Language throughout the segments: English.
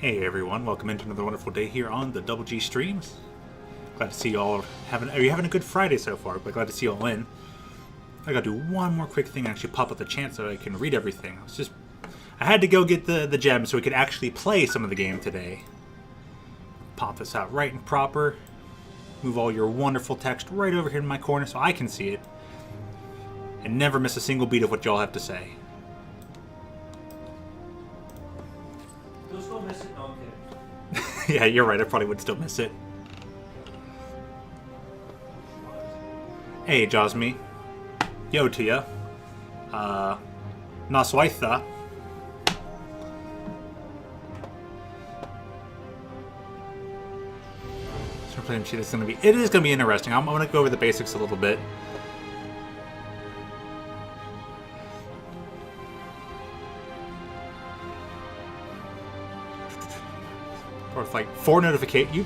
Hey everyone, welcome into another wonderful day here on the Double G streams. Glad to see you all are you having a good Friday so far? But glad to see you all in. I gotta do one more quick thing and actually pop up the chat so I can read everything. I had to go get the gems so we could actually play some of the game today. Pop this out right and proper. Move all your wonderful text right over here in my corner so I can see it. And never miss a single beat of what y'all have to say. You'll still miss it? No, I'm kidding. Yeah, you're right. I probably would still miss it. Hey, Josmy. Yo to ya. Naswaitha. So we're playing shit. It is gonna be interesting. I'm gonna go over the basics a little bit. Or with like four notifications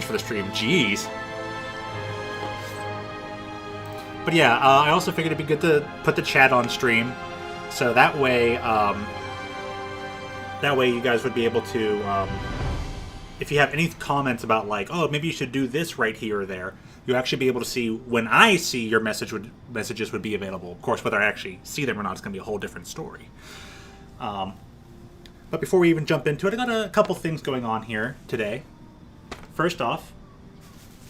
for the stream. Jeez. But yeah, I also figured it'd be good to put the chat on stream, so that way you guys would be able to, if you have any comments about like, oh, maybe you should do this right here or there, you'll actually be able to see when I see your messages would be available. Of course, whether I actually see them or not is going to be a whole different story. But before we even jump into it, I got a couple things going on here today. First off,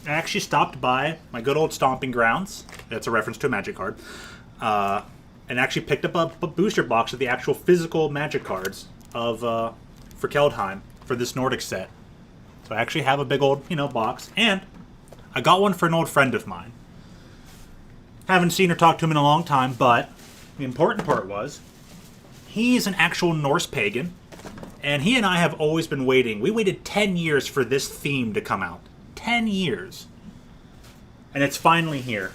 I actually stopped by my good old stomping grounds. That's a reference to a Magic card. And actually picked up a booster box of the actual physical Magic cards of for Keldheim for this Nordic set. So I actually have a big old, box. And I got one for an old friend of mine. Haven't seen or talked to him in a long time, but the important part was he's an actual Norse pagan. And he and I have always been waiting. We waited 10 years for this theme to come out. 10 years. And it's finally here.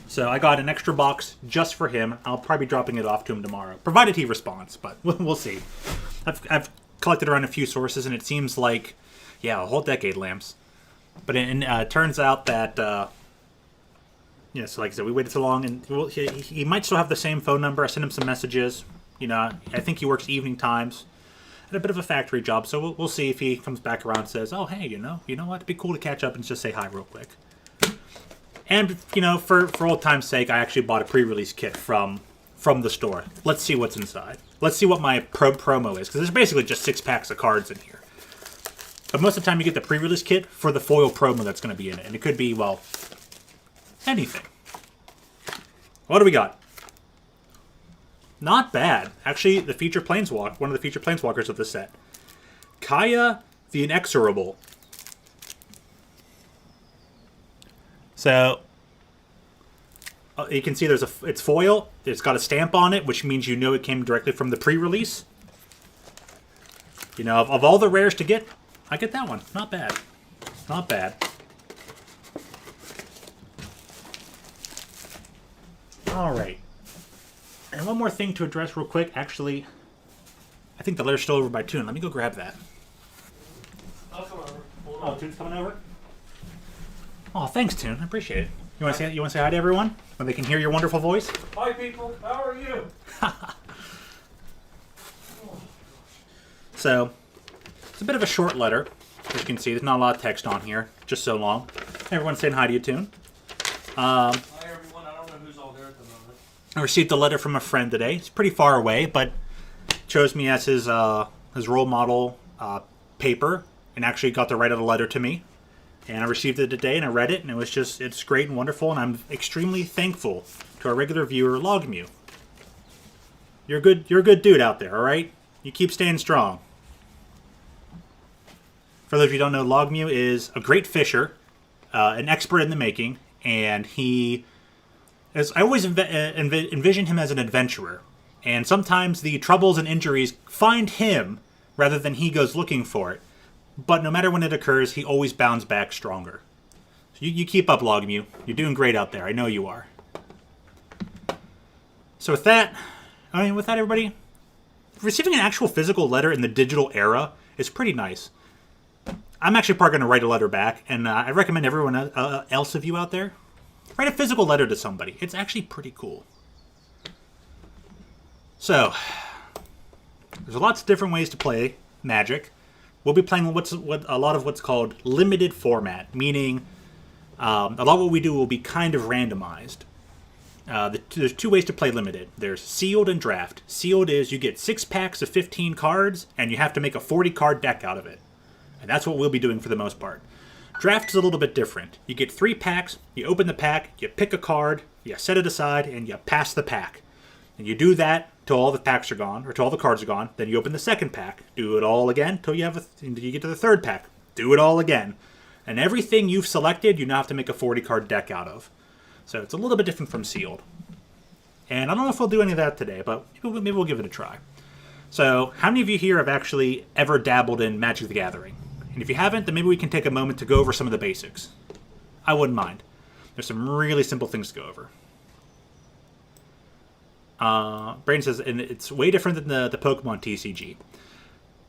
So I got an extra box just for him. I'll probably be dropping it off to him tomorrow, provided he responds, but we'll see. I've collected around a few sources, and it seems like, yeah, a whole decade, lamps. But it turns out that, so like I said, we waited so long, and he might still have the same phone number. I sent him some messages. I think he works evening times. A bit of a factory job, so we'll see if he comes back around and says, oh, hey, you know what, it'd be cool to catch up and just say hi real quick. And, for old time's sake, I actually bought a pre-release kit from the store. Let's see what's inside. Let's see what my promo is, because there's basically just 6 packs of cards in here. But most of the time you get the pre-release kit for the foil promo that's going to be in it, and it could be, well, anything. What do we got? Not bad. Actually, one of the feature planeswalkers of the set. Kaya the Inexorable. So, you can see it's foil. It's got a stamp on it, which means it came directly from the pre-release. Of all the rares to get, I get that one. Not bad. Not bad. All right. And one more thing to address real quick. Actually, I think the letter's still over by Toon. Let me go grab that. I'll come over. Oh, Toon's coming over? Oh, thanks, Toon. I appreciate it. You want to say hi to everyone? When they can hear your wonderful voice? Hi, people. How are you? So, it's a bit of a short letter. As you can see, there's not a lot of text on here. Just so long. Everyone's saying hi to you, Toon. Hi, everyone. I don't know who's all there at the moment. I received a letter from a friend today. It's pretty far away, but chose me as his role model paper, and actually got to write out a letter to me. And I received it today, and I read it, and it's great and wonderful, and I'm extremely thankful to our regular viewer, Logmew. You're a good dude out there, all right? You keep staying strong. For those of you who don't know, Logmew is a great fisher, an expert in the making, and I always envision him as an adventurer. And sometimes the troubles and injuries find him rather than he goes looking for it. But no matter when it occurs, he always bounds back stronger. So you keep up, Logmew. You're doing great out there. I know you are. So with that, everybody, receiving an actual physical letter in the digital era is pretty nice. I'm actually probably going to write a letter back, and I recommend everyone else of you out there, write a physical letter to somebody. It's actually pretty cool. So, There's lots of different ways to play Magic. We'll be playing a lot of what's called limited format, meaning a lot of what we do will be kind of randomized. There's two ways to play limited. There's sealed and draft. Sealed is you get 6 packs of 15 cards, and you have to make a 40-card deck out of it. And that's what we'll be doing for the most part. Draft is a little bit different. You get 3 packs, you open the pack, you pick a card, you set it aside, and you pass the pack. And you do that till all the packs are gone, or till all the cards are gone. Then you open the second pack. Do it all again till you get to the third pack. Do it all again. And everything you've selected, you now have to make a 40-card deck out of. So it's a little bit different from sealed. And I don't know if we'll do any of that today, but maybe we'll give it a try. So how many of you here have actually ever dabbled in Magic the Gathering? And if you haven't, then maybe we can take a moment to go over some of the basics. I wouldn't mind. There's some really simple things to go over. Brayden says, and it's way different than the Pokemon TCG.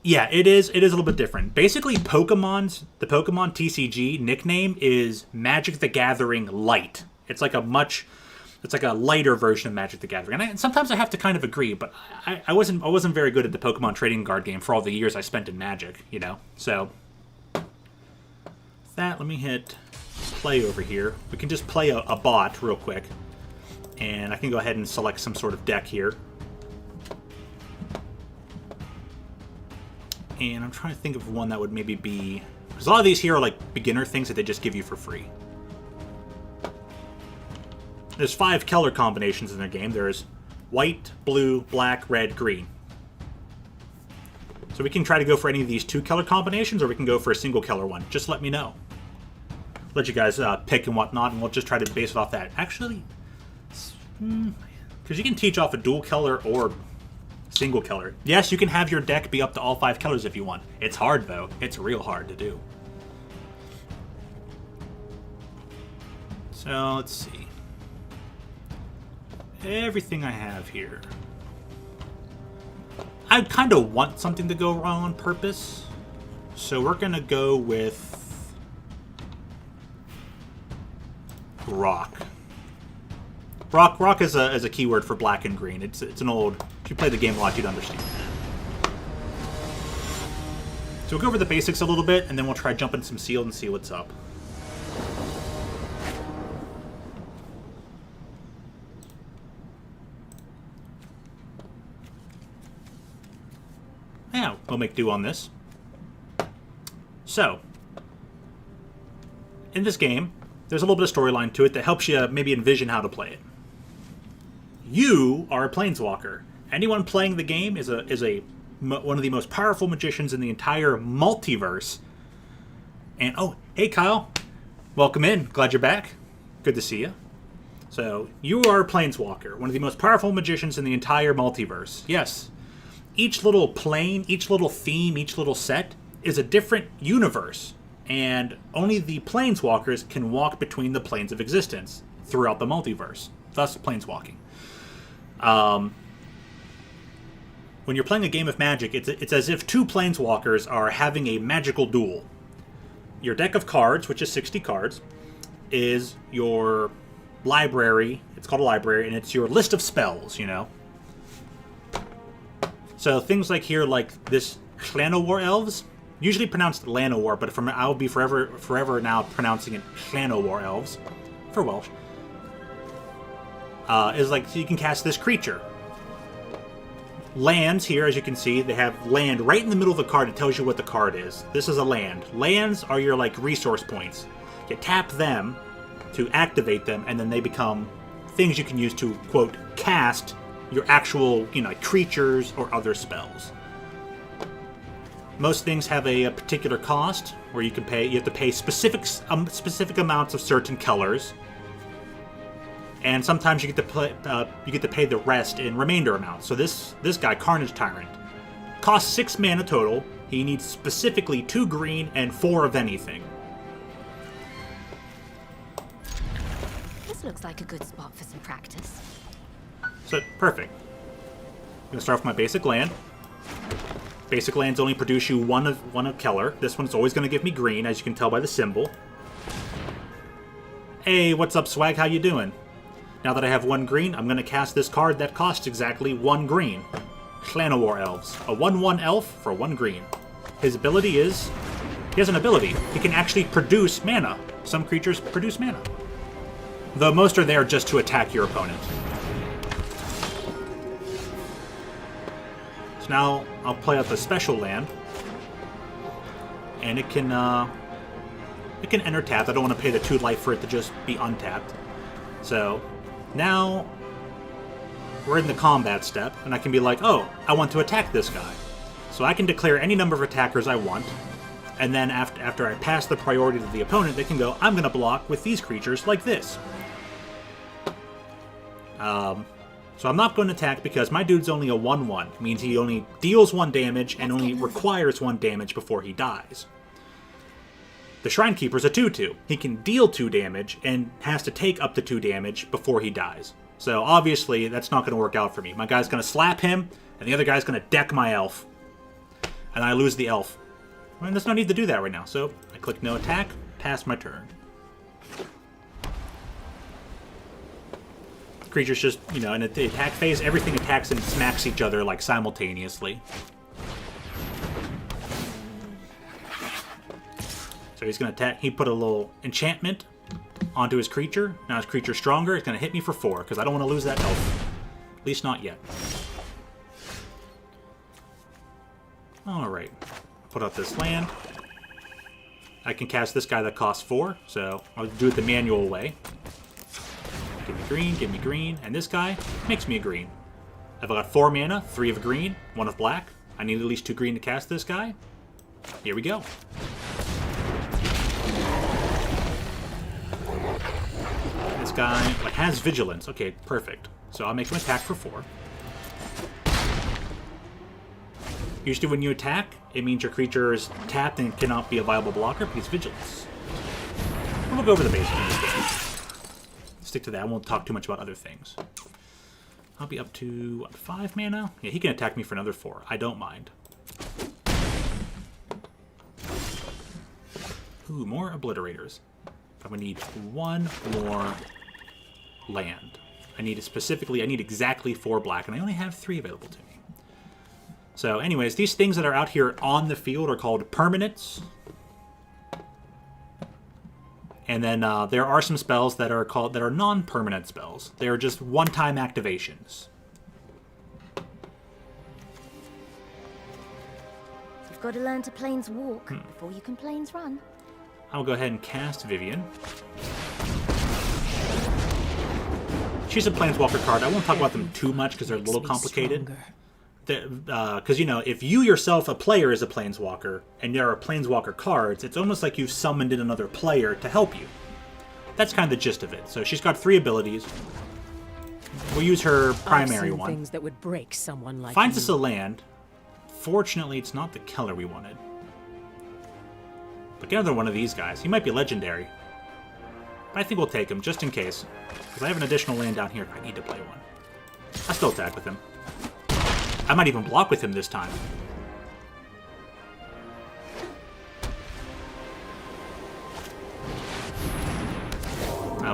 Yeah, it is a little bit different. Basically, the Pokemon TCG nickname is Magic the Gathering Light. It's like a lighter version of Magic the Gathering. And sometimes I have to kind of agree, but I wasn't very good at the Pokemon trading card game for all the years I spent in Magic, you know? So, let me hit play over here. We can just play a bot real quick. And I can go ahead and select some sort of deck here. And I'm trying to think of one that would maybe be... Because a lot of these here are like beginner things that they just give you for free. There's 5 color combinations in their game. There's white, blue, black, red, green. So we can try to go for any of these 2 color combinations, or we can go for a single color one. Just let me know. Let you guys pick and whatnot, and we'll just try to base it off that. Actually... Because you can teach off a dual color or single color. Yes, you can have your deck be up to all 5 colors if you want. It's hard, though. It's real hard to do. So, let's see. Everything I have here. I kind of want something to go wrong on purpose. So we're going to go with... Rock. Rock is a keyword for black and green. It's an old... If you play the game a lot, you'd understand that. So we'll go over the basics a little bit, and then we'll try jumping some sealed and see what's up. Yeah, we'll make do on this. So, in this game, there's a little bit of storyline to it that helps you maybe envision how to play it. You are a Planeswalker. Anyone playing the game is one of the most powerful magicians in the entire multiverse. And, oh, hey, Kyle. Welcome in. Glad you're back. Good to see you. So, you are a Planeswalker, one of the most powerful magicians in the entire multiverse. Yes. Each little plane, each little theme, each little set is a different universe. And only the Planeswalkers can walk between the planes of existence throughout the multiverse. Thus, Planeswalking. When you're playing a game of Magic, it's as if 2 Planeswalkers are having a magical duel. Your deck of cards, which is 60 cards, is your library. It's called a library, and it's your list of spells, you know. So things like here, like this Clanowar Elves, usually pronounced Llanowar, but I'll be forever now pronouncing it Clanowar Elves, for Welsh. Is like, so you can cast this creature. Lands here, as you can see, they have land right in the middle of the card. It tells you what the card is. This is a land. Lands are your, like, resource points. You tap them to activate them, and then they become things you can use to, quote, cast your actual, you know, creatures or other spells. Most things have a particular cost where you have to pay specific amounts of certain colors. And sometimes you get to pay the rest in remainder amounts. So this guy, Carnage Tyrant, costs 6 mana total. He needs specifically 2 green and 4 of anything. This looks like a good spot for some practice. So perfect. I'm gonna start with my basic land. Basic lands only produce you one of color. This one's always gonna give me green, as you can tell by the symbol. Hey, what's up, Swag? How you doing? Now that I have 1 green, I'm going to cast this card that costs exactly 1 green. Llanowar Elves. A 1/1 elf for 1 green. His ability is... He has an ability. He can actually produce mana. Some creatures produce mana. Though most are there just to attack your opponent. So now I'll play out the special land. And it can enter tapped. I don't want to pay the 2 life for it to just be untapped. So now we're in the combat step, and I can be like, oh, I want to attack this guy. So I can declare any number of attackers I want, and then after I pass the priority to the opponent, they can go, I'm going to block with these creatures like this. So I'm not going to attack because my dude's only a 1/1. Means he only deals 1 damage and only requires 1 damage before he dies. The Shrine Keeper's a 2/2. He can deal 2 damage and has to take up to 2 damage before he dies. So obviously that's not going to work out for me. My guy's going to slap him, and the other guy's going to deck my elf. And I lose the elf. I mean, there's no need to do that right now. So I click no attack, pass my turn. Creatures just, you know, in the attack phase, everything attacks and smacks each other like simultaneously. So he's going to attack. He put a little enchantment onto his creature. Now his creature's stronger. It's going to hit me for 4 because I don't want to lose that elf. At least not yet. Alright. Put out this land. I can cast this guy that costs 4, so I'll do it the manual way. Give me green, and this guy makes me a green. I've got 4 mana, 3 of green, 1 of black. I need at least 2 green to cast this guy. Here we go. This guy has vigilance. Okay, perfect. So I'll make him attack for 4. Usually when you attack, it means your creature is tapped and cannot be a viable blocker, but he's vigilance. And we'll go over the basics in this game. Stick to that. I won't talk too much about other things. I'll be up to, what, 5 mana? Yeah, he can attack me for another 4. I don't mind. Ooh, more obliterators. I'm going to need 1 more land. I need exactly 4 black, and I only have 3 available to me. So anyways, these things that are out here on the field are called permanents. And then there are some spells that are non-permanent spells. They are just one-time activations. You've got to learn to planes walk before you can planes run. I'll go ahead and cast Vivian. She's a Planeswalker card. I won't talk about them too much because they're a little complicated. Because, you know, if you yourself, a player, is a Planeswalker, and there are Planeswalker cards, it's almost like you've summoned in another player to help you. That's kind of the gist of it. So she's got 3 abilities. We'll use her primary one. Things that would break someone like Finds us a land. Fortunately, it's not the killer we wanted. But get another one of these guys. He might be legendary. But I think we'll take him, just in case. Because I have an additional land down here if I need to play one. I still attack with him. I might even block with him this time.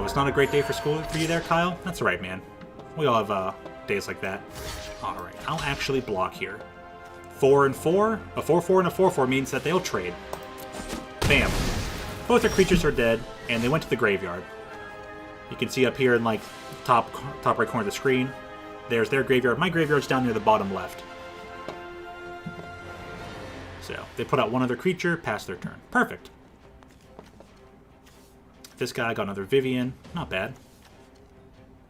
It's not a great day for school for you there, Kyle? That's alright, man. We all have days like that. Alright, I'll actually block here. 4 and 4? A 4/4 and a 4/4 means that they'll trade. Bam. Both their creatures are dead, and they went to the graveyard. You can see up here in, like, top right corner of the screen. There's their graveyard. My graveyard's down near the bottom left. So, they put out one other creature, pass their turn. Perfect. This guy got another Vivian. Not bad.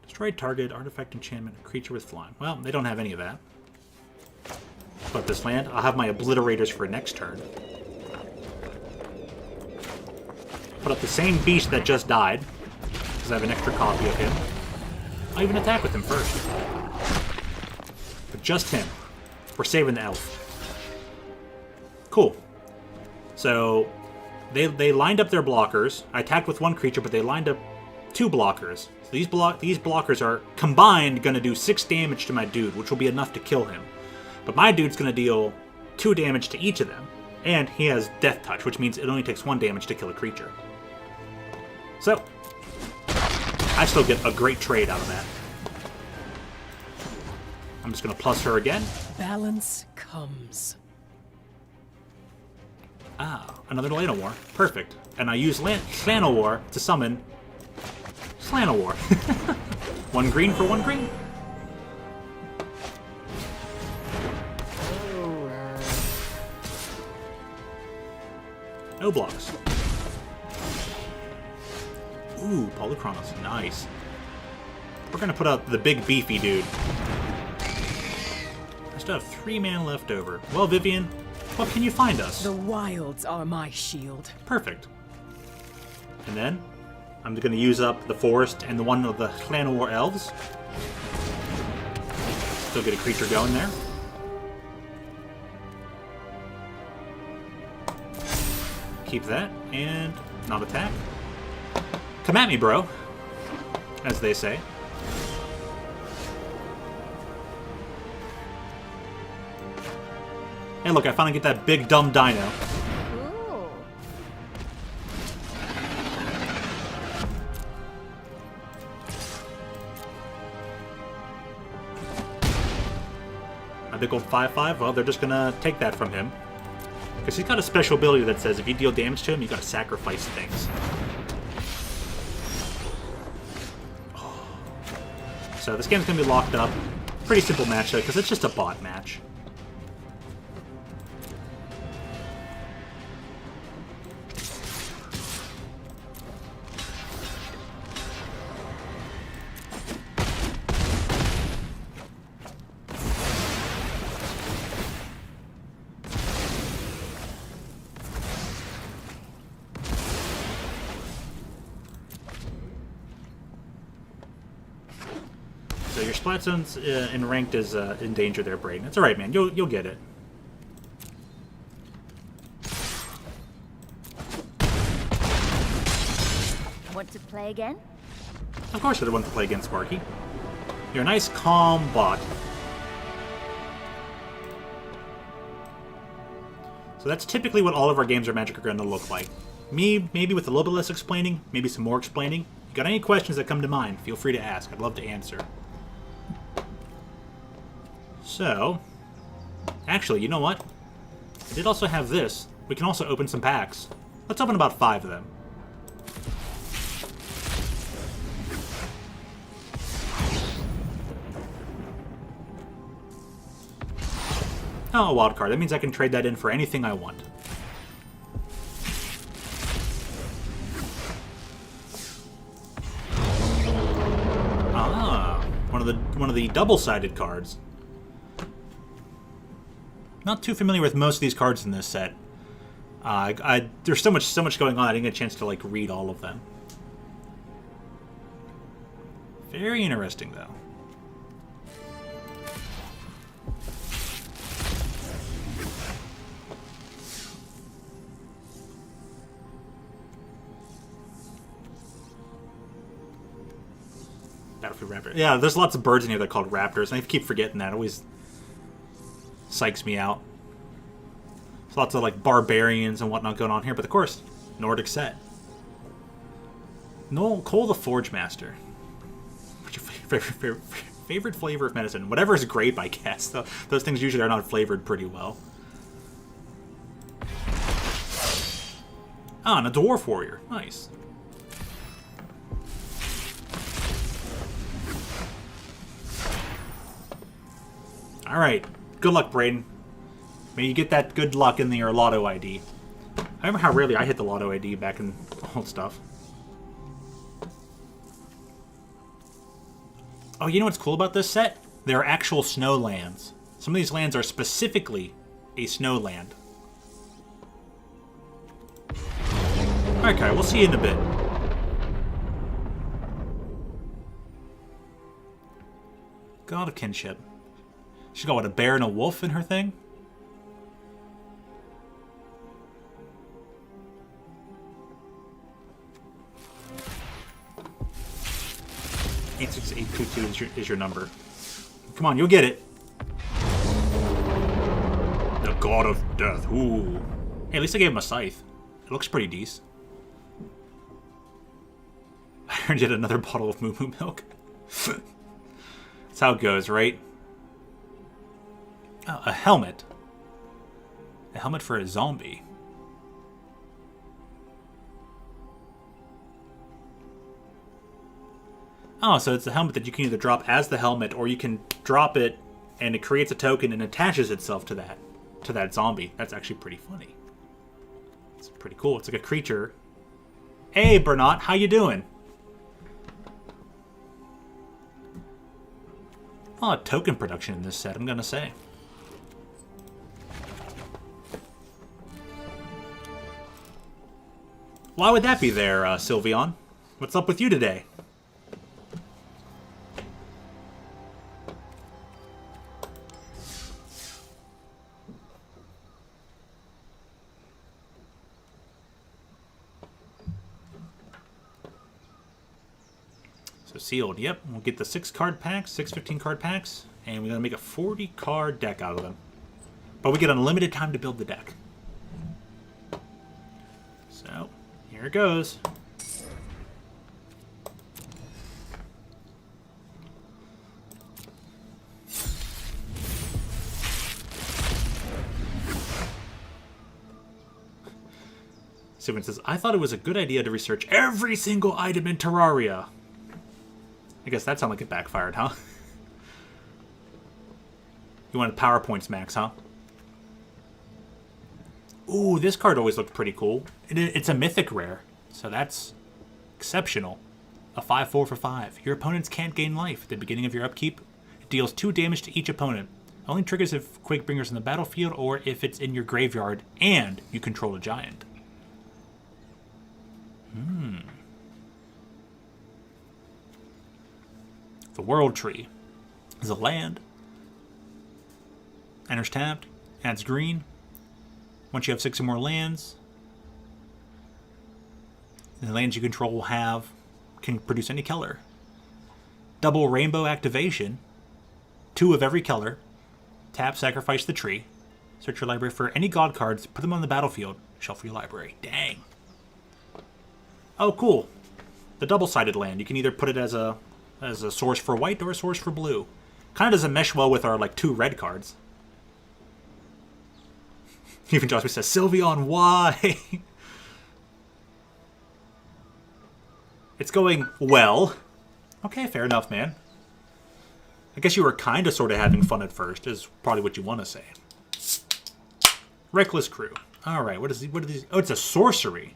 Destroy target, artifact, enchantment, creature with flying. Well, they don't have any of that. Put this land. I'll have my obliterators for next turn. Put up the same beast that just died, because I have an extra copy of him. I'll even attack with him first. But just him. We're saving the elf. Cool. So, they lined up their blockers. I attacked with 1 creature, but they lined up 2 blockers. So these blockers are combined going to do 6 damage to my dude, which will be enough to kill him. But my dude's going to deal 2 damage to each of them. And he has Death Touch, which means it only takes 1 damage to kill a creature. So, I still get a great trade out of that. I'm just going to plus her again. Balance comes. Ah, another Llanowar. Perfect. And I use Llanowar to summon Llanowar. 1 green for 1 green. No blocks. Ooh, Polychronos. Nice. We're gonna put out the big beefy dude. I still have 3 mana left over. Well, Vivian, what can you find us? The wilds are my shield. Perfect. And then, I'm gonna use up the forest and the one of the Llanowar elves. Still get a creature going there. Keep that, and not attack. Come at me, bro. As they say. Hey, look, I finally get that big dumb dino. Ooh. A big old 5/5, well, they're just gonna take that from him. Because he's got a special ability that says if you deal damage to him, you gotta sacrifice things. So this game's gonna be locked up. Pretty simple match though, because it's just a bot match. So your splat zones in ranked is in danger there, Braden. It's alright, man. You'll get it. Want to play again? Of course I want to play against Sparky. You're a nice, calm bot. So that's typically what all of our games of Magic are going to look like. Me, maybe with a little bit less explaining, maybe some more explaining. If you got any questions that come to mind, feel free to ask. I'd love to answer. So, actually, you know what? I did also have this. We can also open some packs. Let's open about 5 of them. Oh, a wild card. That means I can trade that in for anything I want. Ah, one of the double-sided cards. Not too familiar with most of these cards in this set. There's so much going on. I didn't get a chance to like read all of them. Very interesting, though. Battlefield Raptor. Yeah, there's lots of birds in here that are called raptors, and I keep forgetting that. It always psychs me out. There's lots of like barbarians and whatnot going on here, but of course, Nordic set. Noel Cole the Forge Master. What's your favorite flavor of medicine? Whatever is grape, I guess. Those things usually are not flavored pretty well. Ah, and a Dwarf Warrior. Nice. Alright. Good luck, Braden. May you get that good luck in your lotto ID. I remember how rarely I hit the lotto ID back in old stuff. Oh, you know what's cool about this set? There are actual snow lands. Some of these lands are specifically a snow land. Okay, we'll see you in a bit. God of Kinship. She's got, what, a bear and a wolf in her thing? Eight 822 is your number. Come on, you'll get it. The God of Death. Ooh. Hey, at least I gave him a scythe. It looks pretty decent. I earned yet another bottle of Moo Moo milk. That's how it goes, right? Oh, a helmet. A helmet for a zombie. Oh, so it's a helmet that you can either drop as the helmet, or you can drop it and it creates a token and attaches itself to that zombie. That's actually pretty funny. It's pretty cool. It's like a creature. Hey, Bernat, how you doing? A lot of token production in this set, I'm gonna say. Why would that be there, Sylveon? What's up with you today? So sealed, yep. We'll get the 6 card packs, 6 15-card packs, and we're going to make a 40-card deck out of them. But we get unlimited time to build the deck. So, here it goes. Sylvan says, I thought it was a good idea to research every single item in Terraria. I guess that sounded like it backfired, huh? You wanted PowerPoints, Max, huh? Ooh, this card always looked pretty cool. It's a mythic rare, so that's exceptional. A 5/4 for 5. Your opponents can't gain life at the beginning of your upkeep. It deals 2 damage to each opponent. Only triggers if Quakebringer's in the battlefield or if it's in your graveyard and you control a giant. The World Tree is a land. Enters tapped, adds green. Once you have 6 or more lands, the lands you control can produce any color. Double rainbow activation, 2 of every color. Tap, sacrifice the tree. Search your library for any god cards, put them on the battlefield, shuffle your library. Dang. Oh, cool. The double-sided land. You can either put it as a source for white or a source for blue. Kind of doesn't mesh well with our 2 red cards. Even Joshua says, Sylveon, why? It's going well. Okay, fair enough, man. I guess you were kind of sort of having fun at first, is probably what you want to say. Reckless Crew. Alright, what are these? Oh, it's a sorcery.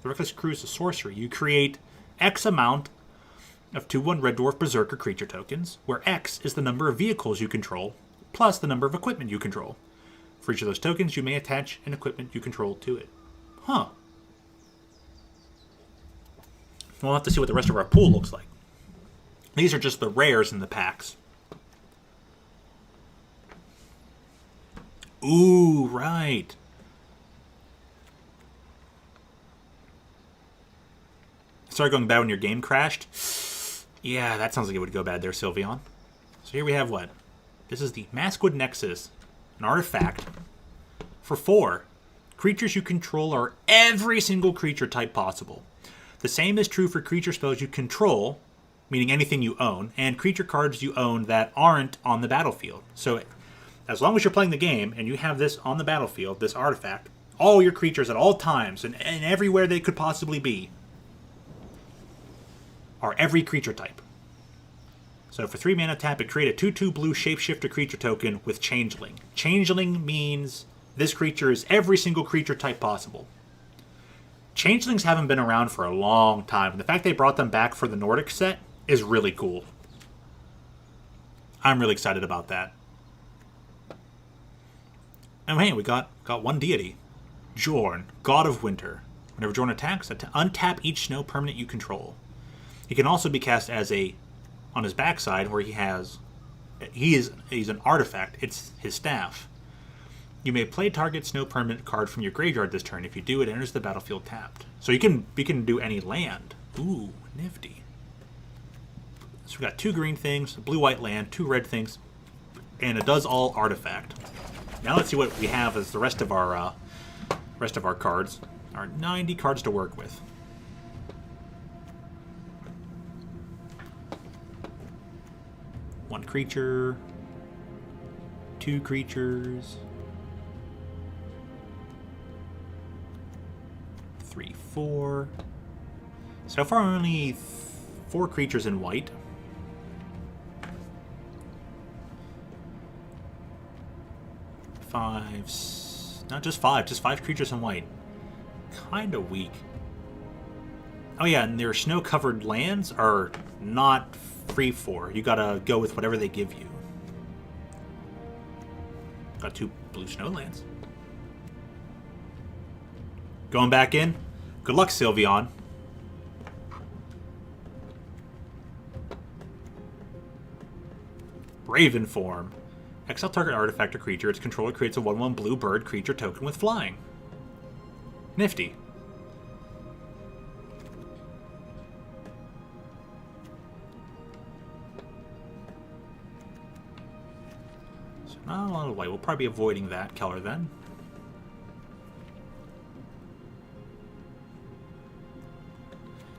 The Reckless Crew is a sorcery. You create X amount of 2/1 Red Dwarf Berserker creature tokens, where X is the number of vehicles you control, plus the number of equipment you control. For each of those tokens, you may attach an equipment you control to it. Huh. We'll have to see what the rest of our pool looks like. These are just the rares in the packs. Ooh, right. Started going bad when your game crashed? Yeah, that sounds like it would go bad there, Sylveon. So here we have what? This is the Maskwood Nexus. An artifact. For 4, creatures you control are every single creature type possible. The same is true for creature spells you control, meaning anything you own, and creature cards you own that aren't on the battlefield. So as long as you're playing the game and you have this on the battlefield, this artifact, all your creatures at all times and everywhere they could possibly be are every creature type. So for 3 mana tap, it create a 2/2 blue shapeshifter creature token with Changeling. Changeling means this creature is every single creature type possible. Changelings haven't been around for a long time, and the fact they brought them back for the Nordic set is really cool. I'm really excited about that. And hey, we got 1 deity. Jorn, God of Winter. Whenever Jorn attacks, untap each snow permanent you control. He can also be cast as on his backside, where he's an artifact. It's his staff. You may play target snow permanent card from your graveyard this turn. If you do, it enters the battlefield tapped. So you can do any land. Ooh, nifty. So we got 2 green things, a blue-white land, 2 red things, and it does all artifact. Now let's see what we have as the rest of our cards. Our 90 cards to work with. One creature, 2 creatures. 3, 4. So far, only 4 creatures in white. Not just 5, just 5 creatures in white. Kinda weak. Oh yeah, and their snow-covered lands are not free for. You gotta go with whatever they give you. Got 2 blue snow lands. Going back in. Good luck, Sylveon. Raven form. Exile target artifact or creature. Its controller creates a 1/1 blue bird creature token with flying. Nifty. So not a lot of white. We'll probably be avoiding that color then.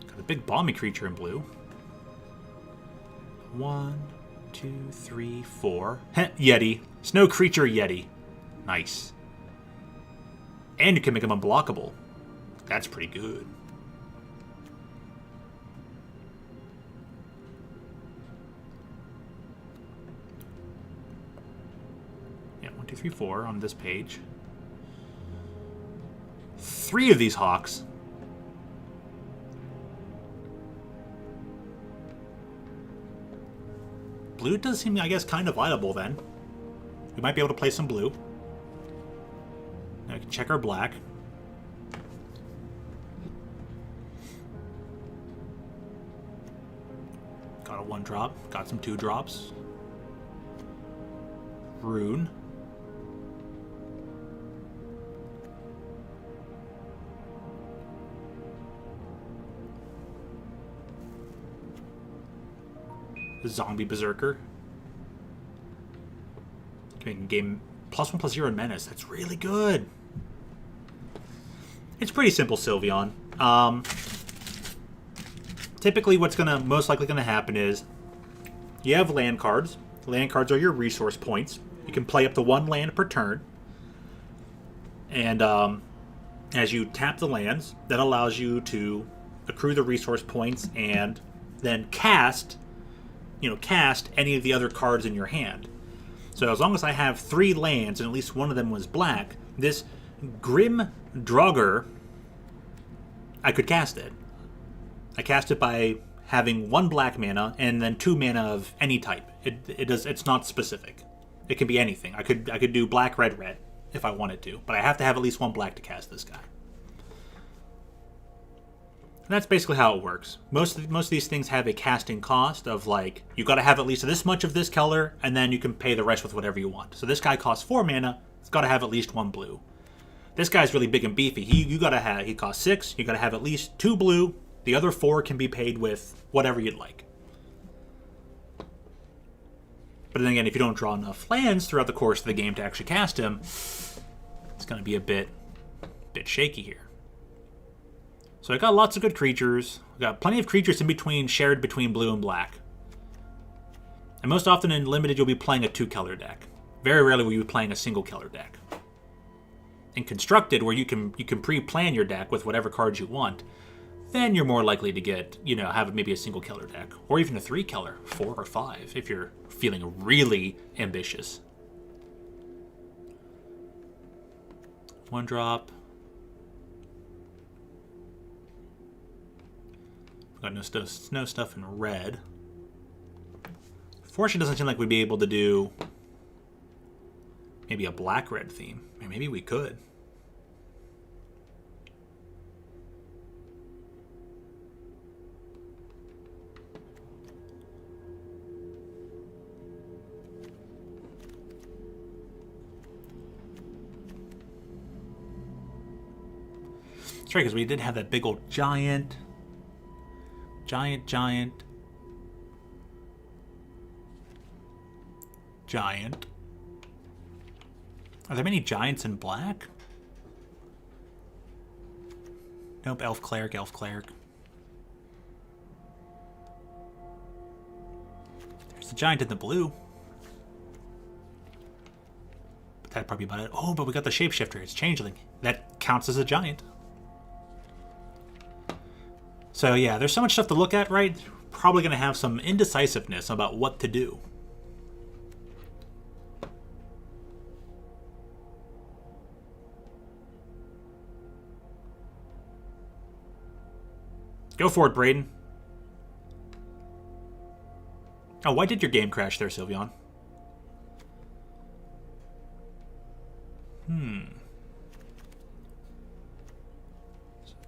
Got a big balmy creature in blue. 1, 2, 3, 4. Heh, Yeti. Snow creature Yeti. Nice. And you can make them unblockable. That's pretty good. Yeah, 1, 2, 3, 4 on this page. 3 of these hawks. Blue does seem, I guess, kind of viable then. We might be able to play some blue. Now we can check our black. Got a 1-drop. Got some 2-drops. Rune. Zombie Berserker. Game +1/+0 in Menace. That's really good. It's pretty simple, Sylveon. Typically, what's most likely gonna happen is you have land cards. Land cards are your resource points. You can play up to 1 land per turn, and as you tap the lands, that allows you to accrue the resource points and then cast any of the other cards in your hand. So as long as I have 3 lands and at least one of them was black, this Grim Draugr, I could cast it. I cast it by having 1 black mana and then 2 mana of any type. It's not specific. It can be anything. I could do black, red, red if I wanted to, but I have to have at least 1 black to cast this guy. And that's basically how it works. Most of these things have a casting cost of, like, you got to have at least this much of this color, and then you can pay the rest with whatever you want. So this guy costs 4 mana. It's got to have at least 1 blue. This guy's really big and beefy. He costs 6. You got to have at least 2 blue. The other 4 can be paid with whatever you'd like. But then again, if you don't draw enough lands throughout the course of the game to actually cast him, it's going to be a bit shaky here. So I got lots of good creatures. I got plenty of creatures shared between blue and black. And most often in Limited, you'll be playing a 2-color deck. Very rarely will you be playing a single-color deck. In Constructed, where you can pre-plan your deck with whatever cards you want, then you're more likely to get, have maybe a single-color deck. Or even a 3-color, 4 or 5, if you're feeling really ambitious. 1-drop. Got no stuff in red. Fortune doesn't seem like we'd be able to do maybe a black-red theme. Maybe we could. That's right, because we did have that big old giant. Giant. Are there many giants in black? Nope, elf cleric. There's the giant in the blue. That'd probably be about it. Oh, but we got the shapeshifter. It's changeling. That counts as a giant. So yeah, there's so much stuff to look at, right? Probably going to have some indecisiveness about what to do. Go for it, Braden. Oh, why did your game crash there, Sylveon?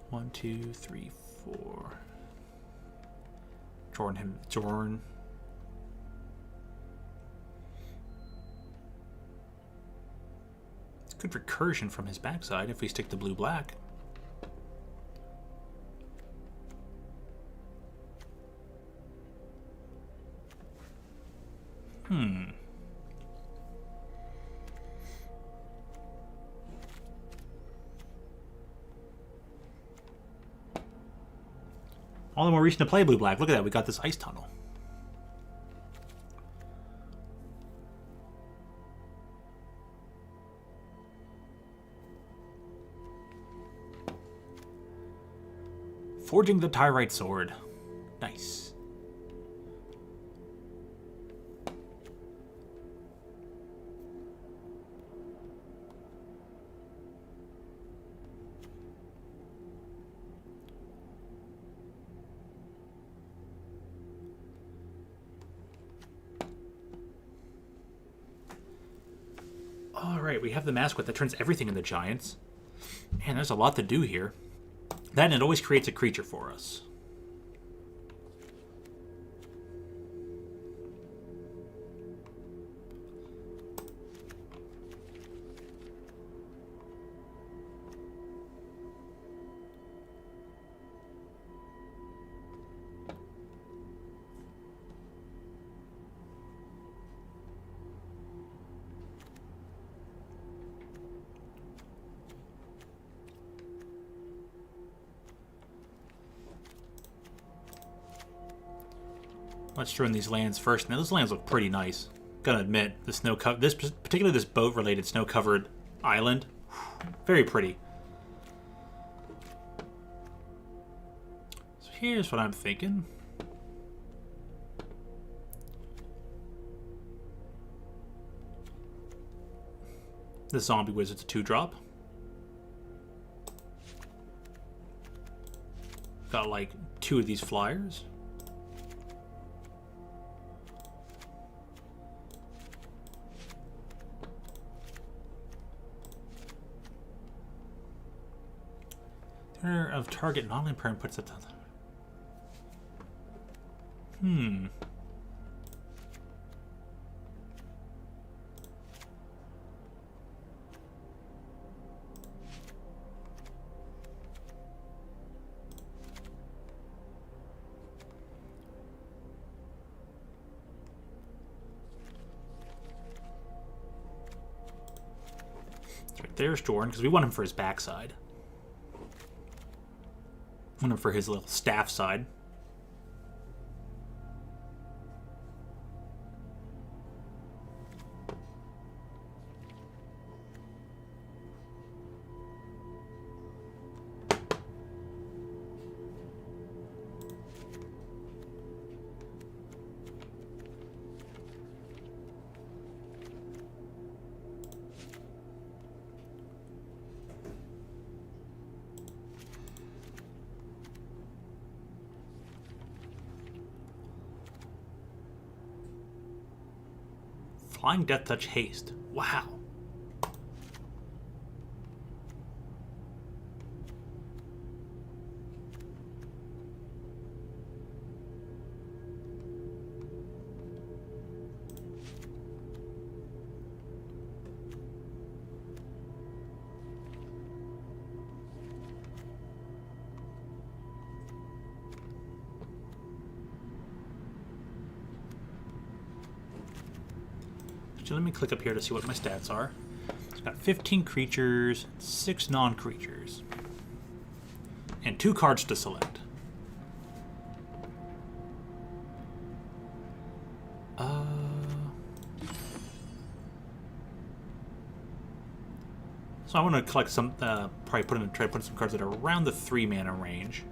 1, 2, 3, 4. Jorn. It's good recursion from his backside if we stick to blue-black. All the more reason to play blue-black. Look at that, we got this ice tunnel. Forging the Tyrite Sword. Nice. Alright, we have the Masquet that turns everything into giants. Man, there's a lot to do here. That and it always creates a creature for us. Let's turn these lands first. Now, those lands look pretty nice. Gotta admit, particularly this boat-related snow-covered island, very pretty. So here's what I'm thinking. The Zombie Wizard's a 2-drop. Got like 2 of these flyers. Of target non-land permanent puts it. Right, there's Jordan, because we want him for his backside. Want him for his little staff side. Flying Death Touch Haste. Wow. Let me click up here to see what my stats are. It's got 15 creatures, 6 non-creatures, and 2 cards to select. So I want to collect some, probably try to put some cards that are around the 3-mana range.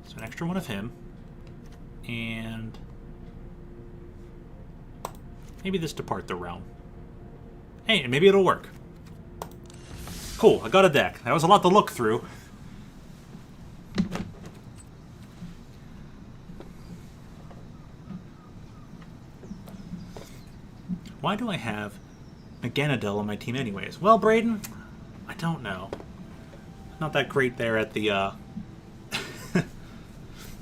So an extra one of him. And maybe this Depart the Realm. Hey, and maybe it'll work. Cool, I got a deck. That was a lot to look through. Why do I have a Ganadel on my team anyways? Well, Braden, I don't know. Not that great there at the, not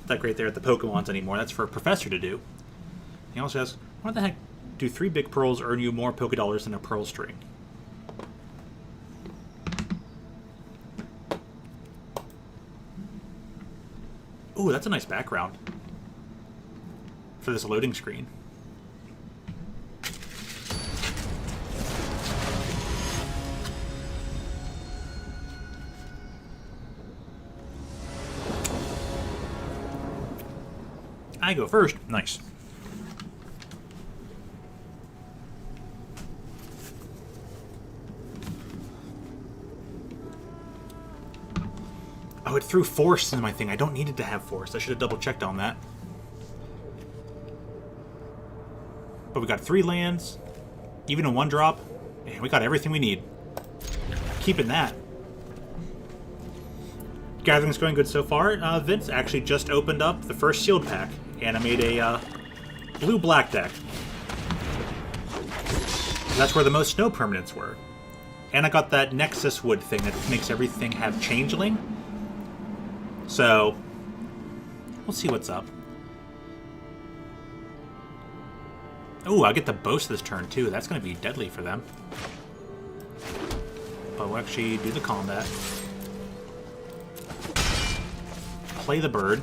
that great there at the Pokemons anymore. That's for a Professor to do. He also has, what the heck, do 3 big pearls earn you more Pokédollars than a Pearl String? Ooh, that's a nice background for this loading screen. I go first. Nice. Oh, it threw Force in my thing. I don't need it to have Force. I should have double-checked on that. But we got 3 lands, even a 1-drop, and we got everything we need. Keeping that. Gathering's going good so far. Vince actually just opened up the first sealed pack, and I made a blue-black deck. That's where the most snow permanents were. And I got that Nexus Wood thing that makes everything have Changeling. So, we'll see what's up. Ooh, I'll get the Boast this turn, too. That's going to be deadly for them. But we'll actually do the combat. Play the bird.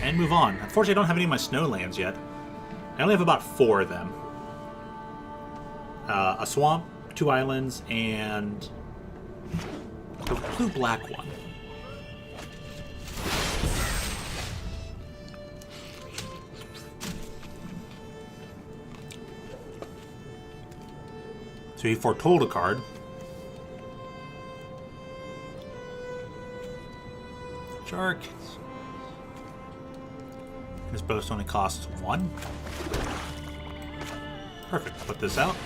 And move on. Unfortunately, I don't have any of my snow lands yet. I only have about 4 of them. A swamp, 2 islands, and a blue-black one. So he foretold a card. Shark. This boast only costs 1. Perfect. Put this out.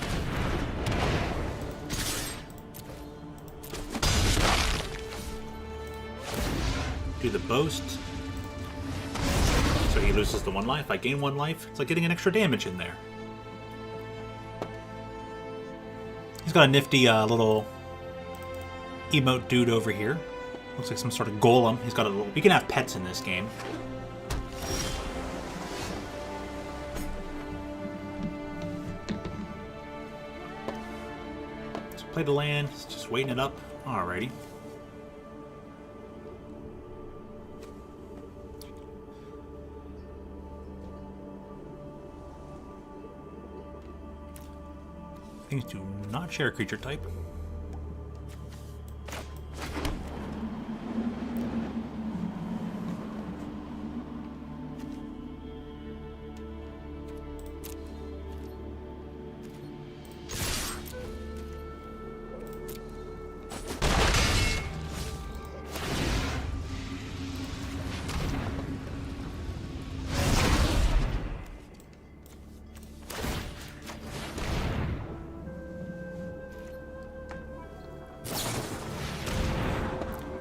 Do the boast. So he loses the 1 life. I gain 1 life. It's like getting an extra damage in there. He's got a nifty little emote dude over here. Looks like some sort of golem. He's got a little... You can have pets in this game. So play the land. He's just waiting it up. Alrighty. Things do not share creature type.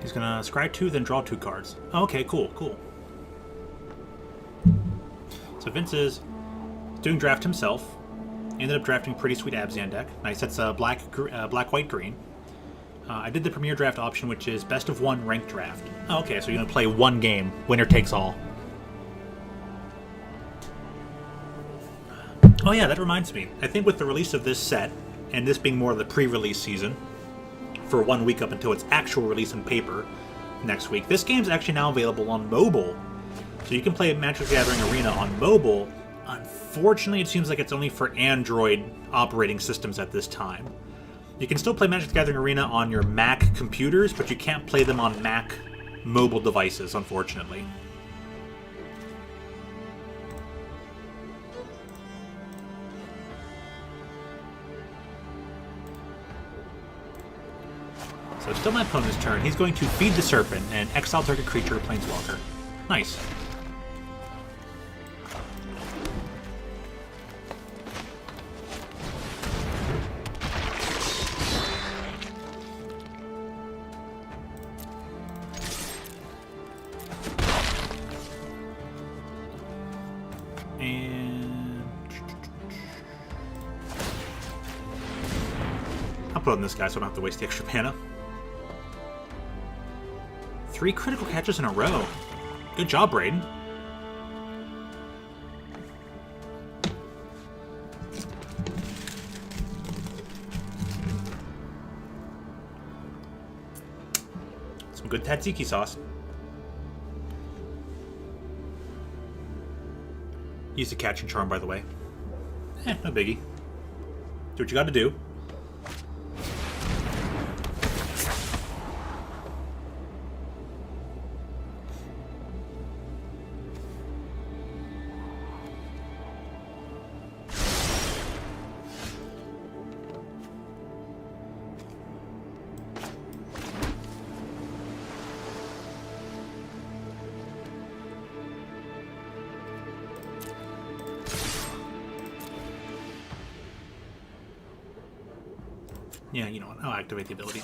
He's gonna scry 2, then draw 2 cards. Oh, okay, cool, cool. So Vince is doing draft himself. He ended up drafting a pretty sweet Abzan deck. Nice, that's black, white, green. I did the premier draft option, which is best of 1 ranked draft. Oh, okay, so you're gonna play 1 game, winner takes all. Oh yeah, that reminds me. I think with the release of this set, and this being more of the pre-release season, for 1 week up until its actual release in paper next week, this game's actually now available on mobile. So you can play Magic the Gathering Arena on mobile. Unfortunately, it seems like it's only for Android operating systems at this time. You can still play Magic the Gathering Arena on your Mac computers, but you can't play them on Mac mobile devices, unfortunately. So it's still my opponent's turn. He's going to feed the serpent and exile target creature or planeswalker. Nice. And I'll put on this guy so I don't have to waste the extra mana. 3 critical catches in a row. Good job, Brayden. Some good tzatziki sauce. Use the catching charm, by the way. No biggie. Do what you gotta do. Yeah, you know what? I'll activate the ability.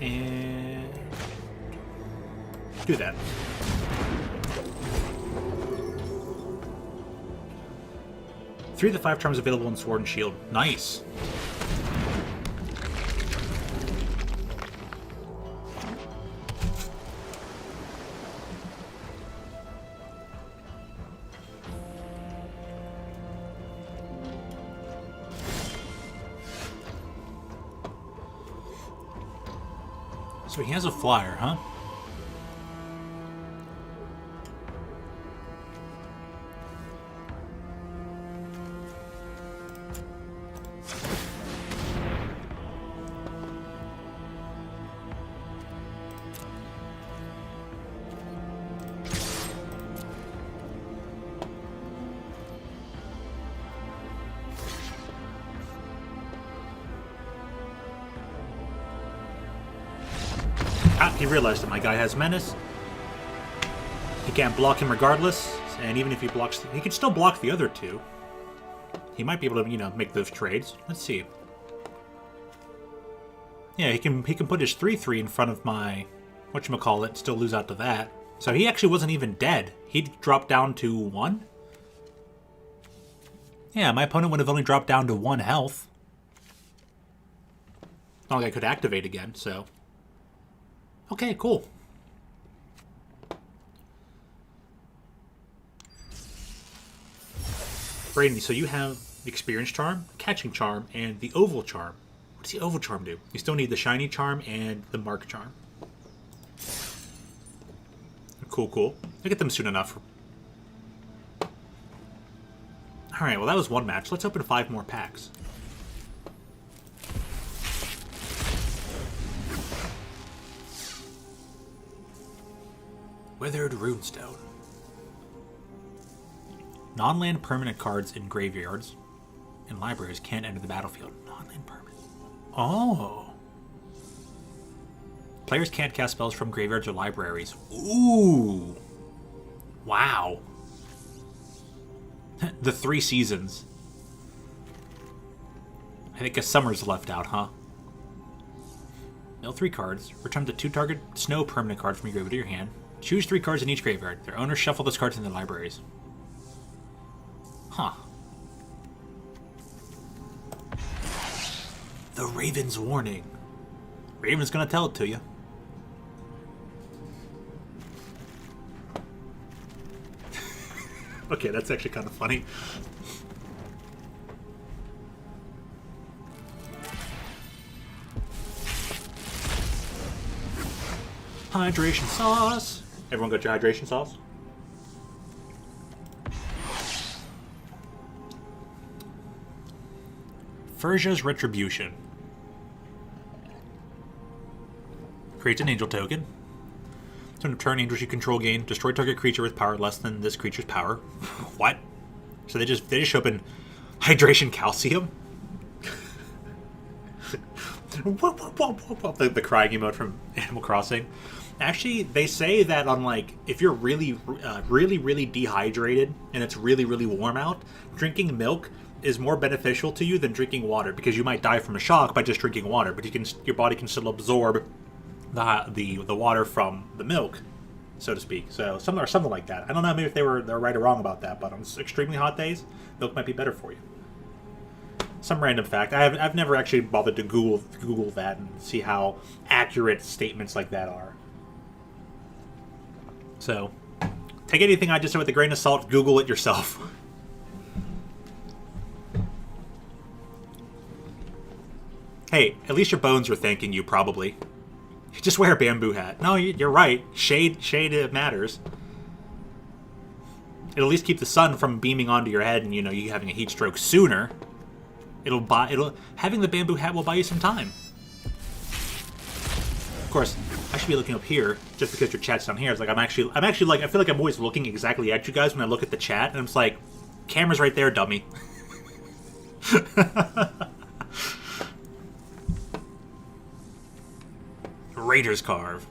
And do that. Three of the 5 charms available in Sword and Shield. Nice. So he has a flyer, huh? Ah, he realized that my guy has Menace. He can't block him regardless, and even if he blocks, he can still block the other 2. He might be able to, you know, make those trades. Let's see. Yeah, he can put his 3/3 in front of my whatchamacallit, still lose out to that. So he actually wasn't even dead. He dropped down to 1. Yeah, my opponent would have only dropped down to 1 health. Not like I could activate again, so. Okay, cool. Brayden, so you have the Experience Charm, Catching Charm, and the Oval Charm. What does the Oval Charm do? You still need the Shiny Charm and the Mark Charm. Cool, cool. I'll get them soon enough. Alright, well that was one match. Let's open 5 more packs. Withered Runestone. Non-land permanent cards in graveyards and libraries can't enter the battlefield. Non-land permanent. Oh. Players can't cast spells from graveyards or libraries. Ooh. Wow. The 3 seasons. I think a summer's left out, huh? Mill 3 cards. Return the 2 target snow permanent card from your graveyard to your hand. Choose 3 cards in each graveyard. Their owners shuffle those cards in their libraries. Huh. The Raven's Warning. Raven's gonna tell it to you. Okay, that's actually kind of funny. Hydration sauce. Everyone got your hydration sauce? Furja's Retribution. Creates an angel token. So turn angels you control gain. Destroy target creature with power less than this creature's power. What? So they just show up in Hydration Calcium? the crying emote from Animal Crossing. Actually, they say that on like if you're really dehydrated and it's really warm out, drinking milk is more beneficial to you than drinking water because you might die from a shock by just drinking water, but your body can still absorb the water from the milk, so to speak. So something like that. I don't know maybe if they're right or wrong about that, but on extremely hot days, milk might be better for you. Some random fact. I've never actually bothered to Google that and see how accurate statements like that are. So, take anything I just said with a grain of salt. Google it yourself. Hey, at least your bones are thanking you, probably. Just wear a bamboo hat. No, you're right. Shade matters. It'll at least keep the sun from beaming onto your head and, you having a heat stroke sooner. Having the bamboo hat will buy you some time. Of course, I should be looking up here just because your chat's down here. It's like I'm actually like I feel like I'm always looking exactly at you guys when I look at the chat, and I'm just like, camera's right there, dummy. Raider's Carve.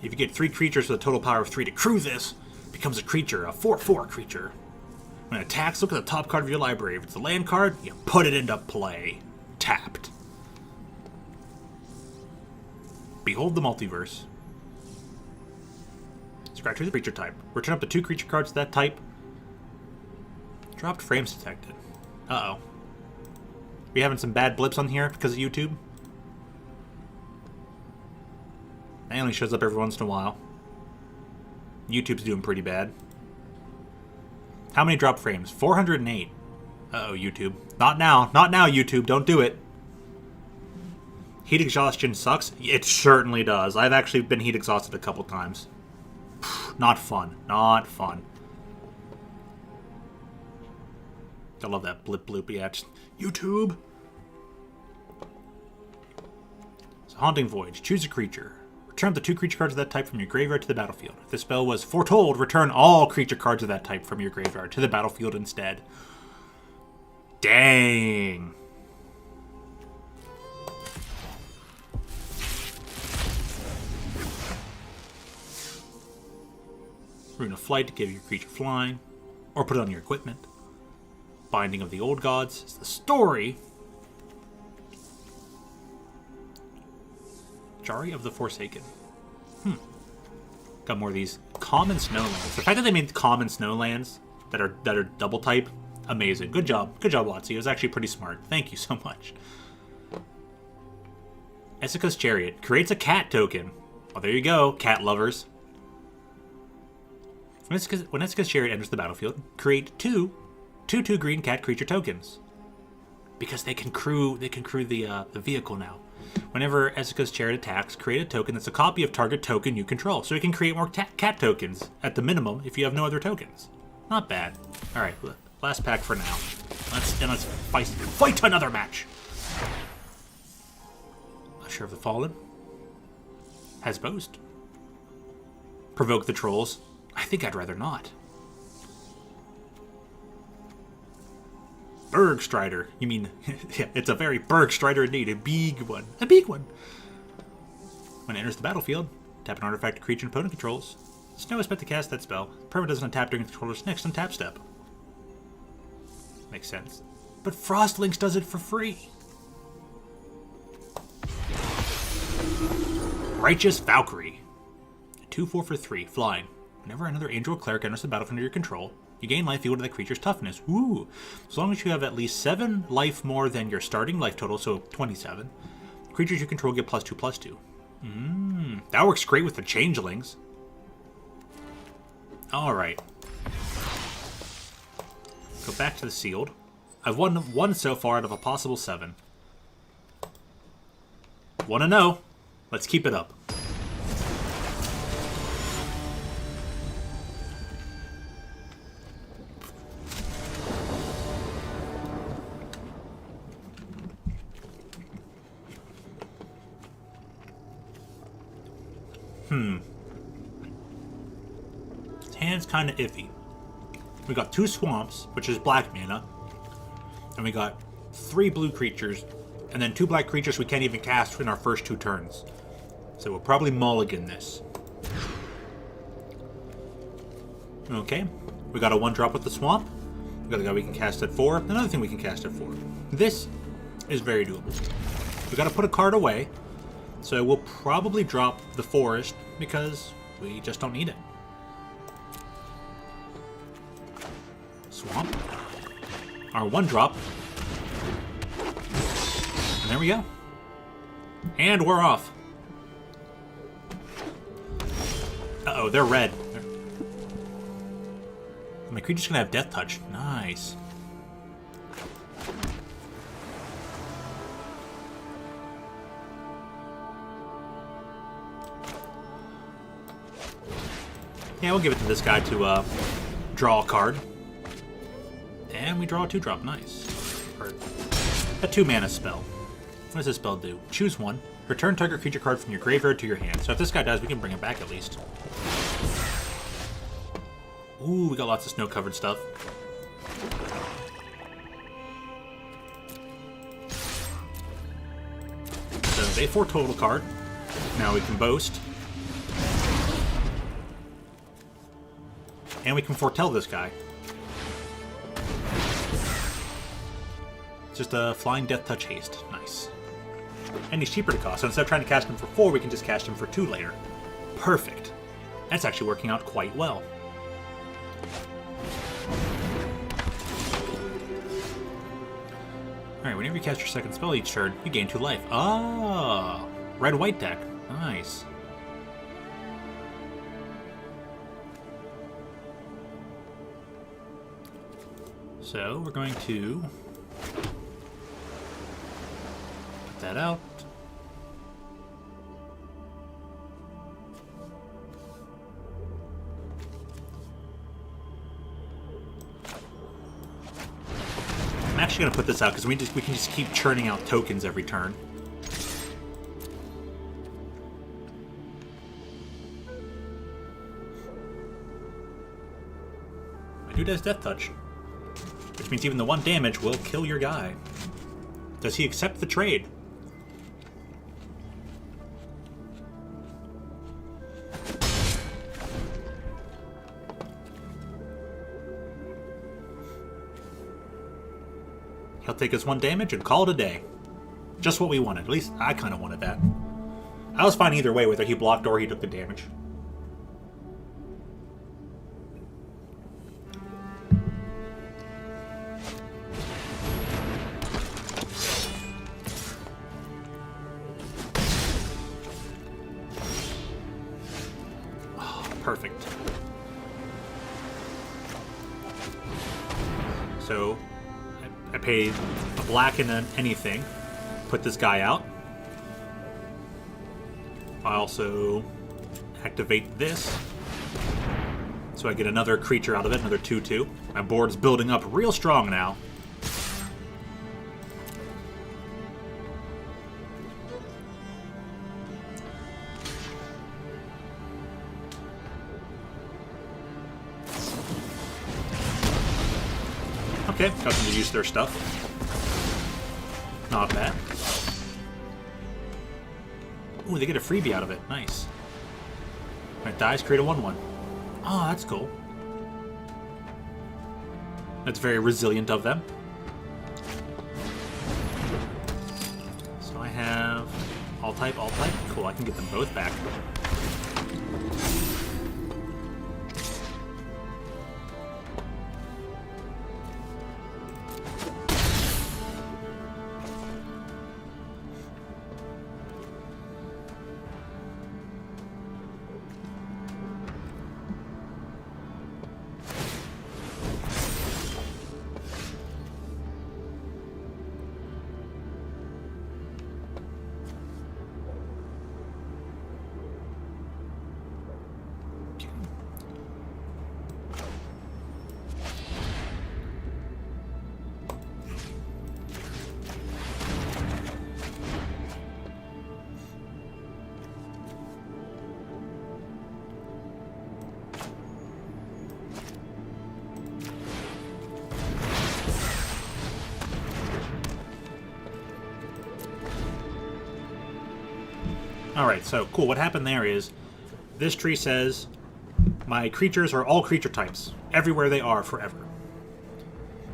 If you get 3 creatures with a total power of 3 to crew this, it becomes a creature, a 4/4 creature. When it attacks, look at the top card of your library. If it's a land card, you put it into play. Tapped. Behold the multiverse. Scratch the creature type. Return up to 2 creature cards of that type. Dropped frames detected. Uh-oh. We having some bad blips on here because of YouTube? That only shows up every once in a while. YouTube's doing pretty bad. How many drop frames? 408. Uh-oh, YouTube. Not now. Not now, YouTube. Don't do it. Heat exhaustion sucks? It certainly does. I've actually been heat exhausted a couple times. Not fun. Not fun. I love that blip bloop. Yeah, just YouTube. So, Haunting Voyage. Choose a creature. Return the 2 creature cards of that type from your graveyard to the battlefield. If the spell was foretold, return all creature cards of that type from your graveyard to the battlefield instead. Dang. Rune of Flight to give your creature flying, or put it on your equipment. Binding of the Old Gods is the story. Jari of the Forsaken. Got more of these common snowlands. The fact that they made common snowlands that are double type, amazing. Good job. Good job, Watsy. It was actually pretty smart. Thank you so much. Essica's Chariot creates a cat token. Oh, there you go, cat lovers. When Essica's Chariot enters the battlefield, create 2 green cat creature tokens. Because they can crew the vehicle now. Whenever Essica's Chariot attacks, create a token that's a copy of target token you control. So you can create more cat tokens at the minimum if you have no other tokens. Not bad. All right, last pack for now. Let's fight another match. Usher of the Fallen has boast. Provoke the trolls. I think I'd rather not. Bergstrider. You mean, yeah, it's a very Bergstrider indeed. A big one. A big one. When it enters the battlefield, tap an artifact creature and opponent controls. Snow is meant to cast that spell. Permanent doesn't untap during the controller's next untap step. Makes sense. But Frostlinks does it for free. Righteous Valkyrie. 2/4 for 3, flying. Whenever another angel or cleric enters the battlefield under your control, you gain life equal to that creature's toughness. Ooh. As long as you have at least 7 life more than your starting life total, so 27. Creatures you control get +2/+2. That works great with the changelings. Alright. Go back to the sealed. I've won 1 so far out of a possible 7. Wanna know? Let's keep it up. His hand's kind of iffy. We got 2 swamps, which is black mana, and we got 3 blue creatures And then 2 black creatures we can't even cast in our first 2 turns. So we'll probably mulligan this. Okay. We got a 1-drop with the Swamp. We got a guy we can cast at 4. Another thing we can cast at 4. This is very doable. We got to put a card away. So we'll probably drop the Forest because we just don't need it. Swamp. Our 1-drop. And there we go. And we're off. Uh-oh, they're red. My creature's gonna have Death Touch. Nice. Yeah, we'll give it to this guy to draw a card. And we draw a 2-drop. Nice. Or a 2-mana spell. What does this spell do? Choose one. Return target creature card from your graveyard to your hand. So if this guy dies, we can bring it back at least. Ooh, we got lots of snow-covered stuff. So they 4 total card. Now we can boast. And we can foretell this guy. Just a flying Death Touch haste. Nice. And he's cheaper to cost, so instead of trying to cast him for 4, we can just cast him for 2 later. Perfect. That's actually working out quite well. Alright, whenever you cast your second spell each turn, you gain 2 life. Ah! Red-white deck. Nice. So, we're going to put that out. I'm actually going to put this out because we can just keep churning out tokens every turn. My dude has Death Touch. Which means even the 1 damage will kill your guy. Does he accept the trade? He'll take his 1 damage and call it a day. Just what we wanted. At least I kind of wanted that. I was fine either way, whether he blocked or he took the damage. Perfect. So, I paid a black and an anything. Put this guy out. I also activate this. So I get another creature out of it, another 2/2. My board's building up real strong now. Okay, got them to use their stuff. Not bad. Ooh, they get a freebie out of it. Nice. When it dies, create a 1/1. Oh, that's cool. That's very resilient of them. So I have all type, all type. Cool, I can get them both back. Alright, so cool. What happened there is this tree says my creatures are all creature types, everywhere they are, forever.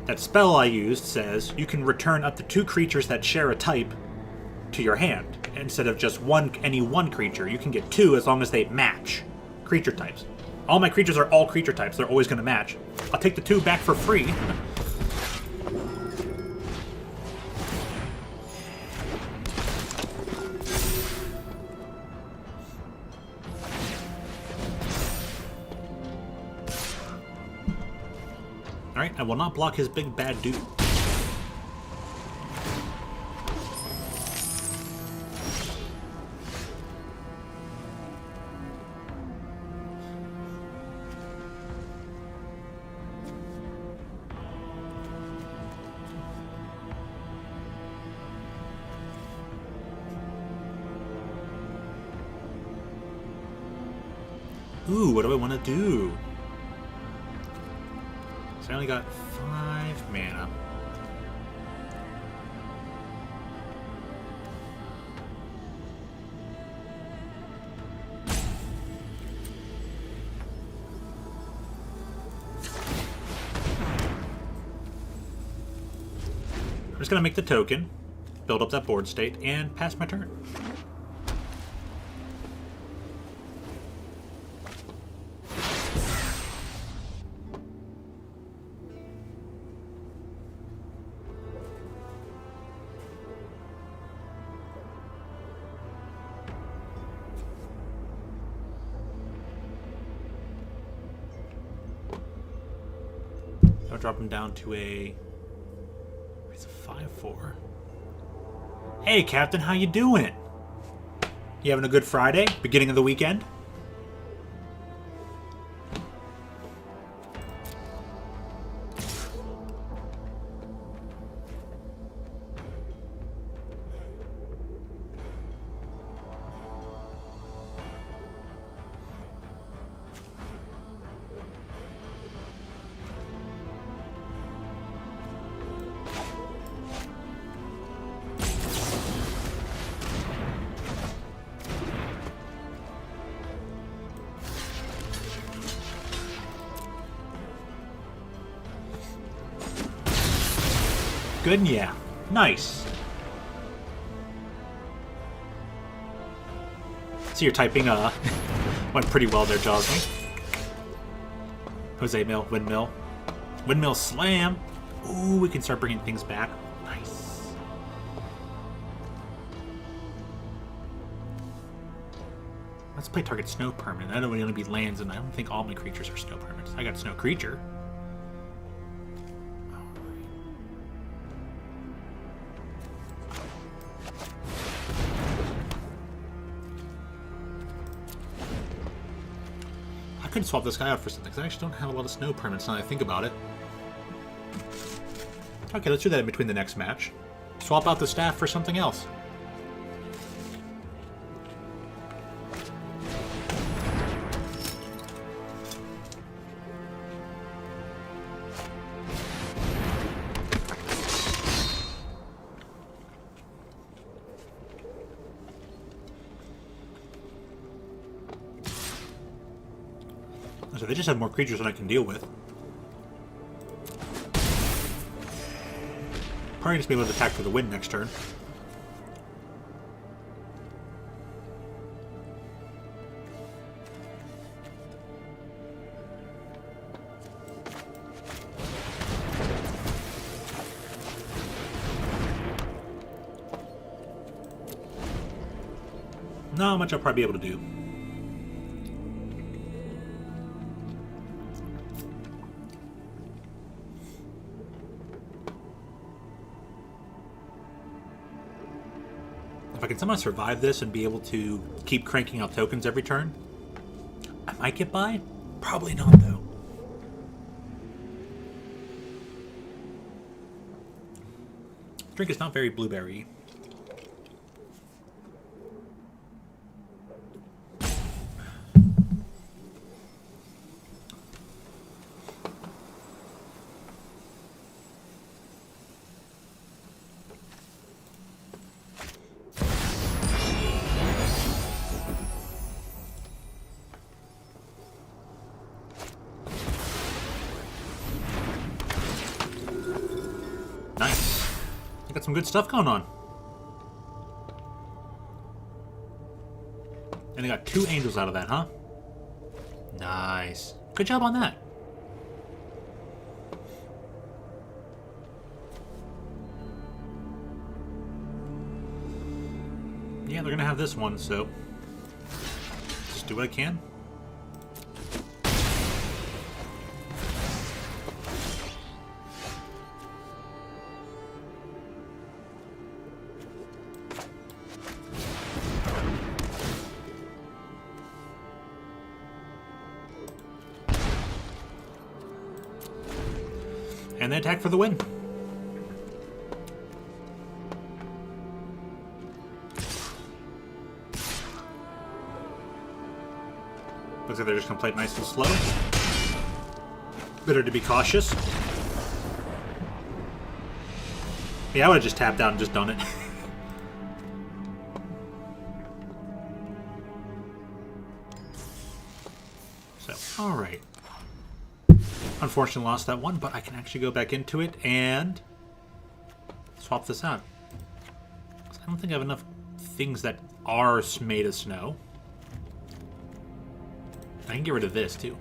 That spell I used says you can return up to 2 creatures that share a type to your hand. Instead of just any one creature, you can get 2 as long as they match creature types. All my creatures are all creature types. They're always going to match. I'll take the 2 back for free. Alright, I will not block his big bad dude. Ooh, what do I want to do? So I only got 5 mana. I'm just going to make the token, build up that board state, and pass my turn. I'll drop him down to it's a 5/4. Hey, Captain, how you doing? You having a good Friday? Beginning of the weekend? Good, yeah. Nice. So your typing went pretty well there, Josmy. Jose Mill, Windmill. Windmill Slam. Ooh, we can start bringing things back. Nice. Let's play target snow permanent. I know it's going to be lands, and I don't think all my creatures are snow permanents. I got snow creature. I could swap this guy out for something, because I actually don't have a lot of snow permanents now that I think about it. Okay, let's do that in between the next match. Swap out the staff for something else. So they just have more creatures than I can deal with. Probably just be able to attack for the win next turn. Not much I'll probably be able to do. If I can somehow survive this and be able to keep cranking out tokens every turn, I might get by. Probably not, though. Drink is not very blueberry. Nice. I got some good stuff going on. And they got 2 angels out of that, huh? Nice. Good job on that. Yeah, they're gonna have this one, so just do what I can. And they attack for the win. Looks like they're just gonna play it nice and slow. Better to be cautious. Yeah, I would have just tapped out and just done it. So, alright. Unfortunately lost that one, but I can actually go back into it and swap this out. I don't think I have enough things that are made of snow. I can get rid of this too.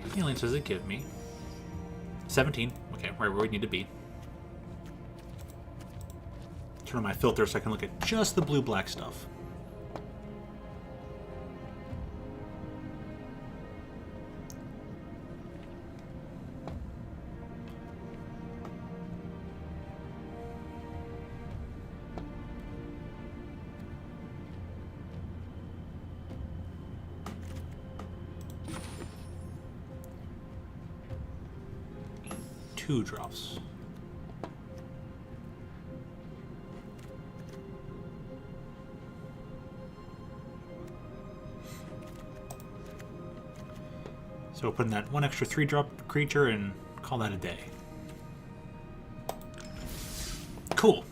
How many lands does it give me? 17. Okay, right where we need to be. Turn on my filter so I can look at just the blue-black stuff. Two drops. So we'll put in that one extra 3-drop creature and call that a day. Cool.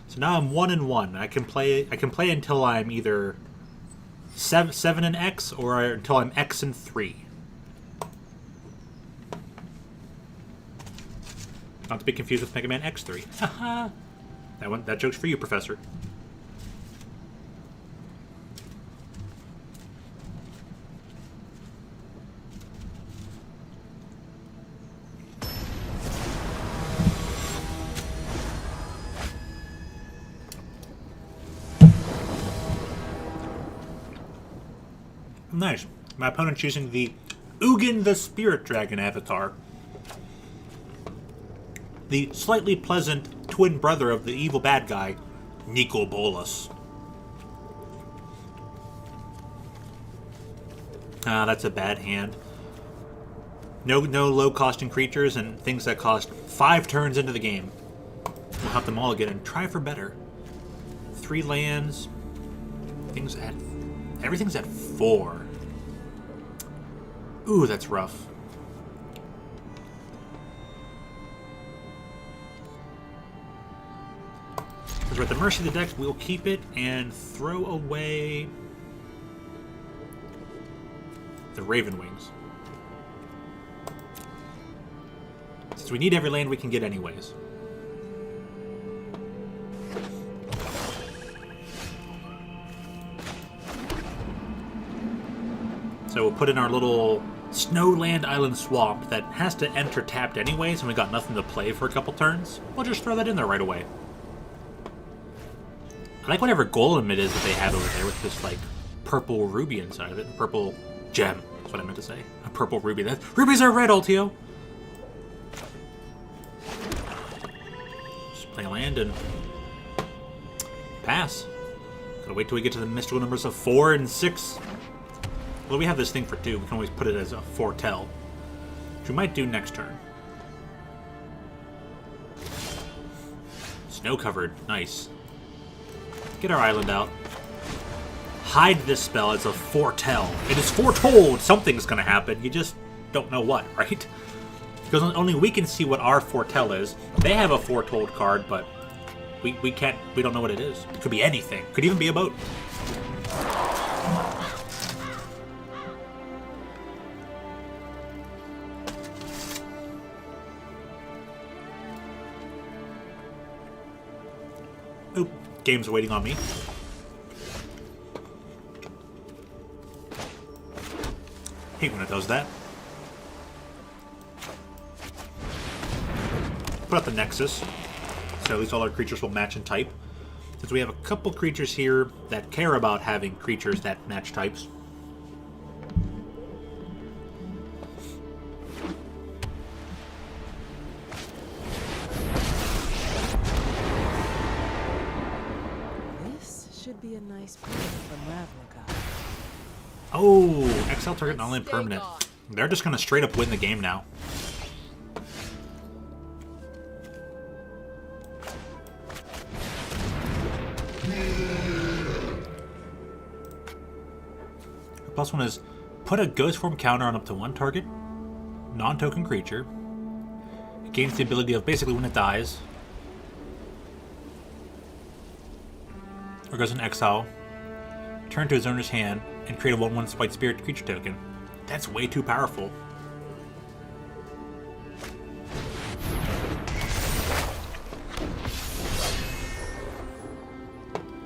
So now I'm 1-1. I can play until I'm either 7 and X or until I'm X and 3. Not to be confused with Mega Man X3. Haha. That joke's for you, Professor. Nice. My opponent's using the Ugin the Spirit Dragon avatar. The slightly pleasant twin brother of the evil bad guy, Nico Bolas. Ah, that's a bad hand. No low-costing creatures and things that cost 5 turns into the game. We'll have them all again and try for better. 3 lands. Everything's at 4. Ooh, that's rough. Because we're at the mercy of the deck, we'll keep it and throw away the Raven Wings. Since we need every land we can get anyways. So we'll put in our little Snowland Island Swamp that has to enter tapped anyways, and we got nothing to play for a couple turns. We'll just throw that in there right away. I like whatever golem it is that they have over there with this, like, purple ruby inside of it. Purple gem, that's what I meant to say. A purple ruby. Rubies are red, Altio! Just play land and pass. Gotta wait till we get to the mystical numbers of 4 and 6. Well, we have this thing for 2. We can always put it as a foretell, which we might do next turn. Snow covered. Nice. Get our island out. Hide this spell as a foretell. It is foretold something's going to happen. You just don't know what, right? Because only we can see what our foretell is. They have a foretold card, but we can't. We don't know what it is. It could be anything. Could even be a boat. Oop, game's waiting on me. Hate when it does that. Put up the Nexus, so at least all our creatures will match in type. Since we have a couple creatures here that care about having creatures that match types. This should be a nice play from Ravnica. Oh, exile target not only permanent. They're just gonna straight up win the game now. Plus one is put a ghost form counter on up to one target non-token creature. It gains the ability of basically when it dies or goes in exile, turn to his owner's hand and create a 1/1 Spite Spirit creature token. That's way too powerful.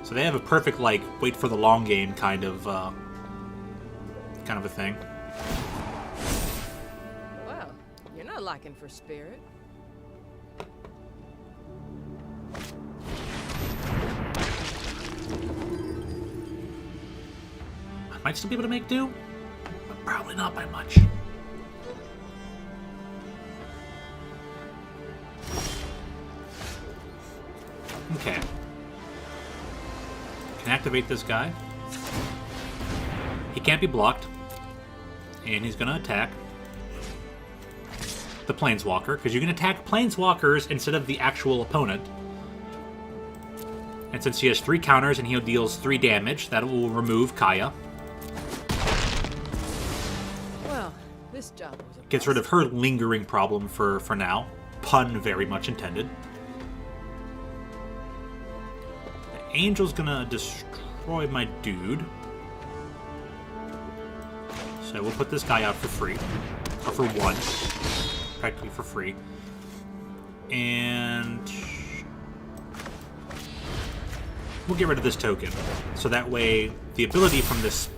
So they have a perfect, like, wait for the long game kind of a thing. Well, you're not lacking for spirit. I might still be able to make do, but probably not by much. Okay. Can activate this guy. He can't be blocked. And he's going to attack the Planeswalker, because you can attack Planeswalkers instead of the actual opponent. And since he has 3 counters and he deals 3 damage, that will remove Kaya. Well, this job was a Gets rid of her lingering problem for now. Pun very much intended. The Angel's gonna destroy my dude. So we'll put this guy out for free. Or for 1. Practically for free. And we'll get rid of this token. So that way the ability from this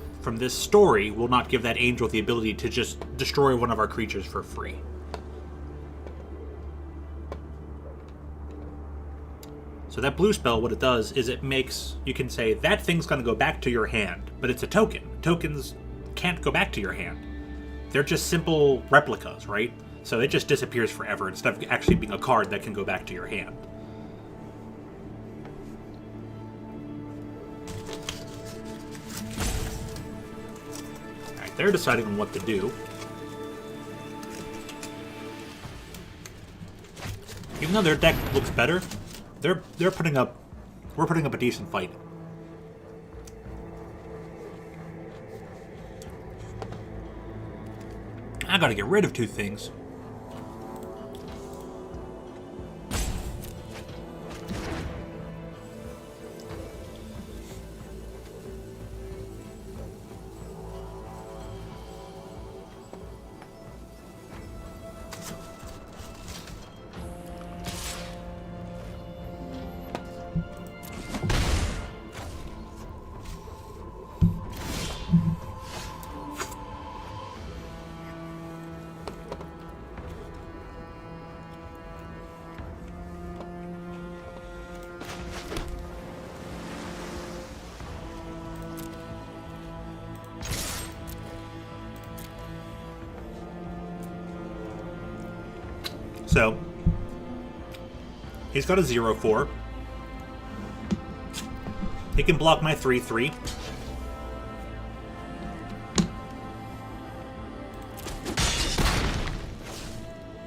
story will not give that angel the ability to just destroy one of our creatures for free. So that blue spell, what it does is it makes, you can say, that thing's going to go back to your hand, but it's a token. Tokens can't go back to your hand. They're just simple replicas, right? So it just disappears forever instead of actually being a card that can go back to your hand. Alright, they're deciding on what to do. Even though their deck looks better, we're putting up a decent fight. I gotta get rid of 2 things. So, he's got a 0/4. He can block my 3/3.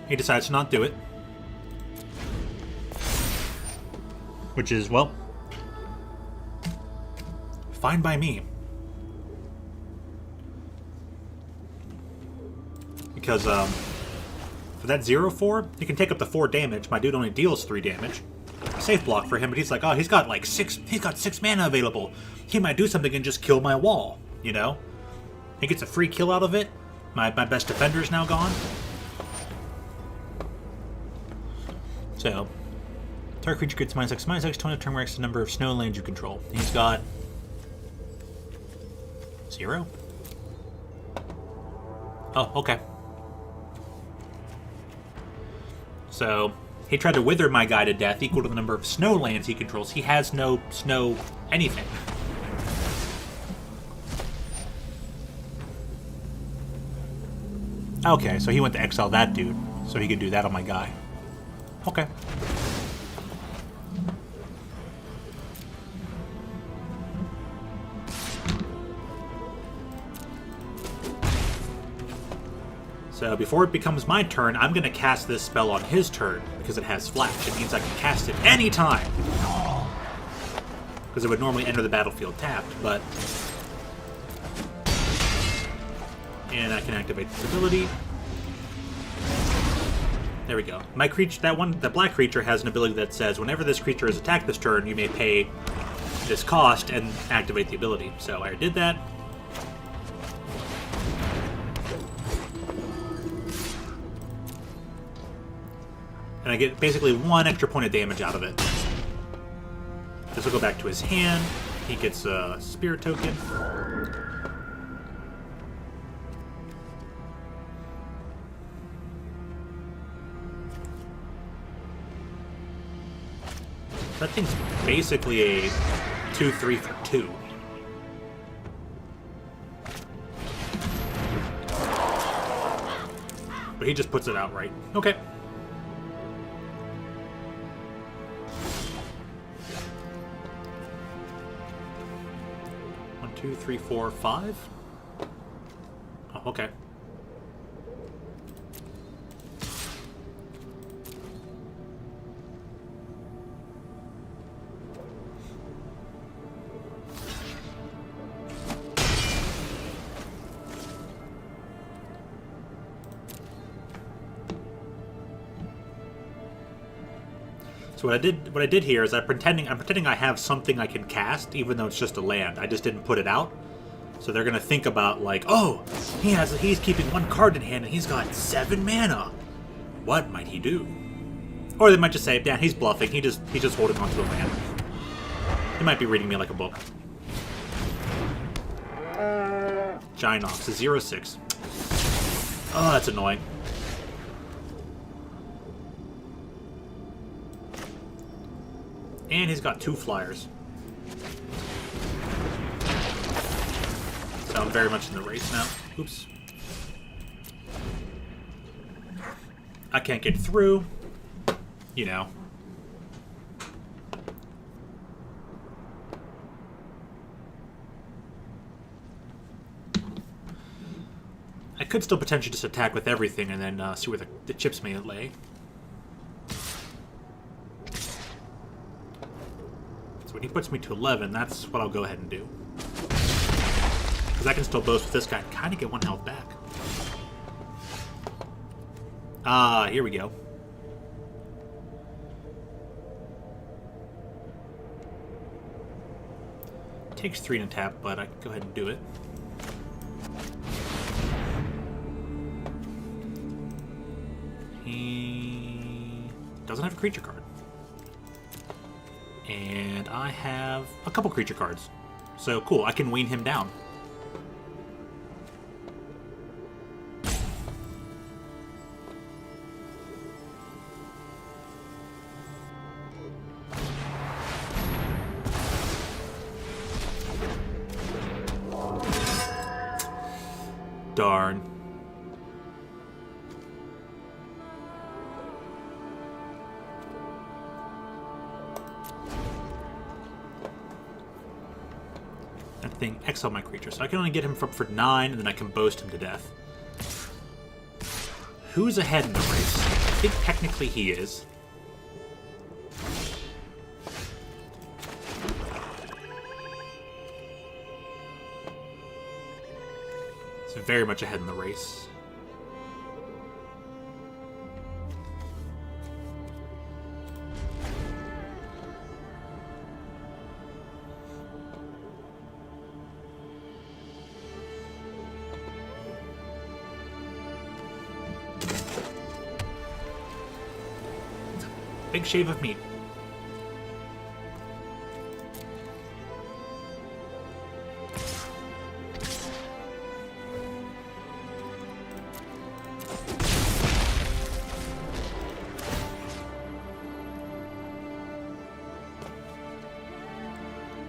He decides to not do it. Which is, well, fine by me. Because, for that 0/4, he can take up to 4 damage. My dude only deals 3 damage. Safe block for him, but he's like, oh, he's got 6 mana available. He might do something and just kill my wall, you know? He gets a free kill out of it. My best defender is now gone. So, Target creature gets -X/-X, 20 turn X the number of snow lands you control. He's got 0. Oh, okay. So he tried to wither my guy to death, equal to the number of snow lands he controls. He has no snow anything. Okay, so he went to exile that dude, so he could do that on my guy. Okay. So before it becomes my turn, I'm going to cast this spell on his turn, because it has flash. It means I can cast it anytime. Because it would normally enter the battlefield tapped, but... And I can activate this ability. There we go. My creature, the black creature has an ability that says, whenever this creature is attacked this turn, you may pay this cost and activate the ability. So I did that. And I get basically 1 extra point of damage out of it. This will go back to his hand. He gets a spirit token. That thing's basically a 2/3 for 2. But he just puts it out right. Okay. 2, 3, 4, 5? Oh, okay. So what I did here is I'm pretending I have something I can cast, even though it's just a land. I just didn't put it out. So they're gonna think about like, oh, he's keeping 1 card in hand and he's got 7 mana. What might he do? Or they might just say, yeah, he's bluffing. He's just holding onto a land. He might be reading me like a book. Gynox is 0/6. Oh, that's annoying. And he's got 2 flyers. So I'm very much in the race now. Oops. I can't get through. You know. I could still potentially just attack with everything and then see where the chips may lay. When he puts me to 11, that's what I'll go ahead and do. Because I can still boast with this guy and kind of get 1 health back. Ah, here we go. Takes 3 to tap, but I can go ahead and do it. He doesn't have a creature card. And I have a couple creature cards. So cool, I can wean him down. Darn. Thing, exile my creature, so I can only get him for 9, and then I can boast him to death. Who's ahead in the race? I think technically he is. He's very much ahead in the race. Big shave of meat.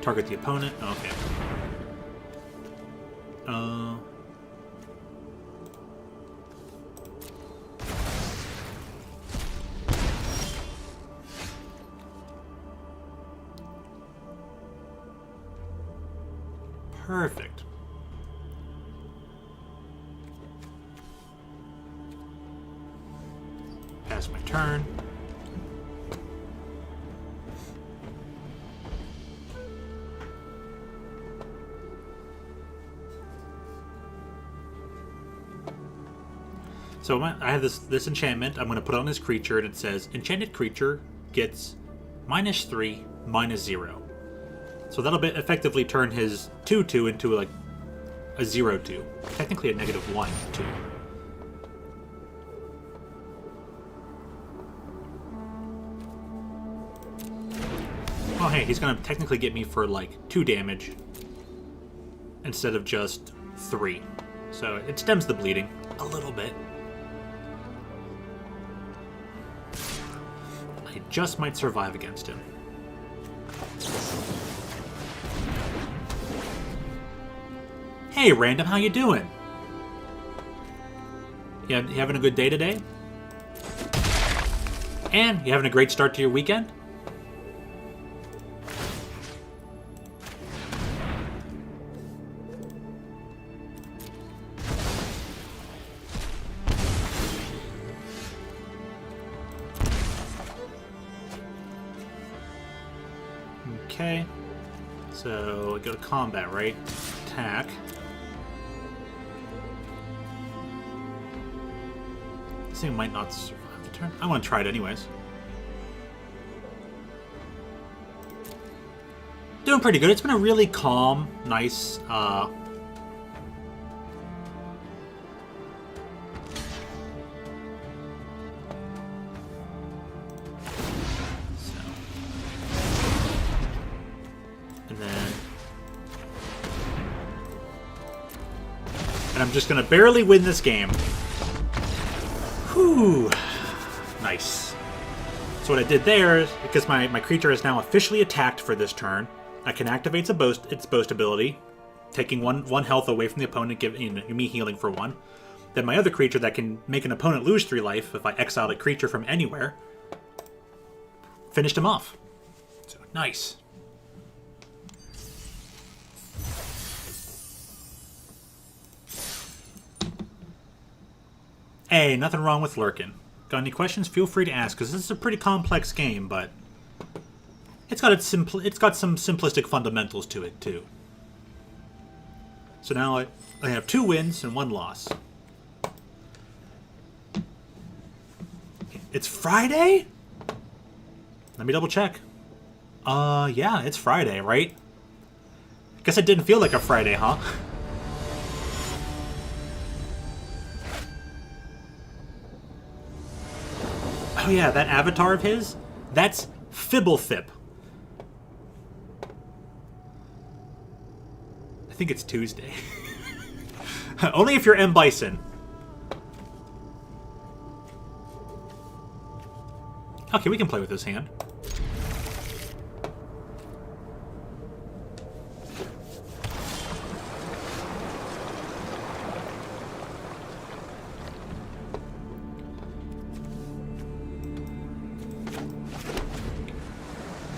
Target the opponent. Okay. Perfect. Pass my turn. So I have this enchantment. I'm going to put on this creature, and it says enchanted creature gets -3, -0. So that'll effectively turn his 2/2 into like a 0/2. Technically a -1/2. Oh hey, he's going to technically get me for like 2 damage instead of just 3. So it stems the bleeding a little bit. I just might survive against him. Hey, Random, how you doing? You having a good day today? And you having a great start to your weekend? Okay. So, go to combat, right? Attack. This thing might not survive the turn. I want to try it anyways. Doing pretty good. It's been a really calm, nice, and I'm just gonna barely win this game. Whew. Nice. So what I did there is, because my creature is now officially attacked for this turn, I can activate its boast ability, taking one health away from the opponent, giving me healing for 1. Then my other creature that can make an opponent lose 3 life if I exile a creature from anywhere, finished him off. So nice. Hey, nothing wrong with lurking. Got any questions? Feel free to ask, because this is a pretty complex game, but it's got some simplistic fundamentals to it too. So now I have 2 wins and 1 loss. It's Friday? Let me double check. Yeah, it's Friday, right? Guess it didn't feel like a Friday, huh? Oh yeah, that avatar of his? That's Fibblethip. I think it's Tuesday. Only if you're M. Bison. Okay, we can play with this hand.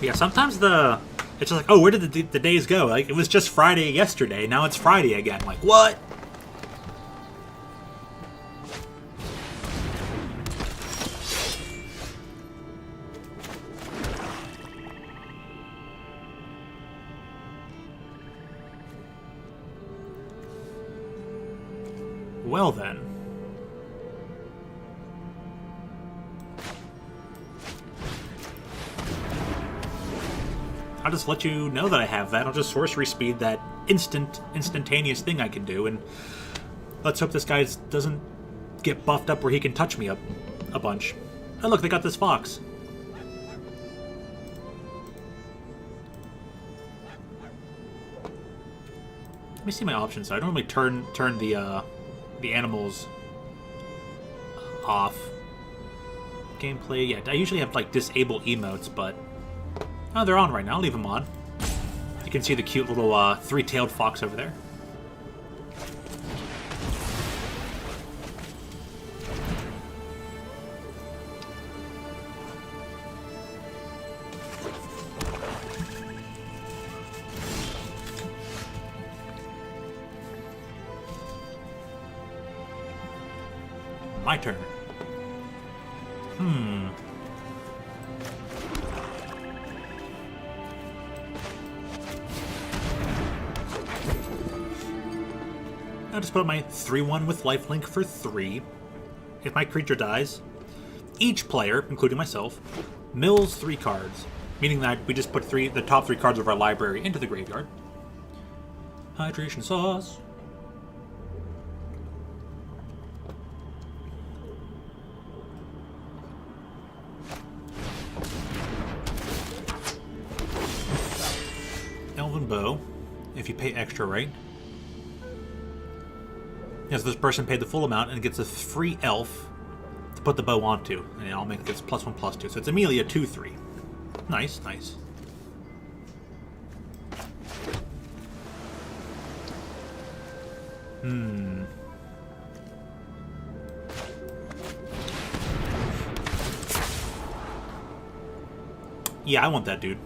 Yeah, sometimes it's just like, oh, where did the days go? Like, it was just Friday yesterday, now it's Friday again. Like, what? Well then. I'll just let you know that I have that. I'll just sorcery speed that instantaneous thing I can do, and let's hope this guy doesn't get buffed up where he can touch me up a bunch. Oh look, they got this fox. Let me see my options. I don't normally turn the animals off. Gameplay, yeah. I usually have like disable emotes, but oh, they're on right now. I'll leave them on. You can see the cute little three-tailed fox over there. My turn. I'll just put my 3/1 with lifelink for 3. If my creature dies, each player, including myself, mills 3 cards, meaning that we just put the top 3 cards of our library into the graveyard. Hydration sauce. Elven Bow, if you pay extra, right? Yes, this person paid the full amount and gets a free elf to put the bow onto. And I'll make this +1/+2. So it's immediately a 2/3. Nice, nice. Yeah, I want that dude.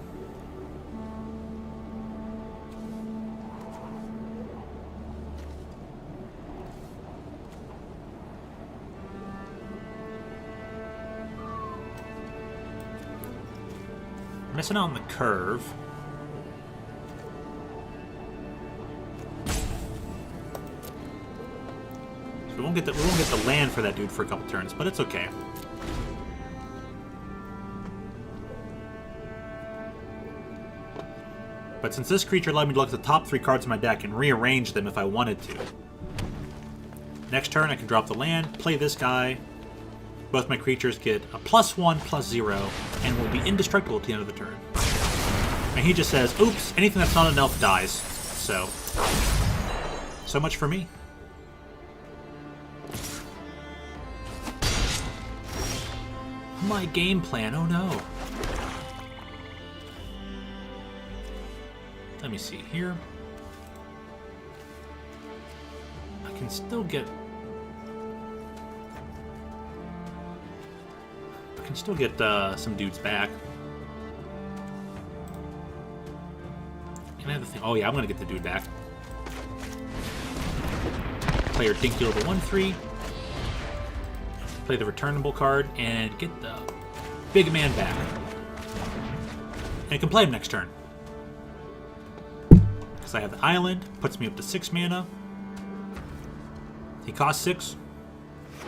Missing out on the curve. So we won't get the land for that dude for a couple turns, but it's okay. But since this creature allowed me to look at the top 3 cards in my deck and rearrange them if I wanted to. Next turn I can drop the land, play this guy. Both my creatures get a +1/+0 and will be indestructible at the end of the turn. And he just says, oops, anything that's not an elf dies. So much for me. My game plan, oh no. Let me see here. I can still get some dudes back. Can I have the thing? Oh yeah, I'm gonna get the dude back. Play your dinky little 1/3. Play the returnable card and get the big man back. And I can play him next turn. Because I have the island, puts me up to 6 mana. He costs 6.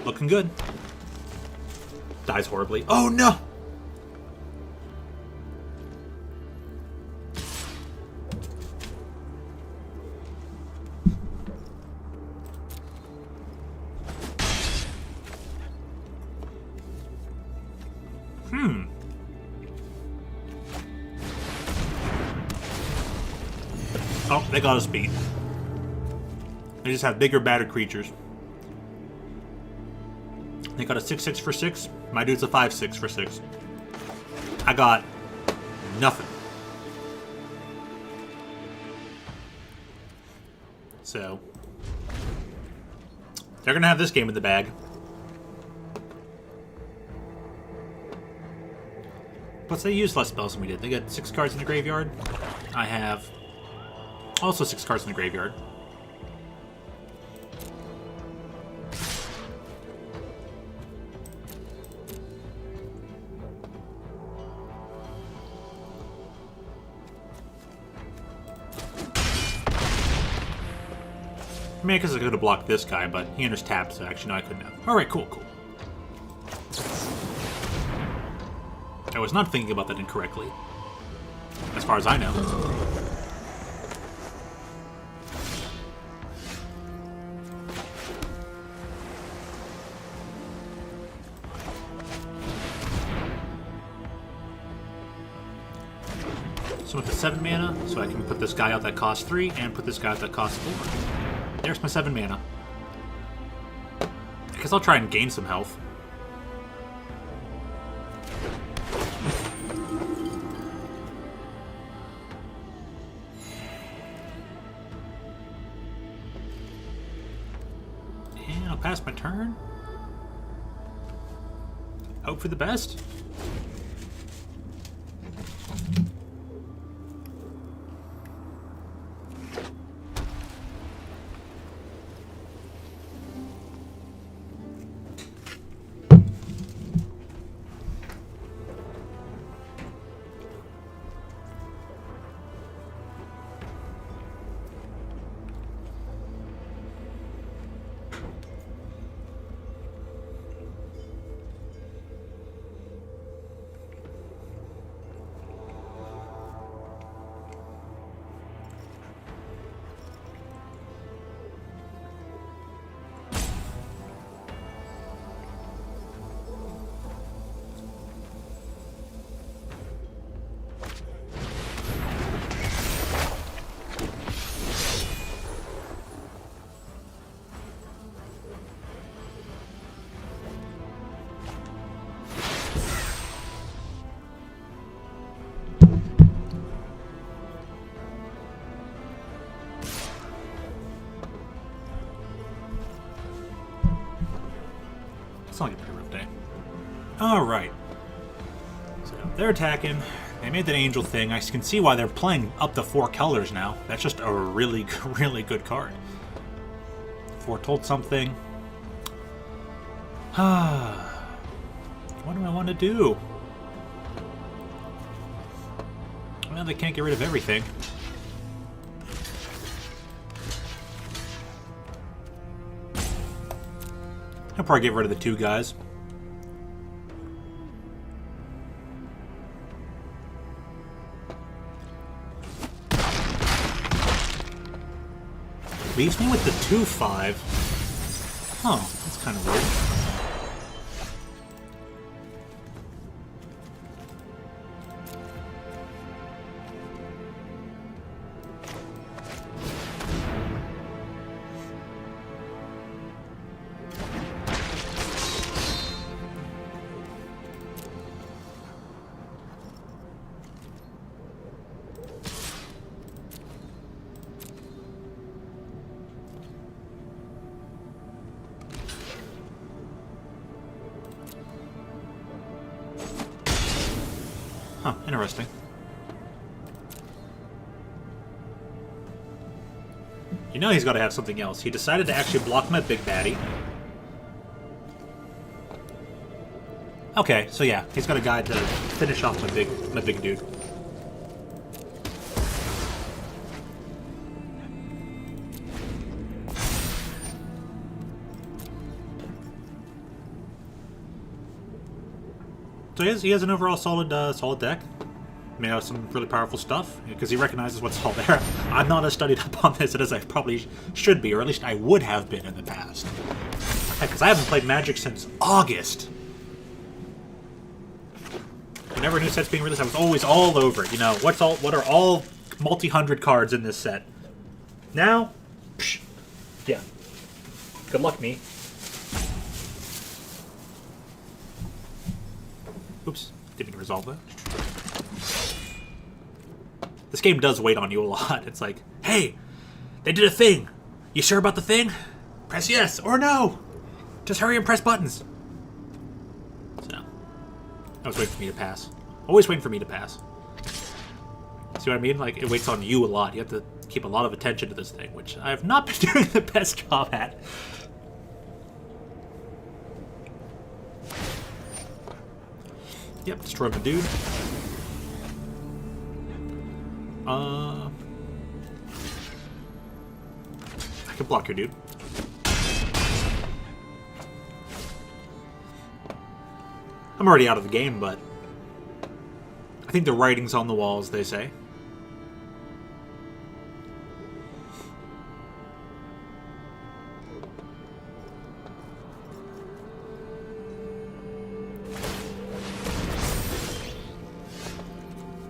Looking good. Dies horribly. Oh no! Oh, they got us beat. They just have bigger, badder creatures. They got a 6/6 for 6. My dude's a 5/6 for 6. I got nothing. So they're gonna have this game in the bag. Plus, they use less spells than we did. They got 6 cards in the graveyard. I have also 6 cards in the graveyard. I mean, I guess I could have blocked this guy, but he enters tapped, so actually, no, I couldn't have. Alright, cool, cool. I was not thinking about that incorrectly. As far as I know. So with the 7 mana, so I can put this guy out that costs 3, and put this guy out that costs 4. There's my 7 mana. I guess I'll try and gain some health. I'll pass my turn. Hope for the best. It's not like a pretty rough day. Alright. So they're attacking. They made that angel thing. I can see why they're playing up to 4 colors now. That's just a really, really good card. Foretold something. What do I want to do? Well, they can't get rid of everything. I'll probably get rid of the 2 guys. Leaves me with the 2/5. Huh, that's kind of weird. Huh, interesting. You know he's got to have something else. He decided to actually block my big baddie. Okay, so yeah, he's got a guy to finish off my big dude. So he has an overall solid deck. May have some really powerful stuff because he recognizes what's all there. I'm not as studied up on this as I probably should be, or at least I would have been in the past. Because I haven't played Magic since August. Whenever a new set's being released, I was always all over it. You know, what are all multi-hundred cards in this set? Now, psh, yeah. Good luck, me. Oops, didn't resolve that. This game does wait on you a lot. It's like, hey, they did a thing. You sure about the thing? Press yes or no. Just hurry and press buttons. So, I was waiting for me to pass. Always waiting for me to pass. See what I mean? Like, it waits on you a lot. You have to keep a lot of attention to this thing, which I have not been doing the best job at. Yep, destroy my dude. I can block your dude. I'm already out of the game, but I think the writing's on the wall, as they say.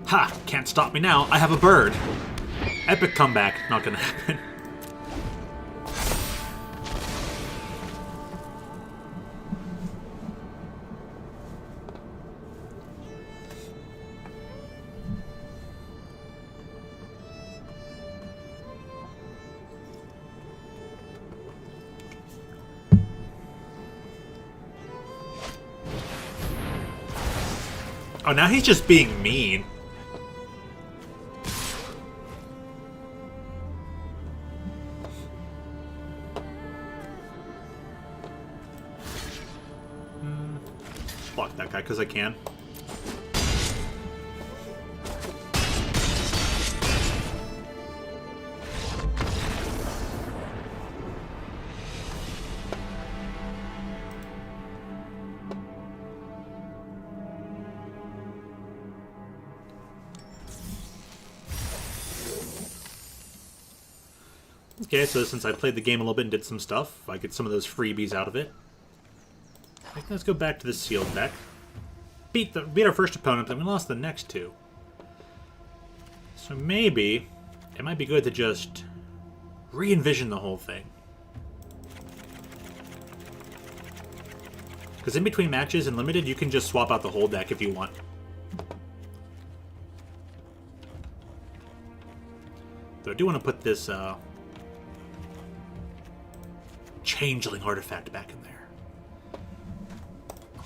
Ha! Can't stop me now. I have a bird. Epic comeback. Not gonna happen. Oh, now he's just being mean. Block that guy because I can. Okay, so since I played the game a little bit and did some stuff, I get some of those freebies out of it. Let's go back to the sealed deck. Beat our first opponent, and we lost the next two. So maybe it might be good to just re-envision the whole thing. Because in between matches and limited, you can just swap out the whole deck if you want. Though I do want to put this changeling artifact back in there.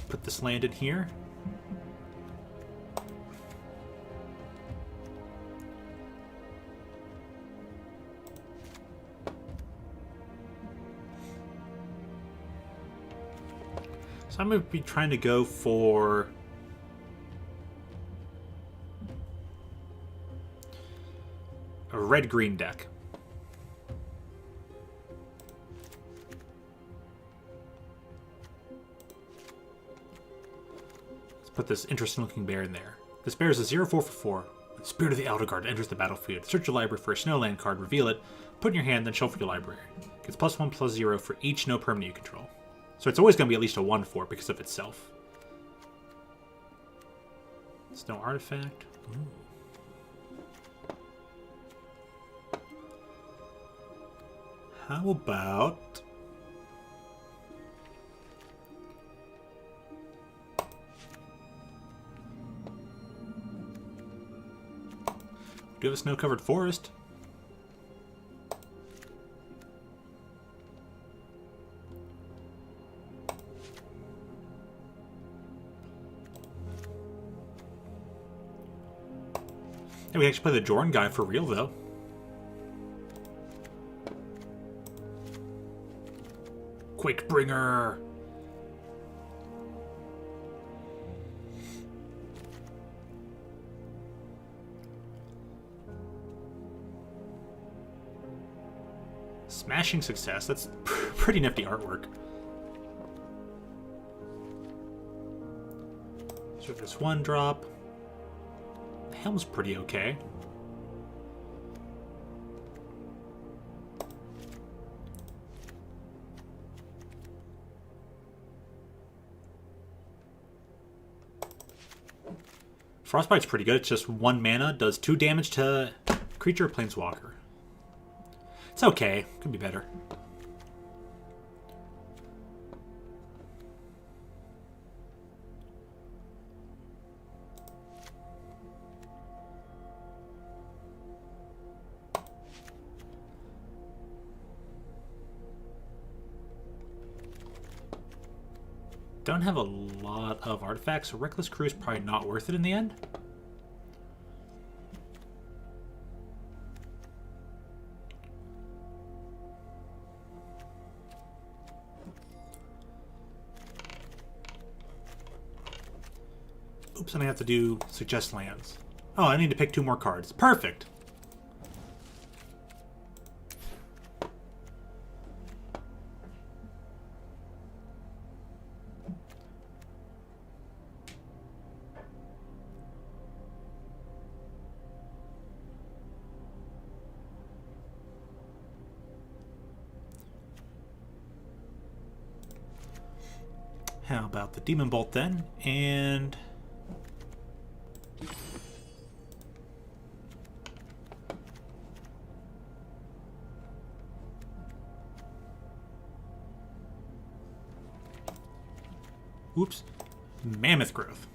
Put this land in here. So I'm going to be trying to go for a red-green deck. Put this interesting-looking bear in there. This bear is a 0/4 for 4. When the Spirit of the Elder Guard enters the battlefield, search your library for a snowland card, reveal it, put it in your hand, then shuffle your library. Gets +1/+0 for each no permanent you control. So it's always going to be at least a 1/4 because of itself. Snow artifact. Ooh. How about... we do have a snow-covered forest. And we can actually play the Jorn guy for real, though. Quakebringer! Smashing Success. That's pretty nifty artwork. So this one drop. The helm's pretty okay. Frostbite's pretty good. It's just 1 mana, does 2 damage to creature or planeswalker. It's okay. Could be better. Don't have a lot of artifacts, so Reckless Crew is probably not worth it in the end. Oops, and I have to do suggest lands. Oh, I need to pick 2 more cards. Perfect! How about the Demon Bolt then? And... oops. Mammoth Growth.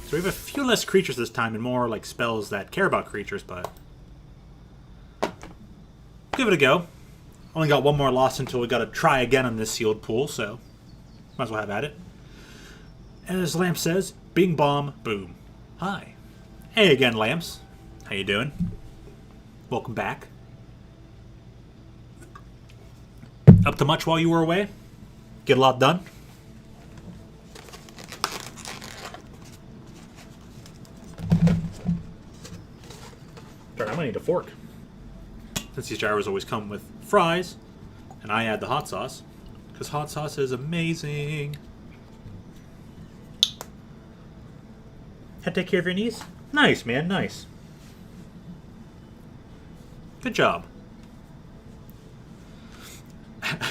So we have a few less creatures this time and more like spells that care about creatures, but... give it a go. Only got 1 more loss until we gotta try again on this sealed pool, so... might as well have at it. As Lamp says, Bing bomb, boom. Hi. Hey again, Lamps. How you doing? Welcome back. Up to much while you were away? Get a lot done? Sorry, I'm gonna need a fork. Since these gyros always come with fries, and I add the hot sauce, because hot sauce is amazing. Had to take care of your knees? Nice, man, nice. Good job.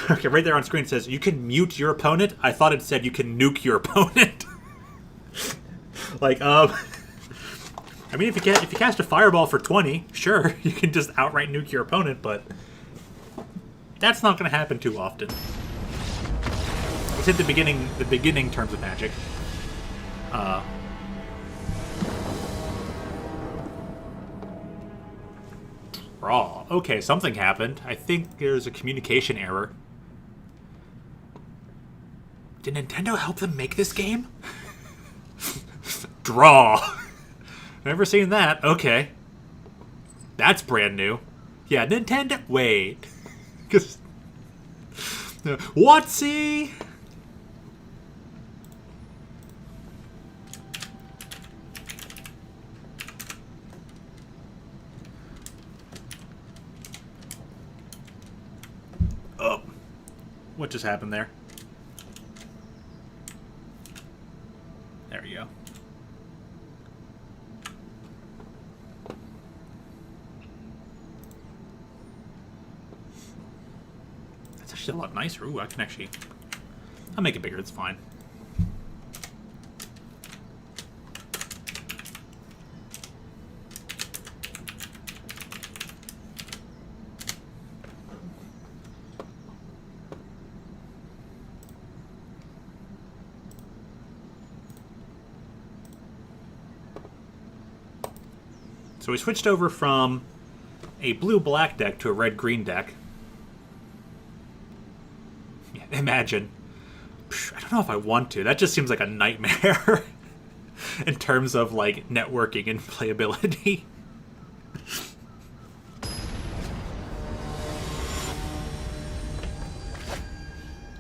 Okay, right there on screen it says, you can mute your opponent. I thought it said you can nuke your opponent. Like, I mean, if you cast a fireball for 20, sure, you can just outright nuke your opponent, but that's not going to happen too often. It's at the beginning terms of Magic. Raw. Okay, something happened. I think there's a communication error. Did Nintendo help them make this game? Draw. Never seen that. Okay. That's brand new. Yeah, Nintendo... Wait. Because... Whatsy? Oh. What just happened there? There we go. That's actually a lot nicer. Ooh, I can actually... I'll make it bigger, it's fine. So we switched over from a blue-black deck to a red-green deck. Yeah, imagine. I don't know if I want to. That just seems like a nightmare in terms of, like, networking and playability.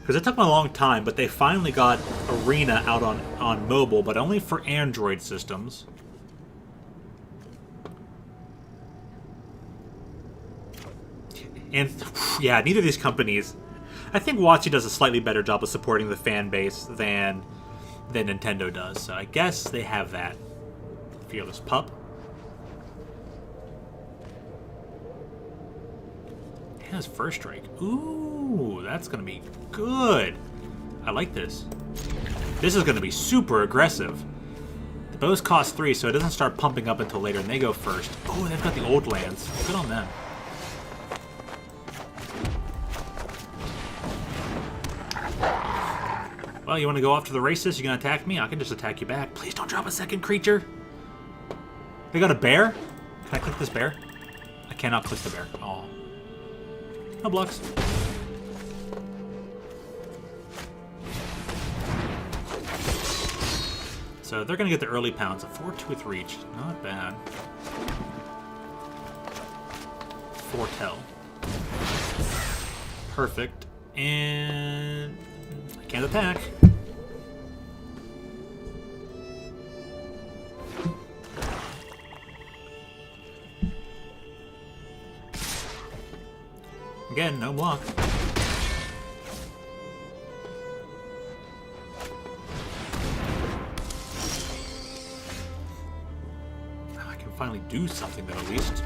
Because it took them a long time, but they finally got Arena out on mobile, but only for Android systems. And, yeah, neither of these companies... I think WotC does a slightly better job of supporting the fan base than Nintendo does. So I guess they have that. Fearless Pup. It has First Strike. Ooh, that's going to be good. I like this. This is going to be super aggressive. The bows cost 3, so it doesn't start pumping up until later, and they go first. Oh, they've got the old lands. Good on them. Well, you want to go off to the races? You gonna attack me? I can just attack you back. Please don't drop a second creature. They got a bear? Can I click this bear? I cannot click the bear. Oh. No blocks. So they're gonna get the early pounds. A 4-2 with reach. Not bad. Foretell. Perfect. And... I can't attack. Again, no block. I can finally do something, though, at least.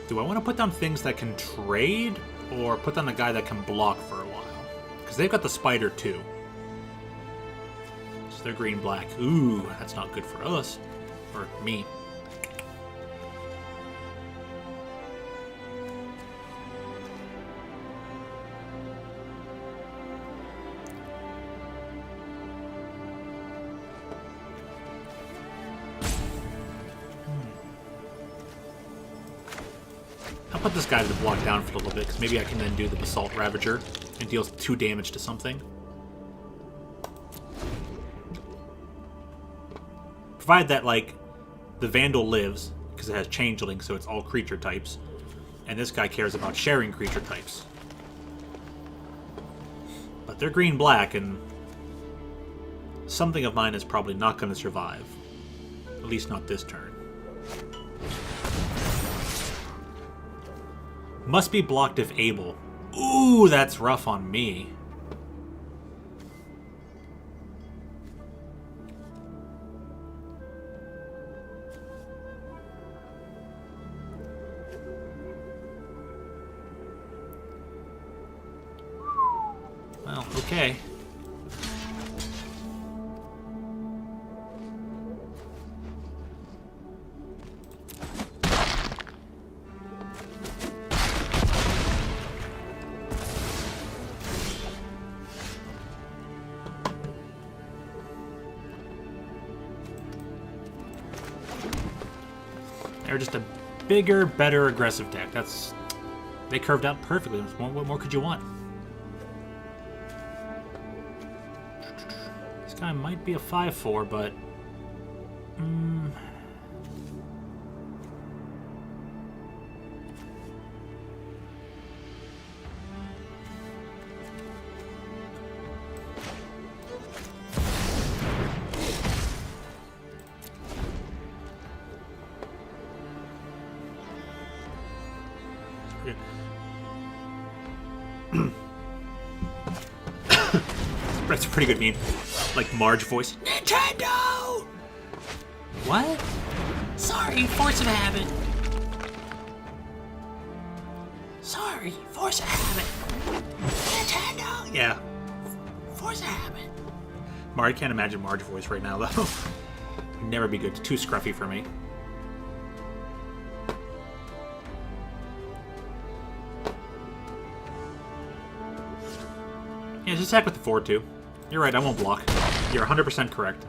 Do I want to put down things that can trade, or put down the guy that can block for a while? Because they've got the spider, too. So they're green-black. Ooh, that's not good for us. Or me. How put this guy to block down for a little bit, because maybe I can then do the Basalt Ravager and deals 2 damage to something. Provided that, like, the Vandal lives, because it has Changeling, so it's all creature types. And this guy cares about sharing creature types. But they're green-black, and something of mine is probably not going to survive. At least not this turn. Must be blocked if able. Ooh, that's rough on me. Well, okay. They're just a bigger, better aggressive deck. They curved out perfectly. What more could you want? This guy might be a 5/4, but that's a pretty good meme. Like Marge voice. Nintendo! What? Sorry, force of habit. Sorry, force of habit. Nintendo! Yeah. Force of habit. I can't imagine Marge voice right now, though. Never be good. It's too scruffy for me. Yeah, just attack with the 4/2. You're right, I won't block. You're 100% correct.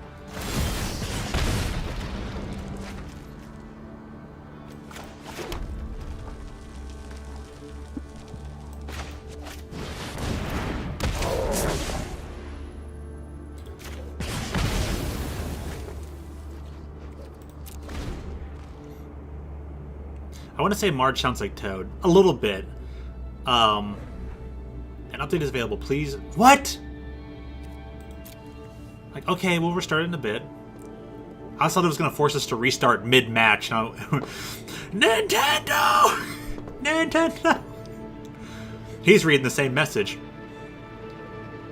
I want to say Marge sounds like Toad. A little bit. An update is available, please. What? Like, okay, we'll restart it in a bit. I thought it was going to force us to restart mid-match. Now, Nintendo! Nintendo! He's reading the same message.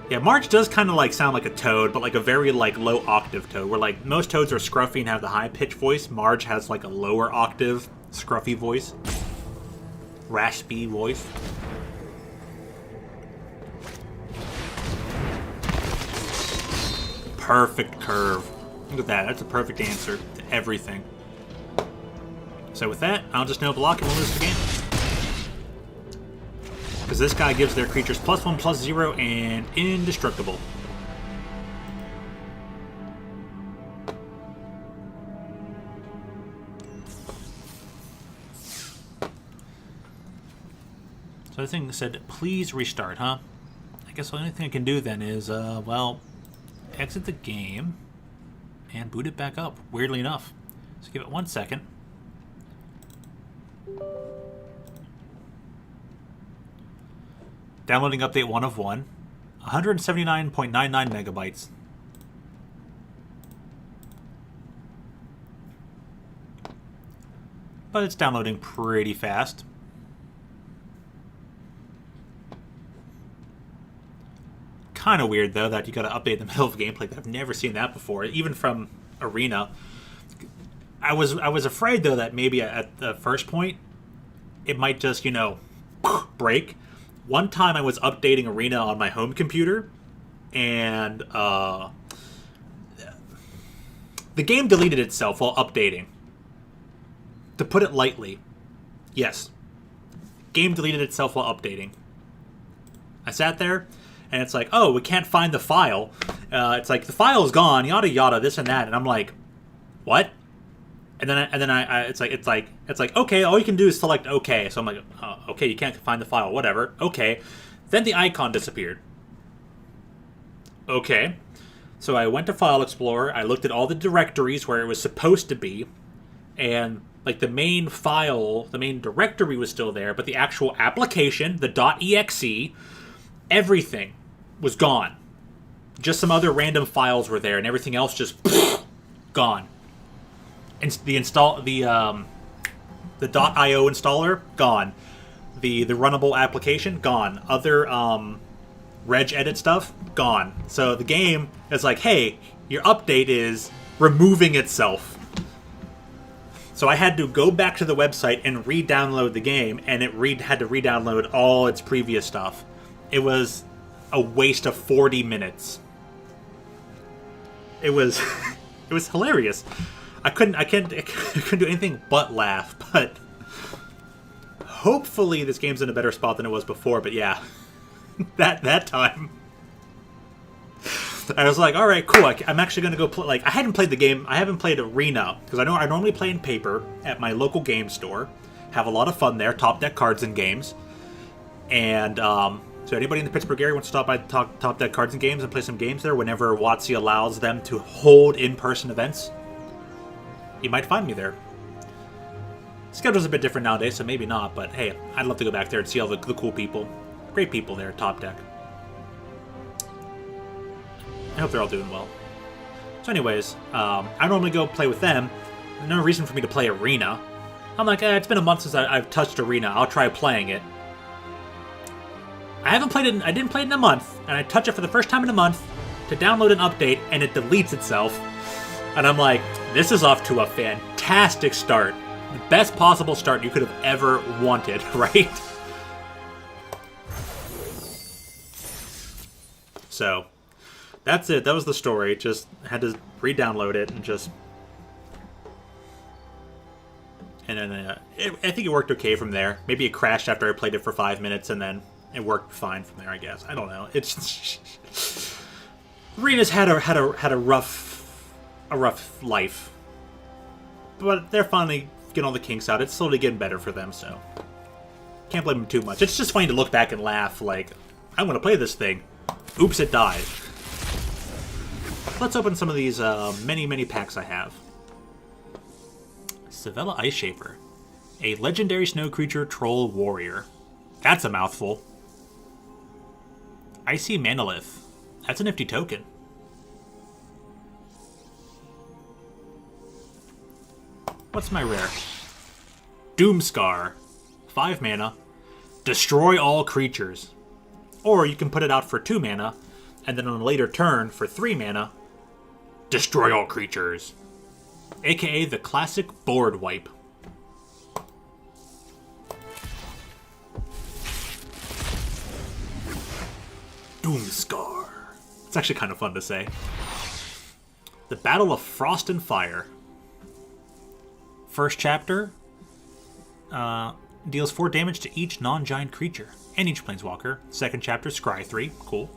Yeah, Marge does kind of like sound like a Toad, but like a very like low octave Toad, where like most Toads are scruffy and have the high pitch voice. Marge has like a lower octave, scruffy voice. Raspy voice. Perfect curve. Look at that. That's a perfect answer to everything. So with that, I'll just no block and we'll lose the game. Because this guy gives their creatures +1/+0 and indestructible. So the thing said, please restart, huh? I guess the only thing I can do then is, well, exit the game and boot it back up, weirdly enough. So give it 1 second. Downloading update 1 of 1. 179.99 megabytes. But it's downloading pretty fast. Kind of weird though that you got to update in the middle of gameplay. I've never seen that before, even from Arena. I was afraid though that maybe at the first point it might just, you know, break. One time I was updating Arena on my home computer and the game deleted itself while updating. To put it lightly. Yes. Game deleted itself while updating. I sat there and it's like, oh, we can't find the file. It's like, the file is gone, yada yada, this and that. And I'm like, what? it's like okay, all you can do is select okay. So I'm like, oh, okay, you can't find the file, whatever. Okay, then the icon disappeared. Okay, so I went to File Explorer. I looked at all the directories where it was supposed to be, and like the main file, the main directory was still there, but the actual application, the .exe, everything was gone. Just some other random files were there, and everything else just gone. And the .io installer gone. The runnable application gone. Other reg edit stuff gone. So the game is like, hey, your update is removing itself. So I had to go back to the website and re-download the game, and it had to re-download all its previous stuff. It was a waste of 40 minutes. It was it was hilarious. I couldn't do anything but laugh, but hopefully this game's in a better spot than it was before, but yeah. that time I was like, all right, cool. I'm actually going to go play. Like, I hadn't played the game. I haven't played Arena because I normally play in paper at my local game store. Have a lot of fun there. Top Deck Cards and Games. And so anybody in the Pittsburgh area wants to stop by Top Deck Cards and Games and play some games there whenever WotC allows them to hold in-person events, you might find me there. Schedule's a bit different nowadays, so maybe not. But hey, I'd love to go back there and see all the cool people. Great people there at Top Deck. I hope they're all doing well. So anyways, I normally go play with them. No reason for me to play Arena. I'm like, it's been a month since I've touched Arena. I'll try playing it. I haven't played it. I didn't play it in a month, and I touch it for the first time in a month to download an update, and it deletes itself. And I'm like, this is off to a fantastic start. The best possible start you could have ever wanted, right? So, that's it. That was the story. Just had to re-download it and just... And then I think it worked okay from there. Maybe it crashed after I played it for 5 minutes, and then it worked fine from there, I guess. I don't know. It's... Arena's had a rough life. But they're finally getting all the kinks out. It's slowly getting better for them, so... Can't blame them too much. It's just funny to look back and laugh, like, I'm going to play this thing. Oops, it died. Let's open some of these many packs I have. Savella Ice Shaper. A legendary snow creature troll warrior. That's a mouthful. Icy Manalith. That's a nifty token. What's my rare? Doomscar. 5 mana. Destroy all creatures. Or you can put it out for 2 mana, and then on a later turn, for 3 mana, destroy all creatures. AKA the classic board wipe. Doomscar. It's actually kind of fun to say. The Battle of Frost and Fire. First chapter deals 4 damage to each non-giant creature and each planeswalker. Second chapter, Scry 3. Cool.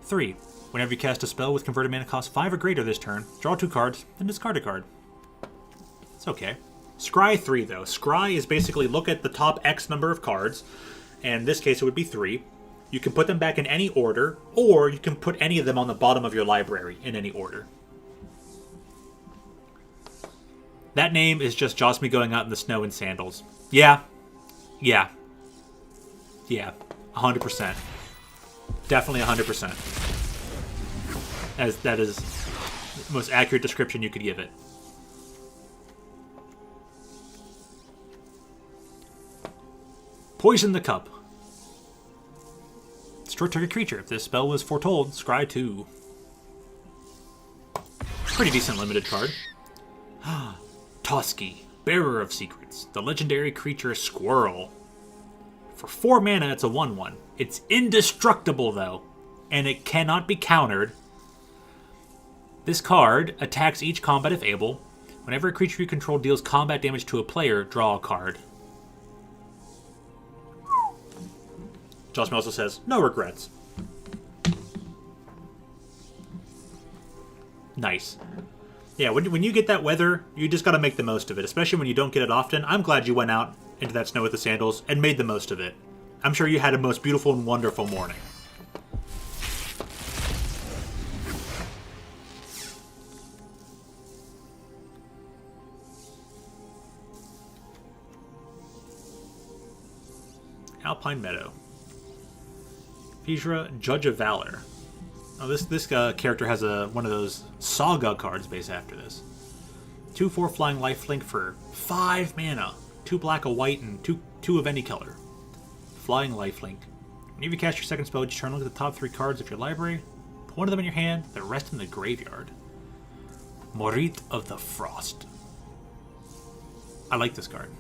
3. Whenever you cast a spell with converted mana cost 5 or greater this turn, draw 2 cards, then discard a card. It's okay. Scry 3, though. Scry is basically look at the top X number of cards, and in this case it would be 3. You can put them back in any order, or you can put any of them on the bottom of your library in any order. That name is just me going out in the snow in sandals. Yeah. 100%. Definitely 100%. As that is the most accurate description you could give it. Poison the Cup. Destroy target creature. If this spell was foretold, scry 2. Pretty decent limited card. Toski, Bearer of Secrets. The legendary creature Squirrel. For 4 mana, it's a 1/1. It's indestructible, though, and it cannot be countered. This card attacks each combat if able. Whenever a creature you control deals combat damage to a player, draw a card. Josh also says, no regrets. Nice. Yeah, when you get that weather, you just got to make the most of it, especially when you don't get it often. I'm glad you went out into that snow with the sandals and made the most of it. I'm sure you had a most beautiful and wonderful morning. Alpine Meadow. Phaedra, Judge of Valor. Oh, this character has one of those Saga cards based after this. 2/4 flying lifelink for 5 mana. 2 black, a white, and two of any color. Flying lifelink. Whenever you cast your second spell each turn, look at the top 3 cards of your library. Put one of them in your hand, the rest in the graveyard. Morit of the Frost. I like this card.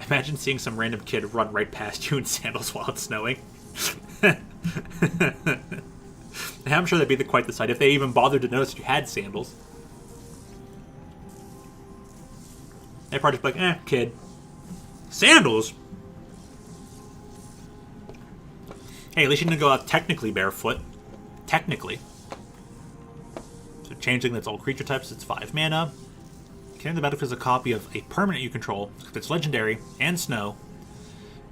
Imagine seeing some random kid run right past you in sandals while it's snowing. I'm sure that'd be quite the sight if they even bothered to notice you had sandals. They'd probably just be like, kid. Sandals? Hey, at least you didn't go out technically barefoot. Technically. So changeling that's all creature types, it's 5 mana. You can enter the battlefield as a copy of a permanent you control, if it's legendary and snow.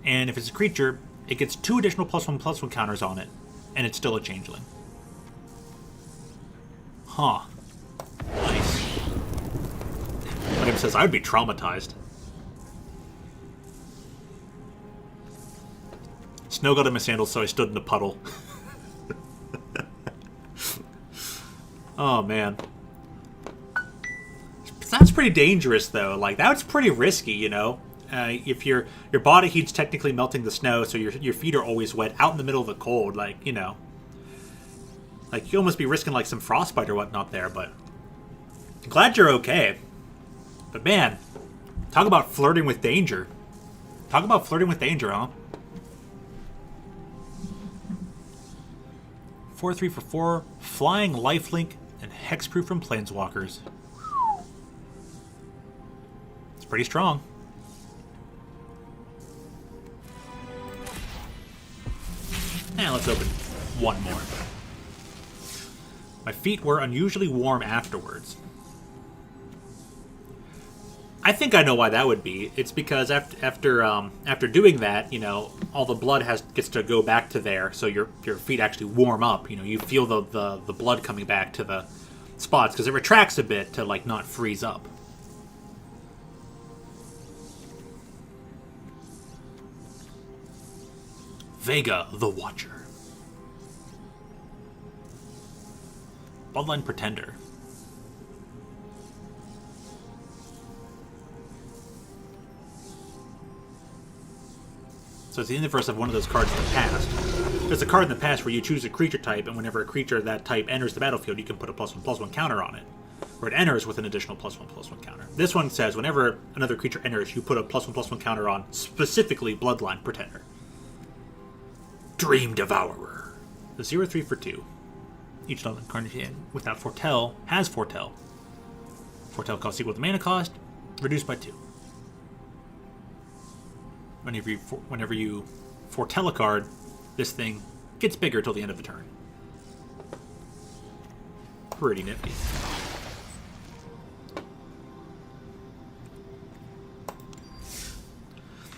And if it's a creature, it gets 2 additional +1/+1 counters on it, and it's still a changeling. Huh. Nice. Like says, I would be traumatized. Snow got in my sandals, so I stood in a puddle. Oh, man. That's pretty dangerous, though. Like, that's pretty risky, you know? If your body heat's technically melting the snow, so your feet are always wet out in the middle of the cold, like, you know. Like, you almost be risking, like, some frostbite or whatnot there, but I'm glad you're okay. But, man, talk about flirting with danger. Talk about flirting with danger, huh? 4/3 for 4, flying lifelink, and hexproof from Planeswalkers. It's pretty strong. Now let's open one more. My feet were unusually warm afterwards. I think I know why that would be. It's because after doing that, you know, all the blood gets to go back to there, so your feet actually warm up. You know, you feel the blood coming back to the spots because it retracts a bit to like not freeze up. Vega the Watcher. Bloodline Pretender. So it's the inverse of one of those cards in the past. There's a card in the past where you choose a creature type, and whenever a creature of that type enters the battlefield, you can put a +1/+1 counter on it. Or it enters with an additional +1/+1 counter. This one says whenever another creature enters, you put a +1/+1 counter on, specifically Bloodline Pretender. Dream Devourer. The 0/3 for 2. Each incarnation without Foretell has Foretell. Foretell cost equal to mana cost, reduced by 2. Whenever you foretell a card, this thing gets bigger till the end of the turn. Pretty nifty.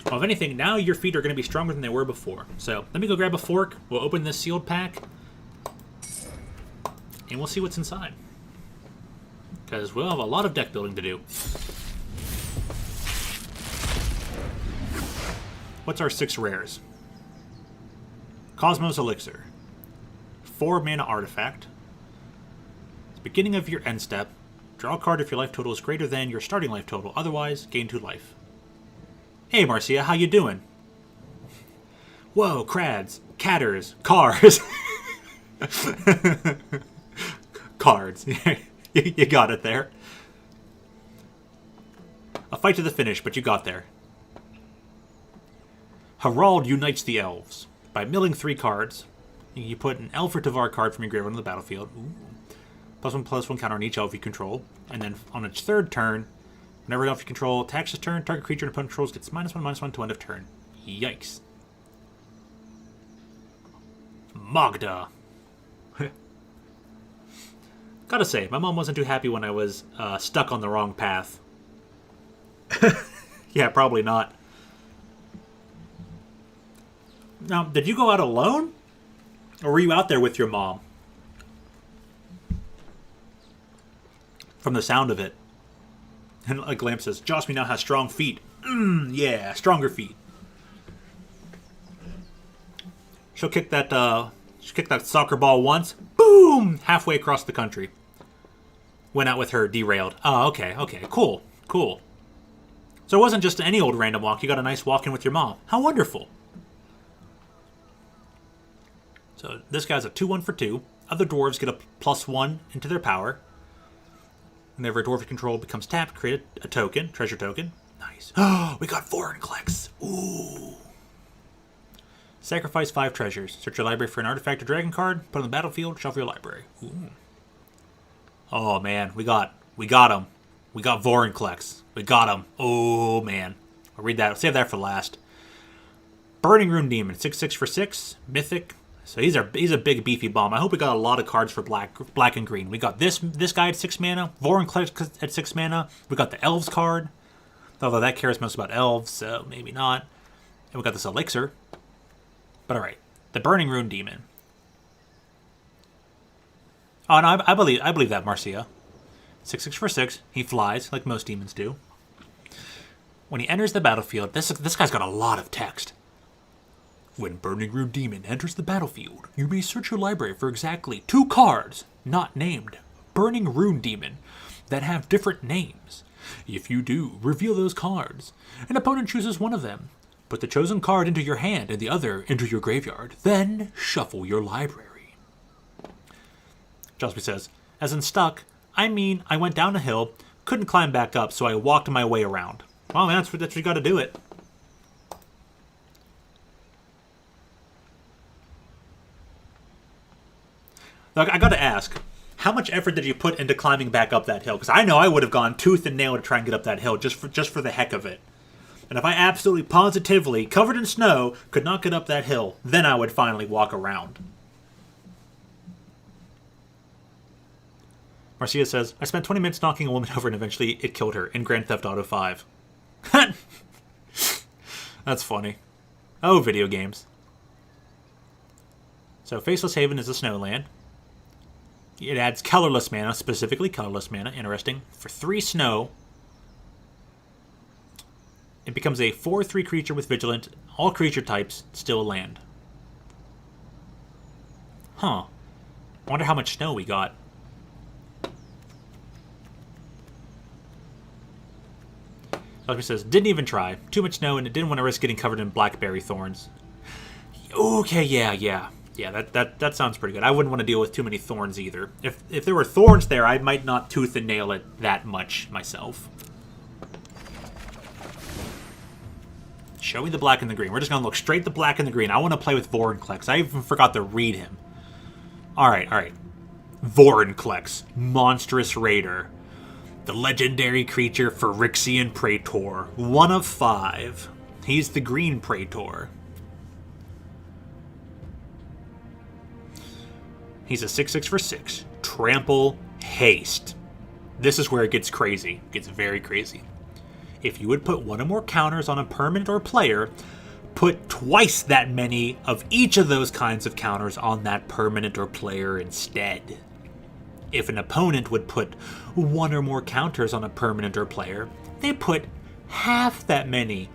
Well, if anything, now your feet are going to be stronger than they were before. So let me go grab a fork. We'll open this sealed pack, and we'll see what's inside. Because we'll have a lot of deck building to do. What's our 6 rares? Cosmos Elixir. 4 mana artifact. It's the beginning of your end step. Draw a card if your life total is greater than your starting life total. Otherwise, gain 2 life. Hey Marcia, how you doing? Whoa, crads, catters, cars. Cards. You got it there. A fight to the finish, but you got there. Herald unites the elves. By milling 3 cards, you put an Elf or Tavar card from your graveyard on the battlefield. +1/+1 counter on each elf you control. And then on its 3rd turn, whenever an elf you control attacks this turn, target creature and opponent controls gets -1/-1 to end of turn. Yikes. Magda. Gotta say, my mom wasn't too happy when I was stuck on the wrong path. Yeah, probably not. Now, did you go out alone? Or were you out there with your mom? From the sound of it. And like Lamp says, Josmy now has strong feet. Yeah, stronger feet. She'll kick that soccer ball once. Boom! Halfway across the country. Went out with her, derailed. Oh, okay, cool. So it wasn't just any old random walk. You got a nice walk in with your mom. How wonderful. So this guy's a 2-1 for 2. Other dwarves get a +1 into their power. Whenever a dwarf you control becomes tapped, create a token, treasure token. Nice. Oh, we got Vorinclex. Ooh. Sacrifice 5 treasures. Search your library for an artifact or dragon card. Put it on the battlefield. Shuffle your library. Ooh. Oh man, we got him. We got Vorinclex. We got him. Oh man. I'll read that. I'll save that for last. Burning Rune Demon. 6/6 for 6. Mythic. So he's a big beefy bomb. I hope we got a lot of cards for black and green. We got this guy at 6 mana, Vorinclex at 6 mana. We got the Elves card, although that cares most about Elves, so maybe not. And we got this Elixir. But all right, the Burning Rune Demon. Oh no, I believe that, Marcia. 6/6 for 6. He flies like most demons do. When he enters the battlefield, this guy's got a lot of text. When Burning Rune Demon enters the battlefield, you may search your library for exactly 2 cards, not named Burning Rune Demon, that have different names. If you do, reveal those cards. An opponent chooses one of them. Put the chosen card into your hand and the other into your graveyard. Then shuffle your library. Josby says, as in stuck, I mean I went down a hill, couldn't climb back up, so I walked my way around. Well, man, that's what you got to do it. Look, I gotta ask, how much effort did you put into climbing back up that hill? Because I know I would have gone tooth and nail to try and get up that hill just for the heck of it. And if I absolutely positively, covered in snow, could not get up that hill, then I would finally walk around. Marcia says, I spent 20 minutes knocking a woman over and eventually it killed her in Grand Theft Auto 5. That's funny. Oh, video games. So Faceless Haven is a snowland. It adds colorless mana, specifically colorless mana, interesting, for 3 snow. It becomes a 4/3 creature with Vigilant, all creature types, still land. Huh. Wonder how much snow we got. Like it says, didn't even try. Too much snow and it didn't want to risk getting covered in blackberry thorns. Okay, yeah. Yeah, that sounds pretty good. I wouldn't want to deal with too many thorns either. If there were thorns there, I might not tooth and nail it that much myself. Show me the black and the green. We're just going to look straight at the black and the green. I want to play with Vorinclex. I even forgot to read him. Alright. Vorinclex, Monstrous Raider. The legendary creature Phyrexian Praetor. 1 of 5. He's the green Praetor. He's a 6/6 for 6. Trample, Haste. This is where it gets crazy. It gets very crazy. If you would put 1 or more counters on a permanent or player, put twice that many of each of those kinds of counters on that permanent or player instead. If an opponent would put 1 or more counters on a permanent or player, they put half that many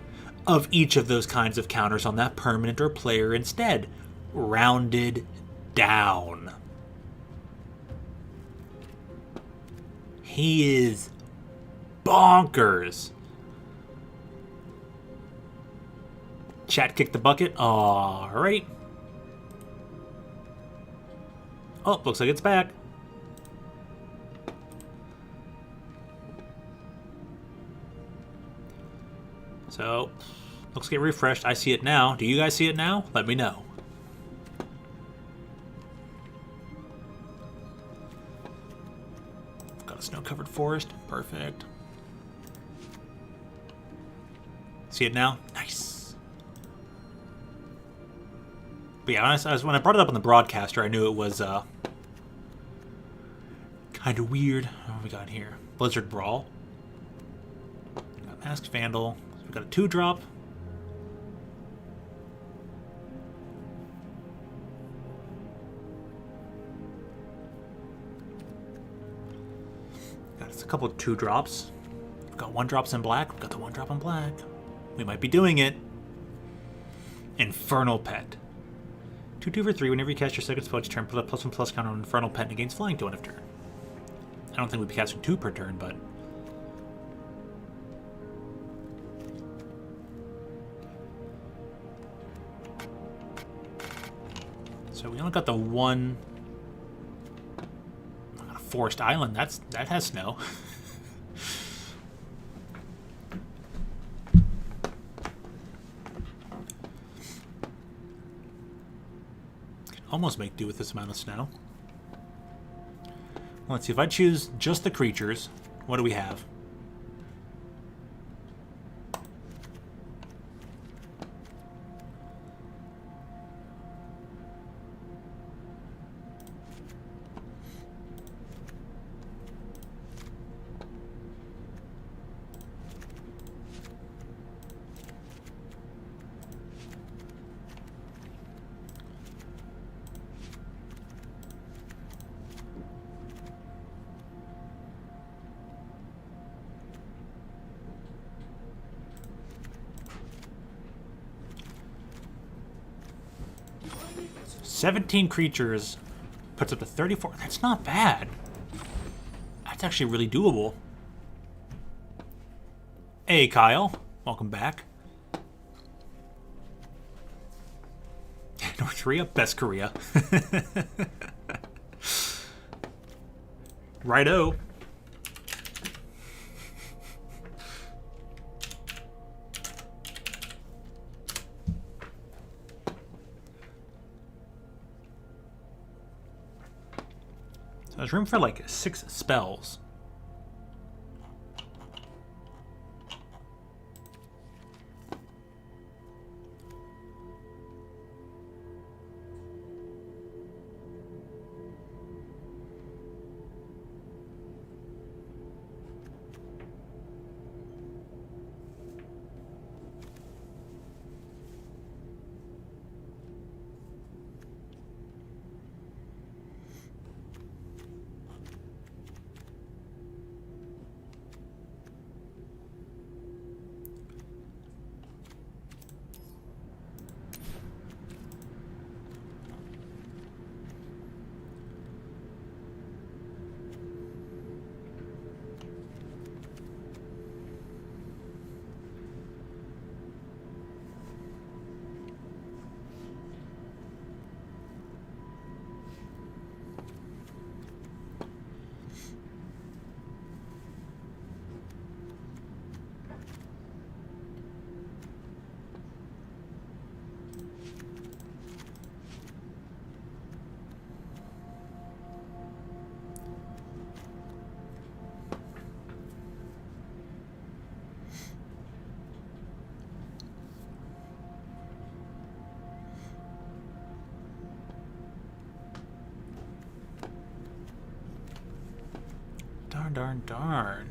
of each of those kinds of counters on that permanent or player instead. Rounded down. He is bonkers. Chat kicked the bucket. Alright. Oh, looks like it's back. So, looks like it refreshed. I see it now. Do you guys see it now? Let me know. Got a snow-covered forest. Perfect. See it now? Nice. But yeah, when I brought it up on the broadcaster, I knew it was Kind of weird. What have we got here? Blizzard Brawl. We got Masked Vandal. We got a 2-drop. Got us a couple of 2-drops. We've got 1-drops in black. We've got the 1-drop in black. We might be doing it. Infernal Pet. 2/2 for 3. Whenever you cast your second spell each turn, put a +1/+1 counter on Infernal Pet and it gains flying to end of turn. I don't think we'd be casting 2 per turn, but... So we only got the one... I got a Forest Island. That has snow. Almost make do with this amount of snow. Let's see, if I choose just the creatures, what do we have? $17 creatures puts up to 34. That's not bad. That's actually really doable. Hey, Kyle. Welcome back. North Korea? Best Korea. Righto. There's room for like 6 spells. Darn.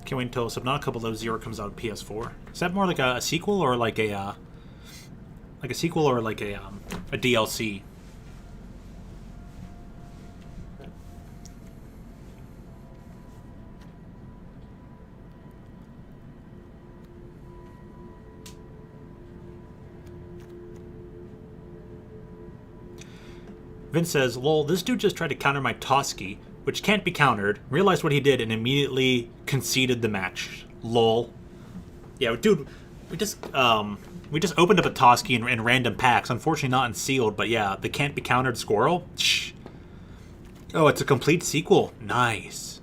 Can't wait until Subnautica Below Zero comes out on PS4. Is that more like a sequel or like a sequel or like a DLC? Vince says, lol, this dude just tried to counter my Toski, which can't be countered, realized what he did, and immediately conceded the match. Lol. Yeah, dude, we just opened up a Toski in random packs. Unfortunately not in sealed, but yeah, the can't be countered squirrel. Shh. Oh, it's a complete sequel. Nice.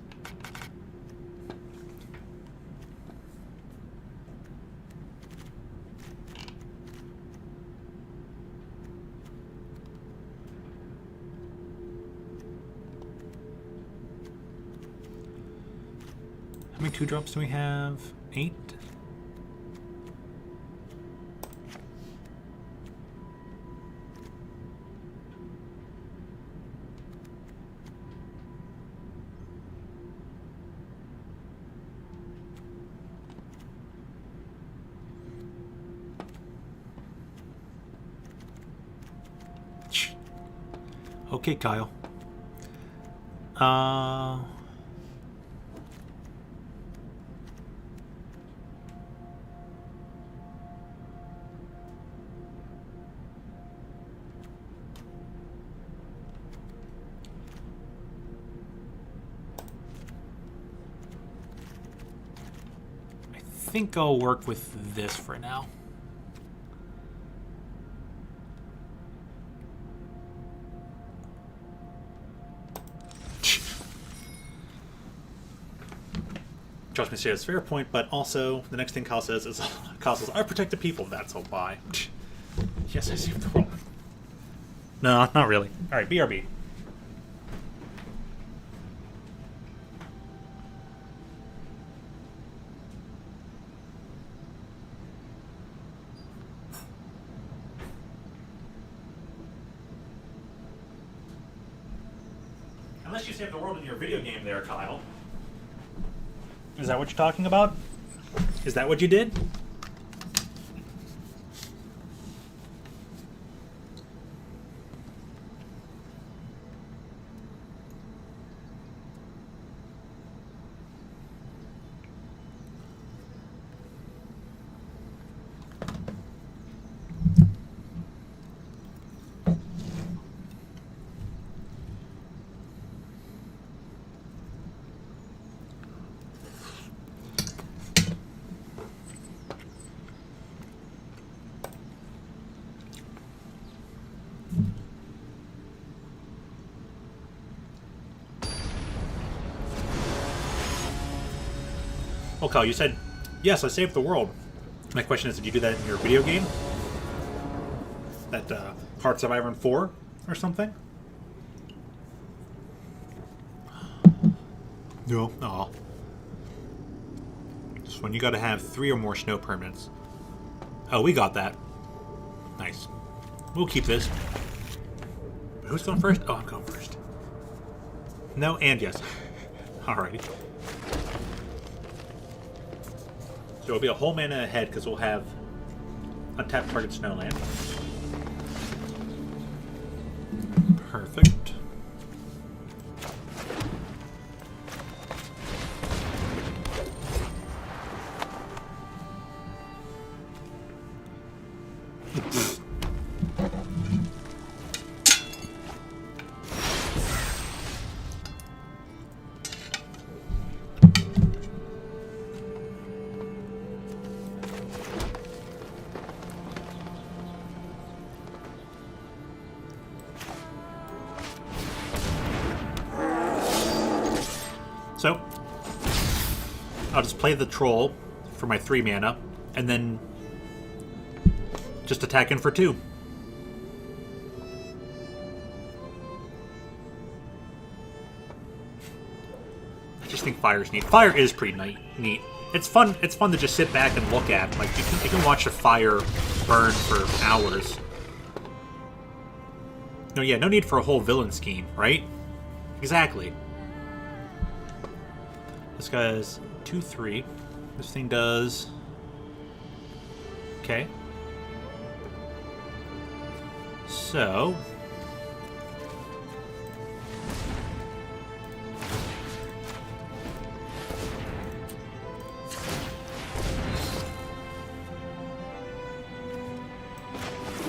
How many 2-drops do we have? 8? Okay, Kyle. I think I'll work with this for now. Trust me, it's a fair point, but also the next thing Kyle says is, I protect the people. That's a lie. Yes, I saved the world. No, not really. All right, BRB. Unless you save the world in your video game there, Kyle. Is that what you're talking about? Is that what you did? Oh, Kyle, you said, yes, I saved the world. My question is, did you do that in your video game? That Hearts of Iron 4 or something? No. Aw. This one, you gotta have 3 or more snow permanents. Oh, we got that. Nice. We'll keep this. Who's going first? Oh, I'm going first. No and yes. Alrighty. So it'll be a whole mana ahead because we'll have untapped target snowland. Perfect. So, I'll just play the troll for my 3 mana, and then just attack in for 2. I just think fire's neat. Fire is pretty neat. It's fun. It's fun to just sit back and look at. Like you can watch a fire burn for hours. No, yeah, no need for a whole villain scheme, right? Exactly. This guy's 2/3. This thing does... Okay. So...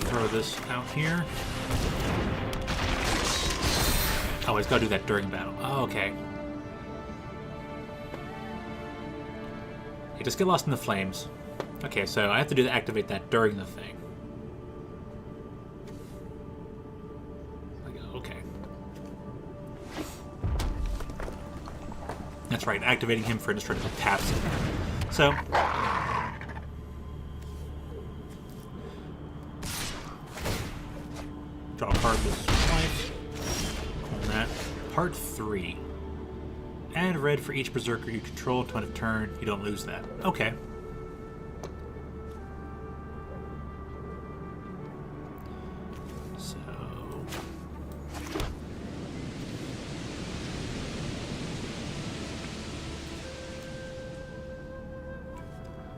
throw this out here. Oh, he's got to do that during battle. Oh, okay. You just get lost in the flames. Okay, so I have to activate that during the thing. Okay. That's right, activating him for indestructible taps it. So... draw a card this twice. On that. Part 3. Add red for each berserker you control to end of turn. You don't lose that. Okay. So...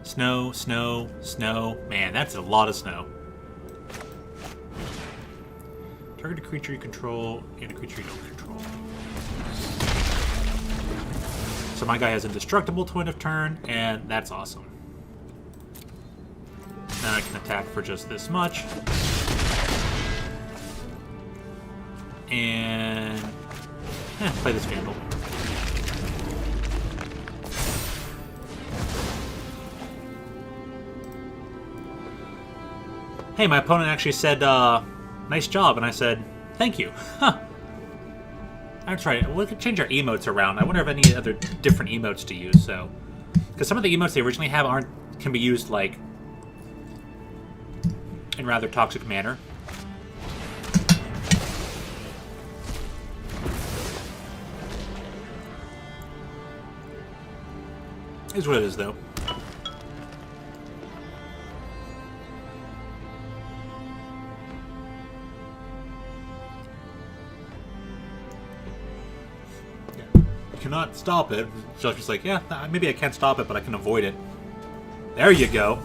snow, snow, snow. Man, that's a lot of snow. Target a creature you control and a creature you don't control. So my guy has indestructible to end of turn, and that's awesome. Now I can attack for just this much. And... play this Vandal. Hey, my opponent actually said, nice job, and I said, thank you. Huh. That's right. We could change our emotes around. I wonder if any other different emotes to use. So, because some of the emotes they originally have can be used like in rather toxic manner. Is what it is, though. Cannot stop it. Josh was like, yeah, maybe I can't stop it, but I can avoid it. There you go.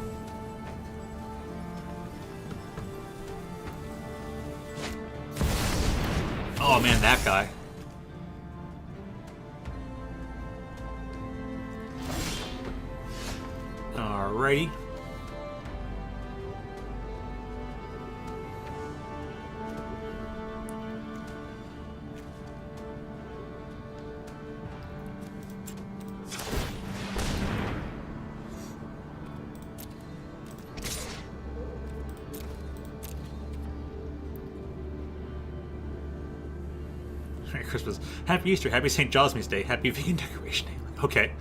Oh man, that guy. Alrighty. Merry Christmas. Happy Easter. Happy St. Josmy's Day. Happy Vegan Decoration Day. Okay.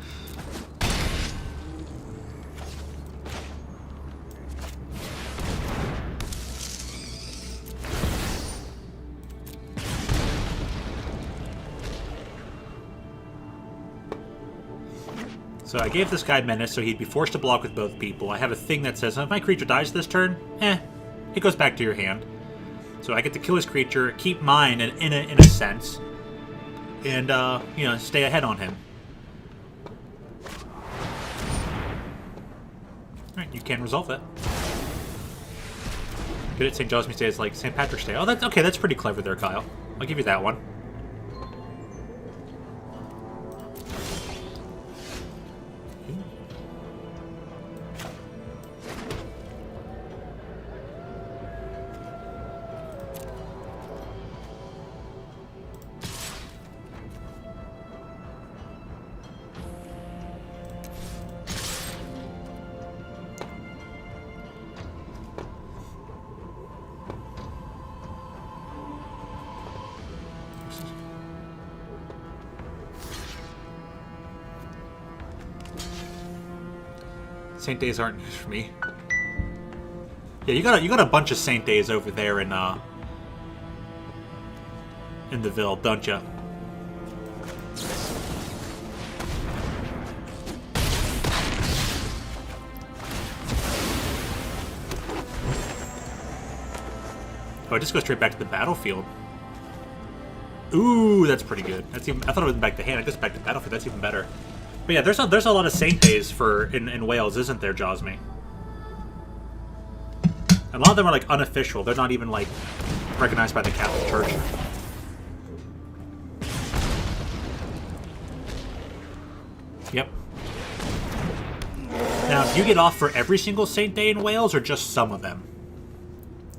So I gave this guy Menace so he'd be forced to block with both people. I have a thing that says, if my creature dies this turn, it goes back to your hand. So I get to kill his creature, keep mine in a sense, and, you know, stay ahead on him. Alright, you can resolve that. Good at St. Josmy's Day is like St. Patrick's Day. Oh, that's okay, that's pretty clever there, Kyle. I'll give you that one. Saint Days aren't news for me. Yeah, you got a bunch of Saint Days over there in the Ville, don't ya? Oh, it just goes straight back to the battlefield. Ooh, that's pretty good. That's even. I thought it was back to hand. It goes back to battlefield. That's even better. But yeah, there's a lot of Saint Days in Wales, isn't there, Josmy? And a lot of them are like unofficial. They're not even like recognized by the Catholic Church. Yep. Now, do you get off for every single Saint Day in Wales, or just some of them?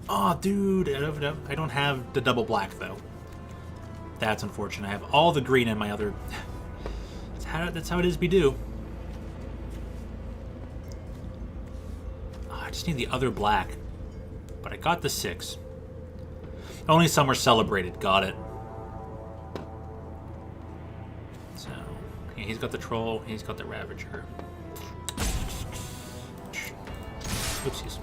Oh, dude, I don't have the double black though. That's unfortunate. I have all the green in my other... That's how it is be do. Oh, I just need the other black. But I got the 6. Only some were celebrated. Got it. So, yeah, he's got the troll. He's got the Ravager. Oopsies.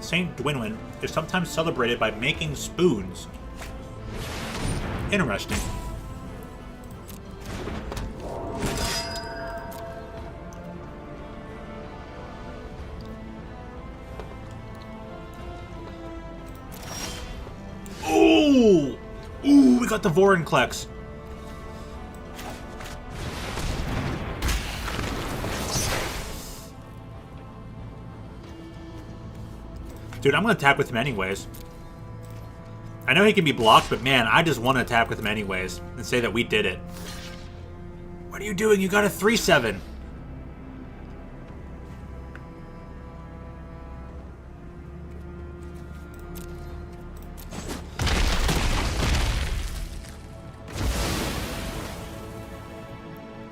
Saint Dwinwyn is sometimes celebrated by making spoons. Interesting. Ooh! Ooh, we got the Vorinclex. Dude, I'm going to attack with him anyways. I know he can be blocked, but man, I just want to attack with him anyways and say that we did it. What are you doing? You got a 3/7.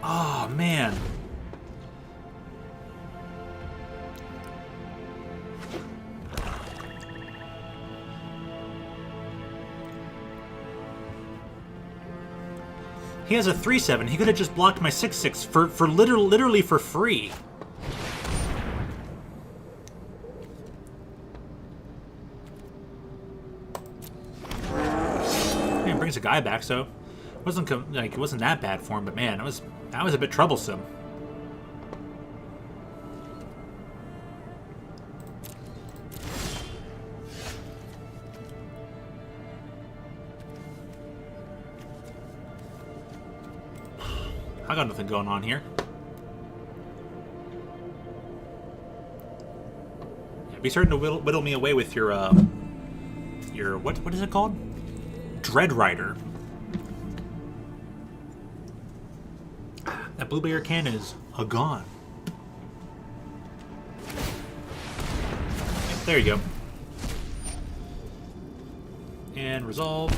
Oh, man. He has a 3/7. He could have just blocked my 6/6 for literally for free. He brings a guy back, so it wasn't that bad for him. But man, that was a bit troublesome. I got nothing going on here. Yeah, be certain to whittle me away with your what is it called? Dread Rider. That blue bear can is gone. There you go. And resolve.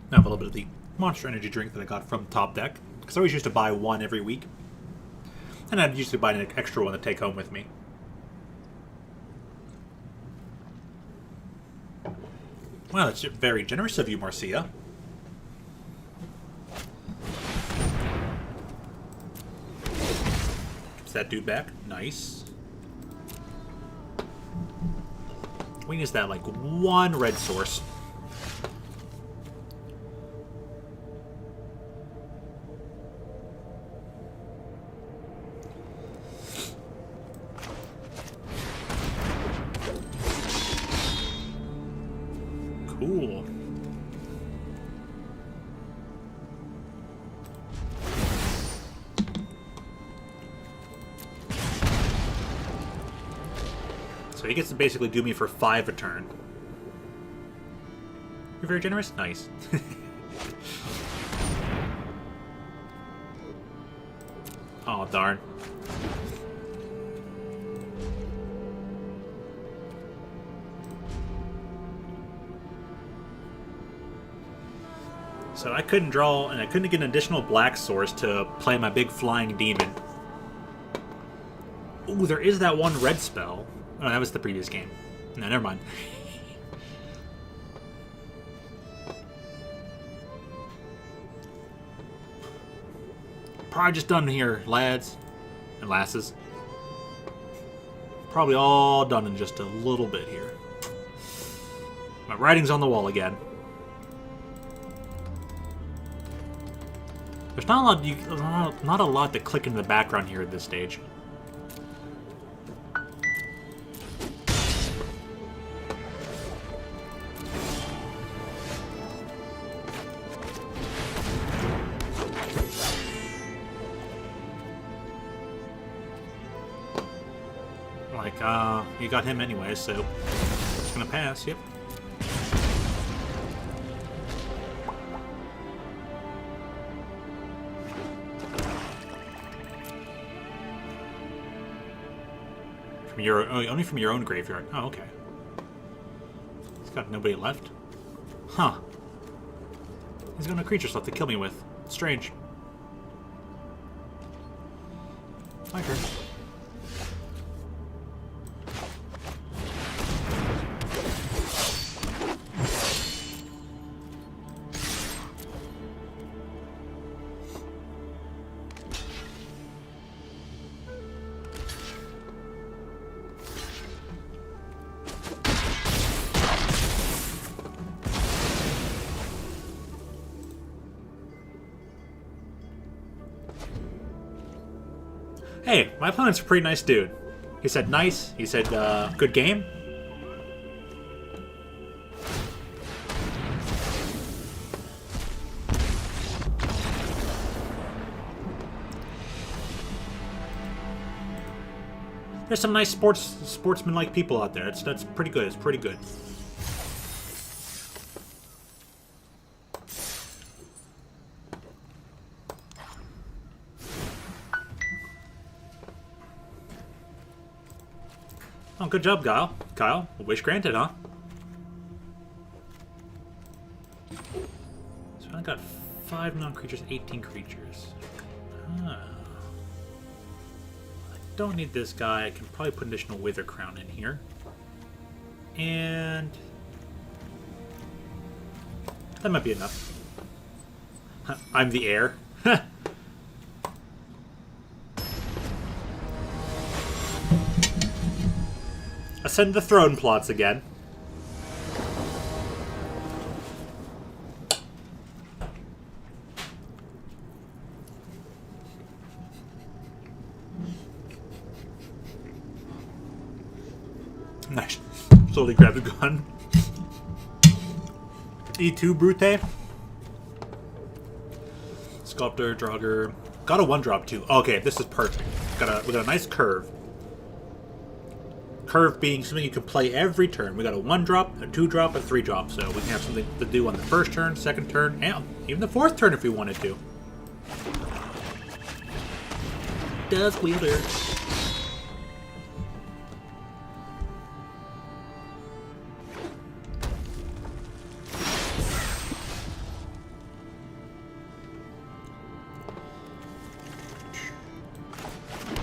Now I have a little bit of the Monster Energy drink that I got from Top Deck, because I always used to buy one every week, and I'd usually buy an extra one to take home with me. Well, that's very generous of you, Marcia. Gets that dude back. Nice. We use that like one red source. Cool. So he gets to basically do me for 5 a turn. You're very generous? Nice. Oh, darn. So I couldn't draw, and I couldn't get an additional black source to play my big flying demon. Ooh, there is that one red spell. Oh, that was the previous game. No, never mind. Probably just done here, lads and lasses. Probably all done in just a little bit here. My writing's on the wall again. There's not a lot to click in the background here at this stage. You got him anyway, so it's gonna pass. Yep. From your only from your own graveyard. Oh, okay. He's got nobody left. Huh. He's got no creatures left to kill me with. Strange. My turn. Hey, my opponent's a pretty nice dude. He said nice. He said good game. There's some nice sportsman-like people out there. That's pretty good. It's pretty good. Oh, good job, Kyle. Kyle, wish granted, huh? So I got 5 non-creatures, 18 creatures. I don't need this guy. I can probably put additional Wither Crown in here. And that might be enough. I'm the heir. Ascend the throne plots again. Nice. Slowly grab the gun. E2 Brute. Sculptor, Draugr. Got a 1-drop too. Okay, this is perfect. We got a nice curve. Curve being something you can play every turn. We got a 1-drop, a 2-drop, a 3-drop, so we can have something to do on the first turn, second turn, and even the 4th turn if we wanted to. Does wielder.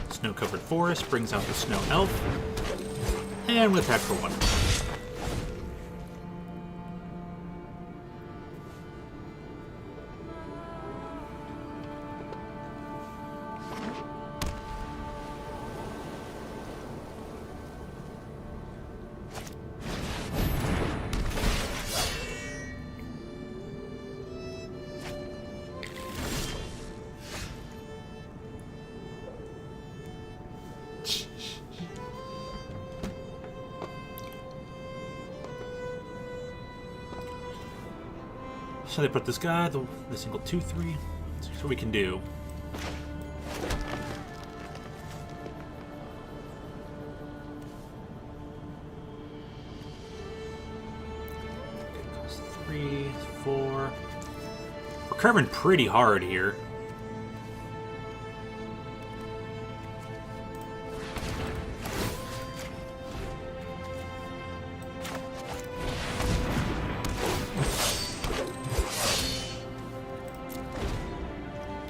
Snow-covered forest brings out the snow elf. And we'll attack for 1. So they put this guy, the single 2/3. So here's what we can do. Cost 3, 4. We're curving pretty hard here.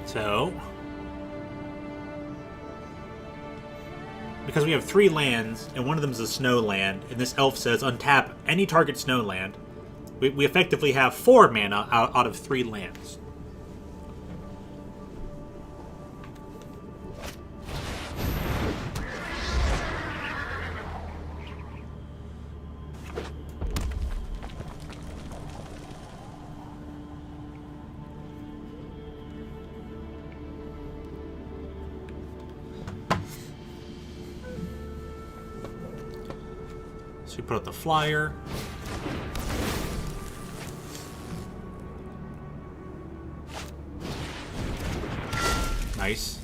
So, because we have 3 lands, and one of them is a snow land, and this elf says untap any target snow land, we effectively have 4 mana out of 3 lands. So we put out the flyer. Nice.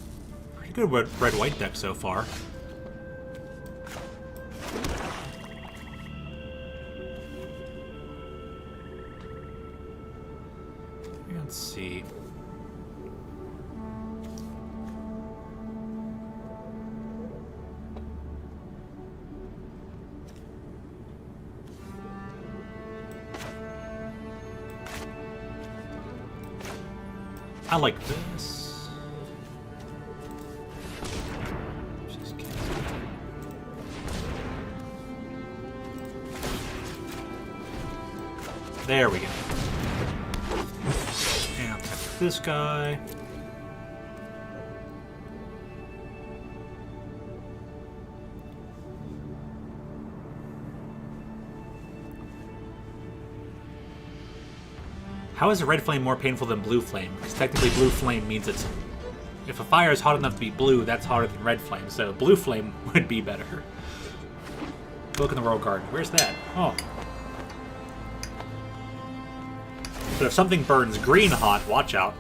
Pretty good red-white deck so far. Let's see. I like this. Just cancel. There we go. And I'll tap this guy. How is a red flame more painful than blue flame? Because technically blue flame means it's... If a fire is hot enough to be blue, that's hotter than red flame. So blue flame would be better. Look in the Royal Garden. Where's that? Oh. But if something burns green hot, watch out.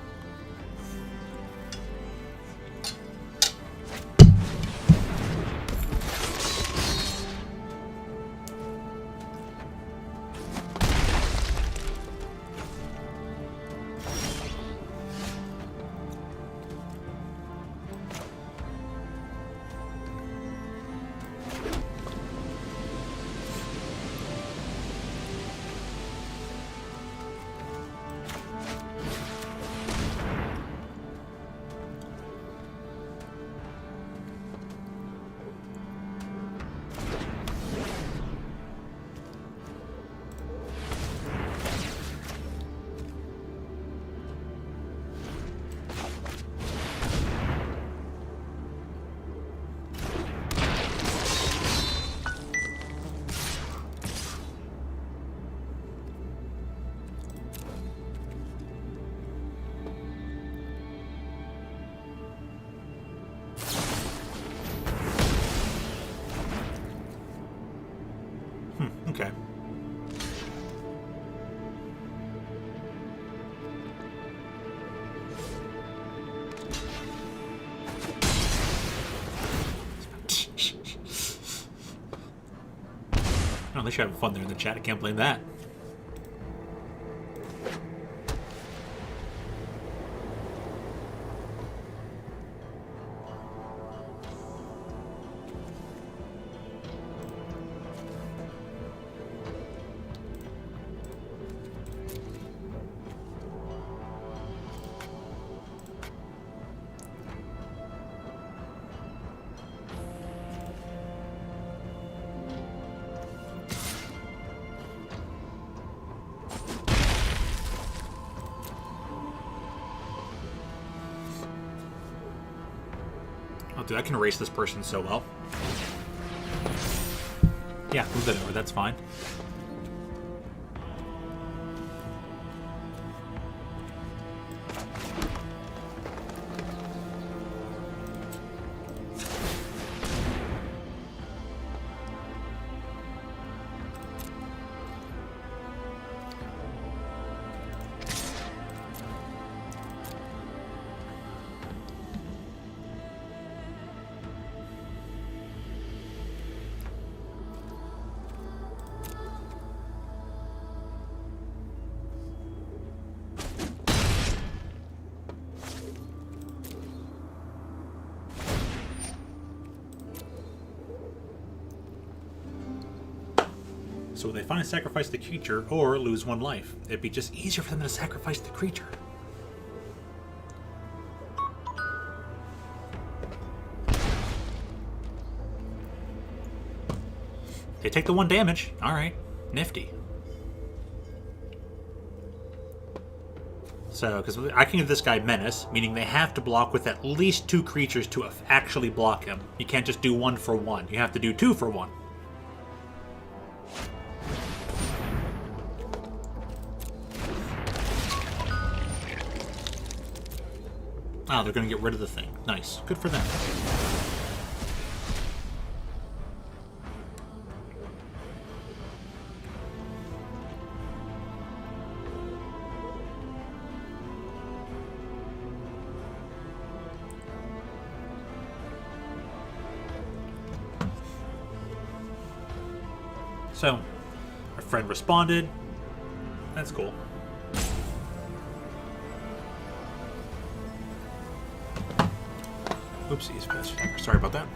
Okay. Oh, they should have fun there in the chat. I can't blame that. Oh, dude, I can erase this person so well. Yeah, move that over. That's fine. So will they finally sacrifice the creature or lose one life? It'd be just easier for them to sacrifice the creature. They take the 1 damage. Alright. Nifty. So, because I can give this guy Menace, meaning they have to block with at least 2 creatures to actually block him. You can't just do 1 for 1. You have to do 2 for 1. Oh, they're going to get rid of the thing. Nice. Good for them. So, our friend responded. That's cool. Oopsies, sorry about that.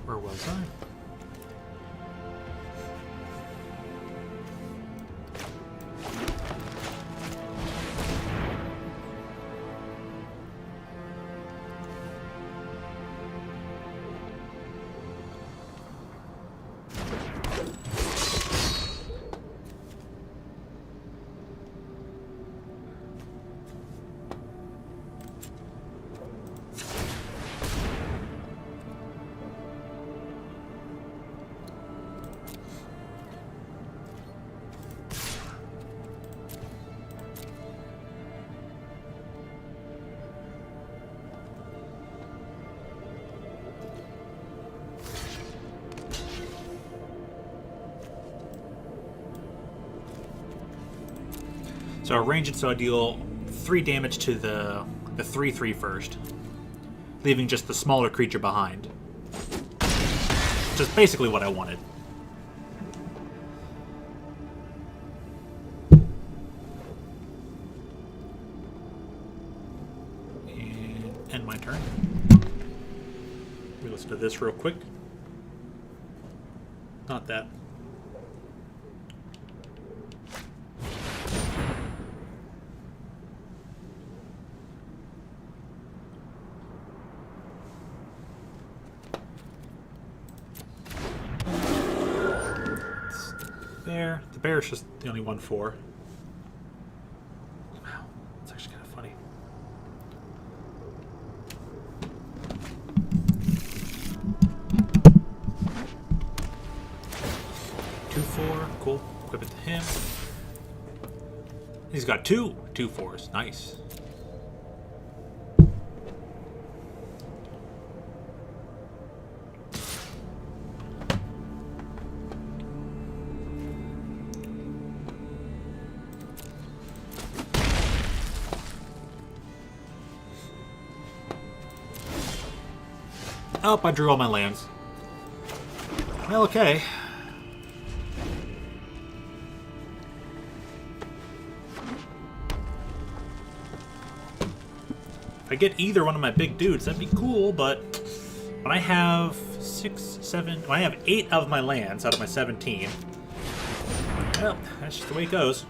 Where was I? So I range it so I deal 3 damage to the 3/3 first, leaving just the smaller creature behind. Which is basically what I wanted. And end my turn. Let me listen to this real quick. Not that. Bear. The bear is just the only 1/4. Wow, that's actually kind of funny. Two, 4, cool. Equip it to him. He's got 2 2/4s. Nice. Oh, I drew all my lands. Well, okay. If I get either one of my big dudes, that'd be cool, but when I have 6, 7... When I have 8 of my lands out of my 17, well, that's just the way it goes.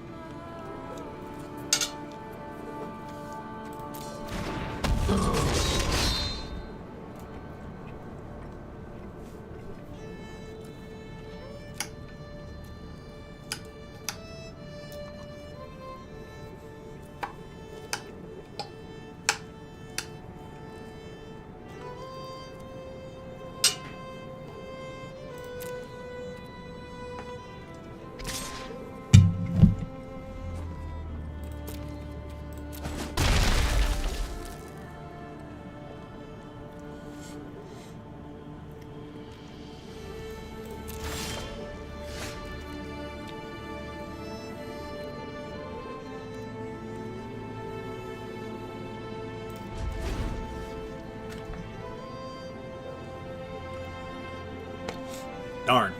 Darn.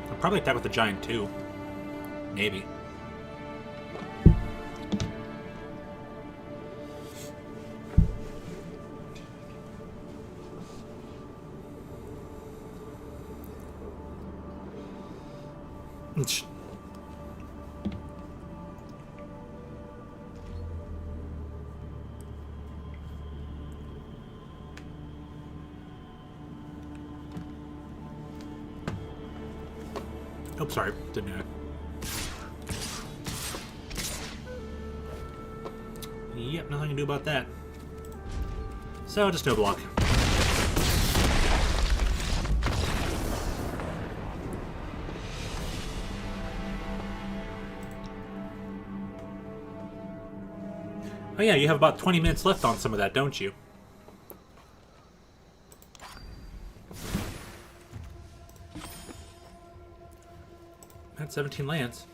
I'll probably attack with the giant too. Maybe. Oh, sorry, didn't know. Yep, nothing I can do about that. So, just no block. Oh yeah, you have about 20 minutes left on some of that, don't you? That's 17 lands.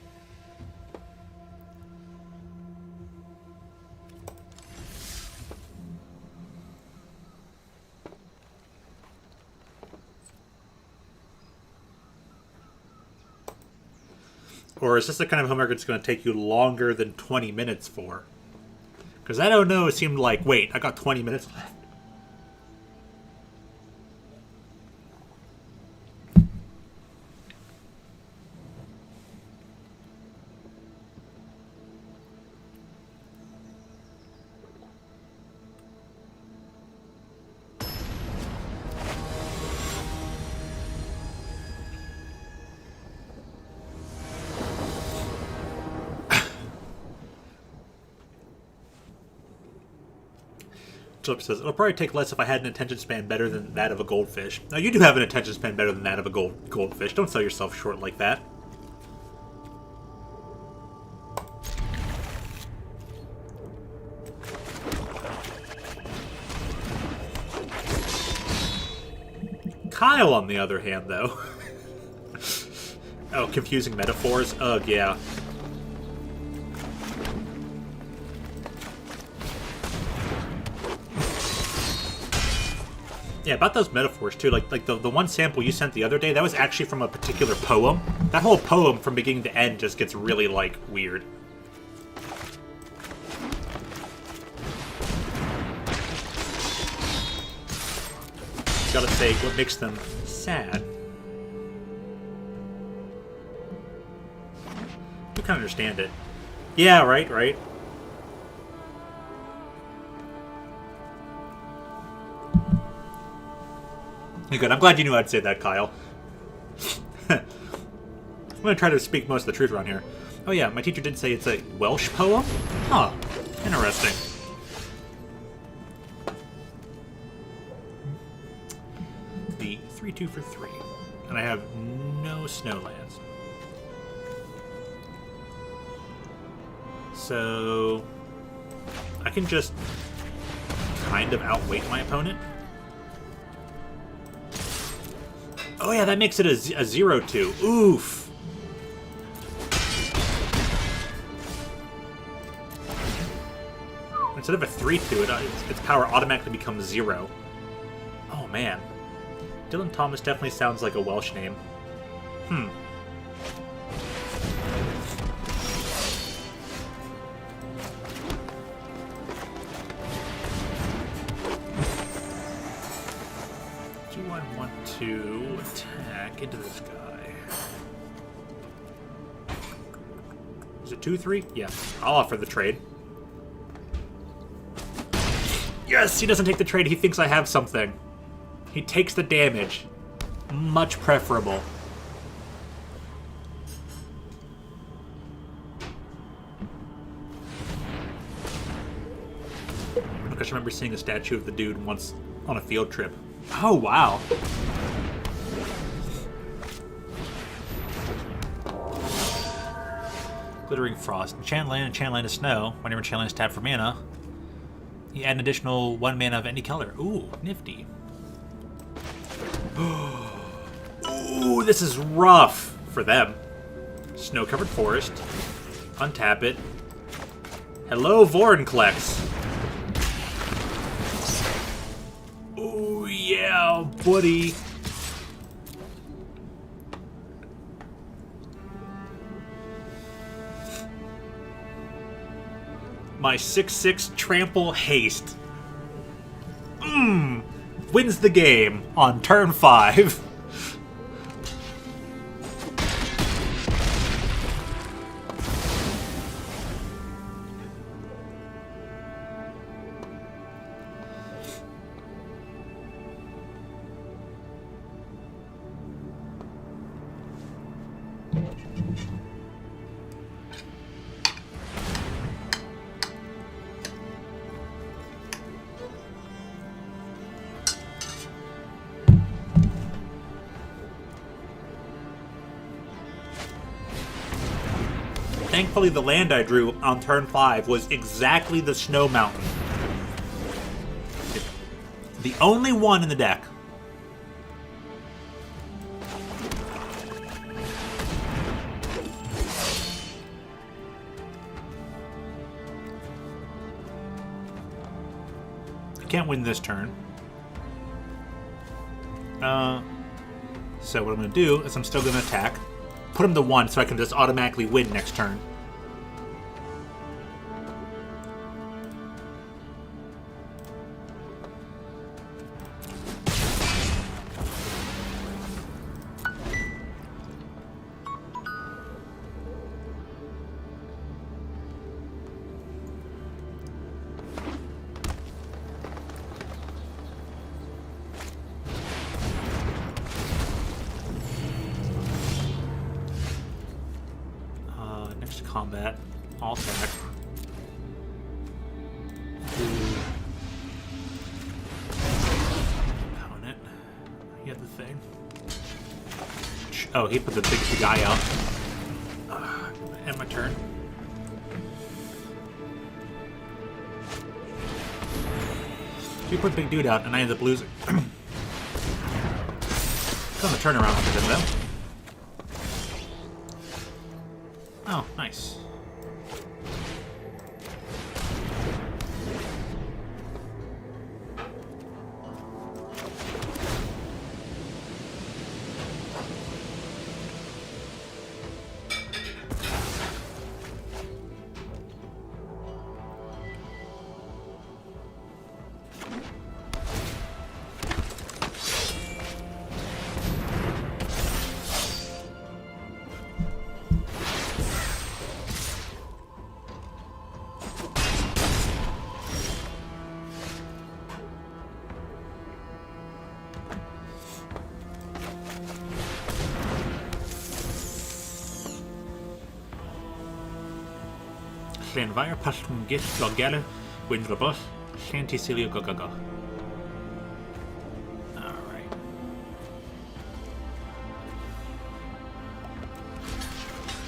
Or is this the kind of homework that's going to take you longer than 20 minutes for? Because I don't know, it seemed like, wait, I got 20 minutes left. Philip says, it'll probably take less if I had an attention span better than that of a goldfish. Now, you do have an attention span better than that of a goldfish. Don't sell yourself short like that. Kyle, on the other hand, though. Oh, confusing metaphors? Ugh, yeah. Yeah, about those metaphors, too. Like the one sample you sent the other day, that was actually from a particular poem. That whole poem, from beginning to end, just gets really, like, weird. Gotta say, what makes them sad? You can understand it. Yeah, right. Good. I'm glad you knew I'd say that, Kyle. I'm going to try to speak most of the truth around here. Oh yeah, my teacher did say it's a Welsh poem? Huh. Interesting. The 3-2 for 3. And I have no snowlands. So I can just kind of outweight my opponent. Oh yeah, that makes it a 0-2. Oof. Instead of a 3-2, its power automatically becomes 0. Oh man. Dylan Thomas definitely sounds like a Welsh name. Hmm. Do I want to attack into this guy? Is it 2-3? Yeah. I'll offer the trade. Yes! He doesn't take the trade. He thinks I have something. He takes the damage. Much preferable. I just remember seeing a statue of the dude once on a field trip. Oh, wow. Glittering Frost. Enchant land, enchant land of snow. Whenever enchant land is tapped for mana, you add an additional 1 mana of any color. Ooh, nifty. Ooh, this is rough for them. Snow-covered forest. Untap it. Hello, Vorinclex. Oh, yeah, buddy. My 6/6 trample haste. Wins the game on turn 5. thankfully the land I drew on turn 5 was exactly the snow mountain. The only one in the deck. Can't win this turn. So what I'm going to do is I'm still going to attack. Put him to 1 so I can just automatically win next turn. Combat, all attack. Opponent. He had the thing. Oh, he put the big guy out. End my turn. He put big dude out, and I ended up losing. On the turnaround for them, though. Oh, nice. Llenfair Pallwn Git Logele Windrobos Llanticilio Gogogo. Alright.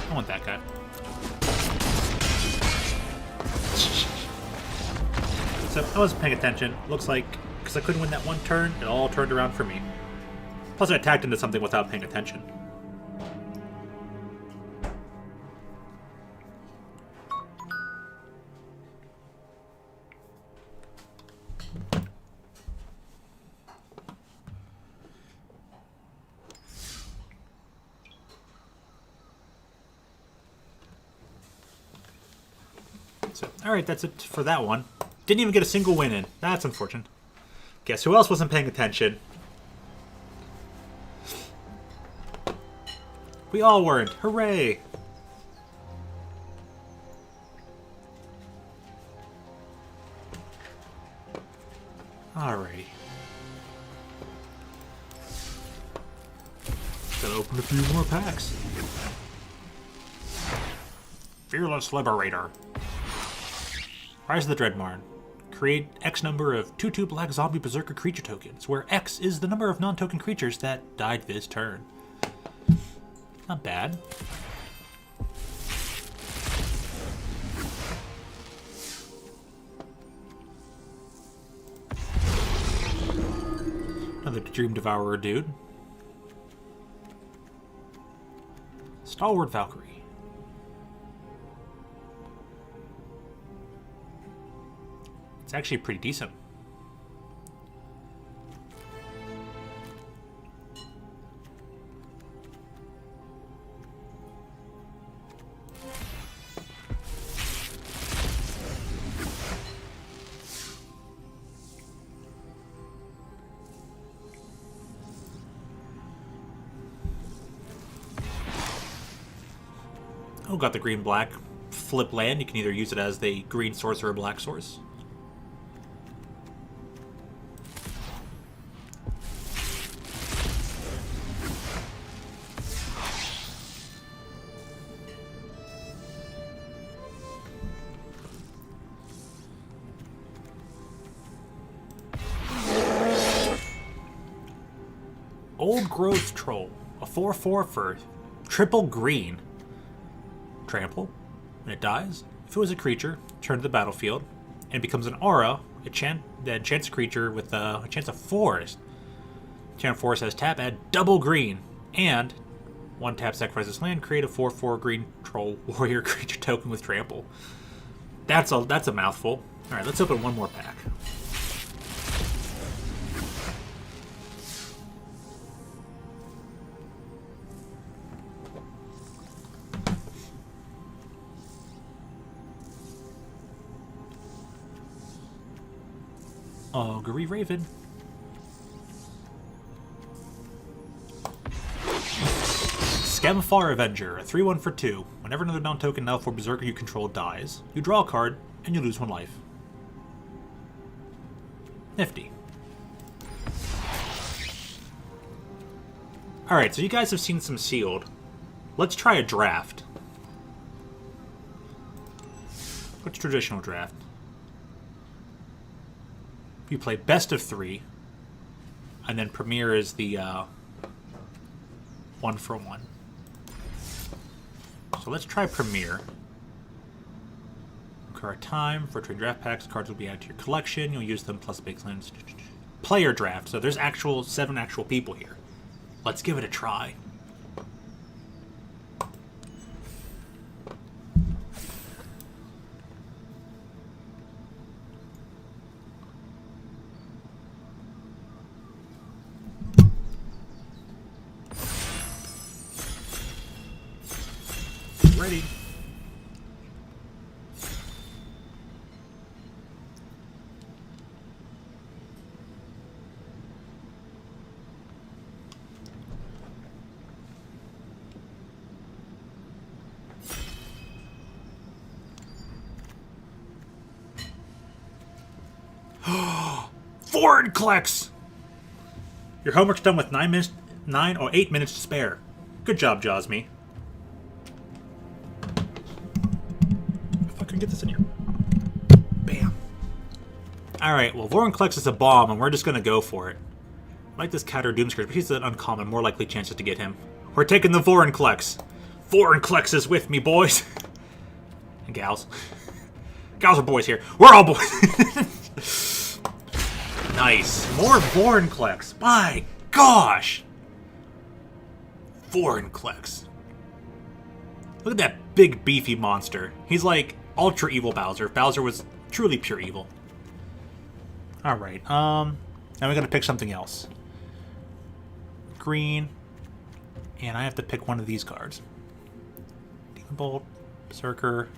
I want that guy. So I wasn't paying attention. Looks like because I couldn't win that one turn, it all turned around for me. Plus I attacked into something without paying attention. So, alright, that's it for that one. Didn't even get a single win in. That's unfortunate. Guess who else wasn't paying attention? We all weren't. Hooray! Alrighty. Gotta open a few more packs. Fearless Liberator. Rise of the Dreadmarn. Create X number of 2/2 black zombie berserker creature tokens, where X is the number of non-token creatures that died this turn. Not bad. Another Dream Devourer dude. Stalwart Valkyrie. It's actually pretty decent. Oh, got the green-black flip land. You can either use it as the green source or a black source. Old Growth Troll, a 4/4 for triple green. Trample. When it dies, if it was a creature, turn to the battlefield, and becomes an aura, that enchants a creature with a chance of forest. Enchant forest has tap, add double green, and 1 tap sacrifices land, create a 4/4 green troll warrior creature token with trample. That's a mouthful. Alright, let's open one more pack. Augury Raven. Scamfar Avenger, a 3/1 for 2. Whenever another non-token now for Berserker you control dies, you draw a card and you lose 1 life. Nifty. Alright, so you guys have seen some sealed. Let's try a draft. What's traditional draft? You play best of 3, and then Premier is the 1 for 1. So let's try Premier. Incur time for trade draft packs. Cards will be added to your collection. You'll use them plus big lands. Player draft. So there's 7 actual people here. Let's give it a try. Ready. Forward Klex! Your homework's done with 9 or 8 minutes to spare. Good job, Josmy. If I can get this in here. Bam. Alright, well, Vorinclex is a bomb, and we're just gonna go for it. I like this Counter Doomscreen, but he's an uncommon, more likely chances to get him. We're taking the Vorinclex. Vorinclex is with me, boys. And gals. Gals are boys here. We're all boys. Nice. More Vorinclex. My gosh. Vorinclex. Look at that big, beefy monster. He's like ultra evil Bowser. Bowser was truly pure evil. Alright, now we gotta pick something else. Green. And I have to pick one of these cards. Demon Bolt, Berserker.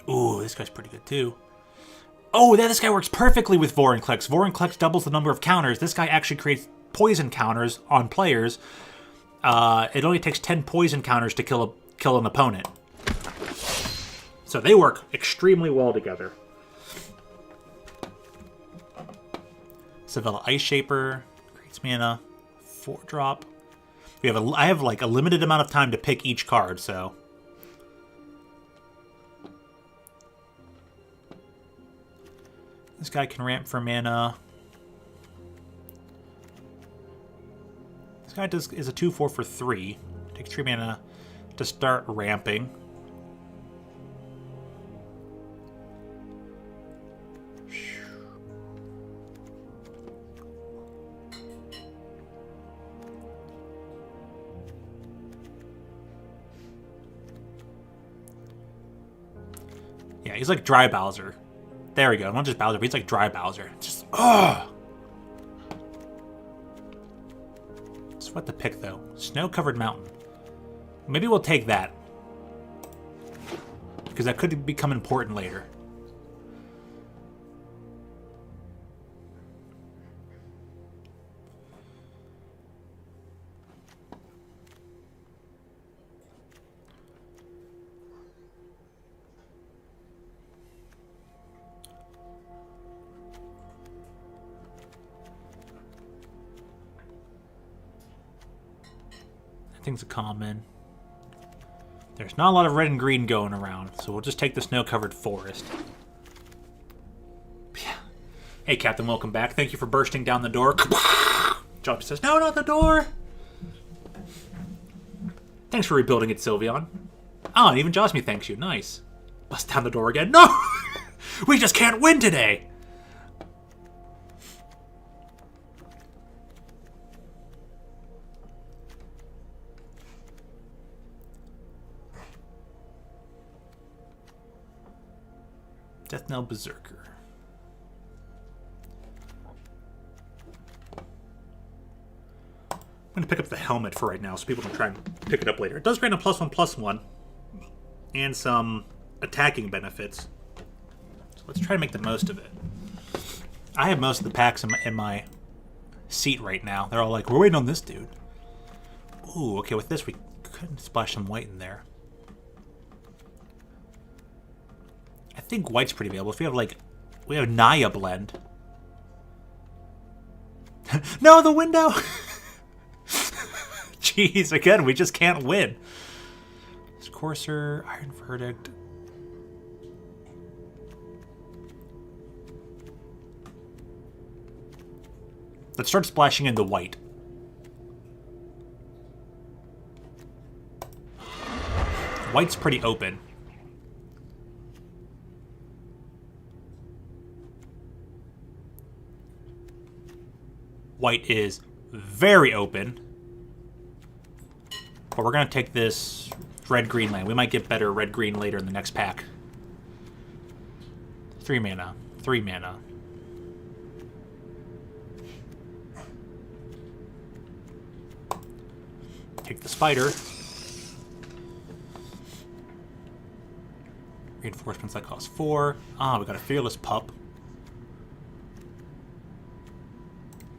Ooh, this guy's pretty good too. Oh, this guy works perfectly with Vorinclex. Vorinclex doubles the number of counters. This guy actually creates poison counters on players. It only takes 10 poison counters to kill an opponent. So they work extremely well together. Savella Ice Shaper creates mana, 4-drop. I have like a limited amount of time to pick each card, so. This guy can ramp for mana. This guy is a 2/4 for 3. Takes 3 mana to start ramping. Yeah, he's like Dry Bowser. There we go. Not just Bowser, but he's like Dry Bowser. Just, ugh! It's what to pick, though. Snow-covered mountain. Maybe we'll take that. Because that could become important later. That thing's a common. There's not a lot of red and green going around, so we'll just take the snow-covered forest. Hey, Captain, welcome back. Thank you for bursting down the door. Job says, no, not the door! Thanks for rebuilding it, Sylveon. Oh, and even Josmy thanks you. Nice. Bust down the door again. No! We just can't win today! Death Knell Berserker. I'm going to pick up the helmet for right now so people can try and pick it up later. It does grant a +1/+1 and some attacking benefits. So let's try to make the most of it. I have most of the packs in my seat right now. They're all like, we're waiting on this dude. Ooh, okay, with this we could splash some white in there. I think white's pretty available. If we have like, we have Naya blend. No, the window! Jeez, again, we just can't win. It's Courser, Iron Verdict. Let's start splashing into white. White's pretty open. White is very open. But we're going to take this red-green land. We might get better red-green later in the next pack. 3 mana. 3 mana. Take the spider. Reinforcements that cost 4. Ah, we got a fearless pup.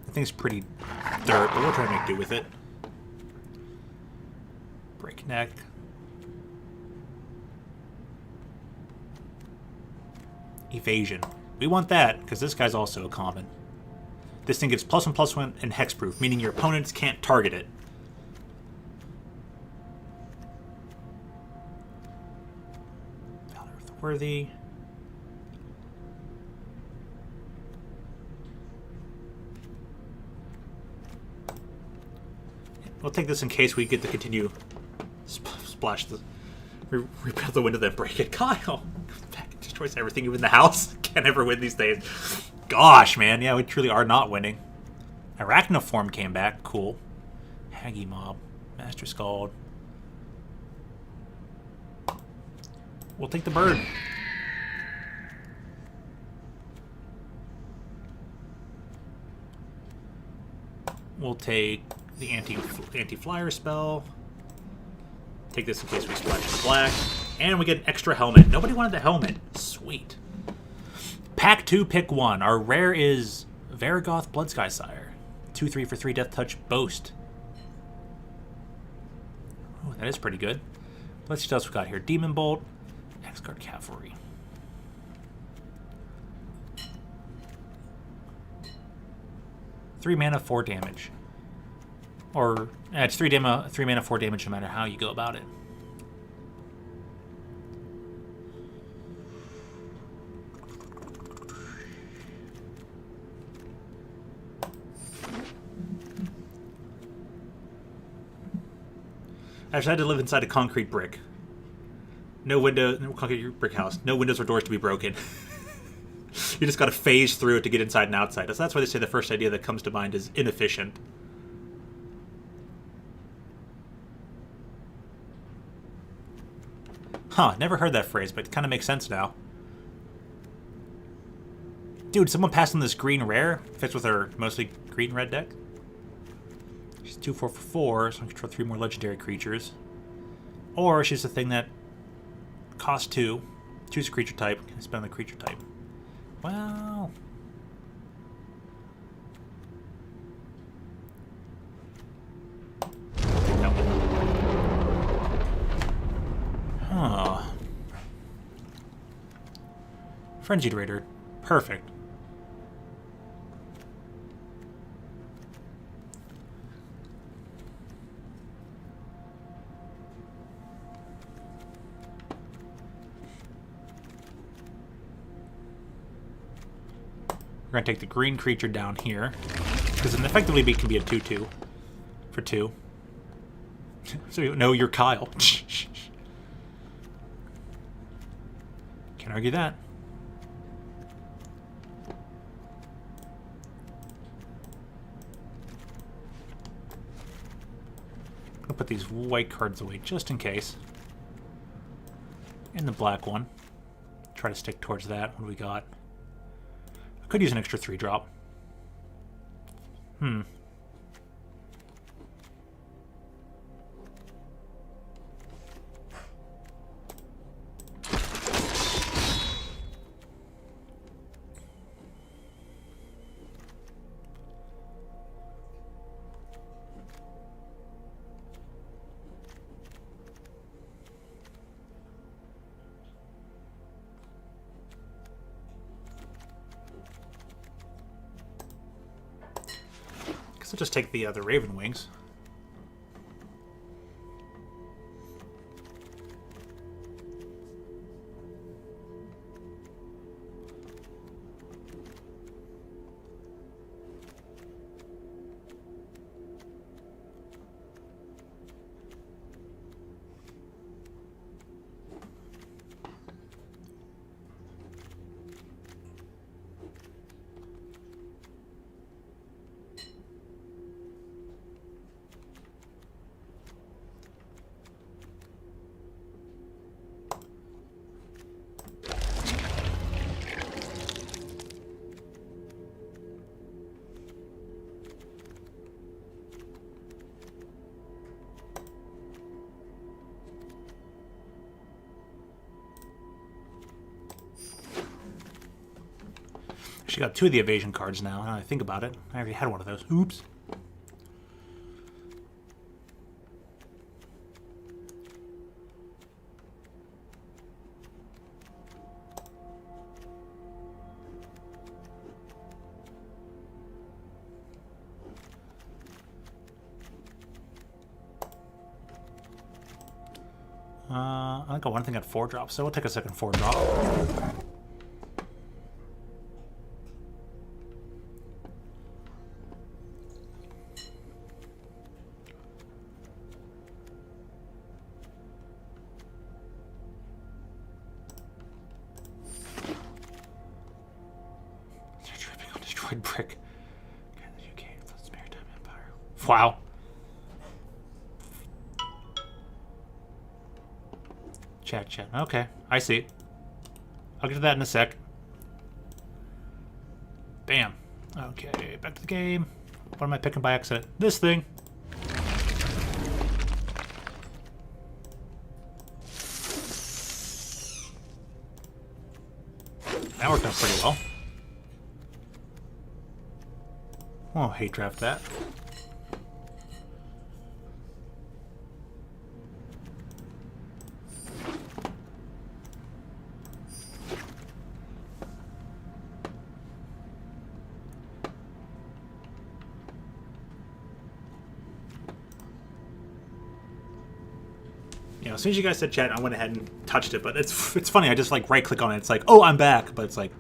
I think it's pretty dirt, but we'll try to make do with it. Breakneck. Evasion. We want that, because this guy's also a common. This thing gets +1/+1 and hexproof, meaning your opponents can't target it. Worthy. We'll take this in case we get to continue splash the rebuild the window then break it. Kyle destroys everything, even the house. Can't ever win these days. Gosh, man, yeah, we truly are not winning. Arachnoform came back, cool. Haggy Mob, Master Scald. We'll take the bird. We'll take the anti-flyer spell. Take this in case we splash black. And we get an extra helmet. Nobody wanted the helmet. Sweet. Pack 2, pick 1. Our rare is Vargoth Bloodsky Sire. 2/3 for 3 Death Touch Boast. Oh, that is pretty good. Let's see what else we got here. Demon Bolt. X-Guard Cavalry. Three mana, 4 damage. Or, it's 3 mana, 4 damage no matter how you go about it. I just had to live inside a concrete brick. No window, no concrete brick house. No windows or doors to be broken. You just got to phase through it to get inside and outside. So that's why they say the first idea that comes to mind is inefficient. Huh, never heard that phrase, but it kind of makes sense now. Dude, someone passed on this green rare. Fits with her mostly green-red deck. She's 2/4 for 4, so I can control 3 more legendary creatures. Or she's the thing that costs 2. Choose a creature type. Can spend the creature type. Well... No. Huh. Frenzied Raider. Perfect. We're going to take the green creature down here. Because it effectively can be a 2/2 for 2. So no, you're Kyle. Can't argue that. I'll put these white cards away just in case. And the black one. Try to stick towards that. What do we got? I could use an extra 3-drop. Guess I'll just take the Raven Wings. She got 2 of the evasion cards now. Now I think about it, I already had one of those. Oops. I think I want to think at 4-drop, so we'll take a second 4-drop. Brick. Okay, the UK, Maritime Empire. Wow. Chat. Okay, I see. I'll get to that in a sec. Bam. Okay, back to the game. What am I picking by accident? This thing. That worked out pretty well. Oh, hate draft that. You know, as soon as you guys said chat, I went ahead and touched it, but it's funny, I just like right click on it, it's like, oh, I'm back, but it's like,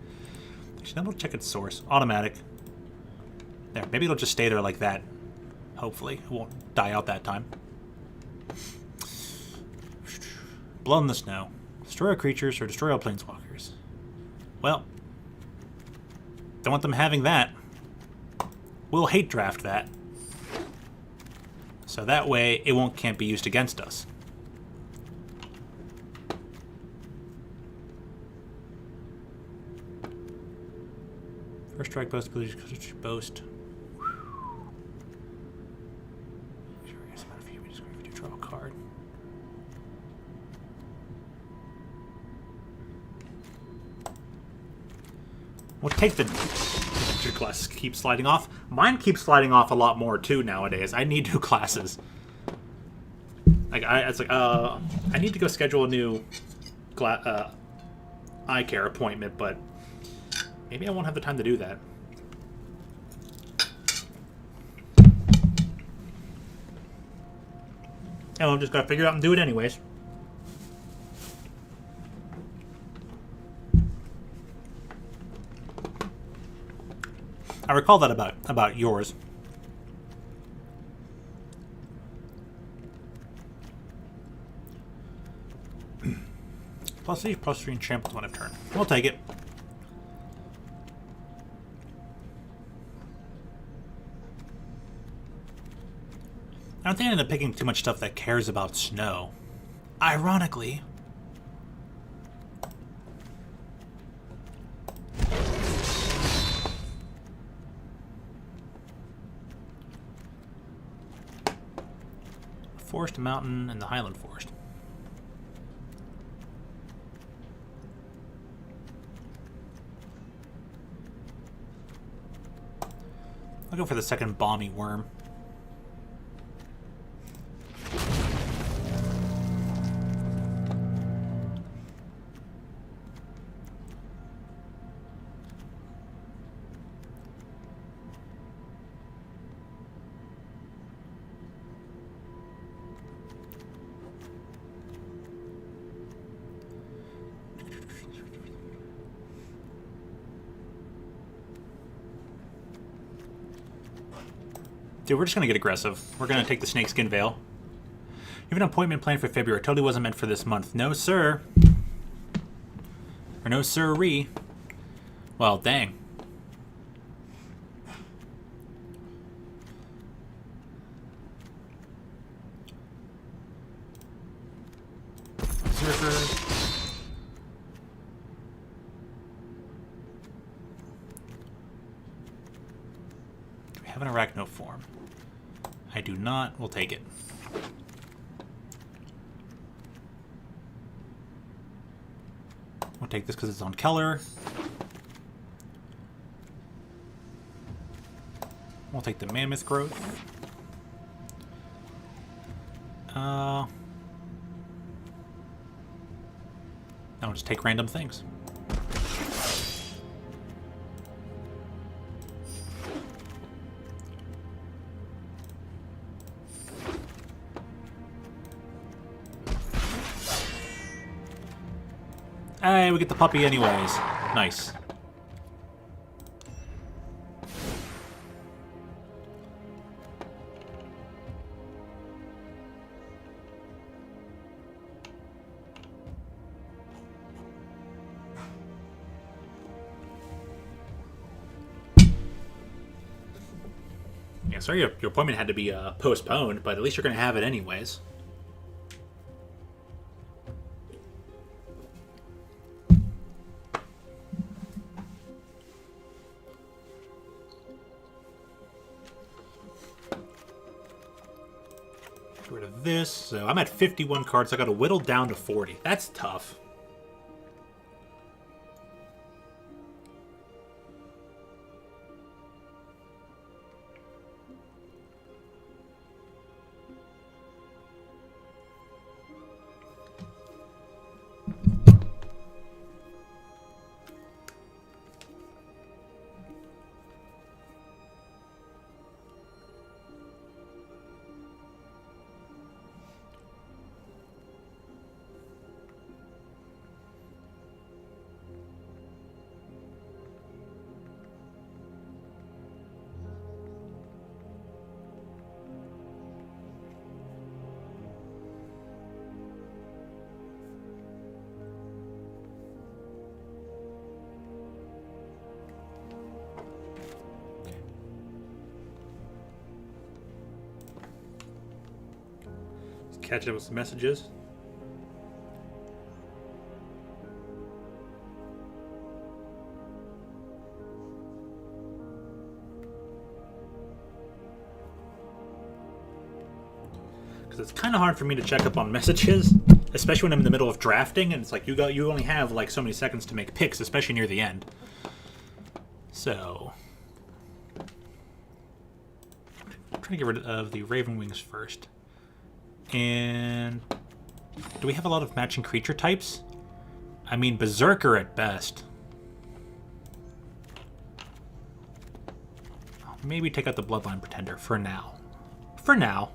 actually, then we'll check its source. Automatic. There, maybe it'll just stay there like that. Hopefully. It won't die out that time. Blood in the snow. Destroy all creatures or destroy all planeswalkers. Well, don't want them having that. We'll hate draft that. So that way it can't be used against us. First strike, boast, boast. Draw a card. We'll take the your class keep sliding off. Mine keeps sliding off a lot more too nowadays. I need new classes. Like I need to go schedule a new eye care appointment, but maybe I won't have the time to do that. Oh, I'm just gotta figure it out and do it anyways. I recall that about yours. +3 and trample on a turn. We'll take it. I don't think I ended up picking too much stuff that cares about snow. Ironically. Forest, mountain, and the Highland Forest. I'll go for the second balmy worm. Dude, we're just going to get aggressive. We're going to take the Snakeskin Veil. You have an appointment planned for February. It totally wasn't meant for this month. No, sir. Or no, sir-ree. Well, dang. Berserker. Do we have an Arachno form? I do not. We'll take it. We'll take this because it's on Keller. We'll take the Mammoth Growth. Now we'll just take random things. Hey, we get the puppy anyways. Nice. Yeah, sorry your appointment had to be postponed, but at least you're going to have it anyways. Get rid of this. So I'm at 51 cards. I got to whittle down to 40. That's tough. Catch up with some messages. Because it's kind of hard for me to check up on messages, especially when I'm in the middle of drafting, and it's like you only have like so many seconds to make picks, especially near the end. So I'm trying to get rid of the Raven Wings first. And do we have a lot of matching creature types? I mean, Berserker at best. Maybe take out the Bloodline Pretender for now. For now.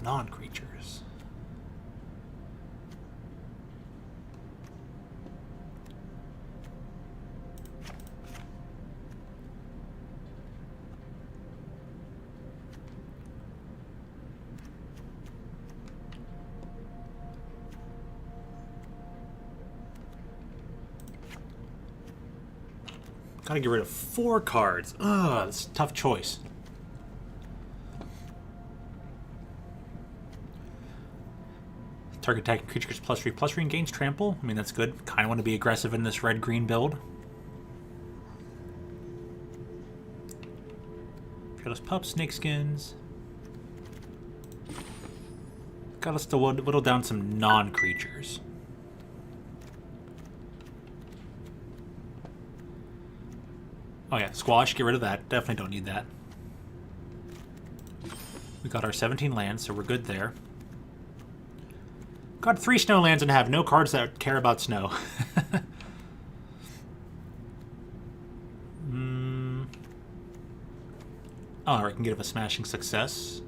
non-creatures. Gotta get rid of 4 cards. Ugh, that's a tough choice. Target attacking creature gets +3/+3 and gains trample. I mean, that's good. Kind of want to be aggressive in this red-green build. Fearless Pup, Snakeskins. Got us to whittle down some non-creatures. Oh yeah, Squash, get rid of that. Definitely don't need that. We got our 17 lands, so we're good there. Got 3 snow lands and have no cards that care about snow. Oh, I can get a smashing success.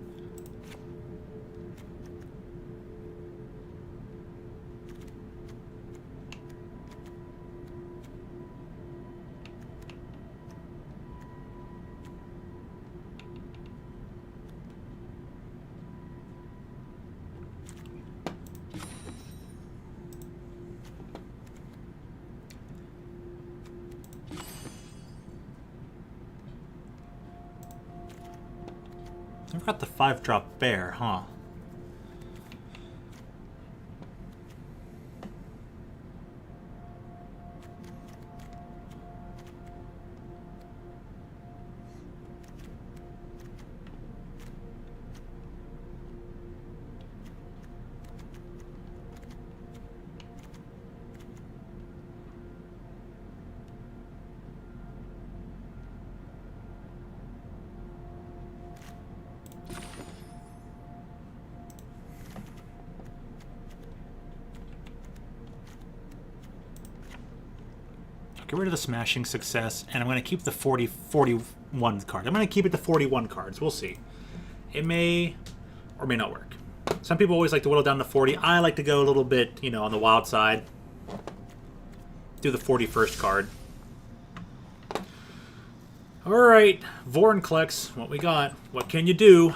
I've got the 5-drop bear, huh? Get rid of the smashing success, and I'm going to keep the 41 card. I'm going to keep it to 41 cards. We'll see. It may or may not work. Some people always like to whittle down to 40. I like to go a little bit, you know, on the wild side. Do the 41st card. All right, Vorinclex, what we got? What can you do?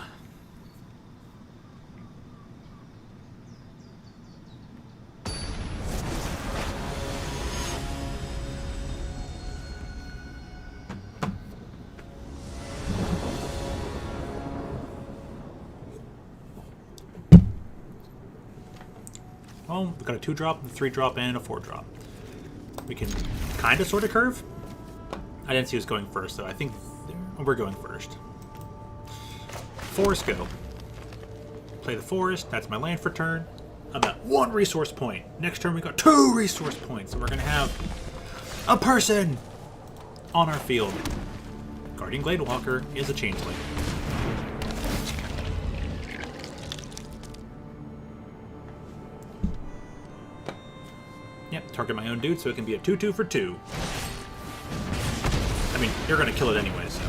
Well, we've got a 2-drop, a 3-drop, and a 4-drop. We can kind of sort of curve. I didn't see who's going first, though. I think we're going first. Forest go. Play the forest. That's my land for turn. I'm at 1 resource point. Next turn we got 2 resource points. So we're going to have a person on our field. Guardian Gladewalker is a changeling. Yep, target my own dude so it can be a 2/2 for 2. I mean, you're going to kill it anyway, so.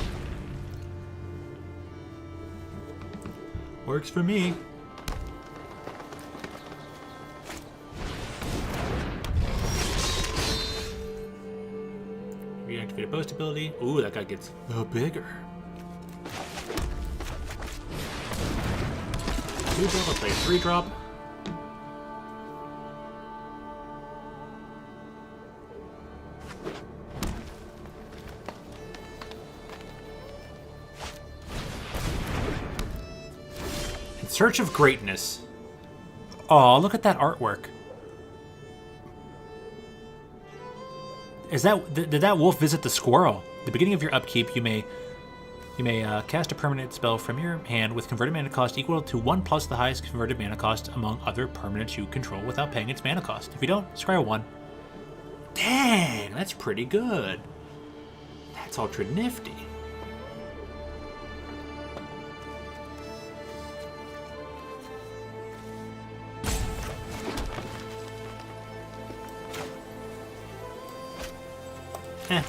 Works for me. Reactivate a boast ability. Ooh, that guy gets bigger. 2-drop, I'll play a 3-drop. Search of Greatness. Oh, look at that artwork. Is that did that wolf visit the squirrel? At the beginning of your upkeep, you may cast a permanent spell from your hand with converted mana cost equal to 1+ the highest converted mana cost among other permanents you control without paying its mana cost. If you don't, scry a 1. Dang, that's pretty good. That's ultra nifty.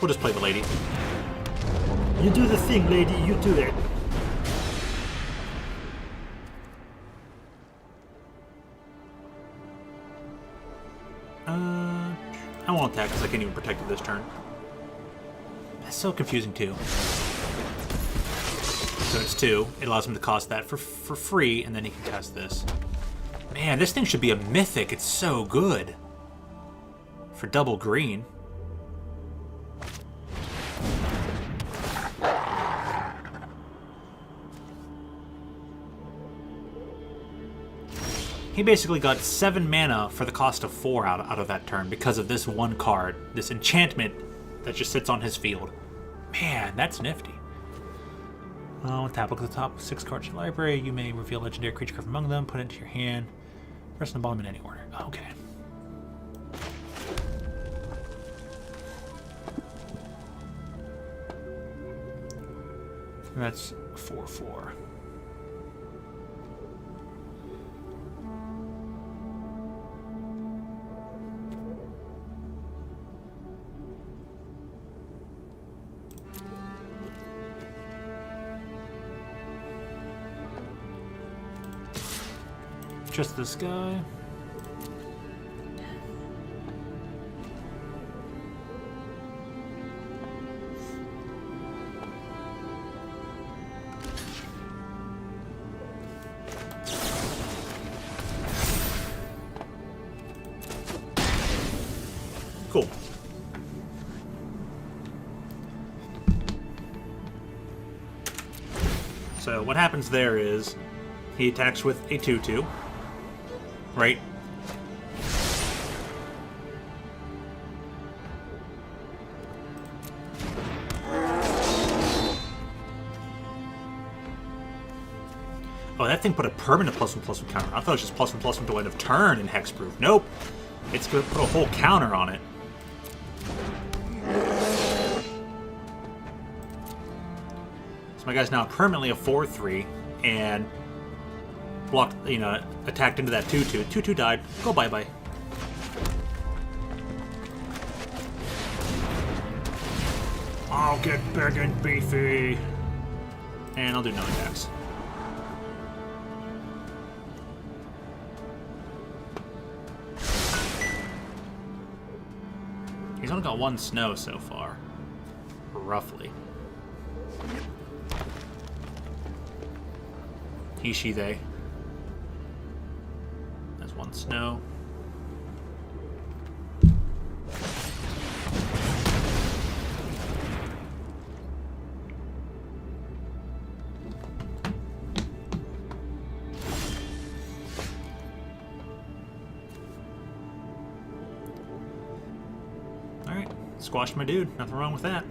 We'll just play the lady. You do the thing, lady, you do it. attack because I can't even protect it this turn. That's so confusing too. So it's 2. It allows him to cost that for free, and then he can cast this. Man, this thing should be a mythic. It's so good. For double green. He basically got 7 mana for the cost of 4 out of that turn because of this one card. This enchantment that just sits on his field. Man, that's nifty. Tap, look at the top 6 cards in your library. You may reveal a legendary creature card from among them, put it into your hand. Press the bottom in any order. Okay. That's 4/4. Just this guy. Cool. So what happens there is he attacks with a 2/2. Right? Oh, that thing put a permanent +1/+1 counter. I thought it was just +1/+1 to end of turn in hexproof. Nope. It's going to put a whole counter on it. So my guy's now permanently a 4/3 and blocked, attacked into that 2/2. 2/2 died. Go bye-bye. I'll get big and beefy. And I'll do no attacks. He's only got 1 snow so far. Roughly. He, she, they. 1 snow. Alright, squash my dude. Nothing wrong with that.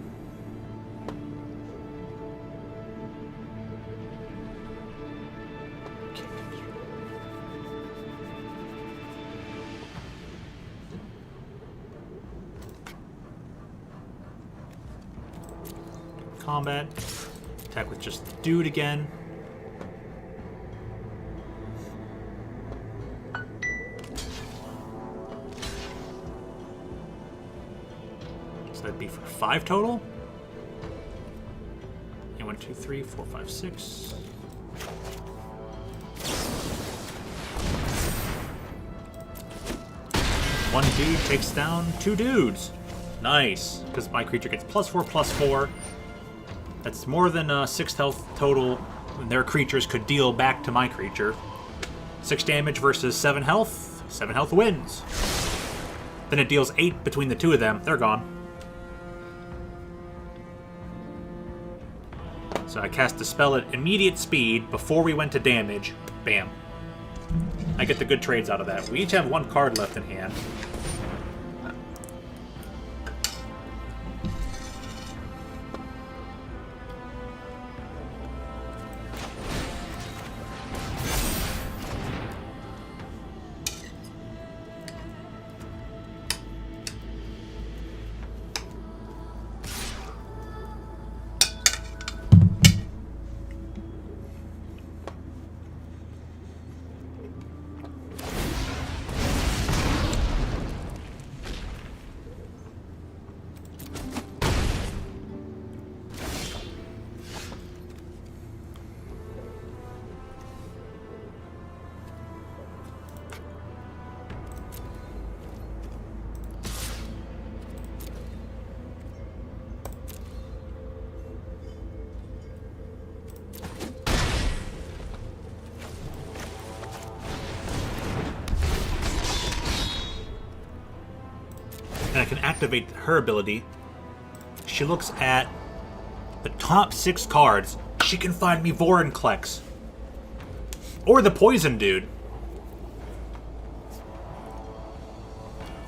Combat. Attack with just the dude again. So that'd be for 5 total. And 1, 2, 3, 4, 5, 6. One dude takes down 2 dudes. Nice, because my creature gets +4/+4. That's more than 6 health total their creatures could deal back to my creature. 6 damage versus 7 health. 7 health wins. Then it deals 8 between the 2 of them. They're gone. So I cast the spell at immediate speed before we went to damage. Bam. I get the good trades out of that. We each have 1 card left in hand. can activate her ability. She looks at the top 6 cards. She can find me Vorinclex. Or the Poison Dude.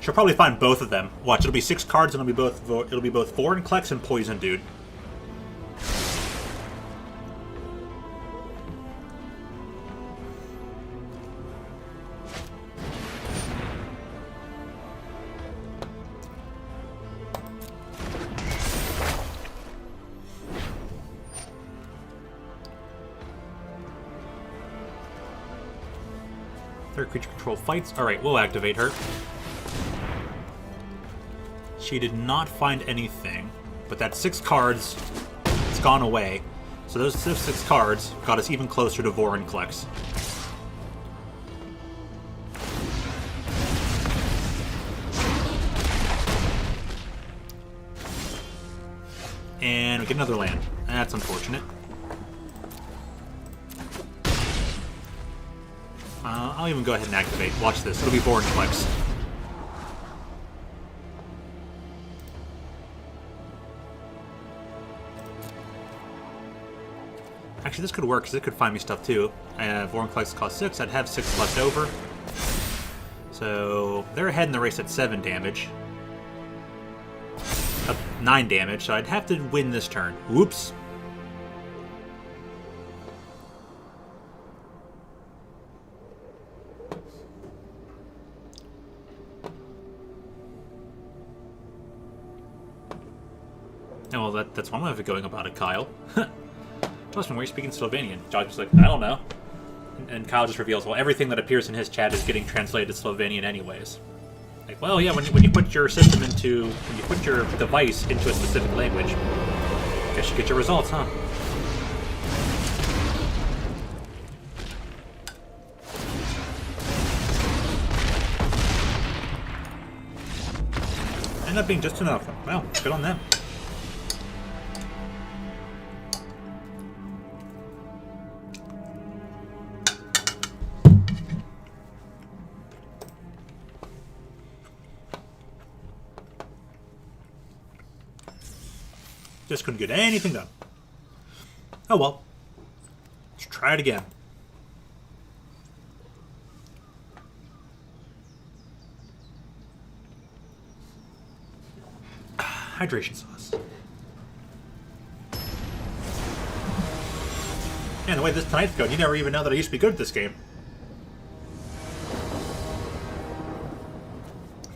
She'll probably find both of them. Watch, it'll be 6 cards and it'll be both Vorinclex and Poison Dude. Third creature control fights. Alright, we'll activate her. She did not find anything, but that 6 cards, it's gone away. So those 6 cards got us even closer to Vorinclex. And we get another land. That's unfortunate. I'll even go ahead and activate. Watch this. It'll be Vorinclex. Actually, this could work, because it could find me stuff, too. Vorinclex costs 6. I'd have 6 left over. So, they're ahead in the race at 7 damage. 9 damage, so I'd have to win this turn. Whoops. Oh, well, that's one way of going about it, Kyle. Justin, why are you speaking Slovenian? Josh was like, I don't know. And Kyle just reveals, well, everything that appears in his chat is getting translated to Slovenian anyways. Like, well, yeah, when you put your system when you put your device into a specific language, I guess you get your results, huh? Ended up being just enough. Well, good on them. Just couldn't get anything done. Oh well. Let's try it again. Hydration sauce. Yeah, the way this tonight's going, you never even know that I used to be good at this game.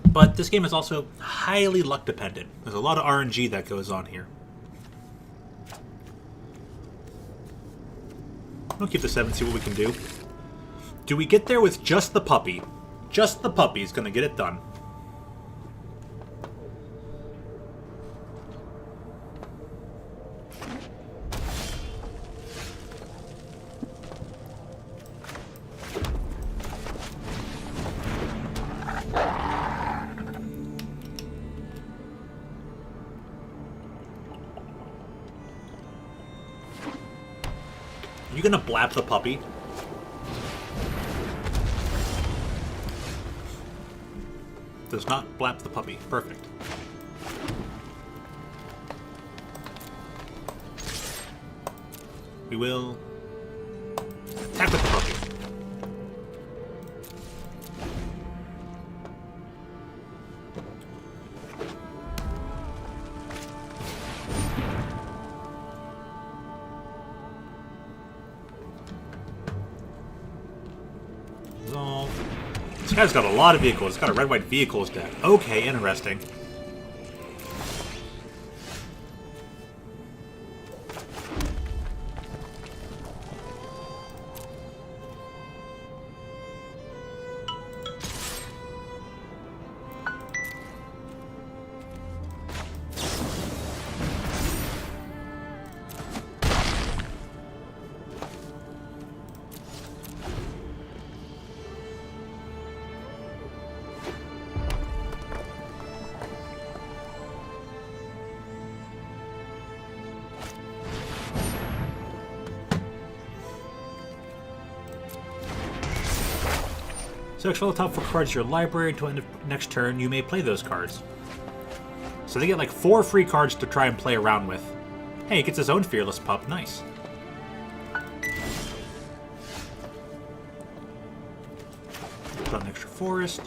But this game is also highly luck dependent. There's a lot of RNG that goes on here. We'll keep the 7, see what we can do. Do we get there with just the puppy? Just the puppy is going to get it done. You gonna blap the puppy? Does not blap the puppy. Perfect. We will attack with the puppy. This guy's got a lot of vehicles. He's got a red-white vehicles deck. Okay, interesting. So extra the top 4 cards of your library until end of next turn. You may play those cards. So they get like 4 free cards to try and play around with. Hey, he gets his own Fearless Pup. Nice. Put on an extra forest.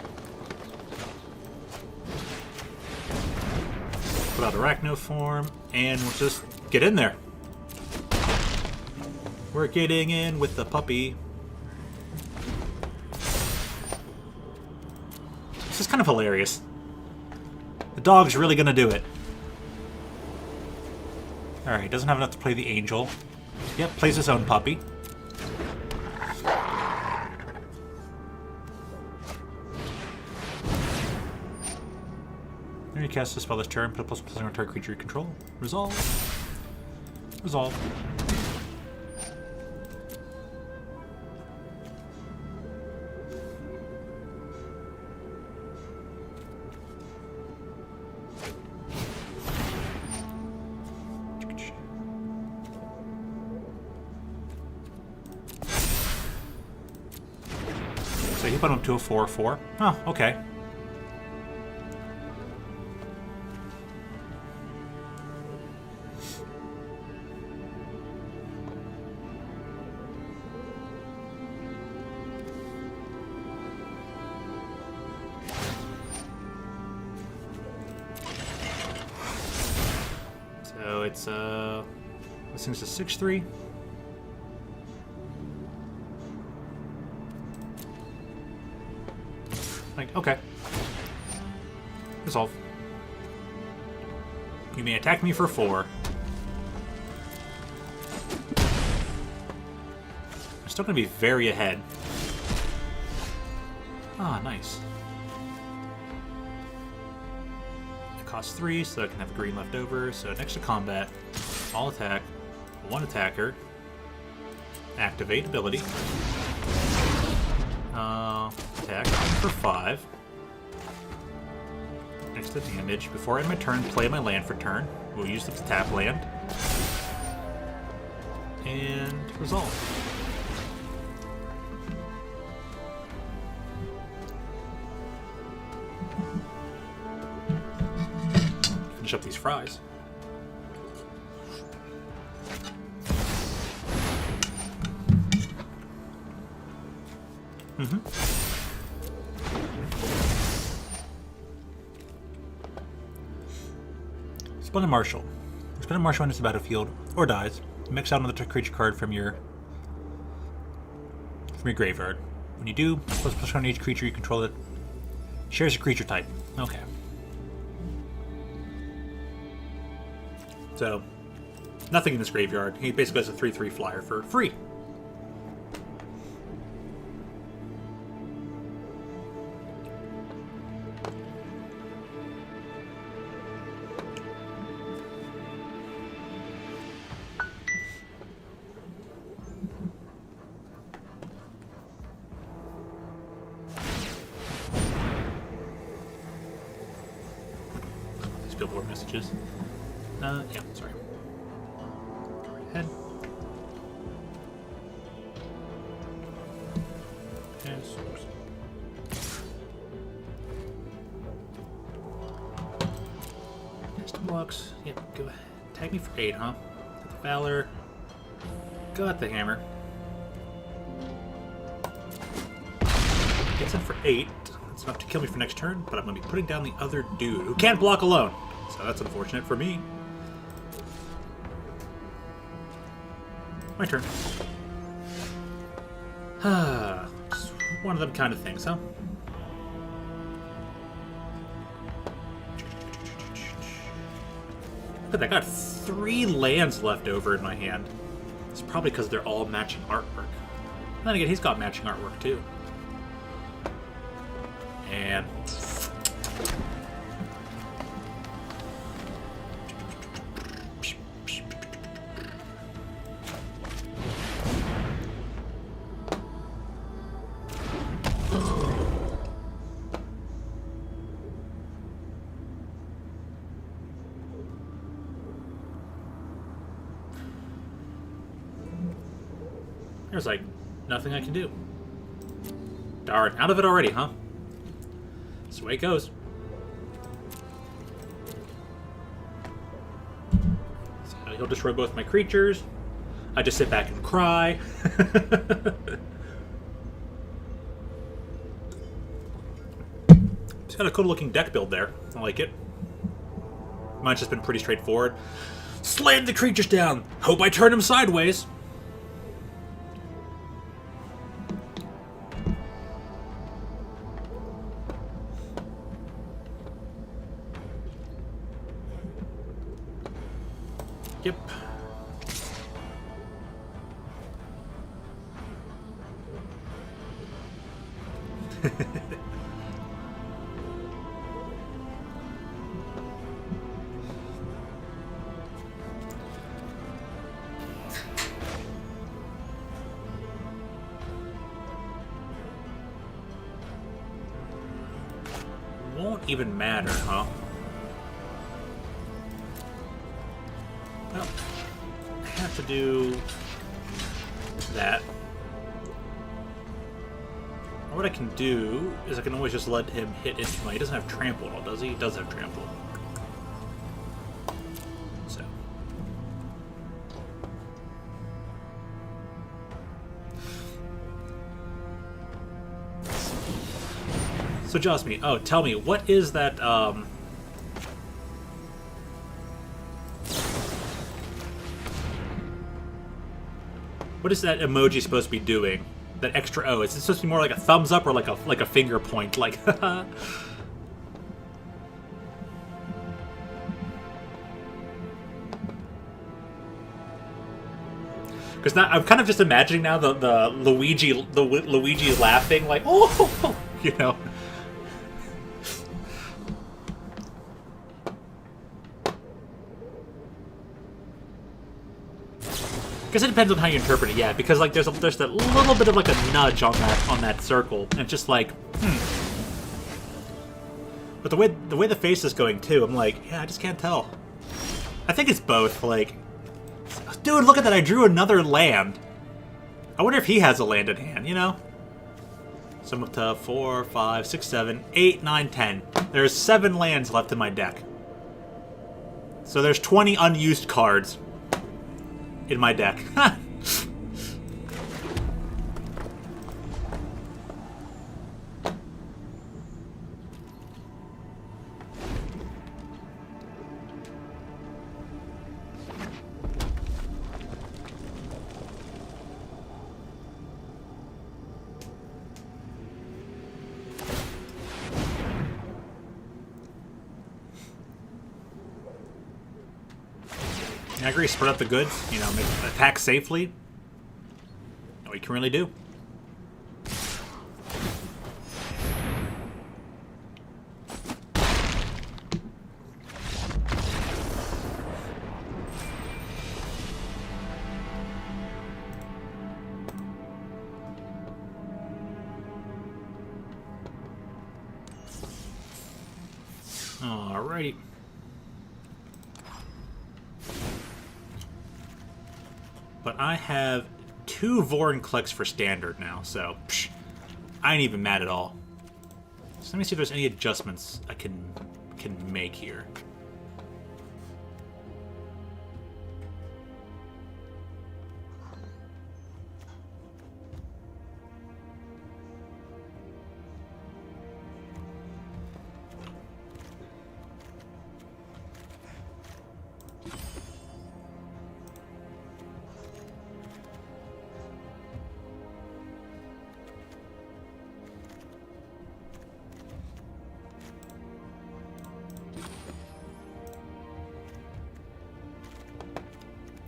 Put out Arachno form, and we'll just get in there. We're getting in with the puppy. This is kind of hilarious. The dog's really gonna do it. Alright, doesn't have enough to play the angel. Yep, plays his own puppy. Then you cast a spell this turn, put a plus on target creature you control. Resolve. Resolve. So he put him to a 4/4. Oh, okay. So it's this thing's a 6/3. Like, okay. Resolve. You may attack me for 4. I'm still gonna be very ahead. Ah, nice. It costs 3, so I can have green left over. So next to combat, all attack, 1 attacker, activate ability. Attack for 5. Next to damage. Before I end my turn, play my land for turn. We'll use the tap land. And resolve. Finish up these fries. Splendid Marshal. Splendid Marshal enters the battlefield or dies. Mix out another creature card from your graveyard. When you do, plus on each creature you control that shares a creature type. Okay. So, nothing in this graveyard. He basically has a 3/3 flyer for free. Billboard messages. Yeah, sorry. Go right ahead. And source. Next blocks. Yep, go ahead. Tag me for 8, huh? Got the Valor. Got the Hammer. Gets in for 8. That's enough to kill me for next turn, but I'm going to be putting down the other dude who can't block alone. So that's unfortunate for me. My turn. Just one of them kind of things, huh? Look at that, I got 3 lands left over in my hand. It's probably because they're all matching artwork. And then again, he's got matching artwork too. And there's like nothing I can do. Darn, out of it already, huh? That's the way it goes. he'll destroy both my creatures. I just sit back and cry. It's got a cool looking deck build there. I like it. Mine's just been pretty straightforward. Slam the creatures down. Hope I turn them sideways. Yep. Won't even matter, huh? Well, I have to do that. Or what I can do is I can always just let him hit into my... He doesn't have trample at all, does he? He does have trample. So. So, Josmy, oh, tell me, what is that, what is that emoji supposed to be doing? That extra O. Is it supposed to be more like a thumbs up or like a finger point? Like, because now I'm kind of just imagining now the Luigi laughing like, oh, you know. Because it depends on how you interpret it, yeah. Because like there's that little bit of like a nudge on that circle, and it's just like, But the way the face is going too, I'm like, yeah, I just can't tell. I think it's both. Like, dude, look at that! I drew another land. I wonder if he has a land in hand. You know. So I'm up to 4, 5, 6, 7, 8, 9, 10. There's 7 lands left in my deck. So there's 20 unused cards in my deck. I agree, spread out the goods, you know, make attack safely. All you can really do. Alrighty. But I have 2 Vorinclex for standard now, so I ain't even mad at all. So let me see if there's any adjustments I can make here.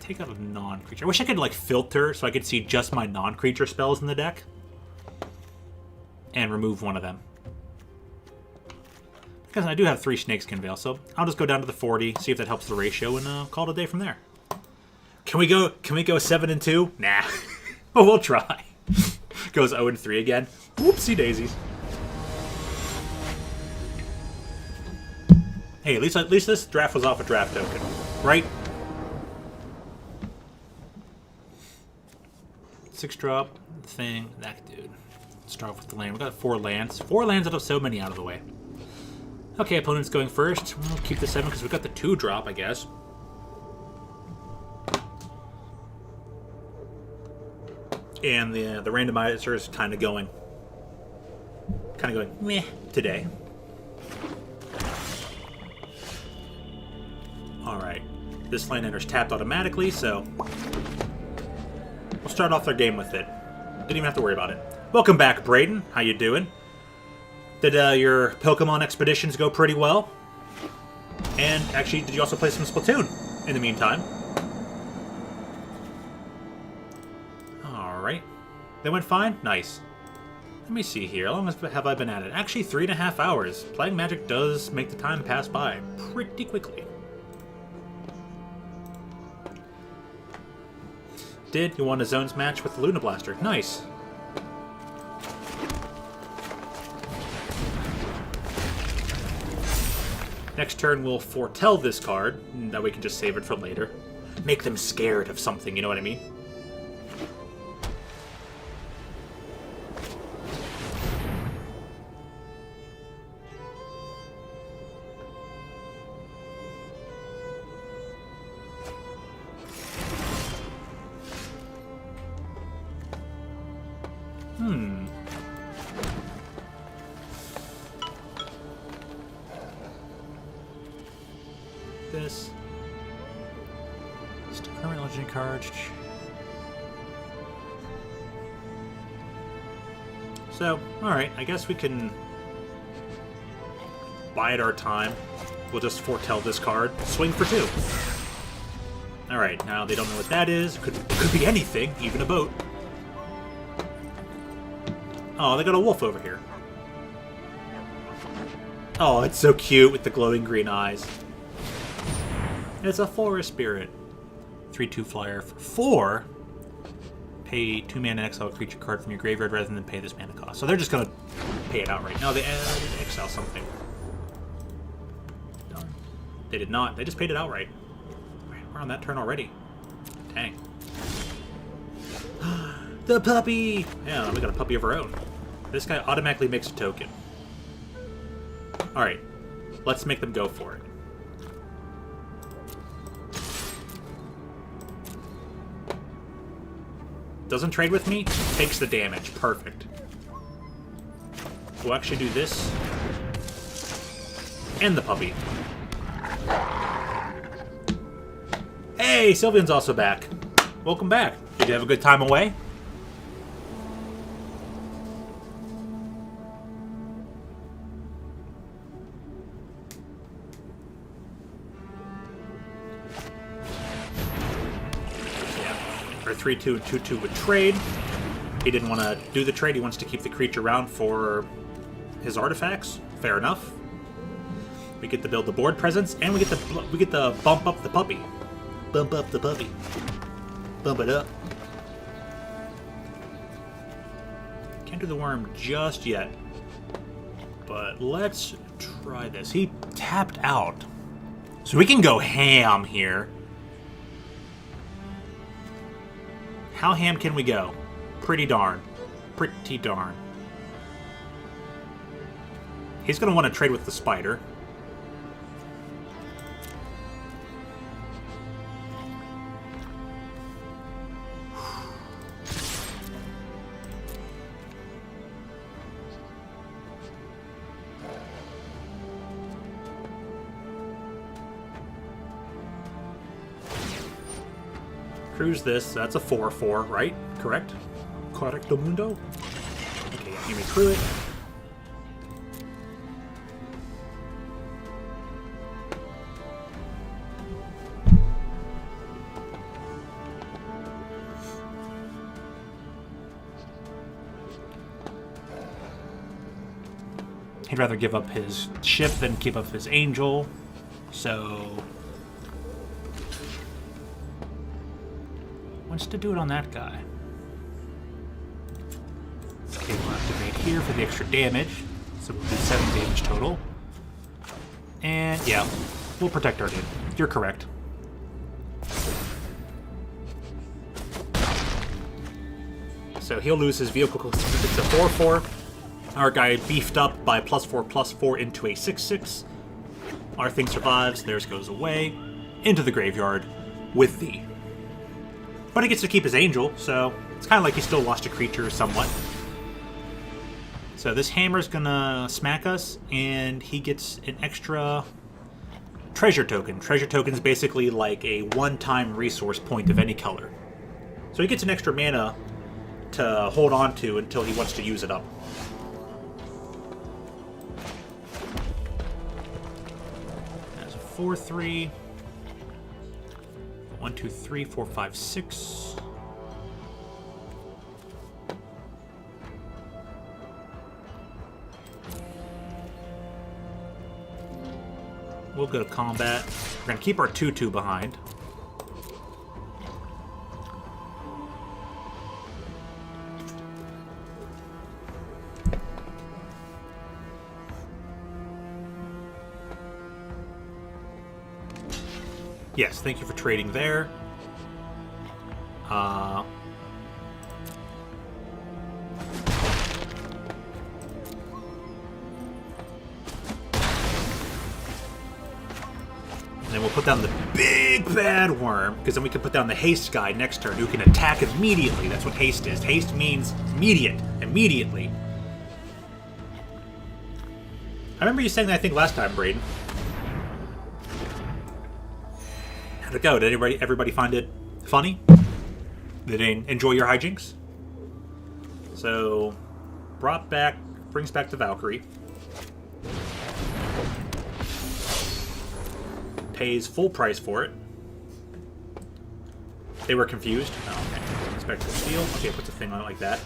Take out a non-creature. I wish I could, like, filter so I could see just my non-creature spells in the deck. And remove one of them. Because I do have 3 Snakeskin Veil, so I'll just go down to the 40, see if that helps the ratio, and call it a day from there. Can we go 7 and 2? Nah. But we'll try. Goes 0 and 3 again. Whoopsie daisies. Hey, at least this draft was off a draft token, right? 6-drop thing, that dude. Let's start off with the land. We got 4 lands. 4 lands out of so many out of the way. Okay, opponent's going first. We'll keep the 7 because we got the 2-drop, I guess. And the randomizer is kind of going meh today. Alright. This land enters tapped automatically, so we'll start off their game with it. Didn't even have to worry about it. Welcome back, Brayden. How you doing? Did your Pokemon expeditions go pretty well? And actually, did you also play some Splatoon in the meantime? Alright. They went fine? Nice. Let me see here. How long have I been at it? Actually, 3.5 hours. Playing Magic does make the time pass by pretty quickly. You won a zones match with the Luna Blaster. Nice. Next turn, we'll foretell this card. That we can just save it for later. Make them scared of something, you know what I mean? This. Just a current legendary card. So, alright, I guess we can bide our time. We'll just foretell this card. Swing for 2. Alright, now they don't know what that is. Could be anything, even a boat. Oh, they got a wolf over here. Oh, it's so cute with the glowing green eyes. It's a forest spirit. 3/2 flyer for 4. Pay 2 mana and exile a creature card from your graveyard rather than pay this mana cost. So they're just gonna pay it outright. No, they exile something. Darn. They did not. They just paid it outright. We're on that turn already. Dang. The puppy! Yeah, we got a puppy of our own. This guy automatically makes a token. Alright. Let's make them go for it. Doesn't trade with me, takes the damage. Perfect. We'll actually do this. And the puppy. Hey, Sylvian's also back. Welcome back. Did you have a good time away? Or 3/2 and 2/2 would trade. He didn't want to do the trade. He wants to keep the creature around for his artifacts. Fair enough. We get to build the board presence, and we get to bump up the puppy. Bump up the puppy. Bump it up. Can't do the worm just yet. But let's try this. He tapped out. So we can go ham here. How ham can we go? Pretty darn. Pretty darn. He's going to want to trade with the spider. Cruise this. That's a 4/4, right? Correct? Correcto mundo? Okay, you may crew it. He'd rather give up his ship than give up his angel, so wants to do it on that guy. Okay, we'll activate here for the extra damage. So we'll do 7 damage total. And yeah, we'll protect our dude. You're correct. So he'll lose his vehicle. It's a 4/4. Our guy beefed up by +4/+4 into a 6/6. Our thing survives. Theirs goes away into the graveyard with thee. But he gets to keep his angel, so it's kind of like he still lost a creature somewhat. So this hammer's gonna smack us, and he gets an extra treasure token. Treasure token is basically like a one-time resource point of any color. So he gets an extra mana to hold on to until he wants to use it up. That's a 4/3. 1, 2, 3, 4, 5, 6. We'll go to combat. We're going to keep our 2/2 behind. Yes, thank you for trading there. And then we'll put down the big bad worm, because then we can put down the haste guy next turn who can attack immediately. That's what haste is. Haste means immediate, immediately. I remember you saying that, I think, last time, Braden. How'd it go? Did everybody find it funny? Did they enjoy your hijinks? So, brings back the Valkyrie. Pays full price for it. They were confused. Oh, okay. Spectral Steel. Okay, puts a thing on it like that.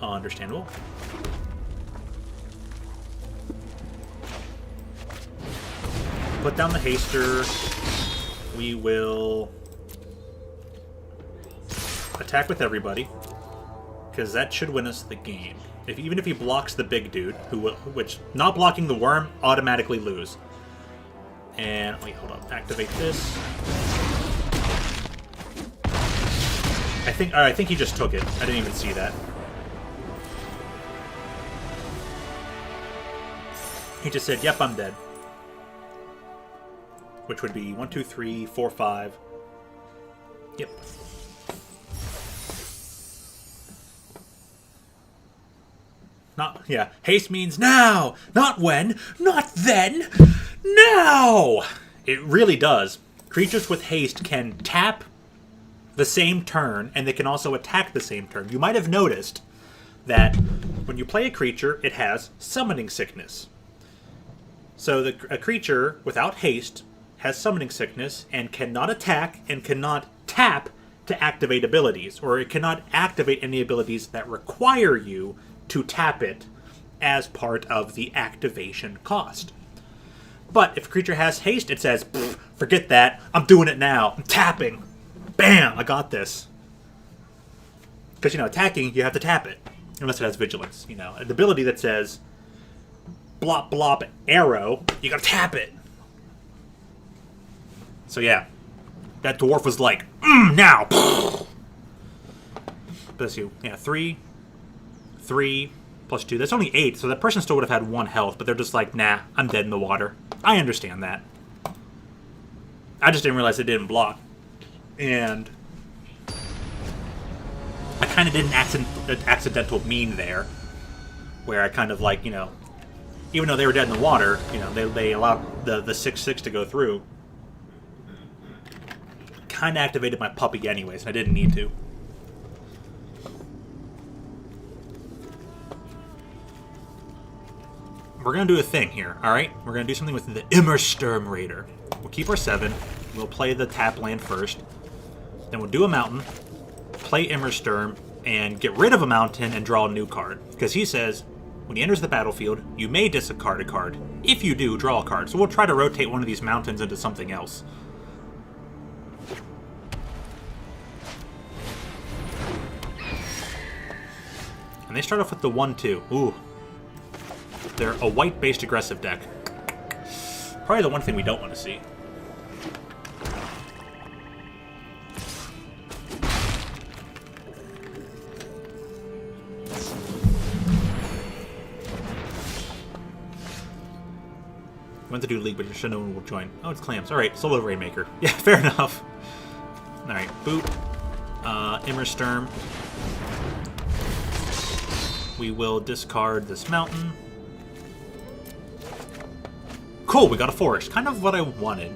Understandable. Put down the haster. We will attack with everybody, because that should win us the game. Even if he blocks the big dude, which not blocking the worm, automatically lose. And wait, hold up. Activate this. I think he just took it. I didn't even see that. He just said, "Yep, I'm dead." Which would be 1, 2, 3, 4, 5. Yep. Haste means now, not when, not then, now! It really does. Creatures with haste can tap the same turn, and they can also attack the same turn. You might have noticed that when you play a creature, it has summoning sickness. So a creature without haste has summoning sickness and cannot attack and cannot tap to activate abilities, or it cannot activate any abilities that require you to tap it as part of the activation cost. But if a creature has haste, it says, forget that, I'm doing it now, I'm tapping, bam, I got this. Because, attacking, you have to tap it, unless it has vigilance. An ability that says, blop, blop, arrow, you gotta tap it. So yeah, that dwarf was like, now! Bless you. Yeah, 3 plus 2. That's only 8, so that person still would have had 1 health, but they're just like, nah, I'm dead in the water. I understand that. I just didn't realize it didn't block. And I kind of did an accidental mean there, where I kind of like, even though they were dead in the water, they allowed the 6/6 to go through. Kind of activated my puppy anyways, and I didn't need to. We're going to do a thing here, alright? We're going to do something with the Immersturm Raider. We'll keep our 7. We'll play the tap land first. Then we'll do a mountain, play Immersturm, and get rid of a mountain and draw a new card. Because he says, when he enters the battlefield, you may discard a card. If you do, draw a card. So we'll try to rotate one of these mountains into something else. And they start off with the 1/2. Ooh. They're a white-based aggressive deck. Probably the one thing we don't want to see. Went to do League, but no one will join. Oh, it's Clams. Alright, Solo Rainmaker. Yeah, fair enough. Alright, boot. Immersturm. We will discard this mountain. Cool, we got a forest. Kind of what I wanted.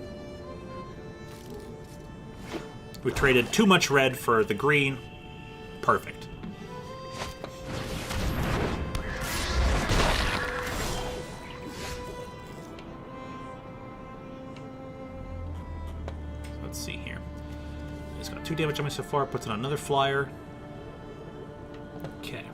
We traded too much red for the green. Perfect. Let's see here. It's got 2 damage on me so far. Puts it on another flyer. Okay.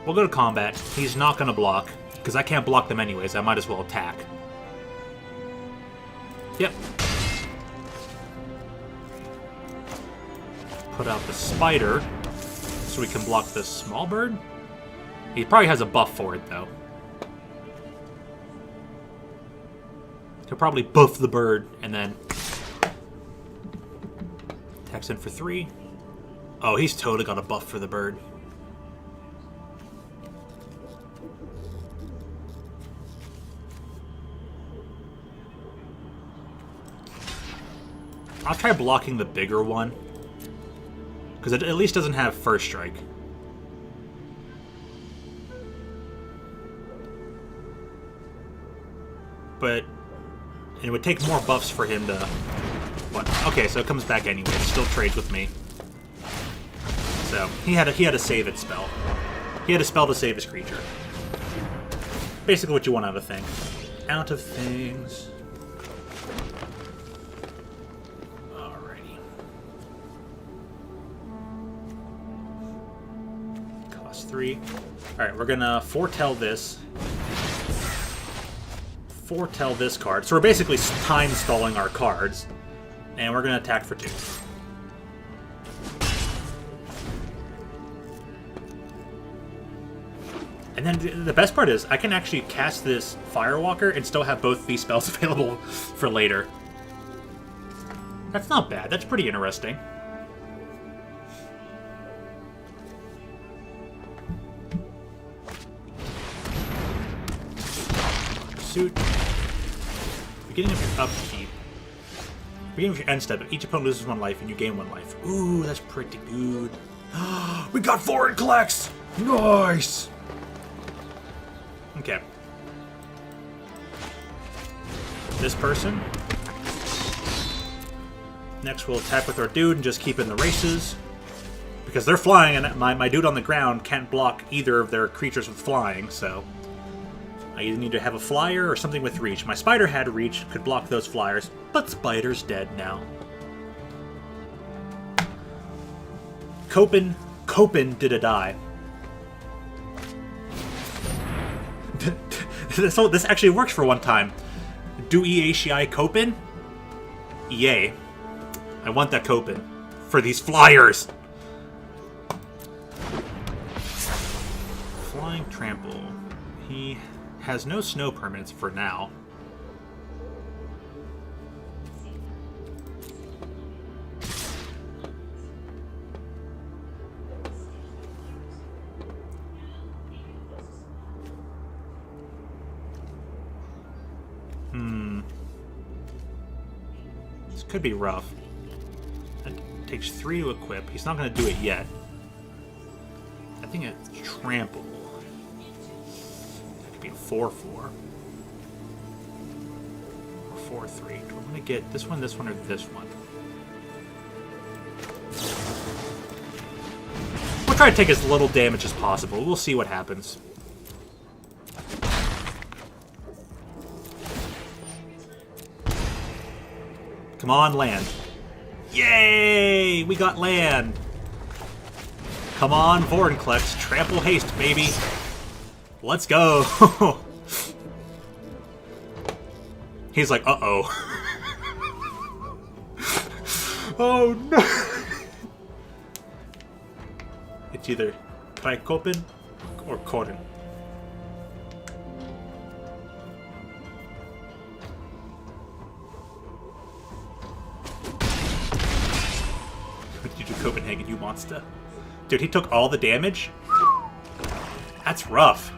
We'll go to combat. He's not going to block, because I can't block them anyways. I might as well attack. Yep. Put out the spider, so we can block this small bird. He probably has a buff for it, though. He'll probably buff the bird, and then attacks in for 3. Oh, he's totally got a buff for the bird. I'll try blocking the bigger one, because it at least doesn't have first strike. But it would take more buffs for him to... What? Okay, so it comes back anyway. It still trades with me. So he had a save it spell. He had a spell to save his creature. Basically what you want out of thing. Out of things. Alrighty. Cost 3. Alright, we're gonna foretell this. Foretell this card. So we're basically time stalling our cards. And we're gonna attack for 2. And then the best part is, I can actually cast this Firewalker and still have both these spells available for later. That's not bad. That's pretty interesting. Pursuit. Beginning of your upkeep. Beginning of your end step, each opponent loses 1 life and you gain 1 life. Ooh, that's pretty good. We got foreign collects! Nice! Okay. This person. Next we'll attack with our dude and just keep in the races. Because they're flying and my dude on the ground can't block either of their creatures with flying, so... I either need to have a flyer or something with reach. My spider had reach, could block those flyers, but spider's dead now. Copen did a die. This actually works for one time. Do EACI Copen? Yay. I want that Copen. For these flyers! Flying Trample. He has no snow permanents for now. This could be rough. It takes 3 to equip. He's not going to do it yet. I think it's Trample. That could be a 4-4. Or 4-3. Do I want to get this one, or this one? We'll try to take as little damage as possible. We'll see what happens. Come on, land. Yay! We got land. Come on, Vorinclex. Trample haste, baby. Let's go. He's like, uh-oh. Oh, no. It's either Trikopen or Korin. What did you do, Copenhagen, you monster? Dude, he took all the damage? That's rough.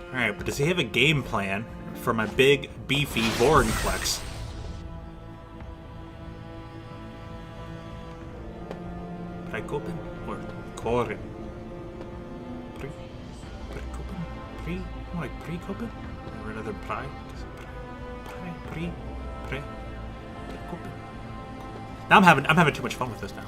Alright, but does he have a game plan for my big, beefy Vorinclex? Prekopen or Koren? Prekopen? More like Prekopen? Or another Pre? Prekopen. Now I'm having too much fun with this now.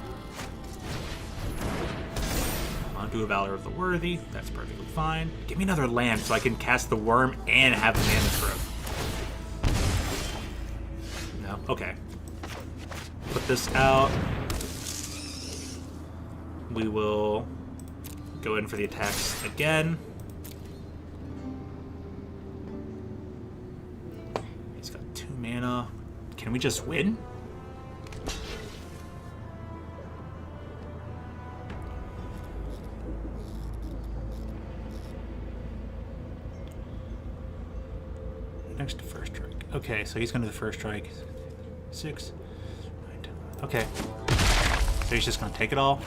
Do a Valor of the Worthy. That's perfectly fine. Give me another land so I can cast the Worm and have the Mana Growth. No? Okay. Put this out. We will go in for the attacks again. He's got 2 mana. Can we just win? Next to first strike. Okay, so he's going to the first strike. 6, 9, 10. Okay. So he's just going to take it all.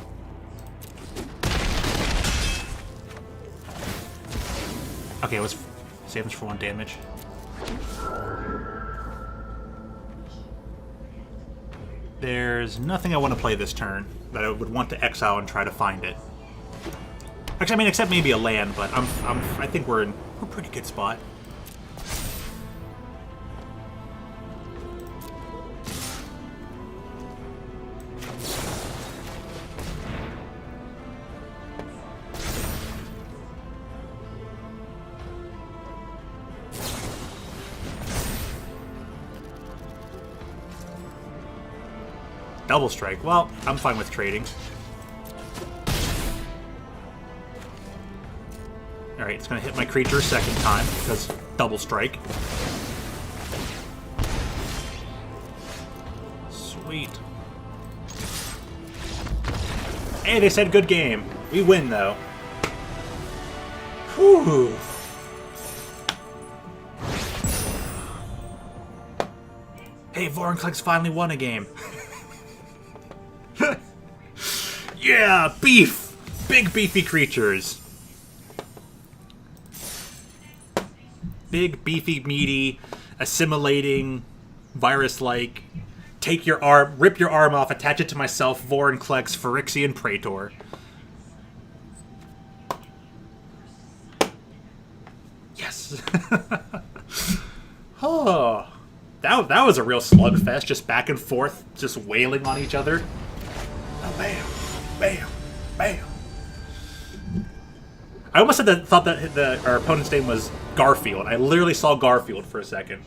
Okay, let's save this for 1 damage. There's nothing I want to play this turn that I would want to exile and try to find it. Actually, I mean, except maybe a land, but I think we're in a pretty good spot. Double strike. Well, I'm fine with trading. Alright, it's going to hit my creature a second time, because double strike. Sweet. Hey, they said good game. We win, though. Whew. Hey, Vorinclex finally won a game. Yeah, beef! Big beefy creatures. Big beefy meaty, assimilating, virus-like. Take your arm, rip your arm off, attach it to myself, Vorinclex, Phyrexian Praetor. Yes! Oh, that was a real slugfest, just back and forth, just wailing on each other. Oh, bam! Bam! Bam! I almost thought that our opponent's name was Garfield. I literally saw Garfield for a second.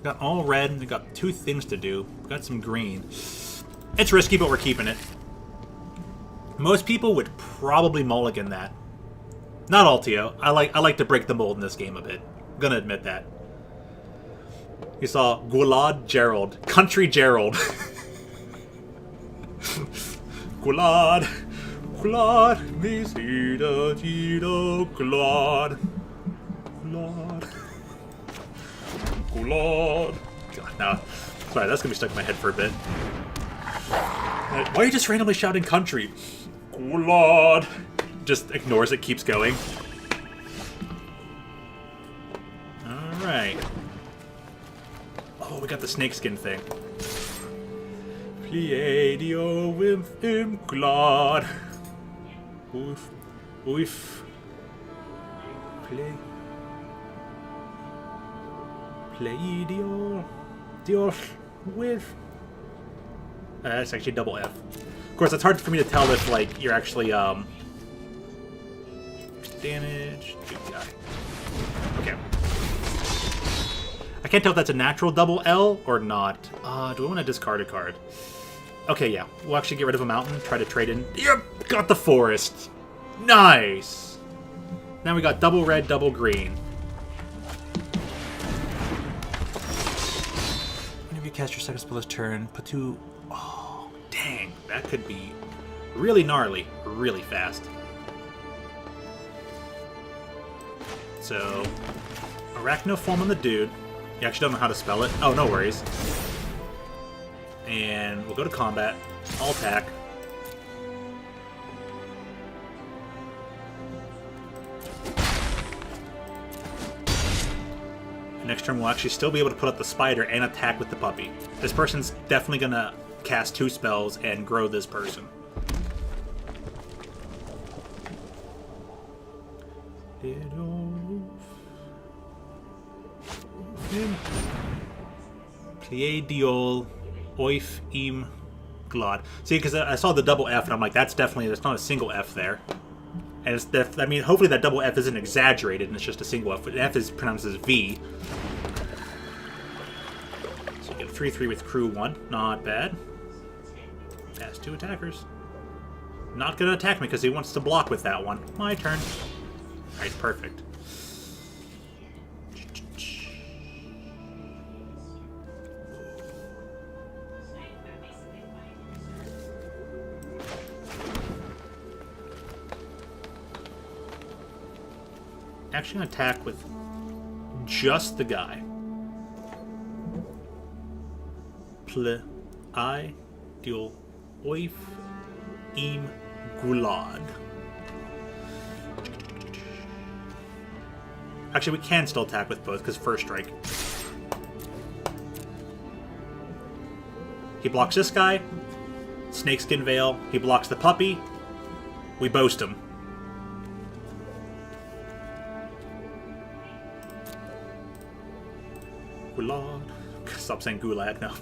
Got all red, and we got 2 things to do. We got some green. It's risky, but we're keeping it. Most people would probably mulligan that. Not Altio. I like to break the mold in this game a bit. I'm gonna admit that. You saw Gulad Gerald. Country Gerald. Gulad. Gulad. Misida Gido. Gulad. Gulad. Gulad. God, no. Sorry, that's gonna be stuck in my head for a bit. Why are you just randomly shouting country? Gulad. Just ignores it, keeps going. Alright. Oh, we got the snakeskin thing. Pleiadio with glad. Oof. Oof. Pleiadio. Dios with. That's actually double F. Of course, it's hard for me to tell if, like, you're actually, damage. Good guy. Okay. I can't tell if that's a natural double L or not. Do I want to discard a card? Okay, yeah. We'll actually get rid of a mountain, try to trade in. Yep! Got the forest! Nice! Now we got double red, double green. Whenever you cast your second spell this turn, put 2... Oh, dang. That could be really gnarly, really fast. So, Arachnoform on the dude. You actually don't know how to spell it? Oh, no worries. And we'll go to combat. I'll attack. Next turn, we'll actually still be able to put up the spider and attack with the puppy. This person's definitely going to cast 2 spells and grow this person. Pleidiol oif im glad. See, because I saw the double F and I'm like, there's not a single F there. And it's I mean, hopefully that double F isn't exaggerated and it's just a single F. But F is pronounced as V. So you get 3/3 with crew 1. Not bad. Pass 2 attackers. Not going to attack me because he wants to block with that one. My turn. Alright, perfect. Actually going to attack with just the guy. I deal oif im gulad. Actually, we can still attack with both because first strike. He blocks this guy. Snakeskin Veil. He blocks the puppy. We boast him. Gulad. Stop saying gulag now.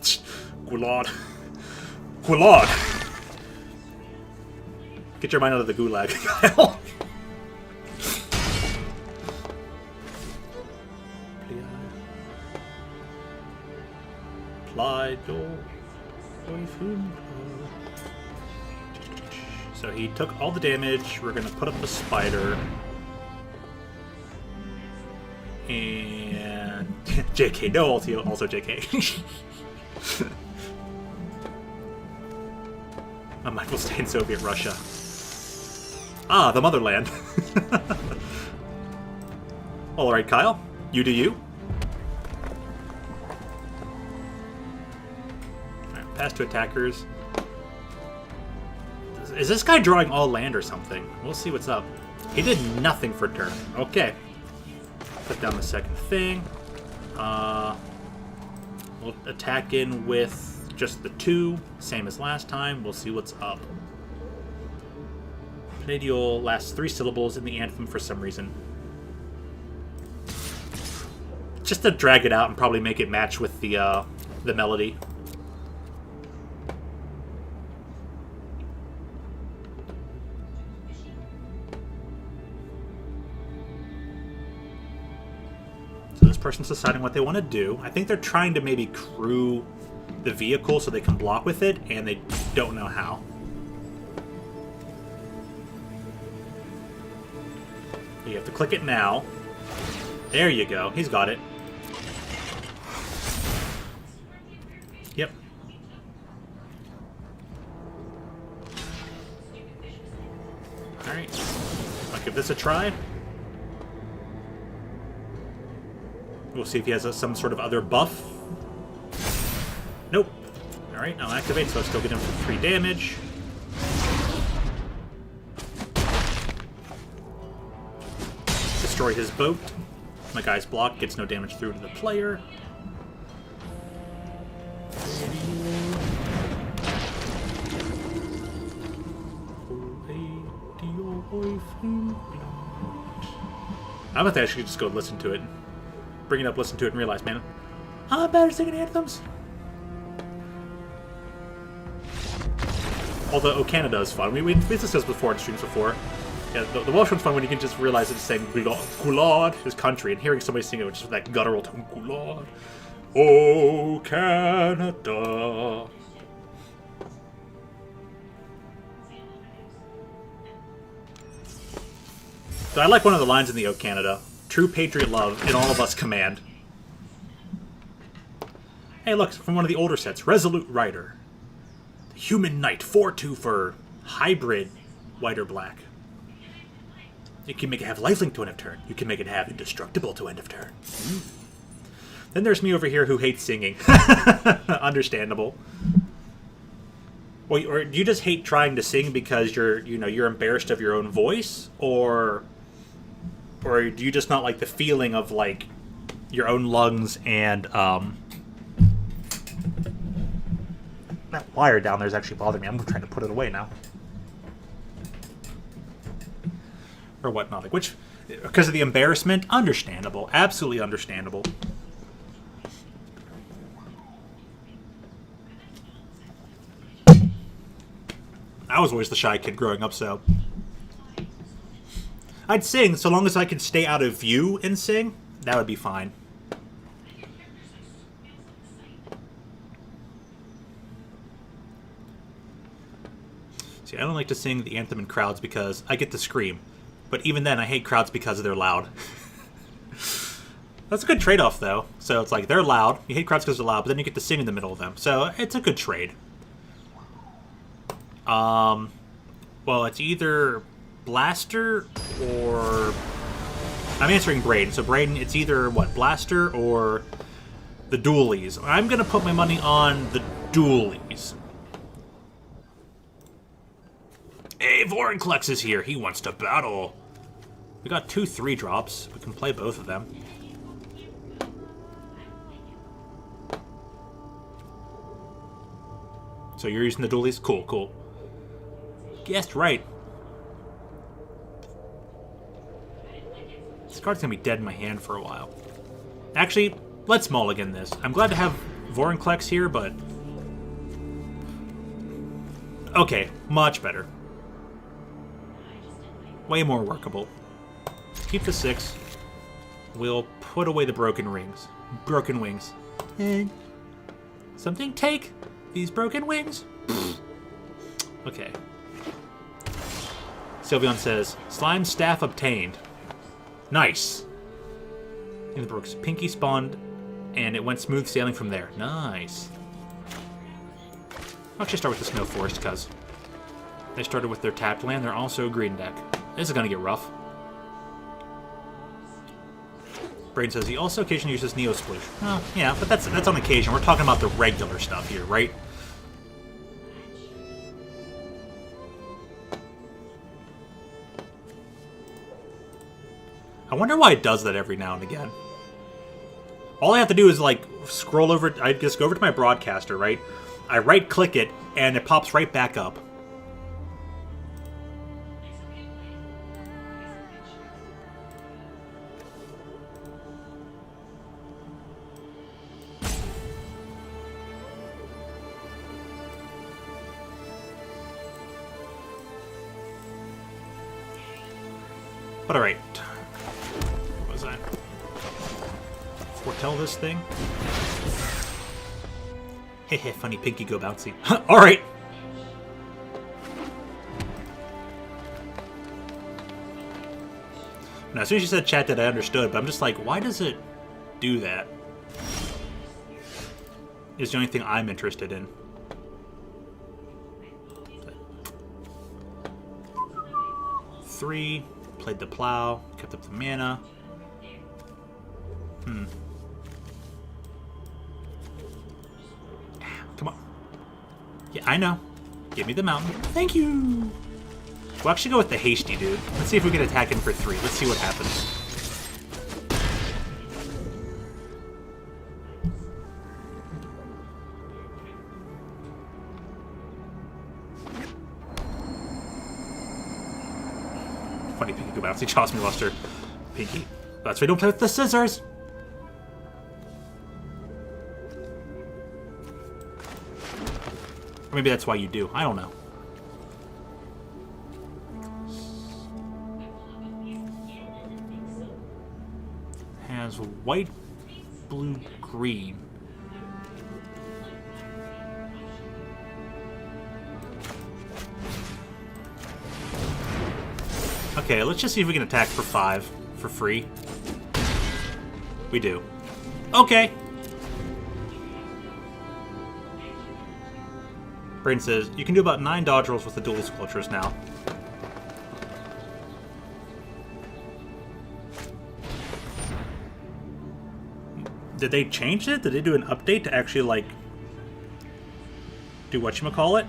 Gulad. Gulad! Get your mind out of the gulag, Kyle. So he took all the damage. We're going to put up the spider. And JK, no ulti, also JK. I might will stay in Soviet Russia. Ah, the motherland. Alright, Kyle. You do you. Alright, pass to attackers. Is this guy drawing all land or something? We'll see what's up. He did nothing for turn. Okay. Put down the second thing. We'll attack in with just the 2, same as last time. We'll see what's up. Pleidiol lasts 3 syllables in the anthem for some reason. Just to drag it out and probably make it match with the melody. Person's deciding what they want to do. I think they're trying to maybe crew the vehicle so they can block with it, and they don't know how. You have to click it now. There you go. He's got it. Yep. Alright. I'll give this a try. We'll see if he has some sort of other buff. Nope. Alright, I'll activate, so I'll still get him for 3 damage. Destroy his boat. My guy's block gets no damage through to the player. I'm about to actually just go listen to it. Bring it up, listen to it, and realize, man, I'm better singing anthems. Although O Canada is fun. We discussed this before in streams before. Yeah, the Welsh one's fun when you can just realize it's saying Gulad, his country, and hearing somebody sing it with just that guttural tone, Gulad. O Canada. So I like one of the lines in the O Canada. True patriot love in all of us command. Hey, look, from one of the older sets. Resolute Rider. The Human Knight, 4/2 for hybrid white or black. You can make it have lifelink to end of turn. You can make it have indestructible to end of turn. Then there's me over here who hates singing. Understandable. Well, or do you just hate trying to sing because you're embarrassed of your own voice, or do you just not like the feeling of like your own lungs and that wire down there is actually bothering me. I'm trying to put it away now. Or whatnot. Like, which, because of the embarrassment, understandable. Absolutely understandable. I was always the shy kid growing up, so I'd sing so long as I could stay out of view and sing. That would be fine. See, I don't like to sing the anthem in crowds because I get to scream. But even then, I hate crowds because they're loud. That's a good trade-off, though. So it's like, they're loud. You hate crowds because they're loud, but then you get to sing in the middle of them. So it's a good trade. Well, it's either Blaster or... I'm answering Braden. So Braden, it's either, what, Blaster or the Dualies. I'm going to put my money on the Dualies. Hey, Vorinclex is here. He wants to battle. We got 2 3-drops. We can play both of them. So you're using the Dualies? Cool, cool. Guessed right. This card's gonna be dead in my hand for a while. Actually, let's mulligan this. I'm glad to have Vorinclex here, but... okay, much better. Way more workable. Keep the 6. We'll put away the broken rings. Broken wings. And something take these broken wings. Okay. Sylveon says, slime staff obtained. Nice. In the brooks, Pinky spawned, and it went smooth sailing from there. Nice. I'll actually start with the Snow Forest, because they started with their tapped land. They're also a green deck. This is going to get rough. Braden says he also occasionally uses Neo Sploosh. Oh, yeah, but that's on occasion. We're talking about the regular stuff here, right? I wonder why it does that every now and again. All I have to do is, like, scroll over... I just go over to my broadcaster, right? I right-click it, and it pops right back up. But alright. What was that? Foretell this thing? Hehe, funny Pinky go bouncy. Alright! Now, as soon as you said chat that, I understood, but I'm just like, why does it do that? Is the only thing I'm interested in. Three. Played the plow, kept up the mana. Come on. Yeah, I know. Give me the mountain. Thank you! We'll actually go with the hasty dude. Let's see if we can attack him for 3. Let's see what happens. Funny Pinky go bouncy. Toss me luster. Pinky. That's why we don't play with the scissors. Or maybe that's why you do. I don't know. Has white, blue, green. Okay, let's just see if we can attack for 5 for free. We do. Okay. Brain says, you can do about 9 dodge rolls with the dual sculptures now. Did they change it? Did they do an update to actually, like, do whatchamacallit?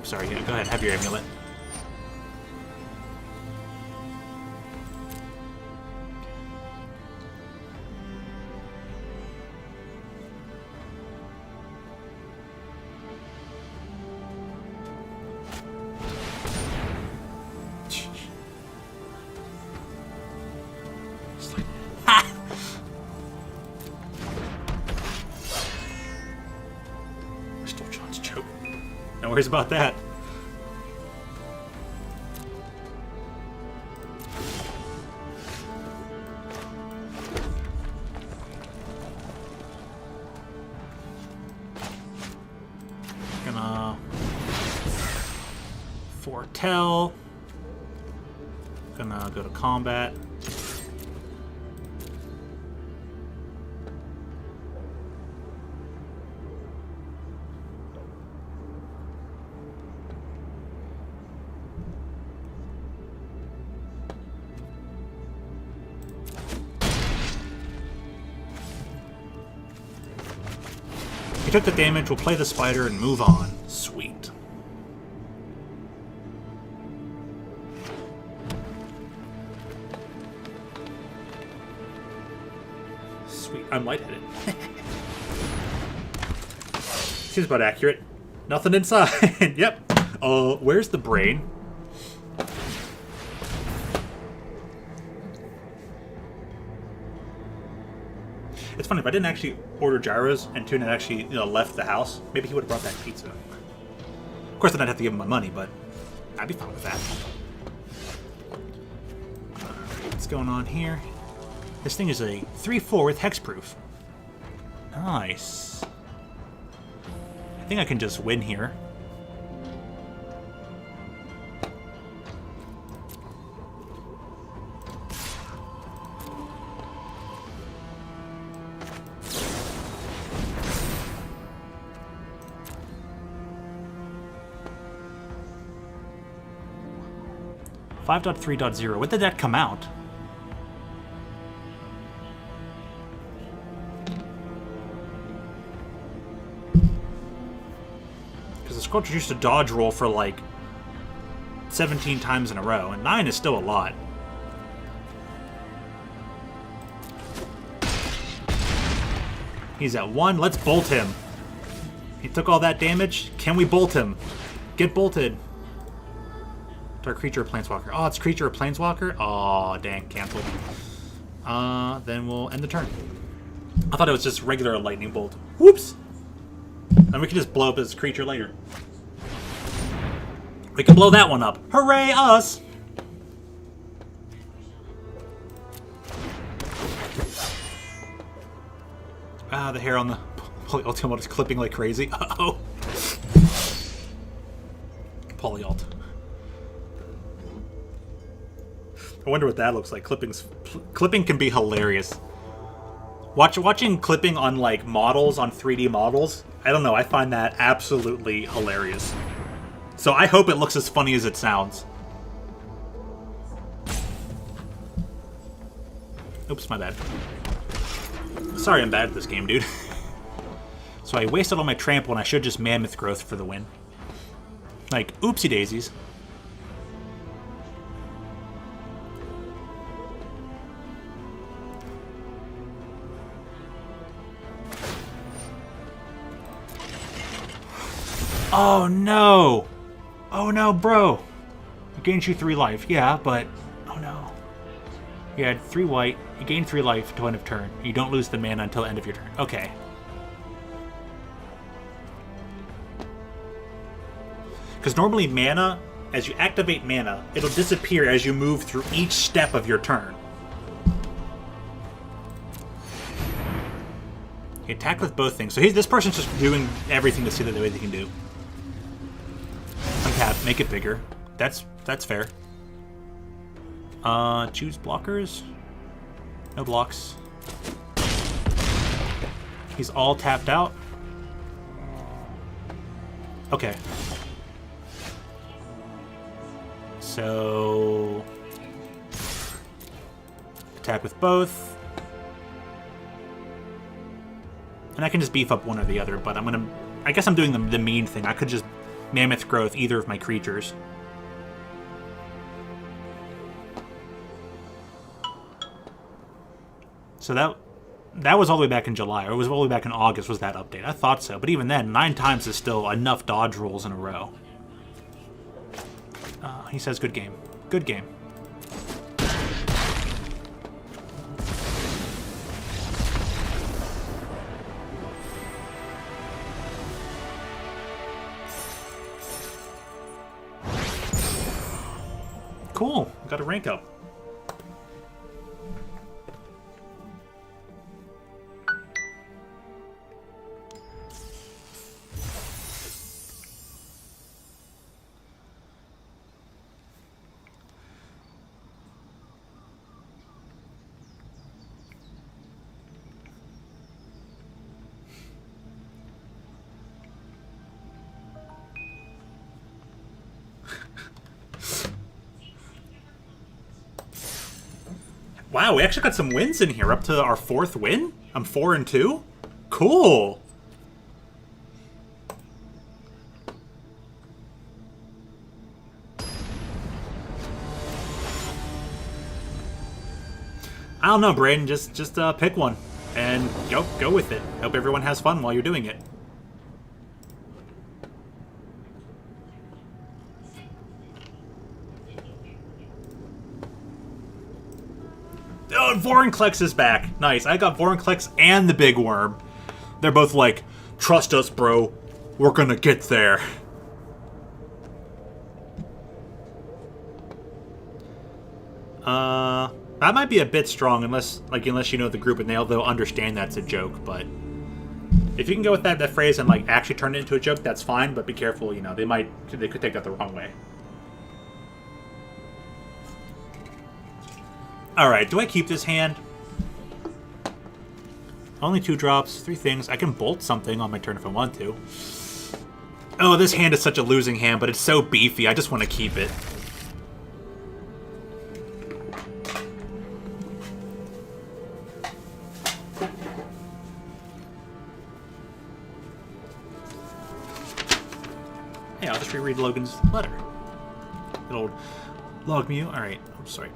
Oops, sorry. Yeah, go ahead. Have your amulet. Stole John's choke. No worries about that. Gonna foretell. Gonna go to combat. He took the damage, we'll play the spider and move on. Sweet. Sweet, I'm lightheaded. Seems about accurate. Nothing inside. Yep. Where's the brain? It's funny, if I didn't actually order gyros and Tuna had actually, left the house, maybe he would have brought that pizza. Of course, then I'd have to give him my money, but I'd be fine with that. Alright, what's going on here? This thing is a 3/4 with hexproof. Nice. I think I can just win here. .3.0. When did that come out? Because the sculpture used to dodge roll for like 17 times in a row, and 9 is still a lot. He's at 1. Let's bolt him. He took all that damage. Can we bolt him? Get bolted. Dark creature or planeswalker? Oh, it's creature or planeswalker? Oh, dang, canceled. Then we'll end the turn. I thought it was just regular lightning bolt. Whoops! And we can just blow up his creature later. We can blow that one up. Hooray, us! Ah, the hair on the polyult is clipping like crazy. Uh-oh. Polyult. I wonder what that looks like. Clipping can be hilarious. Watching clipping on like models, on 3D models, I don't know, I find that absolutely hilarious. So I hope it looks as funny as it sounds. Oops, my bad. Sorry I'm bad at this game, dude. So I wasted all my trample and I should just mammoth growth for the win. Like, oopsie daisies. Oh no! Oh no, bro! It gains you 3 life. Yeah, but... oh no. You had 3 white, you gain 3 life until end of turn. You don't lose the mana until end of your turn. Okay. Because normally mana, as you activate mana, it'll disappear as you move through each step of your turn. You attack with both things. So this person's just doing everything to see the way they can do. Untap, make it bigger. That's fair. Choose blockers. No blocks. He's all tapped out. Okay. So attack with both. And I can just beef up one or the other, but I guess I'm doing the mean thing. I could just Mammoth Growth either of my creatures. So that was all the way back in July, or it was all the way back in August was that update. I thought so, but even then, 9 times is still enough dodge rolls in a row. He says good game. Good game. Cool. Got a rank up. Wow, we actually got some wins in here. Up to our 4th win? I'm 4-2? Cool! I don't know, Braden. Just pick one. And go with it. Hope everyone has fun while you're doing it. Oh, Vorinclex is back. Nice. I got Vorinclex and the Big Worm. They're both like, trust us, bro. We're gonna get there. That might be a bit strong unless you know the group and they'll understand that's a joke, but if you can go with that phrase and like actually turn it into a joke, that's fine, but be careful, you know, they could take that the wrong way. Alright, do I keep this hand? Only 2 drops, 3 things. I can bolt something on my turn if I want to. Oh, this hand is such a losing hand, but it's so beefy. I just want to keep it. Hey, I'll just reread Logan's letter. Good old log mew. Alright, I'm sorry.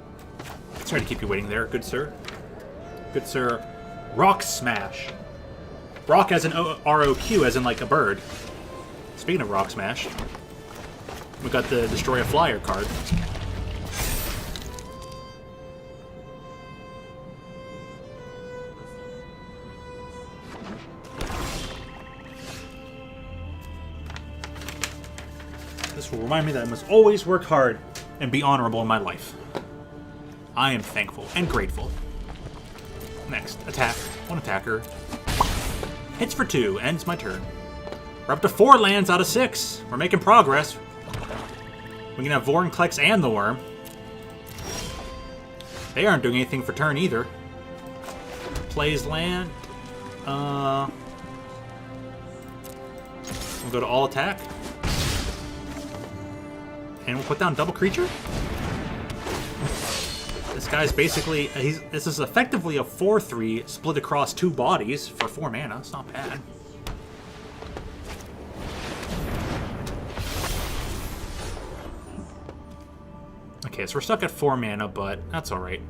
Sorry to keep you waiting there, good sir. Good sir. Rock Smash. Rock as in R-O-Q, as in like a bird. Speaking of Rock Smash, we got the Destroy a Flyer card. This will remind me that I must always work hard and be honorable in my life. I am thankful and grateful. Next, attack. 1 attacker. Hits for 2, ends my turn. We're up to 4 lands out of 6. We're making progress. We can have Vorinclex and the Worm. They aren't doing anything for turn either. Plays land. We'll go to all attack. And we'll put down double creature. This guy's basically, this is effectively a 4/3 split across 2 bodies for 4 mana. It's not bad. Okay, so we're stuck at 4 mana, but that's alright.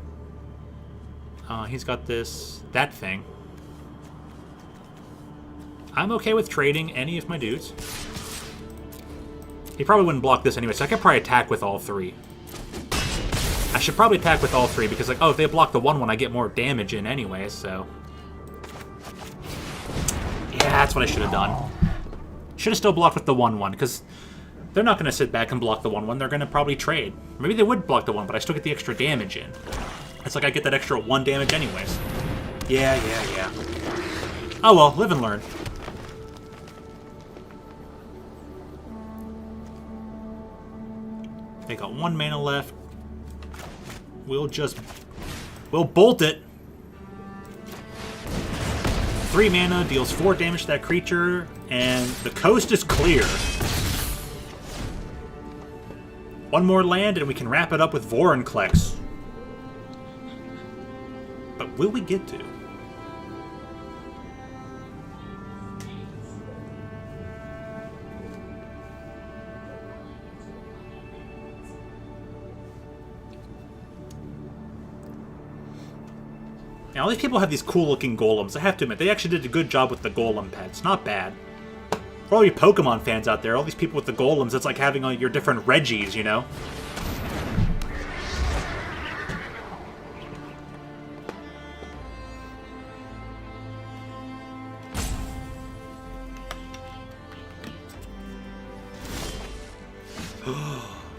He's got that thing. I'm okay with trading any of my dudes. He probably wouldn't block this anyway, so I could probably attack with all 3. I should probably attack with all 3 because, like, oh, if they block the 1/1, I get more damage in anyway, so. Yeah, that's what I should have done. Should have still blocked with the 1/1 because they're not going to sit back and block the 1/1. They're going to probably trade. Maybe they would block the 1, but I still get the extra damage in. It's like I get that extra 1 damage anyways. Yeah. Oh well, live and learn. They got 1 mana left. We'll bolt it. 3 mana, deals 4 damage to that creature, and the coast is clear. 1 more land, and we can wrap it up with Vorinclex. But will we get to? Now, all these people have these cool-looking golems. I have to admit, they actually did a good job with the golem pets. Not bad. For all you Pokemon fans out there, all these people with the golems, it's like having all your different Reggies, you know?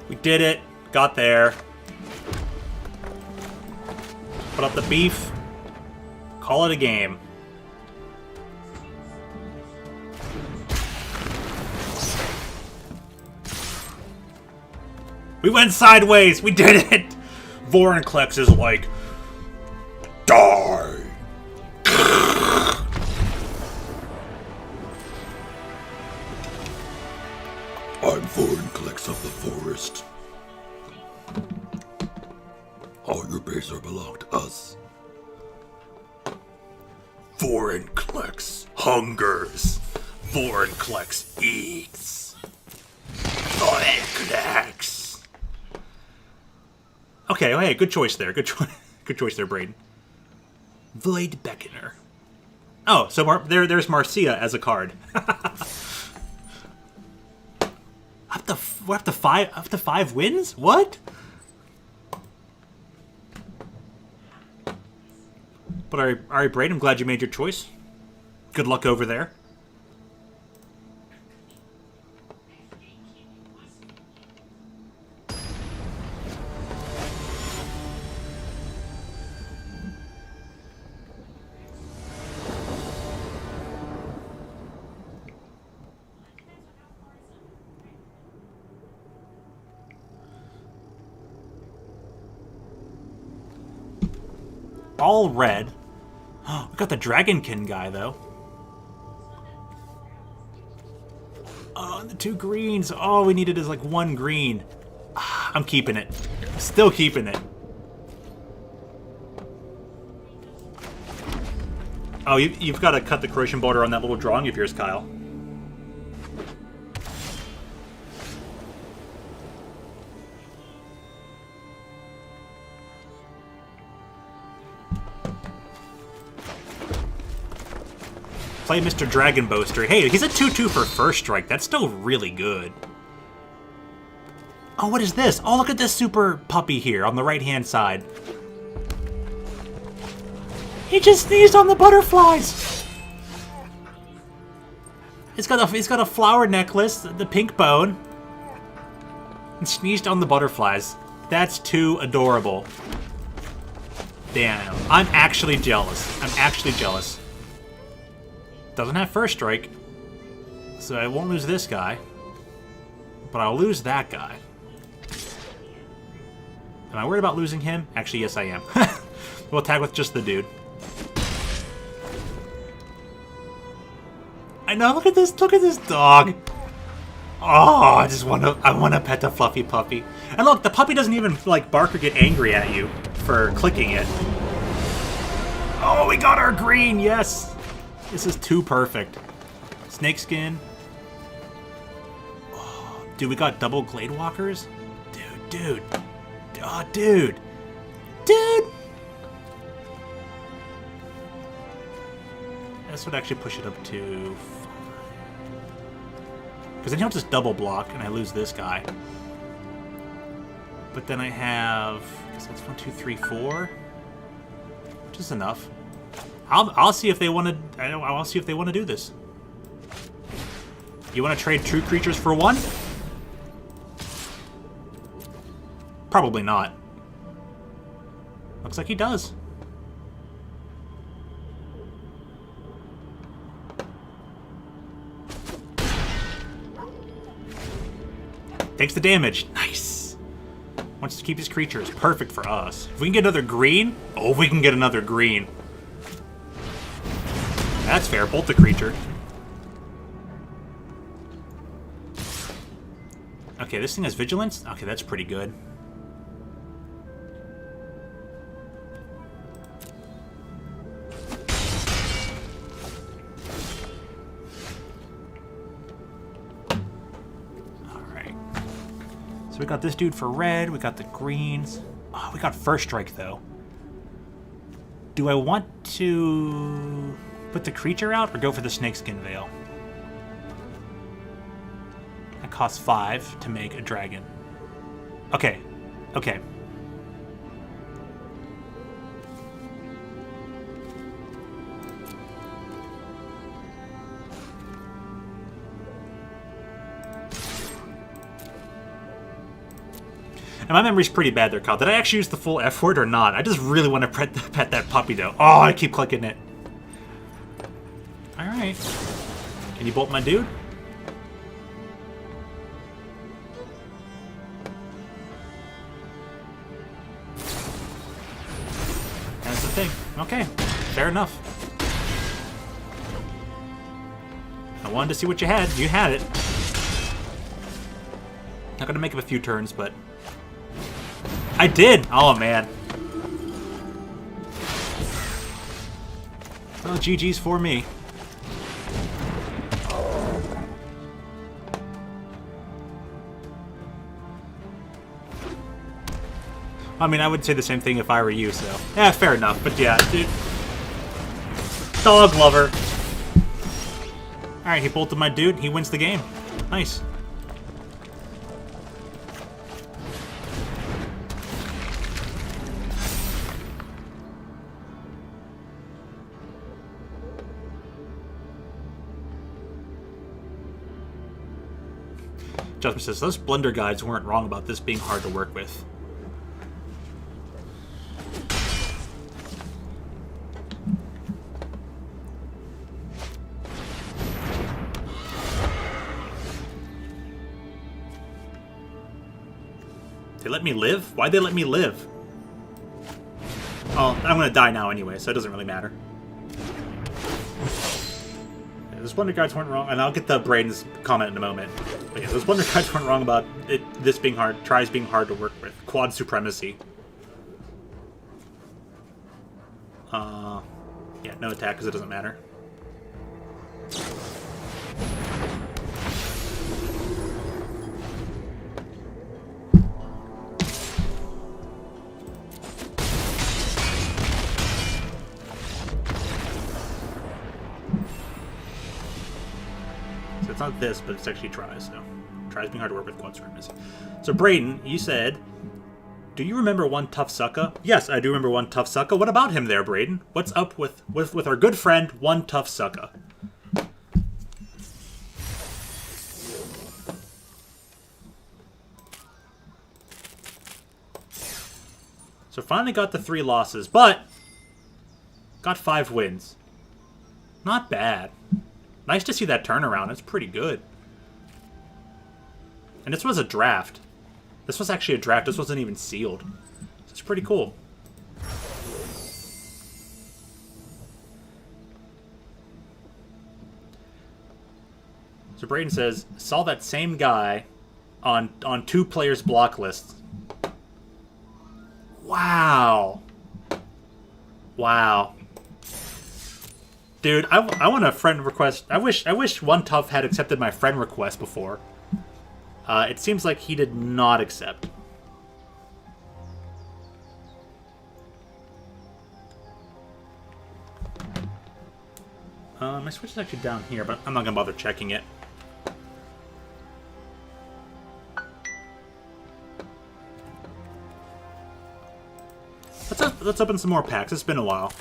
We did it. Got there. Put up the beef. Call it a game. We went sideways! We did it! Vorinclex is like... Die! I'm Vorinclex of the forest. All your base are belong to us. Vorinclex hungers. Vorinclex eats. Vorinclex. Okay, well, hey, good choice there. Good choice there, Braden. Void Beckoner. Oh, so there's Marcia as a card. We're up to five wins? What? But alright, Braden, I'm glad you made your choice. Good luck over there. All red. Oh, we got the Dragonkin guy, though. Oh, and the 2 greens. All we needed is like 1 green. I'm keeping it. Still keeping it. Oh, you've got to cut the corrosion border on that little drawing of yours, Kyle. Play Mr. Dragon Boaster. Hey, he's a 2-2 for first strike. That's still really good. Oh, what is this? Oh, look at this super puppy here on the right-hand side. He just sneezed on the butterflies. He's got a flower necklace, the pink bone, and sneezed on the butterflies. That's too adorable. Damn, I'm actually jealous. I'm actually jealous. Doesn't have first strike, so I won't lose this guy, but I'll lose that guy. Am I worried about losing him? Actually, yes, I am. We'll tag with just the dude. I know. Look at this. Look at this dog. Oh, I want to pet the fluffy puppy. And look, the puppy doesn't even like bark or get angry at you for clicking it. Oh, we got our green. Yes. This is too perfect. Snakeskin. Oh, dude, we got double Glade Walkers? Dude. Oh, dude. This would actually push it up to... Because then he'll just double block and I lose this guy. But then I have... I guess that's 1, 2, 3, 4. Which is enough. I'll see if they want to. I'll see if they want to do this. You want to trade 2 creatures for 1? Probably not. Looks like he does. Takes the damage. Nice. Wants to keep his creatures. Perfect for us. If we can get another green. Oh, we can get another green. That's fair. Bolt the creature. Okay, this thing has vigilance. Okay, that's pretty good. Alright. So we got this dude for red. We got the greens. Oh, we got first strike, though. Do I want to put the creature out or go for the snakeskin veil? That costs 5 to make a dragon. Okay. Okay. And my memory's pretty bad there, Kyle. Did I actually use the full F word or not? I just really want to pet that puppy, though. Oh, I keep clicking it. Alright. Can you bolt my dude? That's the thing. Okay. Fair enough. I wanted to see what you had. You had it. Not gonna make it a few turns, but... I did! Oh, man. Well, GG's for me. I mean, I would say the same thing if I were you, so... Yeah, fair enough, but yeah, dude. Dog lover. Alright, he bolted my dude. He wins the game. Nice. Jasper says, those Blender guides weren't wrong about this being hard to work with. They let me live? Why'd they let me live? Oh, I'm gonna die now anyway, so it doesn't really matter. Yeah, those Blender guides weren't wrong, and I'll get the Braden's comment in a moment. But yeah, those Blender guides weren't wrong about this being hard, tries being hard to work with. Quad supremacy. Yeah, no attack because it doesn't matter. So it's not this, but it's actually tries, so. Tries being hard to work with quad supremacy. So Braden, you said, do you remember one tough sucker? Yes, I do remember one tough sucker. What about him there, Braden? What's up with our good friend, one tough sucker? So finally got the 3 losses, but got 5 wins. Not bad. Nice to see that turnaround. It's pretty good. And this was a draft. This was actually a draft. This wasn't even sealed. It's pretty cool. So Braden says, saw that same guy on 2 players' block lists. Wow. Wow. Dude, I want a friend request. I wish One Tough had accepted my friend request before. It seems like he did not accept. My switch is actually down here, but I'm not gonna bother checking it. Let's open some more packs. It's been a while.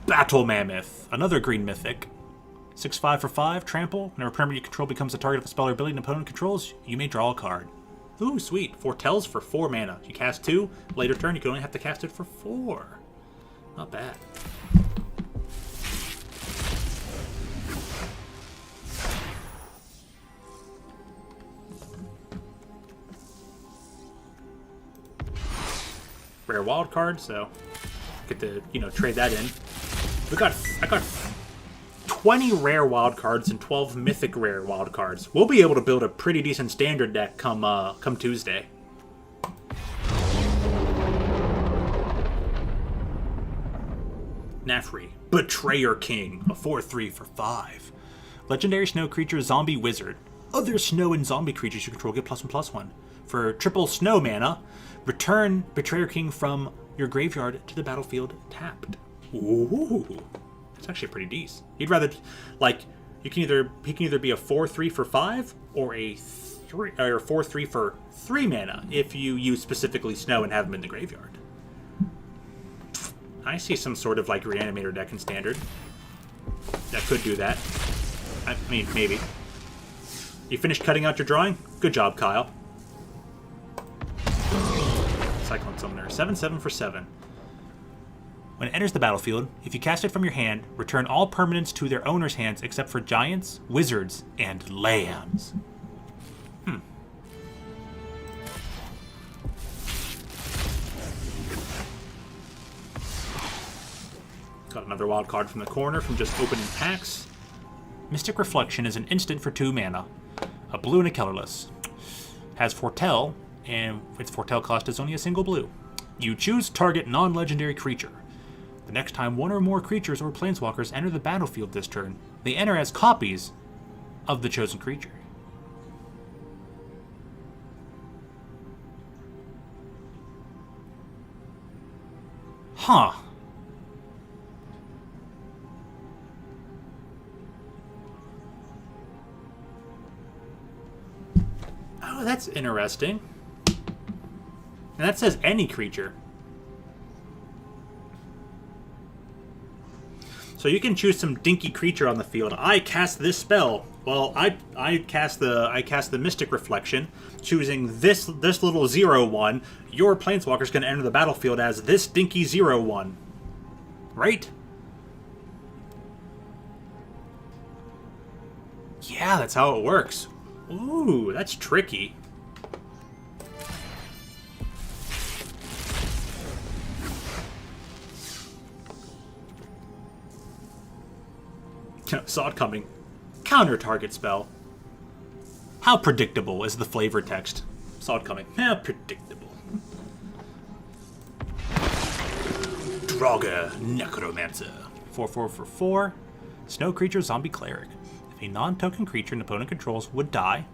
Battle Mammoth, another green mythic. 6/5 for 5, trample. Whenever permanent you control becomes the target of a spell or ability an opponent controls, you may draw a card. Ooh, sweet. Foretells for 4 mana. You cast 2, later turn you can only have to cast it for 4. Not bad. Rare wild card, so get to, trade that in. I got 20 rare wild cards and 12 mythic rare wild cards. We'll be able to build a pretty decent standard deck come Tuesday. Nafri, Betrayer King, a 4/3 for 5. Legendary snow creature, zombie wizard. Other snow and zombie creatures you control get +1/+1. For triple snow mana, return Betrayer King from your graveyard to the battlefield tapped. Ooh, that's actually pretty decent. You'd rather, like, he can either be a 4/3 for 5 or a 4/3 for 3 mana if you use specifically snow and have him in the graveyard. I see some sort of like Reanimator deck in Standard that could do that. I mean, maybe. You finished cutting out your drawing? Good job, Kyle. Cyclone Summoner. 7/7 for 7. When it enters the battlefield, if you cast it from your hand, return all permanents to their owner's hands except for giants, wizards, and lambs. Got another wild card from the corner from just opening packs. Mystic Reflection is an instant for 2 mana. A blue and a colorless. Has Foretell, and its Foretell cost is only a single blue. You choose target non-legendary creature. The next time one or more creatures or planeswalkers enter the battlefield this turn, they enter as copies of the chosen creature. Huh. Oh, that's interesting. And that says any creature. So you can choose some dinky creature on the field. I cast this spell. Well, I cast the Mystic Reflection, choosing this little 0/1. Your planeswalker's going to enter the battlefield as this dinky 0/1. Right? Yeah, that's how it works. Ooh, that's tricky. Saw it coming. Counter target spell. How predictable is the flavor text? Saw it coming. How predictable. Draga Necromancer. 4/4 for 4. Snow creature, zombie cleric. If a non-token creature an opponent controls would die,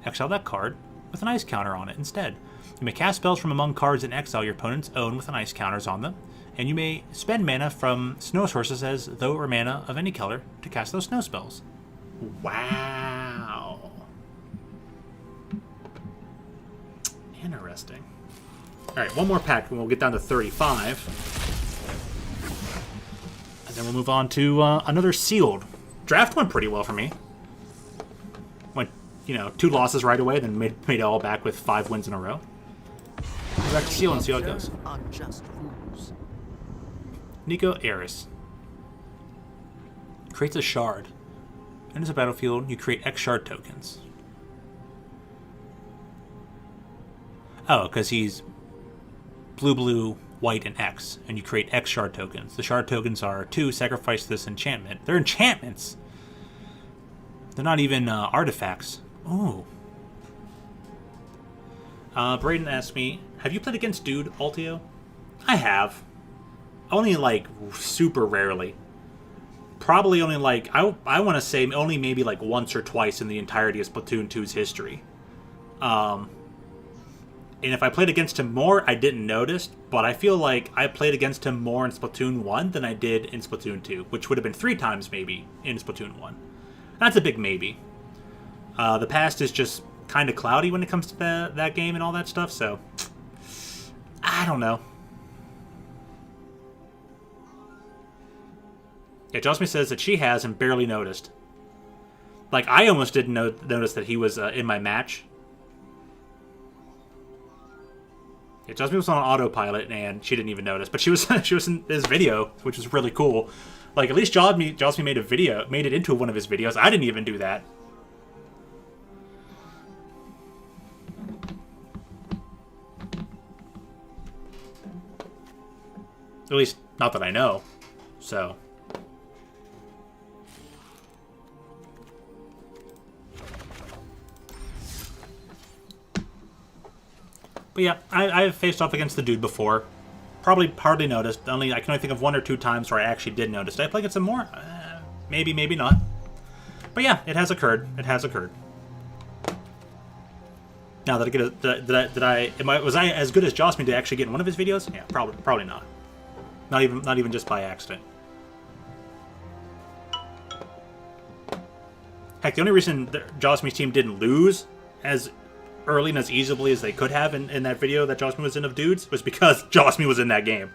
exile that card with an ice counter on it instead. You may cast spells from among cards in exile your opponents own with an ice counters on them, and you may spend mana from snow sources as though it were mana of any color to cast those snow spells. Wow. Interesting. Alright, one more pack and we'll get down to 35. And then we'll move on to another sealed. Draft went pretty well for me. Went, 2 losses right away, then made it all back with 5 wins in a row. Go back to seal and see how it goes. Nico Eris creates a shard. Enters a battlefield, you create X shard tokens. Oh, because he's blue, white, and X, and you create X shard tokens. The shard tokens are 2, sacrifice this enchantment. They're enchantments! They're not even artifacts. Ooh. Braden asked me, have you played against Dude, Altio? I have. Only, super rarely. Probably only, I want to say only maybe, once or twice in the entirety of Splatoon 2's history. And if I played against him more, I didn't notice, but I feel like I played against him more in Splatoon 1 than I did in Splatoon 2, which would have been 3 times, maybe, in Splatoon 1. That's a big maybe. The past is just kind of cloudy when it comes to that game and all that stuff, so I don't know. Yeah, Josmy says that she has and barely noticed. I almost didn't notice that he was in my match. Yeah, Josmy was on autopilot and she didn't even notice, but she was in his video, which was really cool. At least Josmy made it into one of his videos. I didn't even do that. At least, not that I know. So. But yeah, I've faced off against the Dude before. Probably hardly noticed. I can only think of 1 or 2 times where I actually did notice. Did I play against him more? Maybe, maybe not. But yeah, it has occurred. It has occurred. Now that I get was I as good as Josmy to actually get in one of his videos? Yeah, probably not. Not even just by accident. Heck, the only reason Josmy's team didn't lose as early and as easily as they could have in that video that Josmy was in of dudes was because Josmy was in that game.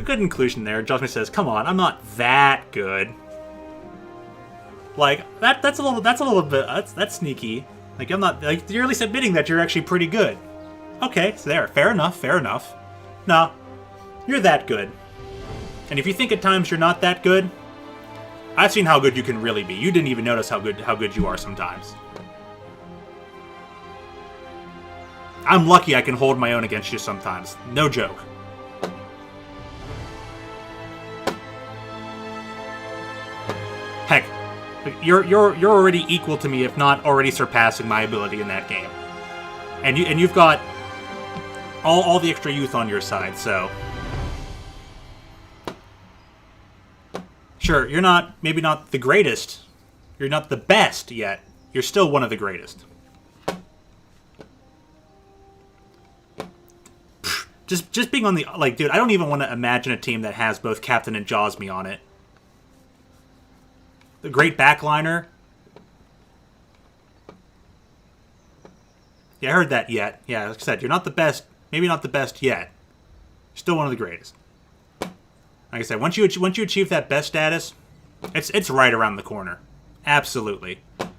Good inclusion there. Josmy says, "Come on, I'm not that good." Like that's a little bit that's sneaky. Like I'm not like you're at least admitting that you're actually pretty good. Okay, so there, fair enough. No, you're that good. And if you think at times you're not that good, I've seen how good you can really be. You didn't even notice how good you are sometimes. I'm lucky I can hold my own against you sometimes. No joke. Heck, you're already equal to me, if not already surpassing my ability in that game. And you've got all the extra youth on your side, so sure, you're maybe not the greatest. You're not the best yet. You're still one of the greatest. Just being on the like, dude, I don't even want to imagine a team that has both Captain and Josmy on it. The great backliner. Yeah, I heard that yet. Yeah, like I said, you're not the best. Maybe not the best yet. Still one of the greatest. Like I said, once you achieve that best status, it's right around the corner. Absolutely. Like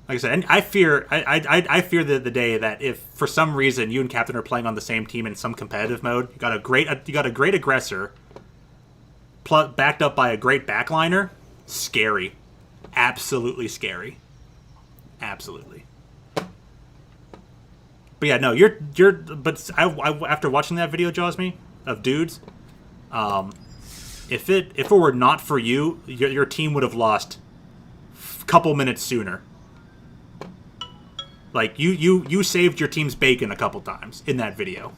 I said, and I fear the day that if for some reason you and Captain are playing on the same team in some competitive mode, you got a great aggressor, backed up by a great backliner. Scary. Absolutely scary. Absolutely. But yeah, no, but after watching that video, Josmy, of dudes, if it were not for you, your team would have lost a couple minutes sooner. Like you saved your team's bacon a couple times in that video.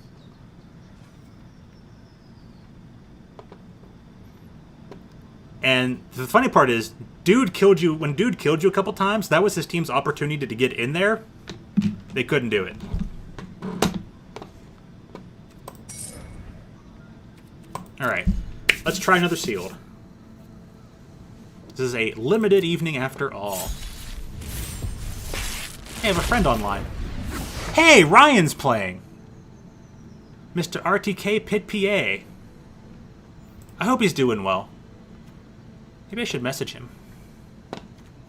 And the funny part is, Dude killed you a couple times. That was his team's opportunity to get in there. They couldn't do it. All right, let's try another sealed. This is a limited evening after all. Hey, I have a friend online. Hey, Ryan's playing. Mr. RTK Pit PA. I hope he's doing well. Maybe I should message him.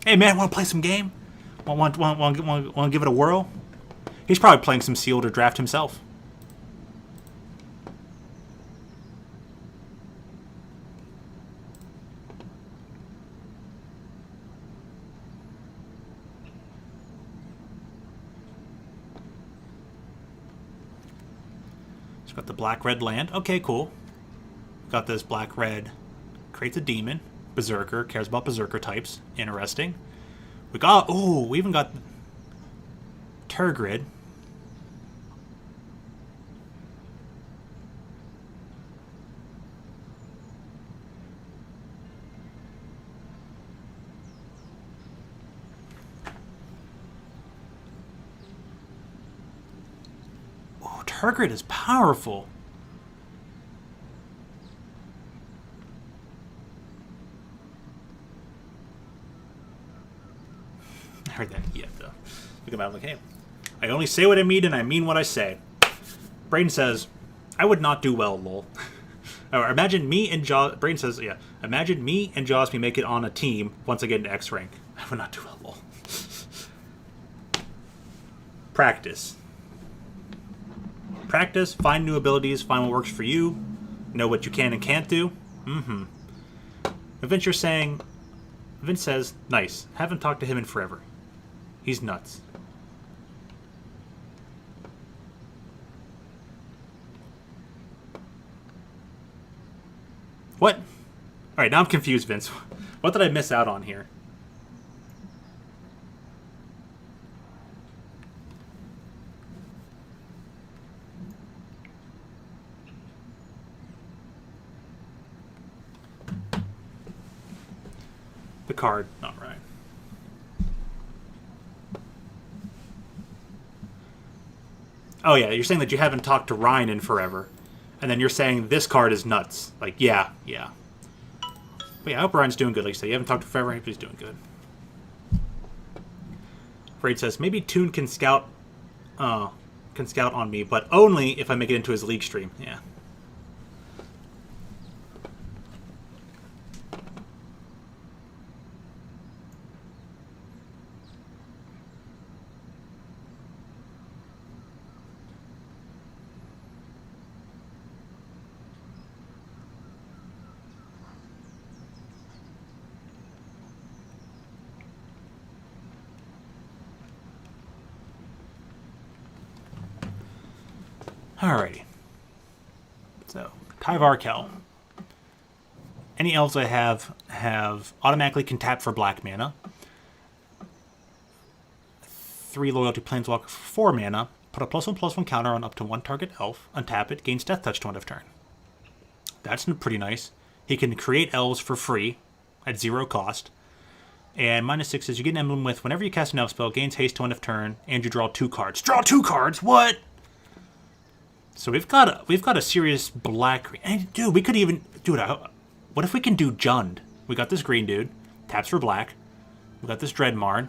Hey man, want to play some game? Want to give it a whirl? He's probably playing some sealed or draft himself. It's got the black-red land. Okay, cool. Got this black-red. Creates a demon. Berserker. Cares about Berserker types. Interesting. We got... Ooh, we even got... Turgrid. Oh, Turgrid is powerful. I heard that yet, though. Look at that, like, hey, I only say what I mean, and I mean what I say. Braden says, I would not do well, lol. Or imagine me and Braden says, yeah, imagine me and Josmy make it on a team once I get into X rank. I would not do well, lol. Practice. Practice, find new abilities, find what works for you, know what you can and can't do. Mm-hmm. Vince says, nice. Haven't talked to him in forever. He's nuts. What? Alright, Alright, now I'm confused, Vince. What did I miss out on here? The card, not right. Oh yeah, you're saying that you haven't talked to Ryan in forever. And then you're saying this card is nuts. Like, yeah. But yeah, I hope Ryan's doing good. Like you said, you haven't talked to him forever, I hope he's doing good. Braid says, maybe Toon can scout on me, but only if I make it into his league stream. Yeah. Alrighty. So, Tyvar Kel. Any elves I have automatically can tap for black mana. 3 loyalty planeswalker for 4 mana. Put a +1/+1 counter on up to 1 target elf. Untap it. Gains death touch to end of turn. That's pretty nice. He can create elves for free at 0 cost. And -6 is you get an emblem with whenever you cast an elf spell, gains haste to end of turn, and you draw 2 cards. Draw 2 cards? What? So we've got a serious black. And dude, we could even, dude. What if we can do Jund? We got this green dude, taps for black. We got this Dreadmarn.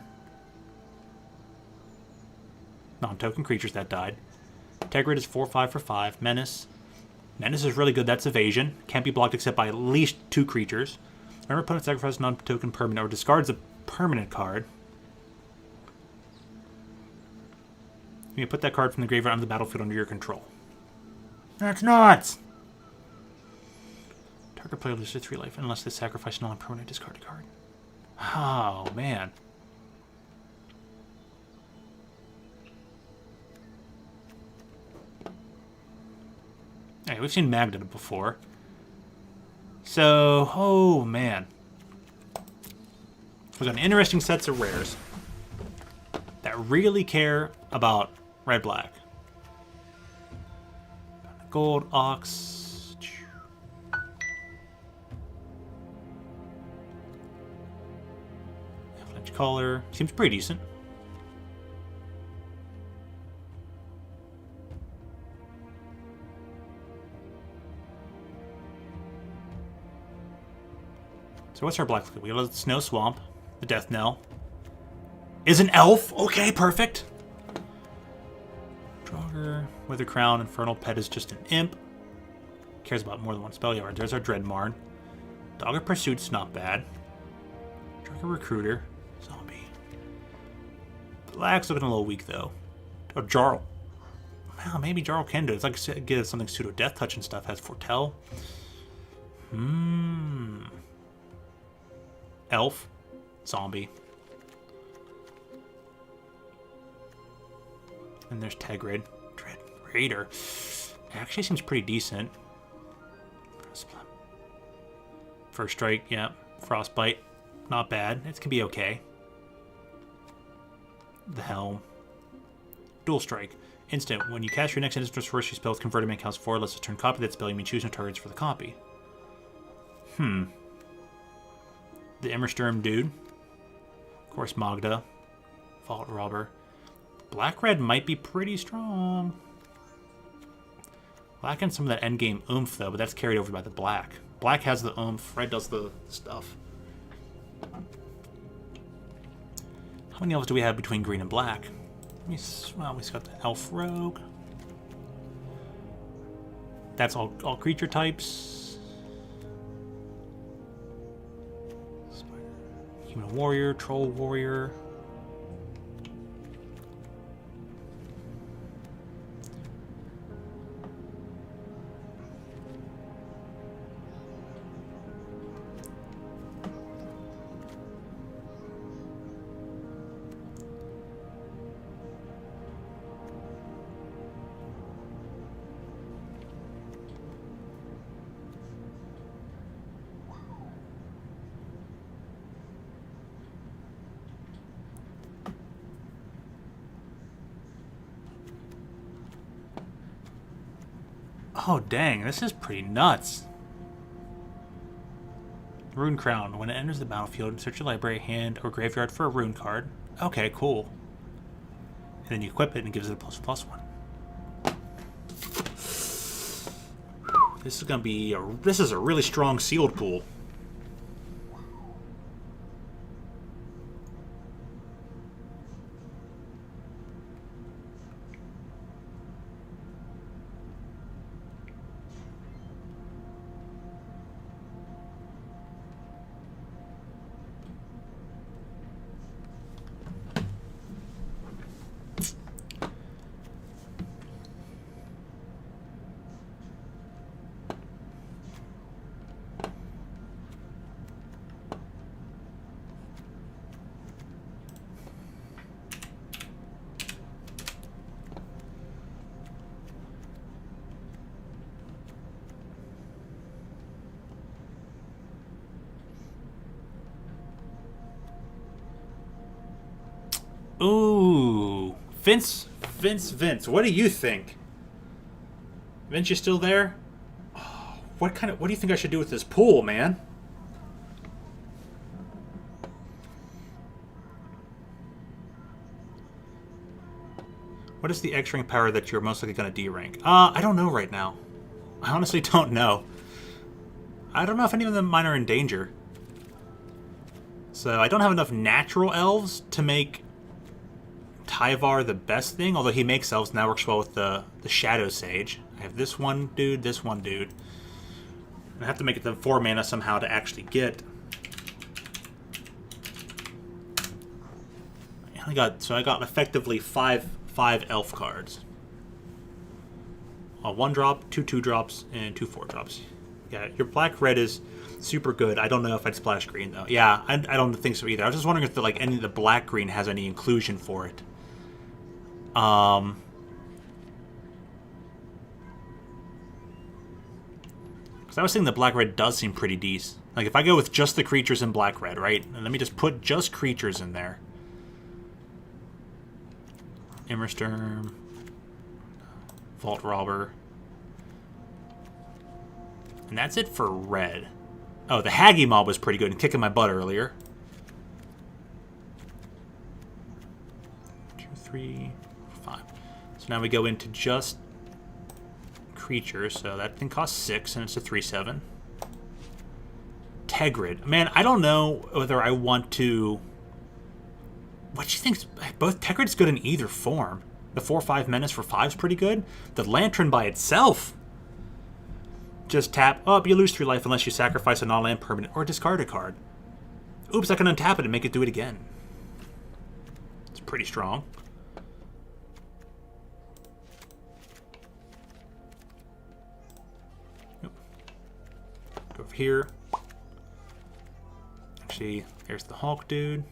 Non-token creatures that died. Tegrid is 4/5 for 5. Menace. Menace is really good. That's evasion. Can't be blocked except by at least 2 creatures. Remember, opponent sacrifices non-token permanent or discards a permanent card. You may put that card from the graveyard onto the battlefield under your control. That's nuts! Target player loses 3 life unless they sacrifice a non-permanent discarded card. Oh, man. Hey, we've seen Magda before. So, oh, man. We've got an interesting sets of rares that really care about red-black. Gold, Ox. Avalanche Caller. Seems pretty decent. So what's our black? We got the Snow Swamp. The Death Knell. Is an elf? Okay, perfect. Draugr, Wither Crown, Infernal Pet is just an imp. Cares about more than one spell yard. There's our Dreadmarn. Dog of Pursuit's not bad. Draugr Recruiter. Zombie. Black's looking a little weak though. Oh, Jarl. Well, maybe Jarl can do it. It's like get something pseudo Death Touch and stuff. Has Foretell. Elf. Zombie. And there's Tegrid. Dread Raider. Actually seems pretty decent. First Strike, yeah. Frostbite. Not bad. It can be okay. The Helm. Dual Strike. Instant. When you cast your next instant first spell with converted mana counts 4, let's turn copy that spell. You may choose no targets for the copy. The Immersturm dude. Of course, Magda. Vault Robber. Black-red might be pretty strong. Lacking some of that endgame oomph, though, but that's carried over by the black. Black has the oomph, red does the stuff. How many elves do we have between green and black? Well, we've got the Elf Rogue. That's all creature types. Human Warrior, Troll Warrior. Oh, dang. This is pretty nuts. Rune Crown. When it enters the battlefield, search your library, hand, or graveyard for a rune card. Okay, cool. And then you equip it and it gives it a +1/+1. This is gonna be this is a really strong sealed pool. Ooh, Vince, what do you think? Vince, you still there? Oh, what do you think I should do with this pool, man? What is the X-ring power that you're most likely going to D-rank? I don't know right now. I honestly don't know. I don't know if any of them mine are in danger. So I don't have enough natural elves to make Tyvar the best thing, although he makes elves now works well with the Shadow Sage. I have this one dude, this one dude. I have to make it the 4 mana somehow to actually get. I got effectively five elf cards. A 1-drop, 2 2-drops, and 2 4-drops. Yeah, your black-red is super good. I don't know if I'd splash green though. Yeah, I don't think so either. I was just wondering if any of the black-green has any inclusion for it. Because I was thinking the black-red does seem pretty decent. Like, if I go with just the creatures in black-red, right? And let me just put just creatures in there. Immersturm. Vault Robber. And that's it for red. Oh, the Haggy Mob was pretty good and kicking my butt earlier. 2, 3, 5. So now we go into just creatures. So that thing costs 6 and it's a 3/7. Tegrid. Man, I don't know whether I want to... What do you think? Both Tegrid's good in either form. The 4/5 menace for 5 is pretty good. The Lantern by itself. Just tap up, you lose 3 life unless you sacrifice a non-land permanent or discard a card. Oops, I can untap it and make it do it again. It's pretty strong. Go over here. Actually, there's the Hulk dude.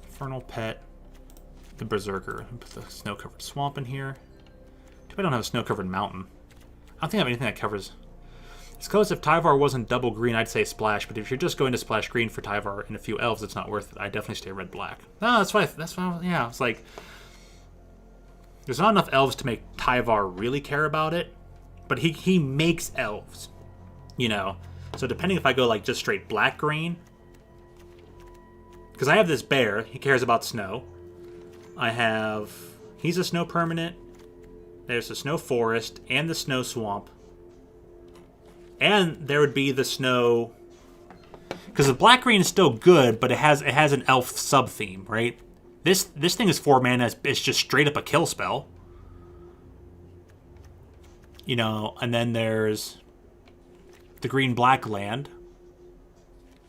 Infernal Pet. The Berserker. Put the snow-covered swamp in here. Too bad I don't have a snow-covered mountain. I don't think I have anything that covers... It's close. If Tyvar wasn't double green, I'd say splash. But if you're just going to splash green for Tyvar and a few elves, it's not worth it. I definitely stay red-black. No, that's why. Yeah, it's like... There's not enough elves to make Tyvar really care about it. But he makes elves. You know? So depending if I go like just straight black-green... Because I have this bear. He cares about snow. I have... He's a snow permanent. There's the snow forest and the snow swamp. And there would be the snow... Because the black-green is still good, but it has an elf sub-theme, right? This thing is 4 mana. It's just straight up a kill spell. You know, and then there's the green-black land.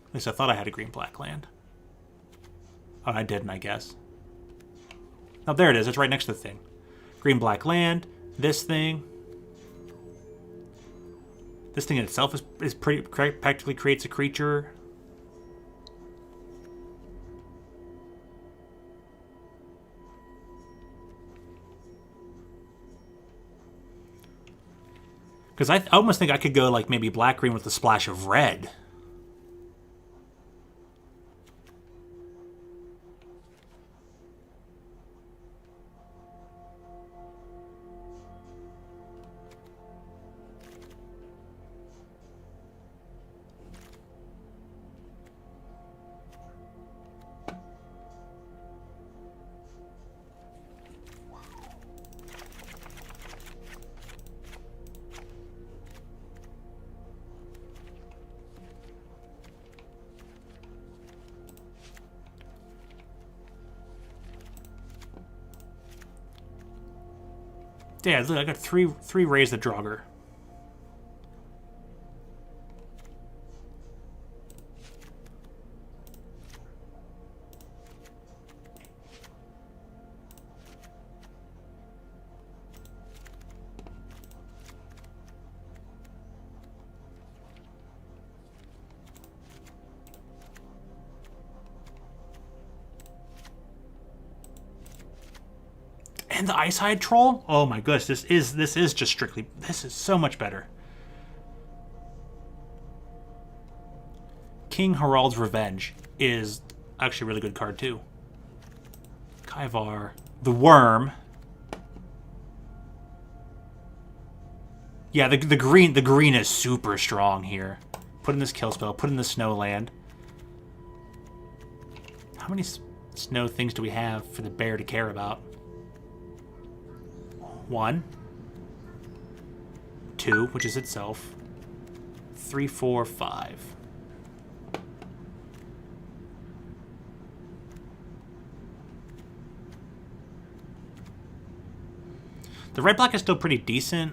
At least I thought I had a green-black land. Oh, I didn't, I guess. Oh, there it is. It's right next to the thing. Green-black land. This thing. This thing in itself is pretty practically creates a creature. Because I almost think I could go like maybe black-green with a splash of red. Yeah, look, I got three Raise the Draugr. And the Ice-Hide Troll? Oh my goodness, this is just strictly... This is so much better. King Harald's Revenge is actually a really good card too. Kaivar. The Worm. Yeah, the green is super strong here. Put in this kill spell, put in the Snowland. How many snow things do we have for the bear to care about? 1, 2, which is itself. 3, 4, 5. The red-black is still pretty decent,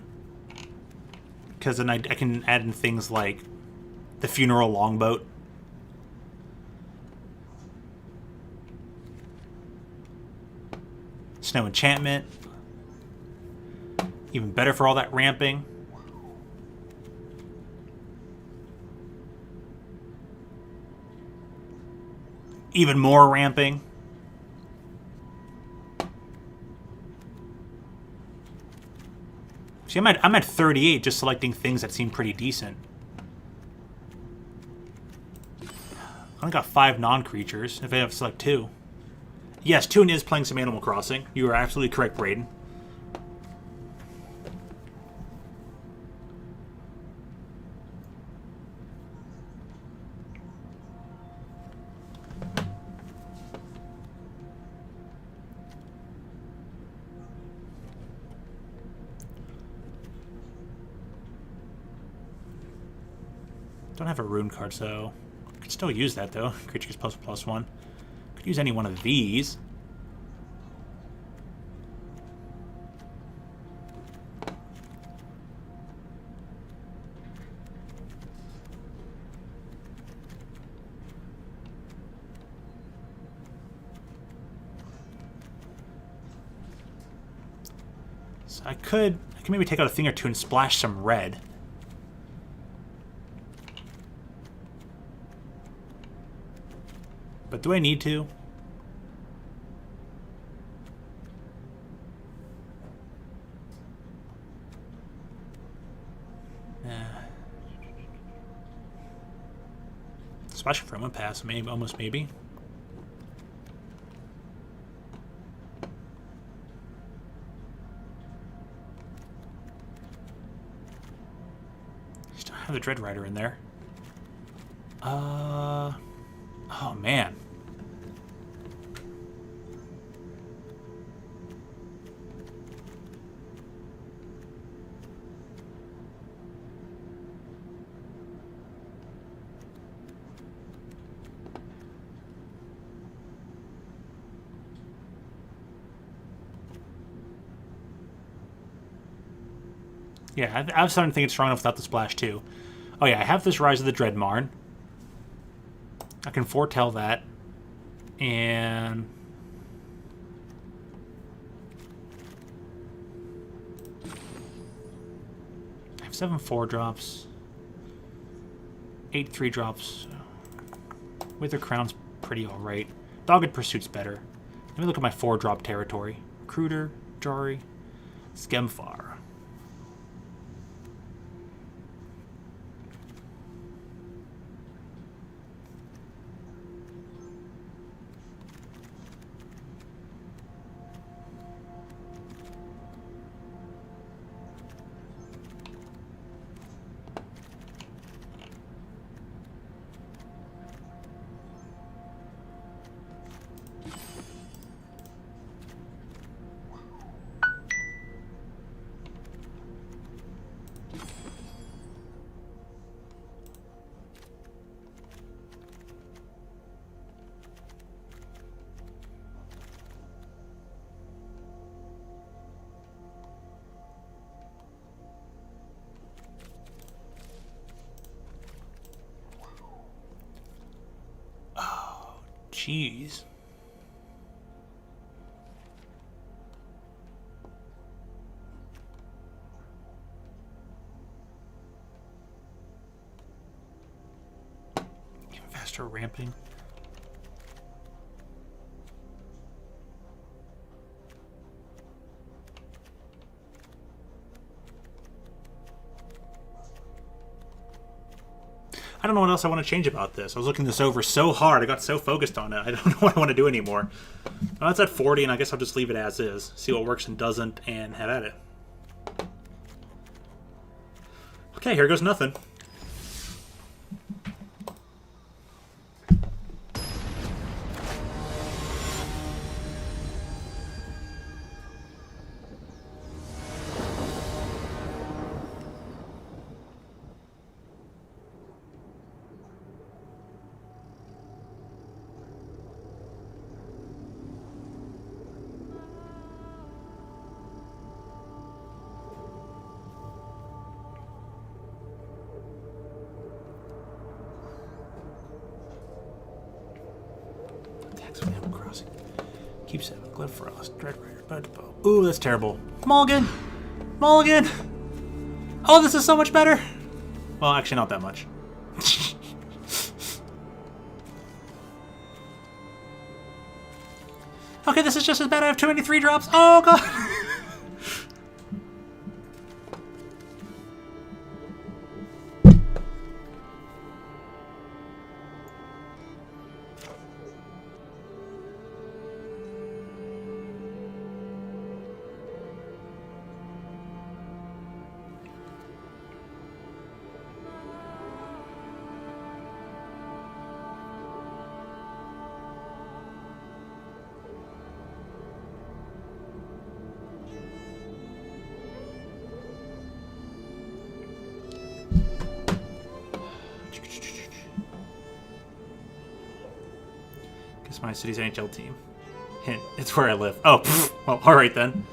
because then I can add in things like the Funeral Longboat. Snow Enchantment. Even better for all that ramping. Even more ramping. See, I'm at 38 just selecting things that seem pretty decent. I only got 5 non-creatures if I have to select 2. Yes, Toon is playing some Animal Crossing. You are absolutely correct, Braden. Don't have a rune card, so I could still use that though. Creatures ++1. Could use any one of these. So I could maybe take out a thing or two and splash some red. But do I need to? Splash from a pass, maybe, almost maybe. Still have the Dread Rider in there. Oh man. Yeah, I was starting to think it's strong enough without the splash too. Oh yeah, I have this Rise of the Dreadmarn. I can foretell that. And I have 7 4-drops. 8 3-drops. Wither Crown's pretty alright. Dogged Pursuit's better. Let me look at my 4-drop territory. Recruiter, Jari, Skemfar. Jeez. Even faster ramping. I don't know what else I want to change about this. I was looking this over so hard. I got so focused on it. I don't know what I want to do anymore. Well, it's at 40, and I guess I'll just leave it as is. See what works and doesn't, and have at it. Okay, here goes nothing. Crossing. Keep 7. Glyph Dreadbringer. Budbow. Ooh, that's terrible. Mulligan! Mulligan! Oh, this is so much better! Well, actually, not that much. Okay, this is just as bad. I have too many 3-drops. Oh, God! My city's NHL team. Hint, it's where I live. Oh, pfft. Well, alright then.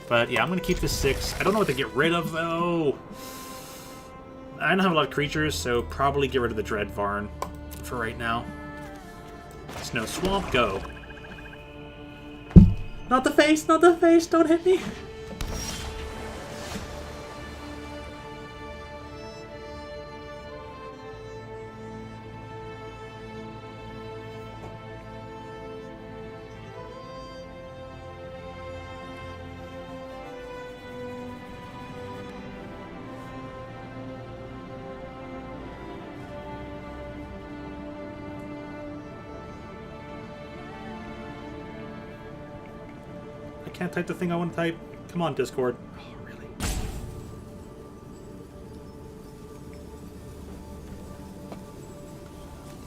But yeah, I'm going to keep this 6. I don't know what to get rid of, though. I don't have a lot of creatures, so probably get rid of the Dread Varn for right now. Snow Swamp, go. Not the face, not the face, don't hit me. Can't type the thing I want to type. Come on, Discord. Oh, really?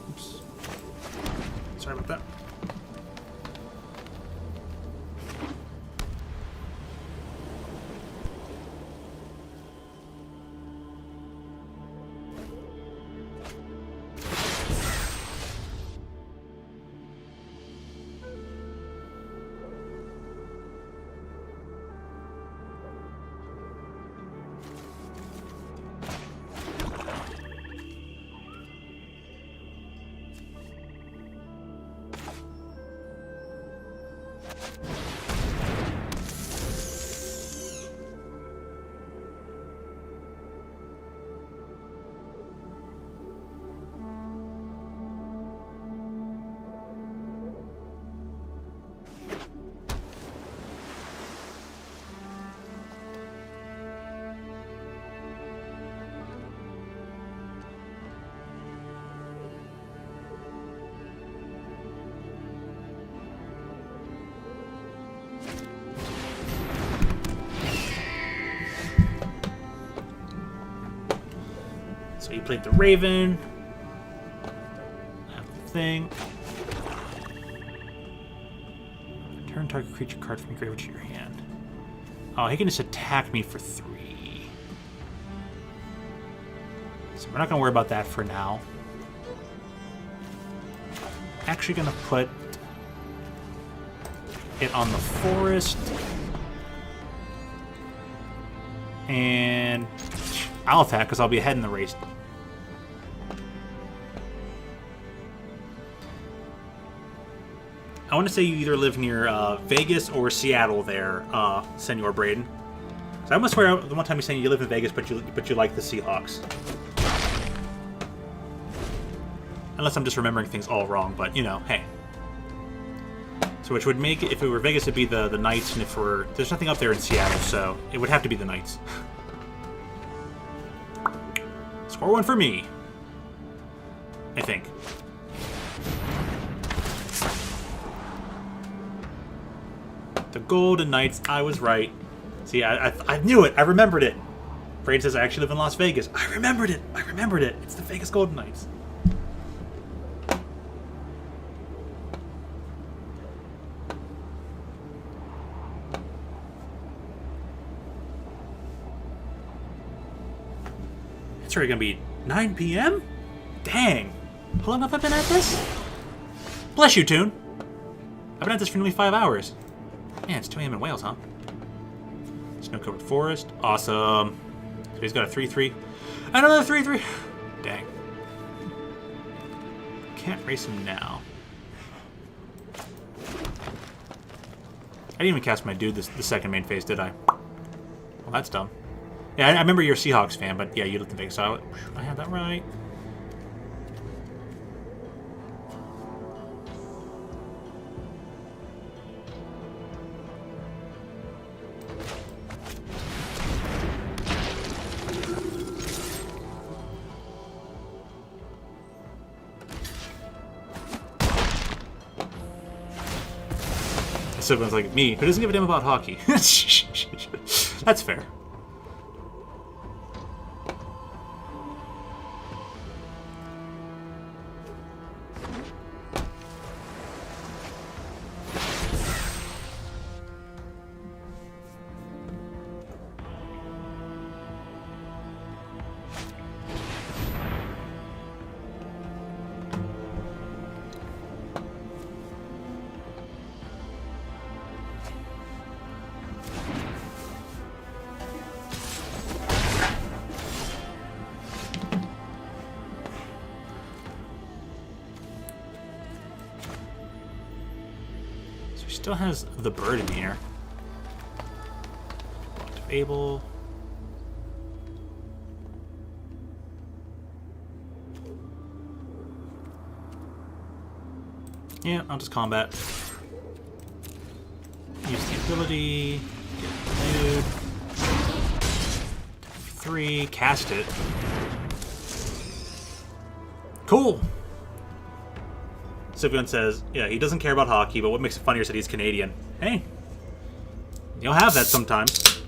Oops. Sorry about that. So you played the Raven. I have the thing. Return target creature card from your graveyard to your hand. Oh, he can just attack me for 3. So we're not going to worry about that for now. Actually going to put it on the forest. And I'll attack because I'll be ahead in the race. I want to say you either live near Vegas or Seattle there, Senor Braden. So I almost swear the one time you're saying you live in Vegas, but you like the Seahawks. Unless I'm just remembering things all wrong, but, you know, hey. So which would make, if it were Vegas, it'd be the Knights, and if we're... There's nothing up there in Seattle, so it would have to be the Knights. Score one for me. I think. The Golden Knights, I was right. See, I knew it. I remembered it. Braden says I actually live in Las Vegas. I remembered it. I remembered it. It's the Vegas Golden Knights. It's already going to be 9 p.m.? Dang. How long have I been at this? Bless you, Toon. I've been at this for nearly 5 hours. Man, it's 2 a.m. in Wales, huh? Snow-covered forest. Awesome. So he's got a 3-3. Another 3-3. Dang. Can't race him now. I didn't even cast my dude the second main phase, did I? Well, that's dumb. Yeah, I remember you're a Seahawks fan, but yeah, you lived in Vegas. So I had that right. Someone's like me, who doesn't give a damn about hockey. That's fair. Still has the bird in here. Able. Yeah, I'll just combat. Use the ability. Get renewed. 3. Cast it. Cool. Sylvian says, yeah, he doesn't care about hockey, but what makes it funnier is that he's Canadian. Hey, you'll have that sometimes.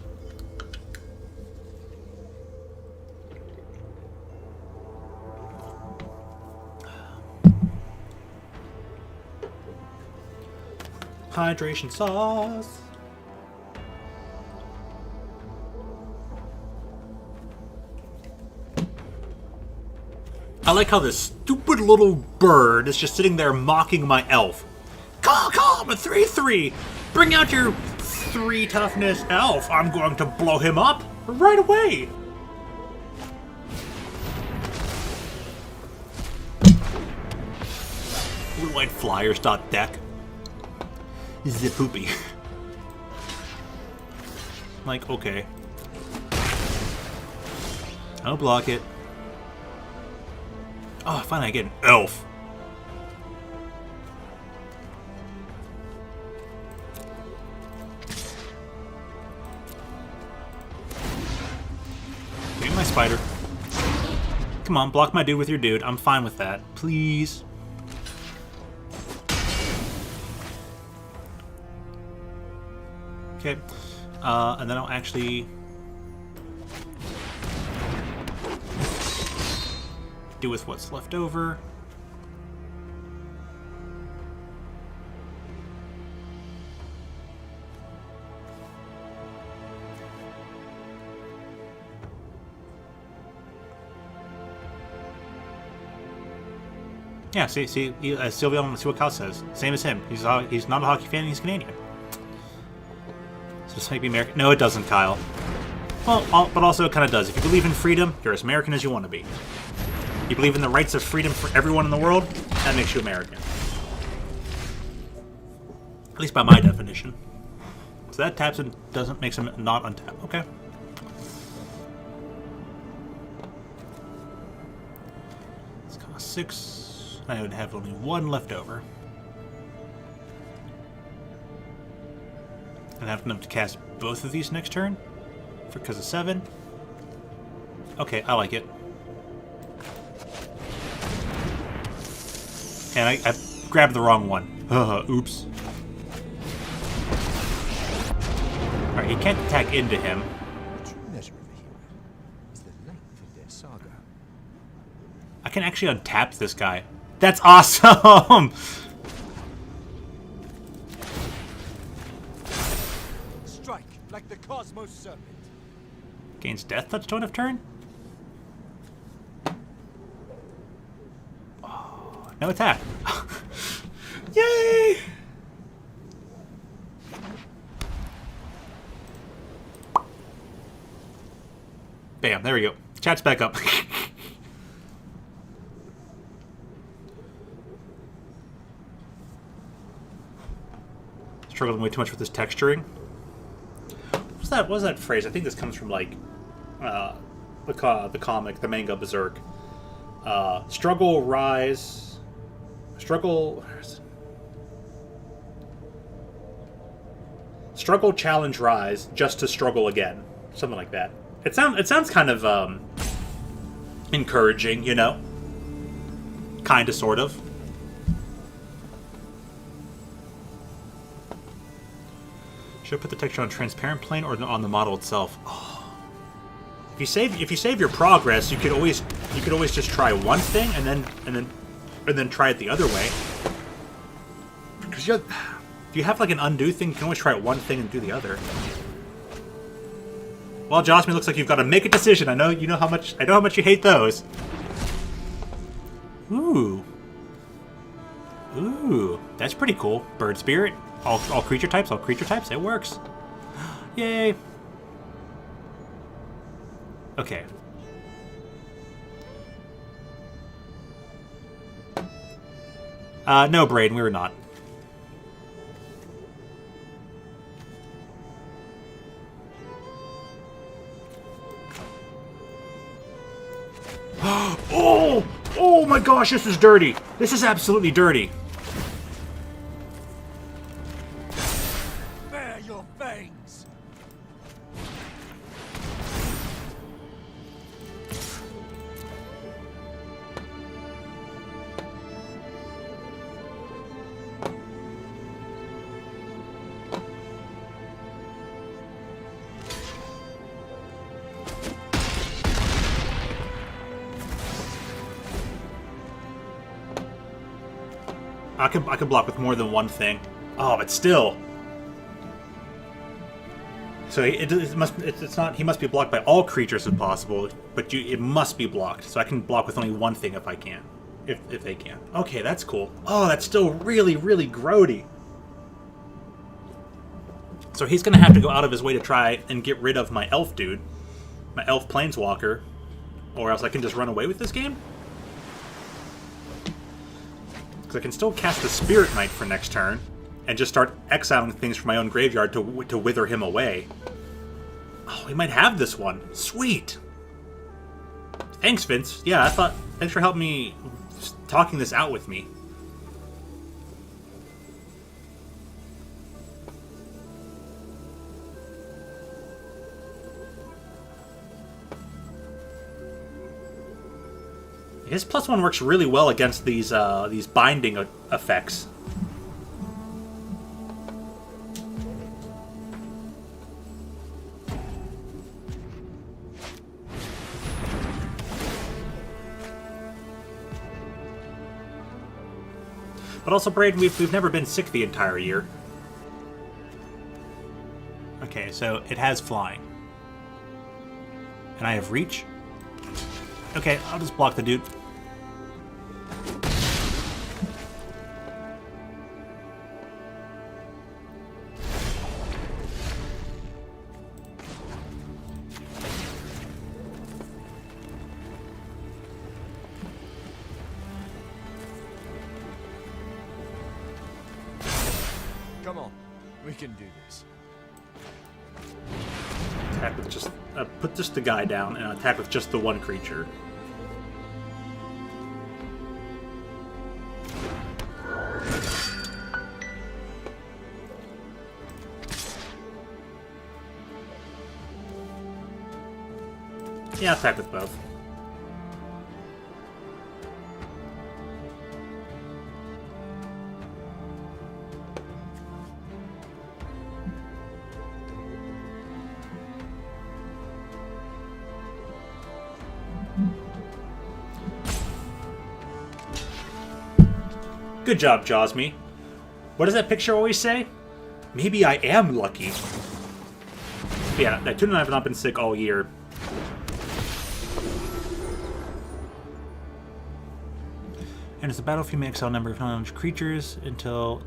Hydration sauce. I like how this stupid little bird is just sitting there mocking my elf. Caw, I'm a 3-3. Bring out your 3 toughness elf. I'm going to blow him up right away. Blue White Flyers deck. Zip poopy. Like, okay. I'll block it. Oh, finally I get an elf. Give me my spider. Come on, block my dude with your dude. I'm fine with that. Please. Okay. And then I'll actually do with what's left over. Yeah, see, Sylvian, see what Kyle says. Same as him. He's not a hockey fan, he's Canadian. So this might be American. No, it doesn't, Kyle. Well, but also it kind of does. If you believe in freedom, you're as American as you want to be. You believe in the rights of freedom for everyone in the world, that makes you American. At least by my definition. So that taps and doesn't make him not untap. Okay. It's cost 6. I would have only 1 left over. And I have enough to cast both of these next turn because of 7. Okay, I like it. And I grabbed the wrong one. Oops. Alright, he can't attack into him. The true measure of a hero is the length of their saga. I can actually untap this guy. That's awesome! Strike like the cosmos serpent. Gains death touch to end of turn? Oh, no attack. Yay! Bam, there we go. Chat's back up. Struggling way too much with this texturing. What was that phrase? I think this comes from like the comic, the manga Berserk. Struggle, rise, struggle, struggle, challenge, rise, just to struggle again, something like that. It sounds kind of encouraging, you know, kind of, sort of. Should I put the texture on transparent plane or on the model itself? Oh. If you save your progress, you could always just try one thing and then try it the other way. Because if you have like an undo thing, you can always try it one thing and do the other. Well, Josmy, looks like you've got to make a decision. I know how much you hate those. Ooh, that's pretty cool. Bird spirit. All creature types, it works. Yay. Okay. No, Braden, we were not. Oh my gosh, this is dirty. This is absolutely dirty. Bare your fangs. I can block with more than one thing. Oh, but still. So he must be blocked by all creatures if possible, but it must be blocked. So I can block with only one thing if I can, if they can. Okay, that's cool. Oh, that's still really, really grody. So he's gonna have to go out of his way to try and get rid of my elf dude, my elf planeswalker, or else I can just run away with this game. Because I can still cast the Spirit Knight for next turn, and just start exiling things from my own graveyard to wither him away. Oh, we might have this one. Sweet! Thanks, Vince. Yeah, thanks for helping me talking this out with me. His +1 works really well against these binding effects. But also, Braden, we've never been sick the entire year. Okay, so it has flying. And I have reach. Okay, I'll just block the dude. Come on, we can do this. Attack with just put just the guy down and attack with just the one creature. Yeah, attack with both. Good job, Josme. What does that picture always say? Maybe I am lucky. Yeah, that Tuna and I have not been sick all year. And it's a battlefield, you may exile a number of non creatures until...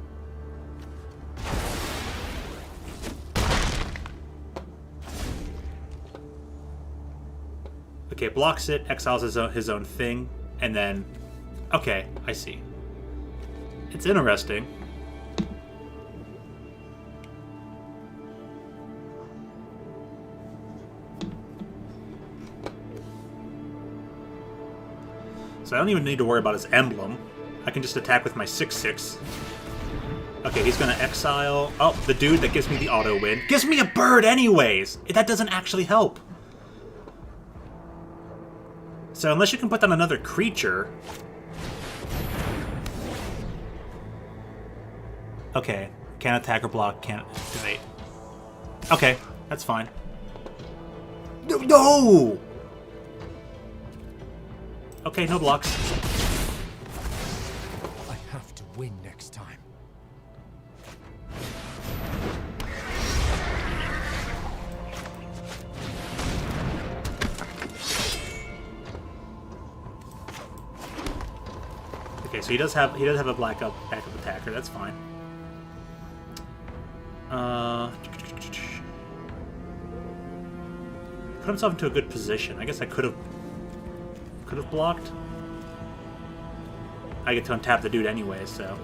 Okay, blocks it, exiles his own thing, and then... Okay, I see. It's interesting. So I don't even need to worry about his emblem. I can just attack with my 6/6. Okay, he's gonna exile... Oh, the dude that gives me the auto win. Gives me a bird anyways! That doesn't actually help. So unless you can put down another creature... Okay, can't attack or block, can't activate. Okay, that's fine. No! Okay, no blocks. I have to win next time. Okay, so he does have a backup attacker. That's fine. Put himself into a good position. I guess I could have blocked. I get to untap the dude anyway, so.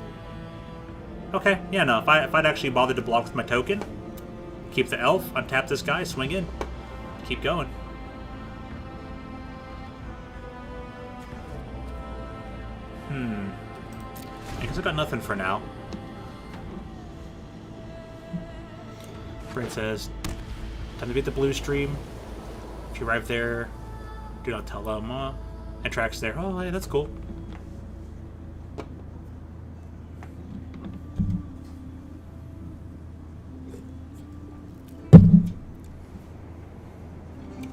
Okay, yeah, no. If I'd actually bothered to block with my token, keep the elf, untap this guy, swing in, keep going. I guess I got nothing for now. Brain says, time to beat the blue stream. If you arrive there, do not tell them. And tracks there. Oh, yeah, that's cool.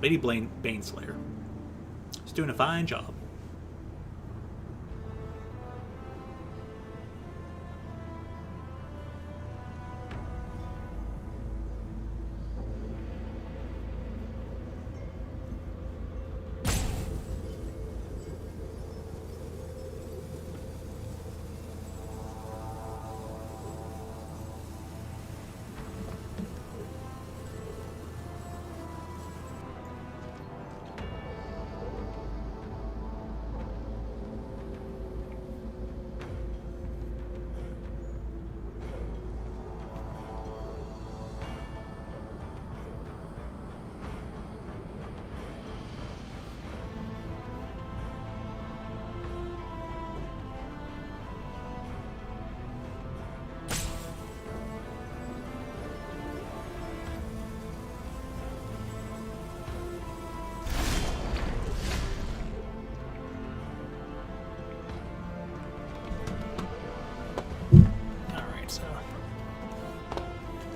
Lady Baneslayer. She's doing a fine job.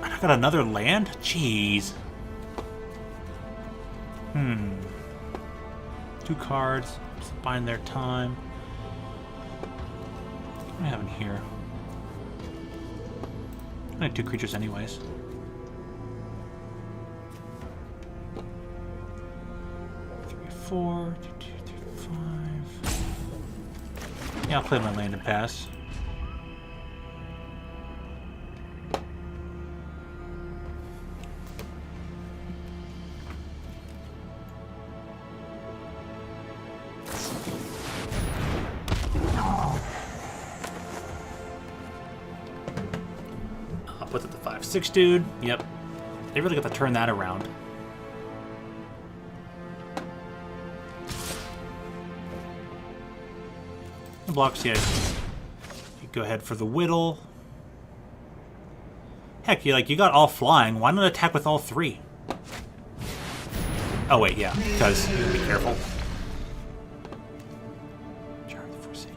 I got another land? Jeez. 2 cards. Just buying their time. What do I have in here? I have 2 creatures anyways. Three, 4, 2, 2, 3, 5. Yeah, I'll play my land and pass. What's it, the 5/6 dude? Yep. They really got to turn that around. The blocks, yeah. You go ahead for the whittle. Heck, you got all flying. Why not attack with all three? Oh wait, yeah, because you gotta be careful. Jar of the Forsaken.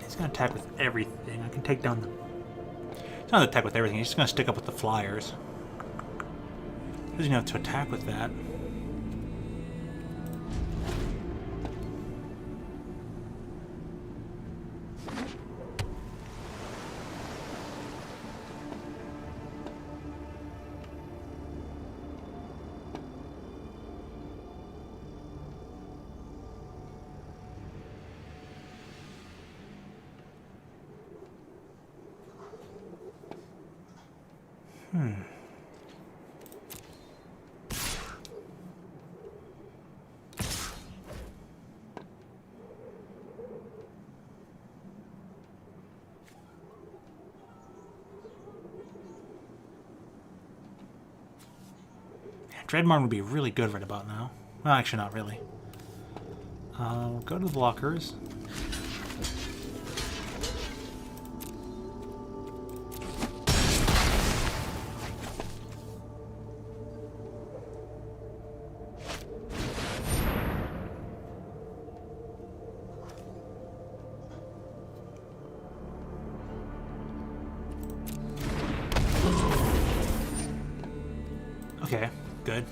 He's gonna attack with everything. I can take down the. He's not gonna attack with everything. He's just gonna stick up with the flyers. He doesn't have to attack with that. Dreadmon would be really good right about now. Well, actually, not really. Go to the blockers. Okay, good.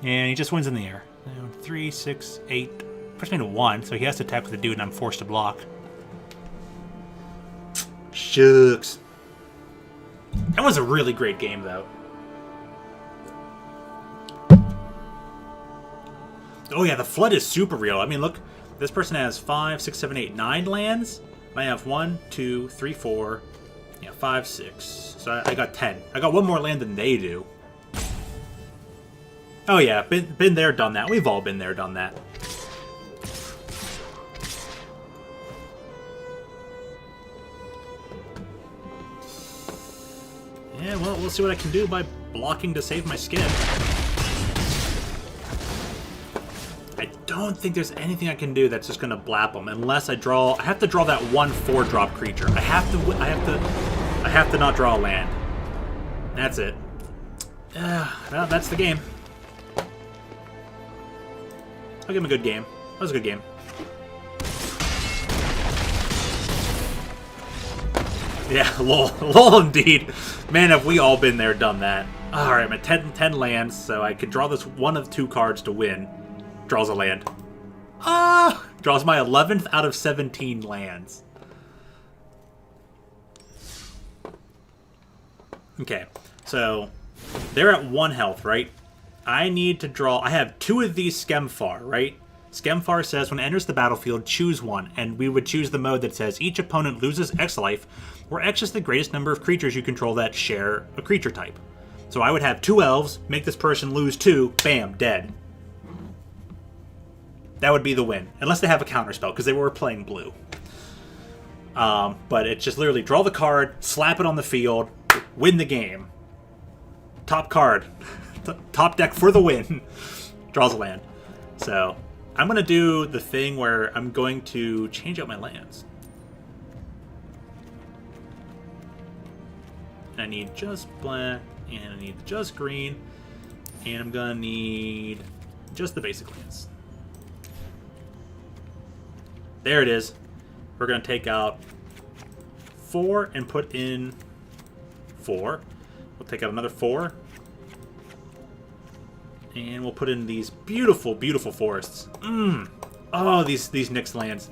And he just wins in the air. 3, 6, 8. Puts me to 1, so he has to attack with the dude, and I'm forced to block. Shucks. That was a really great game, though. Oh yeah, the flood is super real. I mean, look, this person has 5, 6, 7, 8, 9 lands. I have 1, 2, 3, 4, 5, 6. So I got 10. I got one more land than they do. Oh yeah, been there, done that. We've all been there, done that. Yeah, well, we'll see what I can do by blocking to save my skin. I don't think there's anything I can do that's just gonna blap them unless I draw. I have to draw that 1/4 drop creature. I have to not draw a land. That's it. Well, that's the game. I'll give him a good game. That was a good game. Yeah, lol. Lol indeed. Man, have we all been there, done that. Alright, my 10 lands, so I could draw this one of 2 cards to win. Draws a land. Draws my 11th out of 17 lands. Okay, so they're at 1 health, right? I need to draw. I have 2 of these Skemfar, right? Skemfar says when it enters the battlefield, choose one, and we would choose the mode that says each opponent loses X life, where X is the greatest number of creatures you control that share a creature type. So I would have 2 elves, make this person lose 2, bam, dead. That would be the win, unless they have a counterspell, because they were playing blue. But it's just literally draw the card, slap it on the field, win the game. Top card. Top deck for the win. Draws a land. So I'm going to do the thing where I'm going to change out my lands. And I need just black, and I need just green, and I'm going to need just the basic lands. There it is. We're going to take out 4 and put in 4. We'll take out another 4. And we'll put in these beautiful, beautiful forests. Oh, these Nyx lands.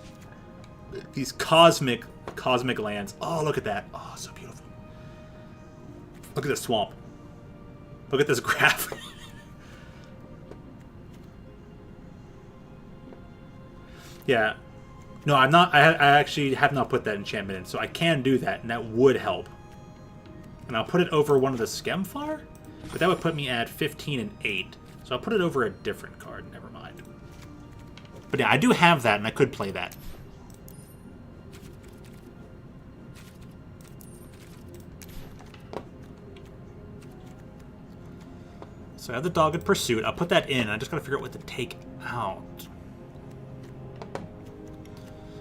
These cosmic lands. Oh, look at that. Oh, so beautiful. Look at this swamp. Look at this graph. Yeah. No, I'm not. I actually have not put that enchantment in, so I can do that, and that would help. And I'll put it over one of the Skemfar, but that would put me at 15 and 8. So I'll put it over a different card. Never mind. But yeah, I do have that, and I could play that. So I have the Dogged Pursuit. I'll put that in. I just gotta figure out what to take out.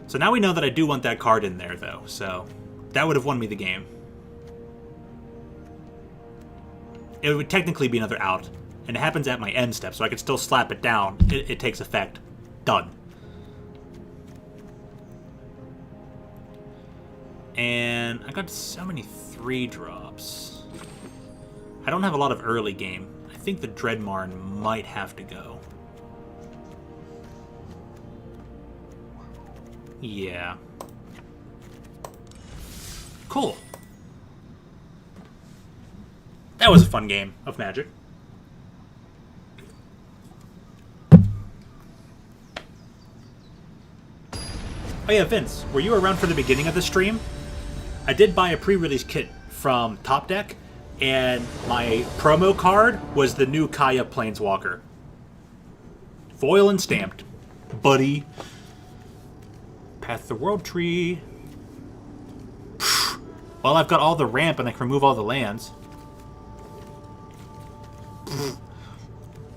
So now we know that I do want that card in there, though. So that would have won me the game. It would technically be another out. And it happens at my end step, so I could still slap it down. It takes effect. Done. And I got so many 3-drops. I don't have a lot of early game. I think the Dreadmarn might have to go. Yeah. Cool. That was a fun game of Magic. Oh yeah, Vince, were you around for the beginning of the stream? I did buy a pre-release kit from Top Deck, and my promo card was the new Kaya Planeswalker. Foil and stamped. Buddy. Path the World Tree. Well, I've got all the ramp and I can remove all the lands.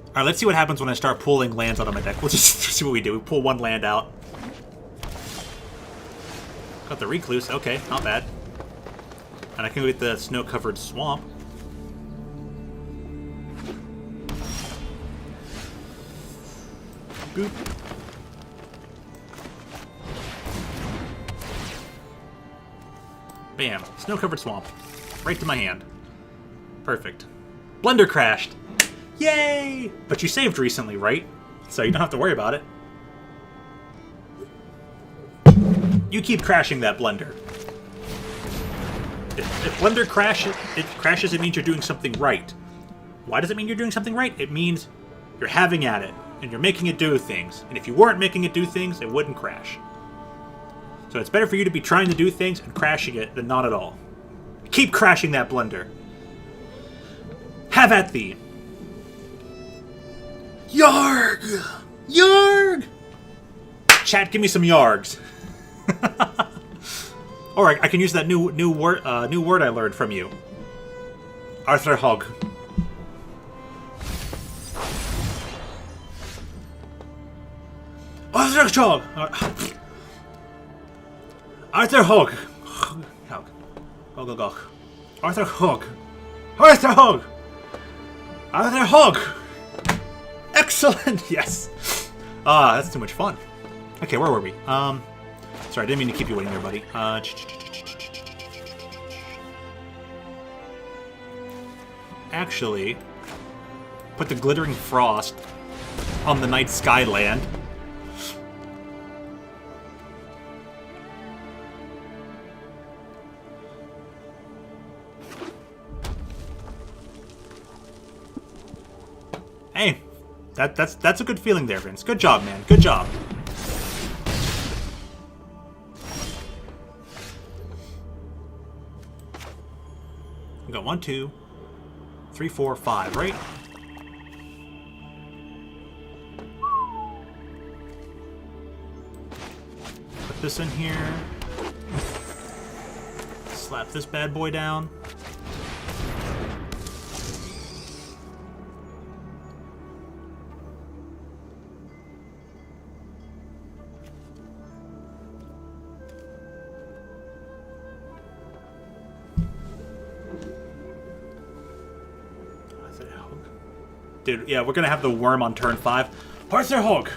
Alright, let's see what happens when I start pulling lands out of my deck. We'll just see what we do. We pull one land out. Got the Recluse. Okay, not bad. And I can go get the snow-covered swamp. Boop. Bam. Snow-covered swamp. Right to my hand. Perfect. Blender crashed. Yay! But you saved recently, right? So you don't have to worry about it. You keep crashing that Blender. If Blender crashes, it means you're doing something right. Why does it mean you're doing something right? It means you're having at it, and you're making it do things. And if you weren't making it do things, it wouldn't crash. So it's better for you to be trying to do things and crashing it than not at all. Keep crashing that Blender. Have at thee. Yarg! Yarg! Chat, give me some yargs. Alright, I can use that new word I learned from you. Arthur Hogg. Arthur Hogg! Arthur Hogg. Hogg. Arthur Hogg. Arthur Hogg! Arthur Hogg! Excellent! Yes! Ah, that's too much fun. Okay, where were we? Sorry, I didn't mean to keep you waiting there, buddy. Actually, put the Glittering Frost on the Night Sky land. Hey, that's a good feeling there, Vince. Good job, man. Good job. We got 1, 2, 3, 4, 5, right? Put this in here. Slap this bad boy down. Dude, yeah, we're gonna have the worm on turn 5. Arthur Hogg!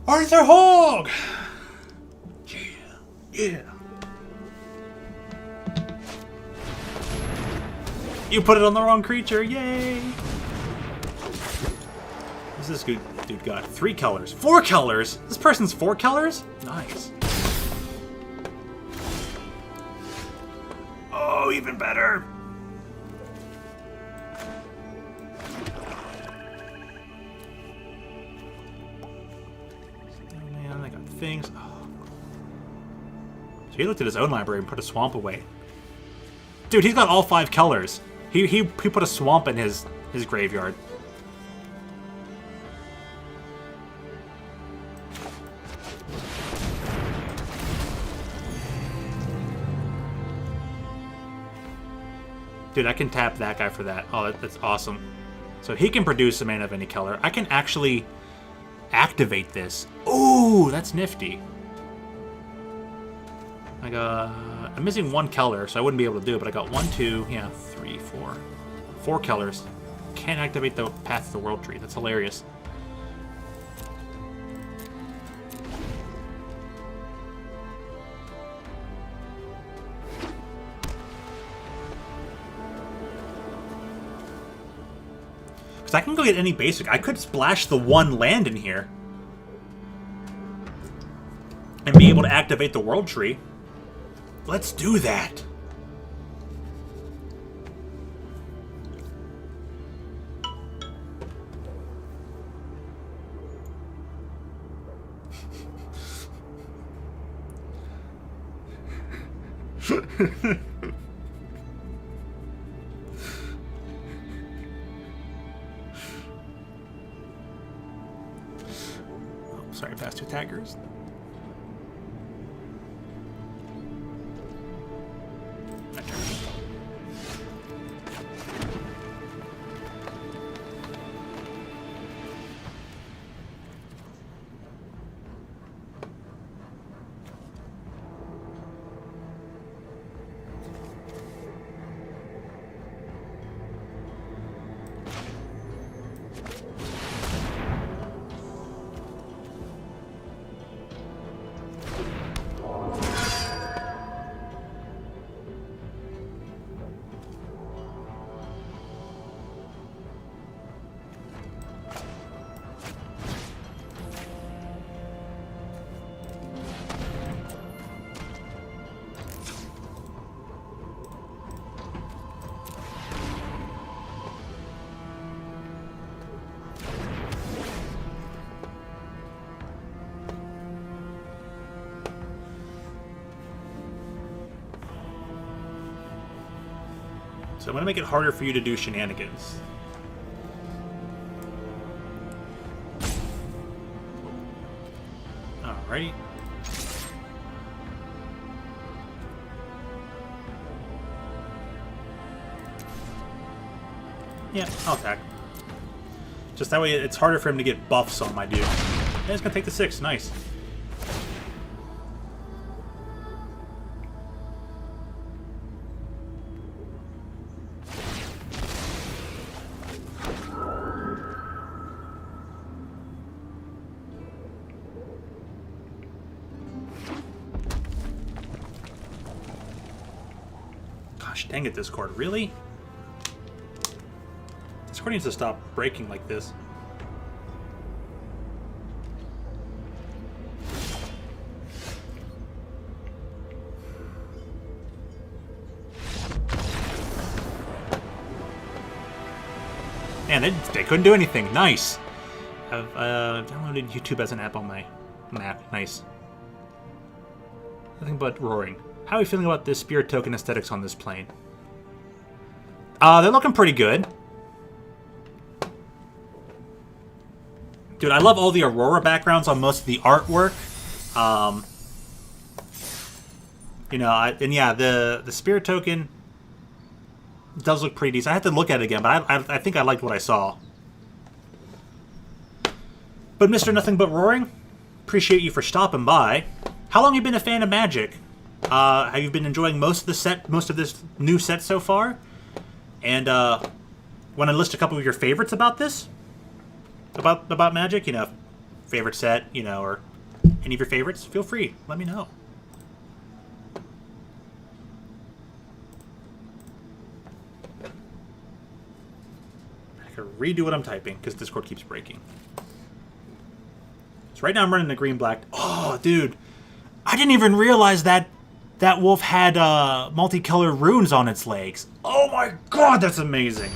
Arthur Hogg! Yeah, yeah. You put it on the wrong creature, yay! What's this dude got? 3 colors. 4 colors? This person's 4 colors? Nice. Oh, even better. Oh man, I got things. Oh. So he looked at his own library and put a swamp away. Dude, he's got all 5 colors. He put a swamp in his graveyard. Dude, I can tap that guy for that. Oh, that's awesome. So he can produce a mana of any color. I can actually activate this. Ooh, that's nifty. I'm missing 1 color, so I wouldn't be able to do it, but I got 1, 2, yeah, 3, 4. 4 colors. Can't activate the Path to the World Tree. That's hilarious. I can go get any basic. I could splash the 1 land in here and be able to activate the World Tree. Let's do that. Sorry, past 2 attackers. My turn. So I'm going to make it harder for you to do shenanigans. Alrighty. Yeah, I'll attack. Just that way it's harder for him to get buffs on my dude. Yeah, he's going to take the 6. Nice. Gosh dang it, Discord. Really? Discord needs to stop breaking like this. Man, they couldn't do anything. Nice. I've downloaded YouTube as an app on my Mac. Nice. Nothing but roaring. How are you feeling about this spirit token aesthetics on this plane? They're looking pretty good. Dude, I love all the Aurora backgrounds on most of the artwork. You know, and yeah, the spirit token does look pretty decent. I have to look at it again, but I think I liked what I saw. But Mr. Nothing But Roaring, appreciate you for stopping by. How long have you been a fan of Magic? Have you been enjoying most of this new set so far? And want to list a couple of your favorites about this? About Magic? You know, favorite set, you know, or any of your favorites? Feel free. Let me know. I can redo what I'm typing because Discord keeps breaking. So right now I'm running the green-black. Oh, dude. I didn't even realize that that wolf had multicolored runes on its legs. Oh my god, that's amazing.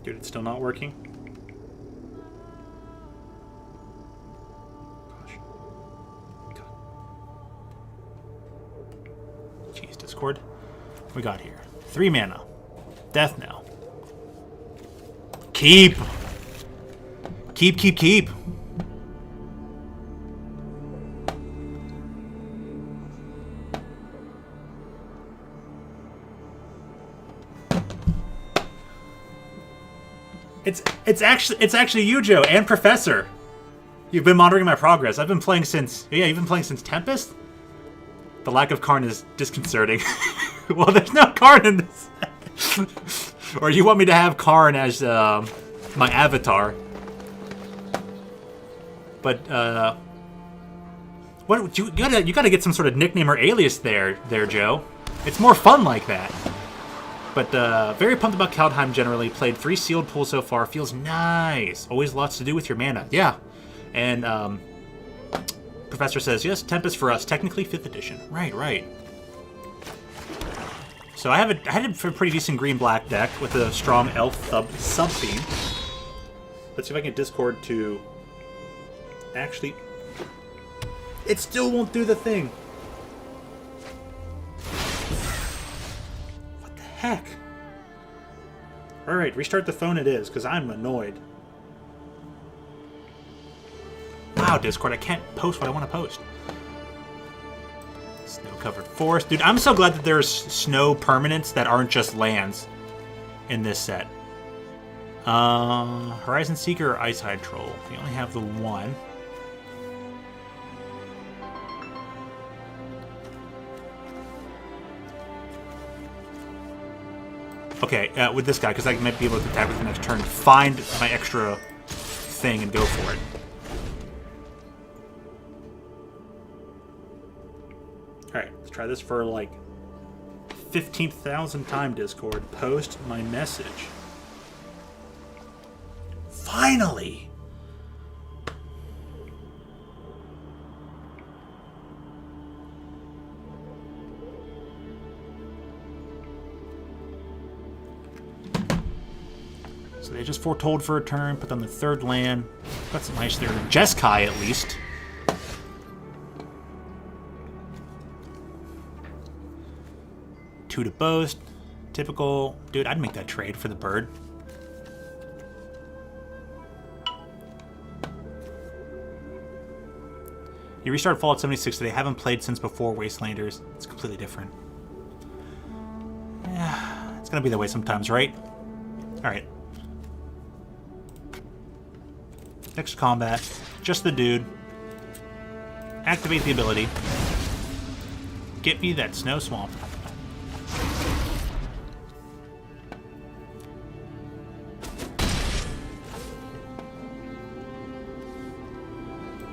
Dude, it's still not working. Gosh. God. Jeez, Discord. What we got here? 3 mana. Death knell. Keep! Keep, keep, keep! It's actually you, Joe, and Professor. You've been monitoring my progress. I've been playing since you've been playing since Tempest. The lack of Karn is disconcerting. Well, there's no Karn in this. Or you want me to have Karn as my avatar? But what you gotta get some sort of nickname or alias there, Joe. It's more fun like that. But very pumped about Kaldheim generally. Played 3 sealed pools so far. Feels nice. Always lots to do with your mana. Yeah. And Professor says, yes, Tempest for us. Technically 5th edition. Right. So I had a pretty decent green-black deck with a strong elf sub-theme. Let's see if I can get Discord to... Actually... It still won't do the thing. Heck. Alright, restart the phone it is, because I'm annoyed. Wow, Discord, I can't post what I want to post. Snow-covered forest. Dude, I'm so glad that there's snow permanents that aren't just lands in this set. Horizon Seeker or Icehide Troll? We only have the one. Okay, with this guy, because I might be able to attack with the next turn. Find my extra thing and go for it. Alright, let's try this for like 15,000th time, Discord. Post my message. Finally! So they just foretold for a turn, put on the 3rd land. Got some nice there. Jeskai, at least. Two to boast. Typical. Dude, I'd make that trade for the bird. You restart Fallout 76, so they haven't played since before Wastelanders. It's completely different. Yeah, it's gonna be that way sometimes, right? Alright. Next combat, just the dude. Activate the ability. Get me that snow swamp.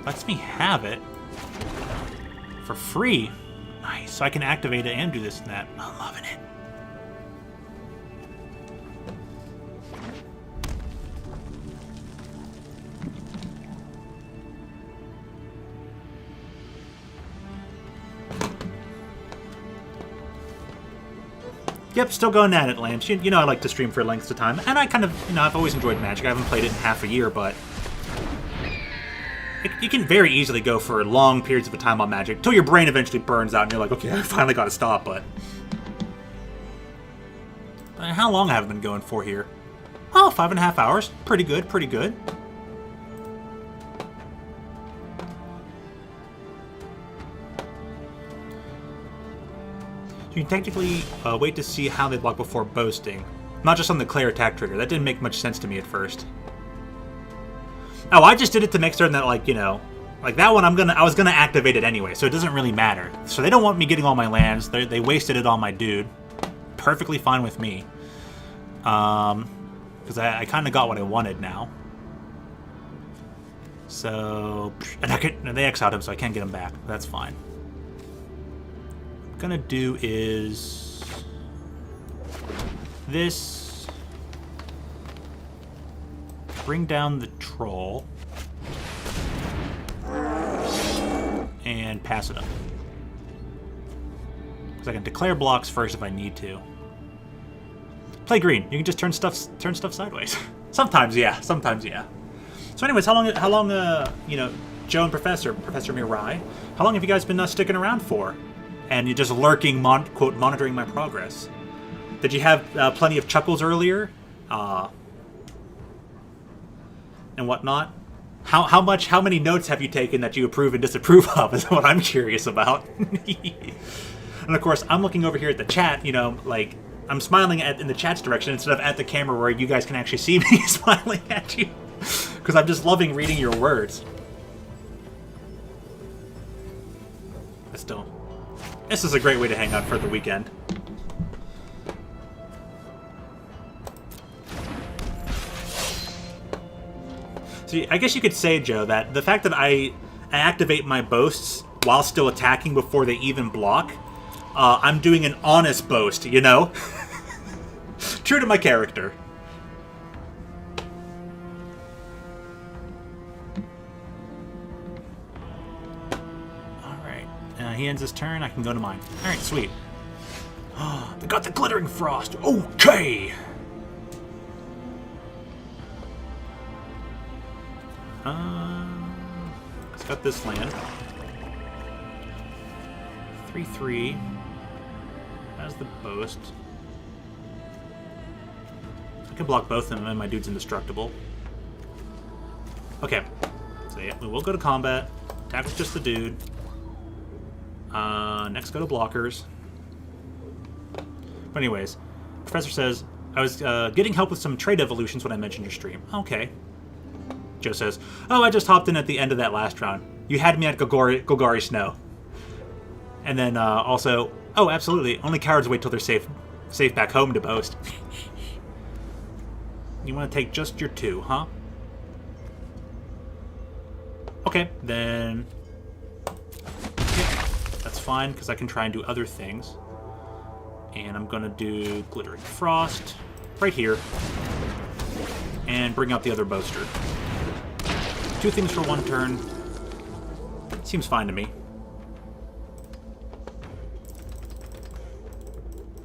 Lets me have it for free. Nice, so I can activate it and do this and that. I'm loving it. Yep, still going at it, Lance. You know I like to stream for lengths of time, and I kind of, I've always enjoyed Magic. I haven't played it in half a year, but you can very easily go for long periods of time on Magic, until your brain eventually burns out and you're like, okay, I finally got to stop, but how long have I been going for here? Oh, 5.5 hours. Pretty good, pretty good. You can technically wait to see how they block before boasting. Not just on the Claire attack trigger. That didn't make much sense to me at first. Oh, I just did it to make certain that, like, like that one I was gonna activate it anyway, so it doesn't really matter. So they don't want me getting all my lands. They wasted it on my dude. Perfectly fine with me. Because I kind of got what I wanted now. So, and they exiled him, so I can't get him back. That's fine. gonna do is this. Bring down the troll. And pass it up. Because I can declare blocks first if I need to. Play green. You can just turn stuff sideways. Sometimes, yeah. Sometimes, yeah. So, anyways, how long, you know, Joe and Professor Mirai, how long have you guys been sticking around for? And you're just lurking, quote, monitoring my progress. Did you have plenty of chuckles earlier? And whatnot? How many notes have you taken that you approve and disapprove of is what I'm curious about. And of course, I'm looking over here at the chat, you know, like, I'm smiling in the chat's direction instead of at the camera where you guys can actually see me smiling at you. Because I'm just loving reading your words. But still, this is a great way to hang out for the weekend. See, I guess you could say, Joe, that the fact that I activate my boasts while still attacking before they even block, I'm doing an honest boast, you know? True to my character. Alright. He ends his turn. I can go to mine. Alright, sweet. They got the glittering frost. Okay! It's got this land. 3/3. Has the boast. I can block both of them and my dude's indestructible. Okay. So yeah, we will go to combat. Attack with just the dude. Next go to blockers. But anyways, Professor says, I was getting help with some trade evolutions when I mentioned your stream. Okay. Joe says, oh, I just hopped in at the end of that last round. You had me at Golgari Snow. And then also, oh, absolutely. Only cowards wait till they're safe back home to boast. You want to take just your 2, huh? Okay, then... Yeah, that's fine, because I can try and do other things. And I'm going to do Glittering Frost right here. And bring out the other boaster. 2 things for 1 turn. Seems fine to me.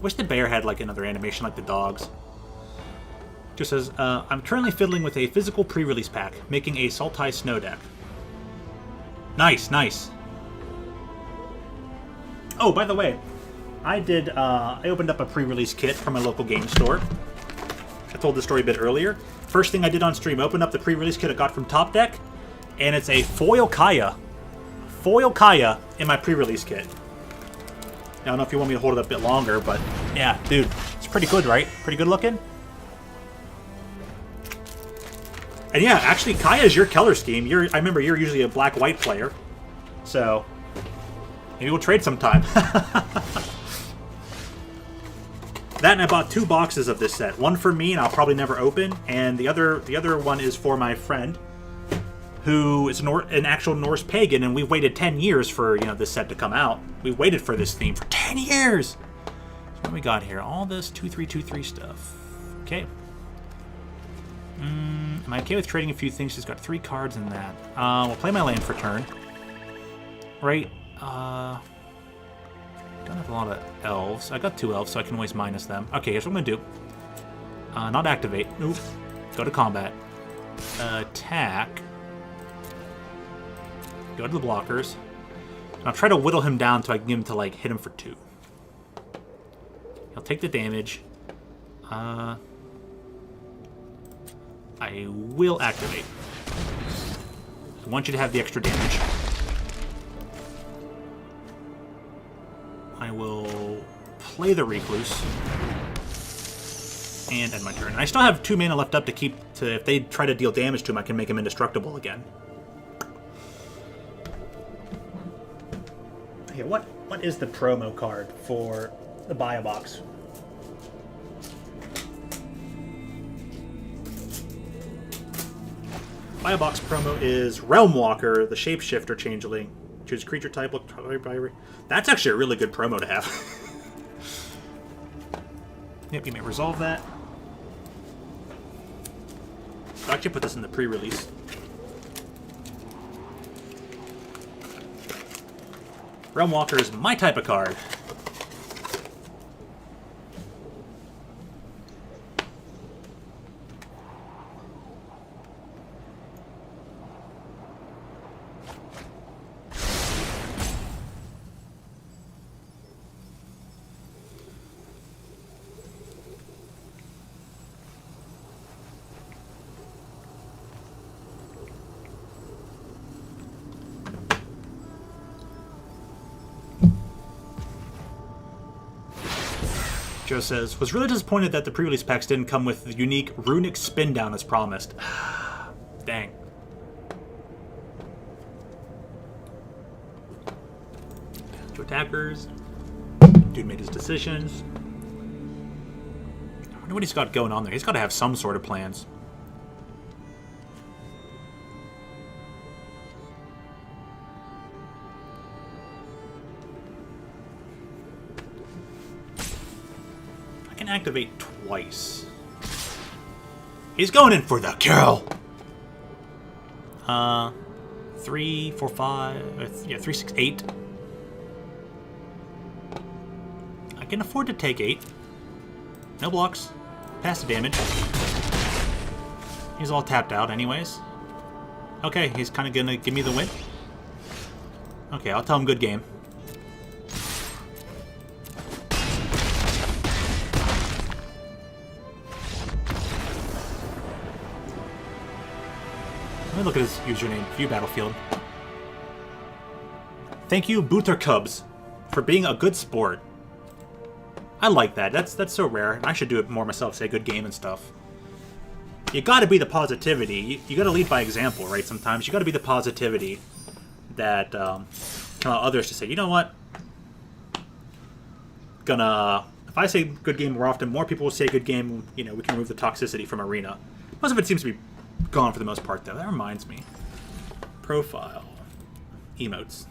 Wish the bear had like another animation like the dogs. Just says, I'm currently fiddling with a physical pre-release pack, making a Sultai Snow deck. Nice, nice. Oh, by the way, I opened up a pre-release kit from my local game store. I told the story a bit earlier. First thing I did on stream, opened up the pre-release kit I got from Top Deck, and it's a foil Kaya. Foil Kaya in my pre-release kit. I don't know if you want me to hold it a bit longer, but yeah, dude, it's pretty good, right? Pretty good looking. And yeah, actually, Kaya is your color scheme. I remember you're usually a black-white player, so maybe we'll trade sometime. That, and I bought 2 boxes of this set. One for me, and I'll probably never open, and the other one is for my friend, who is an actual Norse pagan, and we've waited 10 years for this set to come out. We've waited for this theme for 10 years. So what we got here? All this 2/3/2/3 stuff. Okay. Am I okay with trading a few things? She's got 3 cards in that. We'll play my land for turn. Right. Don't have a lot of elves. I got 2 elves, so I can always minus them. Okay, here's what I'm gonna do. Not activate. Nope. Go to combat. Attack. Go to the blockers. I'll try to whittle him down so I can get him to like hit him for 2. He'll take the damage. I will activate. I want you to have the extra damage. I will play the Recluse and end my turn. And I still have 2 mana left up to keep to if they try to deal damage to him, I can make him indestructible again. Okay, what is the promo card for the buy a box? Buy a box promo is Realm Walker, the Shapeshifter Changeling. Choose creature type. Look, that's actually a really good promo to have. Yep, you may resolve that. I'll actually put this in the pre-release. Realmwalker is my type of card. Joe says, was really disappointed that the pre-release packs didn't come with the unique runic spin down as promised. Dang. Two attackers. Dude made his decisions. I wonder what he's got going on there. He's got to have some sort of plans. Activate twice. He's going in for the kill. 3, 4, 5. Yeah, 3, 6, 8. I can afford to take 8. No blocks. Pass the damage. He's all tapped out, anyways. Okay, he's kind of gonna give me the win. Okay, I'll tell him good game. Let me look at his username. View Battlefield. Thank you, Boother Cubs, for being a good sport. I like that. That's so rare. I should do it more myself, say good game and stuff. You gotta be the positivity. You gotta lead by example, right? Sometimes you gotta be the positivity that can allow others to say, you know what? If I say good game more often, more people will say good game. You know, we can remove the toxicity from Arena. Most of it seems to be gone for the most part, though. That reminds me. Profile. Emotes.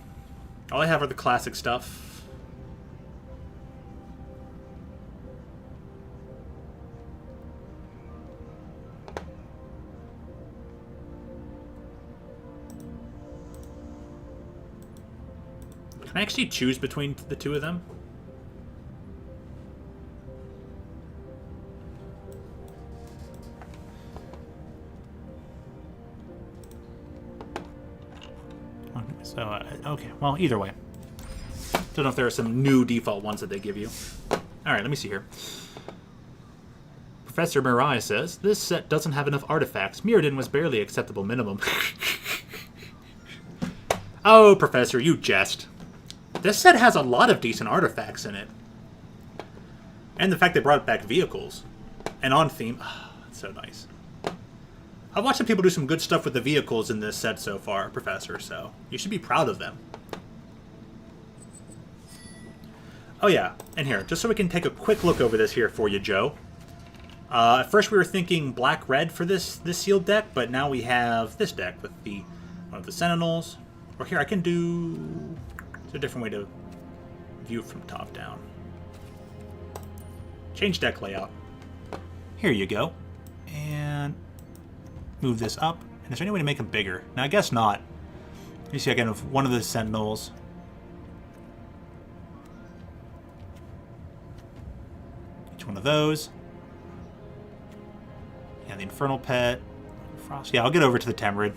All I have are the classic stuff. Can I actually choose between the two of them? So, okay, well, either way. Don't know if there are some new default ones that they give you. Alright, let me see here. Professor Mirai says, this set doesn't have enough artifacts. Mirrodin was barely acceptable minimum. Oh, Professor, you jest. This set has a lot of decent artifacts in it. And the fact they brought back vehicles. And on theme. Oh, that's so nice. I've watched some people do some good stuff with the vehicles in this set so far, Professor, so you should be proud of them. Oh yeah, and here, just so we can take a quick look over this here for you, Joe. At first we were thinking black-red for this sealed deck, but now we have this deck with one of the Sentinels. Or here, I can do... It's a different way to view it from top down. Change deck layout. Here you go. And... move this up. And is there any way to make them bigger? Now, I guess not. You see, I can have one of the Sentinels. Each one of those. Yeah, the Infernal Pet. Frost. Yeah, I'll get over to the Temrid.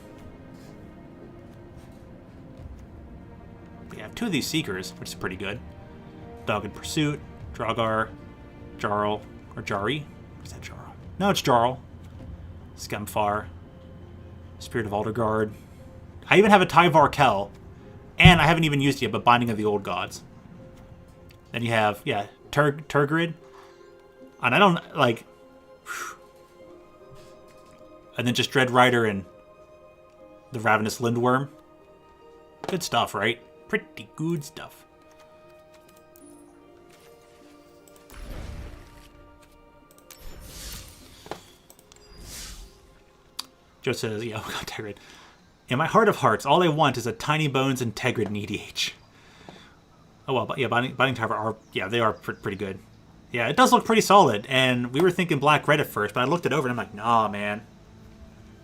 We have two of these Seekers, which is pretty good. Dogged Pursuit, Dragar, Jarl, or Jari. Is that Jarl? No, it's Jarl. Skemfar, Spirit of Aldergard. I even have a Tyvar Kel, and I haven't even used it yet, but Binding of the Old Gods. Then you have, yeah, Turgrid. And I don't, like... And then just Dread Rider and the Ravenous Lindworm. Good stuff, right? Pretty good stuff. Joe says, yeah, oh god, Tyrant. In my heart of hearts, all I want is a Tiny Bones and Tegrid and EDH. Oh, well, but yeah, Binding Tower are, yeah, they are pretty good. Yeah, it does look pretty solid, and we were thinking black-red at first, but I looked it over and I'm like, nah, man.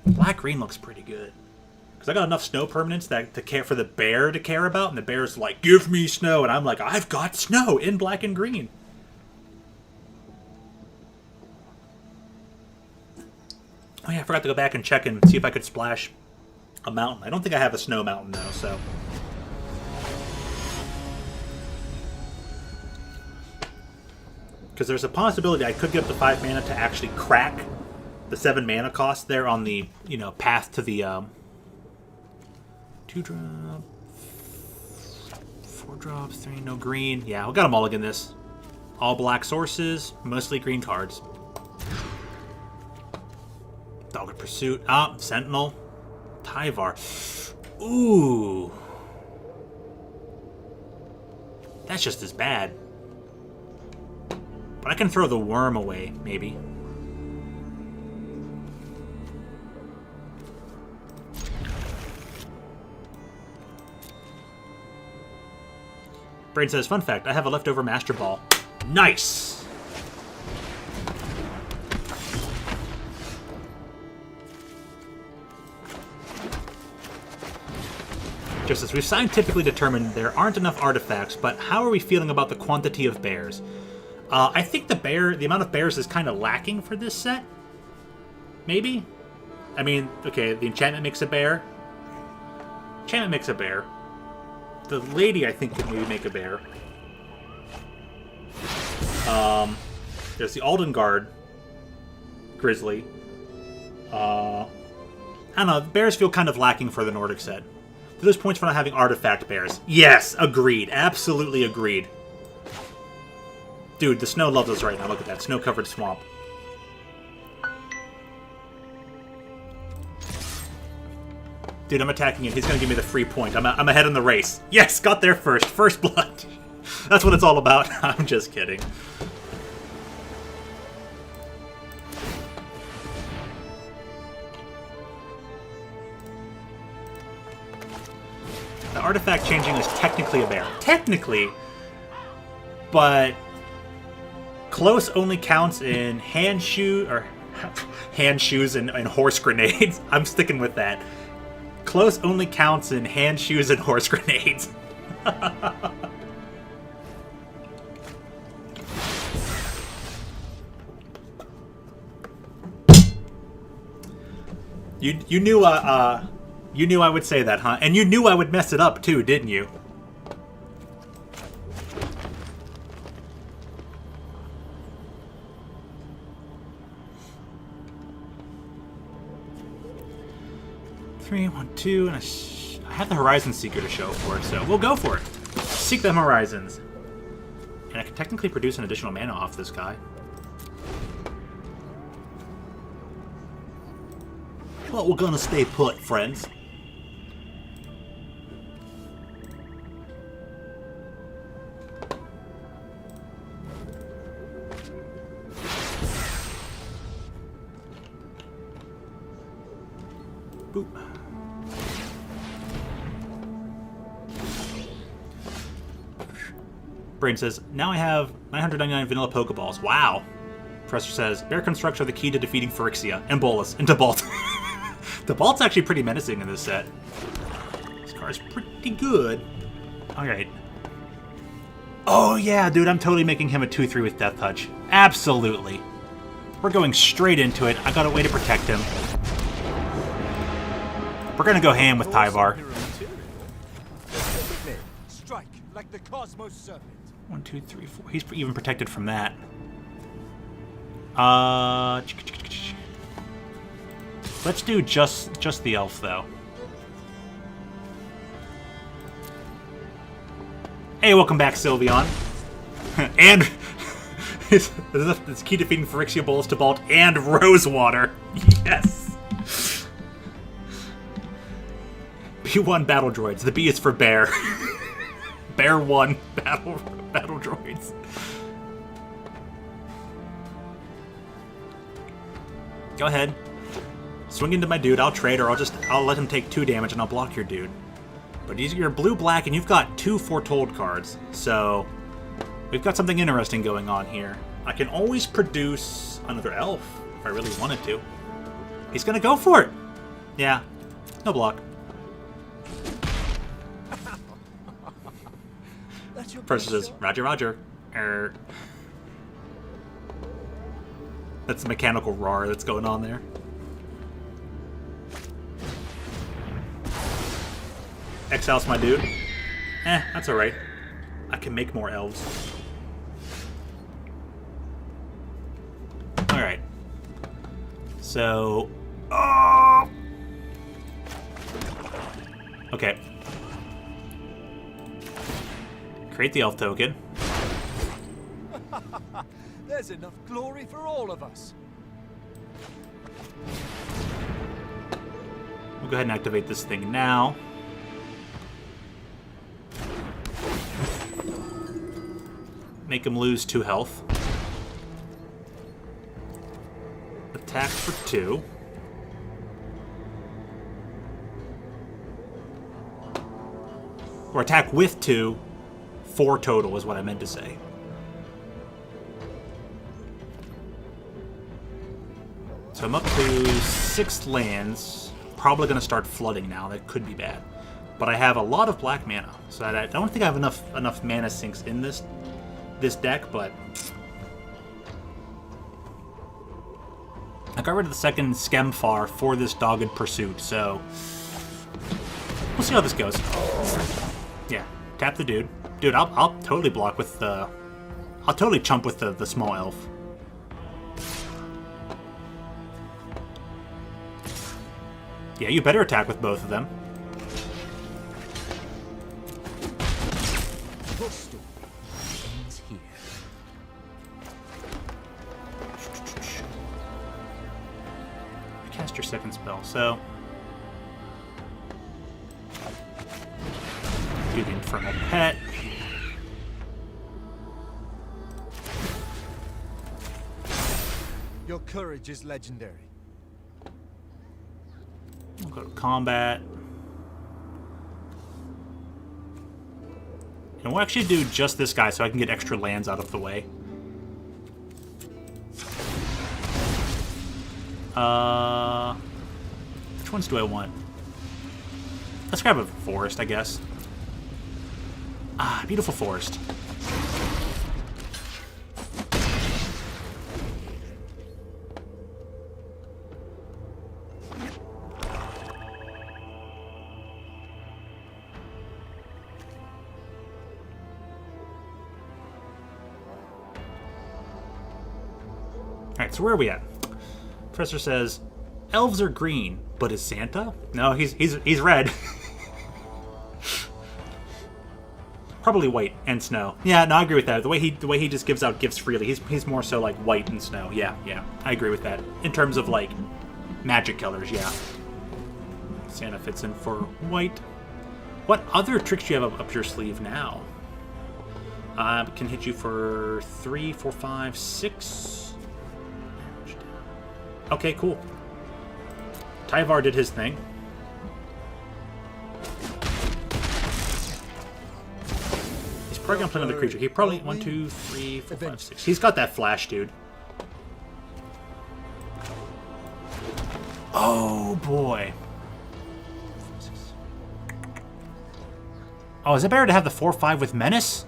Black-green looks pretty good. Because I got enough snow permanents to care for the bear to care about, and the bear's like, give me snow, and I'm like, I've got snow in black and green. Oh yeah, I forgot to go back and check and see if I could splash a mountain. I don't think I have a snow mountain, though, so... Because there's a possibility I could get up to 5 mana to actually crack the 7 mana cost there on the, you know, path to the, 2-drop, 4 drops, 3, no green. Yeah, we got to mulligan this. All black sources, mostly green cards. Dogged Pursuit. Ah, Sentinel. Tyvar. Ooh. That's just as bad. But I can throw the worm away, maybe. Brain says, fun fact, I have a leftover Master Ball. Nice! Just as we've scientifically determined there aren't enough artifacts, but how are we feeling about the quantity of bears? I think the amount of bears is kind of lacking for this set. Maybe? I mean, okay, the enchantment makes a bear. Enchantment makes a bear. The lady, I think, could maybe make a bear. There's the Alden Guard Grizzly. I don't know, bears feel kind of lacking for the Nordic set. To those points for not having artifact bears. Yes, agreed. Absolutely agreed. Dude, the snow loves us right now. Look at that. Snow-covered swamp. Dude, I'm attacking him. He's going to give me the free point. I'm ahead in the race. Yes, got there first. First blood. That's what it's all about. I'm just kidding. The artifact changing is technically a bear. Technically, but close only counts in hand shoes and horse grenades. I'm sticking with that. Close only counts in hand shoes and horse grenades. You knew I would say that, huh? And you knew I would mess it up too, didn't you? Three, 1, 2, and I have the Horizon Seeker to show for it, so we'll go for it. Seek them horizons. And I can technically produce an additional mana off this guy. But we're gonna stay put, friends. Boop. Brain says, now I have 999 vanilla Pokeballs. Wow. Professor says, Bear Constructs are the key to defeating Phyrexia, and Bolas, and Debalt. Debalt's actually pretty menacing in this set. This card's pretty good. Alright. Oh yeah, dude, I'm totally making him a 2-3 with Death Touch. Absolutely. We're going straight into it. I got a way to protect him. We're gonna go ham with Tyvar. Strike like the cosmos serpent. 1, 2, 3, 4. He's even protected from that. Let's do just the elf though. Hey, welcome back, Sylveon. And it's key defeating Phyrexia, Bolas, Debalt, and Rosewater. Yes. B1 battle droids. The B is for bear. Bear 1 battle droids. Go ahead. Swing into my dude, I'll trade, or I'll let him take 2 damage and I'll block your dude. But you're blue-black and you've got 2 Foretold cards, so we've got something interesting going on here. I can always produce another elf if I really wanted to. He's gonna go for it! Yeah, no block. First says, Roger, Roger. That's the mechanical roar that's going on there. Exiles my dude. That's alright. I can make more elves. Alright. So... Oh! Okay. Create the elf token. There's enough glory for all of us. We'll go ahead and activate this thing now. Make him lose 2 health. Attack for 2. Or attack with 2. 4 total is what I meant to say. So I'm up to 6 lands. Probably going to start flooding now. That could be bad. But I have a lot of black mana. So I don't think I have enough mana sinks in this deck, but I got rid of the second Skemfar for this Dogged Pursuit, so we'll see how this goes. Yeah, tap the dude. Dude, I'll totally block with the... I'll totally chump with the small elf. Yeah, you better attack with both of them. Your story ends here. Cast your second spell, so... Do the Infernal Pet. Your courage is legendary. We'll go to combat. And we'll actually do just this guy so I can get extra lands out of the way. Which ones do I want? Let's grab a forest, I guess. Ah, beautiful forest. Alright, so where are we at? Professor says, elves are green, but is Santa? No, he's red. Probably white and snow. Yeah, no, I agree with that. The way he just gives out gifts freely, he's more so like white and snow. Yeah, I agree with that. In terms of like magic colors, yeah. Santa fits in for white. What other tricks do you have up your sleeve now? Can hit you for 3, 4, 5, 6. Okay, cool. Tyvar did his thing. He's probably gonna play another creature. He probably 1, 2, 3, 4, 5, 6. He's got that flash, dude. Oh boy. Oh, is it better to have the 4/5 with Menace?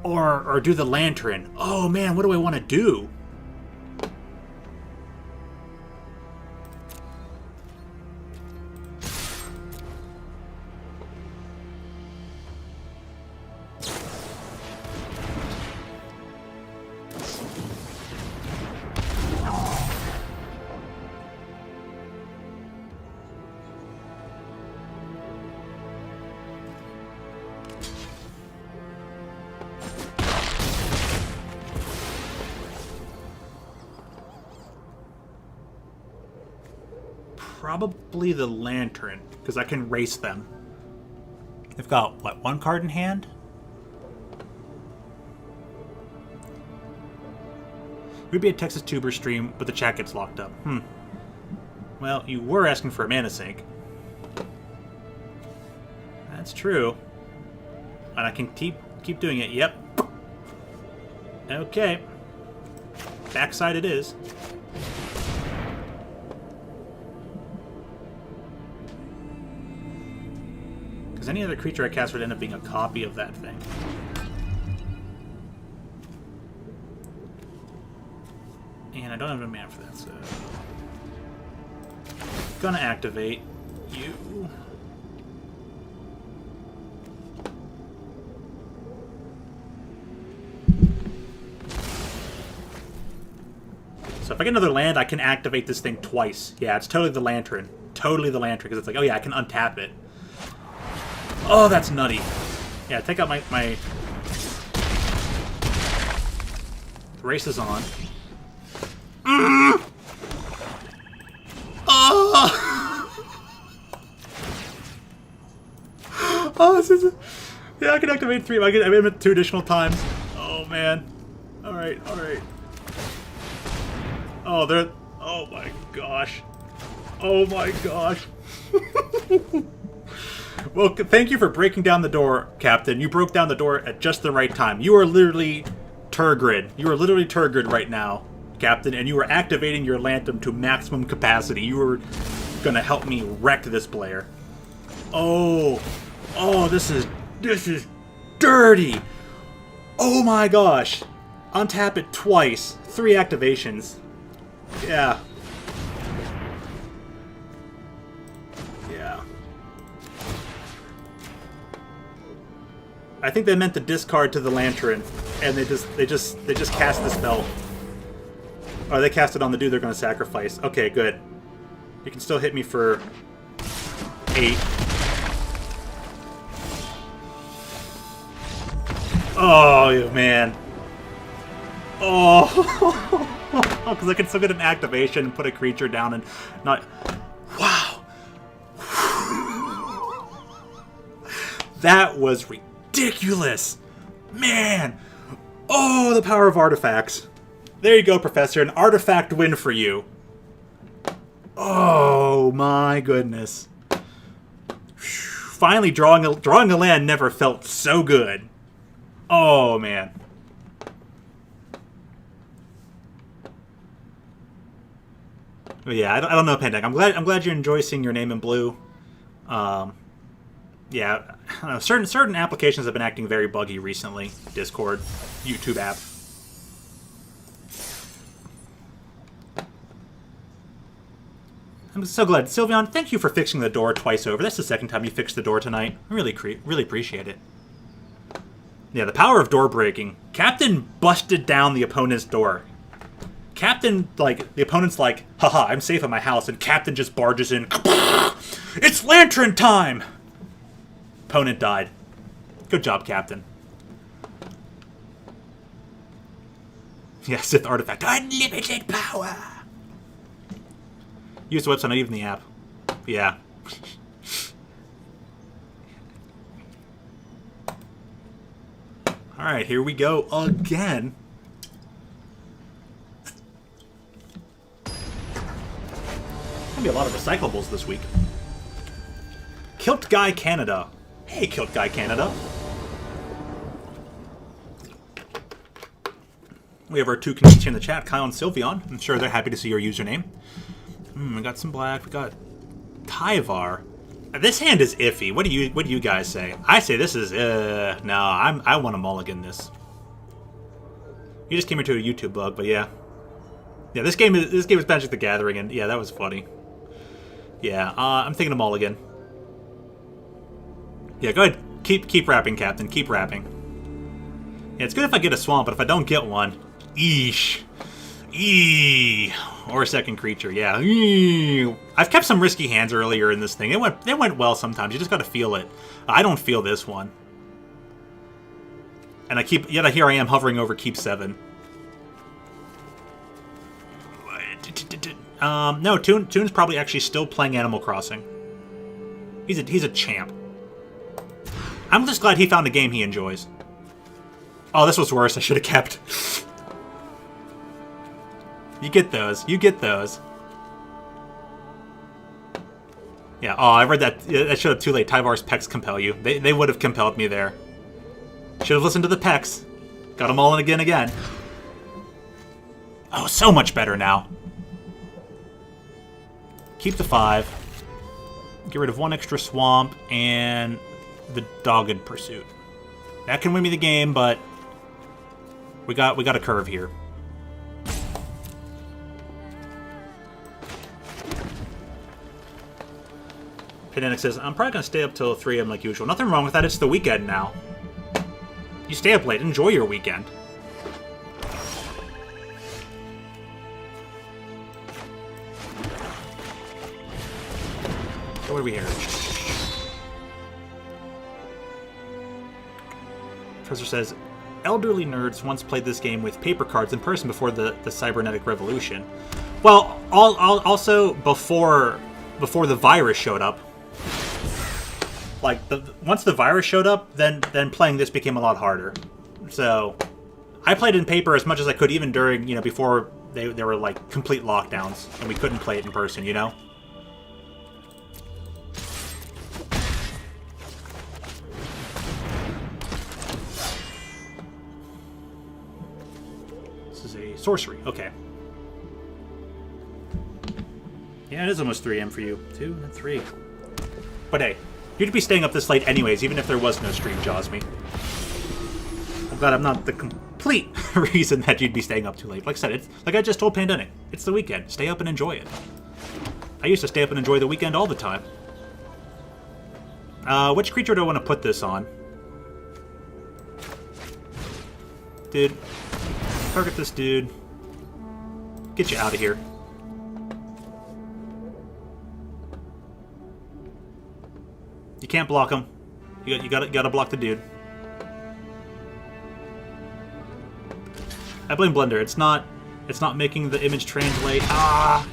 Or do the Lantern? Oh man, what do I want to do? Probably the Lantern, because I can race them. They've got, what, 1 card in hand? We'd be a Texas Tuber stream, but the chat gets locked up. Well, you were asking for a mana sink. That's true. And I can keep doing it. Yep. Okay. Backside it is. Because any other creature I cast would end up being a copy of that thing. And I don't have a mana for that, so... Gonna activate you. So if I get another land, I can activate this thing twice. Yeah, it's totally the Lantern. Totally the Lantern, because it's like, oh yeah, I can untap it. Oh, that's nutty. Yeah, take out my... Race is on. Oh, this is... Yeah, I can activate 3. I can activate 2 additional times. Oh, man. Alright, alright. Oh, they're... Oh, my gosh. Oh, my gosh. Well, thank you for breaking down the door, Captain. You broke down the door at just the right time. You are literally Turgid. You are literally Turgid right now, Captain, and you are activating your Lantern to maximum capacity. You are going to help me wreck this player. Oh... Oh, this is dirty. Oh my gosh. Untap it twice. 3 activations. Yeah. Yeah. I think they meant to discard to the Lantern, and they just cast the spell. Or they cast it on the dude they're going to sacrifice. Okay, good. You can still hit me for 8. Oh, man. Oh. Because I can still get an activation and put a creature down and not... Wow. That was ridiculous. Man. Oh, the power of artifacts. There you go, Professor. An artifact win for you. Oh, my goodness. Finally, drawing a land never felt so good. Oh, man. But yeah, I don't know, Pandemic. I'm glad you enjoy seeing your name in blue. Yeah, I don't know, certain applications have been acting very buggy recently. Discord, YouTube app. I'm so glad. Sylveon, thank you for fixing the door twice over. That's the second time you fixed the door tonight. I really appreciate it. Yeah, the power of door breaking. Captain busted down the opponent's door. Captain, like, the opponent's like, haha, I'm safe at my house, and Captain just barges in. It's Lantern time! Opponent died. Good job, Captain. Yeah, Sith Artifact. Unlimited power! Use the website, not even the app. Yeah. Alright, here we go again. Gonna be a lot of recyclables this week. Kilt Guy Canada. Hey, Kilt Guy Canada. We have our 2 communities here in the chat, Kyle and Sylveon. I'm sure they're happy to see your username. We got some black. We got Tyvar. This hand is iffy. What do you guys say? I say this is no. I want to mulligan this. You just came into a YouTube bug, but yeah. Yeah, this game is Magic the Gathering, and yeah, that was funny. Yeah, I'm thinking of mulligan. Yeah, go ahead. Keep rapping, Captain. Keep rapping. Yeah, it's good if I get a swamp, but if I don't get one, eesh. Or a second creature, yeah. I've kept some risky hands earlier in this thing. It went well sometimes. You just gotta feel it. I don't feel this one. And yet here I am hovering over Keep 7. No, Toon's probably actually still playing Animal Crossing. He's a champ. I'm just glad he found a game he enjoys. Oh, this was worse. I should have kept. You get those. You get those. Yeah, oh, I read that. That showed up too late. Tyvar's pecs compel you. They would have compelled me there. Should have listened to the pecs. Got them all in again. Oh, so much better now. Keep the 5. Get rid of 1 extra swamp and the dogged pursuit. That can win me the game, but we got a curve here. Pandemic says, I'm probably going to stay up till 3 a.m. like usual. Nothing wrong with that. It's the weekend now. You stay up late. Enjoy your weekend. So what do we hear? Professor says, elderly nerds once played this game with paper cards in person before the cybernetic revolution. Well, also before the virus showed up. Like, once the virus showed up, then playing this became a lot harder. So, I played in paper as much as I could, even during, before there were, like, complete lockdowns, and we couldn't play it in person, This is a sorcery, okay. Yeah, it is almost 3 a.m. for you. 2 and 3. But hey, you'd be staying up this late anyways, even if there was no stream, Josmy. I'm glad I'm not the complete reason that you'd be staying up too late. Like I said, it's like I just told Pandemic. It's the weekend. Stay up and enjoy it. I used to stay up and enjoy the weekend all the time. Which creature do I want to put this on? Dude. Target this dude. Get you out of here. You can't block him. You gotta block the dude. I blame Blender. It's not making the image translate. Ah.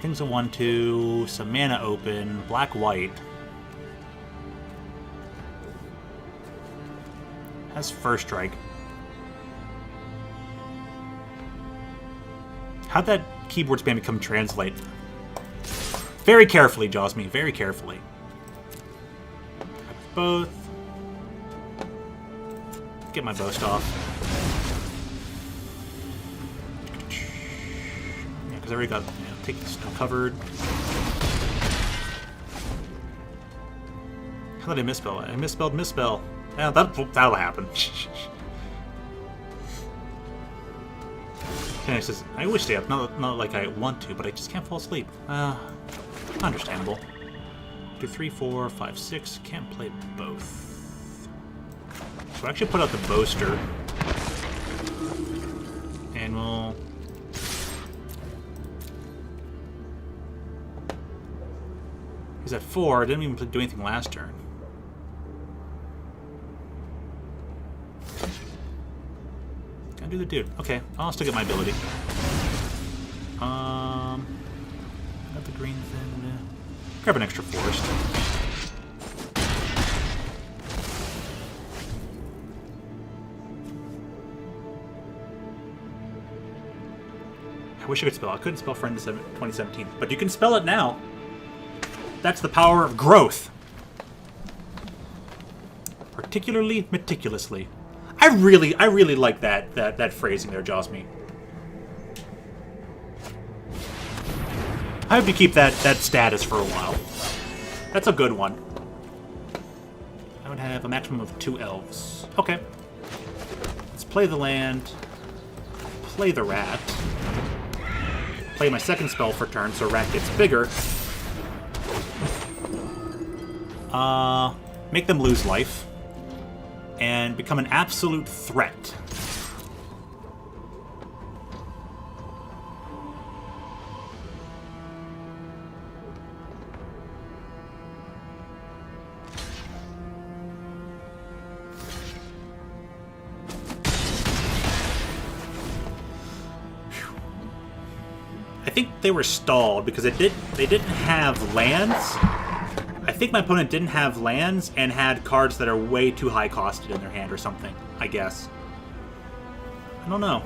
Thing's a 1/2, some mana open, black-white. Has first strike. How'd that keyboard spam become translate? Very carefully, Josmy, very carefully. Both. Get my boast off. Yeah, because I already got... Take the snow covered. How did I misspell it? I misspelled misspell. Yeah, that'll happen. Kenny says, I wish stay up. Not like I want to, but I just can't fall asleep. Understandable. Do 3, 4, 5, 6. Can't play both. So I actually put out the boaster. And we'll... He's at 4. Didn't even do anything last turn. Gotta do the dude. Okay, I'll still get my ability. Got the green thing. Grab an extra forest. I wish I could spell. I couldn't spell friend in 2017, but you can spell it now. That's the power of growth. Particularly meticulously. I really like that phrasing there, Josmy. I hope you keep that status for a while. That's a good one. I would have a maximum of 2 elves. Okay. Let's play the land. Play the rat. Play my second spell for turn so rat gets bigger. Make them lose life. And become an absolute threat. I think they were stalled because they didn't have lands. I think my opponent didn't have lands and had cards that are way too high costed in their hand or something, I guess. I don't know.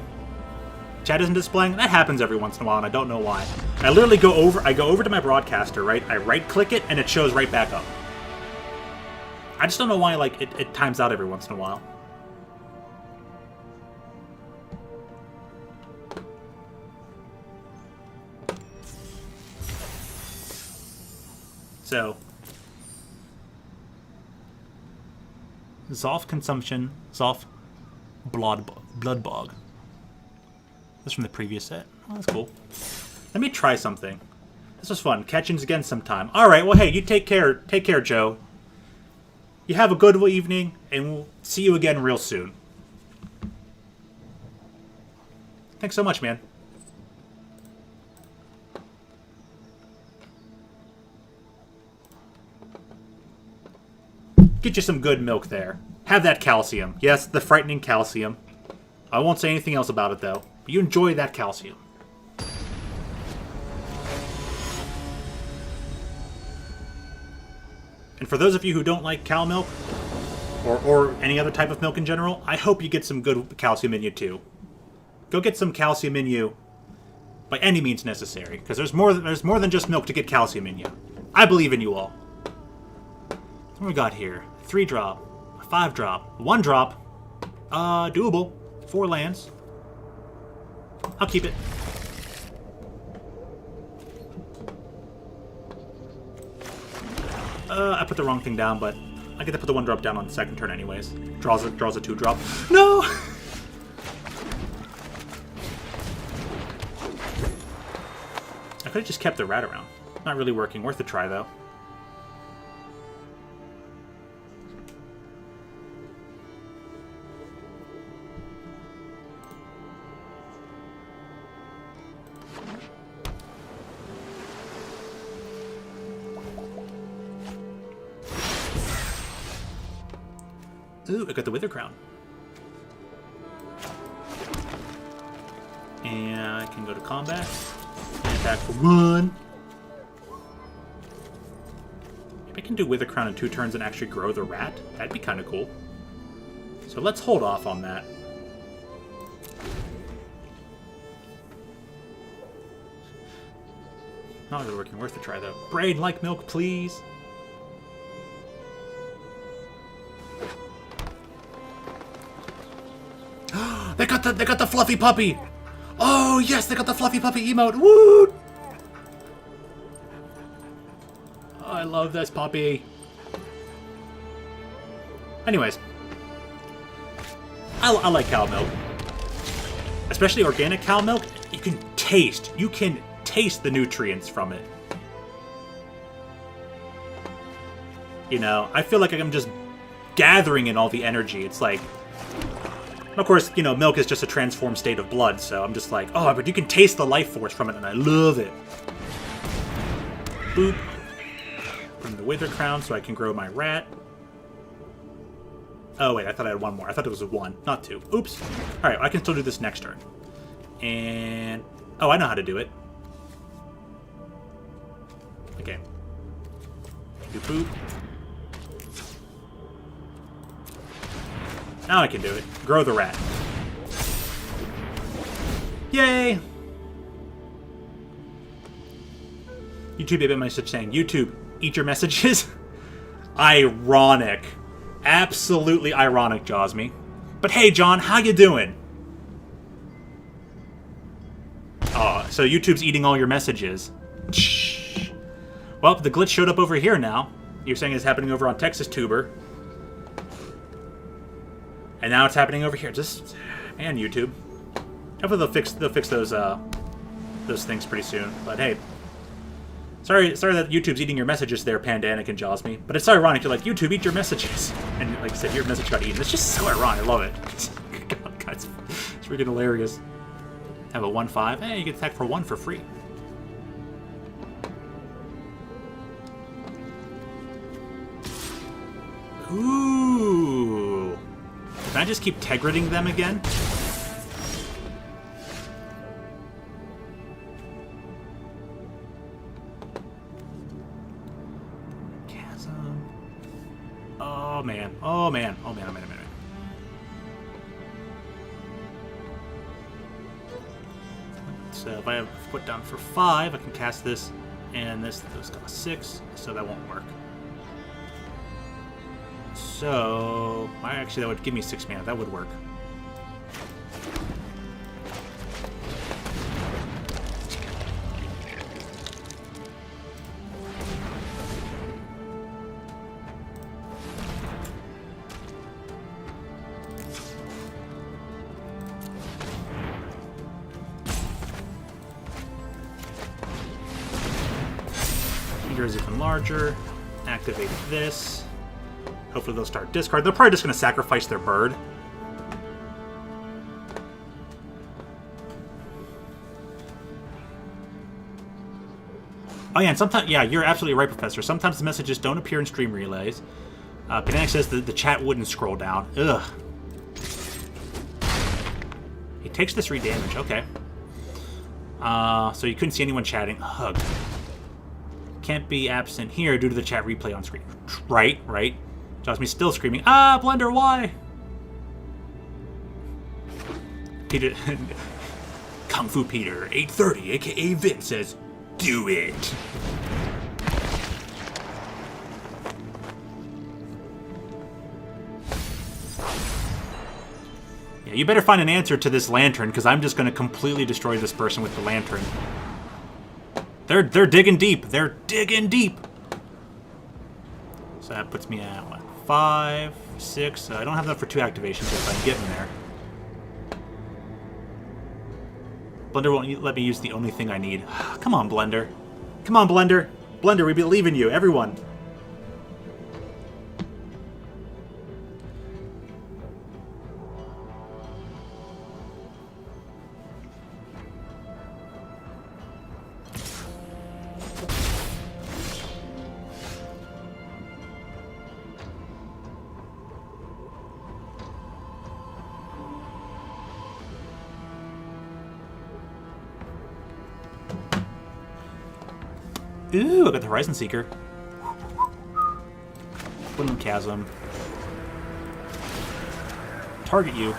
Chat isn't displaying? That happens every once in a while, and I don't know why. I literally go over to my broadcaster, right? I right-click it, and it shows right back up. I just don't know why, like, it times out every once in a while. So, Zolf consumption, Zolf blood bog. That's from the previous set. Oh, that's cool. Let me try something. This was fun. Catchings again sometime. All right. Well, hey, you take care. Take care, Joe. You have a good evening, and we'll see you again real soon. Thanks so much, man. Get you some good milk there. Have that calcium. Yes, the frightening calcium. I won't say anything else about it, though. But you enjoy that calcium. And for those of you who don't like cow milk, or any other type of milk in general, I hope you get some good calcium in you, too. Go get some calcium in you by any means necessary, because there's more than just milk to get calcium in you. I believe in you all. What do we got here? 3-drop, 5-drop, 1-drop. Doable. 4 lands. I'll keep it. I put the wrong thing down, but I get to put the 1-drop down on the second turn anyways. Draws a 2-drop. No! I could have just kept the rat around. Not really working. Worth a try, though. Ooh, I got the Wither Crown. And I can go to combat. And attack for 1. Maybe I can do Wither Crown in 2 turns and actually grow the rat. That'd be kind of cool. So let's hold off on that. Not really working. Worth a try, though. Braid like milk, please. They got the fluffy puppy. Oh yes, they got the fluffy puppy emote. Woo! Oh, I love this puppy. Anyways, I like cow milk, especially organic cow milk. You can taste the nutrients from it. You know, I feel like I'm just gathering in all the energy. It's like. Of course, you know, milk is just a transformed state of blood, so I'm just like, oh, but you can taste the life force from it, and I love it. Boop. Bring the Wither Crown so I can grow my rat. Oh, wait, I thought I had 1 more. I thought it was a 1, not 2. Oops. Alright, I can still do this next turn. And... oh, I know how to do it. Okay. Do boop. Now I can do it. Grow the rat. Yay! YouTube gave me my message saying, YouTube, eat your messages. Ironic. Absolutely ironic, Jawsme. But hey, John, how you doing? Oh, so YouTube's eating all your messages. Shh. Well, the glitch showed up over here now. You're saying it's happening over on Texas Tuber. And now it's happening over here. Just, man, YouTube. Hopefully they'll fix those things pretty soon. But hey, sorry that YouTube's eating your messages there, Pandanic and Jawsme. But it's so ironic. You're like, YouTube, eat your messages, and like I said, your message got eaten. It's just so ironic. I love it. God, it's freaking hilarious. Have a 1/5. Hey, you get attacked for 1 for free. Ooh. Can I just keep Tegriting them again? minute. So if I have foot down for 5, I can cast this and this. Those cost 6, so that won't work. So actually that would give me 6 mana. That would work. Is even larger. Activate this. Hopefully they'll start discard. They're probably just going to sacrifice their bird. Oh yeah, and sometimes, yeah, you're absolutely right, Professor. Sometimes the messages don't appear in stream relays. Panic says that the chat wouldn't scroll down. Ugh. He takes this 3 damage. Okay. So you couldn't see anyone chatting. Ugh. Can't be absent here due to the chat replay on screen. Right. Jasmine's still screaming, ah, Blender, why? Peter, Kung Fu Peter, 830, aka Vin, says, do it. Yeah, you better find an answer to this lantern, because I'm just going to completely destroy this person with the lantern. They're digging deep. They're digging deep. So that puts me at, what, 5, 6. I don't have enough for 2 activations if I'm getting there. Blender won't let me use the only thing I need. Come on, Blender. Come on, Blender. Blender, we believe in you. Everyone. Ooh, I got the Horizon Seeker. Woodland Chasm. Target you.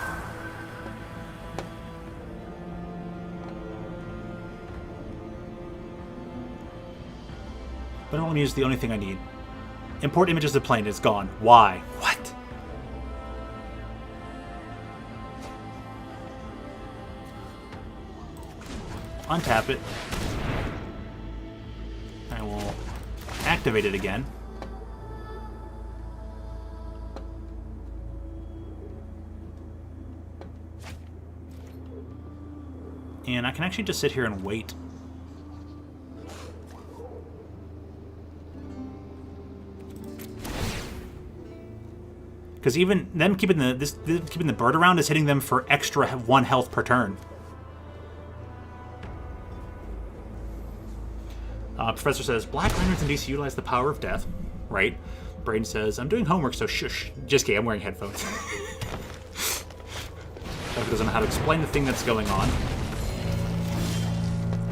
But I don't want to use the only thing I need. Import images of plane is gone. Why? What? Untap it. I will activate it again. And I can actually just sit here and wait. Because even them keeping the bird around is hitting them for extra 1 health per turn. Professor says, Black Lanterns in DC utilize the power of death. Right. Braden says, I'm doing homework, so shush. Just kidding, I'm wearing headphones. That doesn't know how to explain the thing that's going on.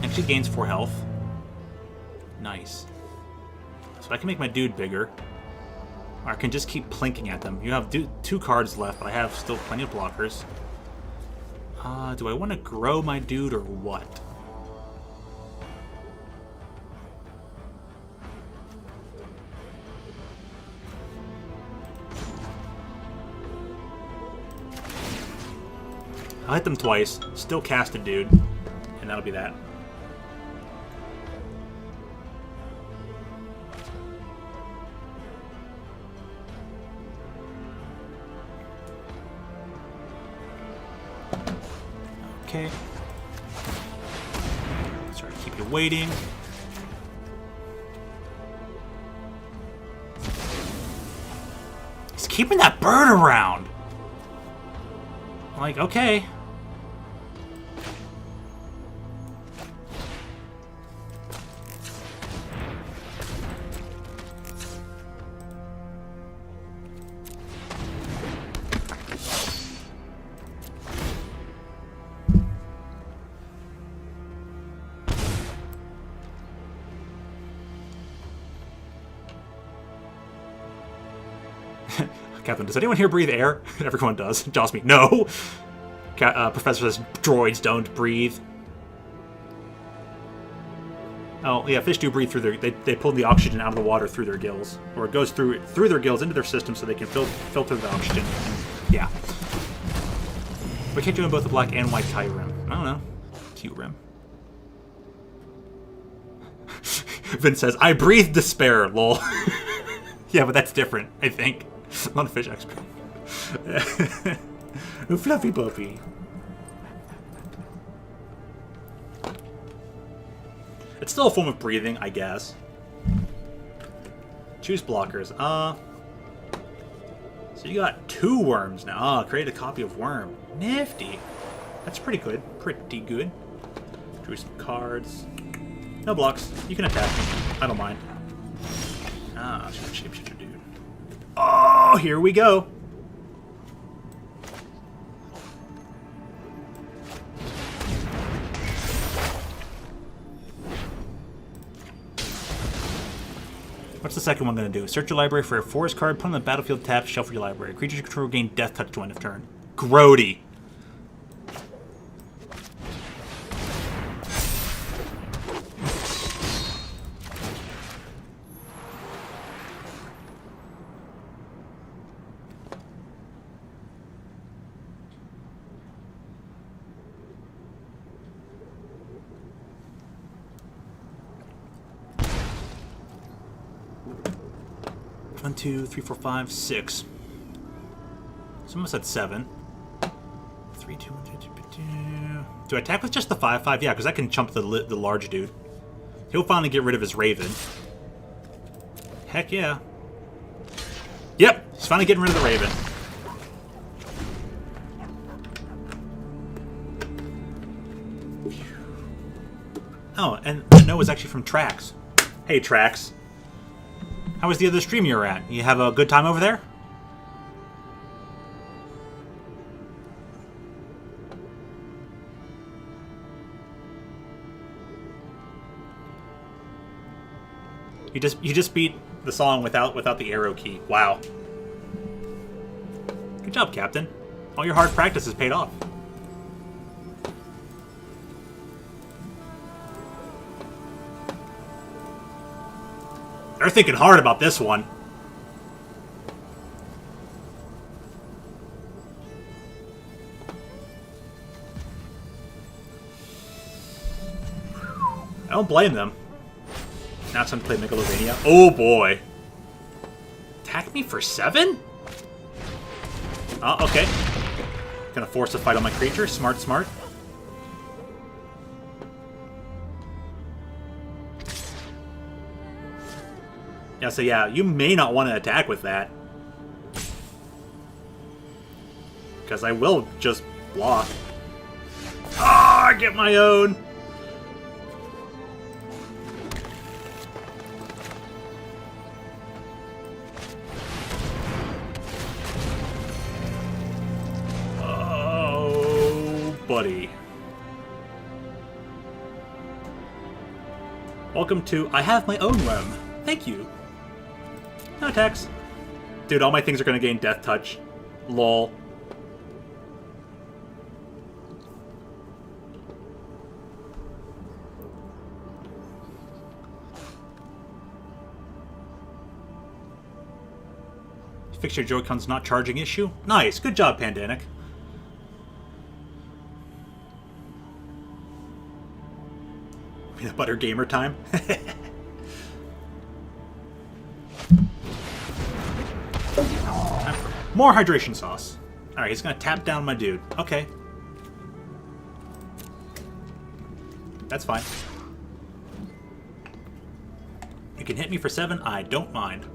Actually gains 4 health. Nice. So I can make my dude bigger. Or I can just keep plinking at them. You have 2 cards left, but I have still plenty of blockers. Do I want to grow my dude or what? I'll hit them twice, still cast a dude, and that'll be that. Okay. Sorry to keep you waiting. He's keeping that bird around! Like, okay. Captain, does anyone here breathe air? Everyone does. Joss me, no. Professor says droids don't breathe. Oh, yeah, fish do breathe through their... They pull the oxygen out of the water through their gills. Or it goes through their gills into their system so they can filter the oxygen. Yeah. We can't do both the black and white tie rim. I don't know. Cute rim. Vin says, I breathe despair, lol. Yeah, but that's different, I think. I'm not a fish expert. Fluffy puppy. It's still a form of breathing, I guess. Choose blockers. So you got 2 worms now. Create a copy of worm. Nifty. That's pretty good. Pretty good. Drew some cards. No blocks. You can attack me. I don't mind. Shapeshifter dude. Oh, here we go. What's the second one going to do? Search your library for a forest card, put on the battlefield tab, shuffle your library. Creatures you control gain death touch to end of turn. Grody. One, 2, 3, 4, 5, 6. Someone said 7. 3, 2, 1, 3, 2. Do I attack with just the 5/5? Yeah, because I can chump the large dude. He'll finally get rid of his Raven. Heck yeah. Yep, he's finally getting rid of the Raven. Oh, and the no was actually from Trax. Hey, Trax. How was the other stream you were at? You have a good time over there? You just beat the song without the arrow key. Wow. Good job, Captain. All your hard practice has paid off. They're thinking hard about this one. I don't blame them. Now it's time to play Megalovania. Oh boy. Attack me for 7? Oh, okay. Gonna force a fight on my creature. Smart, smart. Yeah, so yeah, you may not want to attack with that. Because I will just block. Ah, I get my own! Oh, buddy. Welcome to I Have My Own Worm. Thank you. No attacks. Dude, all my things are going to gain death touch. Lol. Fix your Joy-Con's not charging issue. Nice. Good job, Pandanic. Peanut butter gamer time. More hydration sauce. Alright, he's gonna tap down my dude. Okay. That's fine. You can hit me for 7, I don't mind.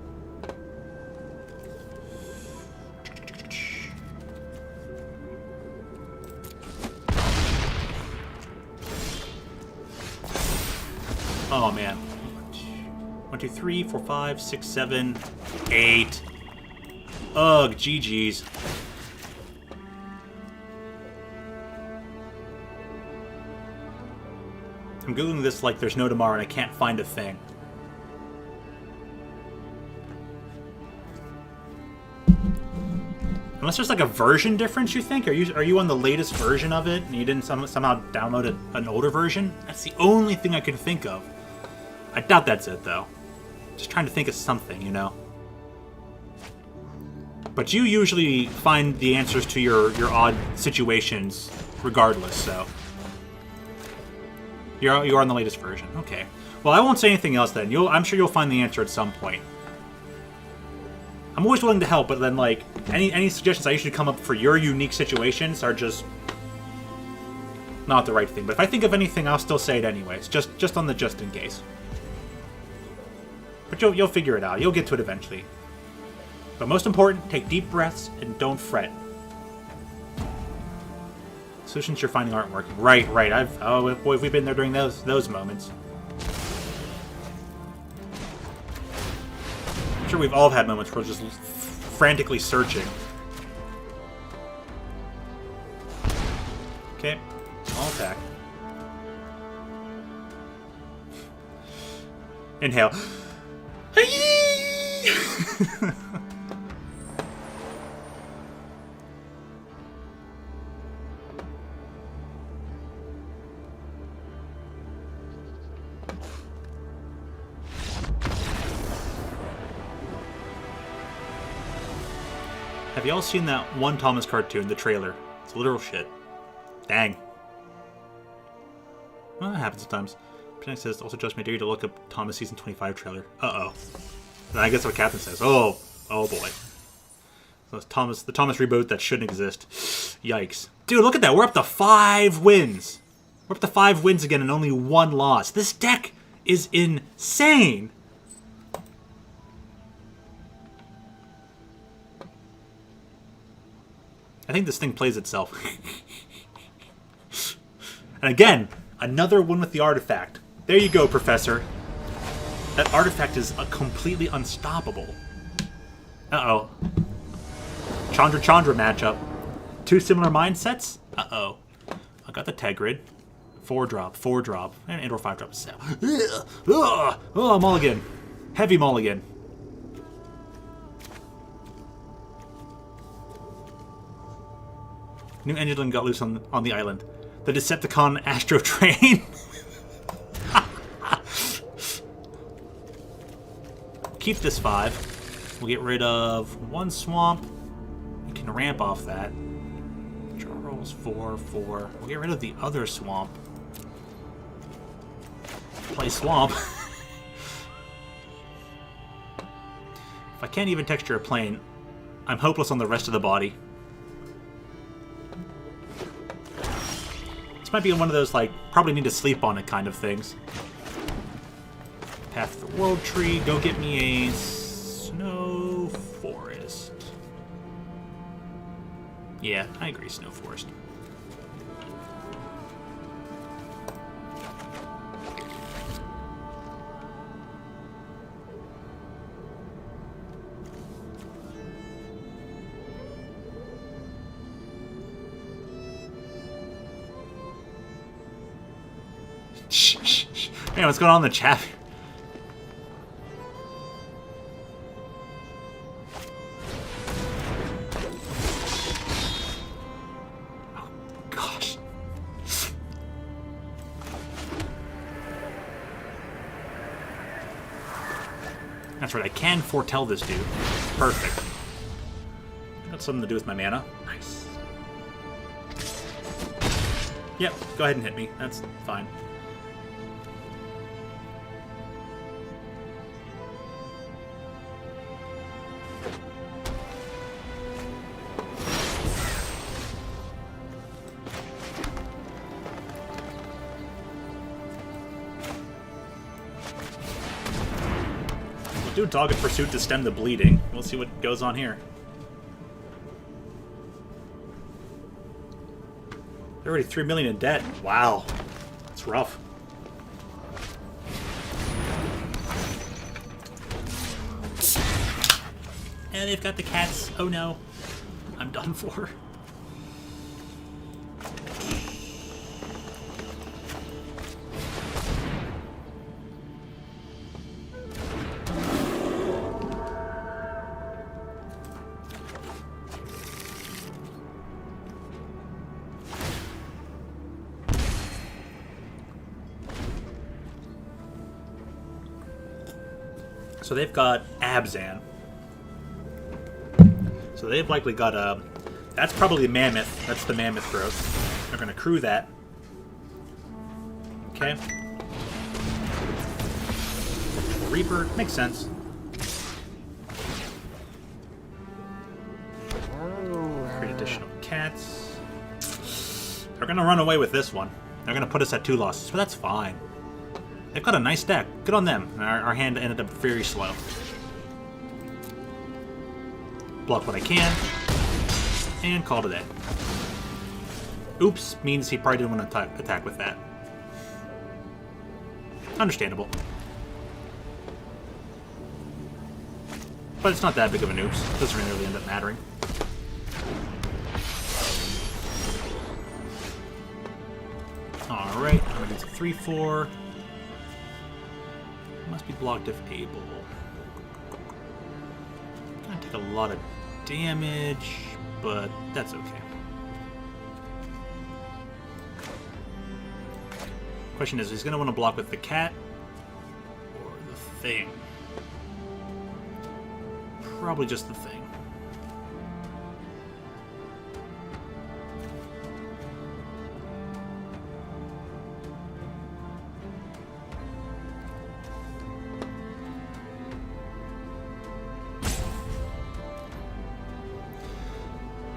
Oh man. 1, 2, 3, 4, 5, 6, 7, 8. Ugh, GG's. I'm Googling this like there's no tomorrow and I can't find a thing. Unless there's like a version difference, you think? Are you on the latest version of it and you didn't somehow download an older version? That's the only thing I can think of. I doubt that's it, though. Just trying to think of something, you know? But you usually find the answers to your odd situations regardless, so... You're on the latest version. Okay. Well, I won't say anything else then. I'm sure you'll find the answer at some point. I'm always willing to help, but then, like, any suggestions I usually come up for your unique situations are just not the right thing. But if I think of anything, I'll still say it anyways, just in case. But you'll figure it out. You'll get to it eventually. But most important, take deep breaths and don't fret. Solutions you're finding aren't working. Right. Oh boy, have we been there during those moments. I'm sure we've all had moments where we're just frantically searching. Okay, I'll attack. Inhale. Have y'all seen that one Thomas cartoon, the trailer? It's literal shit. Dang. Well, that happens sometimes. Phoenix says, also just made dare you to look up Thomas season 25 trailer. Uh-oh. Then I guess what Captain says. Oh boy. So it's the Thomas reboot that shouldn't exist. Yikes. Dude, look at that. We're up to 5 wins. We're up to 5 wins again and only 1 loss. This deck is insane. I think this thing plays itself. And again, another one with the artifact. There you go, Professor. That artifact is completely unstoppable. Uh-oh. Chandra matchup. 2 similar mindsets? Uh-oh. I got the Tegrid. 4-drop. And or 5-drop. Oh, mulligan. Heavy mulligan. New engine got loose on the island. The Decepticon Astro Train. Keep this 5. We'll get rid of 1 swamp. We can ramp off that. Draw rolls 4. We'll get rid of the other swamp. Play swamp. If I can't even texture a plane, I'm hopeless on the rest of the body. This might be one of those, like, probably need to sleep on it kind of things. Path to the World Tree. Go get me a Snow Forest. Yeah, I agree, Snow Forest. Man, what's going on in the chat? Oh, gosh. That's right, I can foretell this dude. Perfect. Got something to do with my mana. Nice. Yep, go ahead and hit me. That's fine. Do Dog in Pursuit to stem the bleeding. We'll see what goes on here. They're already 3 million in debt. Wow. That's rough. And they've got the cats. Oh no. I'm done for. So they've got Abzan. So they've likely got a... That's probably the Mammoth. That's the Mammoth growth. They're going to crew that. Okay. Reaper. Makes sense. Create additional cats. They're going to run away with this one. They're going to put us at 2 losses, but that's fine. They've got a nice deck. Good on them. Our hand ended up very slow. Block what I can. And call it a day. Oops means he probably didn't want to attack with that. Understandable. But it's not that big of an oops. It doesn't really end up mattering. Alright, I'm going to 3-4. Must be blocked if able. Gonna take a lot of damage, but that's okay. Question is, he's gonna want to block with the cat or the thing. Probably just the thing.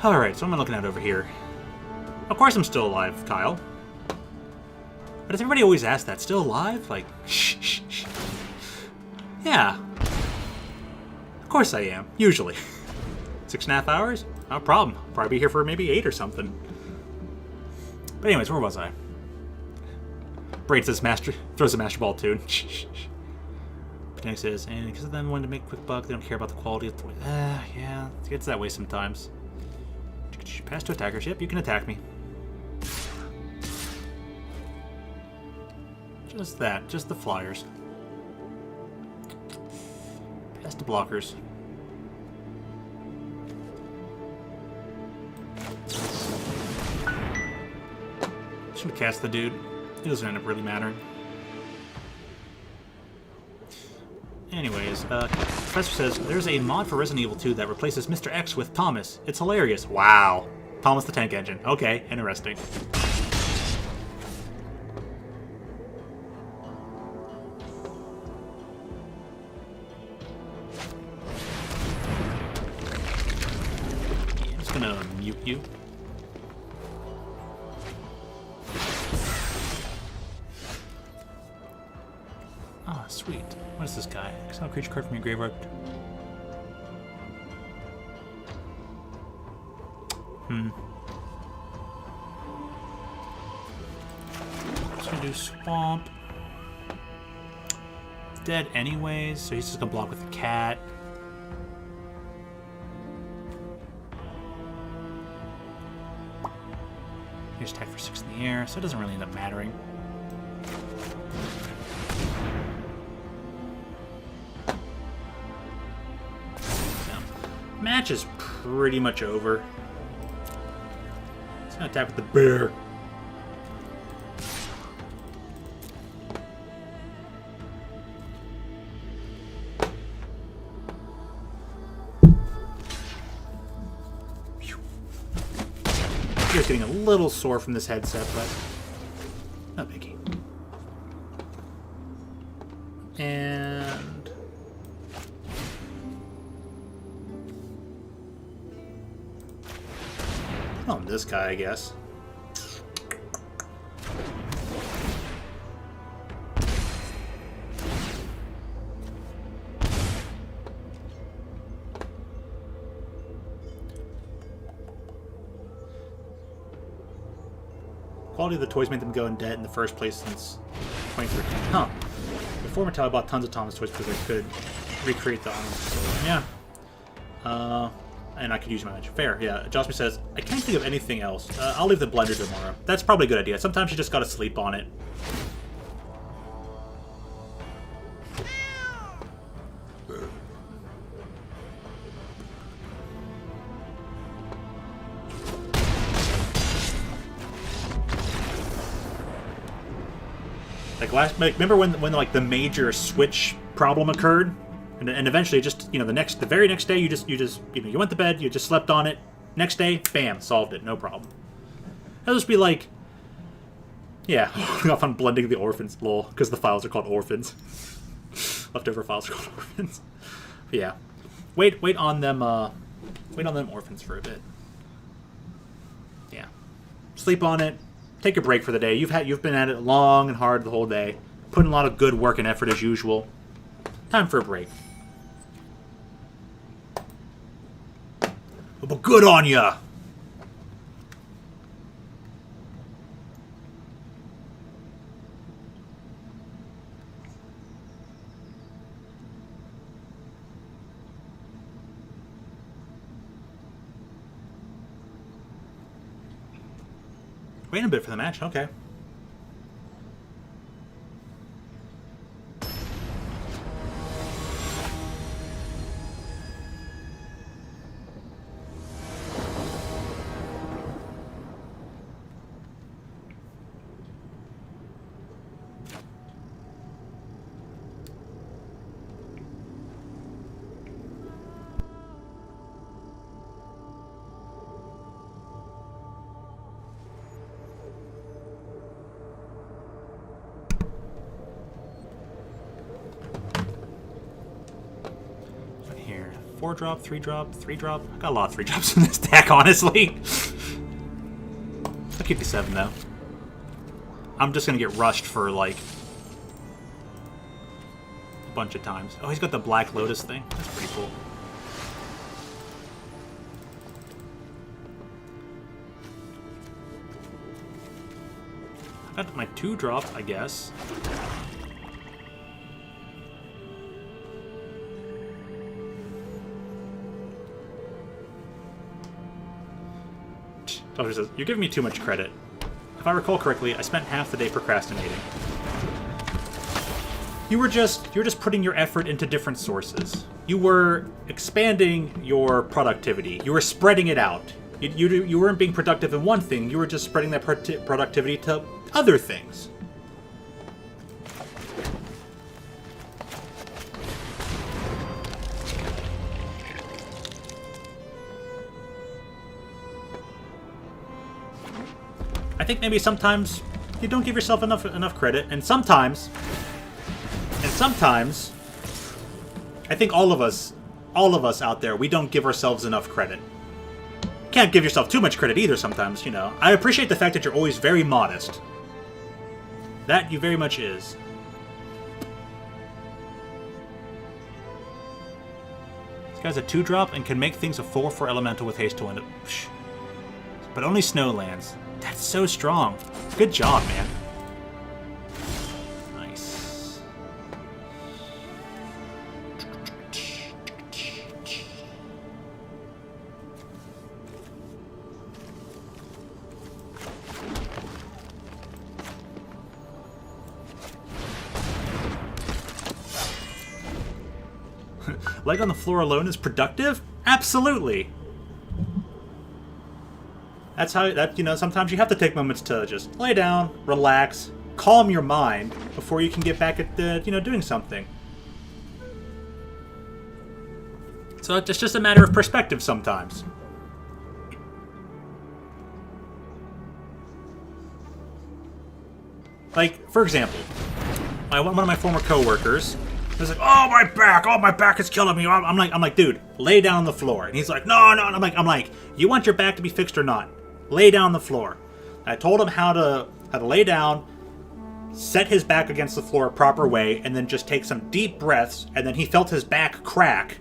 Alright, so what am I looking at over here? Of course I'm still alive, Kyle. But does everybody always ask that? Still alive? Like, shh, shh, shh. Yeah. Of course I am, usually. 6.5 hours? No problem. I'll probably be here for maybe 8 or something. But anyways, where was I? Braid says throws a Master Ball too. Shh, shh, shh. Botanic says, and because of them wanting to make a quick buck, they don't care about the quality of the toy. Yeah, it gets that way sometimes. Pass to attackers. Yep, you can attack me. Just that. Just the flyers. Pass to blockers. Just gonna cast the dude. It doesn't end up really mattering. Anyways, Professor says, there's a mod for Resident Evil 2 that replaces Mr. X with Thomas. It's hilarious. Wow. Thomas the Tank Engine. Okay, interesting. I'm just gonna mute you. Ah, sweet. What is this guy? Exile a creature card from your graveyard. Just gonna do Swamp. It's dead anyways, so he's just gonna block with the cat. Here's attack for 6 in the air, so it doesn't really end up mattering. Match is pretty much over. It's gonna attack with the bear. Just getting a little sore from this headset, but not biggie. And oh, this guy, I guess. Quality of the toys made them go in debt in the first place since 2013. Huh. Before Mattel, I bought tons of Thomas toys because I could recreate the armor. So, yeah. And I could use my edge. Fair, yeah. Josmy says, I can't think of anything else. I'll leave the blender tomorrow. That's probably a good idea. Sometimes you just gotta sleep on it. Like remember when like the major Switch problem occurred? And eventually, just the very next day, you went to bed, you just slept on it. Next day, bam, solved it, no problem. It'll just be like, yeah, off on blending the orphans, lol, because the files are called orphans. Leftover files are called orphans. But yeah, wait on them orphans for a bit. Yeah, sleep on it. Take a break for the day. You've been at it long and hard the whole day, putting a lot of good work and effort as usual. Time for a break. But good on ya. Waiting a bit for the match. Okay. Here, 4-drop, 3-drop, 3-drop. I got a lot of 3-drops in this deck, honestly. I'll keep the 7 though. I'm just gonna get rushed for like a bunch of times. Oh, he's got the Black Lotus thing. That's pretty cool. I got my 2-drop, I guess. Doctor says, "You're giving me too much credit. If I recall correctly, I spent half the day procrastinating." You were just putting your effort into different sources. You were expanding your productivity. You were spreading it out. You weren't being productive in one thing. You were just spreading that productivity to other things. I think maybe sometimes you don't give yourself enough credit, and sometimes, I think all of us out there, we don't give ourselves enough credit. Can't give yourself too much credit either sometimes, you know. I appreciate the fact that you're always very modest. That you very much is. This guy's a 2-drop and can make things a 4/4 elemental with haste to end it. But only snow lands. That's so strong. Good job, man. Nice. Leg on the floor alone is productive? Absolutely. That's how, sometimes you have to take moments to just lay down, relax, calm your mind before you can get back at doing something. So it's just a matter of perspective sometimes. Like, for example, one of my former coworkers was like, "Oh, my back is killing me." I'm like, dude, lay down on the floor. And he's like, no. I'm like, you want your back to be fixed or not? Lay down on the floor. I told him how to lay down, set his back against the floor a proper way, and then just take some deep breaths, and then he felt his back crack.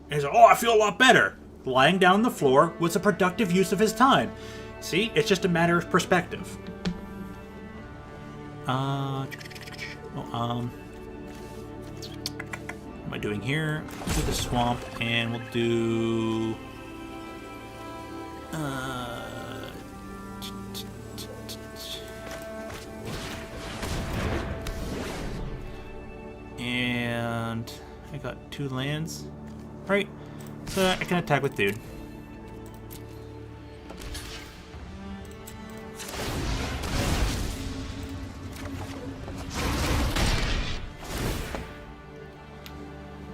And he's like, "Oh, I feel a lot better." Lying down on the floor was a productive use of his time. See, it's just a matter of perspective. What am I doing here? We'll do the swamp, and we'll do... And I got 2 lands. Right, so I can attack with dude.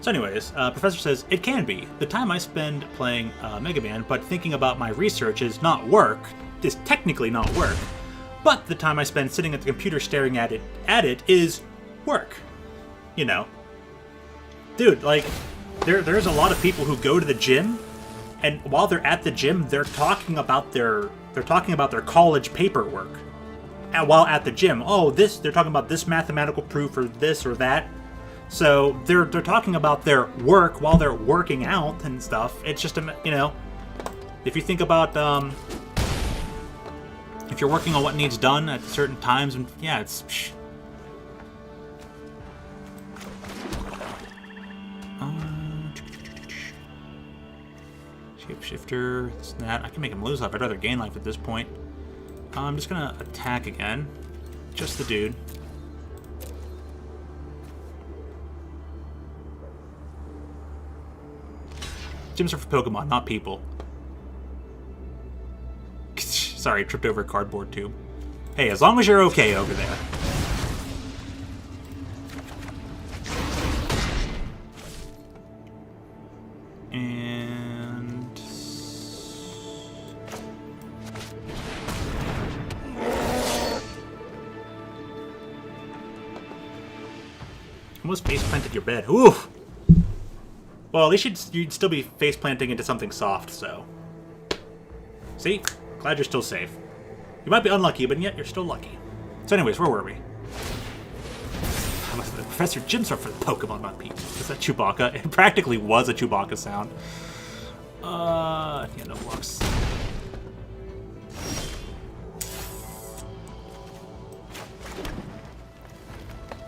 So anyways, Professor says, it can be. The time I spend playing Mega Man, but thinking about my research is not work, is technically not work. But the time I spend sitting at the computer staring at it is work. You know. Dude, like, there's a lot of people who go to the gym, and while they're at the gym, they're talking about their college paperwork. And while at the gym, they're talking about this mathematical proof or this or that. So they're talking about their work while they're working out and stuff. It's just, you know, if you think about if you're working on what needs done at certain times, and yeah, it's. Shapeshifter, this and that. I can make him lose life. I'd rather gain life at this point. I'm just gonna attack again. Just the dude. Gyms are for Pokemon, not people. Sorry, tripped over a cardboard tube. Hey, as long as you're okay over there. And... almost face planted your bed. Ooh! Well, at least you'd still be face planting into something soft, so. See? Glad you're still safe. You might be unlucky, but yet you're still lucky. So anyways, where were we? Professor Gyms are for Pokemon, not people. Is that Chewbacca? It practically was a Chewbacca sound. Yeah, no blocks.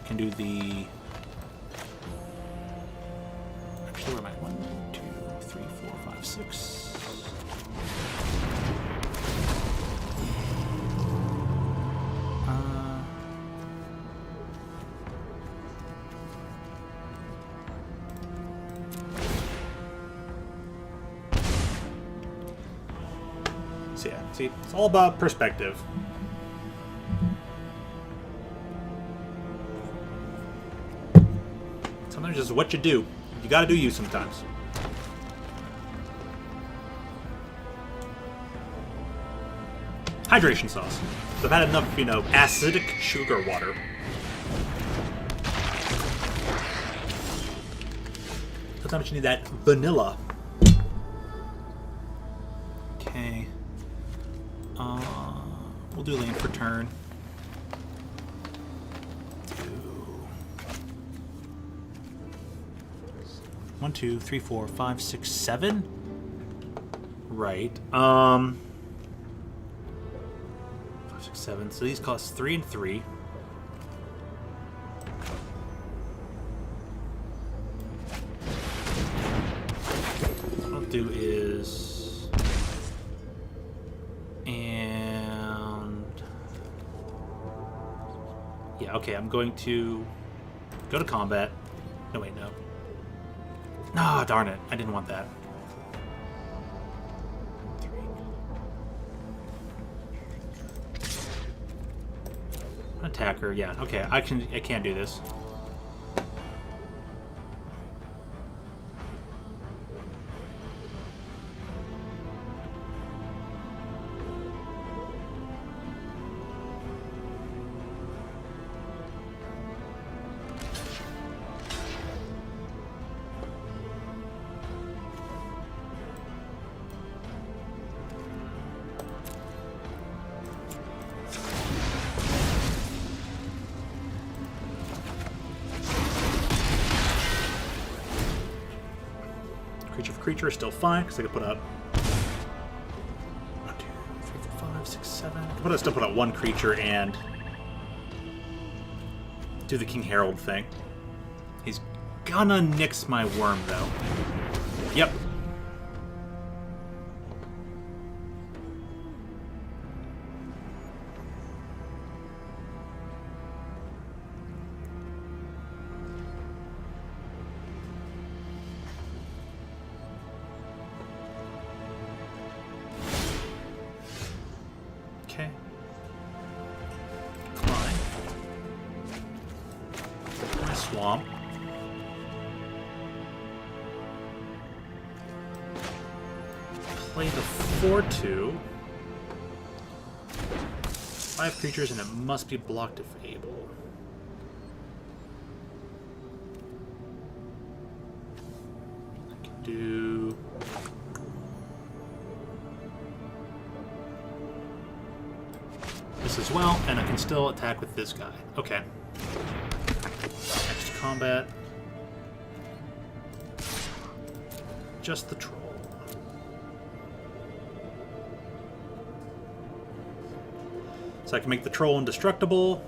Can do the... actually, where am I? 1, 2, 3, 4, 5, 6... So yeah, see, it's all about perspective. Sometimes just what you do. You gotta do you sometimes. Hydration sauce. So I've had enough, you know, acidic sugar water. Sometimes you need that vanilla. Okay. We'll do lane per turn. 1, 2, 3, 4, 5, 6, 7. Right. 5, 6, 7. So these cost 3 and 3. What I'll do is, yeah, okay, I'm going to go to combat. No, wait, no. Ah, darn it. I didn't want that. 3. Attacker, yeah. Okay, I can't do this. Creature is still fine because I could put up 1, 2, 3, 4, 5, 6, 7. I could still put up one creature and do the King Herald thing. He's gonna nix my worm though. Yep. Okay. Fine. My swamp. Play the 4/2. 5 creatures, and it must be blocked if able. I can do... this as well, and I can still attack with this guy. Okay. Next combat. Just the troll. So I can make the troll indestructible.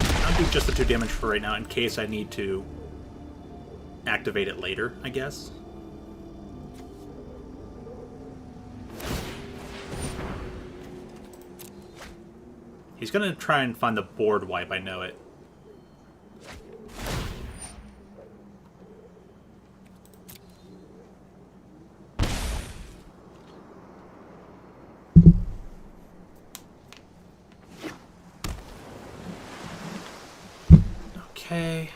I'll do just the 2 damage for right now in case I need to activate it later, I guess. He's gonna try and find the board wipe, I know it. Okay.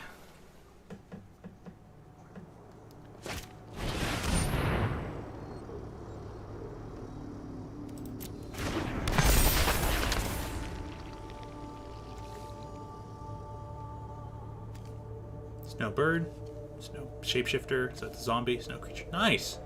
Snow bird, snow shapeshifter, so it's a zombie, snow creature. Nice!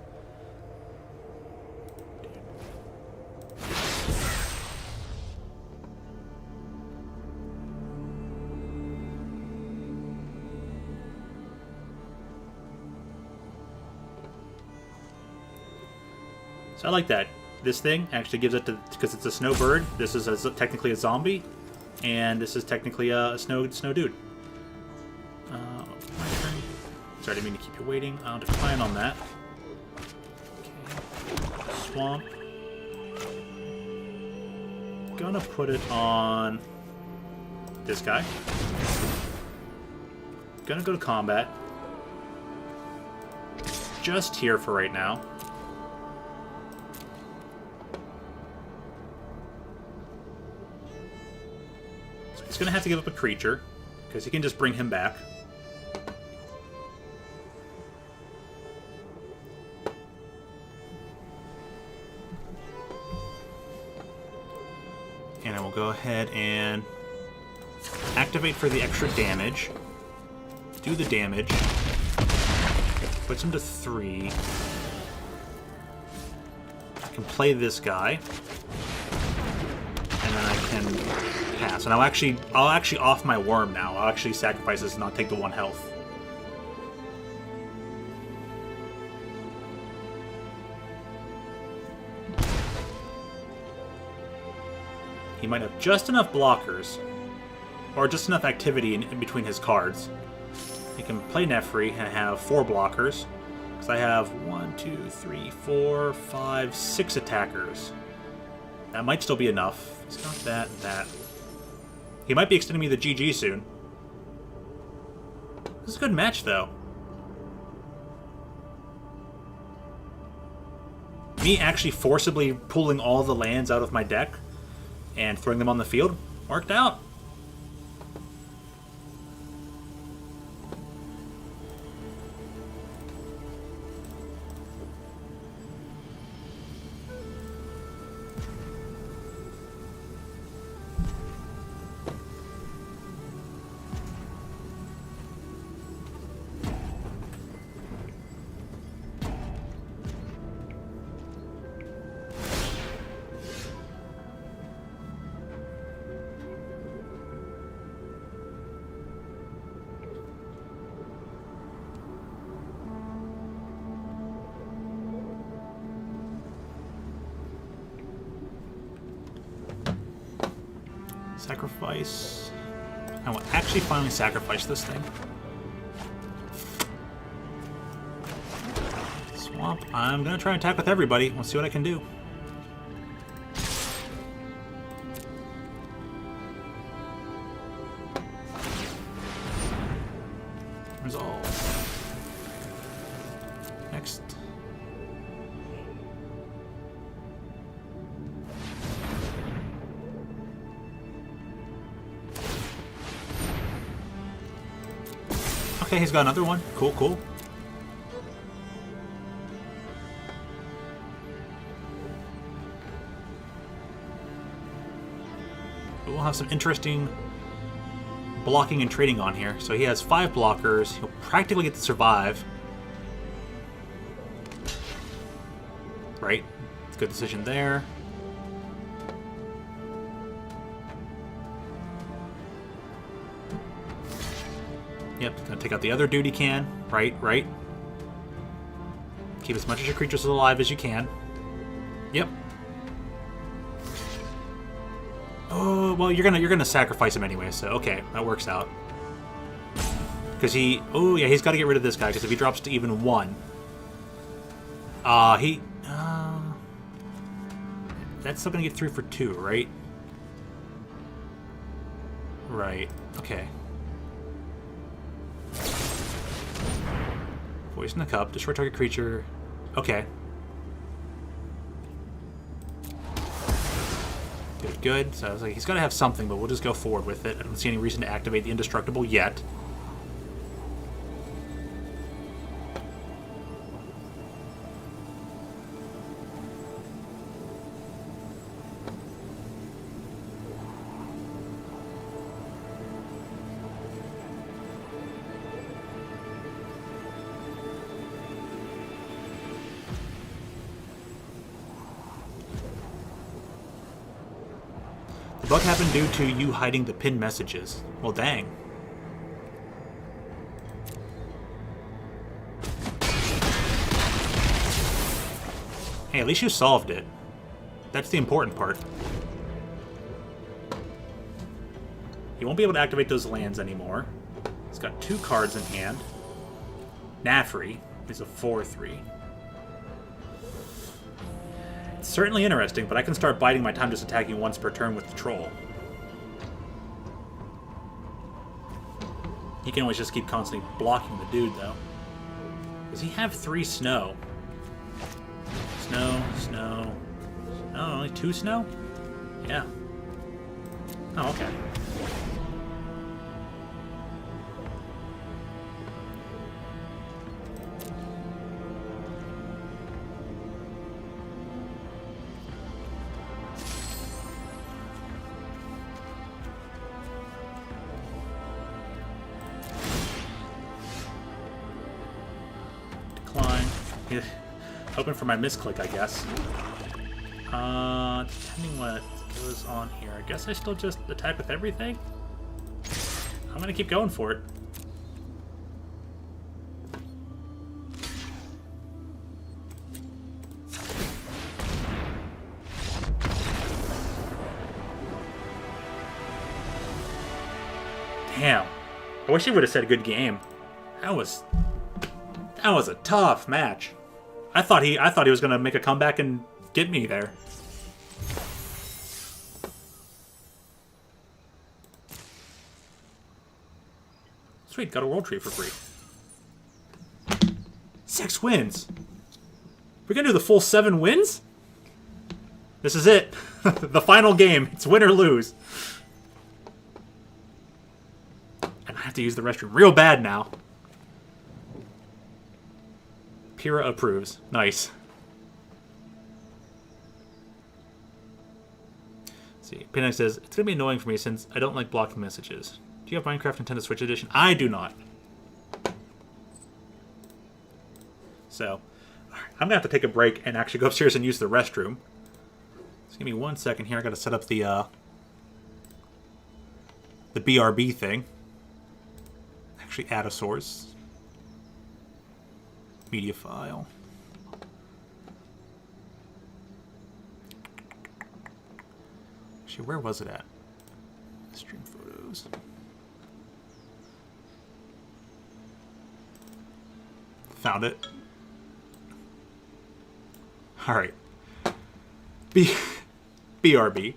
So I like that. This thing actually gives it to, because it's a snow bird, this is technically a zombie, and this is technically a snow dude. My turn. Sorry, I didn't mean to keep you waiting. I'll decline on that. Okay. Swamp. Gonna put it on this guy. Gonna go to combat. Just here for right now. So he's gonna have to give up a creature, because he can just bring him back. And I will go ahead and activate for the extra damage. Do the damage. Puts him to 3. I can play this guy. And then I can pass. And I'll actually off my worm now. I'll actually sacrifice this and not take the 1 health. He might have just enough blockers, or just enough activity in between his cards. He can play Nefri and have 4 blockers, because I have 1, 2, 3, 4, 5, 6 attackers. That might still be enough. It's not that and that. He might be extending me the GG soon. This is a good match, though. Me actually forcibly pulling all the lands out of my deck and throwing them on the field worked out. Sacrifice. I will actually finally sacrifice this thing. Swamp. I'm going to try and attack with everybody. We'll see what I can do. Resolve. Next. Okay, he's got another one. Cool, cool. We'll have some interesting blocking and trading on here. So he has 5 blockers. He'll practically get to survive. Right. It's a good decision there. Yep, gonna take out the other dude he can. Right, right. Keep as much of your creatures alive as you can. Yep. Oh, well, you're gonna sacrifice him anyway, so okay, that works out. Because he... Oh, yeah, he's got to get rid of this guy, because if he drops to even 1... that's still gonna get through for 2, right? Right, okay. Poison the cup, destroy target creature. Okay. Good, good. So I was like, he's got to have something, but we'll just go forward with it. I don't see any reason to activate the indestructible yet. The bug happened due to you hiding the pinned messages. Well, dang. Hey, at least you solved it. That's the important part. He won't be able to activate those lands anymore. He's got 2 cards in hand. Nafri is a 4/3. It's certainly interesting, but I can start biding my time just attacking once per turn with the troll. He can always just keep constantly blocking the dude, though. Does he have 3 snow? Snow, snow... Oh, only 2 snow? Yeah. Oh, okay. Hoping for my misclick, I guess. Depending what goes on here, I guess I still just attack with everything? I'm gonna keep going for it. Damn. I wish he would have said good game. That was a tough match. I thought he was gonna make a comeback and get me there. Sweet, got a world tree for free. 6 wins. We're gonna do the full 7 wins? This is it. The final game. It's win or lose. And I have to use the restroom real bad now. Pyrrha approves. Nice. Let's see, Pinnock says, it's going to be annoying for me since I don't like blocking messages. Do you have Minecraft Nintendo Switch Edition? I do not. So, I'm going to have to take a break and actually go upstairs and use the restroom. Just give me 1 second here. I got to set up the BRB thing. Actually add a source. Media file. Actually, where was it at? Stream photos. Found it. All right. BRB.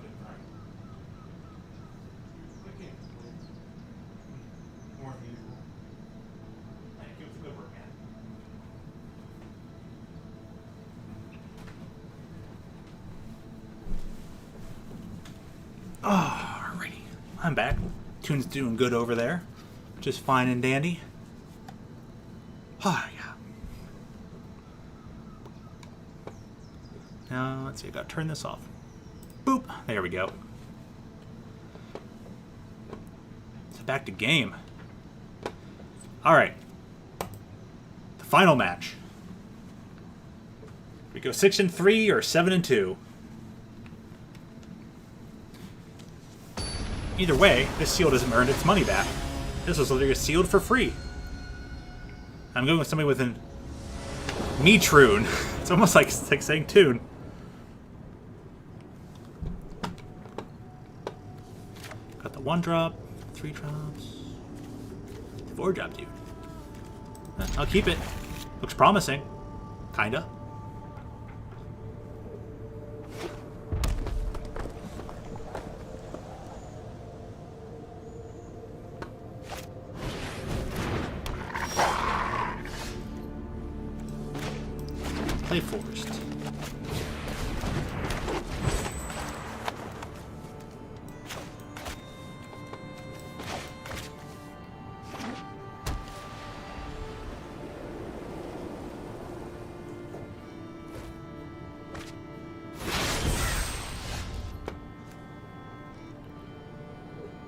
good friend. Wicked. More than usual. Thank you. It's good work, man. Alrighty. I'm back. Tune's doing good over there. Just fine and dandy. Ah, yeah. Now, let's see. I gotta turn this off. Boop. There we go. So back to game. Alright. The final match. We go 6-3 or 7-2. Either way, this seal doesn't earn its money back. This was literally sealed for free. I'm going with somebody with an Metroon. It's almost like saying tune. Got the 1-drop, 3 drops, 4-drop, dude. I'll keep it. Looks promising. Kinda. Play Forest.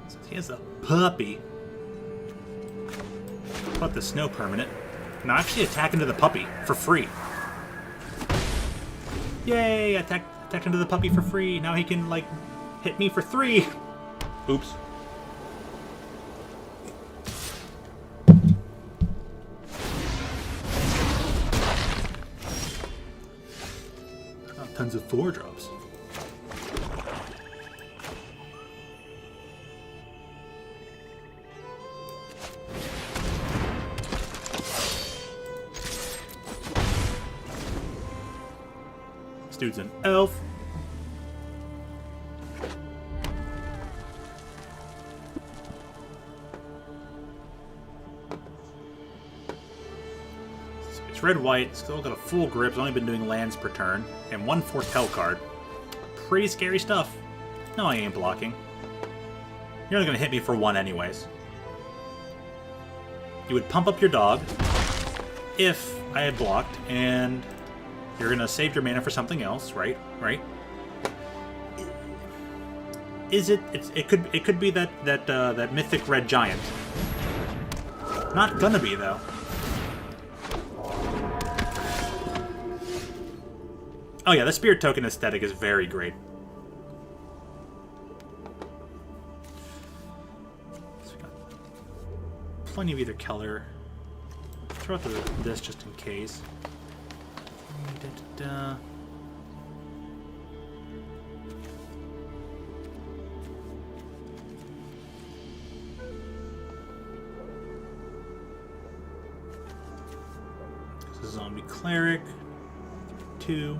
So he has a puppy. How about the snow permanent? Now actually attack into the puppy for free. Yay! Attack into the puppy for free. Now he can, like, hit me for 3. Oops. Oh, tons of 4-drops. This dude's an elf. So it's red-white, still got a full grip, it's only been doing lands per turn, and 1 foretell card. Pretty scary stuff. No, I ain't blocking. You're only gonna hit me for 1 anyways. You would pump up your dog if I had blocked, and you're gonna save your mana for something else, right? Right? Is it? It could be that mythic red giant. Not gonna be though. Oh yeah, the spirit token aesthetic is very great. So we got plenty of either color. Throw out this just in case. Da. This is a zombie cleric. 2.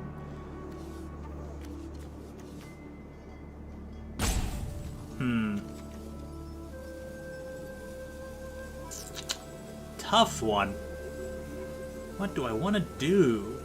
Tough one. What do I want to do?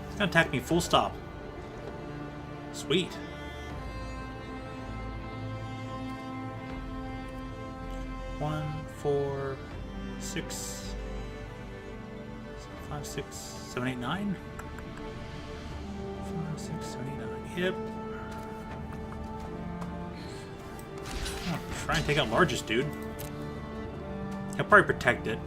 It's gonna attack me full stop. Sweet. One, 4, 6, 5, 6, 7, 8, 9. 5, 6, 7, 8, 9. Yep. Oh, try and take out largest dude. He'll probably protect it.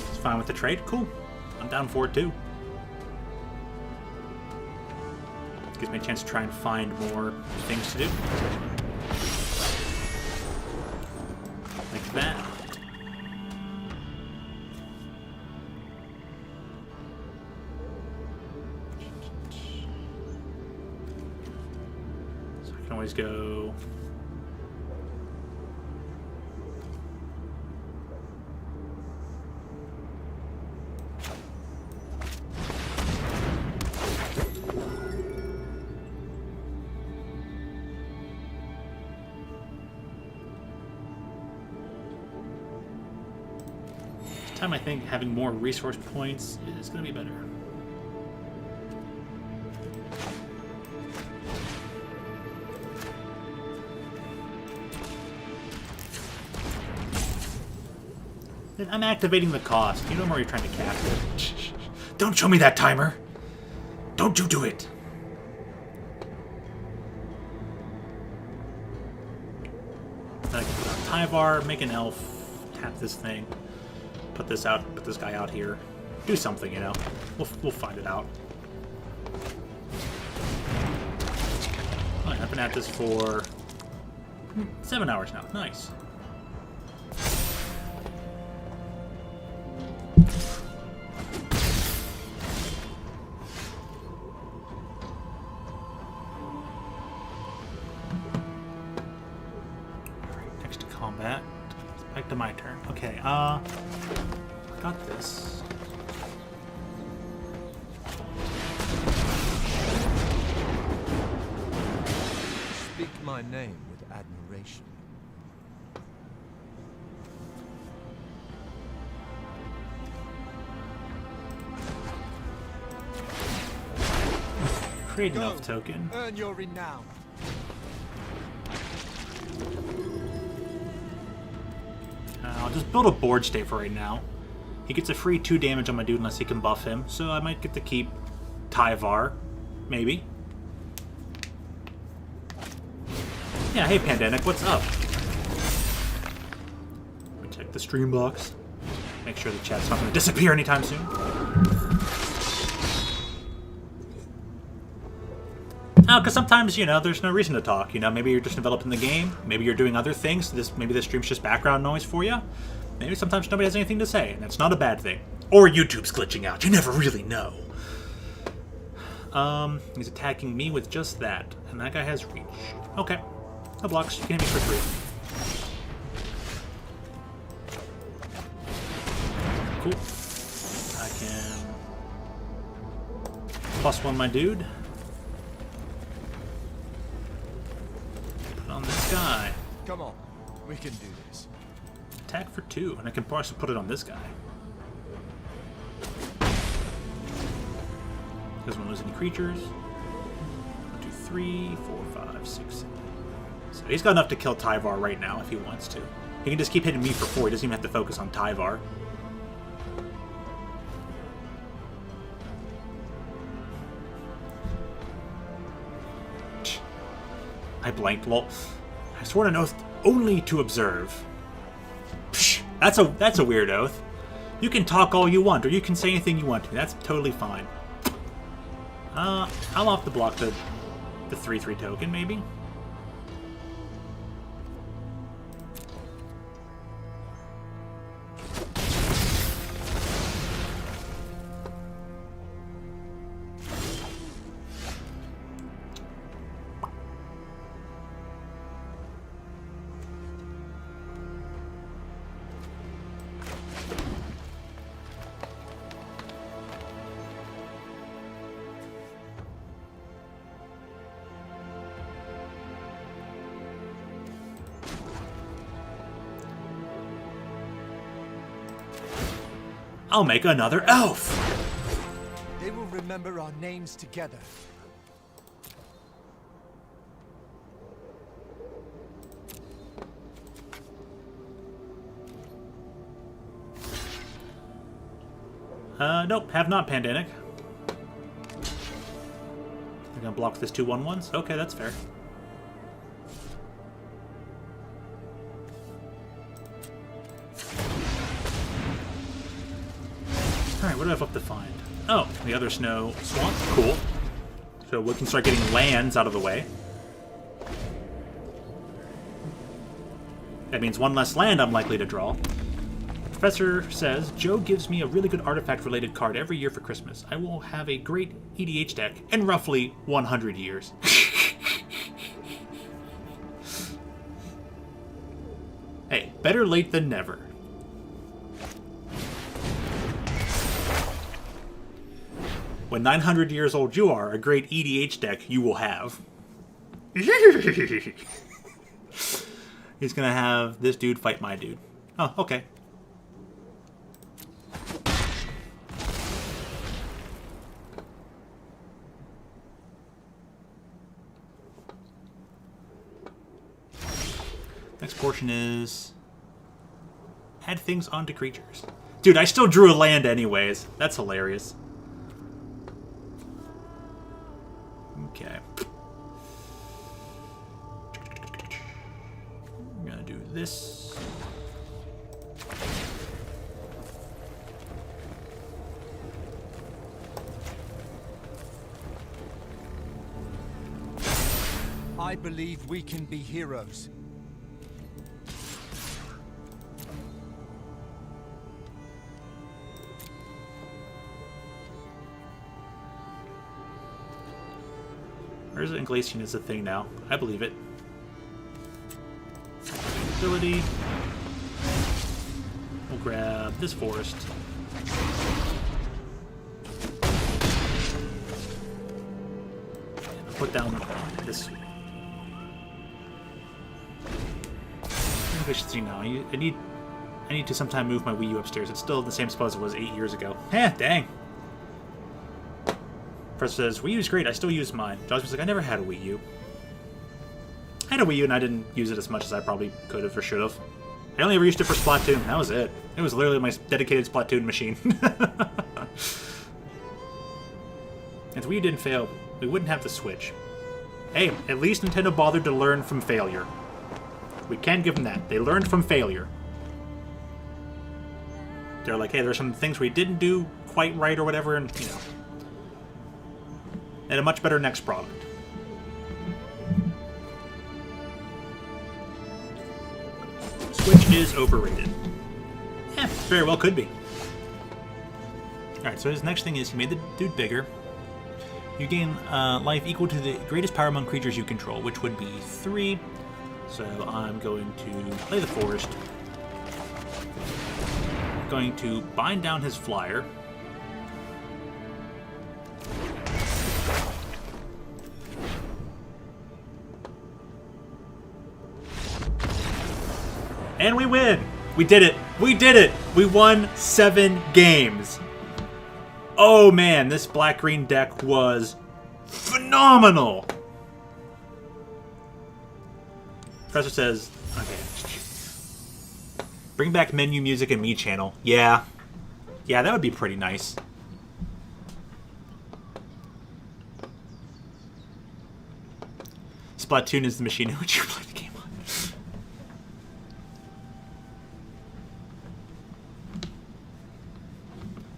It's fine with the trade. Cool. I'm down for it too. Gives me a chance to try and find more things to do. Like that. So I can always go... I think having more resource points is going to be better. Then I'm activating the cost. You know where you're trying to cast it. Don't show me that timer. Don't you do it. Then I can put out Tyvar, make an elf, tap this thing. Put this out, put this guy out here. Do something, you know. We'll find it out. Alright, I've been at this for 7 hours now. Nice. Next to combat. Back to my turn. Okay, got this. Speak my name with admiration. Create an elf token. Earn your renown. I'll just build a board state for right now. He gets a free 2 damage on my dude unless he can buff him, so I might get to keep Tyvar. Maybe. Yeah, hey Pandemic, what's up? Let me check the stream box. Make sure the chat's not going to disappear anytime soon. No, because sometimes, you know, there's no reason to talk. You know, maybe you're just developing the game. Maybe you're doing other things. Maybe this stream's just background noise for you. Maybe sometimes nobody has anything to say, and that's not a bad thing. Or YouTube's glitching out. You never really know. He's attacking me with just that. And that guy has reach. Okay. No blocks. You can hit me for 3. Cool. I can... +1 my dude. Put on this guy. Come on, we can do this. Attack for 2, and I can also put it on this guy. Doesn't want to lose any creatures. 1, 2, 3, 4, 5, 6, 7. So he's got enough to kill Tyvar right now if he wants to. He can just keep hitting me for 4. He doesn't even have to focus on Tyvar. I blanked. Well, I swore an oath only to observe. Psh, that's a weird oath. You can talk all you want, or you can say anything you want to. That's totally fine. I'll have to block the 3/3 token, maybe. I'll make another elf! They will remember our names together. Nope, have not Pandemic. I'm gonna block this 2/1/1s. Okay, that's fair. Alright, what do I have up to find? Oh, the other snow swamp. Cool. So we can start getting lands out of the way. That means one less land I'm likely to draw. Professor says, Joe gives me a really good artifact-related card every year for Christmas. I will have a great EDH deck in roughly 100 years. Hey, better late than never. When 900 years old you are, a great EDH deck you will have. He's gonna have this dude fight my dude. Oh, okay. Next portion is add things onto creatures. Dude, I still drew a land anyways. That's hilarious. Okay. I'm gonna do this. I believe we can be heroes. Where's the Glacian is a thing now? I believe it. Ability. We'll grab this forest. And put down this. I should see now. I need to sometime move my Wii U upstairs. It's still in the same spot as it was 8 years ago. Dang. Professor says, Wii U's great, I still use mine. Josh was like, I never had a Wii U. I had a Wii U and I didn't use it as much as I probably could have or should have. I only ever used it for Splatoon. That was it. It was literally my dedicated Splatoon machine. If Wii U didn't fail, we wouldn't have the Switch. Hey, at least Nintendo bothered to learn from failure. We can give them that. They learned from failure. They're like, hey, there's some things we didn't do quite right or whatever, and, you know. And a much better next product. Switch is overrated. Yeah, very well could be. Alright, so his next thing is he made the dude bigger. You gain life equal to the greatest power among creatures you control, which would be 3. So I'm going to play the forest. I'm going to bind down his flyer. And we win! We did it! We did it! We won 7 games! Oh man, this black-green deck was phenomenal! Professor says, okay. Bring back menu music and me channel. Yeah. Yeah, that would be pretty nice. Splatoon is the machine in which you play the game on.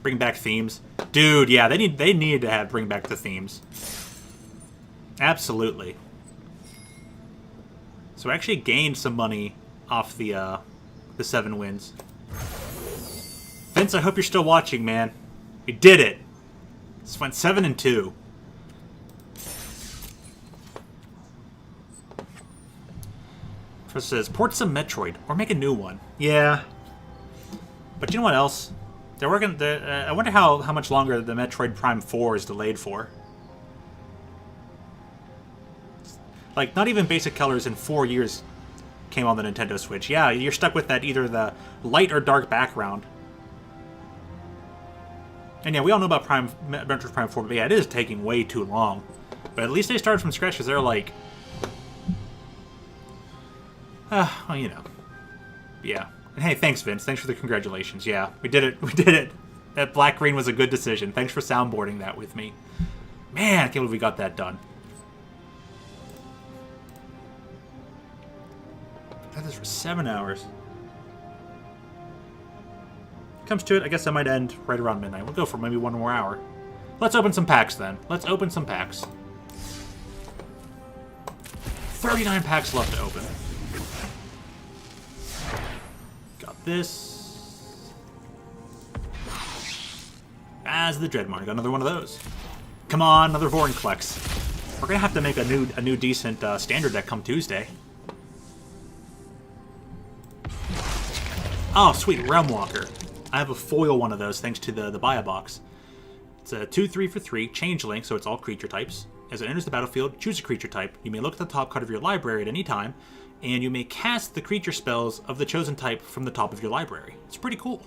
Bring back themes. Dude, yeah, they need to have bring back the themes. Absolutely. So we actually gained some money off the 7 wins. Vince, I hope you're still watching, man. We did it. It's went 7-2. Professor says, port some Metroid or make a new one. Yeah. But you know what else? They're working. I wonder how much longer the Metroid Prime 4 is delayed for. Like, not even Basic Colors in 4 years came on the Nintendo Switch. Yeah, you're stuck with that either the light or dark background. And yeah, we all know about Metroid Prime 4, but yeah, it is taking way too long. But at least they started from scratch because they're like, well, you know, yeah. And hey, thanks, Vince. Thanks for the congratulations. Yeah, we did it. We did it. That black-green was a good decision. Thanks for soundboarding that with me. Man, I can't believe we got that done. That is for 7 hours. Comes to it, I guess I might end right around midnight. We'll go for maybe 1 more hour. Let's open some packs then. Let's open some packs. 39 packs left to open. Got this. As the Dreadmar. Got another one of those. Come on, another Vorinclex. We're gonna have to make a new decent standard deck come Tuesday. Oh, sweet, Realmwalker. I have a foil one of those thanks to the buy a box. It's a 2/3 for 3 changeling, so it's all creature types. As it enters the battlefield, choose a creature type. You may look at the top card of your library at any time, and you may cast the creature spells of the chosen type from the top of your library. It's pretty cool.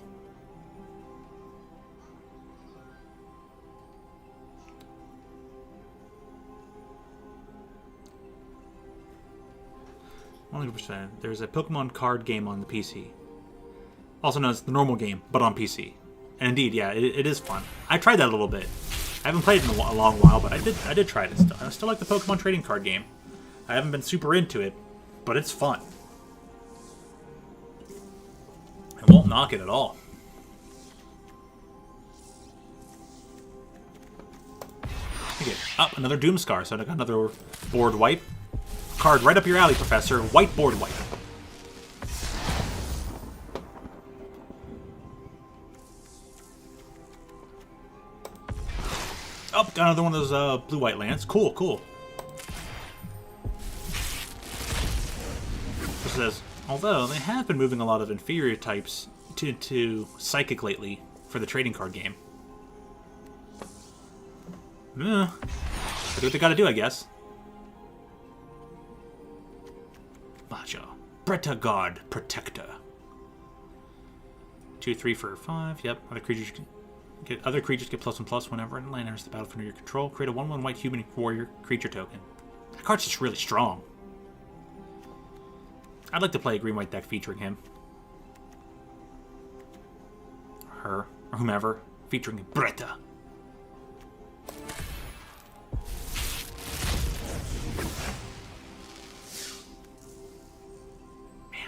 Only percent. There's a Pokemon card game on the PC. Also known as the normal game, but on PC. And indeed, yeah, it is fun. I tried that a little bit. I haven't played it in a long while, but I did try it still. I still like the Pokemon trading card game. I haven't been super into it, but it's fun. I won't knock it at all. Okay, up another Doomscar, so I got another board wipe. Card right up your alley, Professor. White board wipe. Oh, got another one of those blue-white lands. Cool, cool. It says, although they have been moving a lot of inferior types to Psychic lately for the trading card game. They do what they gotta do, I guess. Macho. Bretta God Protector. 2/3 for 5. Yep. Other creatures get +1/+1 whenever a land enters the battlefield under your control. Create a 1/1 white human warrior creature token. That card's just really strong. I'd like to play a green-white deck featuring him. Her. Or whomever. Featuring Bretta.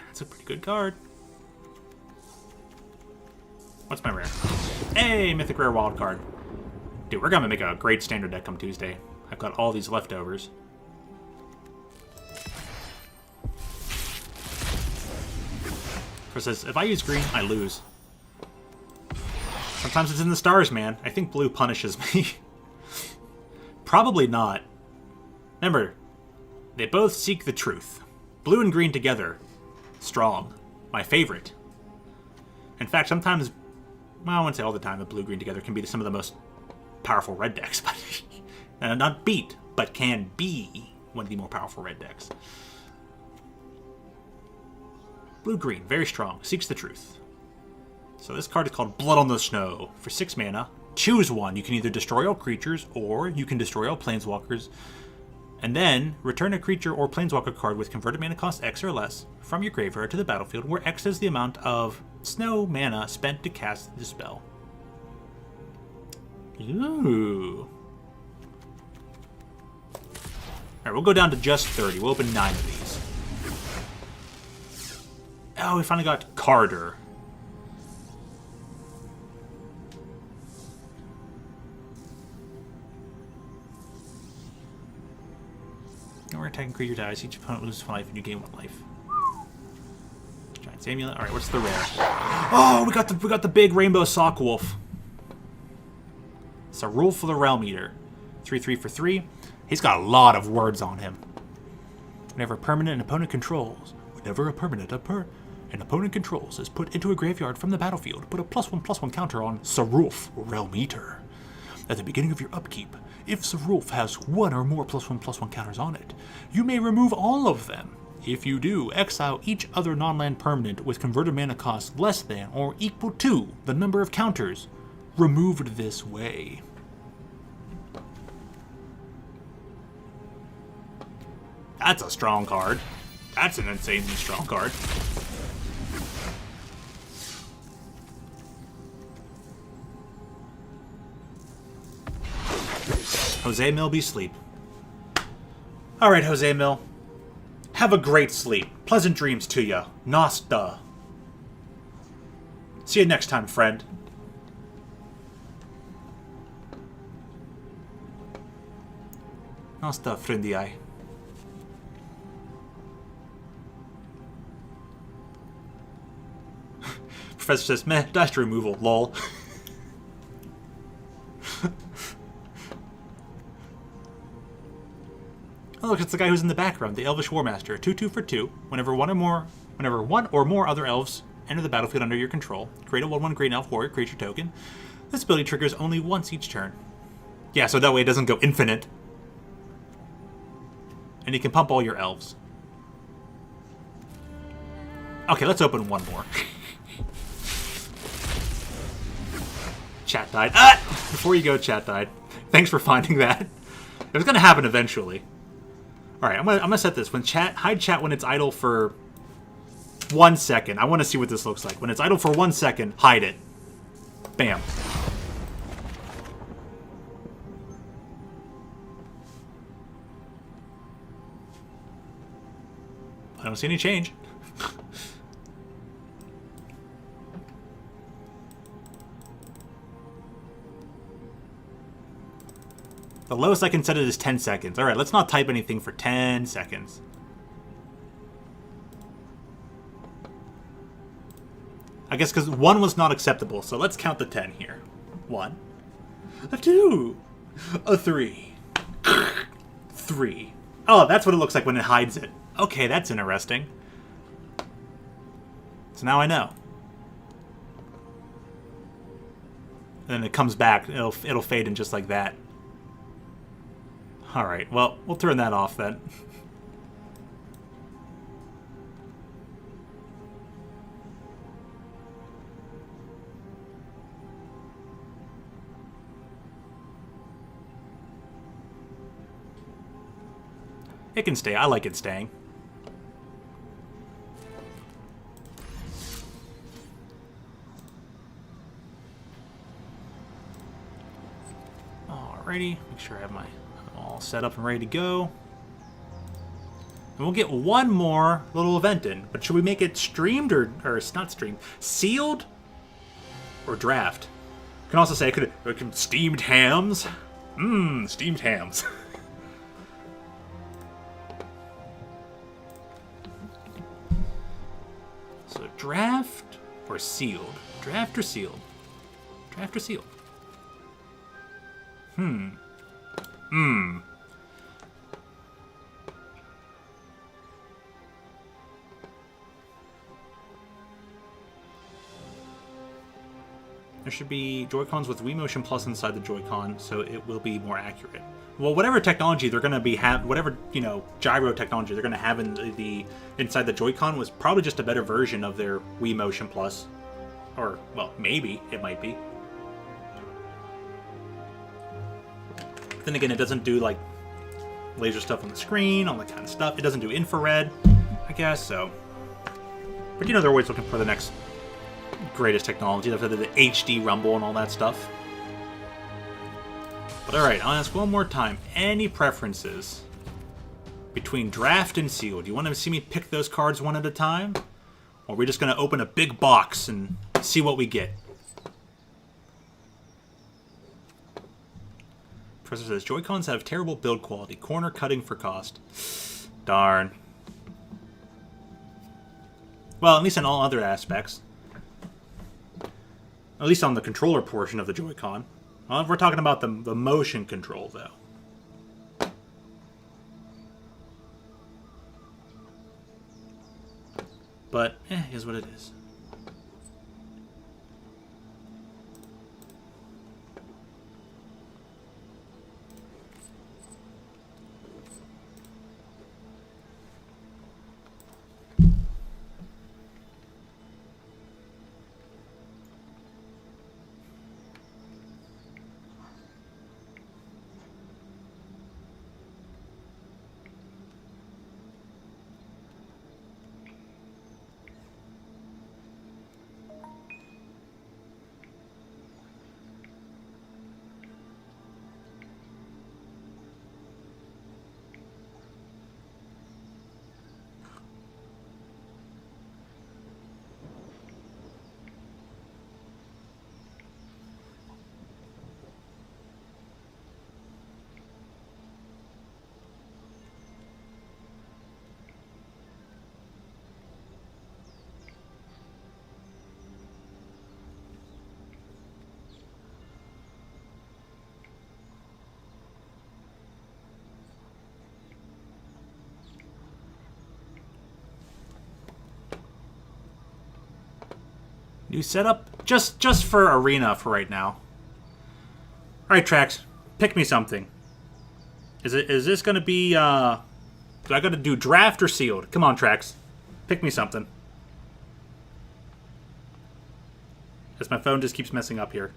That's a pretty good card. What's my rare? Hey, Mythic Rare Wild Card. Dude, we're gonna make a great standard deck come Tuesday. I've got all these leftovers. Chris says, if I use green, I lose. Sometimes it's in the stars, man. I think blue punishes me. Probably not. Remember, they both seek the truth. Blue and green together. Strong. My favorite. In fact, sometimes, well, I wouldn't say all the time that blue-green together can be some of the most powerful red decks, but not beat, but can be one of the more powerful red decks. Blue-green, very strong, seeks the truth. So this card is called Blood on the Snow. For 6 mana, choose one. You can either destroy all creatures, or you can destroy all planeswalkers, and then return a creature or planeswalker card with converted mana cost X or less from your graveyard to the battlefield, where X is the amount of snow mana spent to cast the spell. Ooh. Alright, we'll go down to just 30. We'll open 9 of these. Oh, we finally got Carter. Whenever attacking creature dies, each opponent loses 1 life and you gain 1 life. Giant's Amulet. Alright, what's the rare? Oh, we got the big rainbow sock wolf. It's a rule for the Realm Eater. 3/3 for 3. He's got a lot of words on him. Whenever a permanent an opponent controls is put into a graveyard from the battlefield, put a +1/+1 counter on Sarulf, Realm Eater. At the beginning of your upkeep, if Sarulf has 1 or more +1/+1 counters on it, you may remove all of them. If you do, exile each other non-land permanent with converted mana cost less than or equal to the number of counters removed this way. That's a strong card. That's an insanely strong card. Jose Mill be sleep. Alright, Jose Mill. Have a great sleep. Pleasant dreams to ya. Nasta. See you next time, friend. Nasta, friendy eye. Professor says, meh, dash removal, lol. Oh, look, it's the guy who's in the background, the Elvish War Master. 2/2 for 2. Whenever one or more other elves enter the battlefield under your control, create a 1/1 Green Elf Warrior creature token. This ability triggers only once each turn. Yeah, so that way it doesn't go infinite. And you can pump all your elves. Okay, let's open one more. Chat died. Ah! Before you go, chat died. Thanks for finding that. It was going to happen eventually. Alright, I'm gonna set this. Hide chat when it's idle for 1 second. I want to see what this looks like. When it's idle for 1 second, hide it. Bam. I don't see any change. The lowest I can set it is 10 seconds. Alright, let's not type anything for 10 seconds. I guess because 1 was not acceptable, so let's count the 10 here. 1. A 2. A 3. 3. Oh, that's what it looks like when it hides it. Okay, that's interesting. So now I know. And then it comes back. It'll fade in just like that. Alright, well, we'll turn that off then. It can stay. I like it staying. Alrighty, make sure I have my all set up and ready to go. And we'll get one more little event in. But should we make it streamed or it's not streamed? Sealed or draft? You can also say it could steamed hams. Steamed hams. So draft or sealed? Draft or sealed? Draft or sealed? There should be Joy-Cons with Wii Motion Plus inside the Joy-Con, so it will be more accurate. Well, whatever technology they're going to be whatever gyro technology they're going to have in the inside the Joy-Con was probably just a better version of their Wii Motion Plus, or well, maybe it might be. Then again, it doesn't do like laser stuff on the screen, all that kind of stuff. It doesn't do infrared, I guess. So, but they're always looking for the next greatest technology. They've had the HD rumble and all that stuff. But alright, I'll ask one more time. Any preferences between draft and sealed? Do you want to see me pick those cards one at a time? Or are we just going to open a big box and see what we get? Professor says, Joy-Cons have terrible build quality. Corner cutting for cost. Darn. Well, at least in all other aspects. At least on the controller portion of the Joy-Con. Well, we're talking about the motion control, though. But, is what it is. New setup? Just for arena for right now. Alright, Trax. Pick me something. Is this gonna be do I gotta do draft or sealed? Come on, Trax. Pick me something. As my phone just keeps messing up here.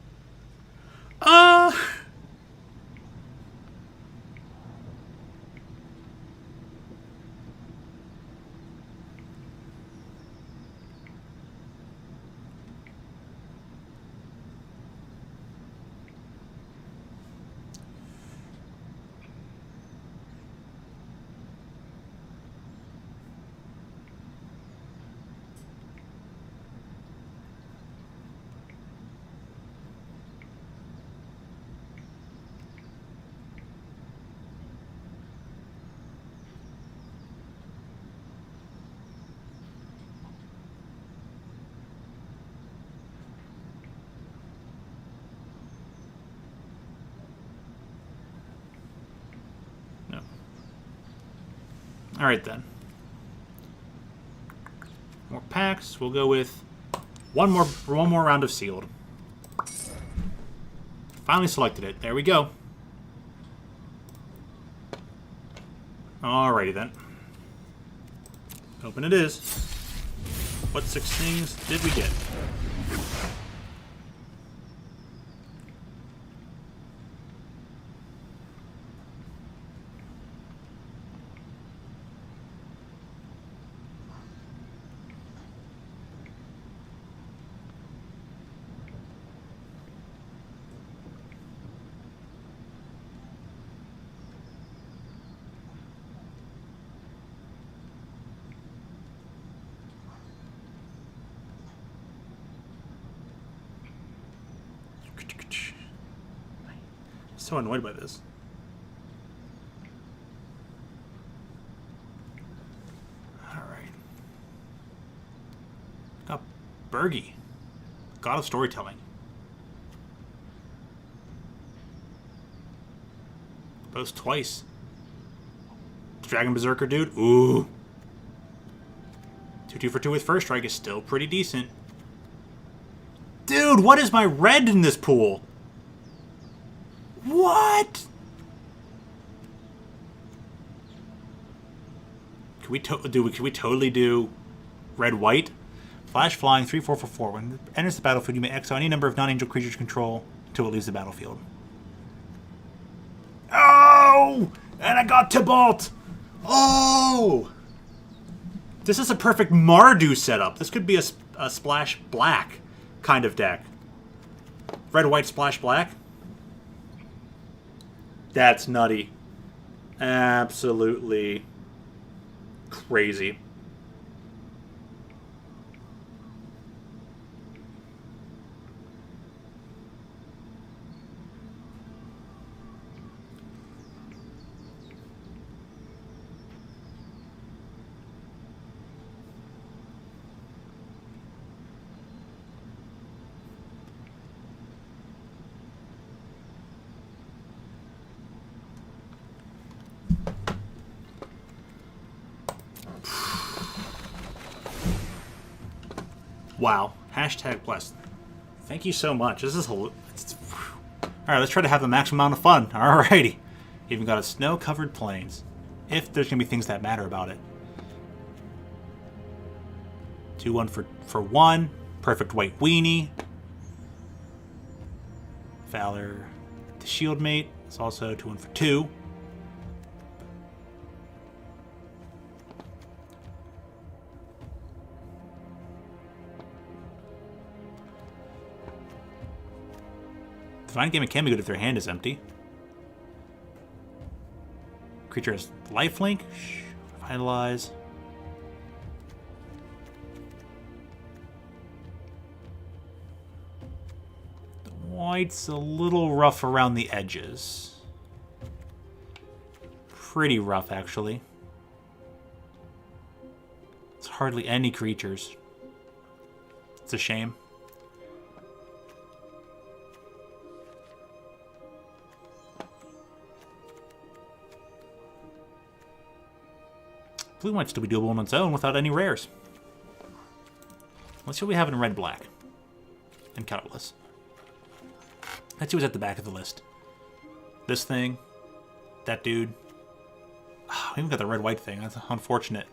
Alright then. More packs. We'll go with one more round of sealed. Finally selected it. There we go. Alrighty then. Open it is. What 6 things did we get? So annoyed by this. Alright. Got Bergie. God of Storytelling. Boast twice. Dragon Berserker dude. Ooh. 2-2 for 2 with first strike is still pretty decent. Dude, what is my red in this pool? What? Can we totally do red-white? Flash flying 3/4 for 4. When it enters the battlefield, you may exile any number of non-angel creatures you control until it leaves the battlefield. Oh! And I got Tybalt! Oh! This is a perfect Mardu setup. This could be a splash black kind of deck. Red-white splash black? That's nutty. Absolutely crazy. Wow. Hashtag blessed. Thank you so much. This is Alright, let's try to have the maximum amount of fun. Alrighty. Even got a snow-covered plains. If there's going to be things that matter about it. 2-1 for 1. Perfect white weenie. Valor, the shield mate. It's also 2-1 for 2. Divine Gaming can be good if their hand is empty. Creature has lifelink. Vitalize. The white's a little rough around the edges. Pretty rough, actually. It's hardly any creatures. It's a shame. Blue might still be doable on its own without any rares. Let's see what we have in red-black. and colorless. Let's see what's at the back of the list. This thing. That dude. Oh, we even got the red-white thing. That's unfortunate.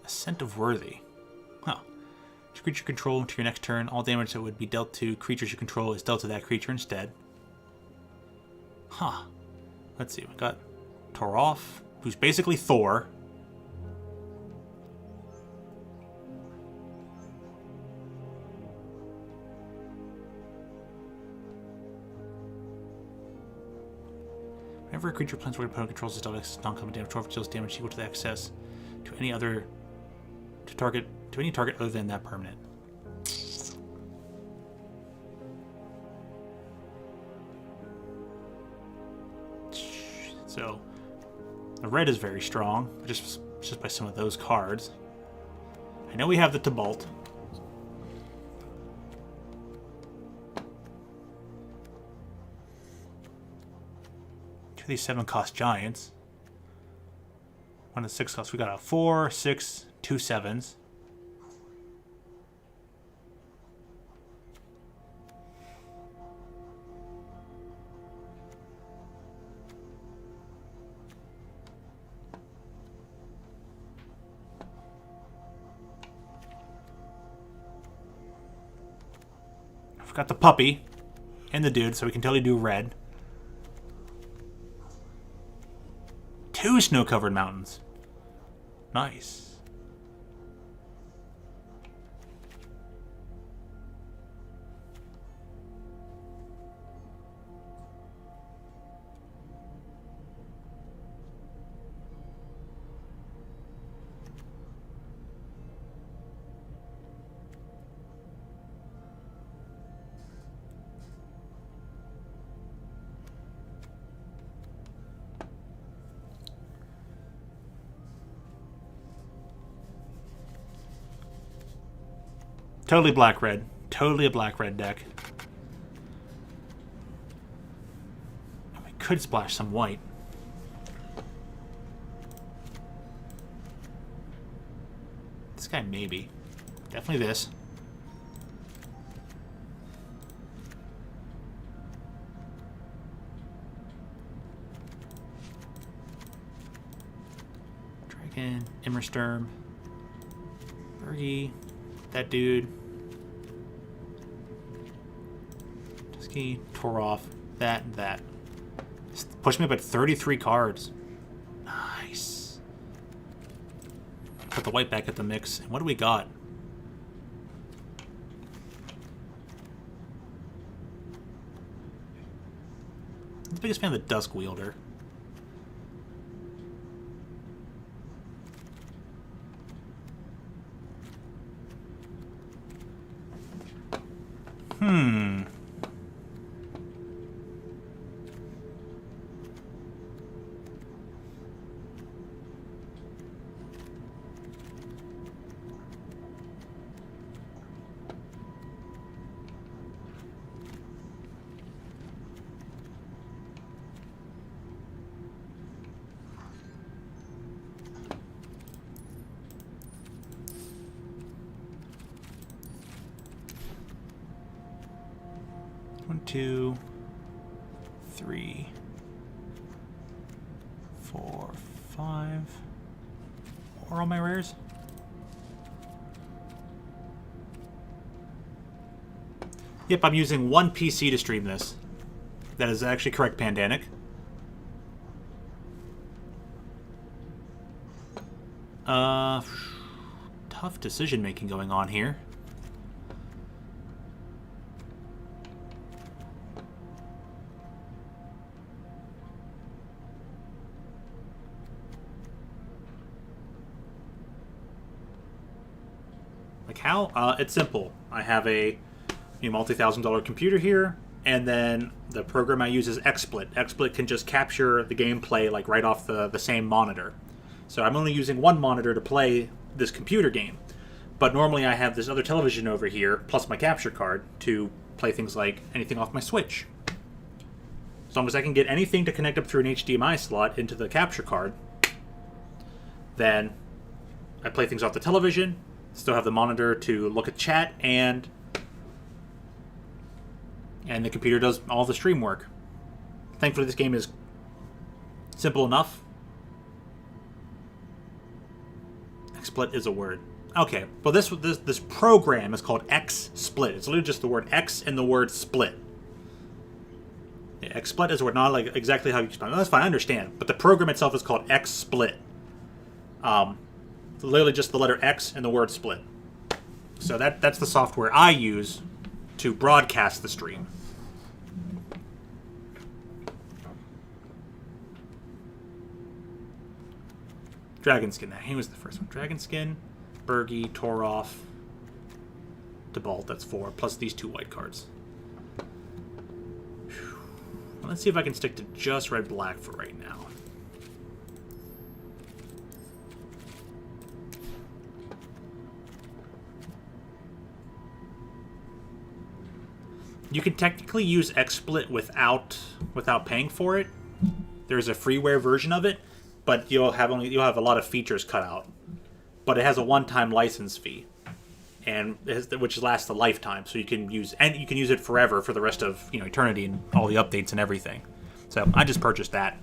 Ascent of Worthy. Huh. Each creature you control to your next turn, all damage that would be dealt to creatures you control is dealt to that creature instead. Huh. Let's see. We got Toroff, who's basically Thor. Whenever a creature Planeswalker opponent controls its non-combat damage, Toroff deals damage equal to the excess to any other target other than that permanent. So the red is very strong, just by some of those cards. I know we have the Tybalt. Two of these 7-cost giants. One of the 6 costs. We got a 4, 6, 2 7s. I've got the puppy and the dude, so we can totally do red. 2 snow-covered mountains. Nice. Totally black-red. Totally a black-red deck. And we could splash some white. This guy maybe. Definitely this. Dragon, Immersturm, Bergie, that dude. Toroff, that, and that. Push me up at 33 cards. Nice. Put the white back at the mix. And what do we got? I'm the biggest fan of the Dusk Wielder. One, 2, 3, 4, 5. What are all my rares? Yep, I'm using one PC to stream this. That is actually correct, Pandanic. Tough decision making going on here. Like how? It's simple. I have a multi-$1,000 computer here, and then the program I use is XSplit. XSplit can just capture the gameplay like right off the same monitor. So I'm only using one monitor to play this computer game. But normally I have this other television over here, plus my capture card, to play things like anything off my Switch. As long as I can get anything to connect up through an HDMI slot into the capture card, then I play things off the television, Still have the monitor to look at chat, and the computer does all the stream work. Thankfully, this game is simple enough. XSplit is a word. Okay, well this program is called XSplit. It's literally just the word X and the word split. Yeah, XSplit is a word, not like exactly how you spell it. No, that's fine, I understand. But the program itself is called XSplit. Literally just the letter X and the word split. So that's the software I use to broadcast the stream. Dragonskin. He was the first one. Dragonskin, Bergi, Toroff, Debalt. That's 4. Plus these 2 white cards. Well, let's see if I can stick to just red-black for right now. You can technically use XSplit without paying for it. There's a freeware version of it, but you'll have a lot of features cut out. But it has a one-time license fee, which lasts a lifetime. So you can use it forever for the rest of eternity and all the updates and everything. So I just purchased that.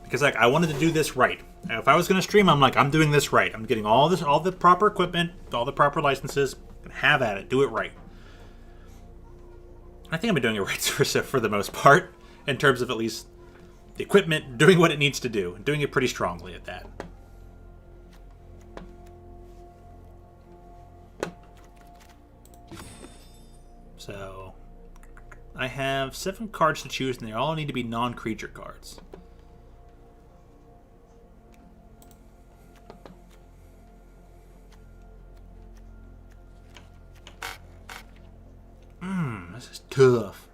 Because I wanted to do this right. If I was going to stream, I'm doing this right. I'm getting all the proper equipment, all the proper licenses. Have at it. Do it right. I think I've been doing it right for the most part, in terms of at least the equipment doing what it needs to do, and doing it pretty strongly at that. So I have 7 cards to choose, and they all need to be non-creature cards. This is tough.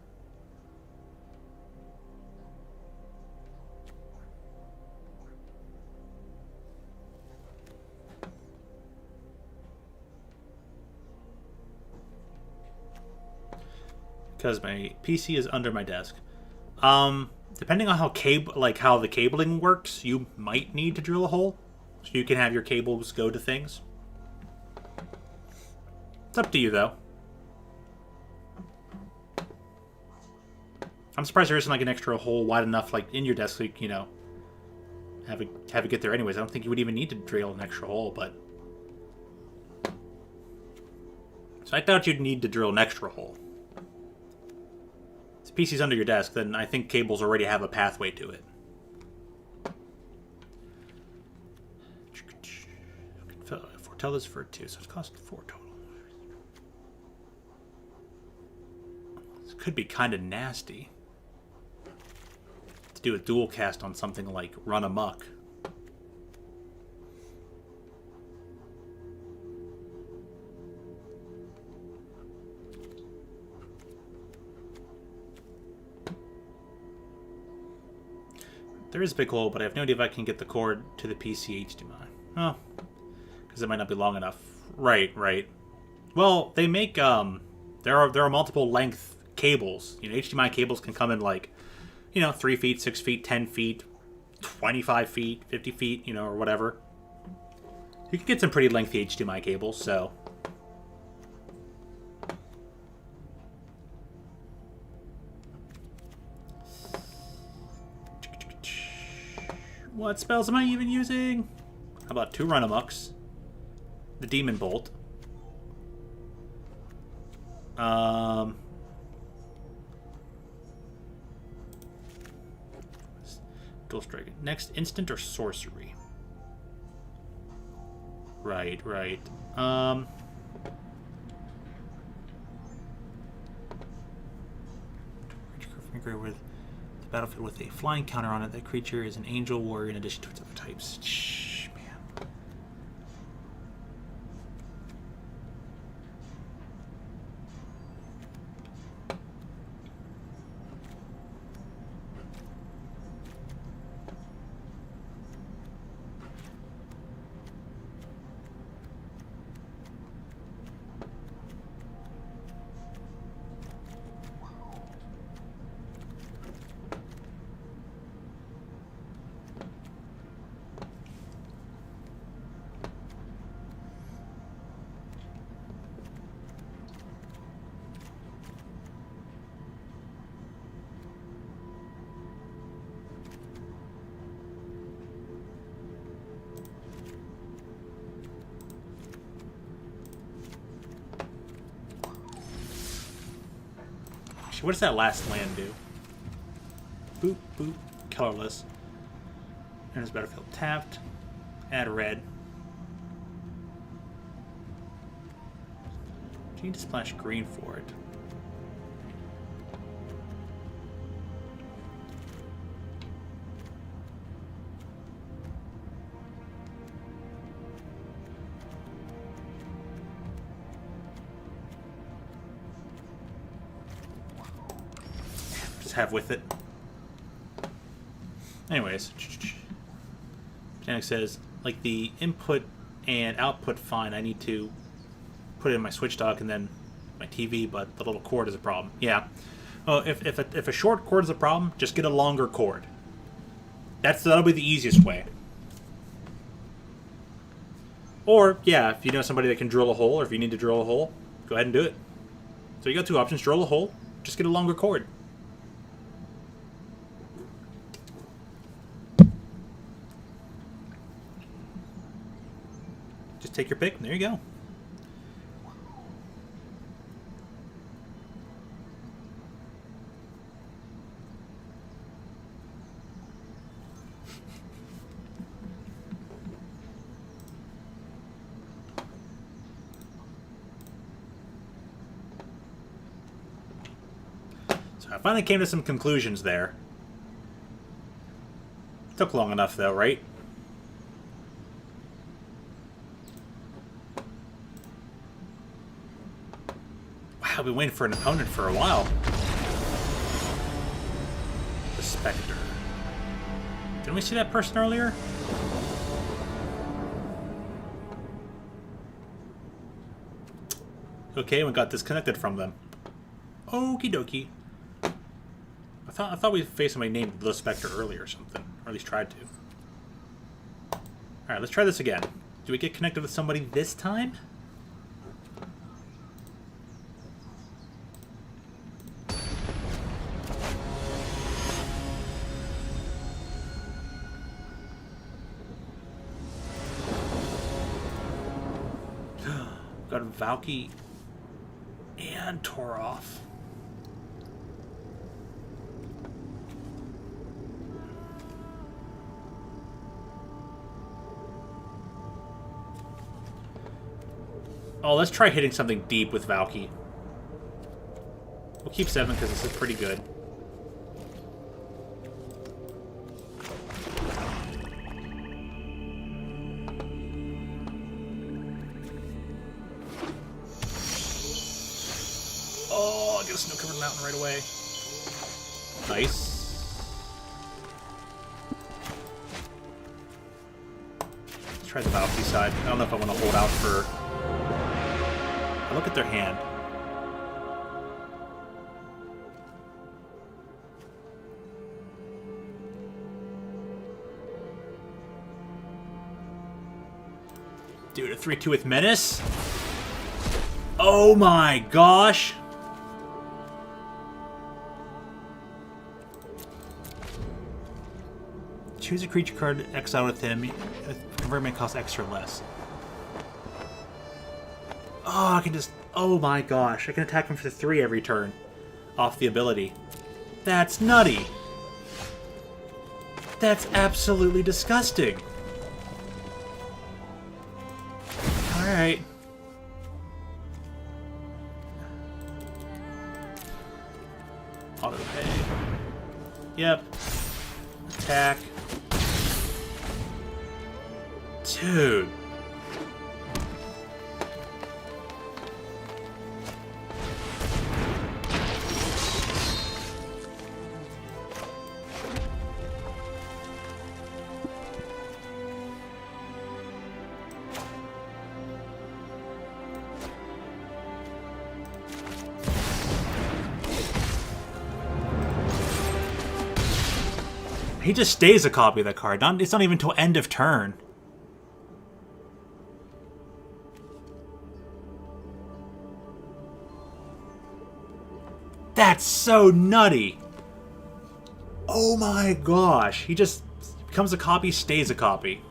Because my PC is under my desk. Depending on how the cabling works, you might need to drill a hole, so you can have your cables go to things. It's up to you, though. I'm surprised there isn't an extra hole wide enough in your desk so you have it get there anyways. I don't think you would even need to drill an extra hole, but so I thought you'd need to drill an extra hole. If the PC's under your desk, then I think cables already have a pathway to it. Foretell is for 2, so it costs 4 total. This could be kind of nasty. To do a dual cast on something like Run Amok. There is a big hole, but I have no idea if I can get the cord to the PC HDMI. Oh, because it might not be long enough. Right. Well, they make there are multiple length cables. HDMI cables can come in 3 feet, 6 feet, 10 feet, 25 feet, 50 feet, or whatever. You can get some pretty lengthy HDMI cables, so. What spells am I even using? How about 2 Run Amucks? The Demon Bolt. Dual Strike. Next, instant or sorcery? Right. Creature with the battlefield with a flying counter on it. That creature is an angel warrior in addition to its other types. Shh, man. Actually, what does that last land do? Boop, boop, colorless. Enters battlefield tapped. Add red. Do you need to splash green for it? Just have with it. Anyways, Botanic says, like the input and output fine, I need to put it in my switch dock and then my TV, but the little cord is a problem. Yeah. Well, if a short cord is a problem, just get a longer cord. That'll be the easiest way. Or, yeah, if you know somebody that can drill a hole, or if you need to drill a hole, go ahead and do it. So you got two options: drill a hole, just get a longer cord. Just take your pick, and there you go. So I finally came to some conclusions there. Took long enough though, right? I've been waiting for an opponent for a while. The Spectre. Didn't we see that person earlier? Okay, we got disconnected from them. Okie dokie. I thought we faced somebody named the Spectre earlier or something. Or at least tried to. Alright, let's try this again. Do we get connected with somebody this time? Got Valky and Toroth. Oh, let's try hitting something deep with Valky. We'll keep 7 because this is pretty good. Oh, get a snow-covered mountain right away. Nice. Let's try the Valky side. I don't know if I want to hold out for... Look at their hand. Dude, a 3-2 with Menace? Oh my gosh! Choose a creature card, exile with him. Convertment costs extra less. Oh, I can just... Oh my gosh. I can attack him for 3 every turn. Off the ability. That's nutty. That's absolutely disgusting. Alright. Auto pay. Yep. Attack. Dude. He just stays a copy of that card. It's not even till end of turn. That's so nutty. Oh my gosh. He just becomes a copy, stays a copy.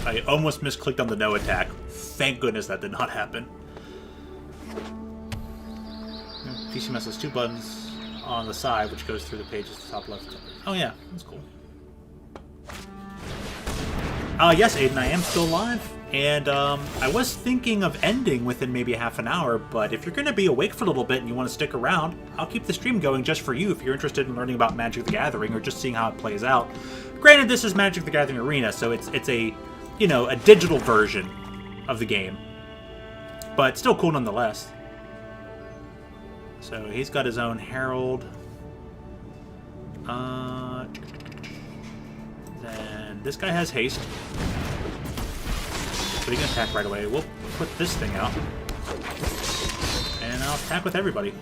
I almost misclicked on the no attack. Thank goodness that did not happen. PCMS has 2 buttons on the side, which goes through the pages to the top left. Oh yeah, that's cool. Yes, Aiden, I am still alive, and I was thinking of ending within maybe half an hour, but if you're going to be awake for a little bit and you want to stick around, I'll keep the stream going just for you if you're interested in learning about Magic the Gathering or just seeing how it plays out. Granted, this is Magic the Gathering Arena, so it's a, you know, a digital version of the game, but still cool nonetheless. So he's got his own Herald. Then this guy has haste, so he can attack right away. We'll put this thing out, and I'll attack with everybody.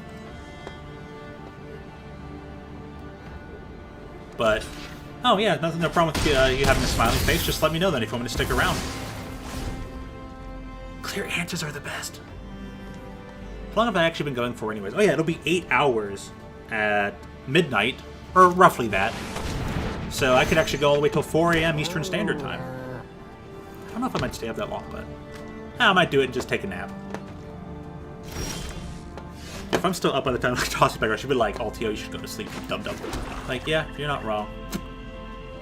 But oh yeah, no problem with you having a smiling face. Just let me know then if you want me to stick around. Clear answers are the best. How long have I actually been going for anyways? Oh yeah, it'll be 8 hours at midnight, or roughly that. So I could actually go all the way till 4 a.m. Eastern Standard Time. I don't know if I might stay up that long, but I might do it and just take a nap. If I'm still up by the time I toss it back, I should be like, Altio, you should go to sleep, dum-dum. Like, yeah, you're not wrong.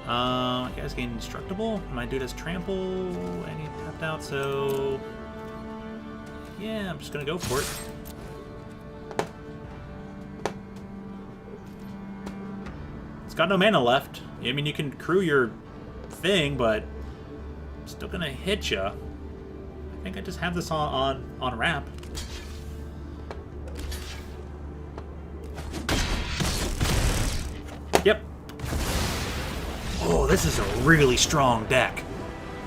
You guys gain Indestructible. My dude has Trample, and he tapped out, so yeah, I'm just gonna go for it. It's got no mana left. I mean, you can crew your thing, but it's still gonna hit you. I think I just have this on wrap. Yep. Oh, this is a really strong deck.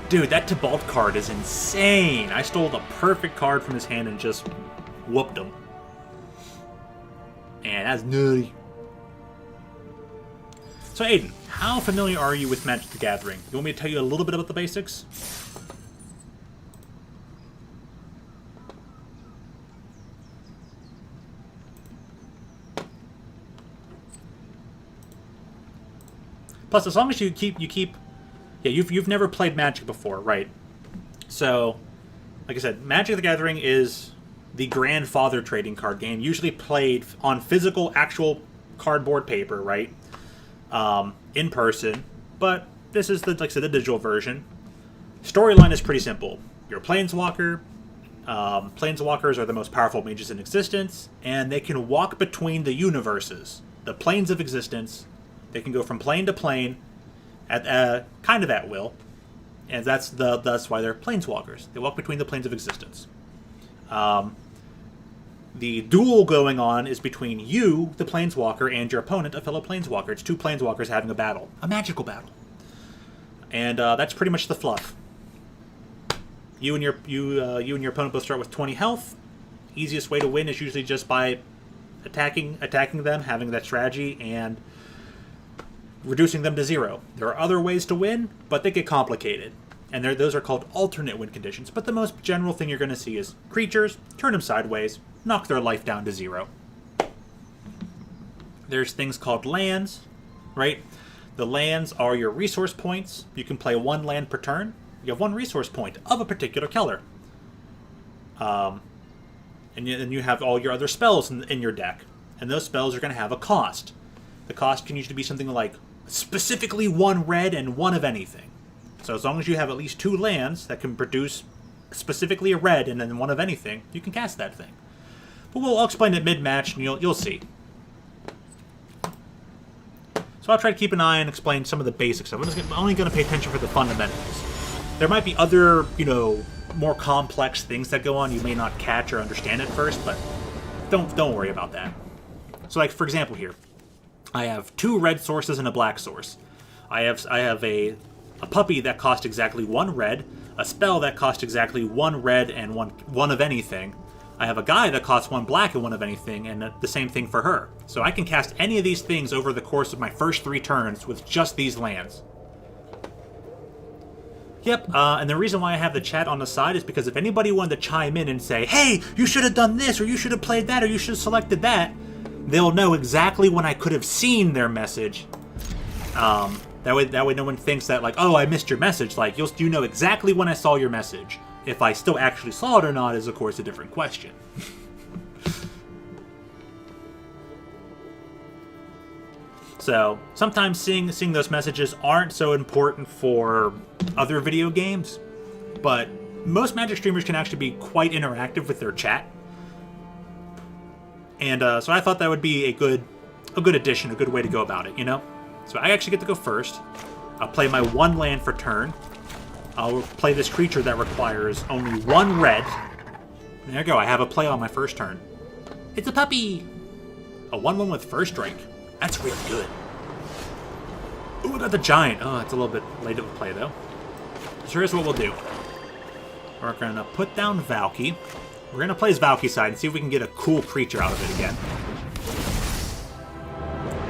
Dude, that Tibalt card is insane. I stole the perfect card from his hand and just whooped him. And that's nutty. So Aiden, how familiar are you with Magic the Gathering? You want me to tell you a little bit about the basics? Plus, as long as you keep, yeah, you've never played Magic before, right? So, like I said, Magic the Gathering is the grandfather trading card game, usually played on physical, actual cardboard paper, right? In person, but this is the, like I said, the digital version. Storyline is pretty simple. You're a Planeswalker. Planeswalkers are the most powerful mages in existence, and they can walk between the universes, the planes of existence. They can go from plane to plane, at kind of at will, and that's why they're Planeswalkers. They walk between the planes of existence. The duel going on is between you, the Planeswalker, and your opponent, a fellow Planeswalker. It's 2 Planeswalkers having a battle, a magical battle, and that's pretty much the fluff. You and your opponent both start with 20 health. Easiest way to win is usually just by attacking them, having that strategy, and reducing them to 0. There are other ways to win, but they get complicated. And those are called alternate win conditions. But the most general thing you're going to see is creatures, turn them sideways, knock their life down to 0. There's things called lands, right? The lands are your resource points. You can play 1 land per turn. You have 1 resource point of a particular color. And then you have all your other spells in your deck. And those spells are going to have a cost. The cost can usually be something like specifically 1 red and 1 of anything. So as long as you have at least 2 lands that can produce specifically a red and then 1 of anything, you can cast that thing. But I'll explain it mid-match and you'll see. So I'll try to keep an eye and explain some of the basics of it. I'm only going to pay attention for the fundamentals. There might be other, more complex things that go on you may not catch or understand at first, but don't worry about that. So like, for example here, I have 2 red sources and a black source. I have a puppy that costs exactly 1 red, a spell that costs exactly 1 red and one of anything. I have a guy that costs 1 black and 1 of anything, and the same thing for her. So I can cast any of these things over the course of my first 3 turns with just these lands. Yep, and the reason why I have the chat on the side is because if anybody wanted to chime in and say, hey, you should have done this, or you should have played that, or you should have selected that, they'll know exactly when I could have seen their message. That way no one thinks that, like, oh, I missed your message. Like, you know exactly when I saw your message. If I still actually saw it or not is, of course, a different question. So, sometimes seeing those messages aren't so important for other video games, but most Magic streamers can actually be quite interactive with their chat. And so I thought that would be a good addition, a good way to go about it, you know? So I actually get to go first. I'll play my 1 land for turn. I'll play this creature that requires only 1 red. There you go, I have a play on my first turn. It's a puppy! A 1/1 with first strike. That's really good. Ooh, I got the giant. Oh, it's a little bit late of a play, though. So here's what we'll do. We're going to put down Valky. We're going to play his Valky side and see if we can get a cool creature out of it again.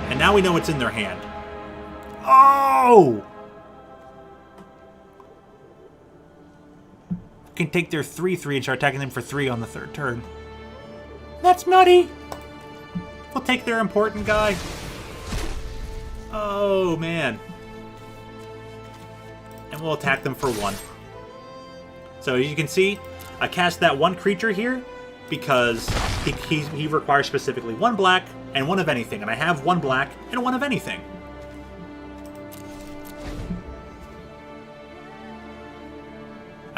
And now we know what's in their hand. Oh! We can take their 3/3 and start attacking them for 3 on the 3rd turn. That's nutty! We'll take their important guy. Oh, man. And we'll attack them for 1. So as you can see, I cast that 1 creature here because he requires specifically 1 black and 1 of anything. And I have 1 black and 1 of anything.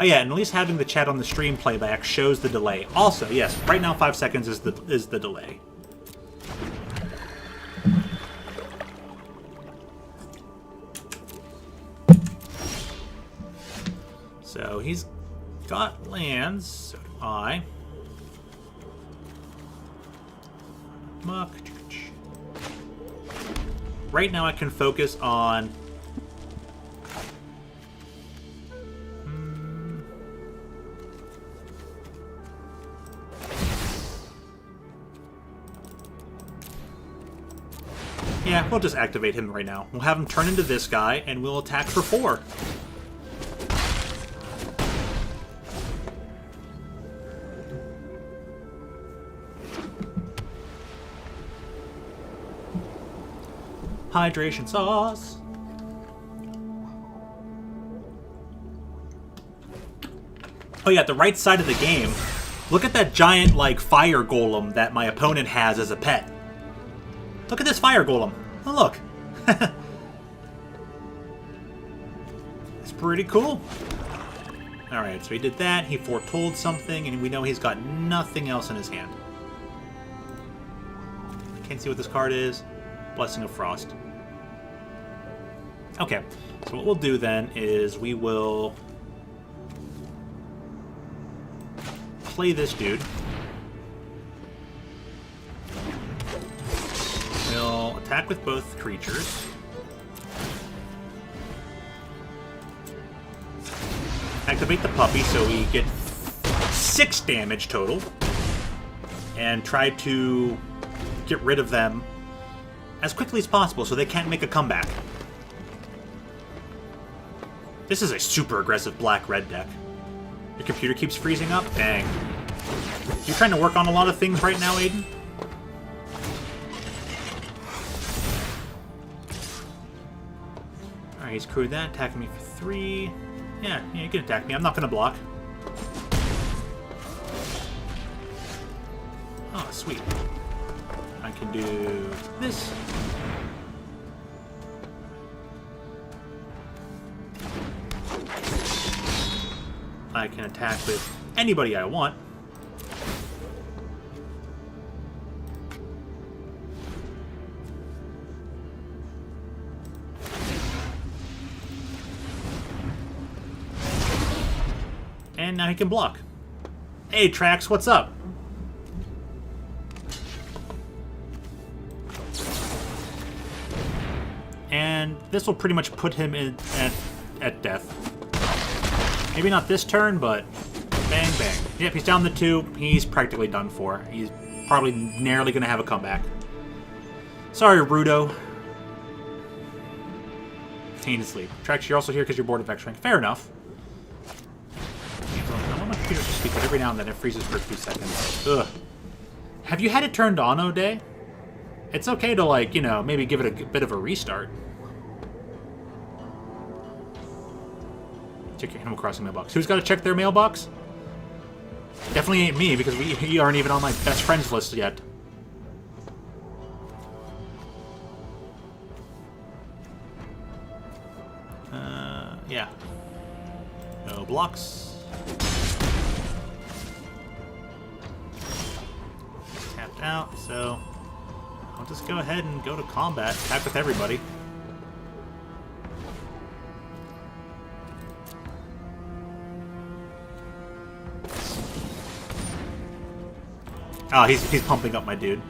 Oh yeah, and at least having the chat on the stream playback shows the delay. Also, yes, right now 5 seconds is the delay. So he's got lands, so do I. Muck. Right now I can focus on... Yeah, we'll just activate him right now. We'll have him turn into this guy, and we'll attack for 4. Hydration sauce. Oh yeah, at the right side of the game, look at that giant, like, fire golem that my opponent has as a pet. Look at this fire golem. Oh, look. It's pretty cool. Alright, so he did that. He foretold something, and we know he's got nothing else in his hand. Can't see what this card is. Blessing of Frost. Okay, so what we'll do then is we will play this dude. We'll attack with both creatures. Activate the puppy so we get 6 damage total. And try to get rid of them as quickly as possible so they can't make a comeback. This is a super aggressive black-red deck. Your computer keeps freezing up? Dang. You trying to work on a lot of things right now, Aiden? Alright, he's crewed that, attacking me for 3. Yeah, you can attack me. I'm not going to block. Oh, sweet. I can do this. I can attack with anybody I want. And now he can block. Hey, Trax, what's up? And this will pretty much put him in at death. Maybe not this turn, but bang, bang. Yep, he's down the 2. He's practically done for. He's probably nearly going to have a comeback. Sorry, Rudo. He needs to sleep. Trax, you're also here because you're bored of X-Rank. Fair enough. I want my computer to speak, but every now and then it freezes for a few seconds. Ugh. Have you had it turned on, O'Day? It's okay to, like, you know, maybe give it a bit of a restart. Check your Animal Crossing mailbox. Who's got to check their mailbox? Definitely ain't me, because we aren't even on my best friends list yet. Yeah. No blocks. Tapped out, so I'll just go ahead and go to combat. Attack with everybody. Oh, he's pumping up my dude.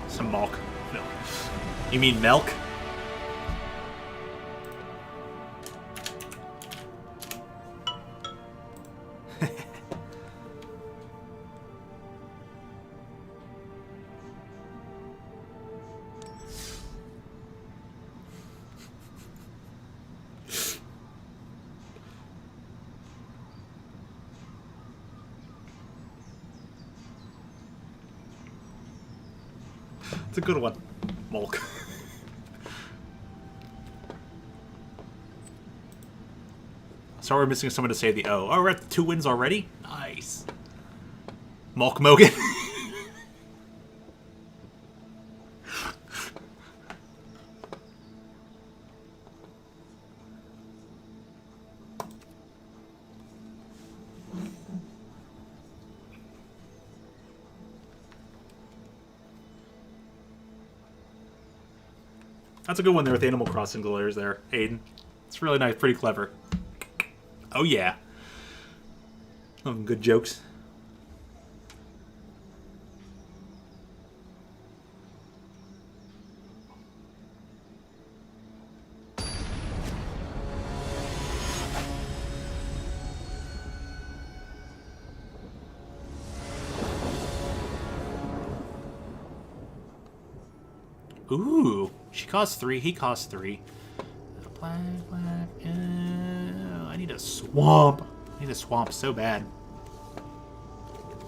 Some milk. No. You mean milk? It's a good one. Mulk. So we're missing someone to say the O. Oh, we're at the 2 wins already? Nice. Mulk Mogan. That's a good one there with the Animal Crossing glares there, Aiden. It's really nice, pretty clever. Oh yeah. Good jokes. Ooh, she costs 3, he costs 3. I need a swamp. I need a swamp so bad.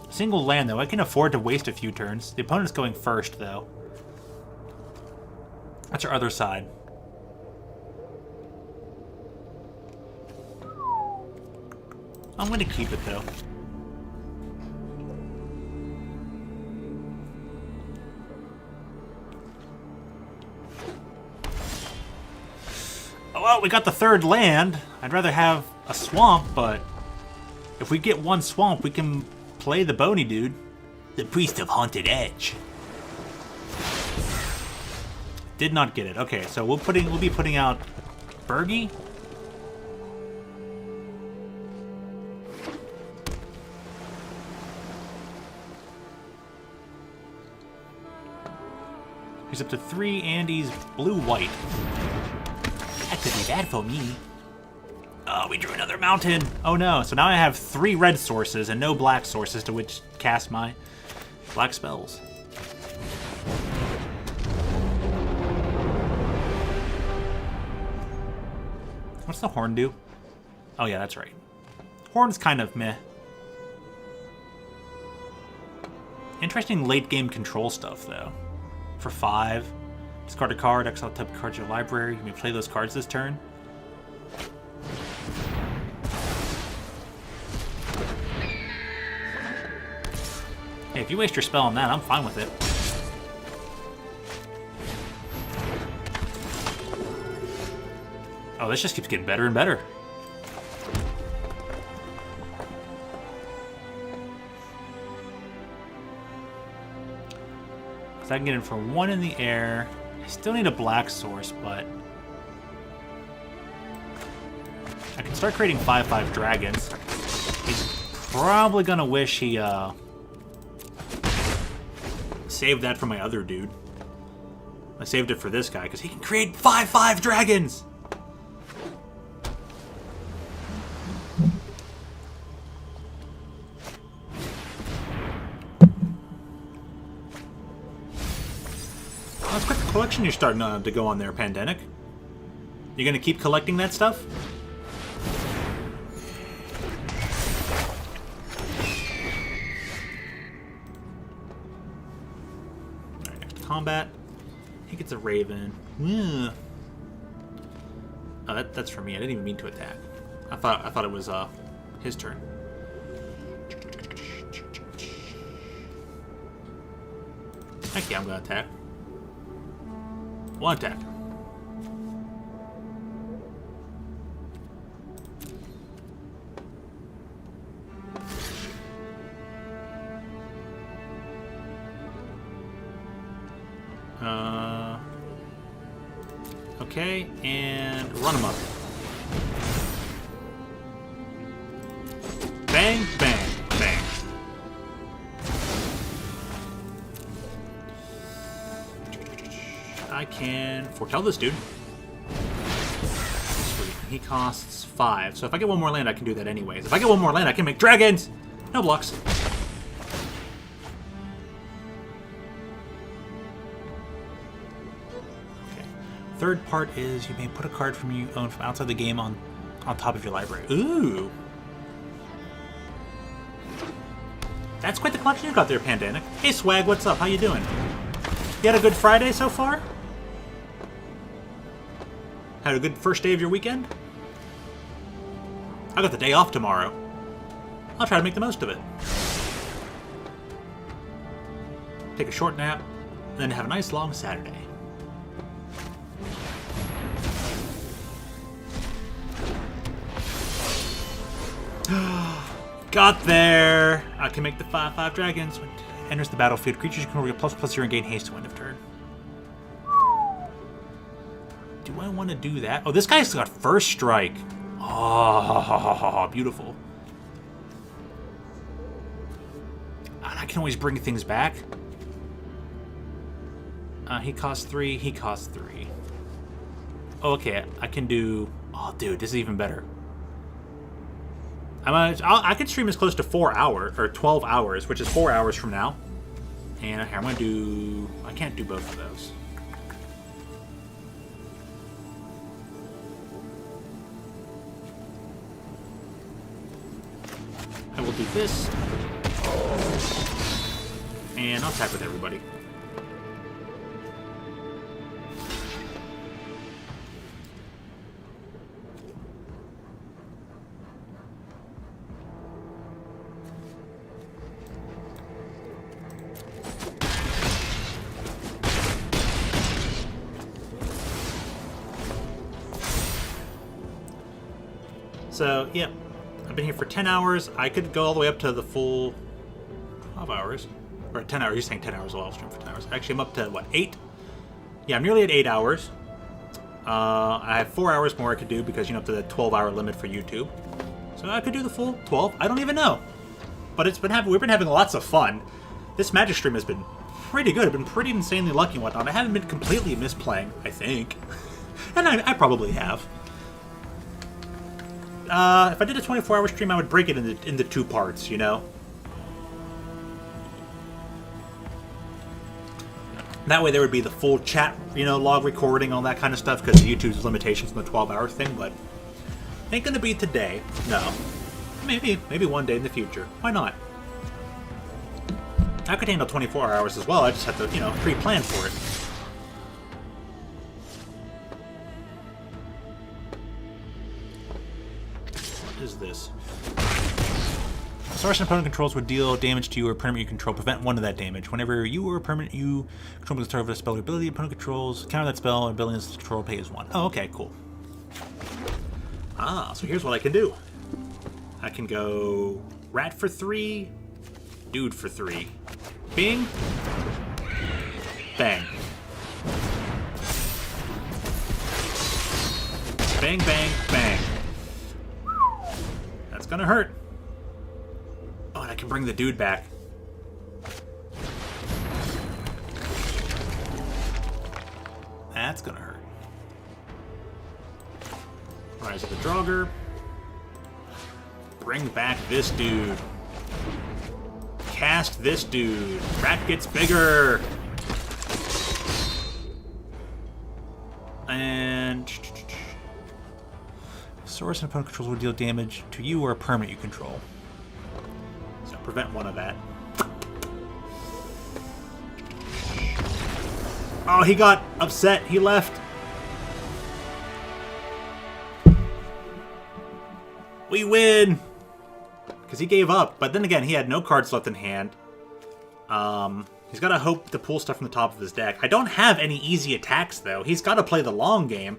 Single land, though. I can afford to waste a few turns. The opponent's going first, though. That's our other side. I'm going to keep it, though. Well, we got the 3rd land. I'd rather have a swamp, but if we get 1 swamp, we can play the bony dude. The Priest of Haunted Edge. Did not get it. Okay, so we'll be putting out Bergie. He's up to 3 and he's blue-white. That could be bad for me. Oh, we drew another mountain. Oh no, so now I have 3 red sources and no black sources to which cast my black spells. What's the horn do? Oh yeah, that's right. Horn's kind of meh. Interesting late game control stuff though. For 5. Discard a card, exile type of card to your library. You may play those cards this turn. Hey, if you waste your spell on that, I'm fine with it. Oh, this just keeps getting better and better. So I can get in for 1 in the air. I still need a black source, but I can start creating 5/5 dragons. He's probably gonna wish he saved that for my other dude. I saved it for this guy because he can create 5/5 dragons. That's quite the collection you're starting to go on there, Pandemic. You gonna keep collecting that stuff? combat. He gets a Raven. Yeah. Oh, that's for me. I didn't even mean to attack. I thought it was his turn. Heck yeah, I'm gonna attack. One attack. Okay, and run him up. Bang, bang, bang. I can foretell this dude. Sweet. He costs 5. So if I get one more land, I can do that anyways. If I get one more land, I can make dragons! No blocks. Third part is you may put a card from you own from outside the game on top of your library. Ooh. That's quite the collection you got there, Pandemic. Hey Swag, what's up? How you doing? You had a good Friday so far? Had a good first day of your weekend? I got the day off tomorrow. I'll try to make the most of it. Take a short nap, and then have a nice long Saturday. Got there! I can make the 5/5 dragons. When it enters the battlefield, creatures can roll a ++0 and gain haste to end of turn. Do I want to do that? Oh, this guy's got first strike. Oh, beautiful. And I can always bring things back. He costs 3, he costs 3. Okay, I can do... Oh, dude, this is even better. I could stream as close to 4 hours, or 12 hours, which is 4 hours from now. And here, I'm going to do... I can't do both of those. I will do this. And I'll attack with everybody. So, yeah, I've been here for 10 hours. I could go all the way up to the full 12 hours. Or 10 hours. You're saying 10 hours. Well, I'll stream for 10 hours. Actually, I'm up to, what, 8? Yeah, I'm nearly at 8 hours. I have 4 hours more I could do because, you know, up to the 12-hour limit for YouTube. So I could do the full 12. I don't even know. But we've been having lots of fun. This Magic stream has been pretty good. I've been pretty insanely lucky and whatnot. I haven't been completely misplaying, I think. And I probably have. If I did a 24-hour stream, I would break it into 2 parts, you know? That way there would be the full chat, you know, log recording, all that kind of stuff, because of YouTube's limitations on the 12-hour thing, but ain't gonna be today. No. Maybe one day in the future. Why not? I could handle 24 hours as well, I just have to, you know, pre-plan for it. Is this? Source and opponent controls would deal damage to you or a permanent you control. Prevent 1 of that damage. Whenever you or a permanent you control with a target of a spell or ability, opponent controls counter that spell or ability as control pays 1. Oh, okay, cool. Ah, so here's what I can do. I can go rat for 3, dude for 3. Bing. Bang. Bang, bang, bang. That's gonna hurt. Oh, and I can bring the dude back. That's gonna hurt. Rise of the Draugr. Bring back this dude. Cast this dude. Rat gets bigger. And... Source and opponent controls will deal damage to you or a permanent you control. So prevent 1 of that. Oh, he got upset. He left. We win! Because he gave up. But then again, he had no cards left in hand. He's got to hope to pull stuff from the top of his deck. I don't have any easy attacks, though. He's got to play the long game.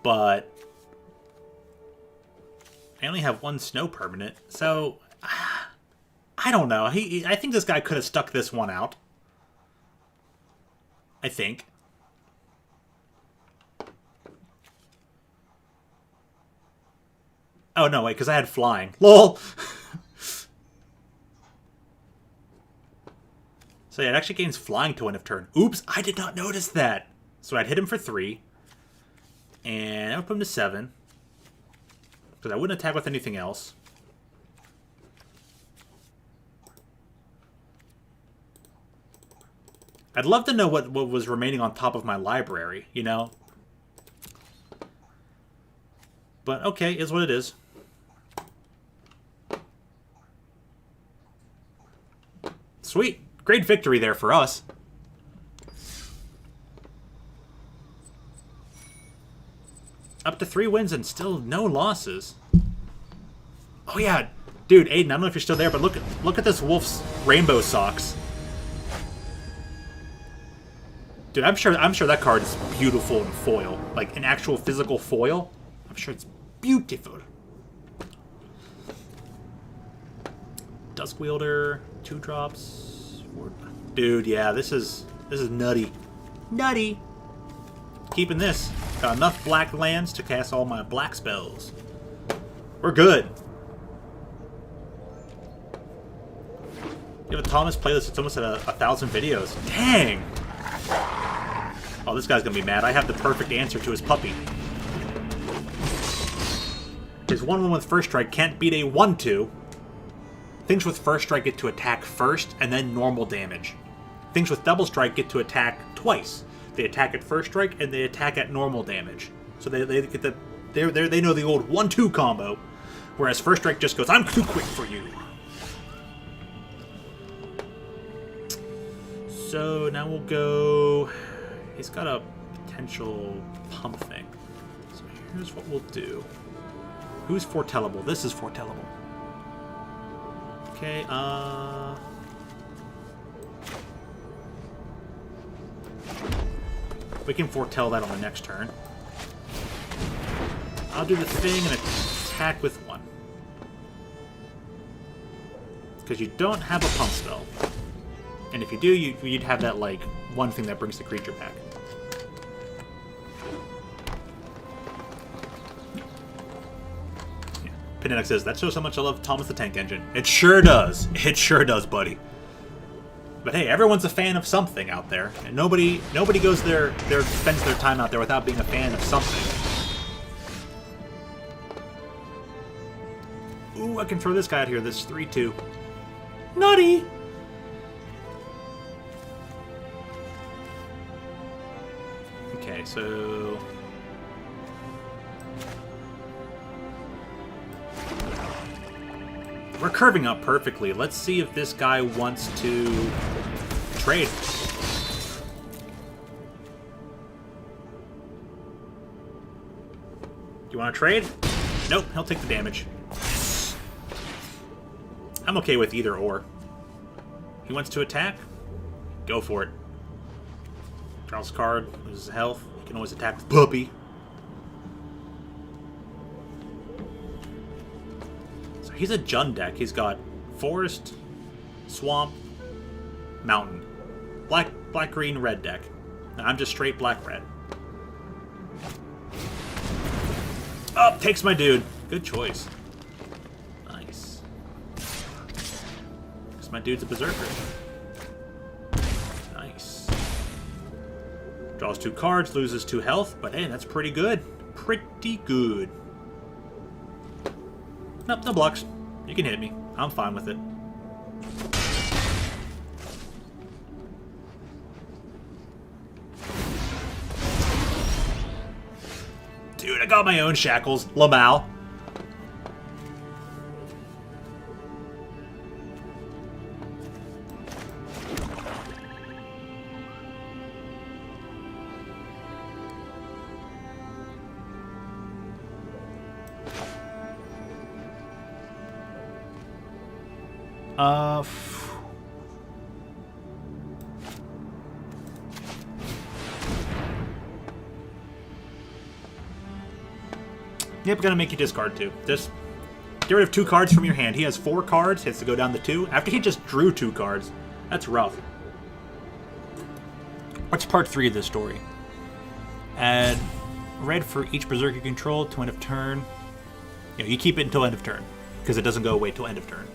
But I only have one snow permanent. So, I don't know. I think this guy could have stuck this one out. I think. Oh, no, wait, because I had flying. LOL! So yeah, it actually gains flying to end of turn. Oops, I did not notice that. So I'd hit him for 3. And I would put him to 7. Because I wouldn't attack with anything else. I'd love to know what was remaining on top of my library, you know? But okay, is what it is. Sweet. Great victory there for us. Up to 3 wins and still no losses. Oh yeah, dude, Aiden, I don't know if you're still there, but look at this wolf's rainbow socks. Dude, I'm sure that card is beautiful in foil, like an actual physical foil. I'm sure it's beautiful. Duskwielder, 2 drops. Dude, yeah, this is nutty. Nutty! Keeping this. Got enough black lands to cast all my black spells. We're good. You have a Thomas playlist, it's almost at 1,000 videos. Dang! Oh, this guy's gonna be mad. I have the perfect answer to his puppy. His 1/1 with first strike can't beat a 1/2. Things with first strike get to attack first, and then normal damage. Things with double strike get to attack twice. They attack at first strike, and they attack at normal damage. So they get they know the old 1/2 combo. Whereas first strike just goes, I'm too quick for you. So now we'll go. He's got a potential pump thing. So here's what we'll do. Who's foretellable? This is foretellable. Okay, we can foretell that on the next turn. I'll do the thing and attack with 1. Because you don't have a pump spell. And if you do, you'd have that, like, 1 thing that brings the creature back. Yeah. Pinetic says, that shows how much I love Thomas the Tank Engine. It sure does. It sure does, buddy. But hey, everyone's a fan of something out there. And nobody goes there, spends their time out there without being a fan of something. Ooh, I can throw this guy out here. This 3/2. Nutty! Okay, so... we're curving up perfectly. Let's see if this guy wants to trade. Do you want to trade? Nope, he'll take the damage. I'm okay with either or. He wants to attack? Go for it. Draws a card, loses health. He can always attack with Puppy. So he's a Jund deck. He's got Forest, Swamp, Mountain. Black, green, red deck. Now I'm just straight black-red. Oh, takes my dude. Good choice. Nice. Because my dude's a berserker. Nice. Draws 2 cards, loses 2 health, but hey, that's pretty good. Pretty good. Nope, no blocks. You can hit me. I'm fine with it. Dude, I got my own shackles. Lamau. Yep, gonna make you discard 2. Just get rid of 2 cards from your hand. He has 4 cards, he has to go down to 2. After he just drew 2 cards. That's rough. What's part 3 of this story? Add red for each berserker you control to end of turn. You know, you keep it until end of turn, because it doesn't go away till end of turn.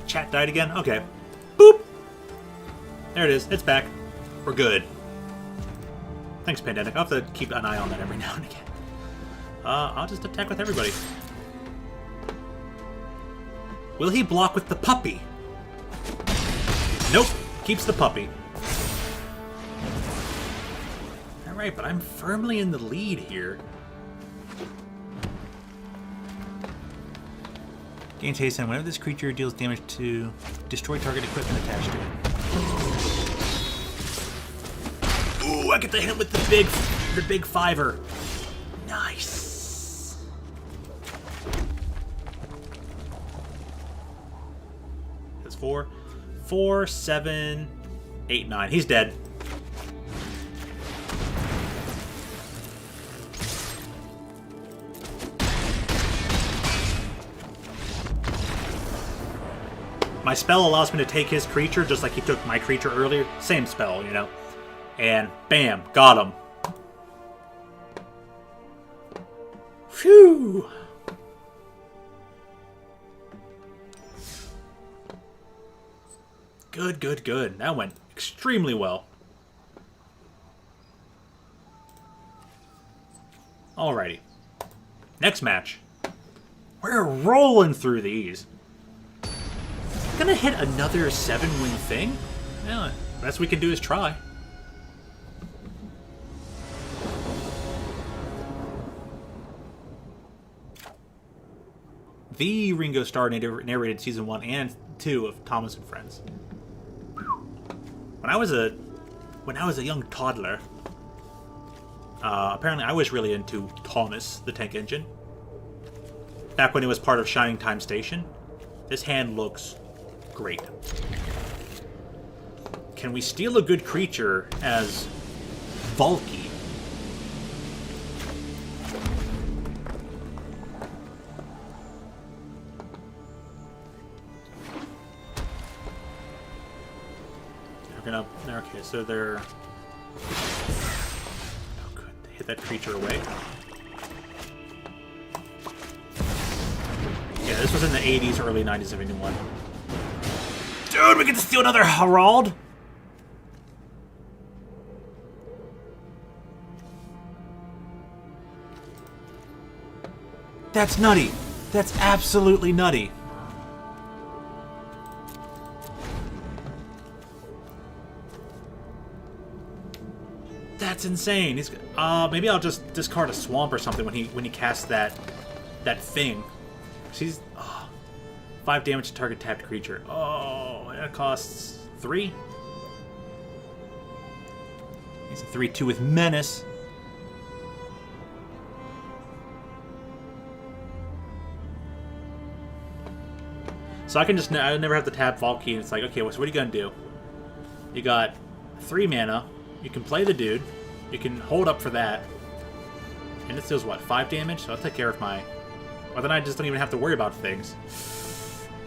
Chat died again? Okay. Boop! There it is. It's back. We're good. Thanks, Pandemic. I'll have to keep an eye on that every now and again. I'll just attack with everybody. Will he block with the puppy? Nope. Keeps the puppy. Alright, but I'm firmly in the lead here. Gains haste, and whenever this creature deals damage to destroy target equipment attached to it. Ooh, I get to hit him with the big 5-er. Nice. That's 4. 4, 7, 8, 9. He's dead. My spell allows me to take his creature just like he took my creature earlier. Same spell, you know. And bam, got him. Phew. Good, good, good. That went extremely well. Alrighty. Next match. We're rolling through these. Gonna hit another 7-win thing? Yeah, best we can do is try. The Ringo Starr narrated season 1 and 2 of Thomas and Friends. When I was a young toddler, apparently I was really into Thomas the Tank Engine. Back when it was part of Shining Time Station. This hand looks great. Can we steal a good creature as Valky? Okay, so they're... Oh, good. They hit that creature away. Yeah, this was in the 80s, early 90s of anyone. Dude, we get to steal another Herald? That's nutty. That's absolutely nutty. That's insane. He's maybe I'll just discard a swamp or something when he casts that thing. She's 5 damage to target tapped creature. Oh, that costs 3. He's a 3/2 with menace. So I never have to tap Valky, and it's like, okay, so what are you gonna do? You got 3 mana. You can play the dude. You can hold up for that. And it deals, what, 5 damage? So I'll take care of my... Well, then I just don't even have to worry about things.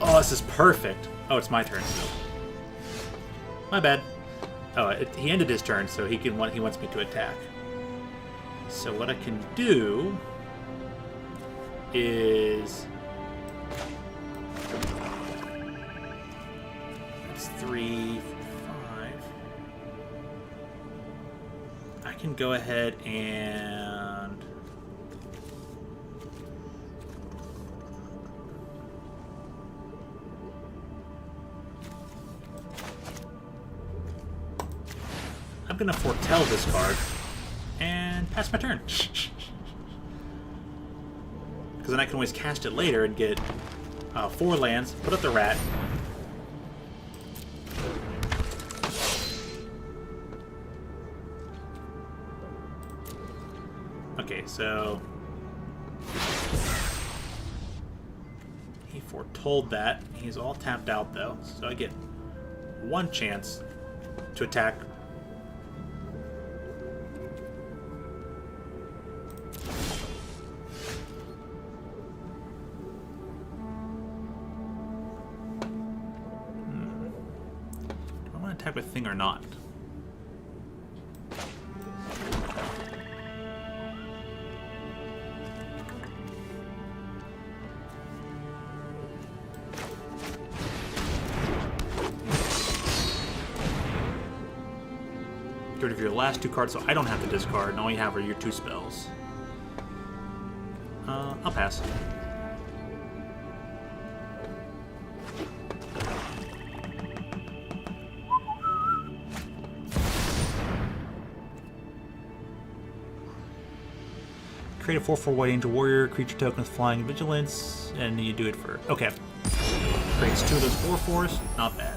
Oh, this is perfect. Oh, it's my turn still. My bad. Oh, he ended his turn, so he wants me to attack. So what I can do is... That's 3, 5... I can go ahead and... I'm going to foretell this card and pass my turn. Because then I can always cast it later and get 4 lands, put up the rat. Okay, so foretold that. He's all tapped out though, so I get one chance to attack. Do I want to attack with Thing or not? Get rid of your last 2 cards, so I don't have to discard, and all you have are your 2 spells. I'll pass. Create a 4/4 White Angel Warrior, creature token with flying vigilance, and you do it for... Okay. Creates 2 of those 4/4s, not bad.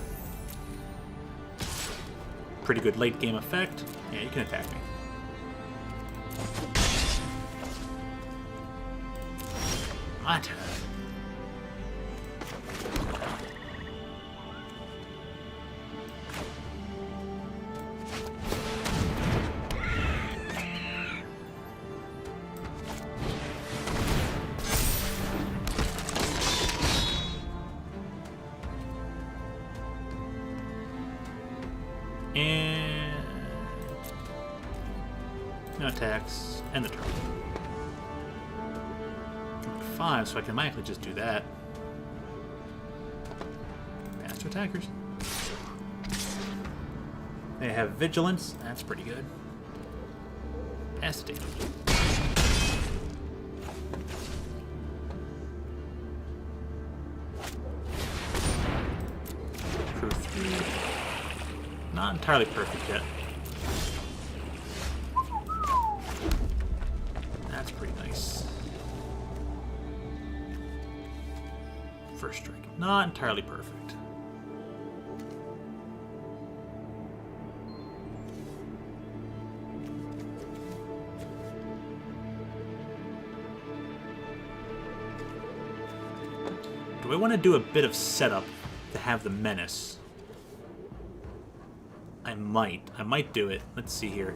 Pretty good late game effect. Yeah, you can attack me. My turn. And no attacks, and the turn. 5, so I can magically just do that. Pass to attackers. They have vigilance, that's pretty good. Pass to damage. Crew 3. Not entirely perfect yet. That's pretty nice. First strike. Not entirely perfect. Do I want to do a bit of setup to have the menace? I might do it. Let's see here.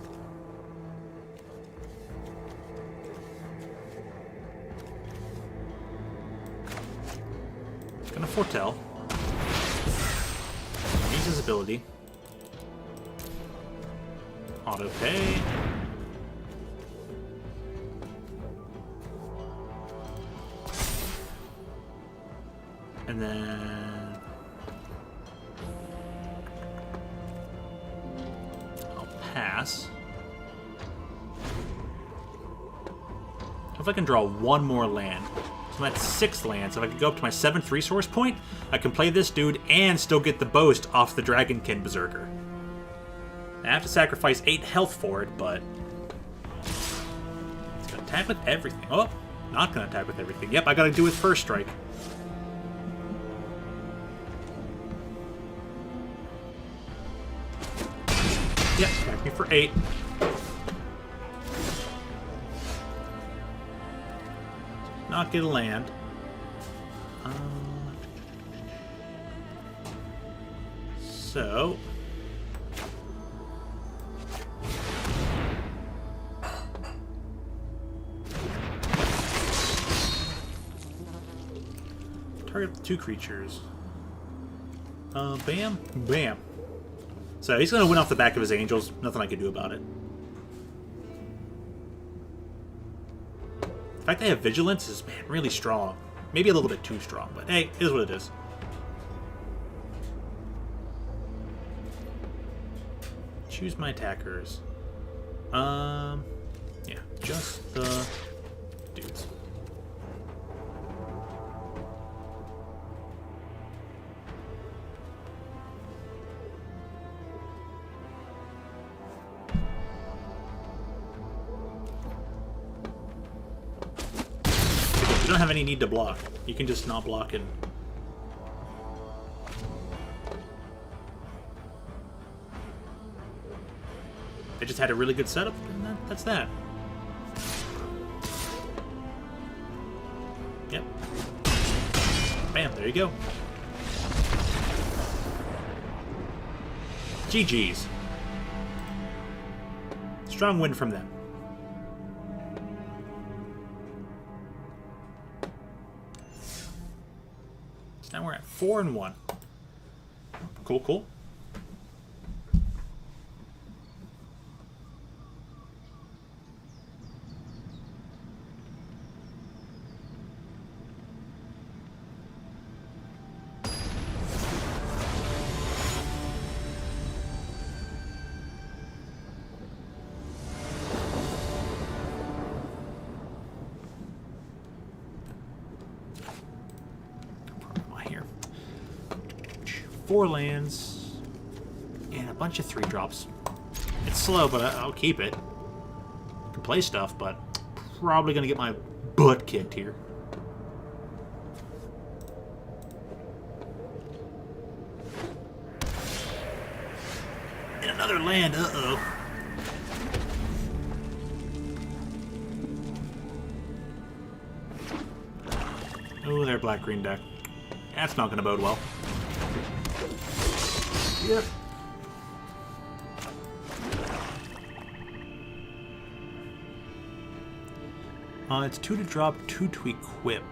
Gonna foretell. Use his ability. Auto pay. And then I'll pass. If I can draw one more land. So that's 6 lands. If I could go up to my 7th resource point, I can play this dude and still get the boast off the Dragonkin Berserker. I have to sacrifice 8 health for it, but it's gonna attack with everything. Oh, not gonna attack with everything. Yep, I gotta do it first strike. Yep, attack me for 8. Not get a land. So target 2 creatures. Bam, bam. So he's gonna win off the back of his angels. Nothing I can do about it. The fact they have vigilance is, man, really strong. Maybe a little bit too strong, but hey, it is what it is. Choose my attackers. Yeah, just the dudes. You don't have any need to block. You can just not block it. They just had a really good setup, and that's that. Yep. Bam, there you go. GG's. Strong win from them. So now we're at 4-1. Cool, cool. Here. 4 lands and a bunch of 3-drops. It's slow, but I'll keep it. I can play stuff, but probably gonna get my butt kicked here. And another land, uh-oh. Oh, their black-green deck. That's not going to bode well. Yep. It's 2 to drop, 2 to equip.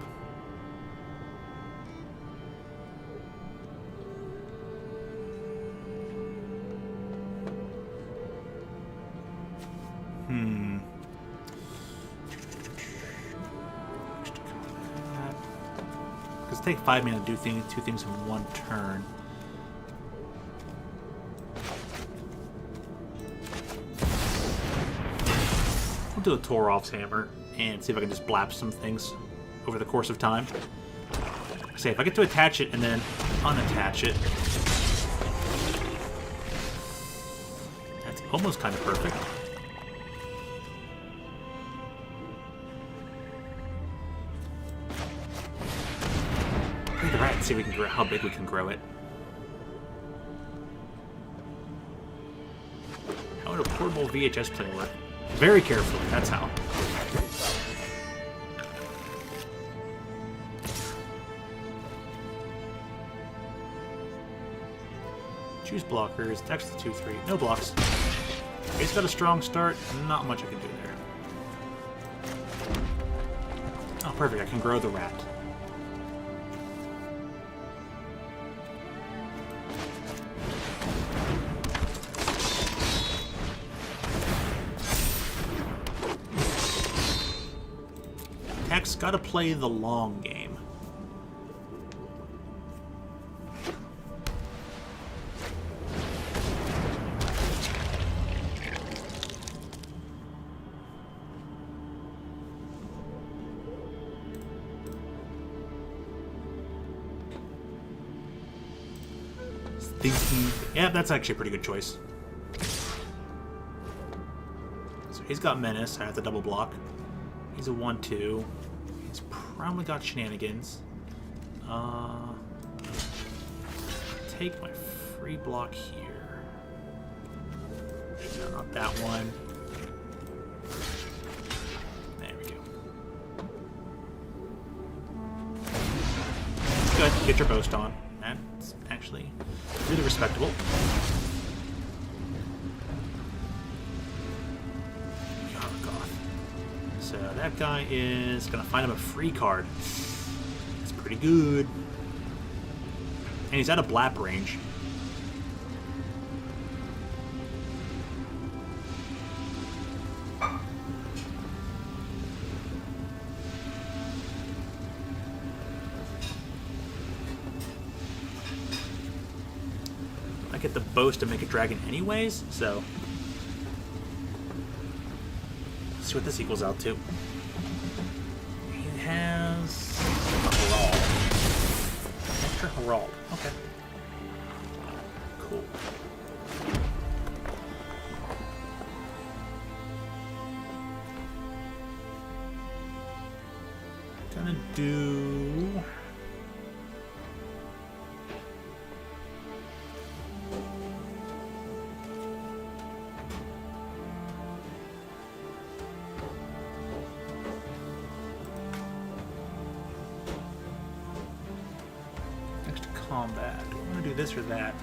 Take 5 mana to do 2 things in 1 turn. We'll do a Torolf's Hammer and see if I can just blap some things over the course of time. Say, if I get to attach it and then unattach it, that's almost kind of perfect. The rat and see if we can grow, how big we can grow it. How would a portable VHS player work? Very carefully, that's how. Choose blockers, text the 2/3, no blocks. It's got a strong start, not much I can do there. Oh, perfect, I can grow the rat. Gotta play the long game. Thinking, yeah, that's actually a pretty good choice. So he's got Menace. I have to double block. He's a 1/2. He's probably got Shenanigans. Take my free block here. No, not that one. There we go. Good. Get your boast on. That's actually really respectable. So that guy is gonna find him a free card. That's pretty good. And he's out of blap range. I get the boast to make a dragon anyways, so let's see what this equals out to. He has a Herald. Extra Herald. Okay. Cool. Gonna do... combat. Do I want to do this or that?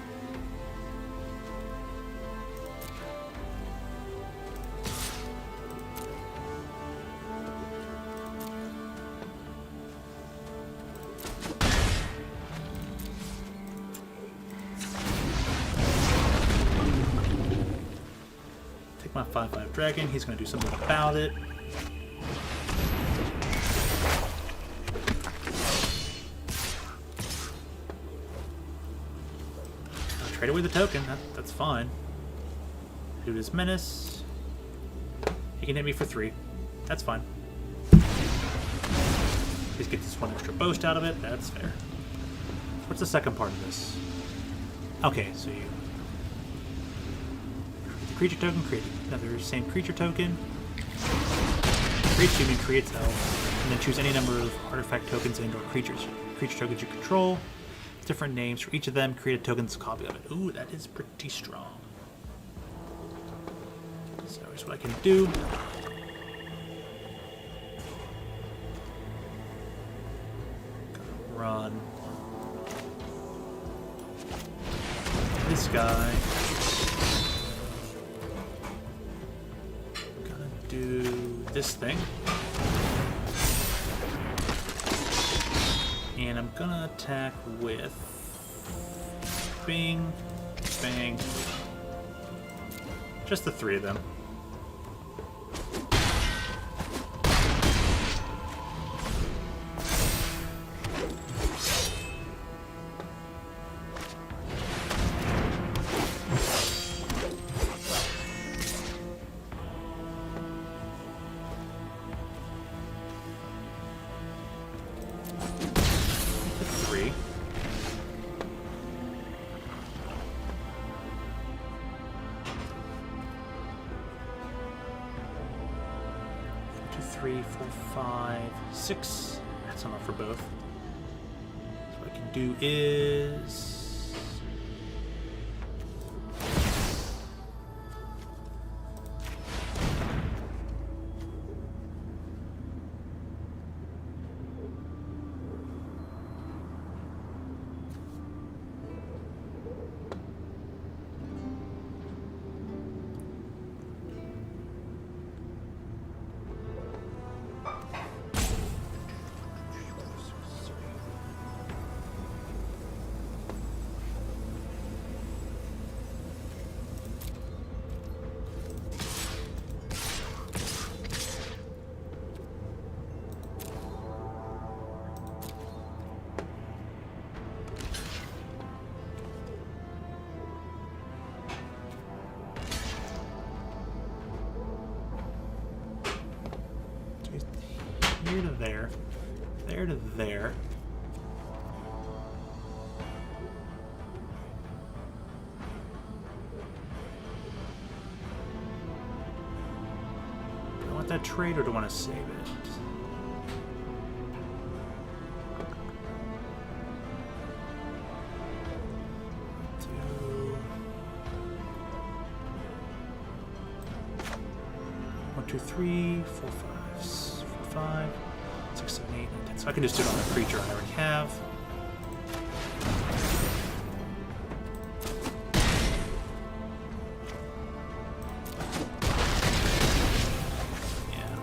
Take my 5/5 dragon. He's going to do something about it. Trade away the token. That's fine. Do his menace. He can hit me for 3. That's fine. Just get this 1 extra boast out of it. That's fair. What's the second part of this? Okay, so you create the creature token, create another same creature token. Creates human, creates elf, and then choose any number of artifact tokens and/or creature tokens you control. Different names for each of them. Create a token's copy of it. Ooh, that is pretty strong. So here's what I can do. Gonna run this guy. Gonna do this thing. And I'm gonna attack with bing, bang. Just the 3 of them. Three, 4, 5, 6. That's enough for both. So what I can do is here to there, there to there. Do I want that trade or do I want to save it? One, two, 3, 4, 5, 6, 7, 8, 9, 10. So I can just do it on a creature I already have. Yeah.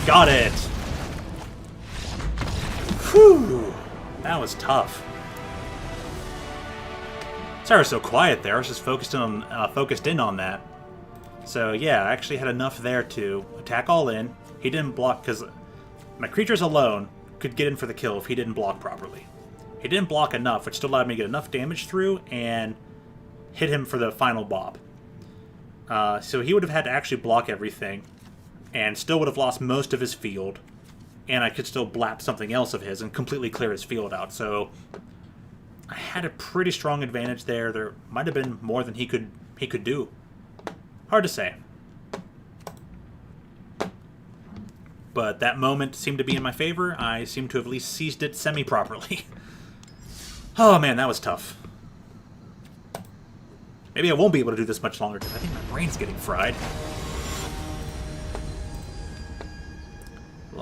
Got it! Whew! That was tough. Sorry I was so quiet there. I was just focused in on that. So yeah, I actually had enough there to attack all in. He didn't block because my creatures alone could get in for the kill if he didn't block properly. He didn't block enough, which still allowed me to get enough damage through and hit him for the final bob. So he would have had to actually block everything and still would have lost most of his field. And I could still blap something else of his and completely clear his field out. So I had a pretty strong advantage there. There might have been more than he could do. Hard to say. But that moment seemed to be in my favor. I seem to have at least seized it semi-properly. Oh man, that was tough. Maybe I won't be able to do this much longer because I think my brain's getting fried. A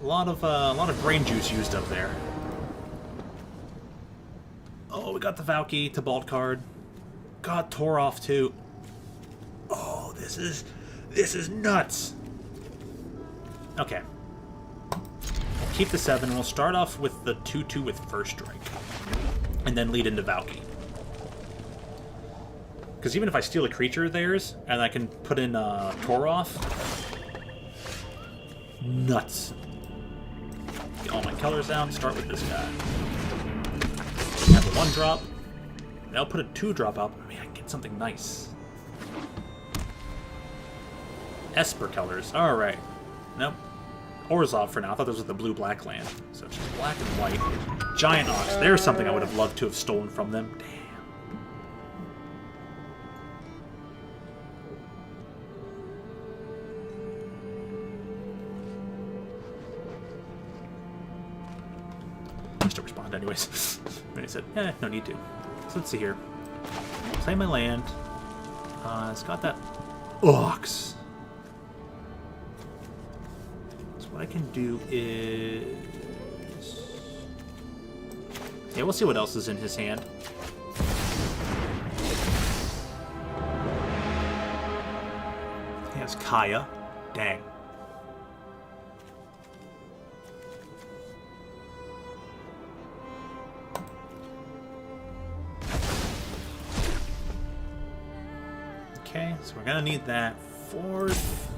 lot of brain juice used up there. Oh, we got the Valky to Bald card. Got Toroff too. Oh, this is nuts. Okay. We'll keep the 7. We'll start off with the 2/2 with First Strike. And then lead into Valky. Because even if I steal a creature of theirs, and I can put in Toroff, nuts. Get all my colors out, start with this guy. Have a 1-drop. And I'll put a 2-drop out. I mean, I can get something nice. Esper colors. Alright. Nope. Orzhov for now. I thought those were the blue-black land. So it's just black and white. Giant Ox. There's something I would have loved to have stolen from them. Damn. I still respond anyways. And he said, no need to. So let's see here. Play my land. It's got that Ox. So what I can do is... yeah, we'll see what else is in his hand. He has Kaya. Dang. Okay, so we're gonna need that 4th.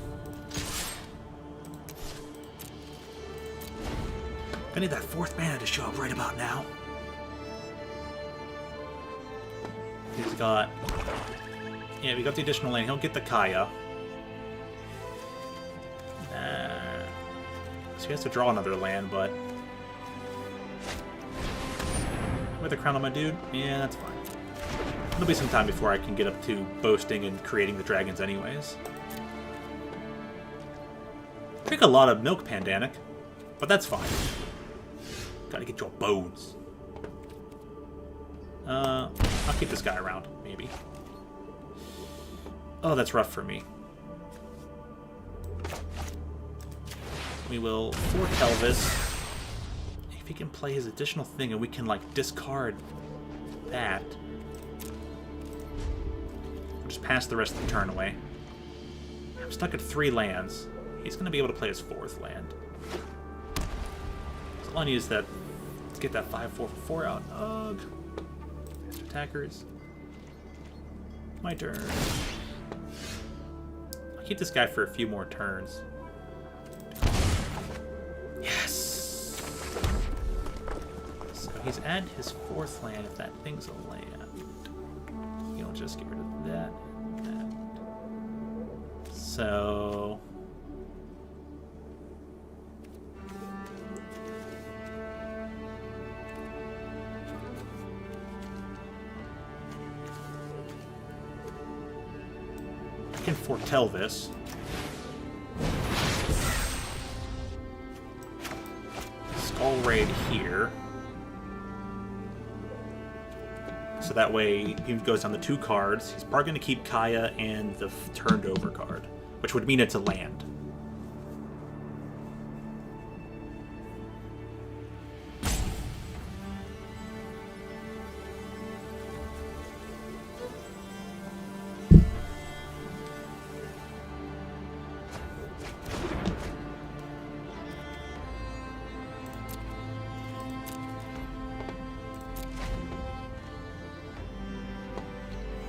Gonna need that 4th mana to show up right about now. He's got... yeah, we got the additional land. He'll get the Kaya. So he has to draw another land, but... with a crown on my dude? Yeah, that's fine. There'll be some time before I can get up to boasting and creating the dragons anyways. Drink a lot of milk, Pandanic. But that's fine. Gotta get your bones. I'll keep this guy around, maybe. Oh, that's rough for me. We will foretell this. If he can play his additional thing and we can, like, discard that. We'll just pass the rest of the turn away. I'm stuck at 3 lands. He's going to be able to play his 4th land. So all I need is that... let's get that 5/4/4 out. Ugh. Attackers. My turn. I'll keep this guy for a few more turns. Yes! So he's at his 4th land if that thing's a land. You'll just get rid of that and that. So... I can foretell this. Skull Raid here. So that way he goes down the 2 cards. He's probably going to keep Kaya and the turned over card, which would mean it's a land.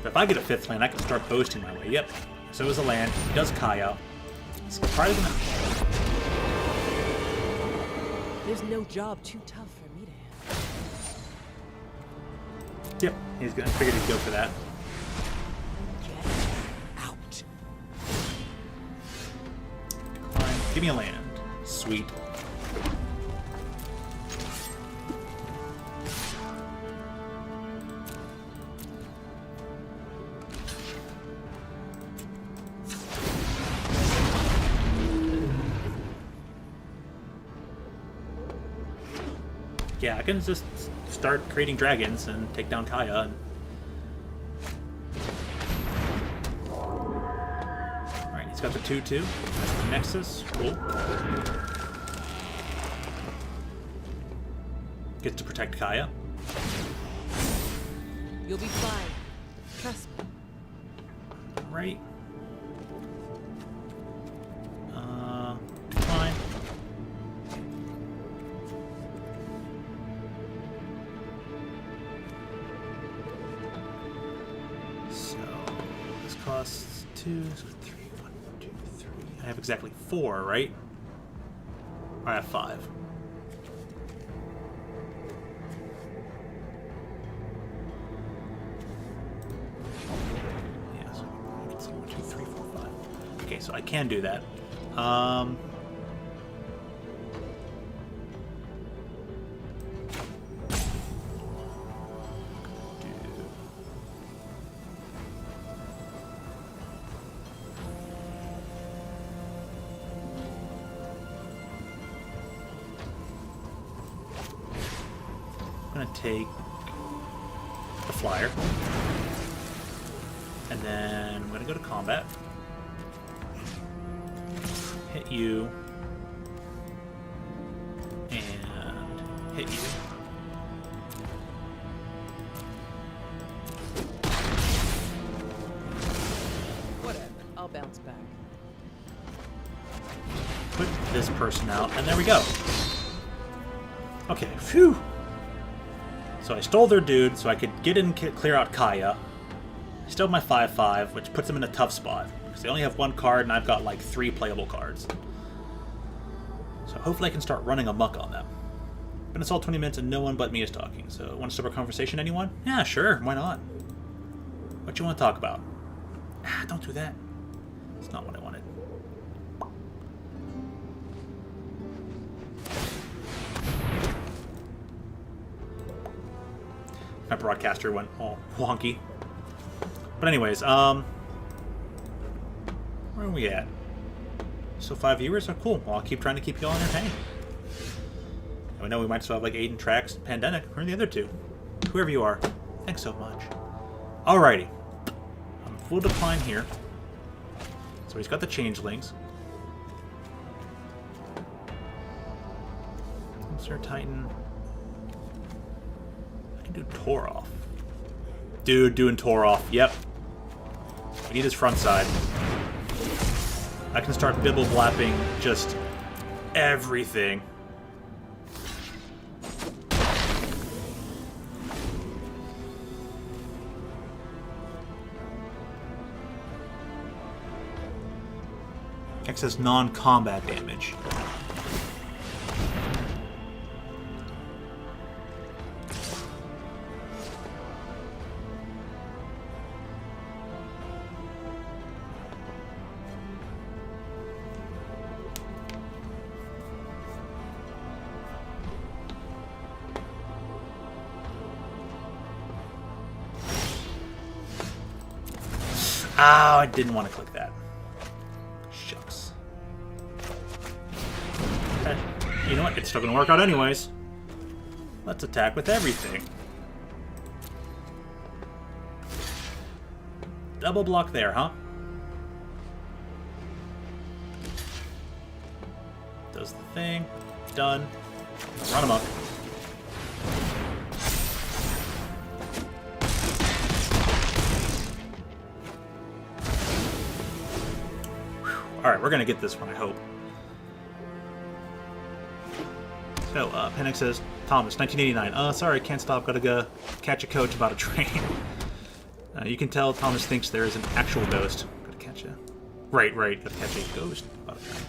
If I get a 5th land, I can start boasting my way. Yep. So is a land. He does Kaya. He's probably gonna... There's no job too tough for me to handle. Yep. He's gonna figure he'd go for that. Get out. Decline. Give me a land. Sweet. Yeah, I can just start creating dragons and take down Kaya. And... alright, he's got the 2/2. That's the Nexus. Cool. Gets to protect Kaya. You'll be fine. Trust me. Right. Fine. So this costs 2, so 3, 1, 2, 3. I have exactly 4, right? I have 5. Yeah, so I can see 1, 2, 3, 4, 5. Okay, so I can do that. I'm gonna take the flyer, and then I'm gonna go to combat, hit you, and hit you. Whatever. I'll bounce back. Put this person out, and there we go. Okay, phew. So I stole their dude so I could get in and clear out Kaya. I stole my 5/5, which puts them in a tough spot, because they only have 1 card and I've got like 3 playable cards. So hopefully I can start running amok on them. Been assault 20 minutes and no one but me is talking, so want to start a conversation, anyone? Yeah, sure, why not? What you want to talk about? Ah, don't do that. It's not what I wanted. My broadcaster went all wonky. But anyways, where are we at? So 5 viewers? Oh, cool. Well, I'll keep trying to keep you all entertained. I know we might still have like Aiden, Trax, Pandemic, or the other 2. Whoever you are, thanks so much. Alrighty. I'm full decline here. So he's got the changelings. Sir Titan. Do Toroff. Dude, doing Toroff. Yep. We need his front side. I can start bibble blapping just everything. Excess non-combat damage. Oh, I didn't want to click that. Shucks. You know what? It's still going to work out anyways. Let's attack with everything. Double block there, huh? Does the thing. Done. Run amok. Alright, we're gonna get this one, I hope. So, Panic says, Thomas, 1989. Sorry, can't stop. Gotta go catch a coach about a train. You can tell Thomas thinks there is an actual ghost. Gotta catch a... Right. Gotta catch a ghost about a train.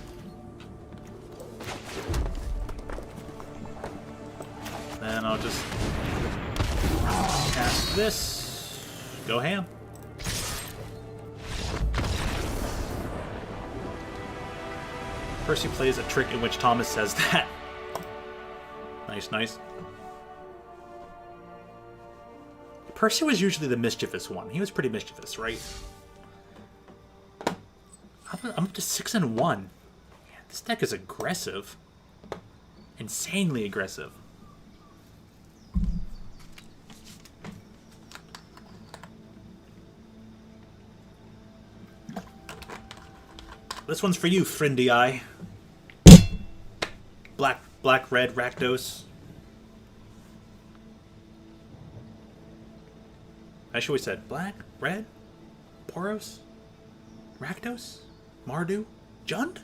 Then I'll just cast this. Go ham. Percy plays a trick in which Thomas says that. Nice. Percy was usually the mischievous one. He was pretty mischievous, right? I'm up to 6-1. Man, this deck is aggressive. Insanely aggressive. This one's for you, friendy eye. Black, red, Rakdos. I should always said black, red, Poros, Rakdos, Mardu, Jund?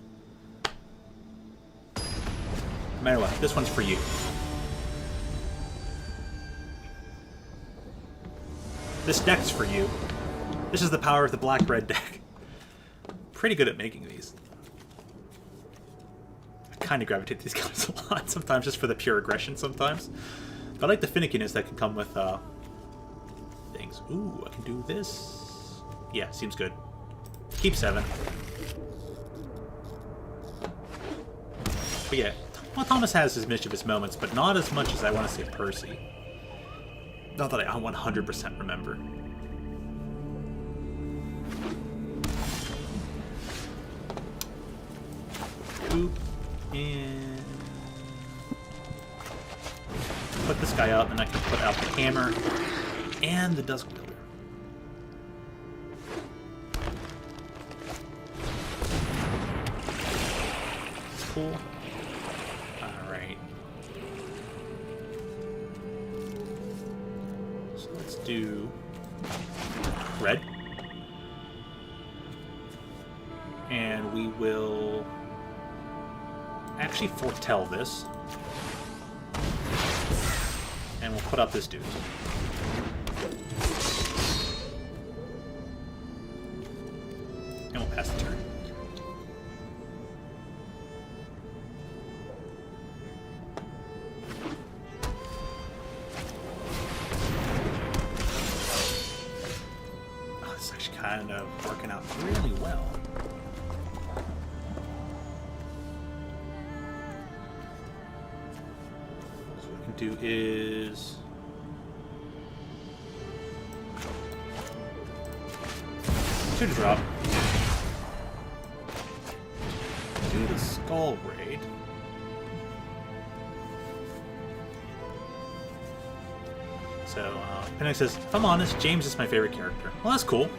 No matter what, this one's for you. This deck's for you. This is the power of the black-red deck. Pretty good at making these. I kind of gravitate to these guys a lot sometimes, just for the pure aggression sometimes. But I like the finickiness that can come with things. Ooh, I can do this. Yeah, seems good. Keep 7. But yeah, well, Thomas has his mischievous moments, but not as much as I want to say Percy. Not that I 100% remember. Oop. And put this guy out, and I can put out the hammer and the Dusk Builder. That's cool. Alright. So let's do red. And we will actually foretell this. And we'll put up this dude. And we'll pass the turn. Oh, this is actually kind of working out really well. Do is to drop. Do the Skull Raid. So, Penix says, if I'm honest, James is my favorite character. Well, that's cool.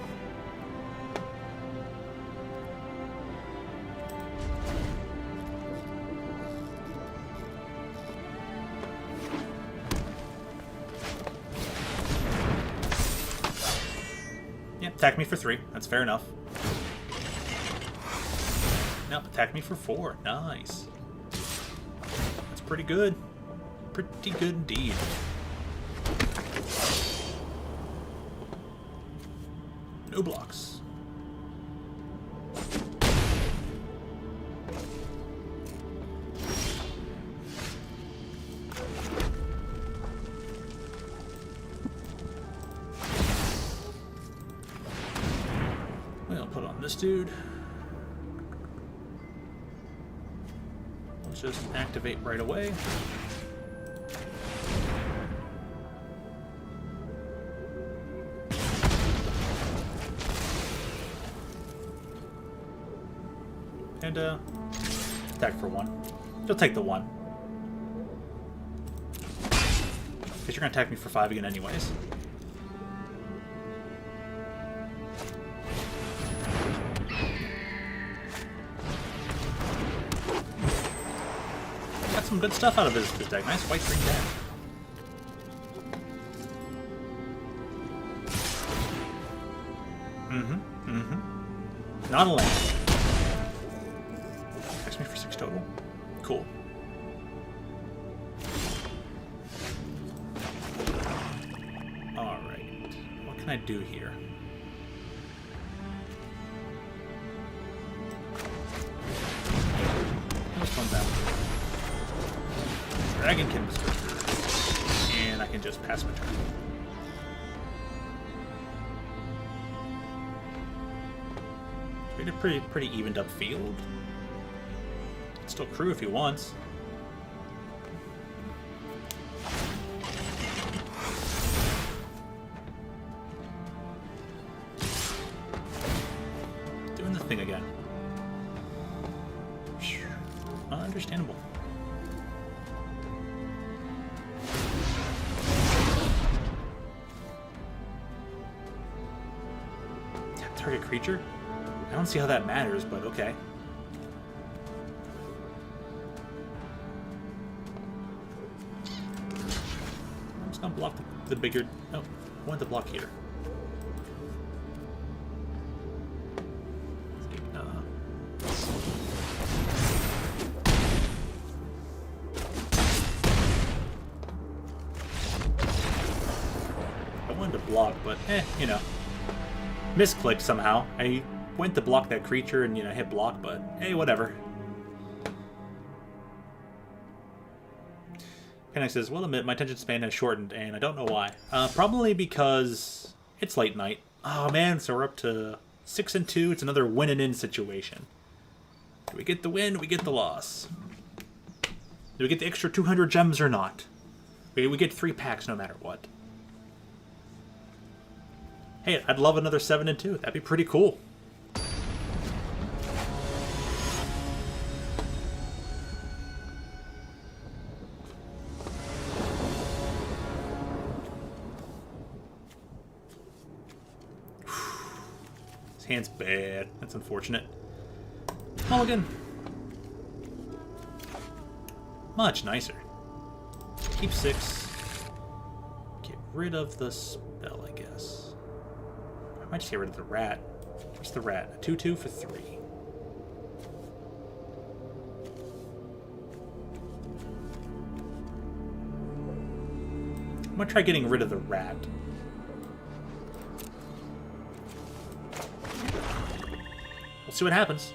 Attack me for 3. That's fair enough. No, attack me for 4. Nice. That's pretty good. Pretty good indeed. No blocks. This dude. Let's just activate right away. And attack for 1. You'll take the 1. Because you're gonna attack me for 5 again anyways. Some good stuff out of this deck. Nice white-green deck. Not a land. Attacks me for 6 total. Cool. Alright. What can I do here? This one's out. Dragonkin was good. And I can just pass my turn. We had a pretty evened up field. Still crew if he wants. Doing the thing again. Understandable. Target creature? I don't see how that matters, but okay. I'm just gonna block the bigger... Oh, I want to block here. block, but you know. Misclicked somehow. I went to block that creature and, you know, hit block, but hey, whatever. Panic says, well, admit, my attention span has shortened, and I don't know why. Probably because it's late night. Oh, man, so we're up to 6 and 2. It's another win and in situation. Do we get the win? Do we get the loss? Do we get the extra 200 gems or not? We get 3 packs no matter what. Hey, I'd love another 7 and 2. That'd be pretty cool. His hand's bad. That's unfortunate. Mulligan. Much nicer. Keep 6. Get rid of the spell, I guess. I might just get rid of the rat. What's the rat? A 2/2 for 3. I'm gonna try getting rid of the rat. We'll see what happens.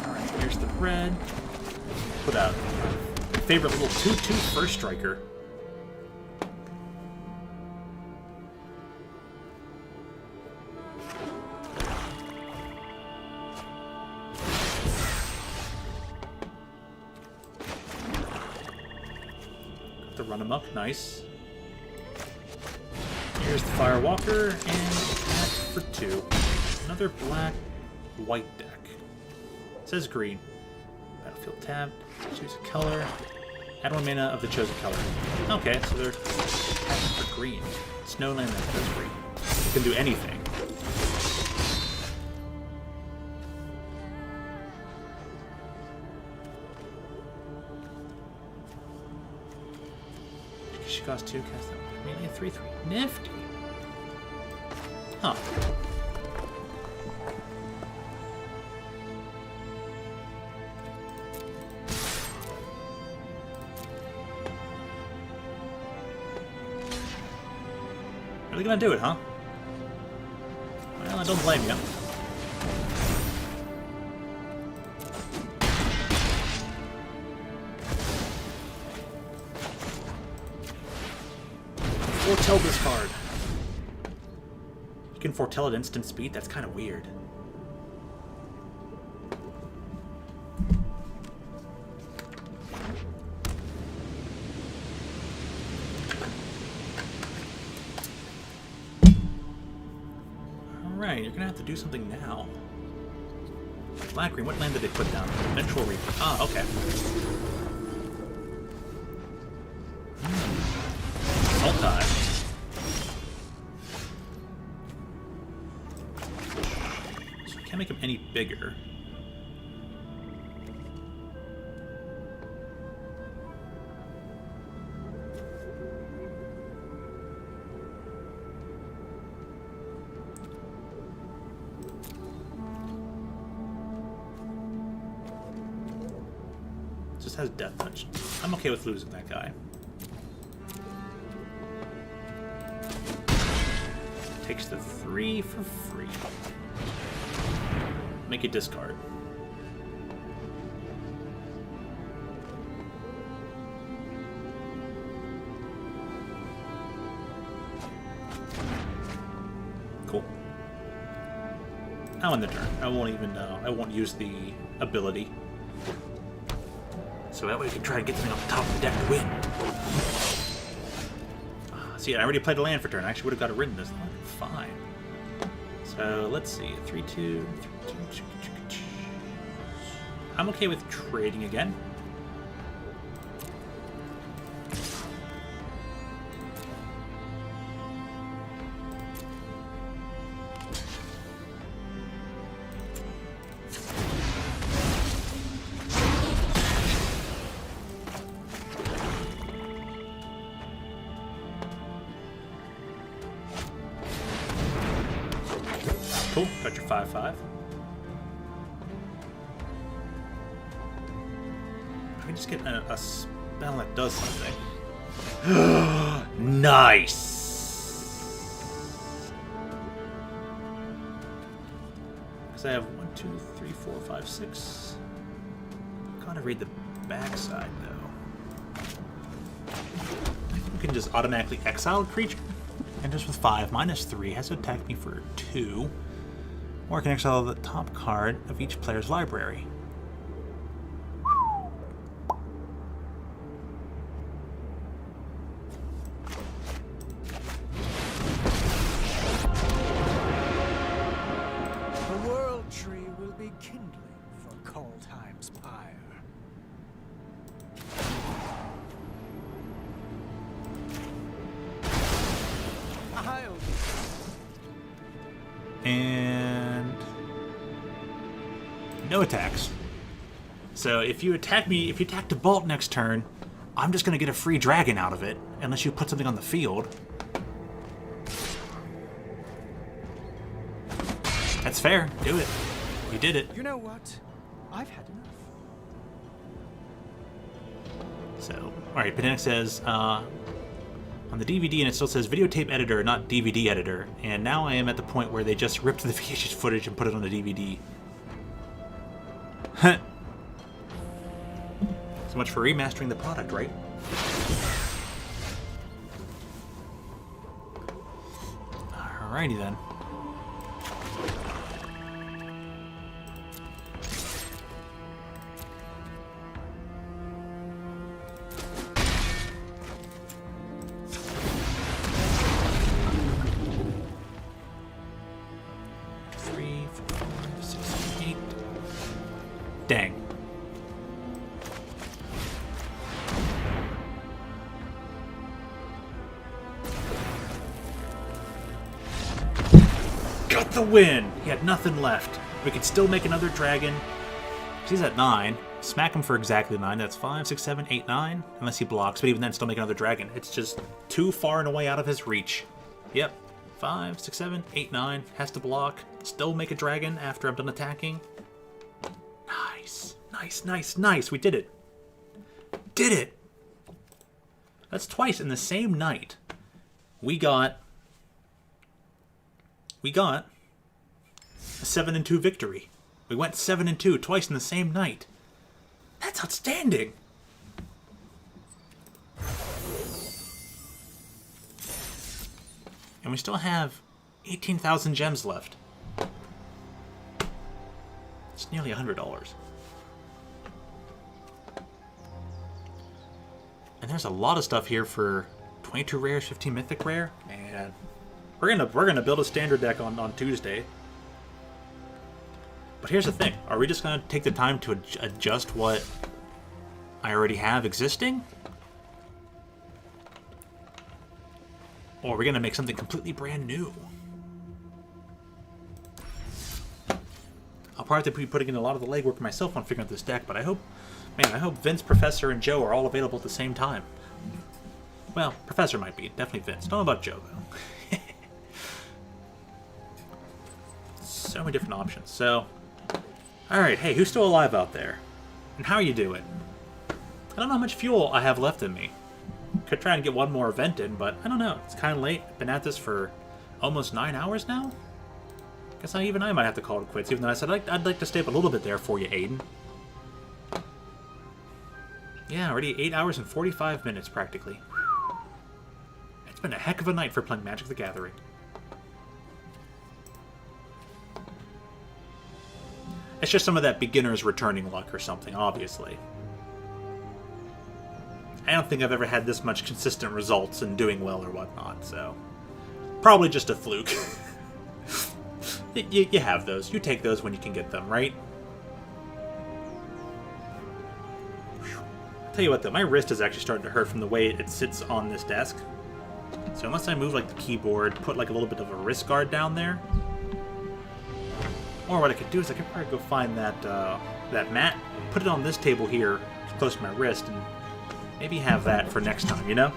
Alright, here's the red. Put out my favorite little 2/2 first striker. To run him up, nice. Here's the Firewalker, and that for 2. Another black-white deck. It says green. Battlefield tab, choose a color. Add 1 mana of the chosen color. Okay, so they're tapping for green. Snowland that does green. It can do anything. She costs 2, cast them. Mainly a 3/3. Nifty. Huh. Really gonna do it, huh? Well, I don't blame you. Foretell this card. You can foretell at instant speed? That's kind of weird. Alright, you're gonna have to do something now. Black green, what land did they put down? Vengeful Reaper. Ah, okay. Sultai. So I can't make him any bigger. Just has death touch. I'm okay with losing that guy. Takes the 3 for free. Make a discard. Cool. Now in the turn. I won't even I won't use the ability. So that way we can try and get something off the top of the deck to win. See, I already played a land for turn. I actually would have got a rid in this one. Fine. So let's see. 3/2. I'm okay with trading again. Cool, got your 5/5. I can just get a spell that does something. Nice! Because I have 1, 2, 3, 4, 5, 6. Gotta read the backside, though. You can just automatically exile a creature. And just with 5, -3, has to attack me for 2. Or I can exile the top card of each player's library. The world tree will be kindling for Kaldheim's pyre. I'll And no attacks. So if you attack me, if you attack to Bolt next turn, I'm just gonna get a free dragon out of it, unless you put something on the field. That's fair. Do it. You did it. You know what? I've had enough. So, alright, Pedantic says, on the DVD, and it still says videotape editor, not DVD editor. And now I am at the point where they just ripped the VHS footage and put it on the DVD. So much for remastering the product, right? Alrighty then. Dang. Got the win! He had nothing left. We could still make another dragon. He's at 9. Smack him for exactly 9. That's 5, 6, 7, 8, 9. Unless he blocks, but even then, still make another dragon. It's just too far and away out of his reach. Yep. 5, 6, 7, 8, 9. Has to block. Still make a dragon after I'm done attacking. Nice. Nice, nice, nice. We did it. Did it! That's twice in the same night. We got a 7-2 victory. We went 7-2 twice in the same night. That's outstanding. And we still have 18,000 gems left. It's nearly $100. And there's a lot of stuff here for 22 rares, 15 mythic rare. Man, we're gonna build a standard deck on Tuesday. But here's the thing: are we just gonna take the time to adjust what I already have existing, or are we gonna make something completely brand new? I'll probably have to be putting in a lot of the legwork myself on figuring out this deck, but I hope Vince, Professor, and Joe are all available at the same time. Well, Professor might be. Definitely Vince. Don't know about Joe, though. So many different options. So, alright, hey, who's still alive out there? And how are you doing? I don't know how much fuel I have left in me. Could try and get one more event in, but I don't know. It's kind of late. Been at this for almost 9 hours now? Guess even I might have to call it quits, even though I said I'd like to stay up a little bit there for you, Aiden. Yeah, already 8 hours and 45 minutes, practically. Whew. It's been a heck of a night for playing Magic the Gathering. It's just some of that beginner's returning luck or something, obviously. I don't think I've ever had this much consistent results in doing well or whatnot, so... Probably just a fluke. You have those. You take those when you can get them, right? Tell you what, though, my wrist is actually starting to hurt from the way it sits on this desk. So unless I move like the keyboard, put like a little bit of a wrist guard down there, or what I could do is I could probably go find that that mat, put it on this table here, close to my wrist, and maybe have that for next time, you know?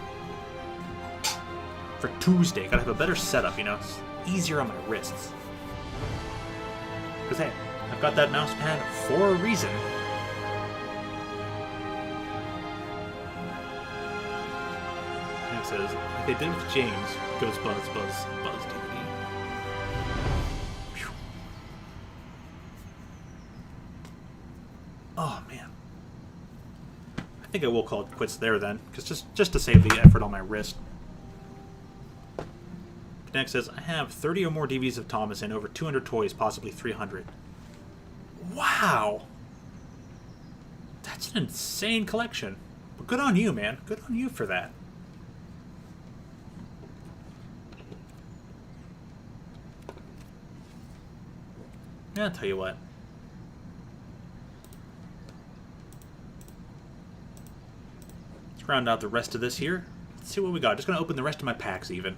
For Tuesday, gotta have a better setup, you know? It's easier on my wrists. Because, hey, I've got that mouse pad for a reason. And it says, like they did with James, goes buzz, buzz, buzz, DVD. Phew. Oh, man. I think I will call it quits there then, because just to save the effort on my wrist. Next says, I have 30 or more DVDs of Thomas and over 200 toys, possibly 300. Wow! That's an insane collection. But good on you, man. Good on you for that. Yeah, I'll tell you what. Let's round out the rest of this here. Let's see what we got. Just going to open the rest of my packs even.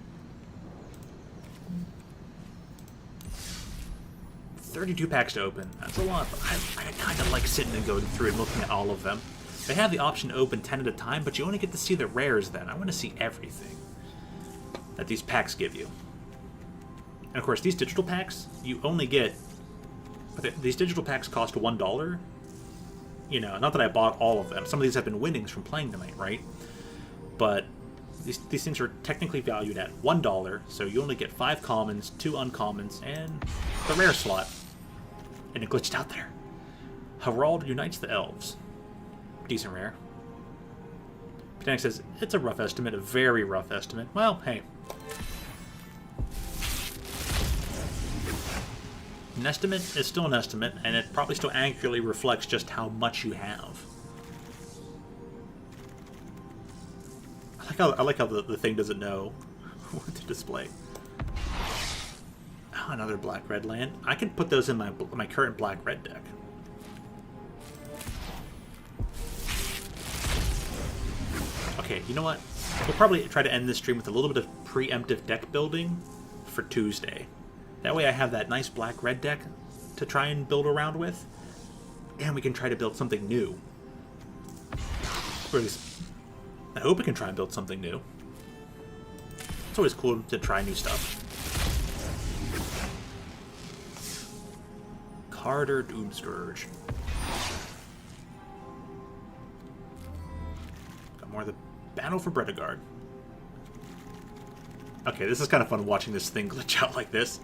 32 packs to open. That's a lot, but I kind of like sitting and going through and looking at all of them. They have the option to open 10 at a time, but you only get to see the rares then. I want to see everything that these packs give you. And of course, these digital packs, you only get... These digital packs cost $1. You know, not that I bought all of them. Some of these have been winnings from playing tonight, right? But these things are technically valued at $1, so you only get 5 commons, 2 uncommons, and the rare slot. And it glitched out there. Harald unites the elves. Decent rare. Panic says, it's a rough estimate, a very rough estimate. Well, hey. An estimate is still an estimate, and it probably still accurately reflects just how much you have. I like how the thing doesn't know what to display. Oh, another black-red land. I can put those in my current black-red deck. Okay, you know what? We'll probably try to end this stream with a little bit of preemptive deck building for Tuesday. That way I have that nice black-red deck to try and build around with, and we can try to build something new. Or at least, I hope we can try and build something new. It's always cool to try new stuff. Carter Doomscourge. Got more of the Battle for Bredegard. Okay, this is kind of fun watching this thing glitch out like this.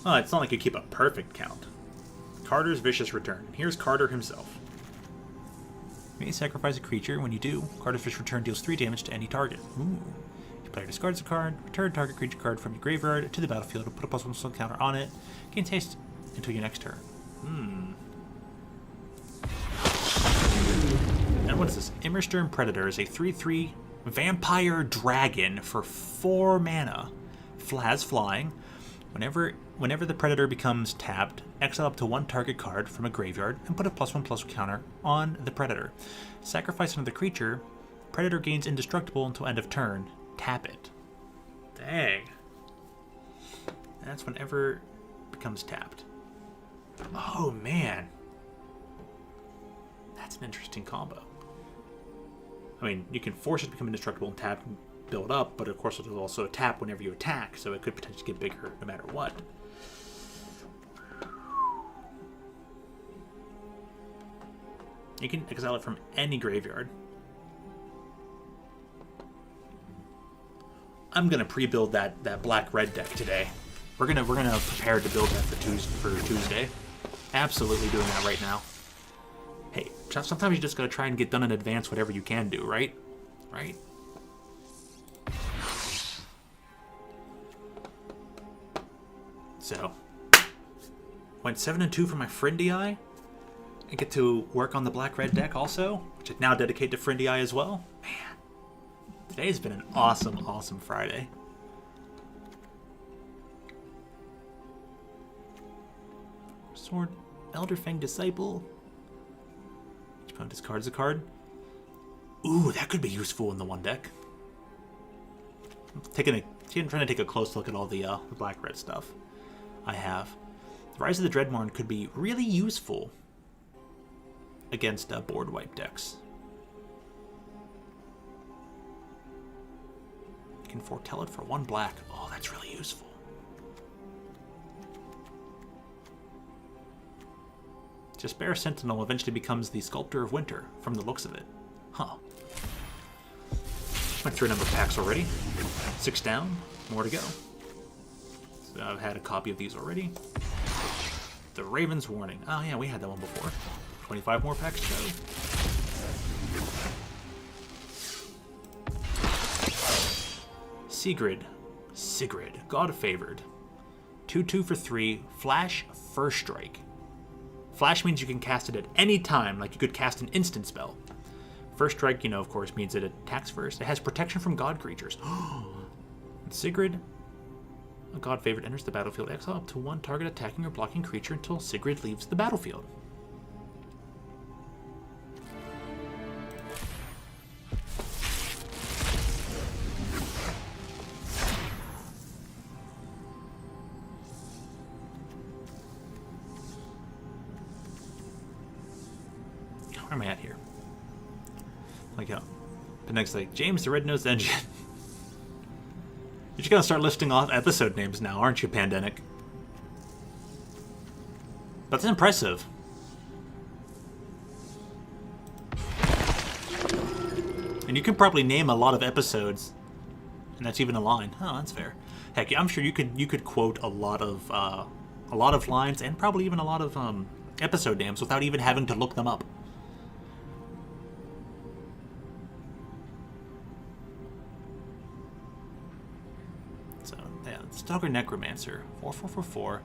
Oh, it's not like you keep a perfect count. Carter's Vicious Return. Here's Carter himself. You may sacrifice a creature. When you do, Carter's Vicious Return deals 3 damage to any target. Ooh. Your player discards a card, return target creature card from your graveyard to the battlefield and put a +1/+1 counter on it. Gain haste until your next turn. And what is this? Immersturm Predator is a 3/3 vampire dragon for 4 mana. Has flying. Whenever the Predator becomes tapped, exile up to 1 target card from a graveyard and put a +1/+1 counter on the Predator. Sacrifice another creature. Predator gains indestructible until end of turn. Tap it. Dang. That's whenever it becomes tapped. Oh, man. That's an interesting combo. I mean, you can force it to become indestructible and tap and build up, but of course it'll also tap whenever you attack, so it could potentially get bigger no matter what. You can exile it from any graveyard. I'm gonna pre-build that black-red deck today. We're gonna prepare to build that for Tuesday. Absolutely doing that right now. Hey, sometimes you just gotta try and get done in advance whatever you can do, right? Right? So, went 7-2 for my Friendly Eye. I get to work on the black-red deck also, which I now dedicate to Friendly Eye as well. Man, today's been an awesome, awesome Friday. Sword, Elderfang Disciple. Each opponent discards a card. Ooh, that could be useful in the one deck. I'm trying to take a close look at all the black-red stuff I have. The Rise of the Dreadmorn could be really useful against board wipe decks. You can foretell it for 1 black. Oh, that's really useful. Despair Sentinel eventually becomes the Sculptor of Winter, from the looks of it. Huh. Went through a number of packs already. 6 down, more to go. So I've had a copy of these already. The Raven's Warning. Oh yeah, we had that one before. 25 more packs to go. Sigrid, God Favored. 2/2 for 3, Flash, First Strike. Flash means you can cast it at any time, like you could cast an instant spell. First Strike, of course, means it attacks first. It has protection from god creatures. Sigrid, a God Favored, enters the battlefield. Exile up to 1 target attacking or blocking creature until Sigrid leaves the battlefield. Where am I at here? The next, James the Red-Nosed Engine. You're just gonna start listing off episode names now, aren't you, Pandemic? That's impressive. And you can probably name a lot of episodes, and that's even a line. Oh, that's fair. Heck, I'm sure you could quote a lot of lines, and probably even a lot of episode names without even having to look them up. Stalker Necromancer, 4/4/4.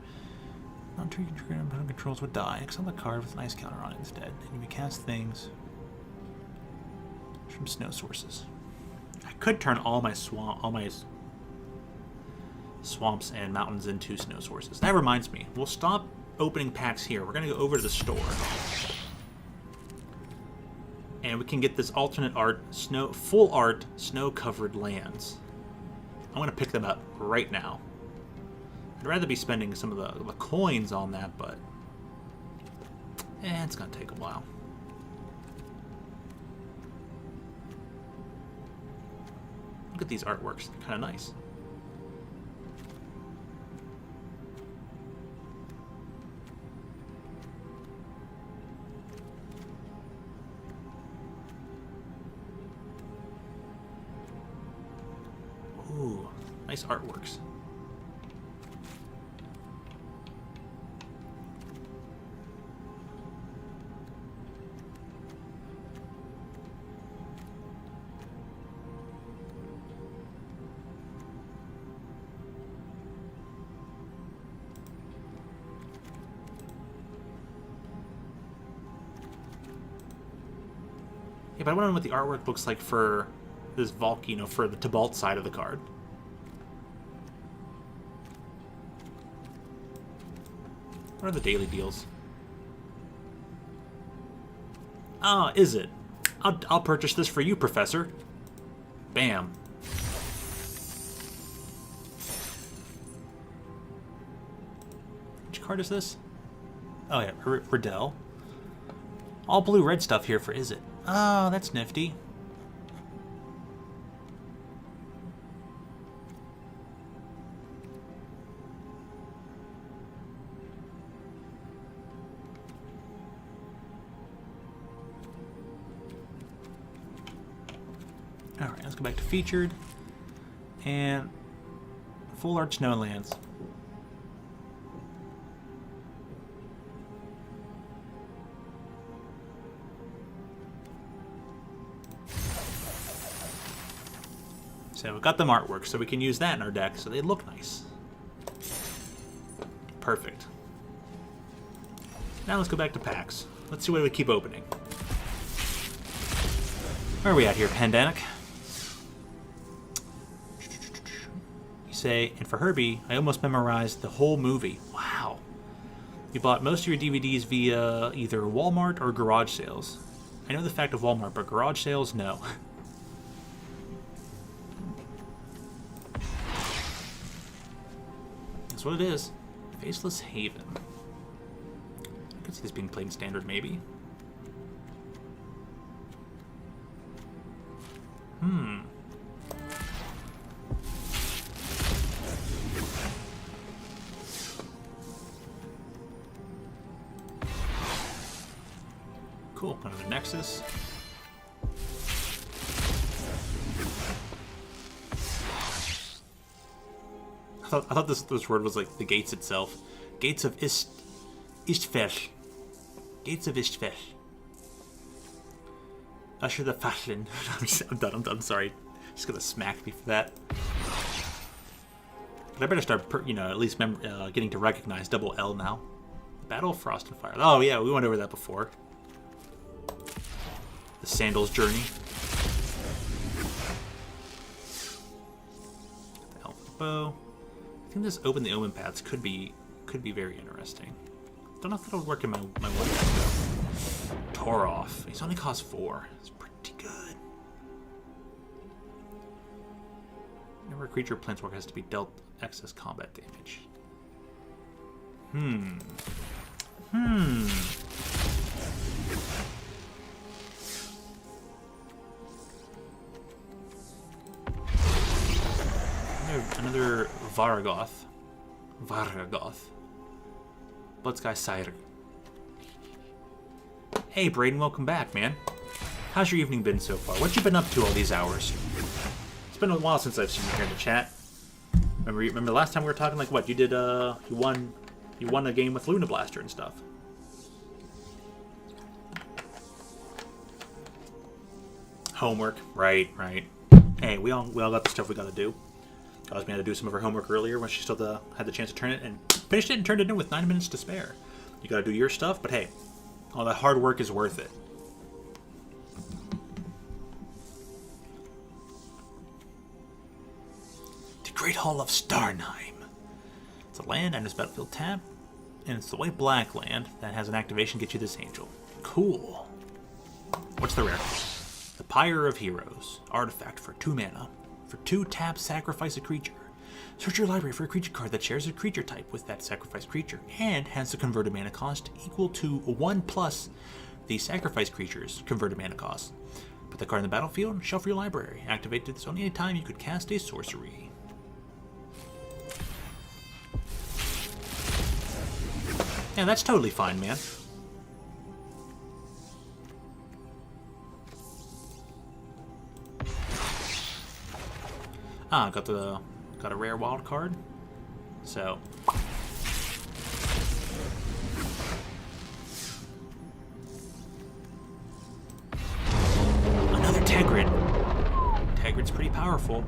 Non-trigger opponent controls would die. Exile the card with an ice counter on it instead. And you may cast things from snow sources. I could turn all my swamps and mountains into snow sources. That reminds me, we'll stop opening packs here. We're gonna go over to the store, and we can get this alternate art, full art, snow-covered lands. I'm gonna pick them up right now. I'd rather be spending some of the coins on that, but it's gonna take a while. Look at these artworks, they're kind of nice. Ooh, nice artworks. Yeah, but I wonder what the artwork looks like for this Valk, for the Tybalt side of the card. What are the daily deals? Ah, is it? I'll purchase this for you, Professor. Bam. Which card is this? Oh yeah, Riddell. All blue-red stuff here for Is It? Oh, that's nifty. Alright, let's go back to featured. And full art Snowlands. So we've got them artwork, so we can use that in our deck, so they look nice. Perfect. Now let's go back to packs. Let's see what we keep opening. Where are we at here, Pandemic? You say, and for Herbie, I almost memorized the whole movie. Wow. You bought most of your DVDs via either Walmart or garage sales. I know the fact of Walmart, but garage sales, no. That's what it is. Faceless Haven. I could see this being played in standard, maybe. Cool. Another Nexus. I thought this word was like the gates itself. Gates of Istvesh. Gates of Istvesh. Usher the Fashion. I'm done. I'm sorry. Just gonna smack me for that. But I better start, at least getting to recognize double L now. Battle of Frost and Fire. Oh yeah, we went over that before. The Sandals Journey. The Elven Bow. I think this Open the Omen paths could be very interesting. Don't know if that'll work in my one deck though. Toroff. He's only cost 4. It's pretty good. Whenever a creature or planeswalker has to be dealt excess combat damage. Another Vargoth. Bloodsky Sire. Hey Braden, welcome back, man. How's your evening been so far? What you been up to all these hours? It's been a while since I've seen you here in the chat. Remember the last time we were talking, like what, you did you won a game with Luna Blaster and stuff. Homework, right. Hey, we all got the stuff we gotta do. Caused me had to do some of her homework earlier when she still had the chance to turn it, and finished it and turned it in with 9 minutes to spare. You gotta do your stuff, but hey, all that hard work is worth it. The Great Hall of Starnheim. It's a land and it's battlefield tab, and it's the white black land that has an activation get you this angel. Cool. What's the rare? The Pyre of Heroes. Artifact for 2 mana. For 2 tap, sacrifice a creature. Search your library for a creature card that shares a creature type with that sacrificed creature and has the converted mana cost equal to 1 plus the sacrificed creature's converted mana cost. Put the card in the battlefield, shuffle your library. Activate this only any time you could cast a sorcery. Yeah, that's totally fine, man. Got a rare wild card. So another Tegrid. Tegrid's pretty powerful.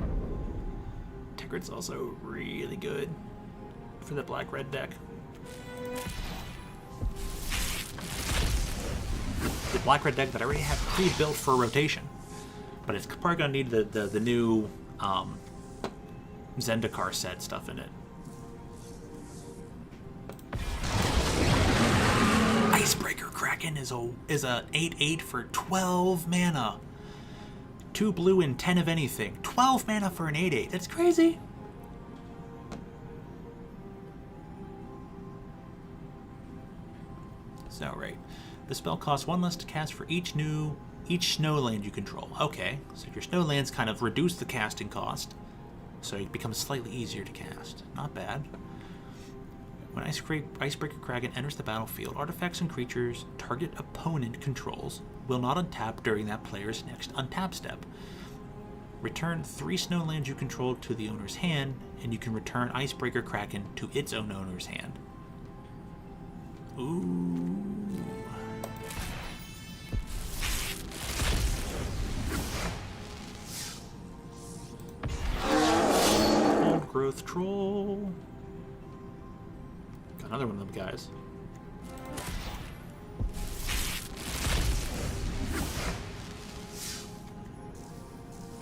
Tegrid's also really good for the black-red deck. The black-red deck that I already have pre-built for rotation, but it's probably gonna need the new Zendikar set stuff in it. Icebreaker Kraken is a 8/8 for 12 mana. 2 blue and 10 of anything. 12 mana for an 8/8. That's crazy. So right. The spell costs 1 less to cast for each snow land you control. Okay, so your snow lands kind of reduce the casting cost, so it becomes slightly easier to cast. Not bad. When Icebreaker Kraken enters the battlefield, artifacts and creatures target opponent controls will not untap during that player's next untap step. Return 3 snow lands you control to the owner's hand, and you can return Icebreaker Kraken to its own owner's hand. Ooh. Growth Troll. Got another one of them guys.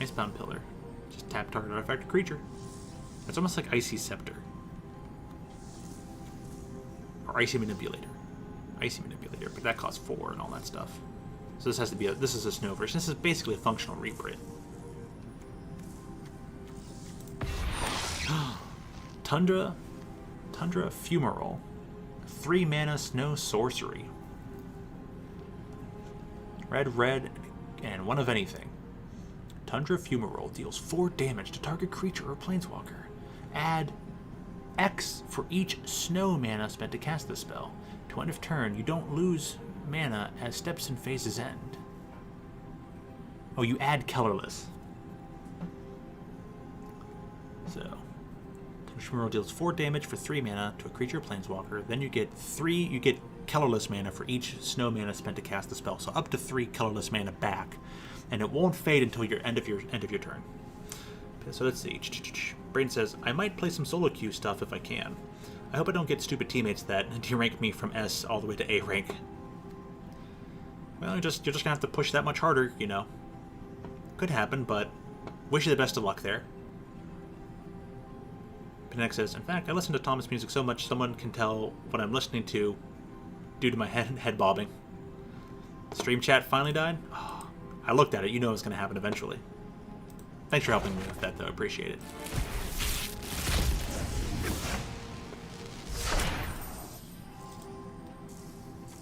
Icebound Pillar. Just tap target artifact or creature. It's almost like Icy Scepter. Or Icy Manipulator. Icy Manipulator, but that costs 4 and all that stuff. So this has to be this is a snow version. This is basically a functional reprint. Tundra Fumarole. 3 mana snow sorcery. Red, and 1 of anything. Tundra Fumarole deals 4 damage to target creature or planeswalker. Add X for each snow mana spent to cast the spell. To end of turn, you don't lose mana as steps and phases end. Oh, you add colorless. So, Shimuro deals 4 damage for 3 mana to a creature or planeswalker. Then you get colorless mana for each snow mana spent to cast the spell. So up to 3 colorless mana back, and it won't fade until your end of your turn. Okay, so let's see. Braden says, I might play some solo queue stuff if I can. I hope I don't get stupid teammates that derank me from S all the way to A rank. Well, you're just gonna have to push that much harder, you know. Could happen, but wish you the best of luck there. Pinek says, in fact, I listen to Thomas music so much someone can tell what I'm listening to due to my head bobbing. Stream chat finally died? Oh, I looked at it. You know it's going to happen eventually. Thanks for helping me with that, though. Appreciate it.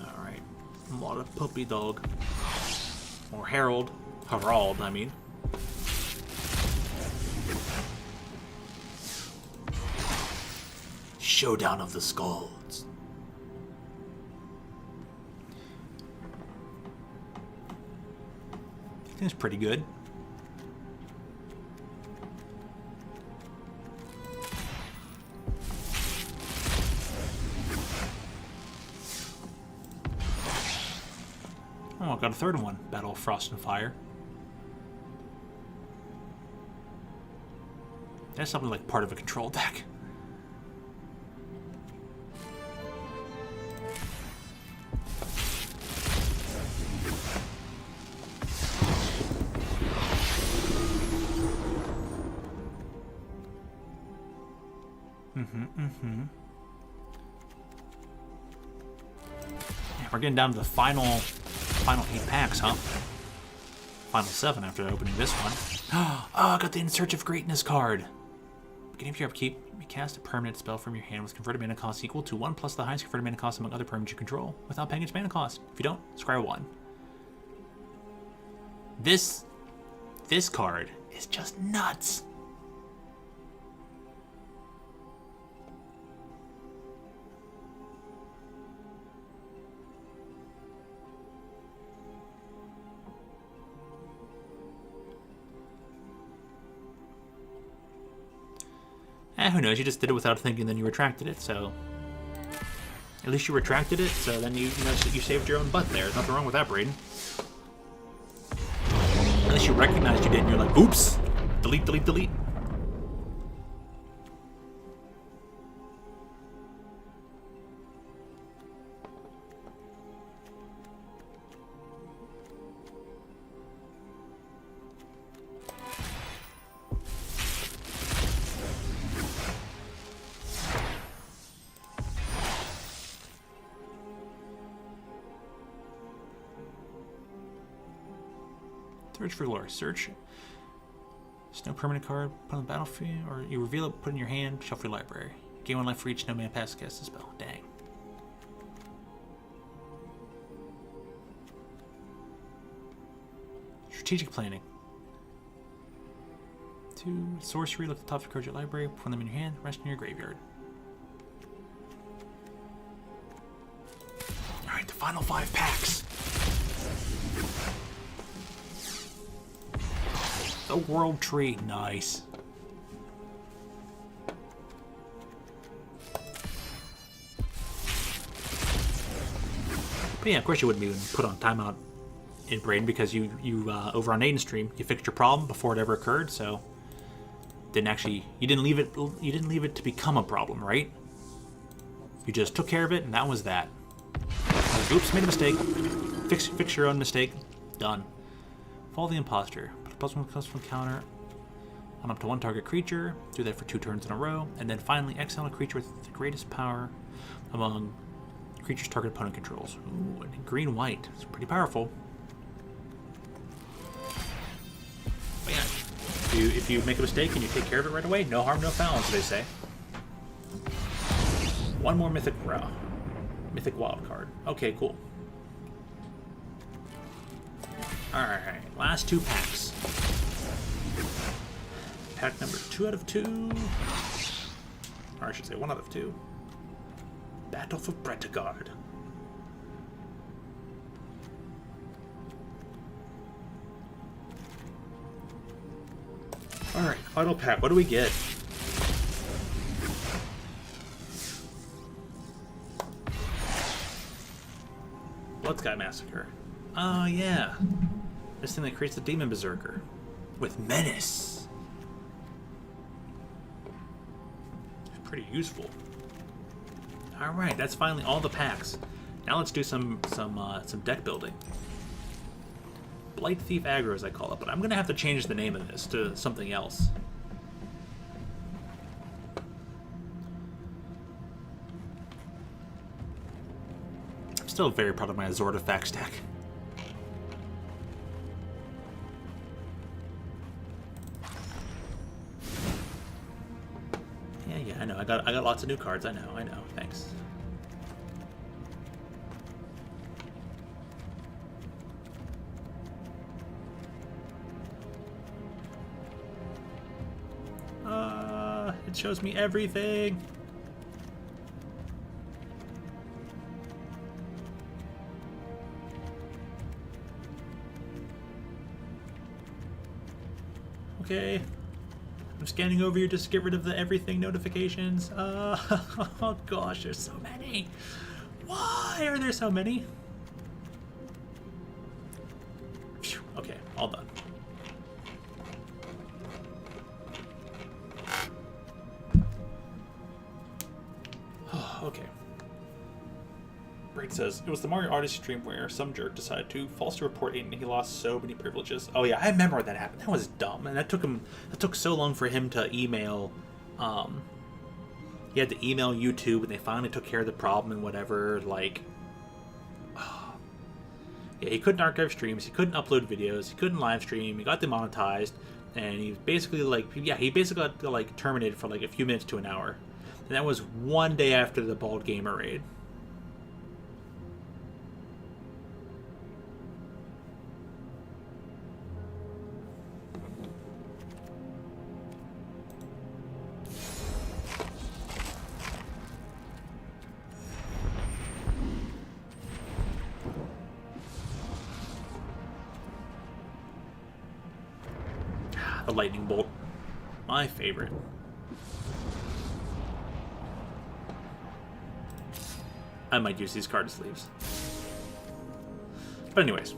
Alright. What a puppy dog. Or Herald, I mean. Showdown of the Skulls. I think it's pretty good. Oh, I got a third one. Battle of Frost and Fire. That's something like part of a control deck. Yeah, we're getting down to the final 8 packs, huh? Final 7 after opening this one. Oh, I got the In Search of Greatness card. Beginning of your upkeep, you cast a permanent spell from your hand with converted mana cost equal to 1 plus the highest converted mana cost among other permanents you control without paying its mana cost. If you don't, scry 1. This card is just nuts. Who knows? You just did it without thinking, then you retracted it. So at least you retracted it. So then you saved your own butt there. There's nothing wrong with that, Braden. At least you recognized you did, and you're like, "Oops, delete, delete, delete." Search for lore. Search. There's no permanent card put on the battlefield, or you reveal it, put it in your hand, shuffle your library. Gain 1 life for each no mana pass to cast the spell. Dang. Strategic planning. 2 sorcery. Look at the top of your cards at your library, put them in your hand, rest in your graveyard. Alright, the final 5 packs. The World Tree, nice. But yeah, of course you wouldn't even put on timeout in Brain because you over on Aiden stream you fixed your problem before it ever occurred, so you didn't leave it to become a problem, right? You just took care of it, and that was that. Oops, made a mistake. Fix your own mistake. Done. Fall the Imposter. +1/+1 counter on up to 1 target creature. Do that for 2 turns in a row. And then finally exile a creature with the greatest power among creatures target opponent controls. Ooh, and green-white. It's pretty powerful. But yeah, if you make a mistake and you take care of it right away, no harm, no foul, as they say. 1 more mythic wild card. Okay, cool. Alright, last 2 packs. Pack number 2 out of 2. Or I should say 1 out of 2. Battle for Bretagard. Final pack. What do we get? Blood Sky Massacre. Oh, yeah. This thing that creates the Demon Berserker. With Menace. It's pretty useful. Alright, that's finally all the packs. Now let's do some deck building. Blight Thief Aggro, as I call it, but I'm going to have to change the name of this to something else. I'm still very proud of my Azor Artifacts deck. Yeah, I know. I got lots of new cards. I know. Thanks. It shows me everything. Okay. I'm scanning over here just to get rid of the everything notifications. Oh gosh, there's so many. Why are there so many? Phew, okay, all done. Okay. Braid says, it was the Mario Odyssey stream where some jerk decided to falsely report Aiden and he lost so many privileges. Oh yeah, I remember when that happened. That was dumb. And that took so long for him to email, he had to email YouTube and they finally took care of the problem and whatever, like, yeah, he couldn't archive streams, he couldn't upload videos, he couldn't live stream, he got demonetized, and he basically, like, yeah, he basically got, like, terminated for, like, a few minutes to an hour. And that was one day after the Bald Gamer raid. The Lightning Bolt. My favorite. I might use these card sleeves. But anyways.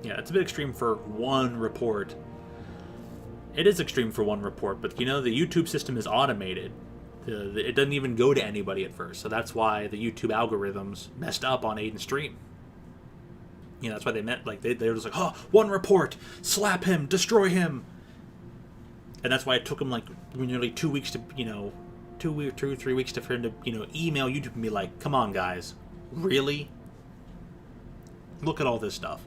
Yeah, it's a bit extreme for one report. It is extreme for one report, but you know, the YouTube system is automated. It doesn't even go to anybody at first, so that's why the YouTube algorithms messed up on Aiden's stream. You know, that's why they meant, like, they were just like, oh, one report, slap him, destroy him. And that's why it took him, like, nearly 2 weeks to, you know, 2 or 3 weeks for him to, you know, email YouTube and be like, come on, guys, really? Look at all this stuff.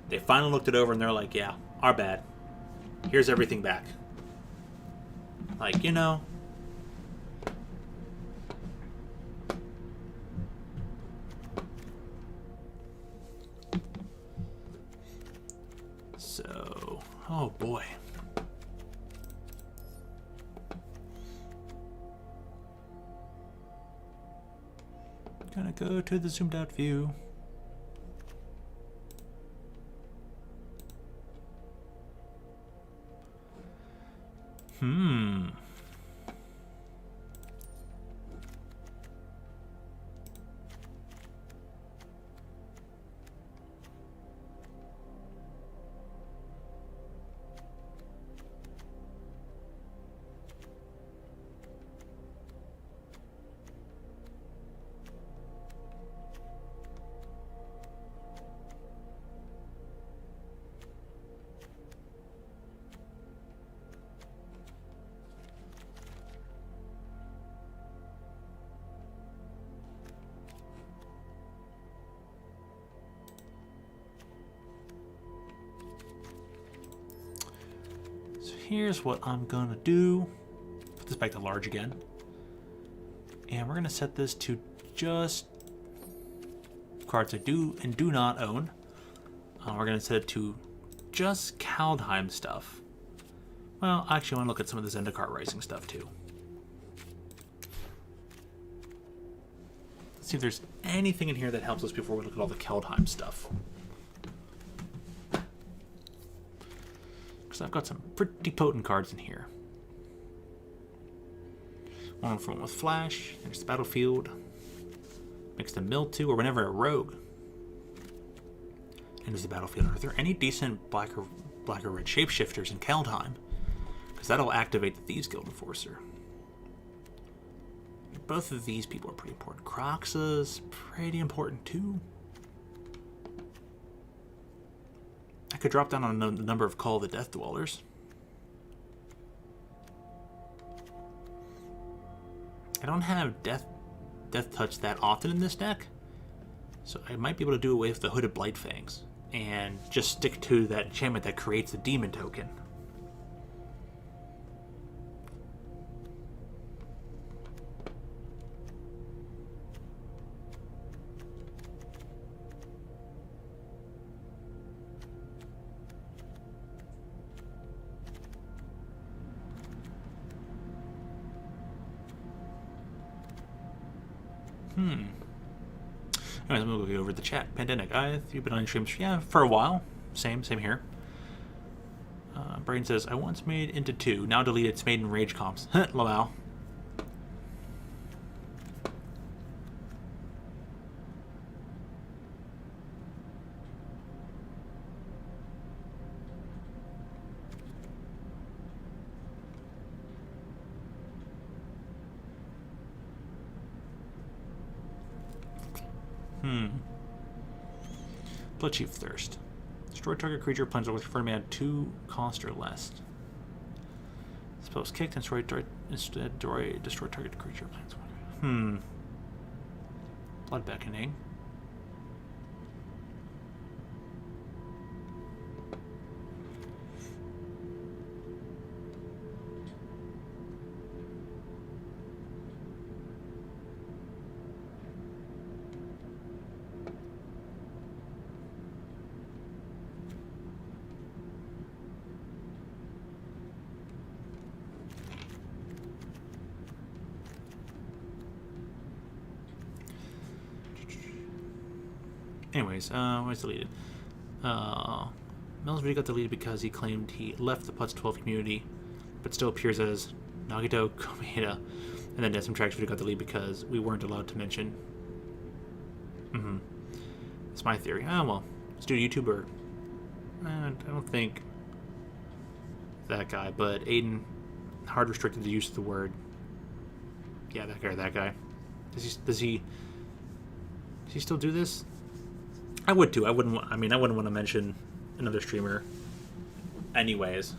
They finally looked it over and they're like, yeah, our bad. Here's everything back. Like, you know. So, oh boy. Gonna go to the zoomed out view. Here's what I'm gonna do. Put this back to large again. And we're gonna set this to just cards I do and do not own. We're gonna set it to just Kaldheim stuff. Well, actually I wanna look at some of the Zendikar Rising stuff too. Let's see if there's anything in here that helps us before we look at all the Kaldheim stuff. So I've got some pretty potent cards in here. One for one with Flash, enters the battlefield, makes them mill 2, or whenever a rogue enters the battlefield. Are there any decent black or red shapeshifters in Kaldheim? Because that'll activate the Thieves Guild Enforcer. Both of these people are pretty important. Croxa's pretty important too. I could drop down on the number of Call of the Death Dwellers. I don't have Death Touch that often in this deck, so I might be able to do away with the Hooded Blightfangs and just stick to that enchantment that creates the demon token. Anyways, I'm gonna go over the chat. Pandemic, you've been on streams, yeah, for a while. Same here. Brain says, I once made into 2, now deleted, it's made in rage comps. Lol. Bloodchief Thirst. Destroy target creature, punch with preferred mana 2 cost or less. Spells kicked and destroy target creature. Blood Beckoning. Anyways, why is deleted? Mel's video got deleted because he claimed he left the Putz 12 community, but still appears as Nagito Komeda. And then Desmond Tracks video got deleted because we weren't allowed to mention. That's my theory. Well, let's do a YouTuber. I don't think that guy, but Aiden hard restricted the use of the word. Yeah, that guy. Does he still do this? I would too. I wouldn't want to mention another streamer anyways,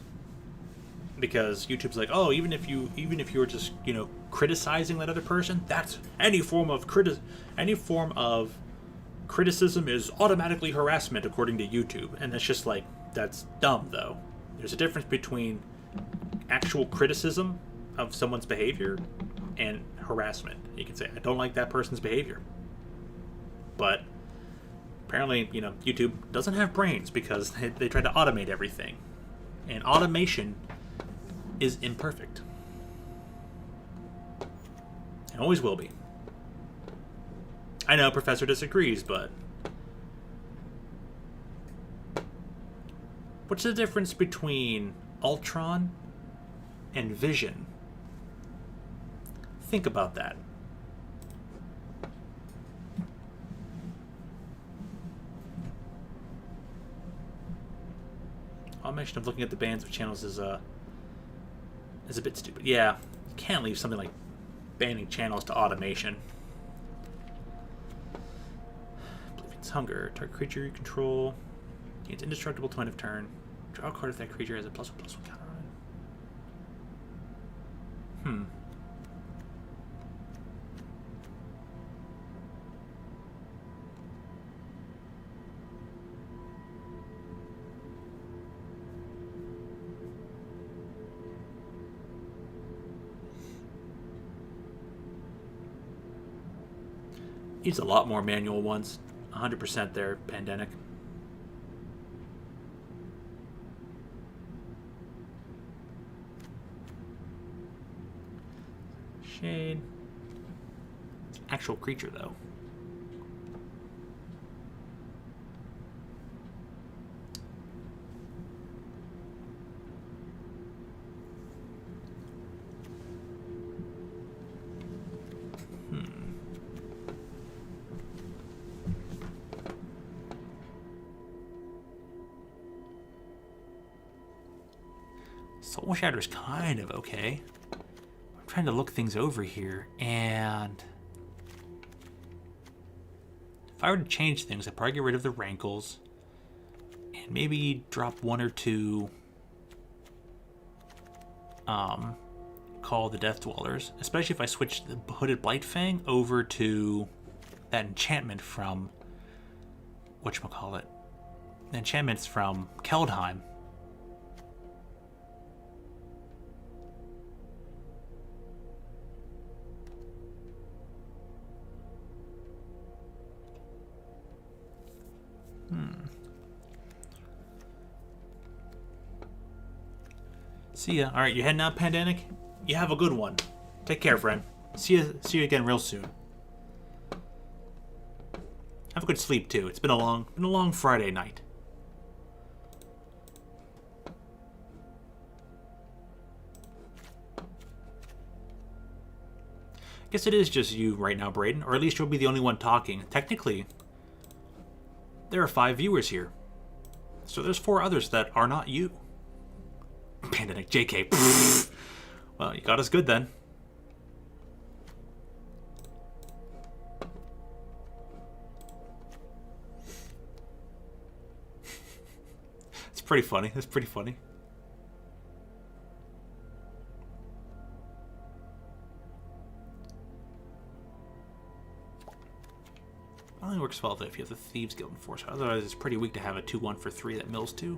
because YouTube's like, oh, even if you were just, criticizing that other person, that's any form of criticism is automatically harassment according to YouTube. And that's just like, that's dumb though. There's a difference between actual criticism of someone's behavior and harassment. You can say, I don't like that person's behavior, but apparently, YouTube doesn't have brains because they try to automate everything. And automation is imperfect. And always will be. I know Professor disagrees, but what's the difference between Ultron and Vision? Think about that. Automation of looking at the bands of channels is a bit stupid. Yeah, you can't leave something like banning channels to automation. Oblivion's Hunger. Target creature you control gains indestructible till end of turn. Draw a card if that creature has a +1/+1 counter on it. Needs a lot more manual ones. 100% there, Pandemic. Shade. Actual creature, though. Soul Shatter's kind of okay. I'm trying to look things over here, and if I were to change things, I'd probably get rid of the Rankles, and maybe drop one or two Call the Death Dwellers, especially if I switch the Hooded Blightfang over to that enchantment from whatchamacallit. The enchantment's from Keldheim. See ya. Alright, you heading out, Pandemic? You have a good one. Take care, friend. See you again real soon. Have a good sleep too. It's been a long Friday night. Guess it is just you right now, Brayden, or at least you'll be the only one talking. Technically, there are 5 viewers here. So there's 4 others that are not you. Pandemic, JK. Well, you got us good then. It's pretty funny. It's pretty funny. Only works well though if you have the Thieves Guild Enforcer. Otherwise, it's pretty weak to have a 2/1 for 3 that mills 2.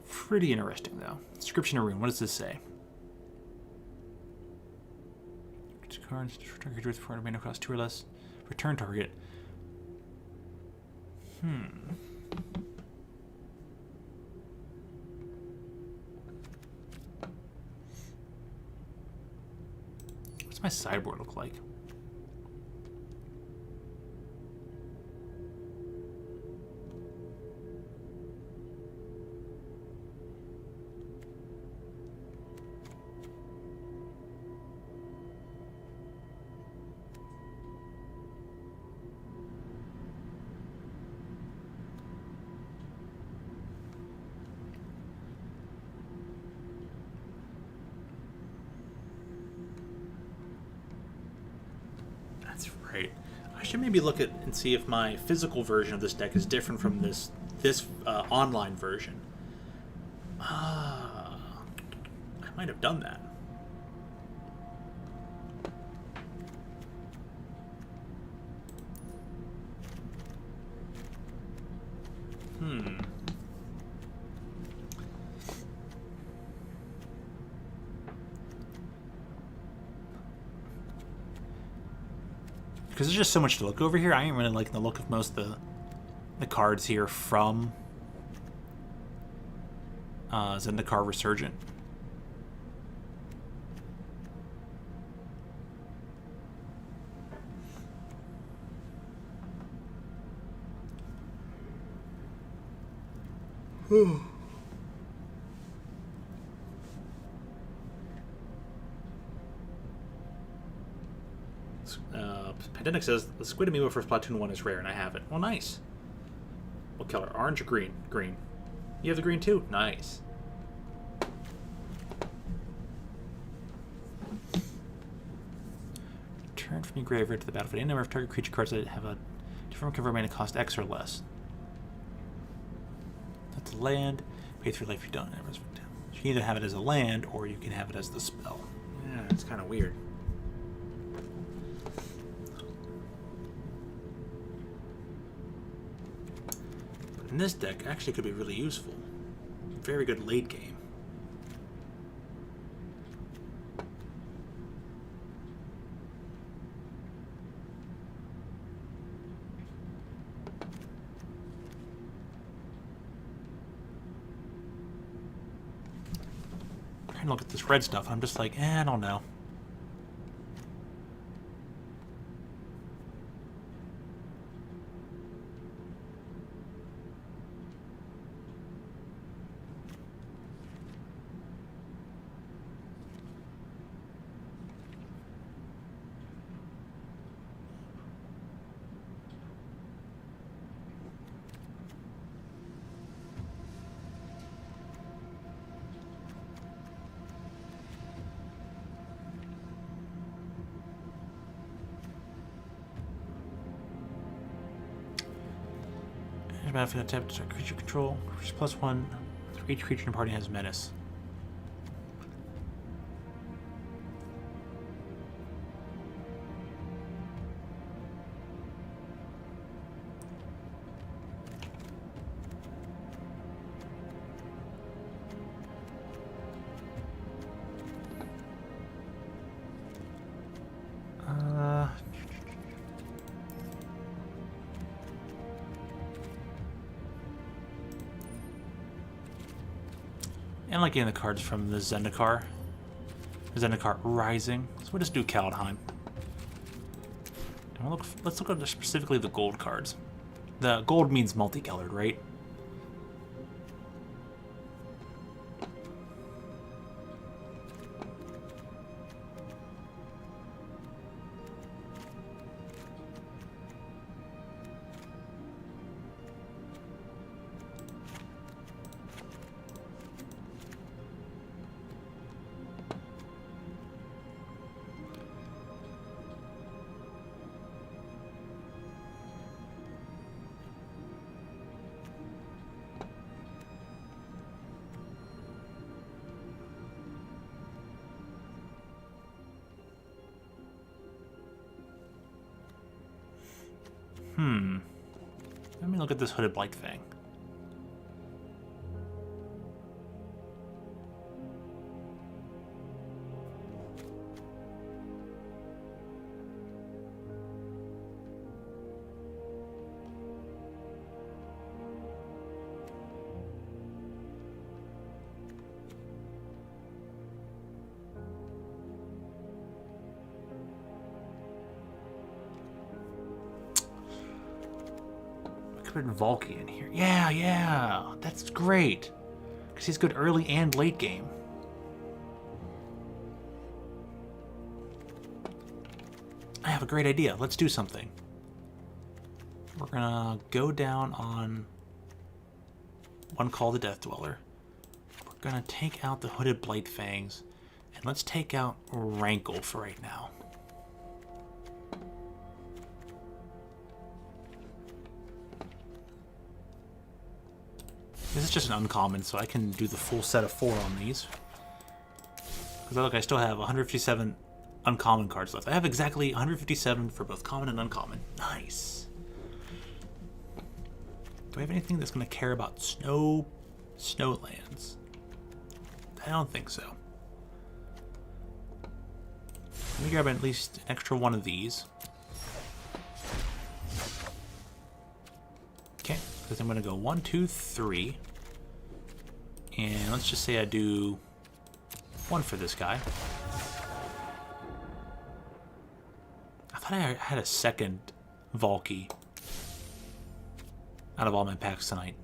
Pretty interesting, though. Inscription of Rune. What does this say? Cards, target with 4 mana cost 2 or less. Return target. What's my sideboard look like? Right. I should maybe look at and see if my physical version of this deck is different from this online version. I might have done that. Because there's just so much to look over here. I ain't really liking the look of most of the cards here from Zendikar Resurgent. Pandemic says the Squid Amiibo for Splatoon 1 is rare, and I have it. Well, nice. What color? Orange or green? Green. You have the green too? Nice. Turn from your graveyard to the battlefield. Any number of target creature cards that have a different cover mana cost X or less. That's a land. Pay 3 life if you don't. You can either have it as a land or you can have it as the spell. Yeah, it's kind of weird. And this deck actually could be really useful. Very good late game. I'm trying to look at this red stuff, and I'm just like, I don't know. Battlefield tap to creature control. Creature +1. Each creature in the party has menace. And like getting the cards from the Zendikar. Zendikar Rising. So we'll just do Kaldheim. And let's look at specifically the gold cards. The gold means multicolored, right? Let me look at this Hooded Blight thing. Put Valky in here. Yeah, that's great. Because he's good early and late game. I have a great idea. Let's do something. We're gonna go down on one call the Death Dweller. We're gonna take out the Hooded Blight Fangs. And let's take out Rankle for right now. This is just an uncommon, so I can do the full set of 4 on these. Because look, I still have 157 uncommon cards left. I have exactly 157 for both common and uncommon. Nice. Do I have anything that's going to care about snowlands? I don't think so. Let me grab at least an extra one of these. Okay, because I'm going to go 1, 2, 3. And let's just say I do 1 for this guy. I thought I had a second Valky out of all my packs tonight.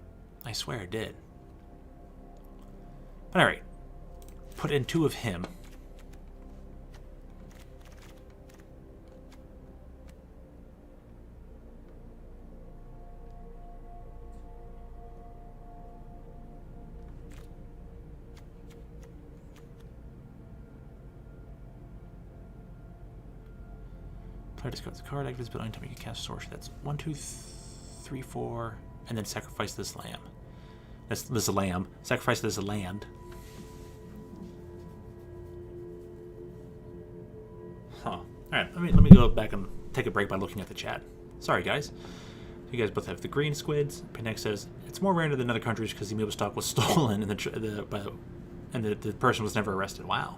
I swear I did. But alright. Put in 2 of him. Player discards the card, activates this ability to make you cast sorcery. That's 1, 2, 3, 4, and then sacrifice this lamb. This is a lamb. Sacrifice this land. Huh. Alright, let me go back and take a break by looking at the chat. Sorry guys. You guys both have the green squids. Pinex says it's more rare than other countries because the amiibo stock was stolen and the person was never arrested. Wow.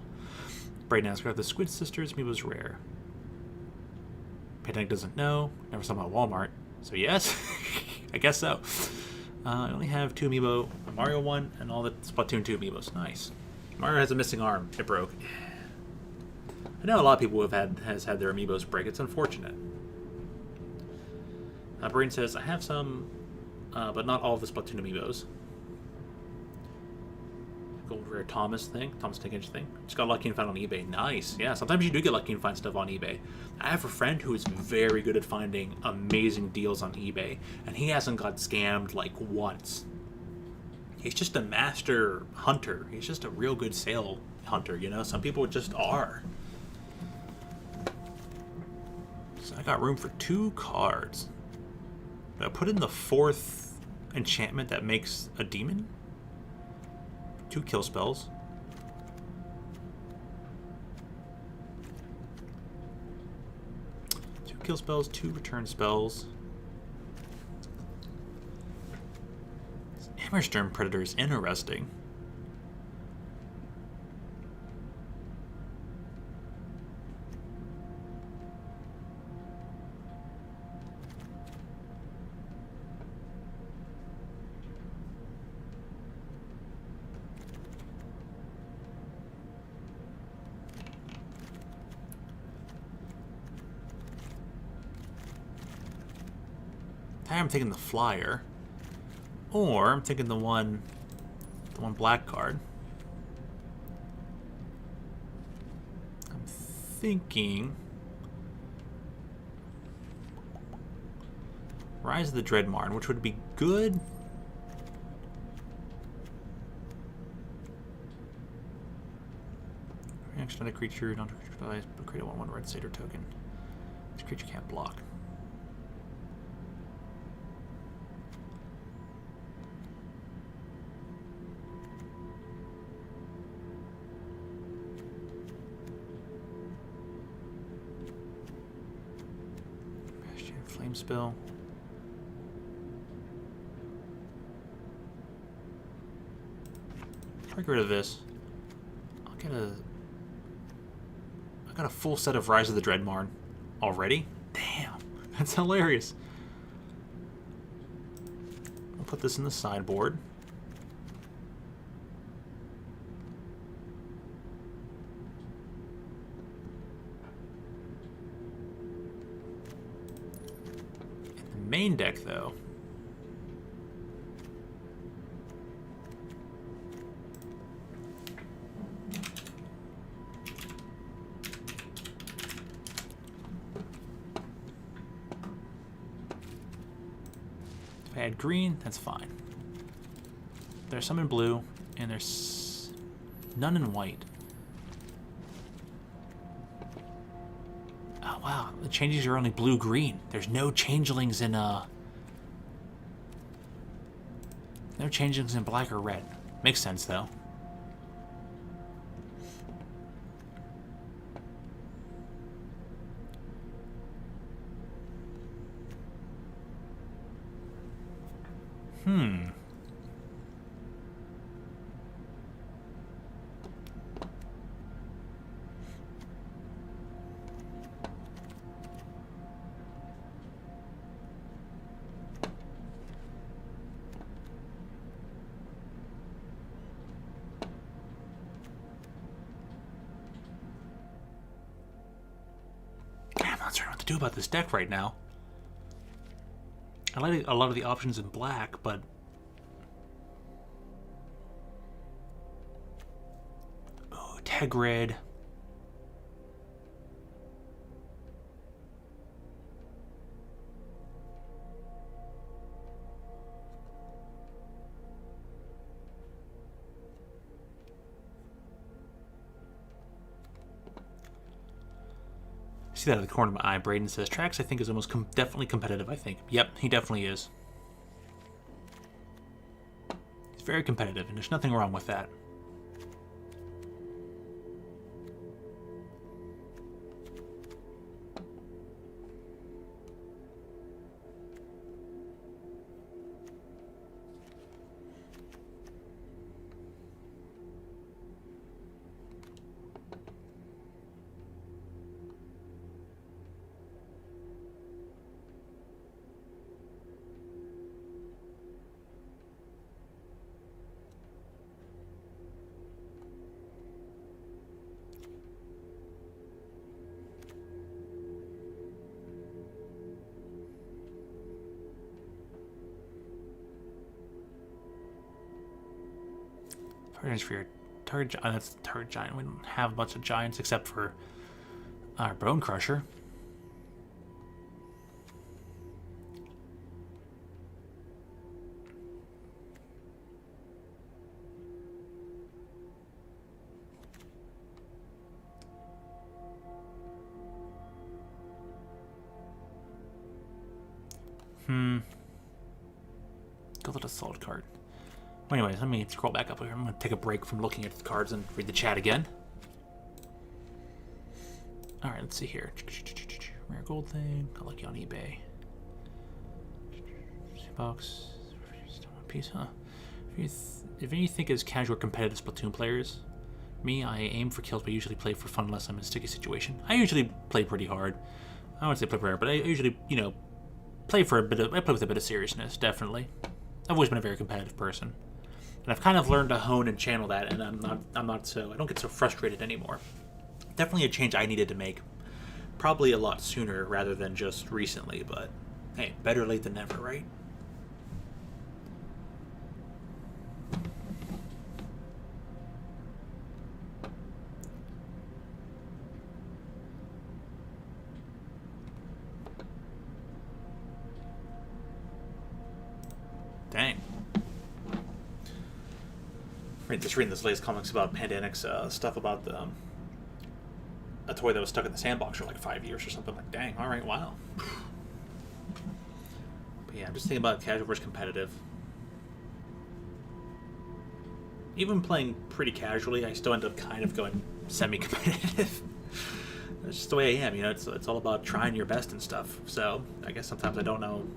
Braden asks, the Squid Sisters amiibo is rare. Pinex doesn't know. Never saw them at Walmart. So yes, I guess so. I only have 2 amiibo, a Mario one, and all the Splatoon 2 amiibos. Nice. Mario has a missing arm. It broke. I know a lot of people has had their amiibos break. It's unfortunate. Brain says, I have some, but not all of the Splatoon amiibos. Gold rare Thomas Tank Edge thing. Just got lucky and found on eBay. Nice. Yeah, sometimes you do get lucky and find stuff on eBay. I have a friend who is very good at finding amazing deals on eBay, and he hasn't got scammed like once. He's just a master hunter. He's just a real good sale hunter, you know? Some people just are. So I got room for 2 cards. I put in the 4th enchantment that makes a demon? 2 kill spells. Kill spells, 2 return spells. Hammerstern Predator is interesting. I'm thinking the flyer, or I'm thinking the one black card. I'm thinking Rise of the Dreadmarn, which would be good. Reaction to the creature, don't create a 1/1 red satyr token. This creature can't block. Flame spell. Try to get rid of this. I got a full set of Rise of the Dreadmarn already. Damn, that's hilarious. I'll put this in the sideboard. Main deck, though. If I add green, that's fine. There's some in blue, and there's none in white. Oh, wow. The changes are only blue-green. There's no changelings in, no changelings in black or red. Makes sense, though. I'm not certain what to do about this deck right now. I like a lot of the options in black, but Tegrid. See that at the corner of my eye. Braden says, Trax, I think, is almost definitely competitive, I think. Yep, he definitely is. He's very competitive, and there's nothing wrong with that. Target for your target. That's the target giant. We don't have a bunch of giants except for our Bone Crusher. Skeleton Assault card. Well, anyways, let me scroll back up here. I'm going to take a break from looking at the cards and read the chat again. Alright, let's see here. Rare gold thing. I like you on eBay. Box. Piece, huh? If you think as casual competitive Splatoon players, me, I aim for kills, but usually play for fun unless I'm in a sticky situation. I usually play pretty hard. I wouldn't say play pretty hard, but I usually, play for a bit of. I play with a bit of seriousness, definitely. I've always been a very competitive person, and I've kind of learned to hone and channel that. And I don't get so frustrated anymore. Definitely a change I needed to make, probably a lot sooner rather than just recently. But hey, better late than never, right? Dang. Just reading this latest comics about Pandanic's stuff about the a toy that was stuck in the sandbox for like 5 years or something. Like, dang, alright, wow. But yeah, I'm just thinking about casual versus competitive. Even playing pretty casually, I still end up kind of going semi-competitive. That's just the way I am, it's all about trying your best and stuff. So, I guess sometimes I don't know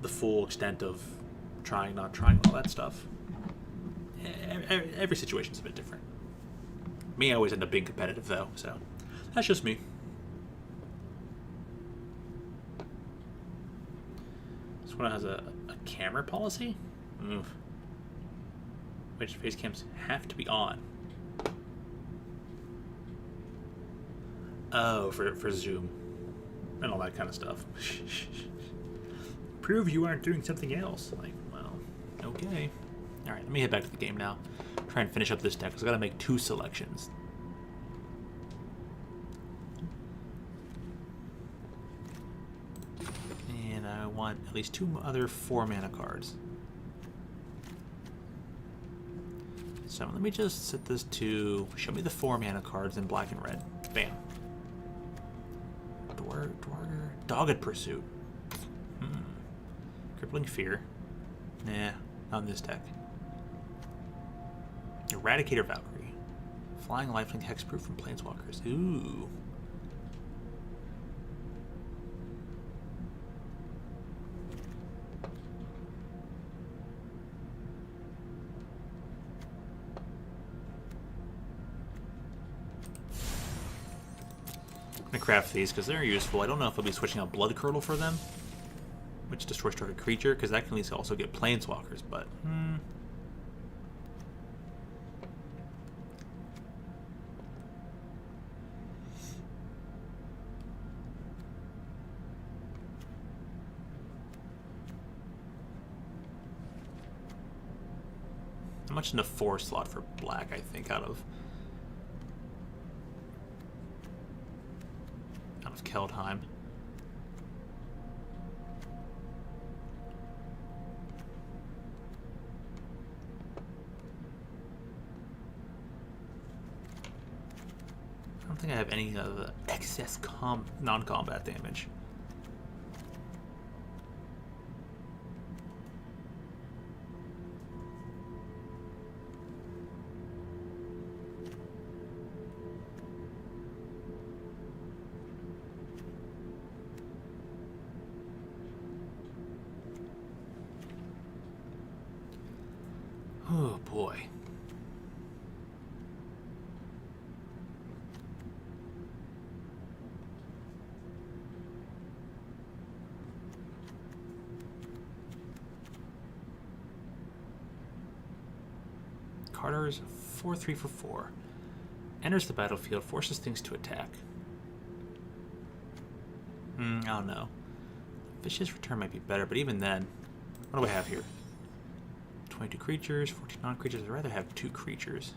the full extent of trying, not trying, all that stuff. Every situation's a bit different. Me, I always end up being competitive, though, so that's just me. This one has a camera policy? Which face cams have to be on. Oh, for Zoom. And all that kind of stuff. Prove you aren't doing something else. Like, well, okay. Alright, let me head back to the game now. Try and finish up this deck, because I've got to make 2 selections. And I want at least 2 other 4-mana cards. So let me just set this to show me the 4-mana cards in black and red. Bam. Dogged Pursuit. Crippling Fear. Nah, not in this deck. Eradicator Valkyrie. Flying Lifelink Hexproof from Planeswalkers. Ooh. I'm gonna craft these because they're useful. I don't know if I'll be switching out Blood Curdle for them, which destroys target creature, because that can at least also get Planeswalkers, but how much in the 4 slot for black, I think, out of Keldheim. I don't think I have any of the excess non-combat damage. Oh boy. Carter's 4/3 for 4. Enters the battlefield, forces things to attack. I don't know. Vicious Return might be better, but even then, what do I have here? 22 creatures, 14 non-creatures. I'd rather have 2 creatures.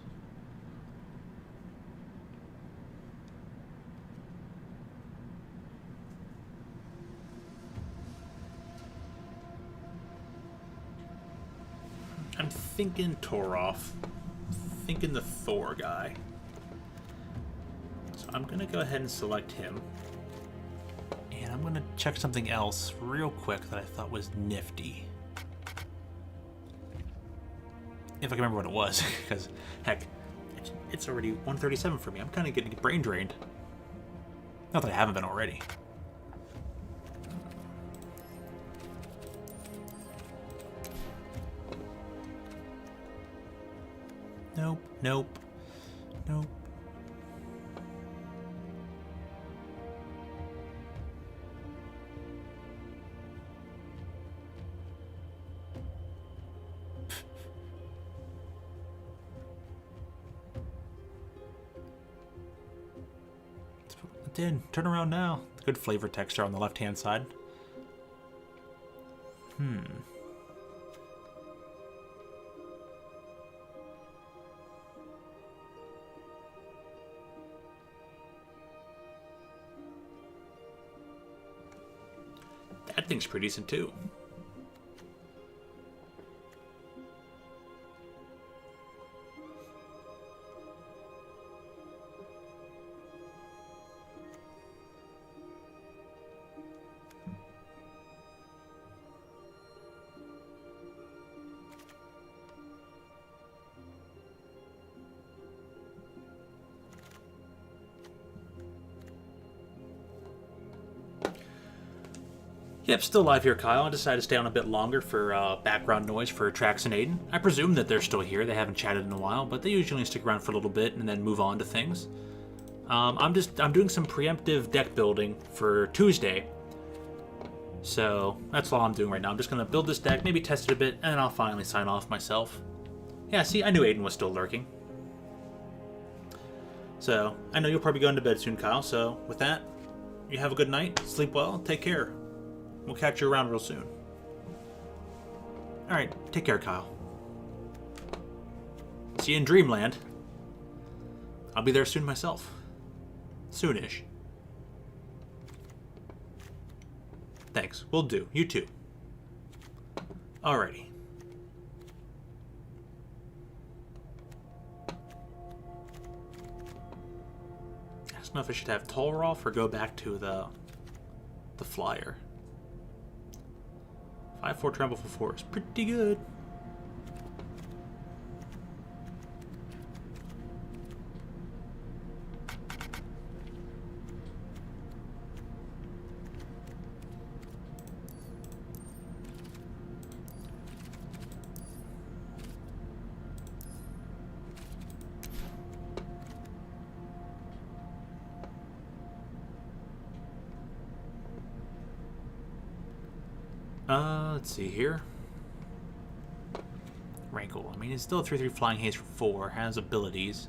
I'm thinking Toroth. Thinking the Thor guy. So I'm going to go ahead and select him. And I'm going to check something else real quick that I thought was nifty. If I can remember what it was, because, heck, it's already 1:37 for me. I'm kind of getting brain drained. Not that I haven't been already. Nope, nope, nope. It did. Turn around now. Good flavor texture on the left-hand side. That thing's pretty decent too. Yep, still live here, Kyle. I decided to stay on a bit longer for background noise for Trax and Aiden. I presume that they're still here. They haven't chatted in a while, but they usually stick around for a little bit and then move on to things. I'm doing some preemptive deck building for Tuesday. So that's all I'm doing right now. I'm just gonna build this deck, maybe test it a bit, and then I'll finally sign off myself. Yeah, see, I knew Aiden was still lurking. So I know you'll probably go into bed soon, Kyle. So with that, you have a good night, sleep well, take care. We'll catch you around real soon. Alright, take care, Kyle. See you in Dreamland. I'll be there soon myself. Soonish. Thanks, will do. You too. Alrighty. I don't know if I should have Tolroff or go back to the flyer. 5/4 tremble for 4 is pretty good. Let's see here. Rankle. I mean, it's still a 3/3 flying haste for 4. Has abilities.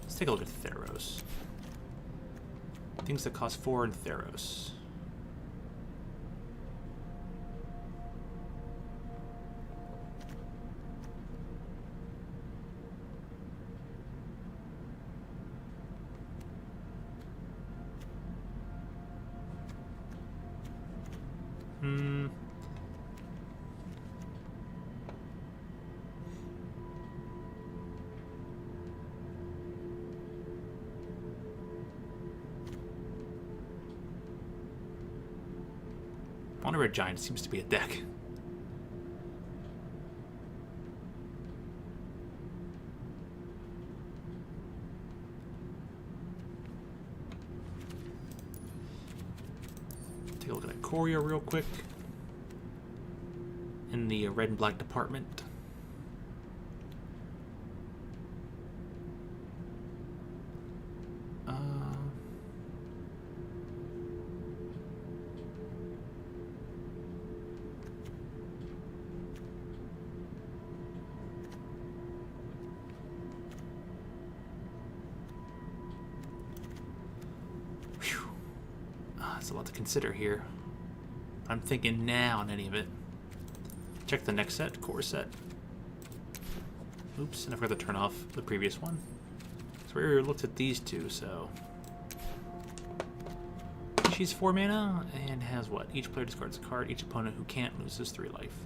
Let's take a look at Theros. Things that cost 4 in Theros. Wonder Red Giant seems to be a deck. Take a look at that Courier real quick. In the red and black department. That's a lot to consider here. I'm thinking now on any of it. Check the next set, core set. Oops, and I forgot to turn off the previous one. So we already looked at these two, so... She's 4 mana, and has what? Each player discards a card, each opponent who can't loses 3 life.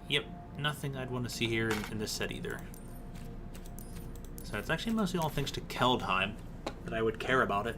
Yep, nothing I'd want to see here in this set either. So it's actually mostly all thanks to Keldheim that I would care about it.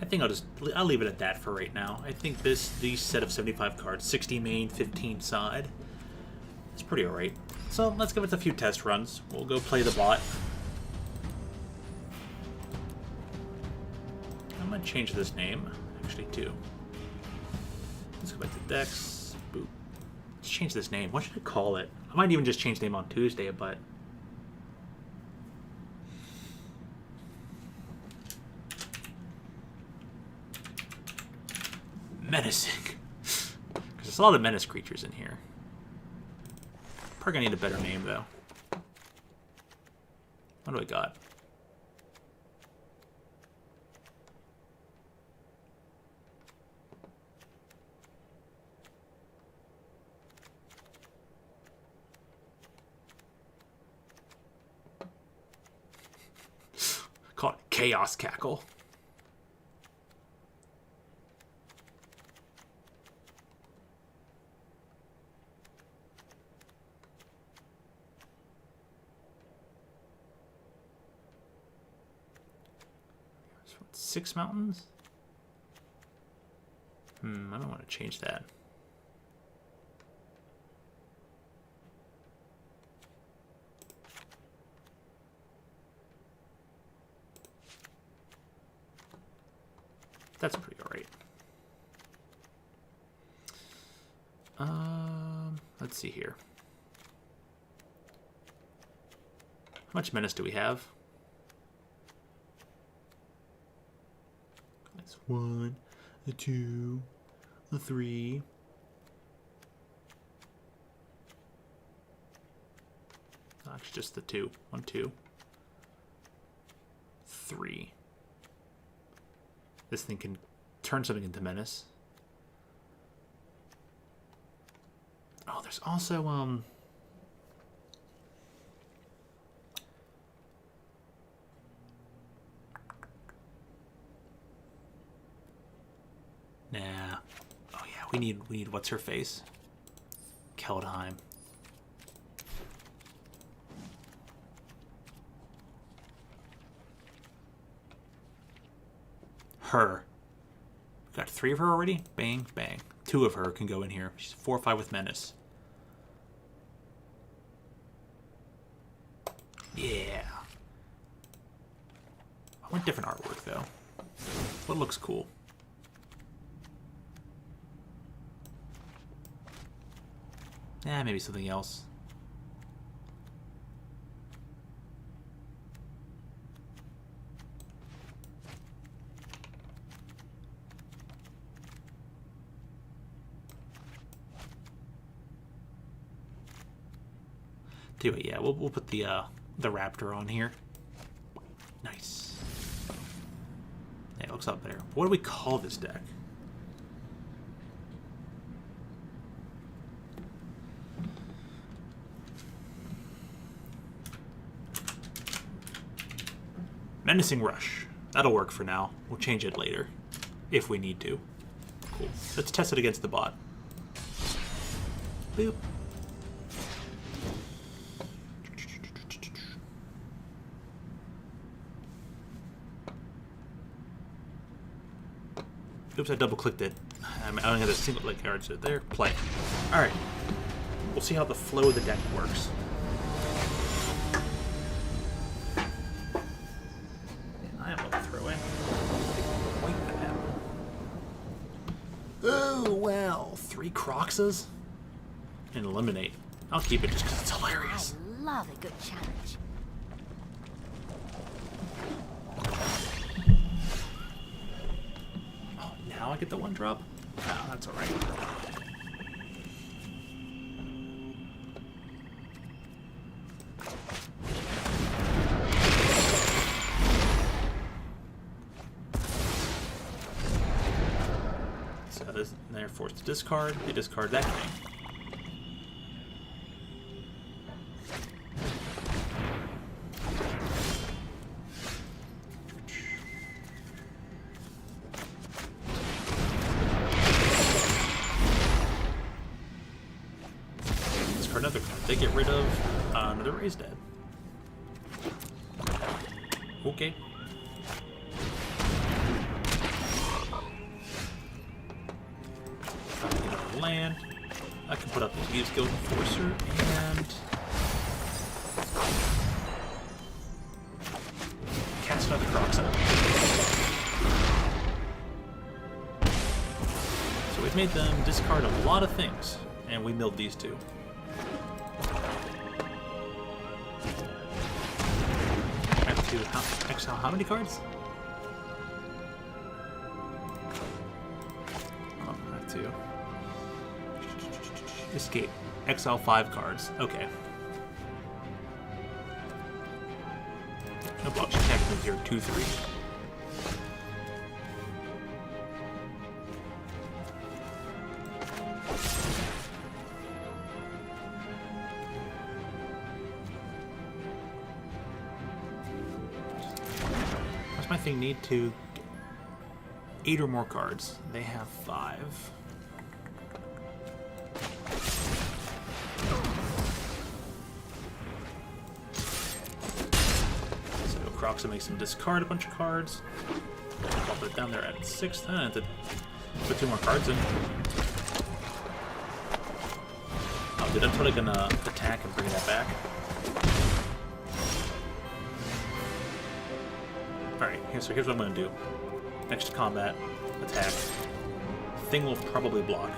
I think I'll leave it at that for right now. I think these set of 75 cards, 60 main, 15 side, is pretty alright. So let's give it a few test runs. We'll go play the bot. I'm gonna change this name, actually, too. Let's go back to decks. Boop. Let's change this name. What should I call it? I might even just change the name on Tuesday, but menacing. Because there's a lot of menace creatures in here. Probably gonna need a better name, though. What do I got? Call it Chaos Cackle. Six mountains? I don't want to change that. That's pretty alright. Let's see here. How much menace do we have? That's 1, a 2, a 3. Actually, just the 2. 1, 2, 3. This thing can turn something into menace. Oh, there's also nah. Oh yeah, we need what's her face? Keldheim. Her. We've got 3 of her already? Bang, bang. 2 of her can go in here. She's 4/5 with menace. Yeah. I want different artwork though. What looks cool? Maybe something else. Do it, yeah. We'll put the raptor on here. Nice. Yeah, it looks up better. What do we call this deck? Menacing Rush. That'll work for now. We'll change it later, if we need to. Cool. Let's test it against the bot. Boop. Oops, I double-clicked it. I only had a single click card, so there. Play. Alright. We'll see how the flow of the deck works. And I am level throw in. Quite bad. Oh, well. 3 Croxes? And eliminate. I'll keep it just because it's hilarious. I love a good challenge. Now I get the 1 drop? Oh, that's alright. they're forced to discard. They discard that thing. Discard another card. They get rid of another Raise Dead. Okay. Land. I can put up the Thieves Guild Enforcer and cast another Croxa. So we've made them discard a lot of things, and we milled these two. I have to exile how many cards? Oh, I have to escape. Exile 5 cards. Okay. No blocks. You can't move here. 2/3. What's my thing need to 8 or more cards? They have 5. Croxa makes them discard a bunch of cards. I'll put it down there at 6th. I have to put 2 more cards in. Oh, dude, I'm totally gonna attack and bring that back. Alright, so here's what I'm gonna do. Next to combat, attack. Thing will probably block.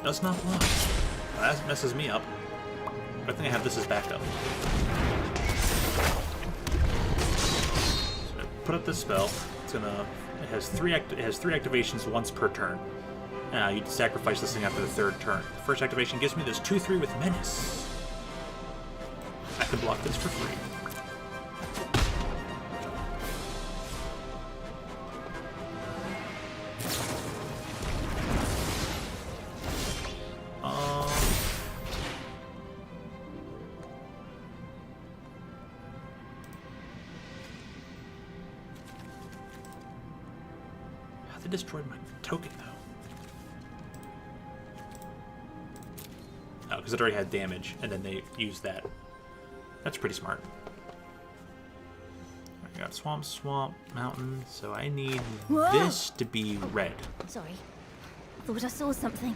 Does not block. Well, that messes me up. But I think I have this as backup. Put up this spell. It's gonna. It has three activations once per turn. You sacrifice this thing after the 3rd turn. The first activation gives me this 2/3 with Menace. I can block this for free. They destroyed my token, though. Oh, because it already had damage, and then they used that. That's pretty smart. I got swamp, mountain, so I need this to be red. Sorry. Thought I saw something.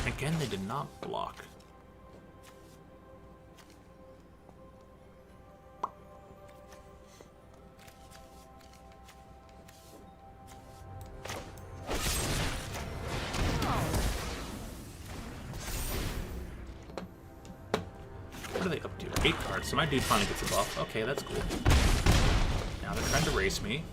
Again, they did not block. What are they up to? 8 cards. So my dude finally gets a buff. Okay, that's cool. Now they're trying to race me.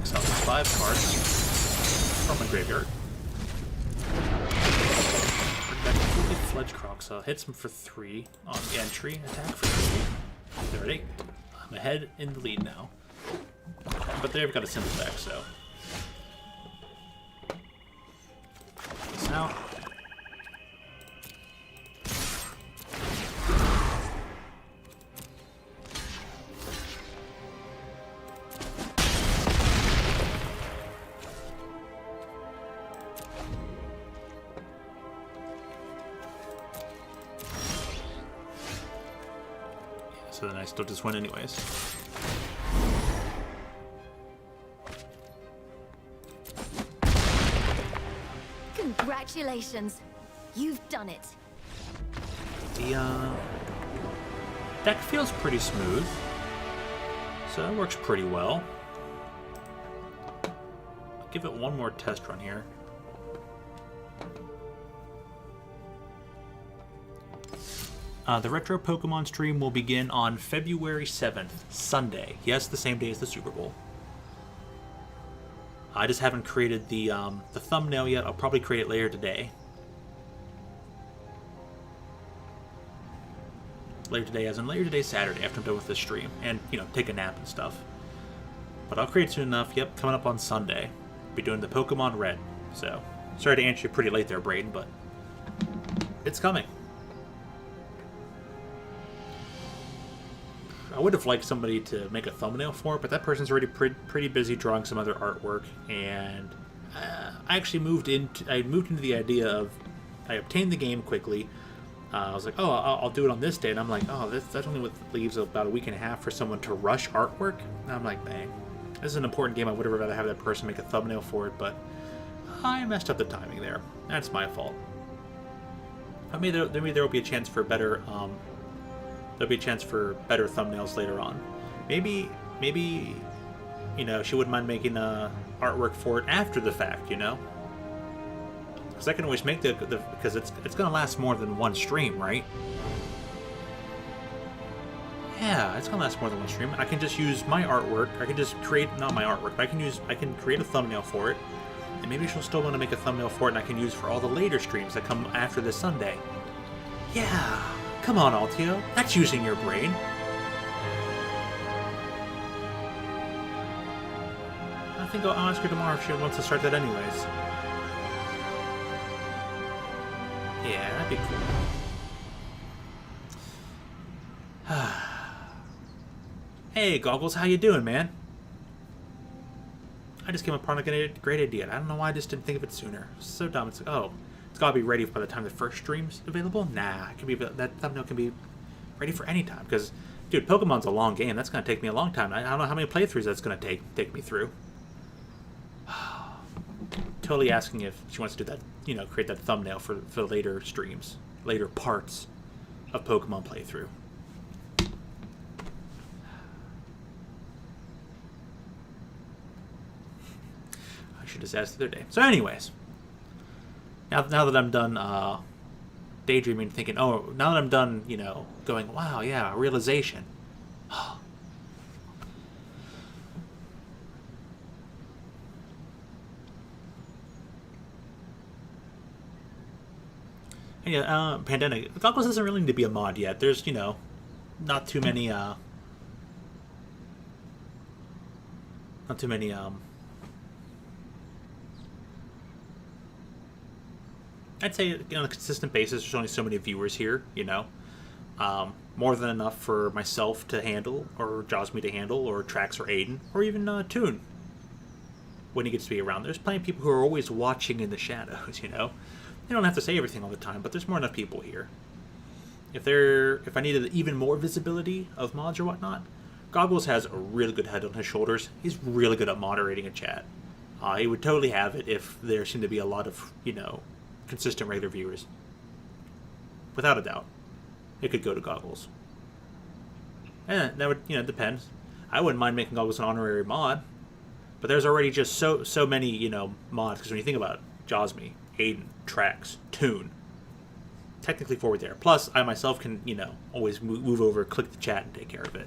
Exile 5 cards from my graveyard. Bring back completely Fledged Croxa. Hits him for 3 on the entry. Attack for 3. They're at 8. I'm ahead in the lead now. But they've got a simple deck, so. This out. So then I still just win anyways. Congratulations. You've done it. The deck feels pretty smooth, so that works pretty well. I'll give it one more test run here. The Retro Pokemon stream will begin on February 7th, Sunday. Yes, the same day as the Super Bowl. I just haven't created the thumbnail yet. I'll probably create it later today. Later today, as in later today, Saturday, after I'm done with this stream. And, you know, take a nap and stuff. But I'll create it soon enough. Yep, coming up on Sunday. Be doing the Pokemon Red. So, sorry to answer you pretty late there, Braden, but it's coming. I would have liked somebody to make a thumbnail for it, but that person's already pretty busy drawing some other artwork, and I actually moved into the idea of, I obtained the game quickly. I was like, oh, I'll do it on this day, and I'm like, oh, that's only what leaves about a week and a half for someone to rush artwork. And I'm like, dang, this is an important game. I would have rather have that person make a thumbnail for it, but I messed up the timing there. That's my fault. Maybe there will be a chance for better. There'll be a chance for better thumbnails later on. Maybe, you know, she wouldn't mind making artwork for it after the fact, you know? Because I can always make because it's going to last more than one stream, right? Yeah, it's going to last more than one stream. I can just use my artwork. I can just create, not my artwork, but I can create a thumbnail for it. And maybe she'll still want to make a thumbnail for it, and I can use for all the later streams that come after this Sunday. Yeah. Come on, Altio. That's using your brain. I think I'll ask her tomorrow if she wants to start that anyways. Yeah, that'd be cool. Hey, Goggles, how you doing, man? I just came upon a great idea. I don't know why I just didn't think of it sooner. It's so dumb. It's like, oh, it's gotta be ready by the time the first stream's available? Nah, it can be, that thumbnail can be ready for any time. Because, dude, Pokemon's a long game. That's gonna take me a long time. I don't know how many playthroughs that's gonna take me through. Totally asking if she wants to do that, you know, create that thumbnail for later streams, later parts of Pokemon playthrough. I should have asked the other day. So, anyways. Now that I'm done daydreaming, thinking, oh, now that I'm done, you know, going, wow, yeah, realization. And yeah, Pandemic. Goggles doesn't really need to be a mod yet. There's, you know, not too many, I'd say on a consistent basis, there's only so many viewers here, you know. More than enough for myself to handle, or Josme to handle, or Trax or Aiden, or even Toon when he gets to be around. There's plenty of people who are always watching in the shadows, you know. They don't have to say everything all the time, but there's more than enough people here. If I needed even more visibility of mods or whatnot, Goggles has a really good head on his shoulders. He's really good at moderating a chat. He would totally have it if there seemed to be a lot of, you know, consistent regular viewers. Without a doubt. It could go to Goggles. And that would, you know, depend. I wouldn't mind making Goggles an honorary mod, but there's already just so many, you know, mods, because when you think about it, Josme, Aiden, Trax, Toon, technically forward there. Plus, I myself can, you know, always move over, click the chat, and take care of it.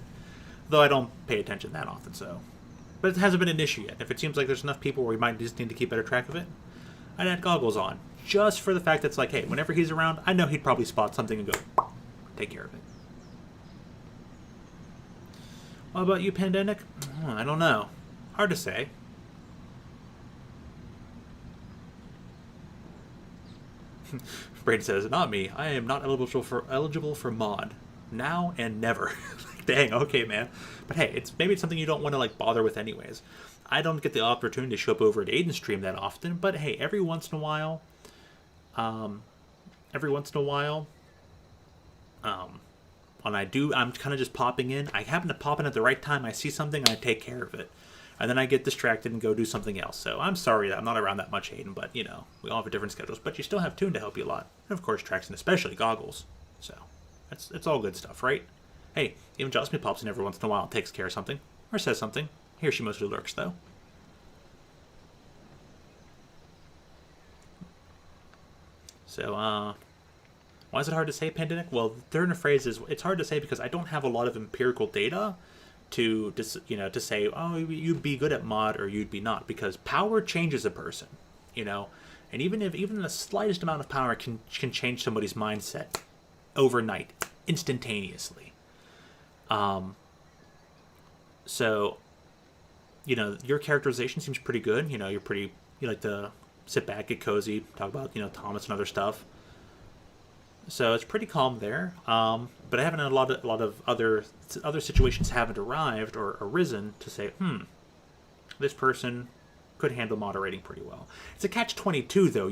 Though I don't pay attention that often, so. But it hasn't been an issue yet. If it seems like there's enough people where we might just need to keep better track of it, I'd add Goggles on. Just for the fact that it's like, hey, whenever he's around, I know he'd probably spot something and go, take care of it. What about you, Pandemic? I don't know. Hard to say. Braden says, not me. I am not eligible for mod. Now and never. Like, dang, okay, man. But hey, maybe it's something you don't want to like bother with anyways. I don't get the opportunity to show up over at Aiden's stream that often, but hey, every once in a while, when I'm kind of just popping in. I happen to pop in at the right time. I see something and I take care of it. And then I get distracted and go do something else. So I'm sorry that I'm not around that much, Aiden, but, you know, we all have different schedules. But you still have Toon to help you a lot. And, of course, Trax, and especially Goggles. So, It's all good stuff, right? Hey, even Jasmine pops in every once in a while and takes care of something. Or says something. Here she mostly lurks, though. So, why is it hard to say, Pandemic? Well, the turn of phrase is, it's hard to say because I don't have a lot of empirical data to say, oh, you'd be good at mod or you'd be not, because power changes a person, and even the slightest amount of power can change somebody's mindset overnight, instantaneously. So, your characterization seems pretty good. You like to sit back, get cozy, talk about, Thomas and other stuff. So it's pretty calm there. But I haven't had a lot of other situations haven't arrived or arisen to say, this person could handle moderating pretty well. It's a catch-22, though,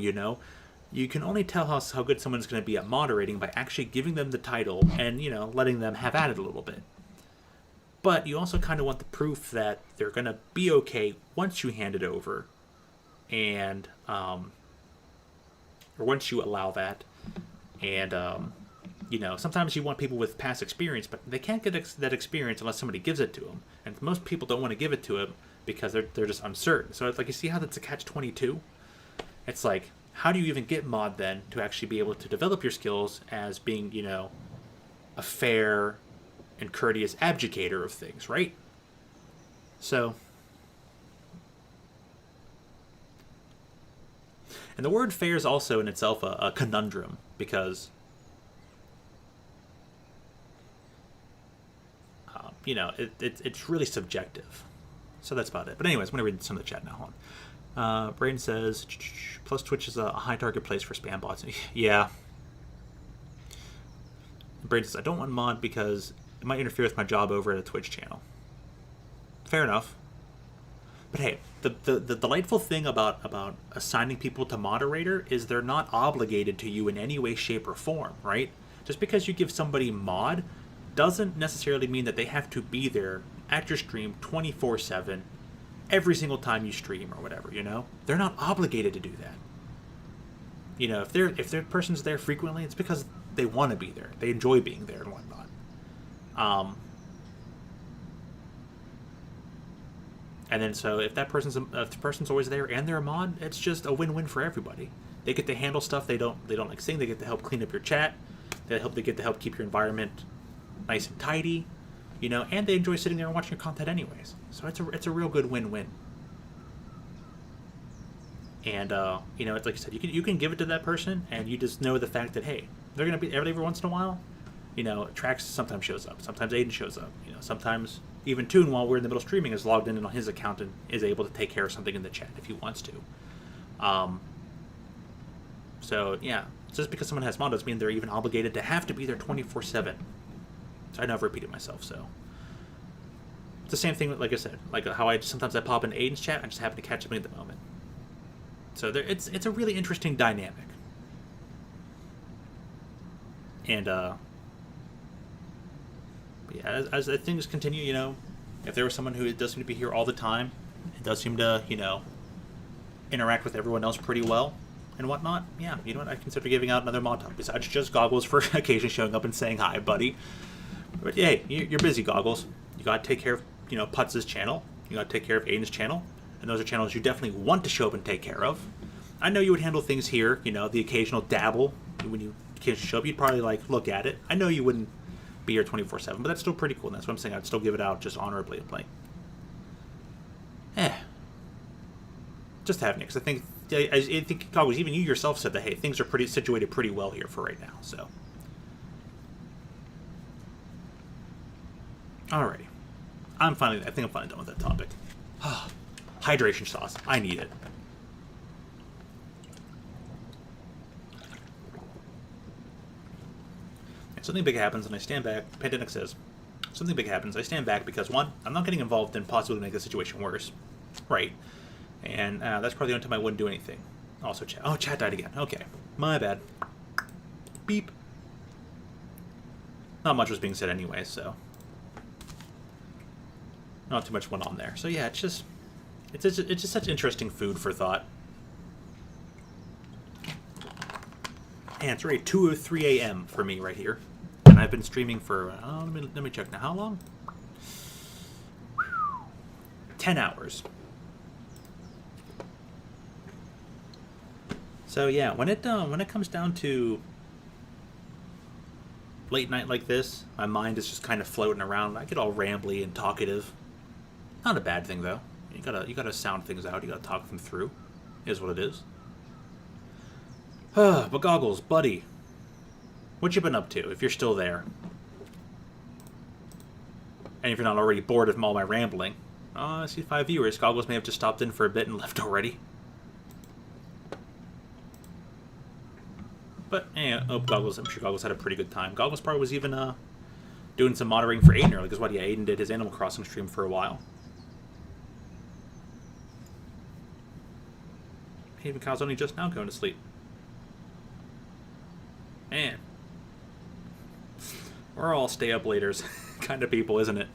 You can only tell how good someone's going to be at moderating by actually giving them the title and, letting them have at it a little bit. But you also kind of want the proof that they're going to be okay once you hand it over. And, or once you allow that. And, sometimes you want people with past experience, but they can't get that experience unless somebody gives it to them. And most people don't want to give it to them because they're just uncertain. So it's like, you see how that's a catch-22? It's like, how do you even get mod then to actually be able to develop your skills as being, a fair and courteous abjugator of things, right? So, and the word fair is also in itself a conundrum, because it's really subjective. So that's about it. But anyways, I'm going to read some of the chat now. Hold on. Braden says, plus Twitch is a high target place for spam bots. Yeah. Braden says, I don't want mod because it might interfere with my job over at a Twitch channel. Fair enough. But hey, the delightful thing about assigning people to moderator is they're not obligated to you in any way, shape, or form, right? Just because you give somebody mod doesn't necessarily mean that they have to be there at your stream 24/7 every single time you stream or whatever, They're not obligated to do that. If their person's there frequently, it's because they want to be there. They enjoy being there and whatnot. And then so if the person's always there and they're a mod, it's just a win-win for everybody. They get to handle stuff they don't like seeing. They get to help clean up your chat. They get to help keep your environment nice and tidy, and they enjoy sitting there and watching your content anyways. So it's a real good win-win. And it's like I said, you can give it to that person, and you just know the fact that, hey, they're gonna be every once in a while. Trax sometimes shows up, sometimes Aiden shows up. Sometimes even Toon, while we're in the middle of streaming, is logged in on his account and is able to take care of something in the chat if he wants to. So yeah, just because someone has mod doesn't mean they're even obligated to have to be there 24/7. So I know I've repeated myself. So it's the same thing, like I said, like how sometimes I pop in Aiden's chat, I just happen to catch something at the moment. So it's a really interesting dynamic. And yeah, as things continue, if there was someone who does seem to be here all the time, it does seem to, interact with everyone else pretty well and whatnot, yeah, you know what, I consider giving out another mod top, besides just Goggles for occasionally showing up and saying hi, buddy. But hey, you're busy, Goggles. You gotta take care of, Putz's channel. You gotta take care of Aiden's channel. And those are channels you definitely want to show up and take care of. I know you would handle things here, the occasional dabble. When you occasionally show up, you'd probably, look at it. I know you wouldn't be here 24/7, but that's still pretty cool, and that's what I'm saying. I'd still give it out just honorably and play. Just having it, because I think, Goggles, even you yourself said that, hey, things are situated pretty well here for right now, so. Alrighty. I think I'm finally done with that topic. Hydration sauce. I need it. And something big happens and I stand back. Pandemic says, something big happens. I stand back because, one, I'm not getting involved in possibly make the situation worse. Right. And that's probably the only time I wouldn't do anything. Also, chat. Oh, chat died again. Okay. My bad. Beep. Not much was being said anyway, so. Not too much went on there. So yeah, it's just such interesting food for thought. And it's already 2:03 a.m. for me right here. and I've been streaming for, let me check now, how long? 10 hours. So yeah, when it comes down to late night like this, my mind is just kind of floating around. I get all rambly and talkative. Not a bad thing though. You gotta sound things out. You gotta talk them through. Is what it is. But Goggles, buddy, what you been up to? If you're still there, and if you're not already bored of all my rambling, I see 5 viewers. Goggles may have just stopped in for a bit and left already. But Goggles, I'm sure Goggles had a pretty good time. Goggles probably was even doing some moderating for Aiden earlier, because what? Yeah, Aiden did his Animal Crossing stream for a while. Even Kyle's only just now going to sleep. Man, we're all stay up laters kind of people, isn't it?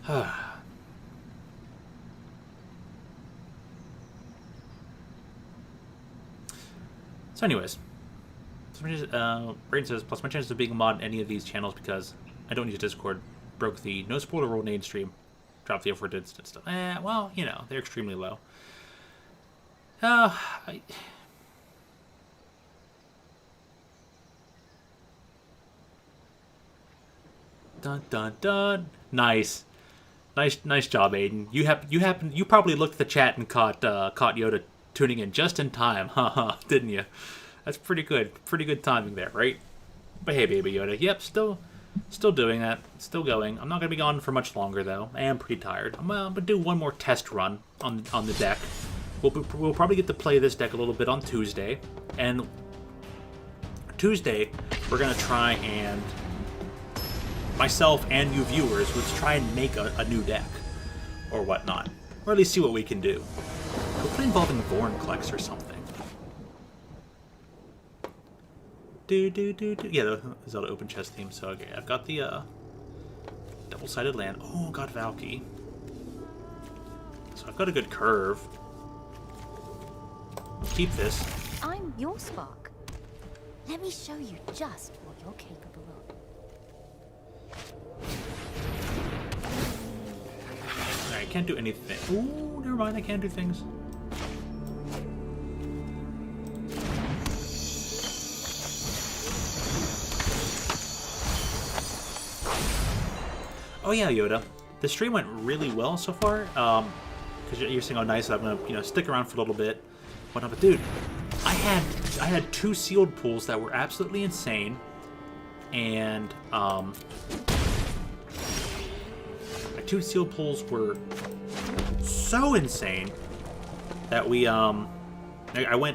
So anyways, Braden says, plus my chances of being a mod in any of these channels because I don't use Discord. Broke the no spoiler rule nade stream. Dropped the F-word instant stuff. Well, you know, they're extremely low. Dun dun dun. Nice job, Aiden. You probably looked at the chat and caught Yoda tuning in just in time, haha, didn't you? That's pretty good timing there, right? But hey, baby Yoda, yep, still doing that, still going. I'm not gonna be gone for much longer though. I am pretty tired. I'm gonna do one more test run on the deck. We'll probably get to play this deck a little bit on Tuesday, and Tuesday we're gonna try and myself and you viewers, let's try and make a new deck or whatnot, or at least see what we can do. We'll play involving Vorinclex or something. Yeah, the Zelda open chest theme. So okay, I've got the double-sided land. Oh, got Valky. So I've got a good curve. Keep this. I'm your spark. Let me show you just what you're capable of. Alright, can't do anything. Ooh, never mind, I can't do things. Oh yeah, Yoda. The stream went really well so far. Because you're saying, oh nice, I'm gonna stick around for a little bit. Whatnot, but dude, I had 2 sealed pools that were absolutely insane, and my 2 sealed pools were so insane that we I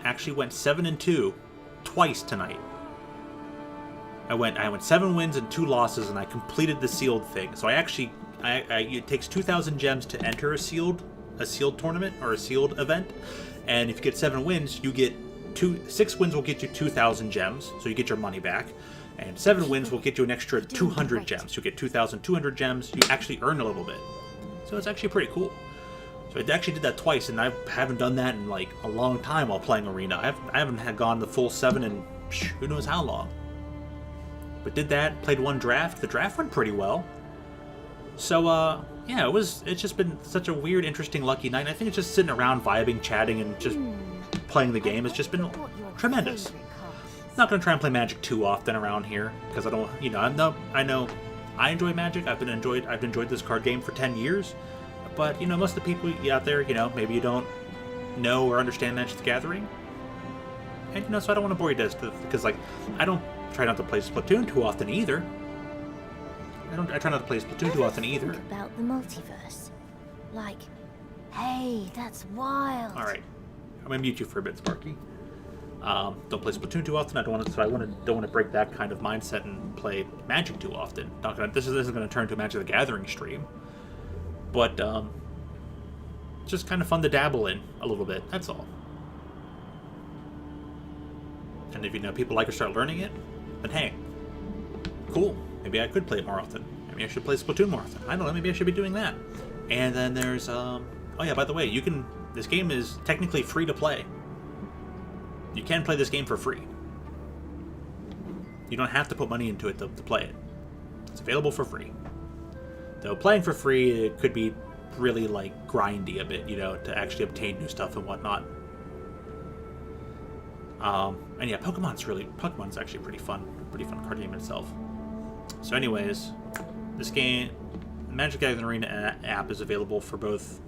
actually went 7-2 twice tonight. I went 7 wins and 2 losses, and I completed the sealed thing. So it takes 2,000 gems to enter a sealed tournament or a sealed event, and if you get 7 wins, you get 6 wins will get you 2,000 gems, so you get your money back, and 7 wins will get you an extra 200 gems. You get 2,200 gems. You actually earn a little bit, so it's actually pretty cool. So I actually did that twice, and I haven't done that in like a long time while playing Arena. I haven't had gone the full 7 in who knows how long. But did that, played 1 draft. The draft went pretty well. So, yeah, it's just been such a weird, interesting, lucky night. I think it's just sitting around, vibing, chatting, and just playing the game. It's just been tremendous. Not going to try and play Magic too often around here, because I don't, I know I enjoy Magic. I've enjoyed this card game for 10 years. But, most of the people out there, maybe you don't know or understand Magic the Gathering. And, so I don't want to bore you to death, because, I don't try not to play Splatoon too often either. I try not to play Splatoon too often either. Think about the multiverse. Like, hey, that's wild. All right, I'm gonna mute you for a bit, Sparky. Don't play Splatoon too often. Don't want to break that kind of mindset and play Magic too often. This isn't gonna turn to a Magic the Gathering stream, but just kind of fun to dabble in a little bit. That's all. And if people like or start learning it, then hey, cool. Maybe I could play it more often. Maybe I should play Splatoon more often. I don't know. Maybe I should be doing that. And then there's oh yeah, by the way, this game is technically free to play. You can play this game for free. You don't have to put money into it to play it. It's available for free. Though playing for free, it could be really like grindy a bit, you know, to actually obtain new stuff and whatnot. And yeah, Pokemon's actually pretty fun card game itself. So anyways, this game, Magic the Gathering Arena app is available for both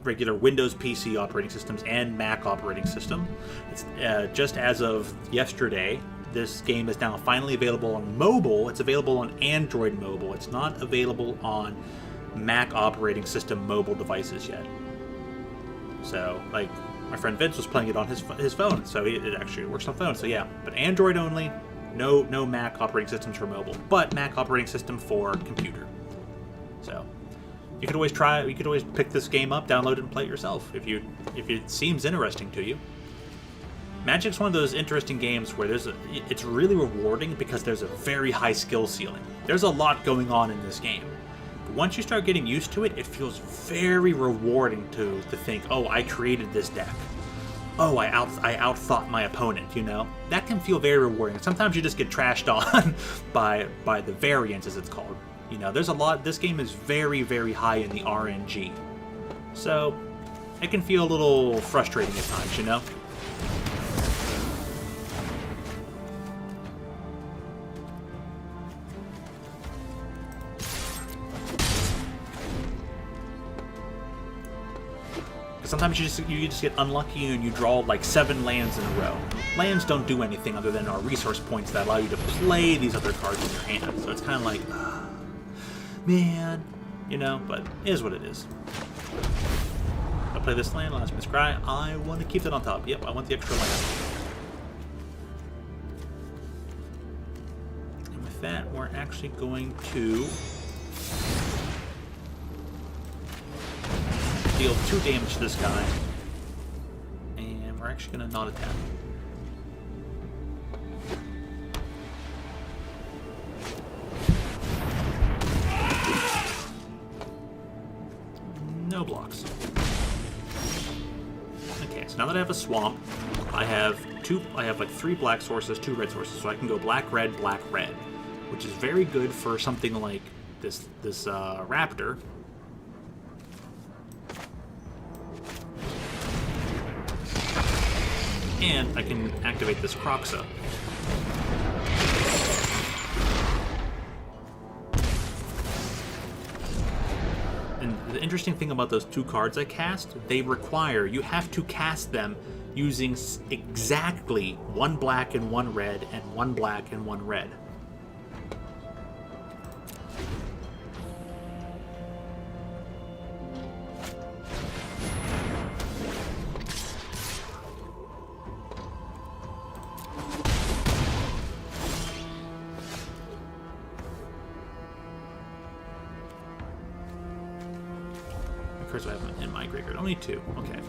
regular Windows PC operating systems and Mac operating system. It's just as of yesterday, this game is now finally available on mobile. It's available on Android mobile. It's not available on Mac operating system mobile devices yet. So, like, my friend Vince was playing it on his phone, so it actually works on phone. So yeah, but Android only. No Mac operating systems for mobile, but Mac operating system for computer. So you could always try. You could always pick this game up, download it, and play it yourself if it seems interesting to you. Magic's one of those interesting games where it's really rewarding because there's a very high skill ceiling. There's a lot going on in this game. But once you start getting used to it, it feels very rewarding to think, oh, I created this deck. Oh, I outthought my opponent, you know? That can feel very rewarding. Sometimes you just get trashed on by the variance, as it's called. You know, there's a lot. This game is very, very high in the RNG. So it can feel a little frustrating at times, you know? Sometimes you just get unlucky and you draw like 7 lands in a row. Lands don't do anything other than are resource points that allow you to play these other cards in your hand. So it's kind of like, man, you know, but it is what it is. If I play this land, last Miss Cry, I want to keep that on top. Yep, I want the extra land. And with that, we're actually going to deal 2 damage to this guy, and we're actually going to not attack. No blocks. Okay, so now that I have a swamp, I have like 3 black sources, 2 red sources, so I can go black, red, which is very good for something like this raptor. And I can activate this Croxa. And the interesting thing about those 2 cards I cast, you have to cast them using exactly 1 black and 1 red, and 1 black and 1 red. Cards I have in my graveyard. Only 2. Okay.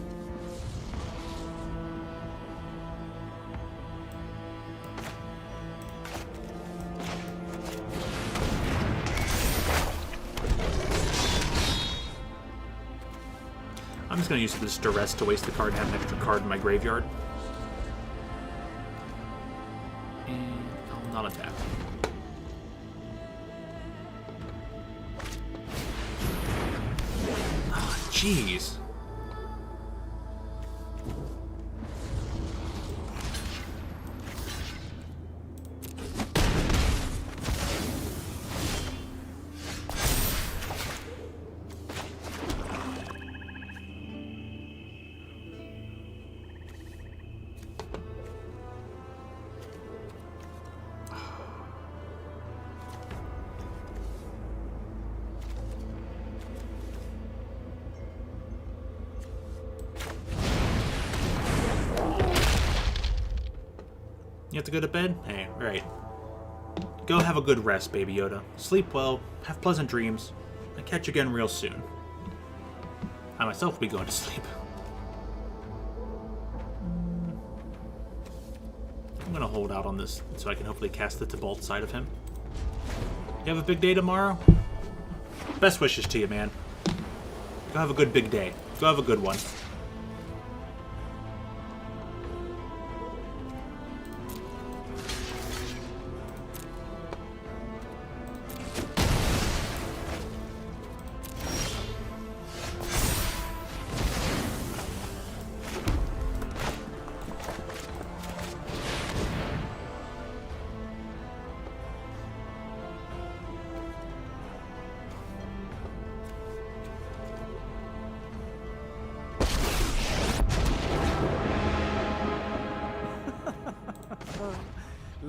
I'm just going to use this duress to waste the card and have an extra card in my graveyard. And I'll not attack. Jeez. You have to go to bed? Hey, right. Go have a good rest, Baby Yoda. Sleep well, have pleasant dreams, and catch you again real soon. I myself will be going to sleep. I'm gonna hold out on this so I can hopefully cast the Tibalt side of him. You have a big day tomorrow? Best wishes to you, man. Go have a good big day. Go have a good one.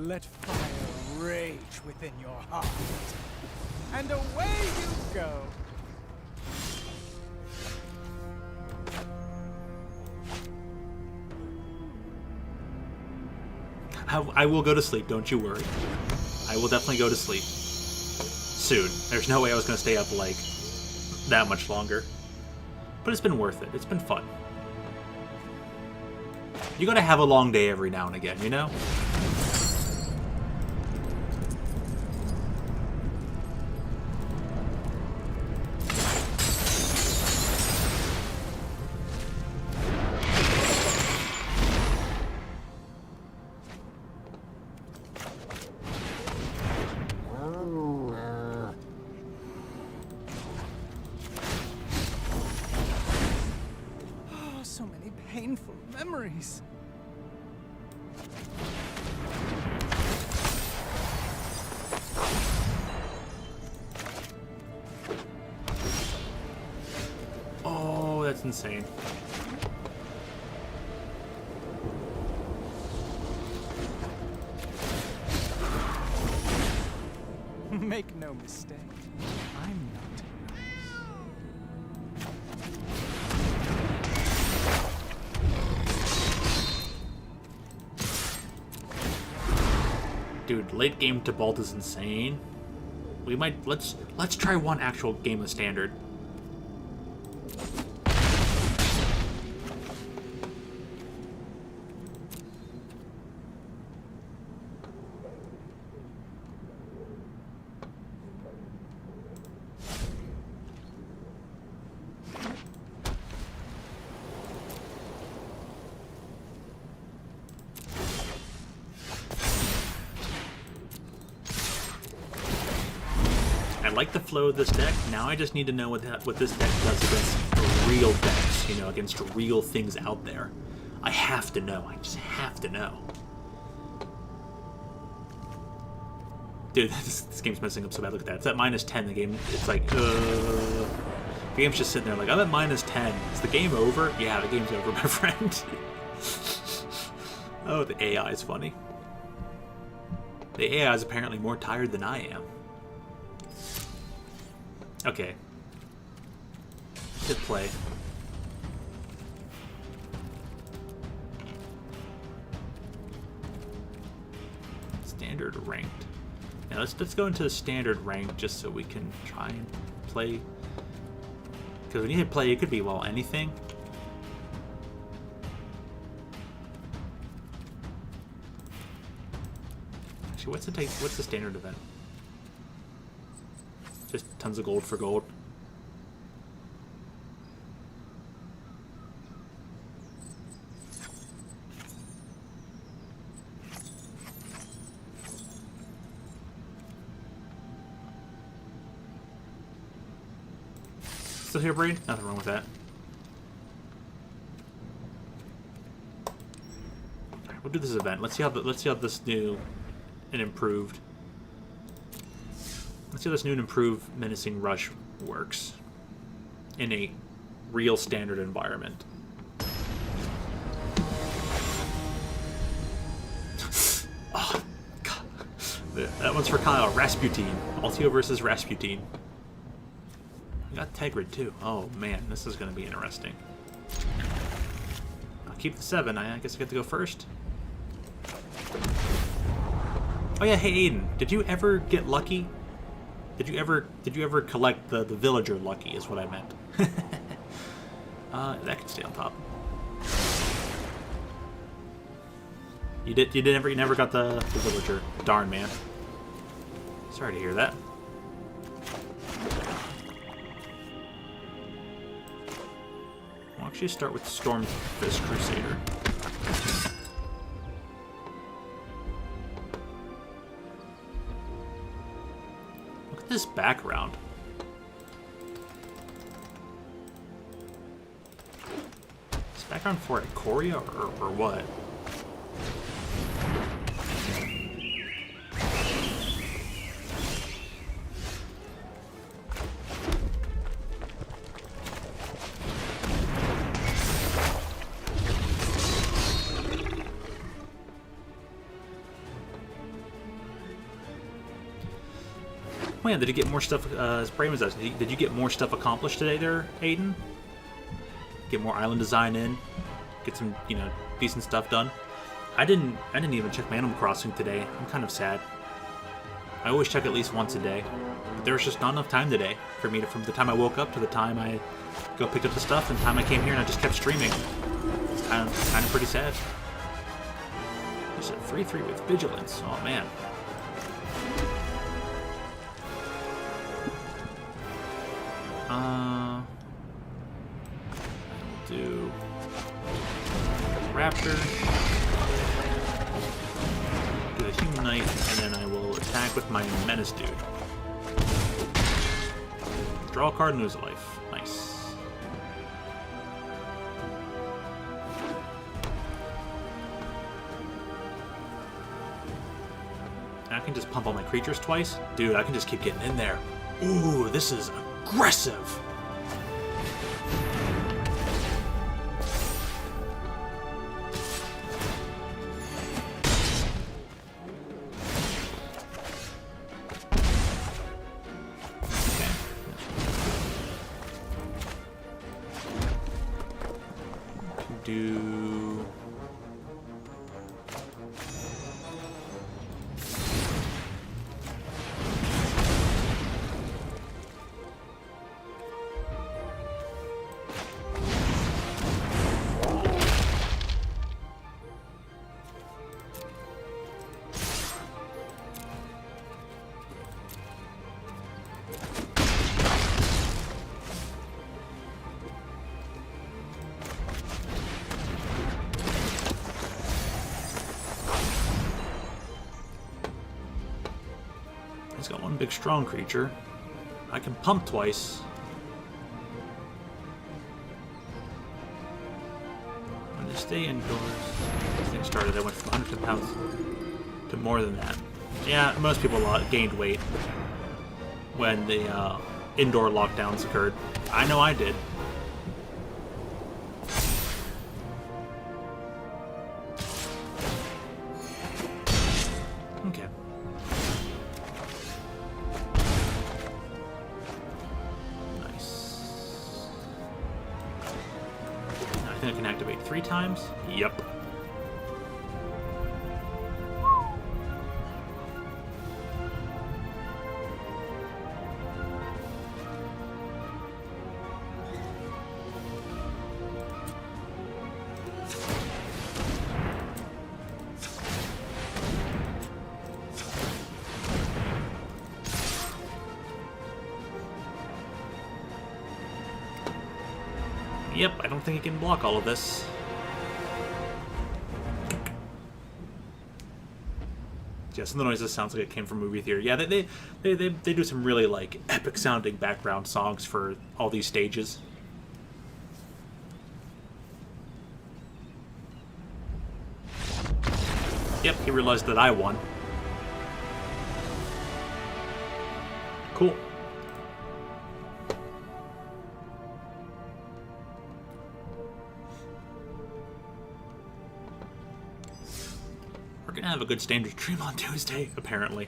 Let fire rage within your heart. And away you go. I will go to sleep, don't you worry. I will definitely go to sleep. Soon. There's no way I was going to stay up, like, that much longer. But it's been worth it. It's been fun. You gotta have a long day every now and again, you know? So many painful memories. Oh, that's insane. Make no mistake, I'm not nice. Dude, late game Tybalt is insane. We might let's try one actual game of Standard. I like the flow of this deck. Now I just need to know what this deck does against real decks, you know, against real things out there. I have to know. I just have to know. Dude, this game's messing up so bad. Look at that. It's at -10. The game, it's like, the game's just sitting there like, I'm at -10. Is the game over? Yeah, the game's over, my friend. Oh, the AI is funny. The AI is apparently more tired than I am. Okay. Hit play. Standard ranked. Now let's go into the standard rank just so we can try and play. Because when you hit play, it could be, well, anything. Actually, what's the standard event? Just tons of gold for gold. Still here, Braid? Nothing wrong with that. Alright, we'll do this event. Let's see how this new and improved. Let's see how this new and improved Menacing Rush works in a real standard environment. Oh, God. That one's for Kyle. Rasputin. Altio versus Rasputin. We got Tegrid too. Oh man, this is going to be interesting. I'll keep the 7. I guess I get to go first. Oh yeah, hey Aiden, did you ever get lucky? Did you ever collect the villager lucky is what I meant. That can stay on top. You never got the villager. Darn, man. Sorry to hear that. We'll actually start with Stormfist Crusader. Look at this background. Is background for Ikoria or what? Oh yeah, did you get more stuff, as Brain was asking, did you get more stuff accomplished today there, Aiden? Get more island design in? Get some, you know, decent stuff done? I didn't even check my Animal Crossing today. I'm kind of sad. I always check at least once a day. But there was just not enough time today for me to, from the time I woke up to the time I go picked up the stuff and the time I came here and I just kept streaming. It's kind of pretty sad. You said 3-3 with Vigilance. Oh man. I'll do Raptor, do the Human Knight, and then I will attack with my Menace dude. Draw a card and lose a life. Nice. I can just pump all my creatures twice? Dude, I can just keep getting in there. Ooh, this is aggressive! Do He's got one big strong creature. I can pump twice. When they stay indoors, this thing started, I went from 110 pounds to more than that. Yeah, most people gained weight when the indoor lockdowns occurred. I know I did. Okay. I can activate 3 times? Yep. Yep, I don't think it can block all of this. Yeah, some of the noises sounds like it came from movie theater. Yeah, they do some really like epic sounding background songs for all these stages. Yep, he realized that I won. Cool. We're gonna have a good standard stream on Tuesday, apparently.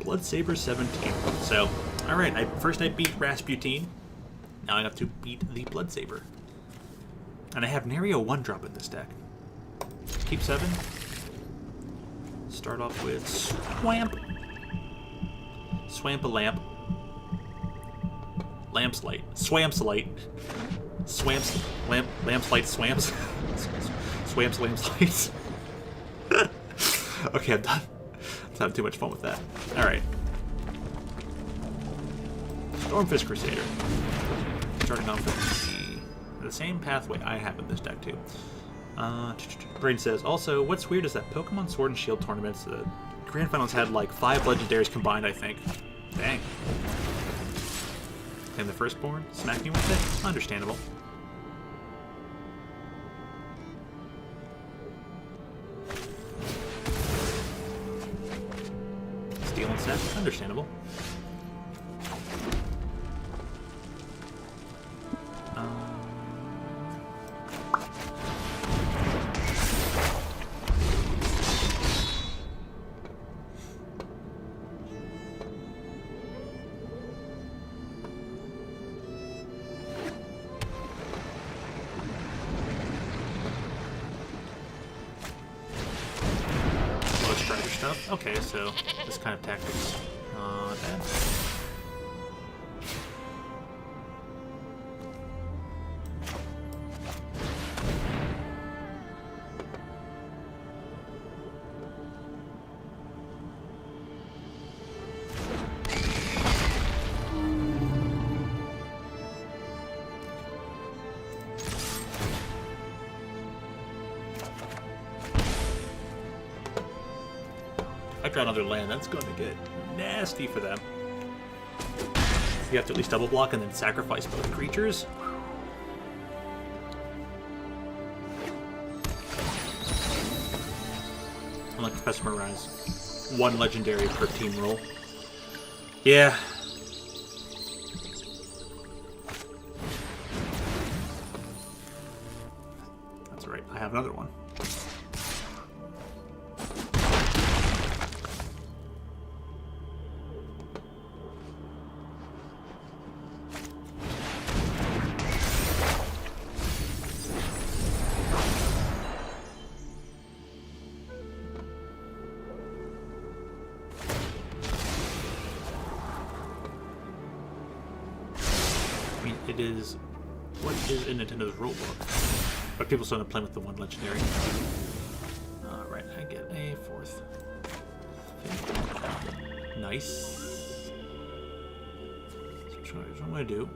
Bloodsaber 17. So, alright, first I beat Rasputin. Now I have to beat the Bloodsaber. And I have nary a 1-drop in this deck. Keep 7. Start off with Swamp. Swamp a Lamp. Lamp's Light. Swamp's Light. Swamps. Lamp's Light Swamps. Swamps, Lamp's Lights. Okay, I'm done. I'm having too much fun with that. Alright. Stormfist Crusader. Starting off with the same pathway I have in this deck too. Brain says, also, what's weird is that Pokemon Sword and Shield tournaments, the Grand Finals had like 5 legendaries combined, I think. Dang. And the Firstborn? Smack me with it? Understandable. deal instead. Understandable. Okay, so this kind of tactics, not bad. I draw another land, that's going to get nasty for them. You have to at least double block and then sacrifice both creatures. Unlike Professor Mirage, 1 legendary per team roll. Yeah. That's right, I have another one. It is what is in Nintendo's rulebook, but people still end up playing with the 1 legendary. Alright, I get a 4th. 5th. Nice. So what I'm going to do.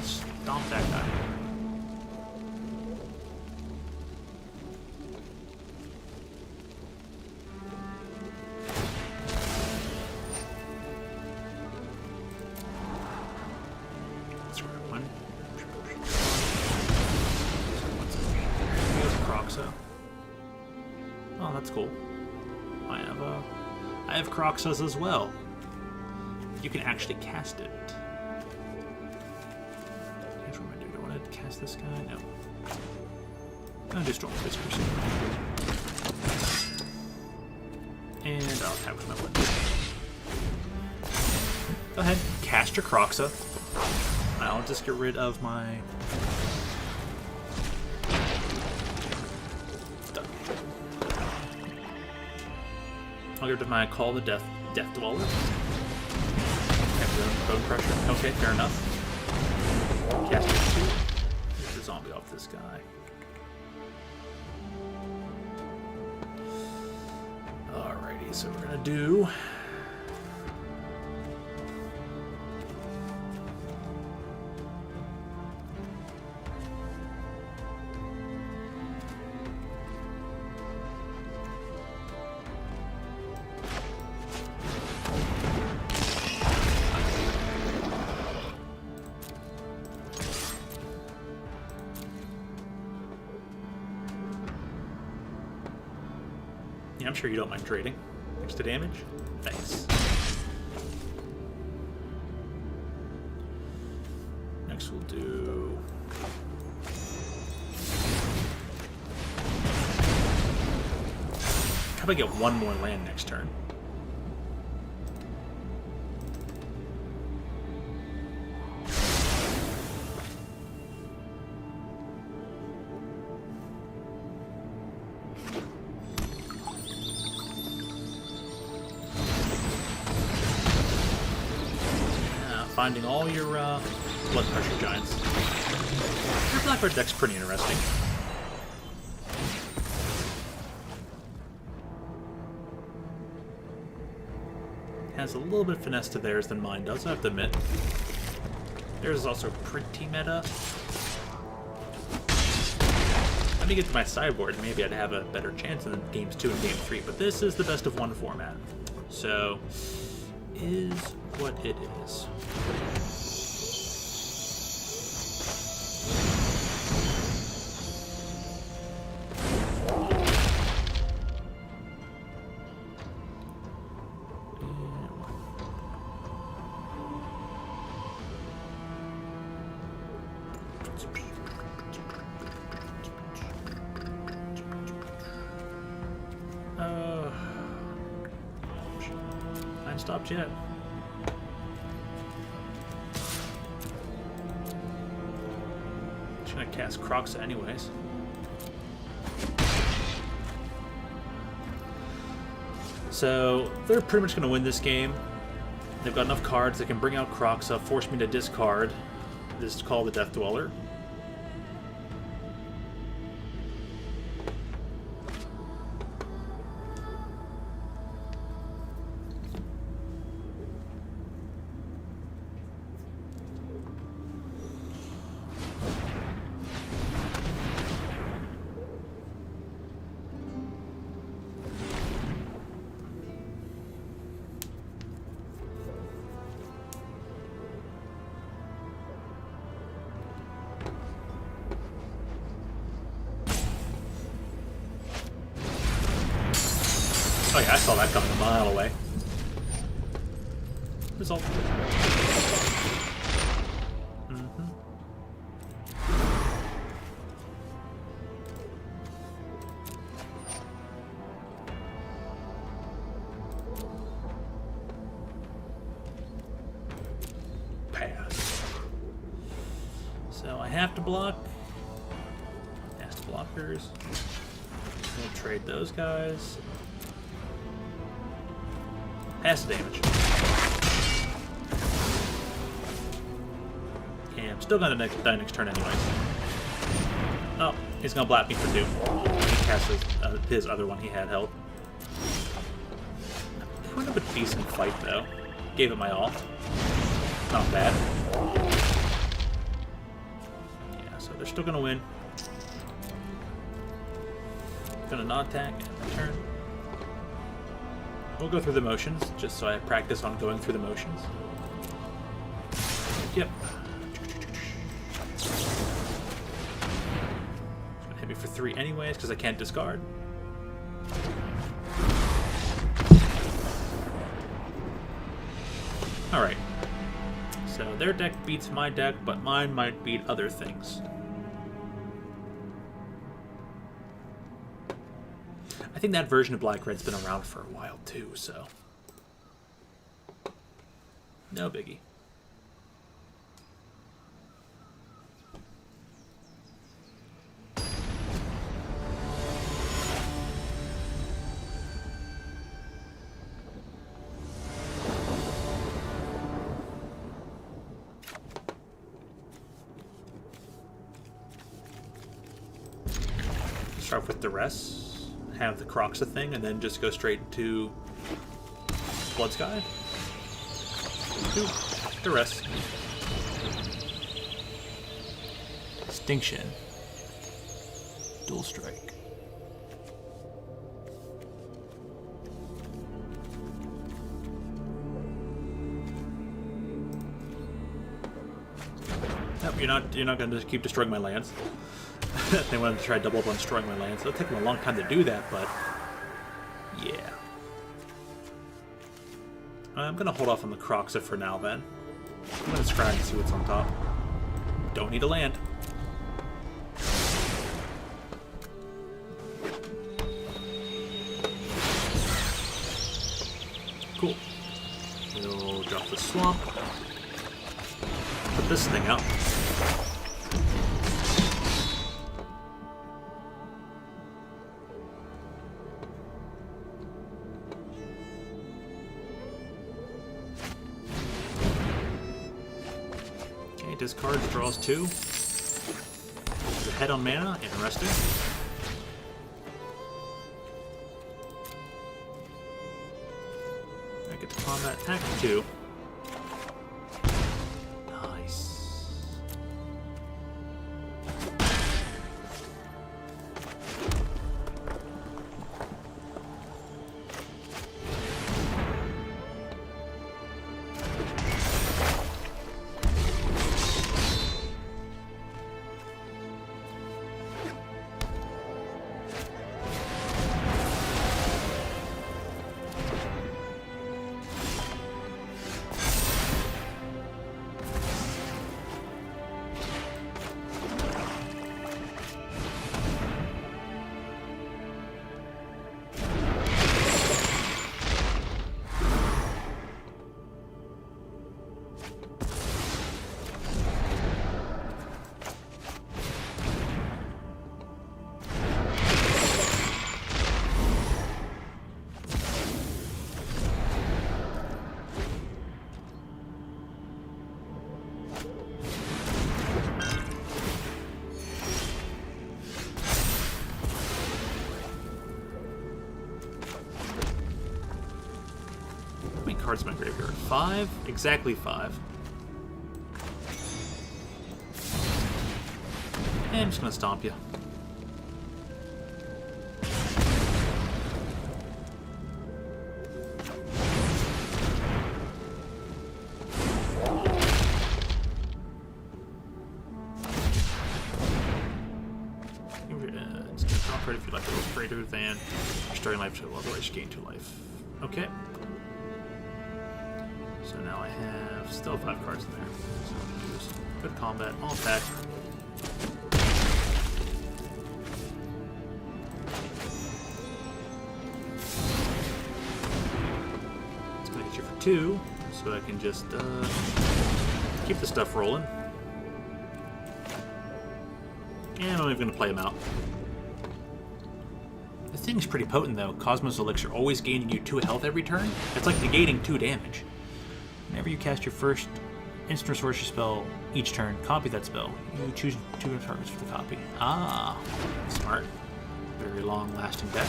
Stomp that guy. Oh, that's cool. I have Croxus as well. You can actually cast it. Here's what I'm gonna do. Do I want to cast this guy? No. I'm gonna do Storm Whispers. And I'll attack with my weapon. Go ahead, cast your Croxa. I'll just get rid of my I'll get rid of my Call the Death Dweller. Bone Crusher. Okay, fair enough. Cast it 2. Get the zombie off this guy. Alrighty, so we're gonna do. Yeah, I'm sure you don't mind trading. Extra damage? Thanks. Next we'll do... How about I get 1 more land next turn? Finding all your blood pressure giants. Your Blackbird deck's pretty interesting. Has a little bit of finesse to theirs than mine does, I have to admit. Theirs is also pretty meta. Let me get to my sideboard, maybe I'd have a better chance in games 2 and game 3, but this is the best of 1 format. So, is what it is. I haven't stopped yet. Just gonna cast Croxa anyways. So they're pretty much gonna win this game. They've got enough cards that can bring out Croxa, force me to discard. This is called the Death Dweller. Oh yeah, I saw that coming a mile away. Result. Pass. So I have to block. Cast blockers. We'll trade those guys. Pass damage. Yeah, I'm still gonna die next turn anyways. Oh, he's gonna blast me for 2. He cast his other one he had held. Put up a decent fight though. Gave it my all. Not bad. Yeah, so they're still gonna win. Gonna not attack and turn. We'll go through the motions, just so I practice on going through the motions. Yep. It's gonna hit me for 3 anyways, because I can't discard. Alright. So their deck beats my deck, but mine might beat other things. I think that version of Black-Red's been around for a while too, so no biggie. Start with the rest. Have the Croxa thing, and then just go straight into Blood Sky. The rest. Extinction. Dual Strike. Nope, you're not gonna just keep destroying my lands. They wanted to try double up on destroying my lands. It'll take them a long time to do that, but yeah. I'm gonna hold off on the Croxa for now then. I'm gonna scry and see what's on top. Don't need a land. Cool. We'll drop the swamp. Put this thing out. Discards, draws 2. There's a head on mana, interesting. I get to combat attack 2. Nice. cards in my graveyard? 5? Exactly 5. And I'm just gonna stomp you. It's gonna drop right if you like a little greater than your starting life total, otherwise you gain 2 life. Okay. So now I have still 5 cards in there. So I'm gonna use good combat, all attack. It's gonna hit you for 2, so I can just keep the stuff rolling. And I'm not even gonna play him out. This thing's pretty potent though. Cosmos Elixir, always gaining you 2 health every turn. It's like negating 2 damage. Whenever you cast your first instant or sorcery spell each turn, copy that spell. You choose 2 targets for the copy. Ah, smart. Very long-lasting deck.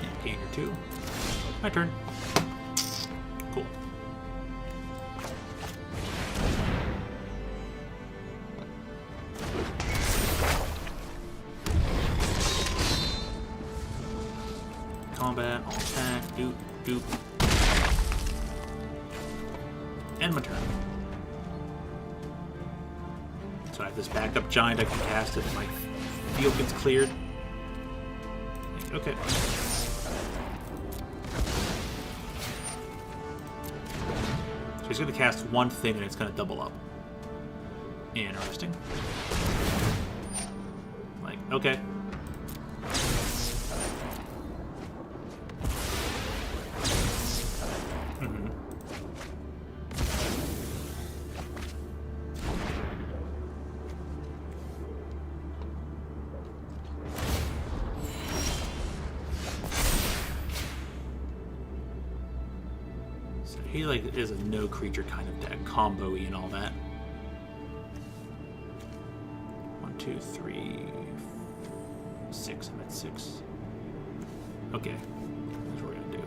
And gain your 2. My turn. Cool. Combat, all attack, doop, doop. And my turn. So I have this backup giant I can cast if my field gets cleared. Okay. So he's going to cast one thing and it's going to double up. Interesting. Like, okay. He like is a no creature kind of deck, combo-y and all that. 1, 2, 3, 6. I'm at 6. Okay, that's what we're gonna do.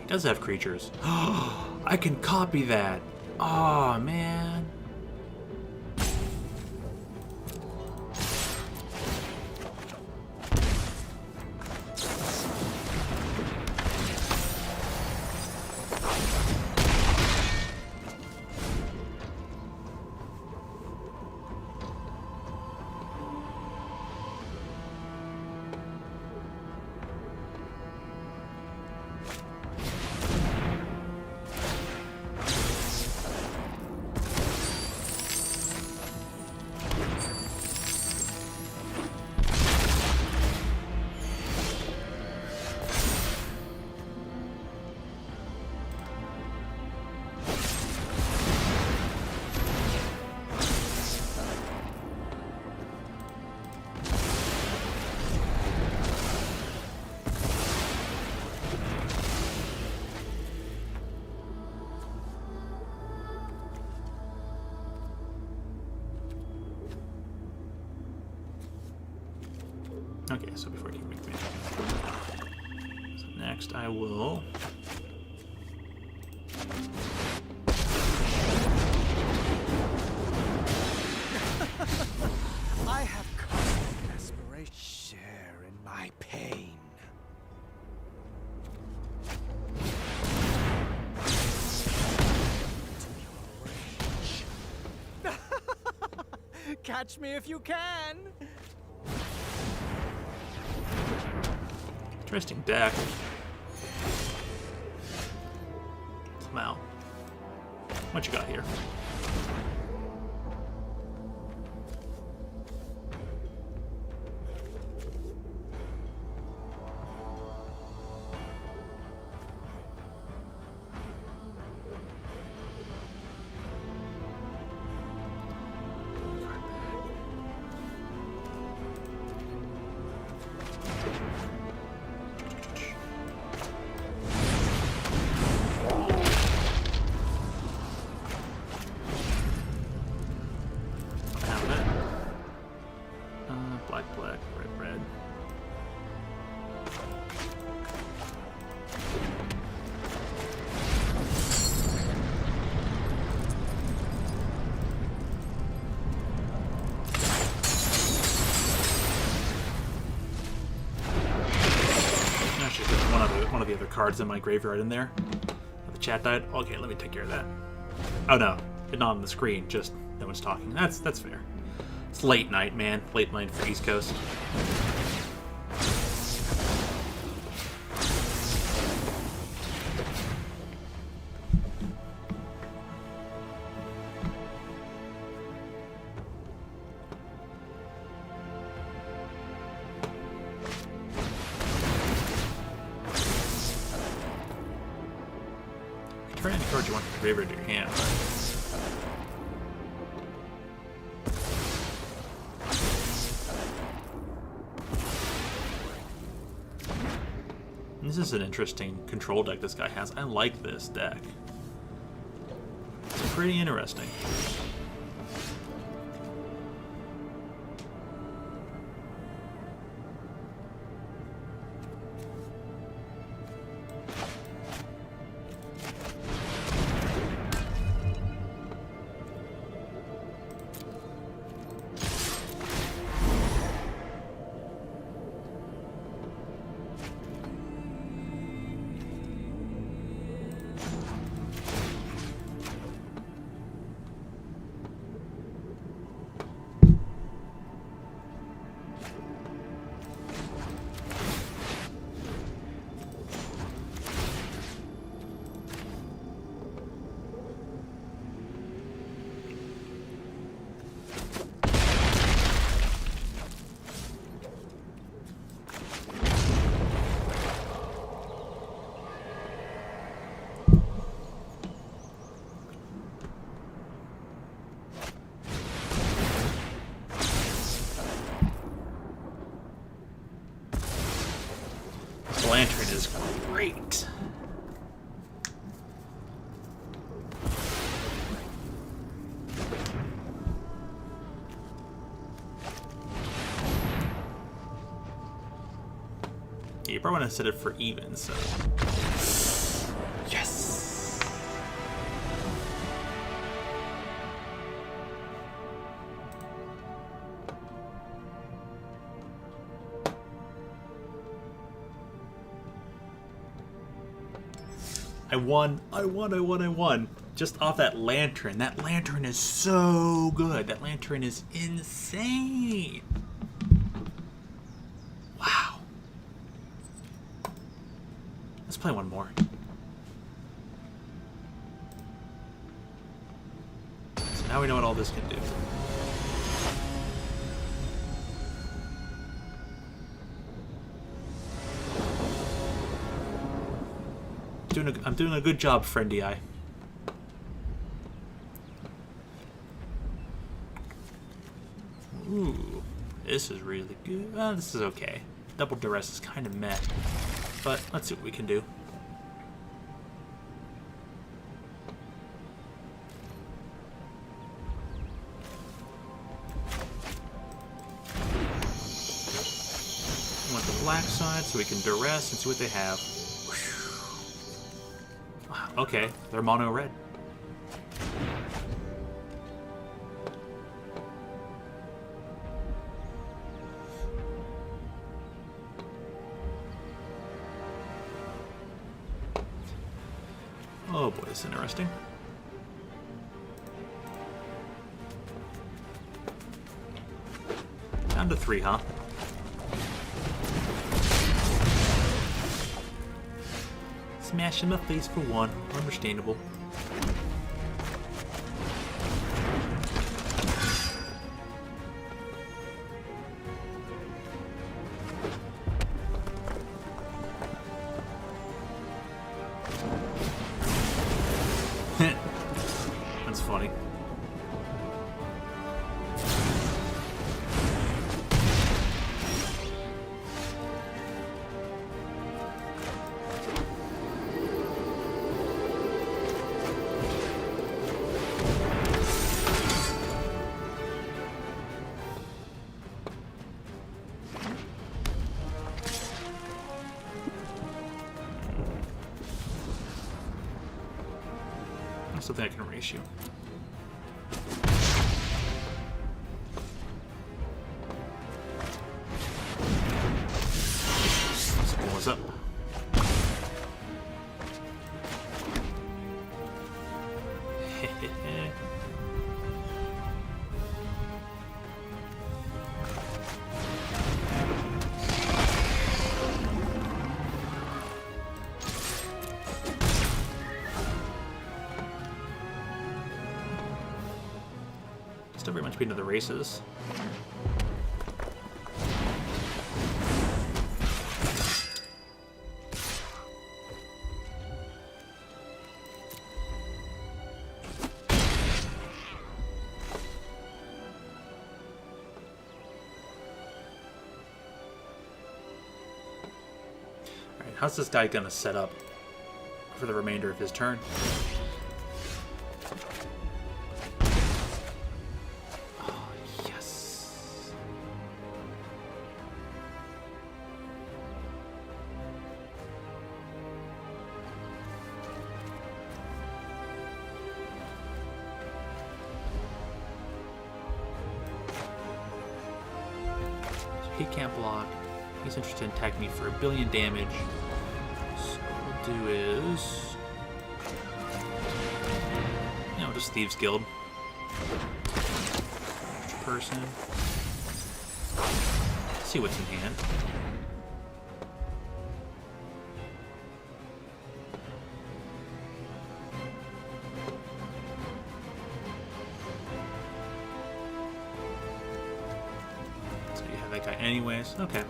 Does have creatures. I can copy that. Oh man. Okay, so before you make me. So next I will. I have cosmic aspiration. Share in my pain. To your rage. Catch me if you can. Interesting deck. Wow. What you got here? cards in my graveyard in there. The chat died. Okay, let me take care of that. Oh no, it's not on the screen. Just no one's talking. That's fair. It's late night, man. Late night for East Coast. Turn any card you want to graveyard to your hand. This is an interesting control deck this guy has. I like this deck. It's pretty interesting. Lantern is great. Yeah, you probably want to set it for even, so. Yes! I won. Just off that lantern. That lantern is so good. That lantern is insane. Wow. Let's play one more. So now we know what all this can do. I'm doing a good job, friendy eye. Ooh, this is really good. This is okay. Double duress is kind of meh, but let's see what we can do. We want the black side so we can duress and see what they have. Okay, they're mono red. Oh boy, this is interesting. Down to 3, huh? Smash in the face for 1. Understandable. That's funny. Something I can erase you. What's up? Still very much being to the races. Alright, how's this guy gonna set up for the remainder of his turn? He can't block. He's interested in attacking me for 1 billion damage. So what we'll do is... You know, just Thieves Guild. Extra person. See what's in hand. Anyways, okay.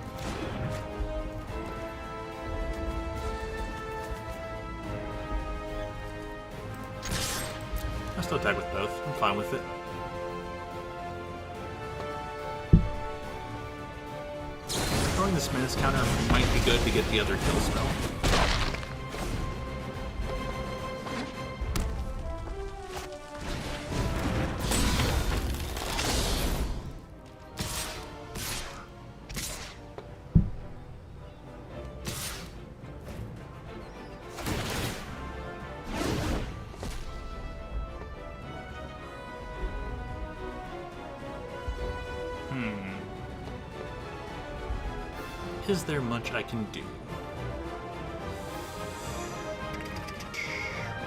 I'll still attack with both. I'm fine with it. Throwing this menace counter might be good to get the other kill spell. Is there much I can do?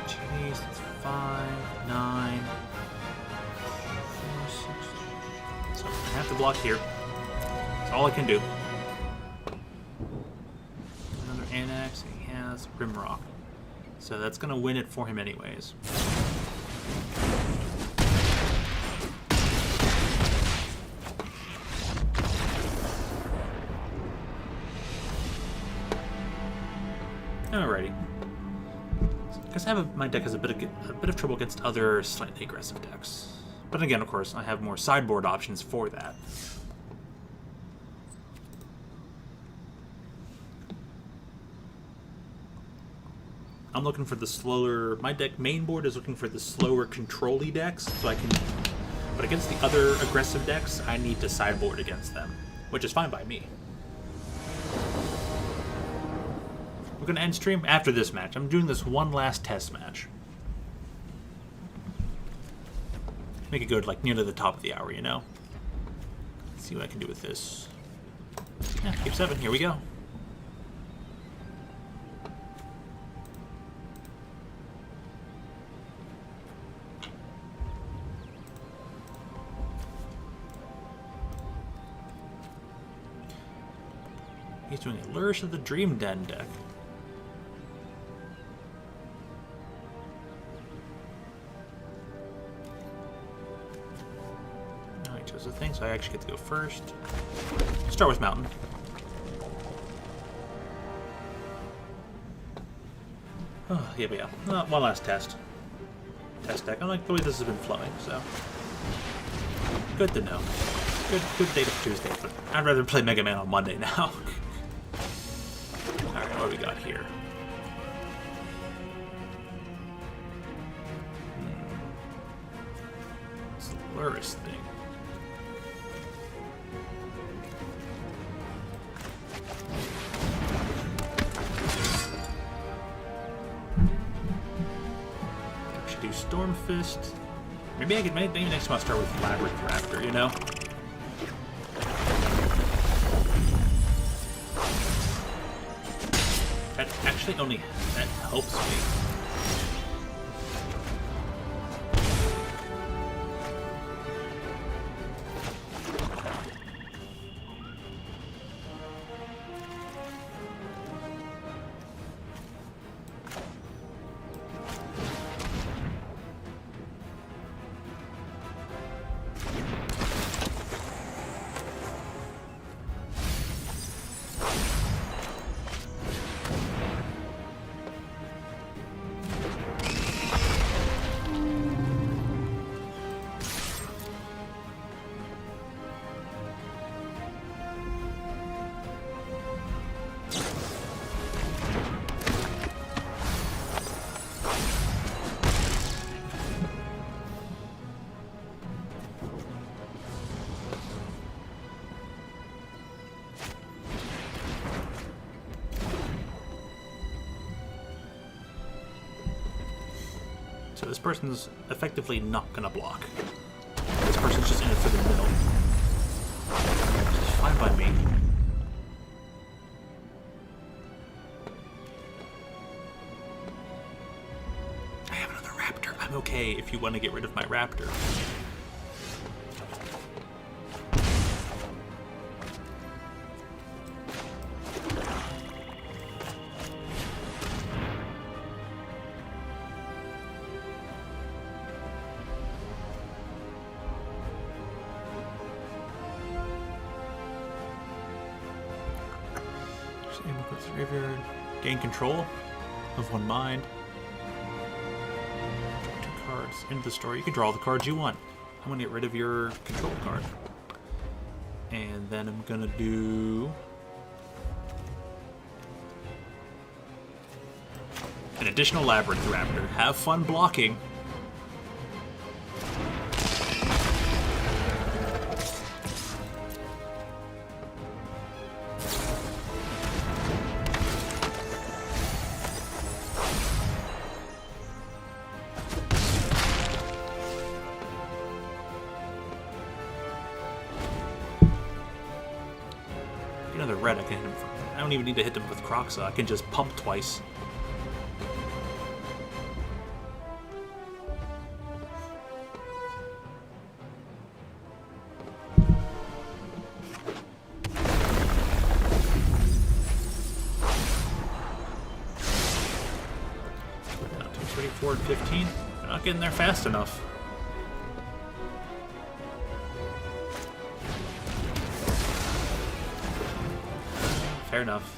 Jeez, that's 5, 9, 4, 6. So I have to block here. That's all I can do. Another Annex, he has Grimrock. So that's gonna win it for him anyways. Alrighty. Because my deck has a bit of trouble against other slightly aggressive decks. But again, of course, I have more sideboard options for that. I'm looking for the slower... My deck main board is looking for the slower control-y decks, so I can... But against the other aggressive decks, I need to sideboard against them, which is fine by me. We're going to end stream after this match. I'm doing this one last test match. Make it go to, like, near to the top of the hour, you know? Let's see what I can do with this. Yeah, keep 7. Here we go. He's doing a Lurish of the Dream Den deck. Oh, he chose a thing, so I actually get to go first. Start with Mountain. Oh, yeah, but yeah. One last test. Test deck. I like the way this has been flowing, so. Good to know. Good day to Tuesday, but I'd rather play Mega Man on Monday now. Alright, what do we got here? It's the Lurus thing. I should do Storm Fist. Maybe next time I'll start with Labyrinth Raptor, you know? That actually that helps me. So this person's effectively not gonna block. This person's just in it for the middle. Which is fine by me. I have another raptor. I'm okay if you want to get rid of my raptor. Graveyard. Gain control of one mind. Draw 2 cards into the store. You can draw all the cards you want. I'm going to get rid of your control card. And then I'm going to do an additional Labyrinth Raptor. Have fun blocking. Another red I can hit him from. I don't even need to hit them with Croxa. I can just pump twice. Now 234 and 15. They're not getting there fast enough. Fair enough.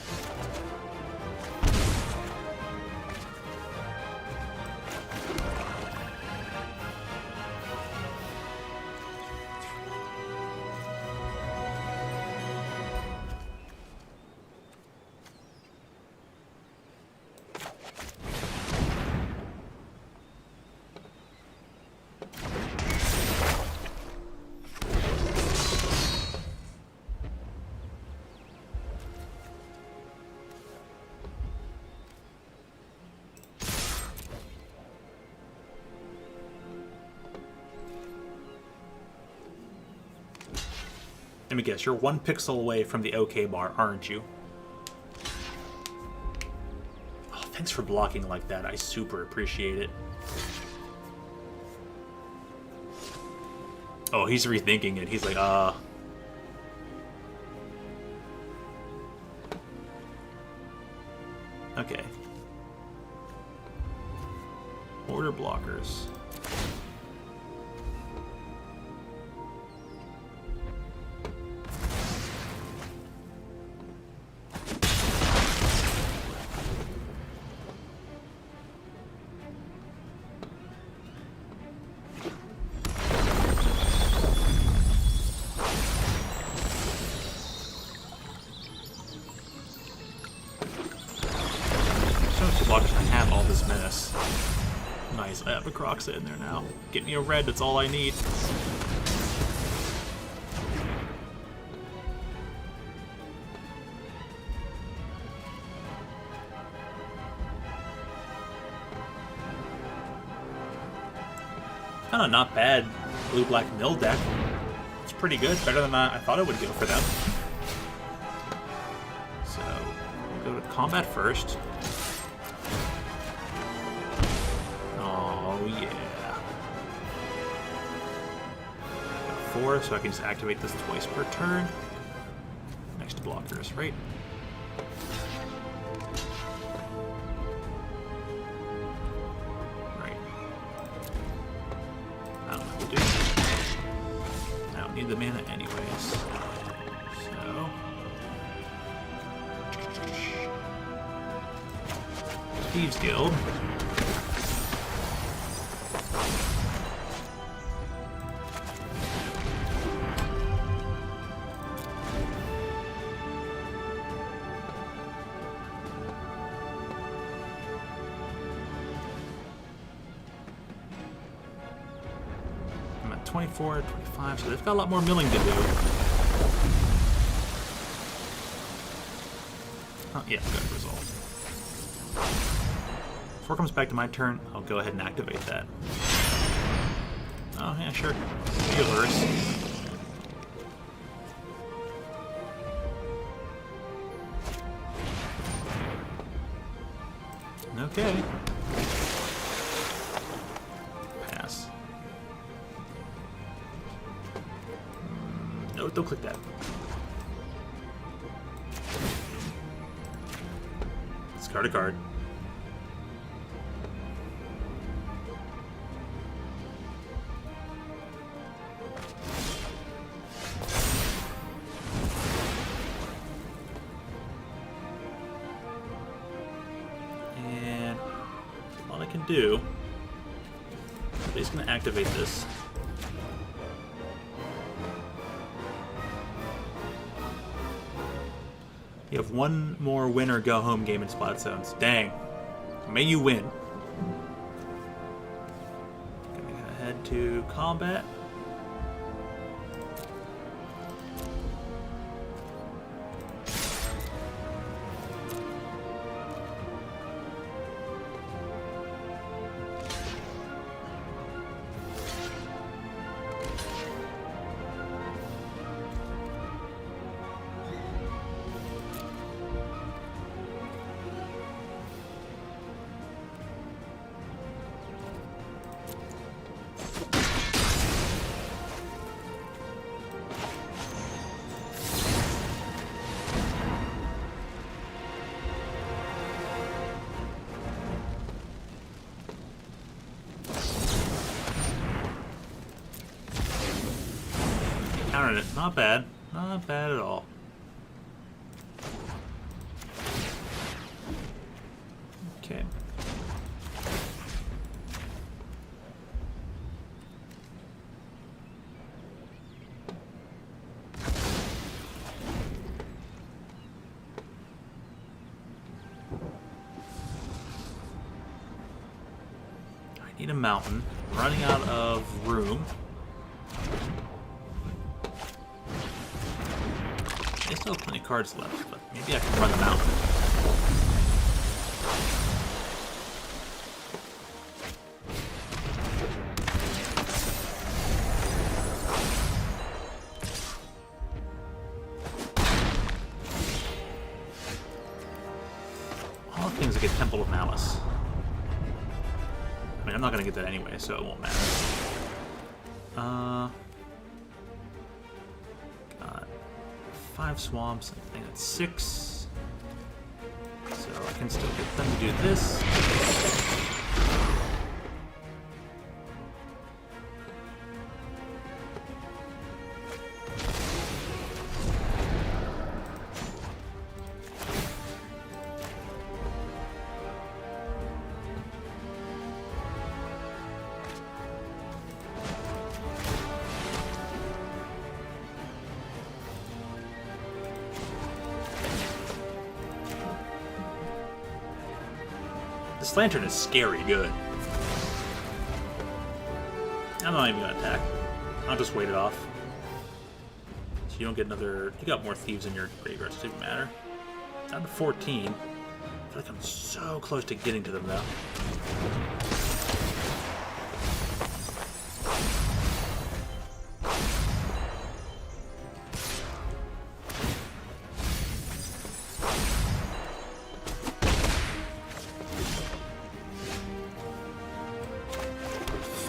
Let me guess, you're 1 pixel away from the OK bar, aren't you? Oh, thanks for blocking like that. I super appreciate it. Oh, he's rethinking it. He's like, okay. Order blockers. Blockers I have all this menace. Nice, I have a Croxa in there now. Get me a red, that's all I need. Kinda not bad blue-black mill deck. It's pretty good, better than I thought it would go for them. So, we'll go to combat first. Oh yeah. 4, so I can just activate this twice per turn. Next to blockers, right? Right. I don't know what to do. I don't need the mana anyways. So. Thieves Guild. I'm at 24, 25, so they've got a lot more milling to do. Oh, yeah, good result. Before it comes back to my turn, I'll go ahead and activate that. Oh, yeah, sure. Healers. Okay. Pass. No, don't click that. Discard a card. And all I can do, I'm just going to activate this. You have one more win or go home game in Splat Zones. Dang. May you win. Gonna head to combat. Countered it. Not bad. Not bad at all. Okay. I need a mountain. Running out of room. I still have plenty of cards left, but maybe I can run them out. All the things that get Temple of Malice. I mean, I'm not going to get that anyway, so it won't matter. Got 5 swamps. I think that's 6. So I can still get them to do this. This lantern is scary good. I'm not even gonna attack. I'll just wait it off. So you don't get another. You got more thieves in your graveyard, so it doesn't matter. Down to 14. I feel like I'm so close to getting to them though.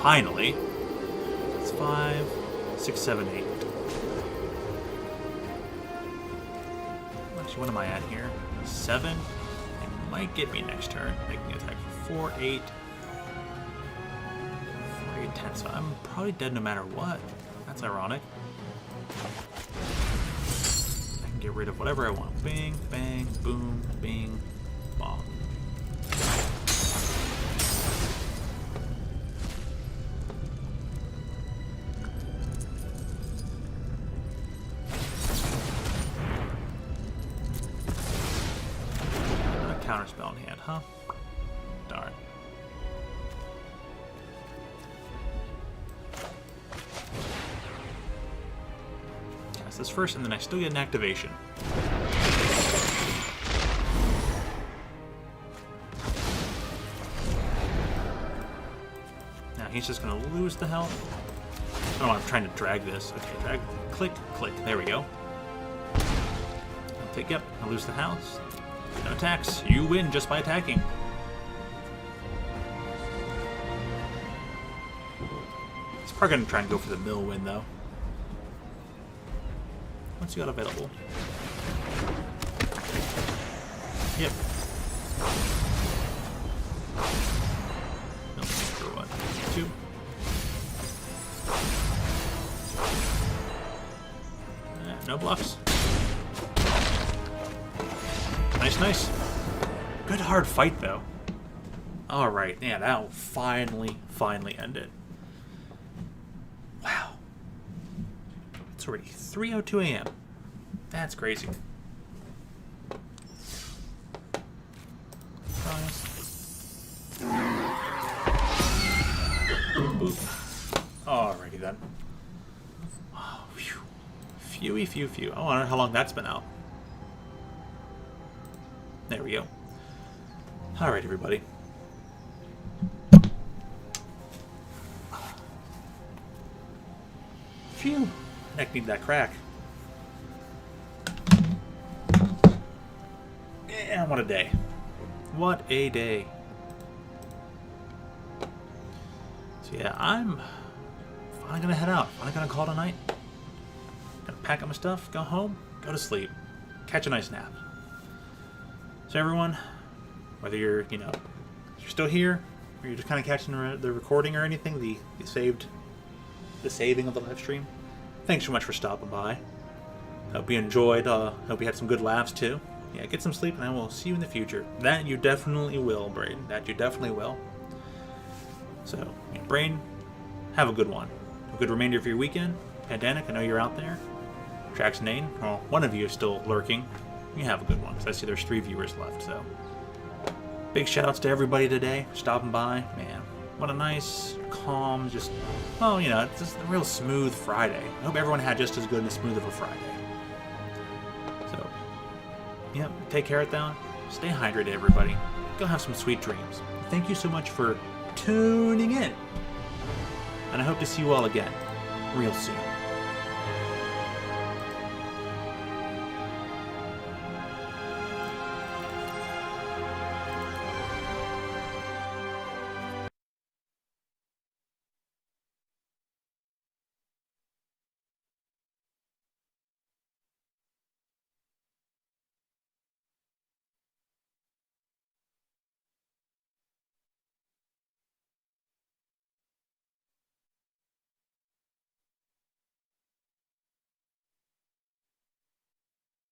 Finally. It's 5, 6, 7, 8. Actually, what am I at here? 7? It might get me next turn. Making an attack for 4, 8. 4, 8, 10. So I'm probably dead no matter what. That's ironic. I can get rid of whatever I want. Bing, bang, boom, bing, bong. Counterspell in hand, huh? Darn. Cast this first, and then I still get an activation. he's just gonna lose the health. Oh, I'm trying to drag this. Okay, drag, click, click. There we go. I'll take, yep, I'll lose the house. No attacks. You win just by attacking. He's probably gonna try and go for the mill win, though. What's he got available? Yep. No, for what? 2. No blocks. Nice, nice. Good hard fight, though. Alright, yeah, that will finally end it. Wow. It's already 3:02 a.m. That's crazy. Boop. Alrighty then. Oh, phew. Phew. I wonder how long that's been out. There we go. Alright, everybody. Phew. Neck need that crack. Yeah, what a day. What a day. So yeah, I'm finally gonna head out. Finally gonna call tonight. Gonna pack up my stuff, go home, go to sleep, catch a nice nap. So everyone, whether you're, you're still here, or you're just kind of catching the recording or anything, the saving of the live stream, thanks so much for stopping by. Hope you enjoyed. Hope you had some good laughs too. Yeah, get some sleep, and I will see you in the future. That you definitely will, Braden. That you definitely will. So, Braden, have a good one. A good remainder of your weekend. Pandanic, I know you're out there. Trax and Nain, well, one of you is still lurking. You have a good one, because I see there's 3 viewers left, so. Big shout-outs to everybody today for stopping by. Man, what a nice, calm, just, well, it's just a real smooth Friday. I hope everyone had just as good and as smooth of a Friday. So, yeah, take care of that. Stay hydrated, everybody. Go have some sweet dreams. Thank you so much for tuning in. And I hope to see you all again real soon.